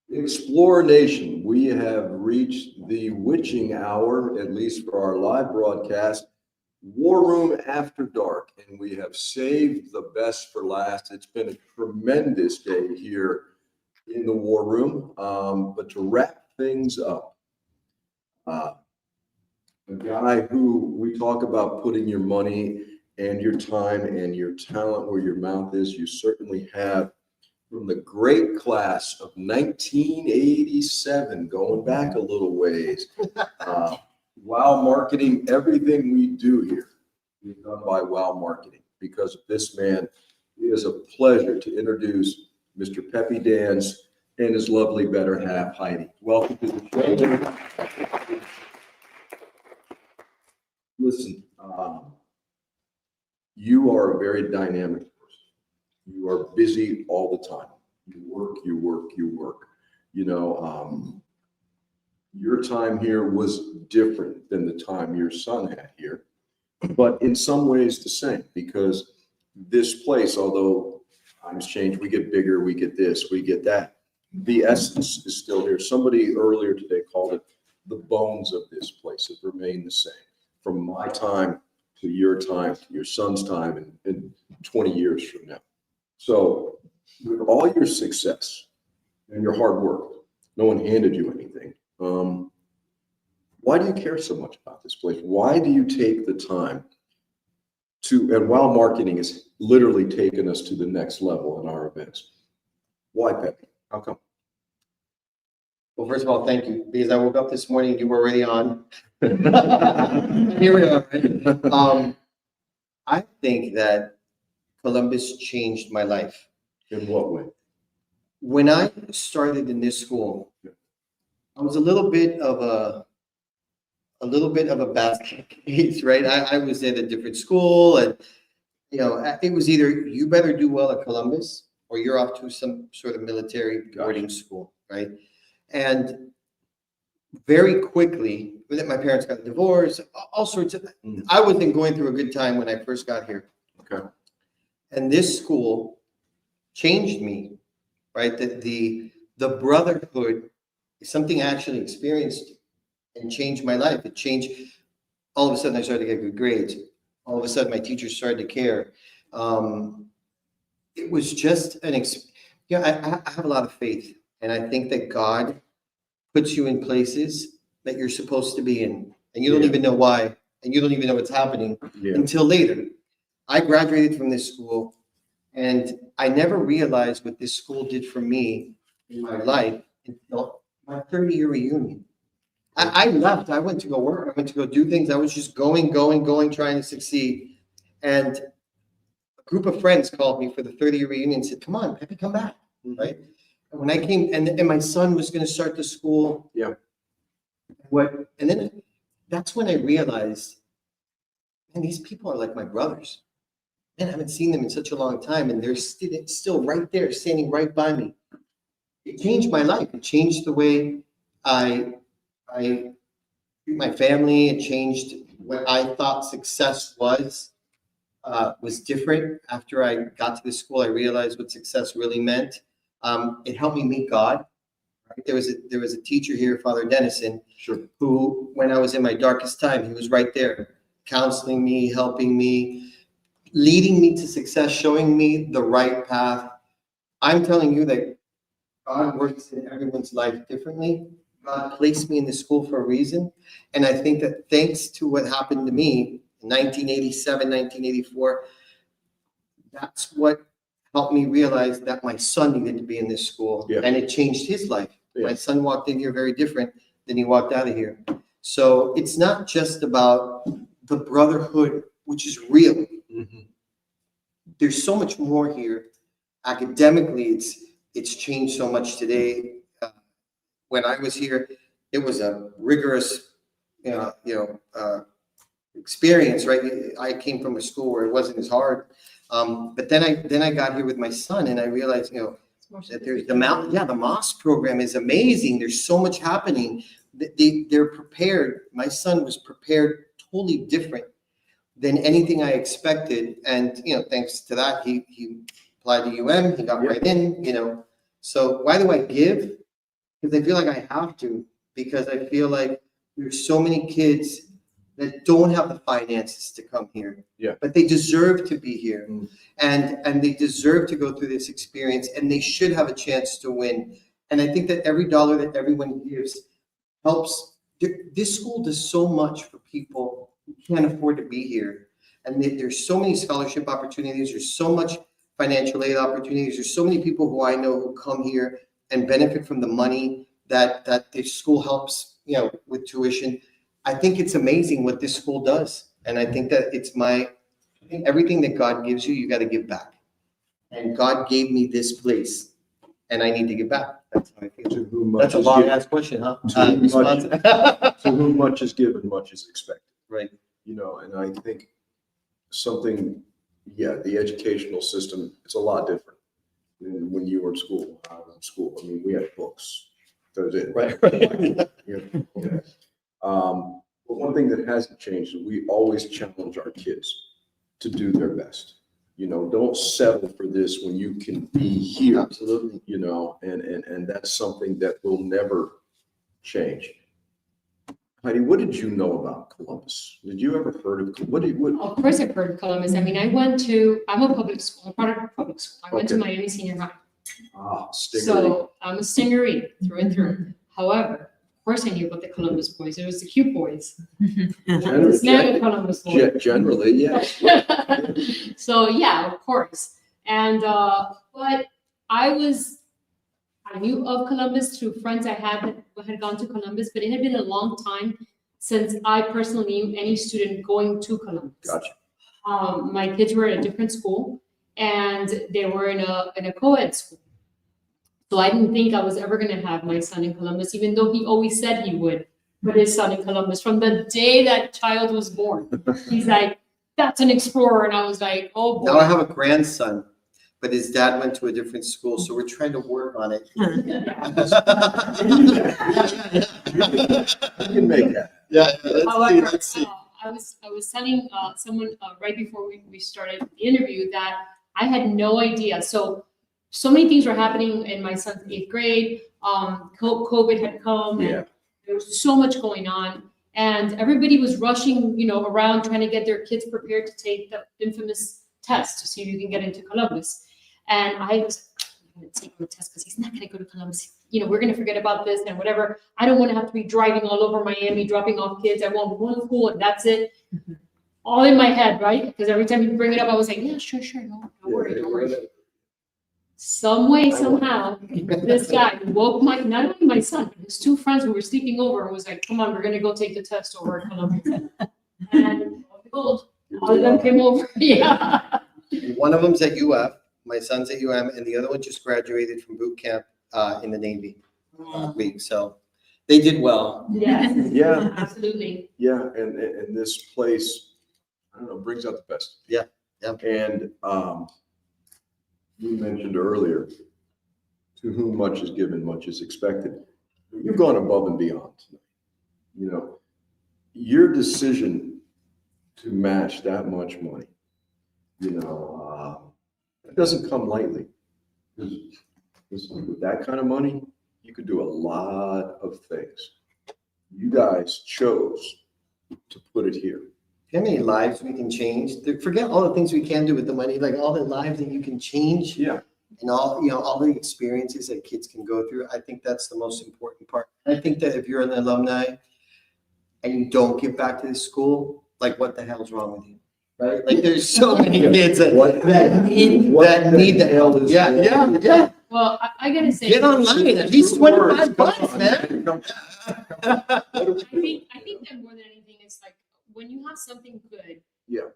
Explore Nation, we have reached the witching hour, at least for our live broadcast. War Room After Dark, and we have saved the best for last. It's been a tremendous day here in the War Room. But to wrap things up, a guy who we talk about putting your money and your time and your talent where your mouth is, you certainly have. From the great class of 1987, going back a little ways. Wow Marketing, everything we do here is done by Wow Marketing. Because of this man, it is a pleasure to introduce Mr. Pepe Dans and his lovely better half, Heidi. Welcome to the show. Listen, you are a very dynamic person. You are busy all the time. You work, you work, you work. You know, your time here was different than the time your son had here, but in some ways the same, because this place, although times change, we get bigger, we get this, we get that, the essence is still here. Somebody earlier today called it the bones of this place have remained the same from my time to your time, to your son's time, and 20 years from now. So with all your success and your hard work, no one handed you anything. Why do you care so much about this place? Why do you take the time to, and Wow Marketing has literally taken us to the next level in our events. Why, Pepe? How come? Well, first of all, thank you, because I woke up this morning, you were already on. Here we are. I think that Columbus changed my life. In what way? When I started in this school, I was a little bit of a basket case, right? I was at a different school, and you know, it was either you better do well at Columbus or you're off to some sort of military boarding school, right? And very quickly, my parents got divorced, all sorts of. I wasn't going through a good time when I first got here. Okay. And this school changed me, right? The brotherhood is something I actually experienced and changed my life. It changed. All of a sudden, I started to get good grades. All of a sudden, my teachers started to care. It was just an I have a lot of faith, and I think that God puts you in places that you're supposed to be in, and you don't even know why, and you don't even know what's happening until later. I graduated from this school, and I never realized what this school did for me in my life until my 30-year reunion. I left. I went to go work. I went to go do things. I was just going, trying to succeed. And a group of friends called me for the 30-year reunion and said, "Come on, Pepe, come back." Right? And when I came, and my son was going to start the school. Yeah. And then that's when I realized, man, these people are like my brothers. Man, I haven't seen them in such a long time, and they're still right there, standing right by me. It changed my life. It changed the way I treat my family. It changed what I thought success was different. After I got to this school, I realized what success really meant. It helped me meet God. Right? There was a teacher here, Father Dennison, who, when I was in my darkest time, he was right there, counseling me, helping me, leading me to success, showing me the right path. I'm telling you that God works in everyone's life differently. God placed me in this school for a reason. And I think that thanks to what happened to me in 1987, 1984, that's what helped me realize that my son needed to be in this school. And it changed his life. My son walked in here very different than he walked out of here. So it's not just about the brotherhood, which is real. There's so much more here. Academically, it's changed so much today. When I was here, it was a rigorous, experience, right? I came from a school where it wasn't as hard. But then I got here with my son, and I realized, that there's the MOS program is amazing. There's so much happening. They're prepared. My son was prepared totally different than anything I expected. And, thanks to that, he applied to UM, he got right in, So why do I give? Because I feel like I have to, because I feel like there's so many kids that don't have the finances to come here. Yeah. But they deserve to be here. And they deserve to go through this experience, and they should have a chance to win. And I think that every dollar that everyone gives helps. This school does so much for people who can't afford to be here. And there's so many scholarship opportunities, there's so much financial aid opportunities, there's so many people who I know who come here and benefit from the money that the school helps, with tuition. I think it's amazing what this school does. And I think that I think everything that God gives you, you got to give back. And God gave me this place, and I need to give back. That's how I feel. That's a long ass question, huh? To whom much is given, much is expected. Right. And I think the educational system, it's a lot different than when you were in school. I was in school. I mean, we had books. That was it. Right. But one thing that hasn't changed is we always challenge our kids to do their best. Don't settle for this when you can be here. Absolutely. And that's something that will never change. Heidi, what did you know about Columbus? Did you ever heard of Of course I've heard of Columbus. I mean, I'm a public school, I'm part of a public school. I went to Miami Senior High. So I'm a stingery through and through. However, of course I knew about the Columbus boys. It was the cute boys. It's never Columbus boys. Generally, yes. So yeah, of course. And but I knew of Columbus through friends I had gone to Columbus, but it had been a long time since I personally knew any student going to Columbus. Gotcha. My kids were at a different school, and they were in a co-ed school. So I didn't think I was ever going to have my son in Columbus, even though he always said he would put his son in Columbus from the day that child was born. He's like, that's an explorer. And I was like, oh boy. Now I have a grandson, but his dad went to a different school, so we're trying to work on it. You can make that. Yeah. However, Let's see. I was telling someone right before we started the interview that I had no idea. So many things were happening in my son's 8th grade. COVID had come. Yeah. There was so much going on, and everybody was rushing, around trying to get their kids prepared to take the infamous test to see if you can get into Columbus. And I was going to take him a test because he's not going to go to Columbus. We're going to forget about this and whatever. I don't want to have to be driving all over Miami, dropping off kids. I want one school and that's it. All in my head, right? Because every time you bring it up, I was like, yeah, sure, no, don't worry. Some way, somehow, this guy woke not only my son, but his 2 friends who were sleeping over and was like, come on, we're going to go take the test over at Columbus. And all of them came over. Yeah. One of them's at UF, my son's at UM, and the other one just graduated from boot camp in the Navy week. So they did well. Yes. Yeah. Absolutely. Yeah, and this place, I don't know, brings out the best. Yeah. And you mentioned earlier, to whom much is given, much is expected. You've gone above and beyond tonight. Your decision to match that much money, it doesn't come lightly. Because with that kind of money, you could do a lot of things. You guys chose to put it here. How many lives we can change? Forget all the things we can do with the money, like all the lives that you can change. Yeah. And all the experiences that kids can go through. I think that's the most important part. I think that if you're an alumni and you don't give back to the school, like what the hell's wrong with you? Right? Like there's so many kids that need the help. Yeah. Well, I gotta say, Get online, at least $25, man. I think that more than anything, it's like when you have something good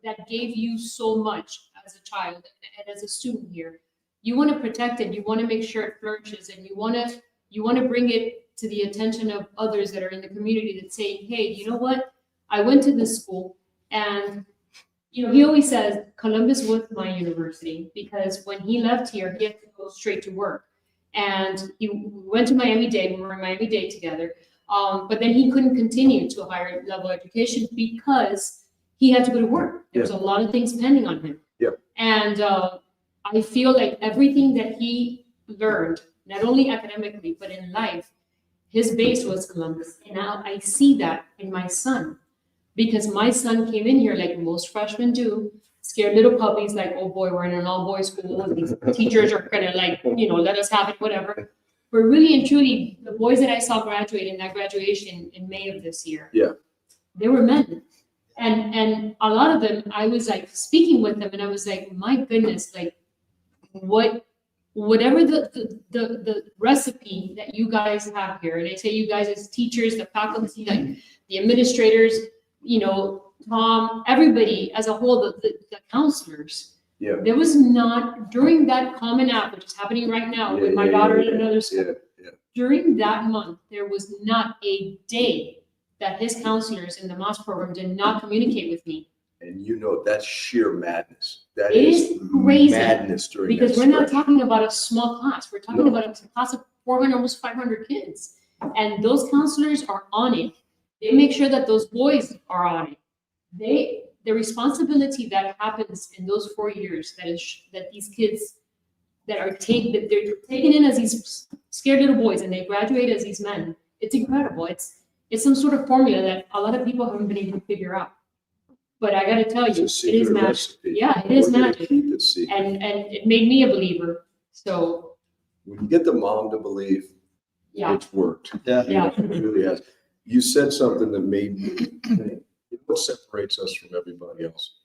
that gave you so much as a child and as a student here, you want to protect it. You want to make sure it flourishes, and you want to bring it to the attention of others that are in the community that say, hey, you know what? I went to this school, and he always says Columbus was my university, because when he left here, he had to go straight to work. And he went to Miami-Dade. We were in Miami-Dade together. But then he couldn't continue to a higher level education because he had to go to work. There was a lot of things pending on him. Yep. And I feel like everything that he learned, not only academically, but in life, his base was Columbus. And now I see that in my son. Because my son came in here like most freshmen do, scared little puppies, like, oh boy, we're in an all-boys school, and these teachers are gonna like, let us have it, whatever. But really and truly, the boys that I saw graduate in that graduation in May of this year, Yeah. they were men. And a lot of them, I was like speaking with them, and I was like, my goodness, like whatever the recipe that you guys have here, and I say you guys as teachers, the faculty, like the administrators, Tom, everybody as a whole, the counselors. Yeah. There was not, during that Common App, which is happening right now with my daughter in another school, during that month, there was not a day that his counselors in the MOS program did not communicate with me. And that's sheer madness. That It is is crazy. madness during that Because we're not stretch. talking about a small class. We're talking about a class of 400, almost 500 kids. And those counselors are on it. They make sure that those boys are on it. The responsibility that happens in those 4 years, that these kids that they're taken in as these scared little boys and they graduate as these men, it's incredible. It's some sort of formula that a lot of people haven't been able to figure out. But I gotta tell you, it is magic. Yeah, it is magic. And it made me a believer. So When you get the mom to believe, yeah, it's worked. Yeah. It really has. You said something that made me think, what separates us from everybody else?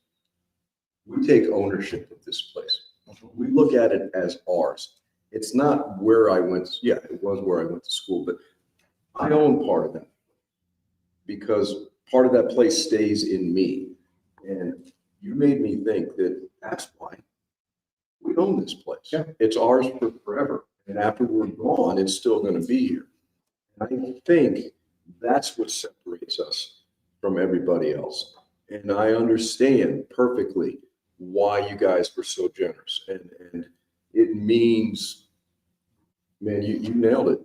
We take ownership of this place. We look at it as ours. It's not where I went. Yeah, it was where I went to school, but I own part of that because part of that place stays in me. And you made me think that that's why we own this place. It's ours for forever. And after we're gone, it's still going to be here. I think that's what separates us from everybody else. And I understand perfectly why you guys were so generous. And it means, man, you nailed it.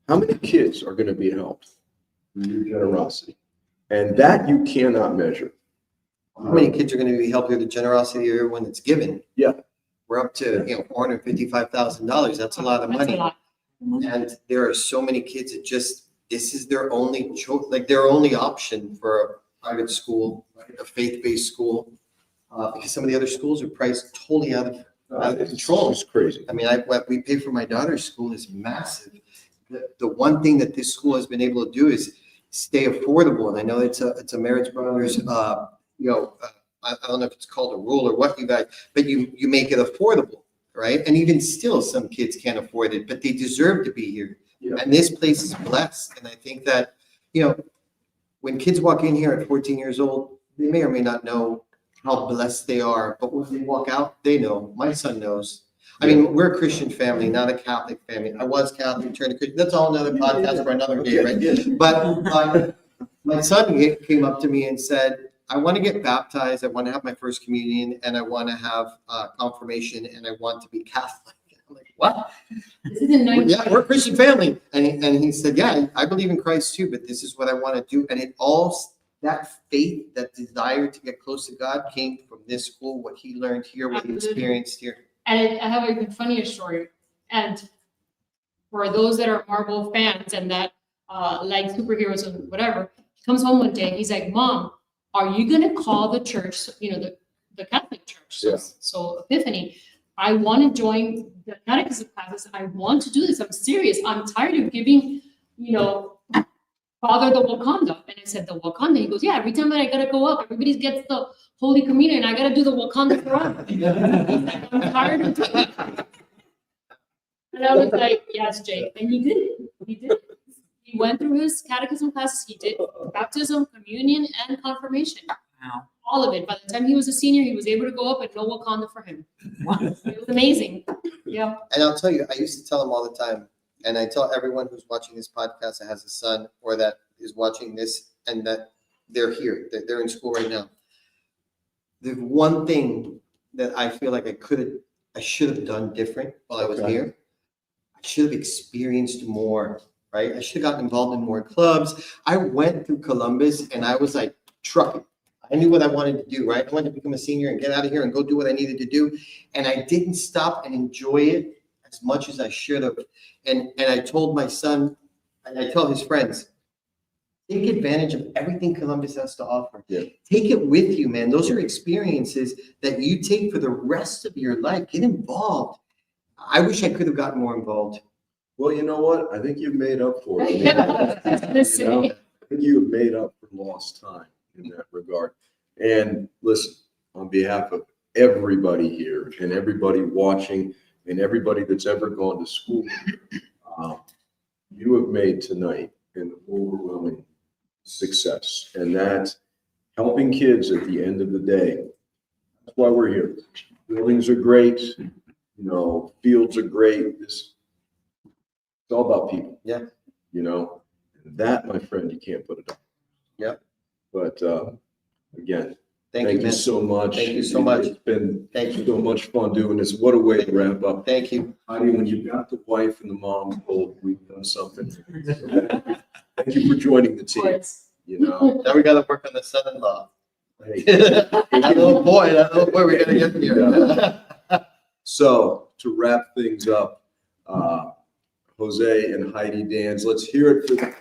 How many kids are going to be helped through your generosity? And that you cannot measure. How many kids are going to be helped through the generosity of everyone that's given? Yeah. We're up to, $455,000. That's a lot of that's a money. lot. And there are so many kids that this is their only choice, like their only option for a private school, right? A faith-based school. Because some of the other schools are priced totally out of control. It's crazy. I mean, what we pay for my daughter's school is massive. The one thing that this school has been able to do is stay affordable. And I know it's a Marriage Brothers, I don't know if it's called a rule or what you guys, but you make it affordable, right? And even still, some kids can't afford it, but they deserve to be here. Yeah. And this place is blessed. And I think that, when kids walk in here at 14 years old, they may or may not know how blessed they are, but when they walk out, they know. My son knows. I mean, we're a Christian family, not a Catholic family. I was Catholic, turned to Christian. That's all another podcast for another day, right? But my son came up to me and said, I want to get baptized. I want to have my first communion, and I want to have confirmation, and I want to be Catholic. I'm like, what? This is a nice. Yeah, we're a Christian family. And he said, yeah, I believe in Christ too, but this is what I want to do. And that faith, that desire to get close to God came from this school, what he learned here, what he experienced here. And I have a funnier story. And for those that are Marvel fans and that like superheroes and whatever, he comes home one day, he's like, Mom, are you going to call the church, the Catholic church? So Epiphany, I want to join the catechism classes. I want to do this. I'm serious. I'm tired of giving, Father the Wakanda. And I said, the Wakanda? He goes, yeah, every time that I got to go up, everybody gets the Holy Communion. I got to do the Wakanda forever. I'm tired of doing it. And I was like, yes, Jake. And he did it. He did it. He went through his catechism classes. He did baptism, communion, and confirmation. Wow. All of it. By the time he was a senior, he was able to go up and no Wakanda for him. It was amazing. Yeah. And I'll tell you, I used to tell him all the time, and I tell everyone who's watching this podcast that has a son or that is watching this and that they're here, that they're in school right now. The one thing that I feel like I should have done different while I was here, I should have experienced more, right? I should have gotten involved in more clubs. I went through Columbus and I was like trucking. I knew what I wanted to do, right? I wanted to become a senior and get out of here and go do what I needed to do. And I didn't stop and enjoy it as much as I should have. And I told my son, I tell his friends, take advantage of everything Columbus has to offer. Yeah. Take it with you, man. Those are experiences that you take for the rest of your life. Get involved. I wish I could have gotten more involved. Well, you know what? I think you've made up for it. Yeah, I was gonna say. You know, I think you have made up for lost time in that regard. And listen, on behalf of everybody here and everybody watching and everybody that's ever gone to school, you have made tonight an overwhelming success. And that's helping kids at the end of the day. That's why we're here. Buildings are great, you know, fields are great. It's all about people. Yeah. You know, that, my friend, you can't put it up. Yep. But again, Thank you, thank you man. so much. Thank you so much. It's been Thank you. so much fun doing this. What a way to wrap up. Thank you. Heidi, when you've got the wife and the mom told, we've done something. Thank you for joining the team, you know. Now we gotta work on the son-in-law. Hey. That little boy, we gotta get here. So to wrap things up, Jose and Heidi Dans, let's hear it for them.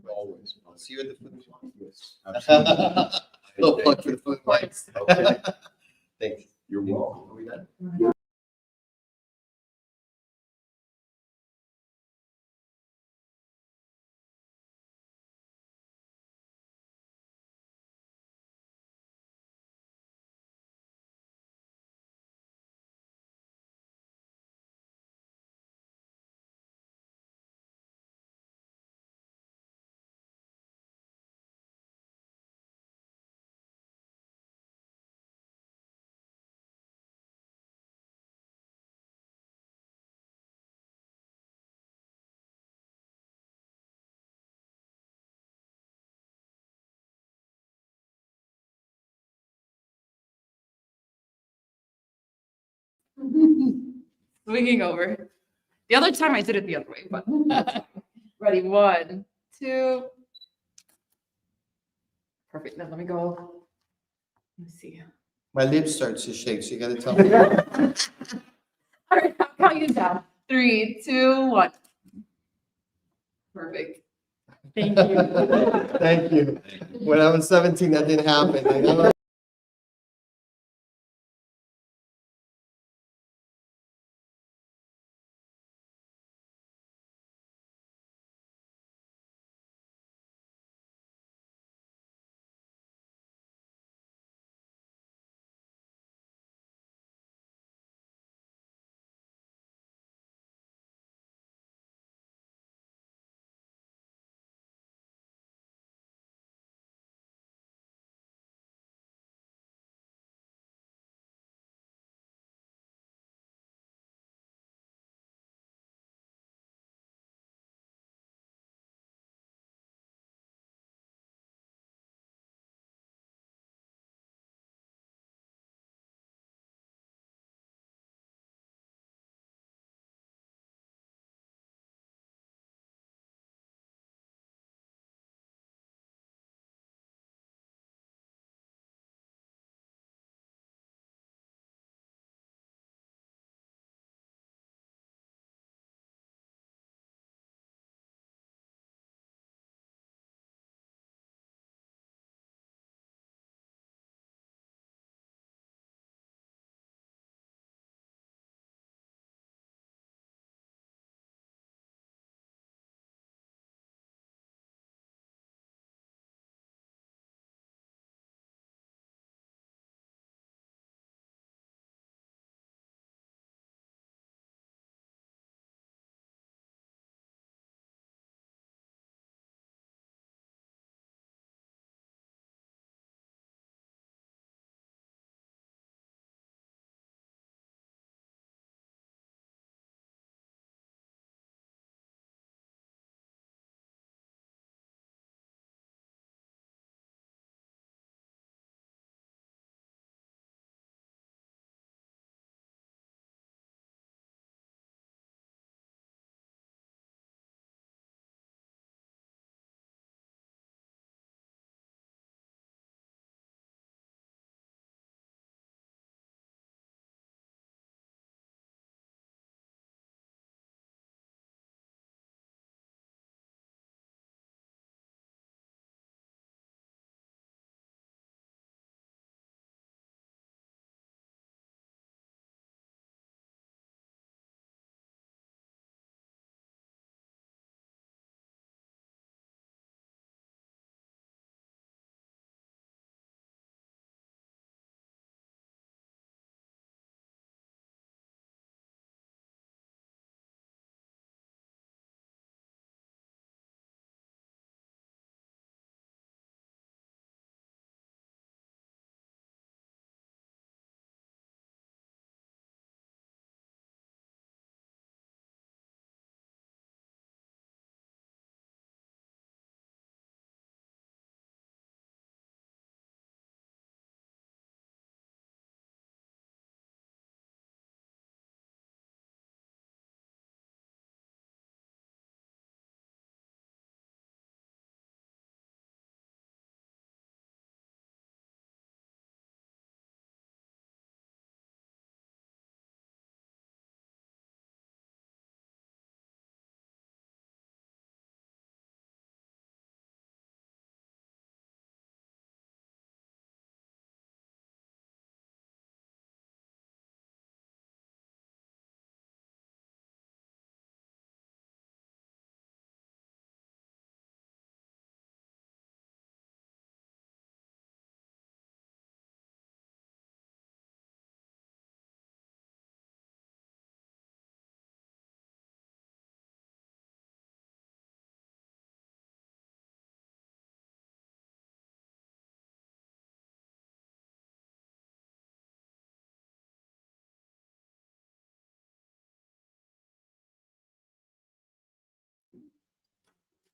Always. See you at the food. Yes, absolutely. Little plug for the food. Okay. Thanks. You're welcome. Are we done? Swinging over. The other time I did it the other way, but ready, 1, 2. Perfect. Now let me go. Let me see. My lips starts to shake, so you gotta tell me. All right, I'll count you down. 3, 2, 1. Perfect. Thank you. Thank you. When I was 17, that didn't happen. I know.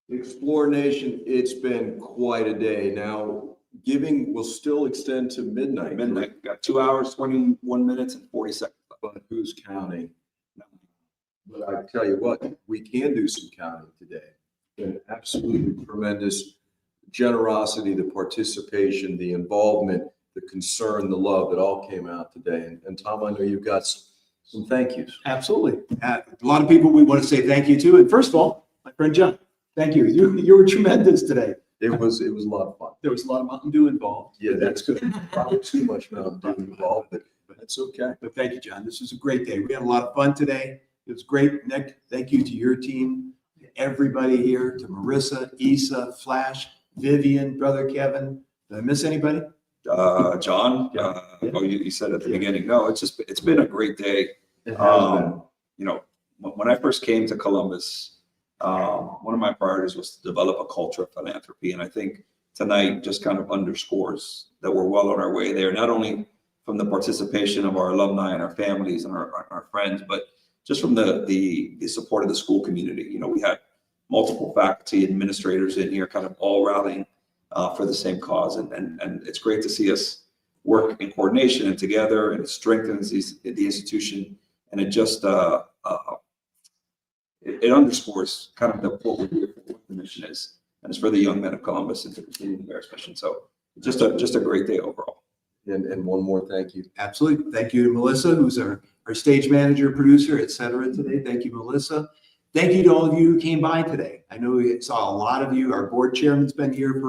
Explore Nation, it's been quite a day. Now, giving will still extend to midnight. Midnight, got 2 hours, 21 minutes and 40 seconds. But who's counting? But I tell you what, we can do some counting today. Been absolutely tremendous generosity, the participation, the involvement, the concern, the love that all came out today. And Tom, I know you've got some thank yous. Absolutely. A lot of people we want to say thank you to. And first of all, my friend John, thank you. You were tremendous today. It was a lot of fun. There was a lot of Mountain Dew involved. Yeah, that's good. Probably too much Mountain Dew involved, but that's okay. But thank you, John. This was a great day. We had a lot of fun today. It was great. Nick, thank you to your team, to everybody here, to Marissa, Isa, Flash, Vivian, Brother Kevin. Did I miss anybody? John, you said at the beginning, no, it's been a great day. It has been. You know, when I first came to Columbus, one of my priorities was to develop a culture of philanthropy. And I think tonight just kind of underscores that we're well on our way there, not only from the participation of our alumni and our families and our friends, but just from the support of the school community. You know, we had multiple faculty administrators in here kind of all rallying for the same cause. And it's great to see us work in coordination and together, and it strengthens the institution. And it just, it underscores kind of what we're here for, what the mission is. And it's for the young men of Columbus and to continue Mayor's mission. So just a great day overall. And one more thank you. Absolutely. Thank you to Melissa, who's our stage manager, producer, et cetera today. Thank you, Melissa. Thank you to all of you who came by today. I know we saw a lot of you. Our board chairman's been here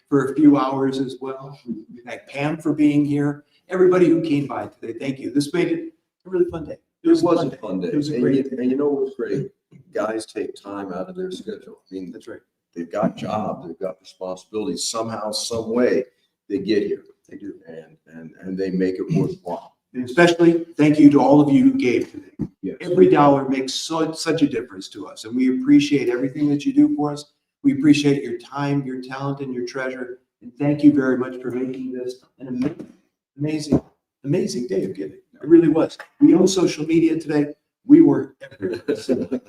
for a few hours as well. We thank Pam for being here. Everybody who came by today, thank you. This made it a really fun day. It was a fun day. It was a great day. And you know what was great? Guys take time out of their schedule. I mean, that's right. They've got jobs, they've got responsibilities. Somehow, some way, they get here. They do, and they make it worthwhile. And especially thank you to all of you who gave today. Yes. Every dollar makes such a difference to us, and we appreciate everything that you do for us. We appreciate your time, your talent, and your treasure. And thank you very much for making this an amazing day of giving. It really was. We own social media today. We were everywhere today.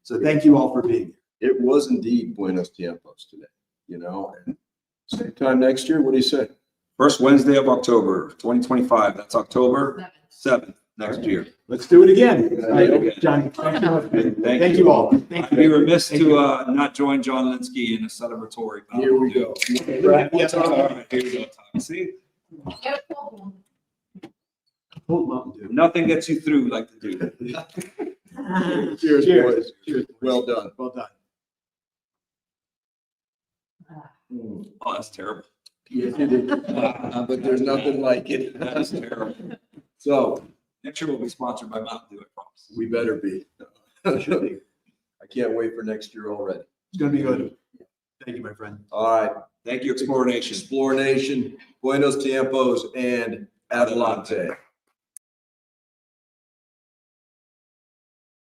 So thank you all for being here. It was indeed Buenos Tiempos today, you know, and same time next year. What do you say? First Wednesday of October, 2025. That's October 7th next year. Let's do it again. Johnny, thank you all. I'd be remiss to not join John Lynskey in a celebratory. Here we go. Here we go, Tom. See? Nothing gets you through like the dude. Cheers, Cheers. boys. Cheers. Well done. Well done. Oh, that's terrible. Yes, it is. But there's nothing like it. That's terrible. So Next year we'll be sponsored by Mountain Dew, I promise. we better be. I can't wait for next year already. It's gonna be good. Thank you, my friend. All right. Thank you, Explore Nation. Explore Nation, Buenos Tiempos, and Adelante.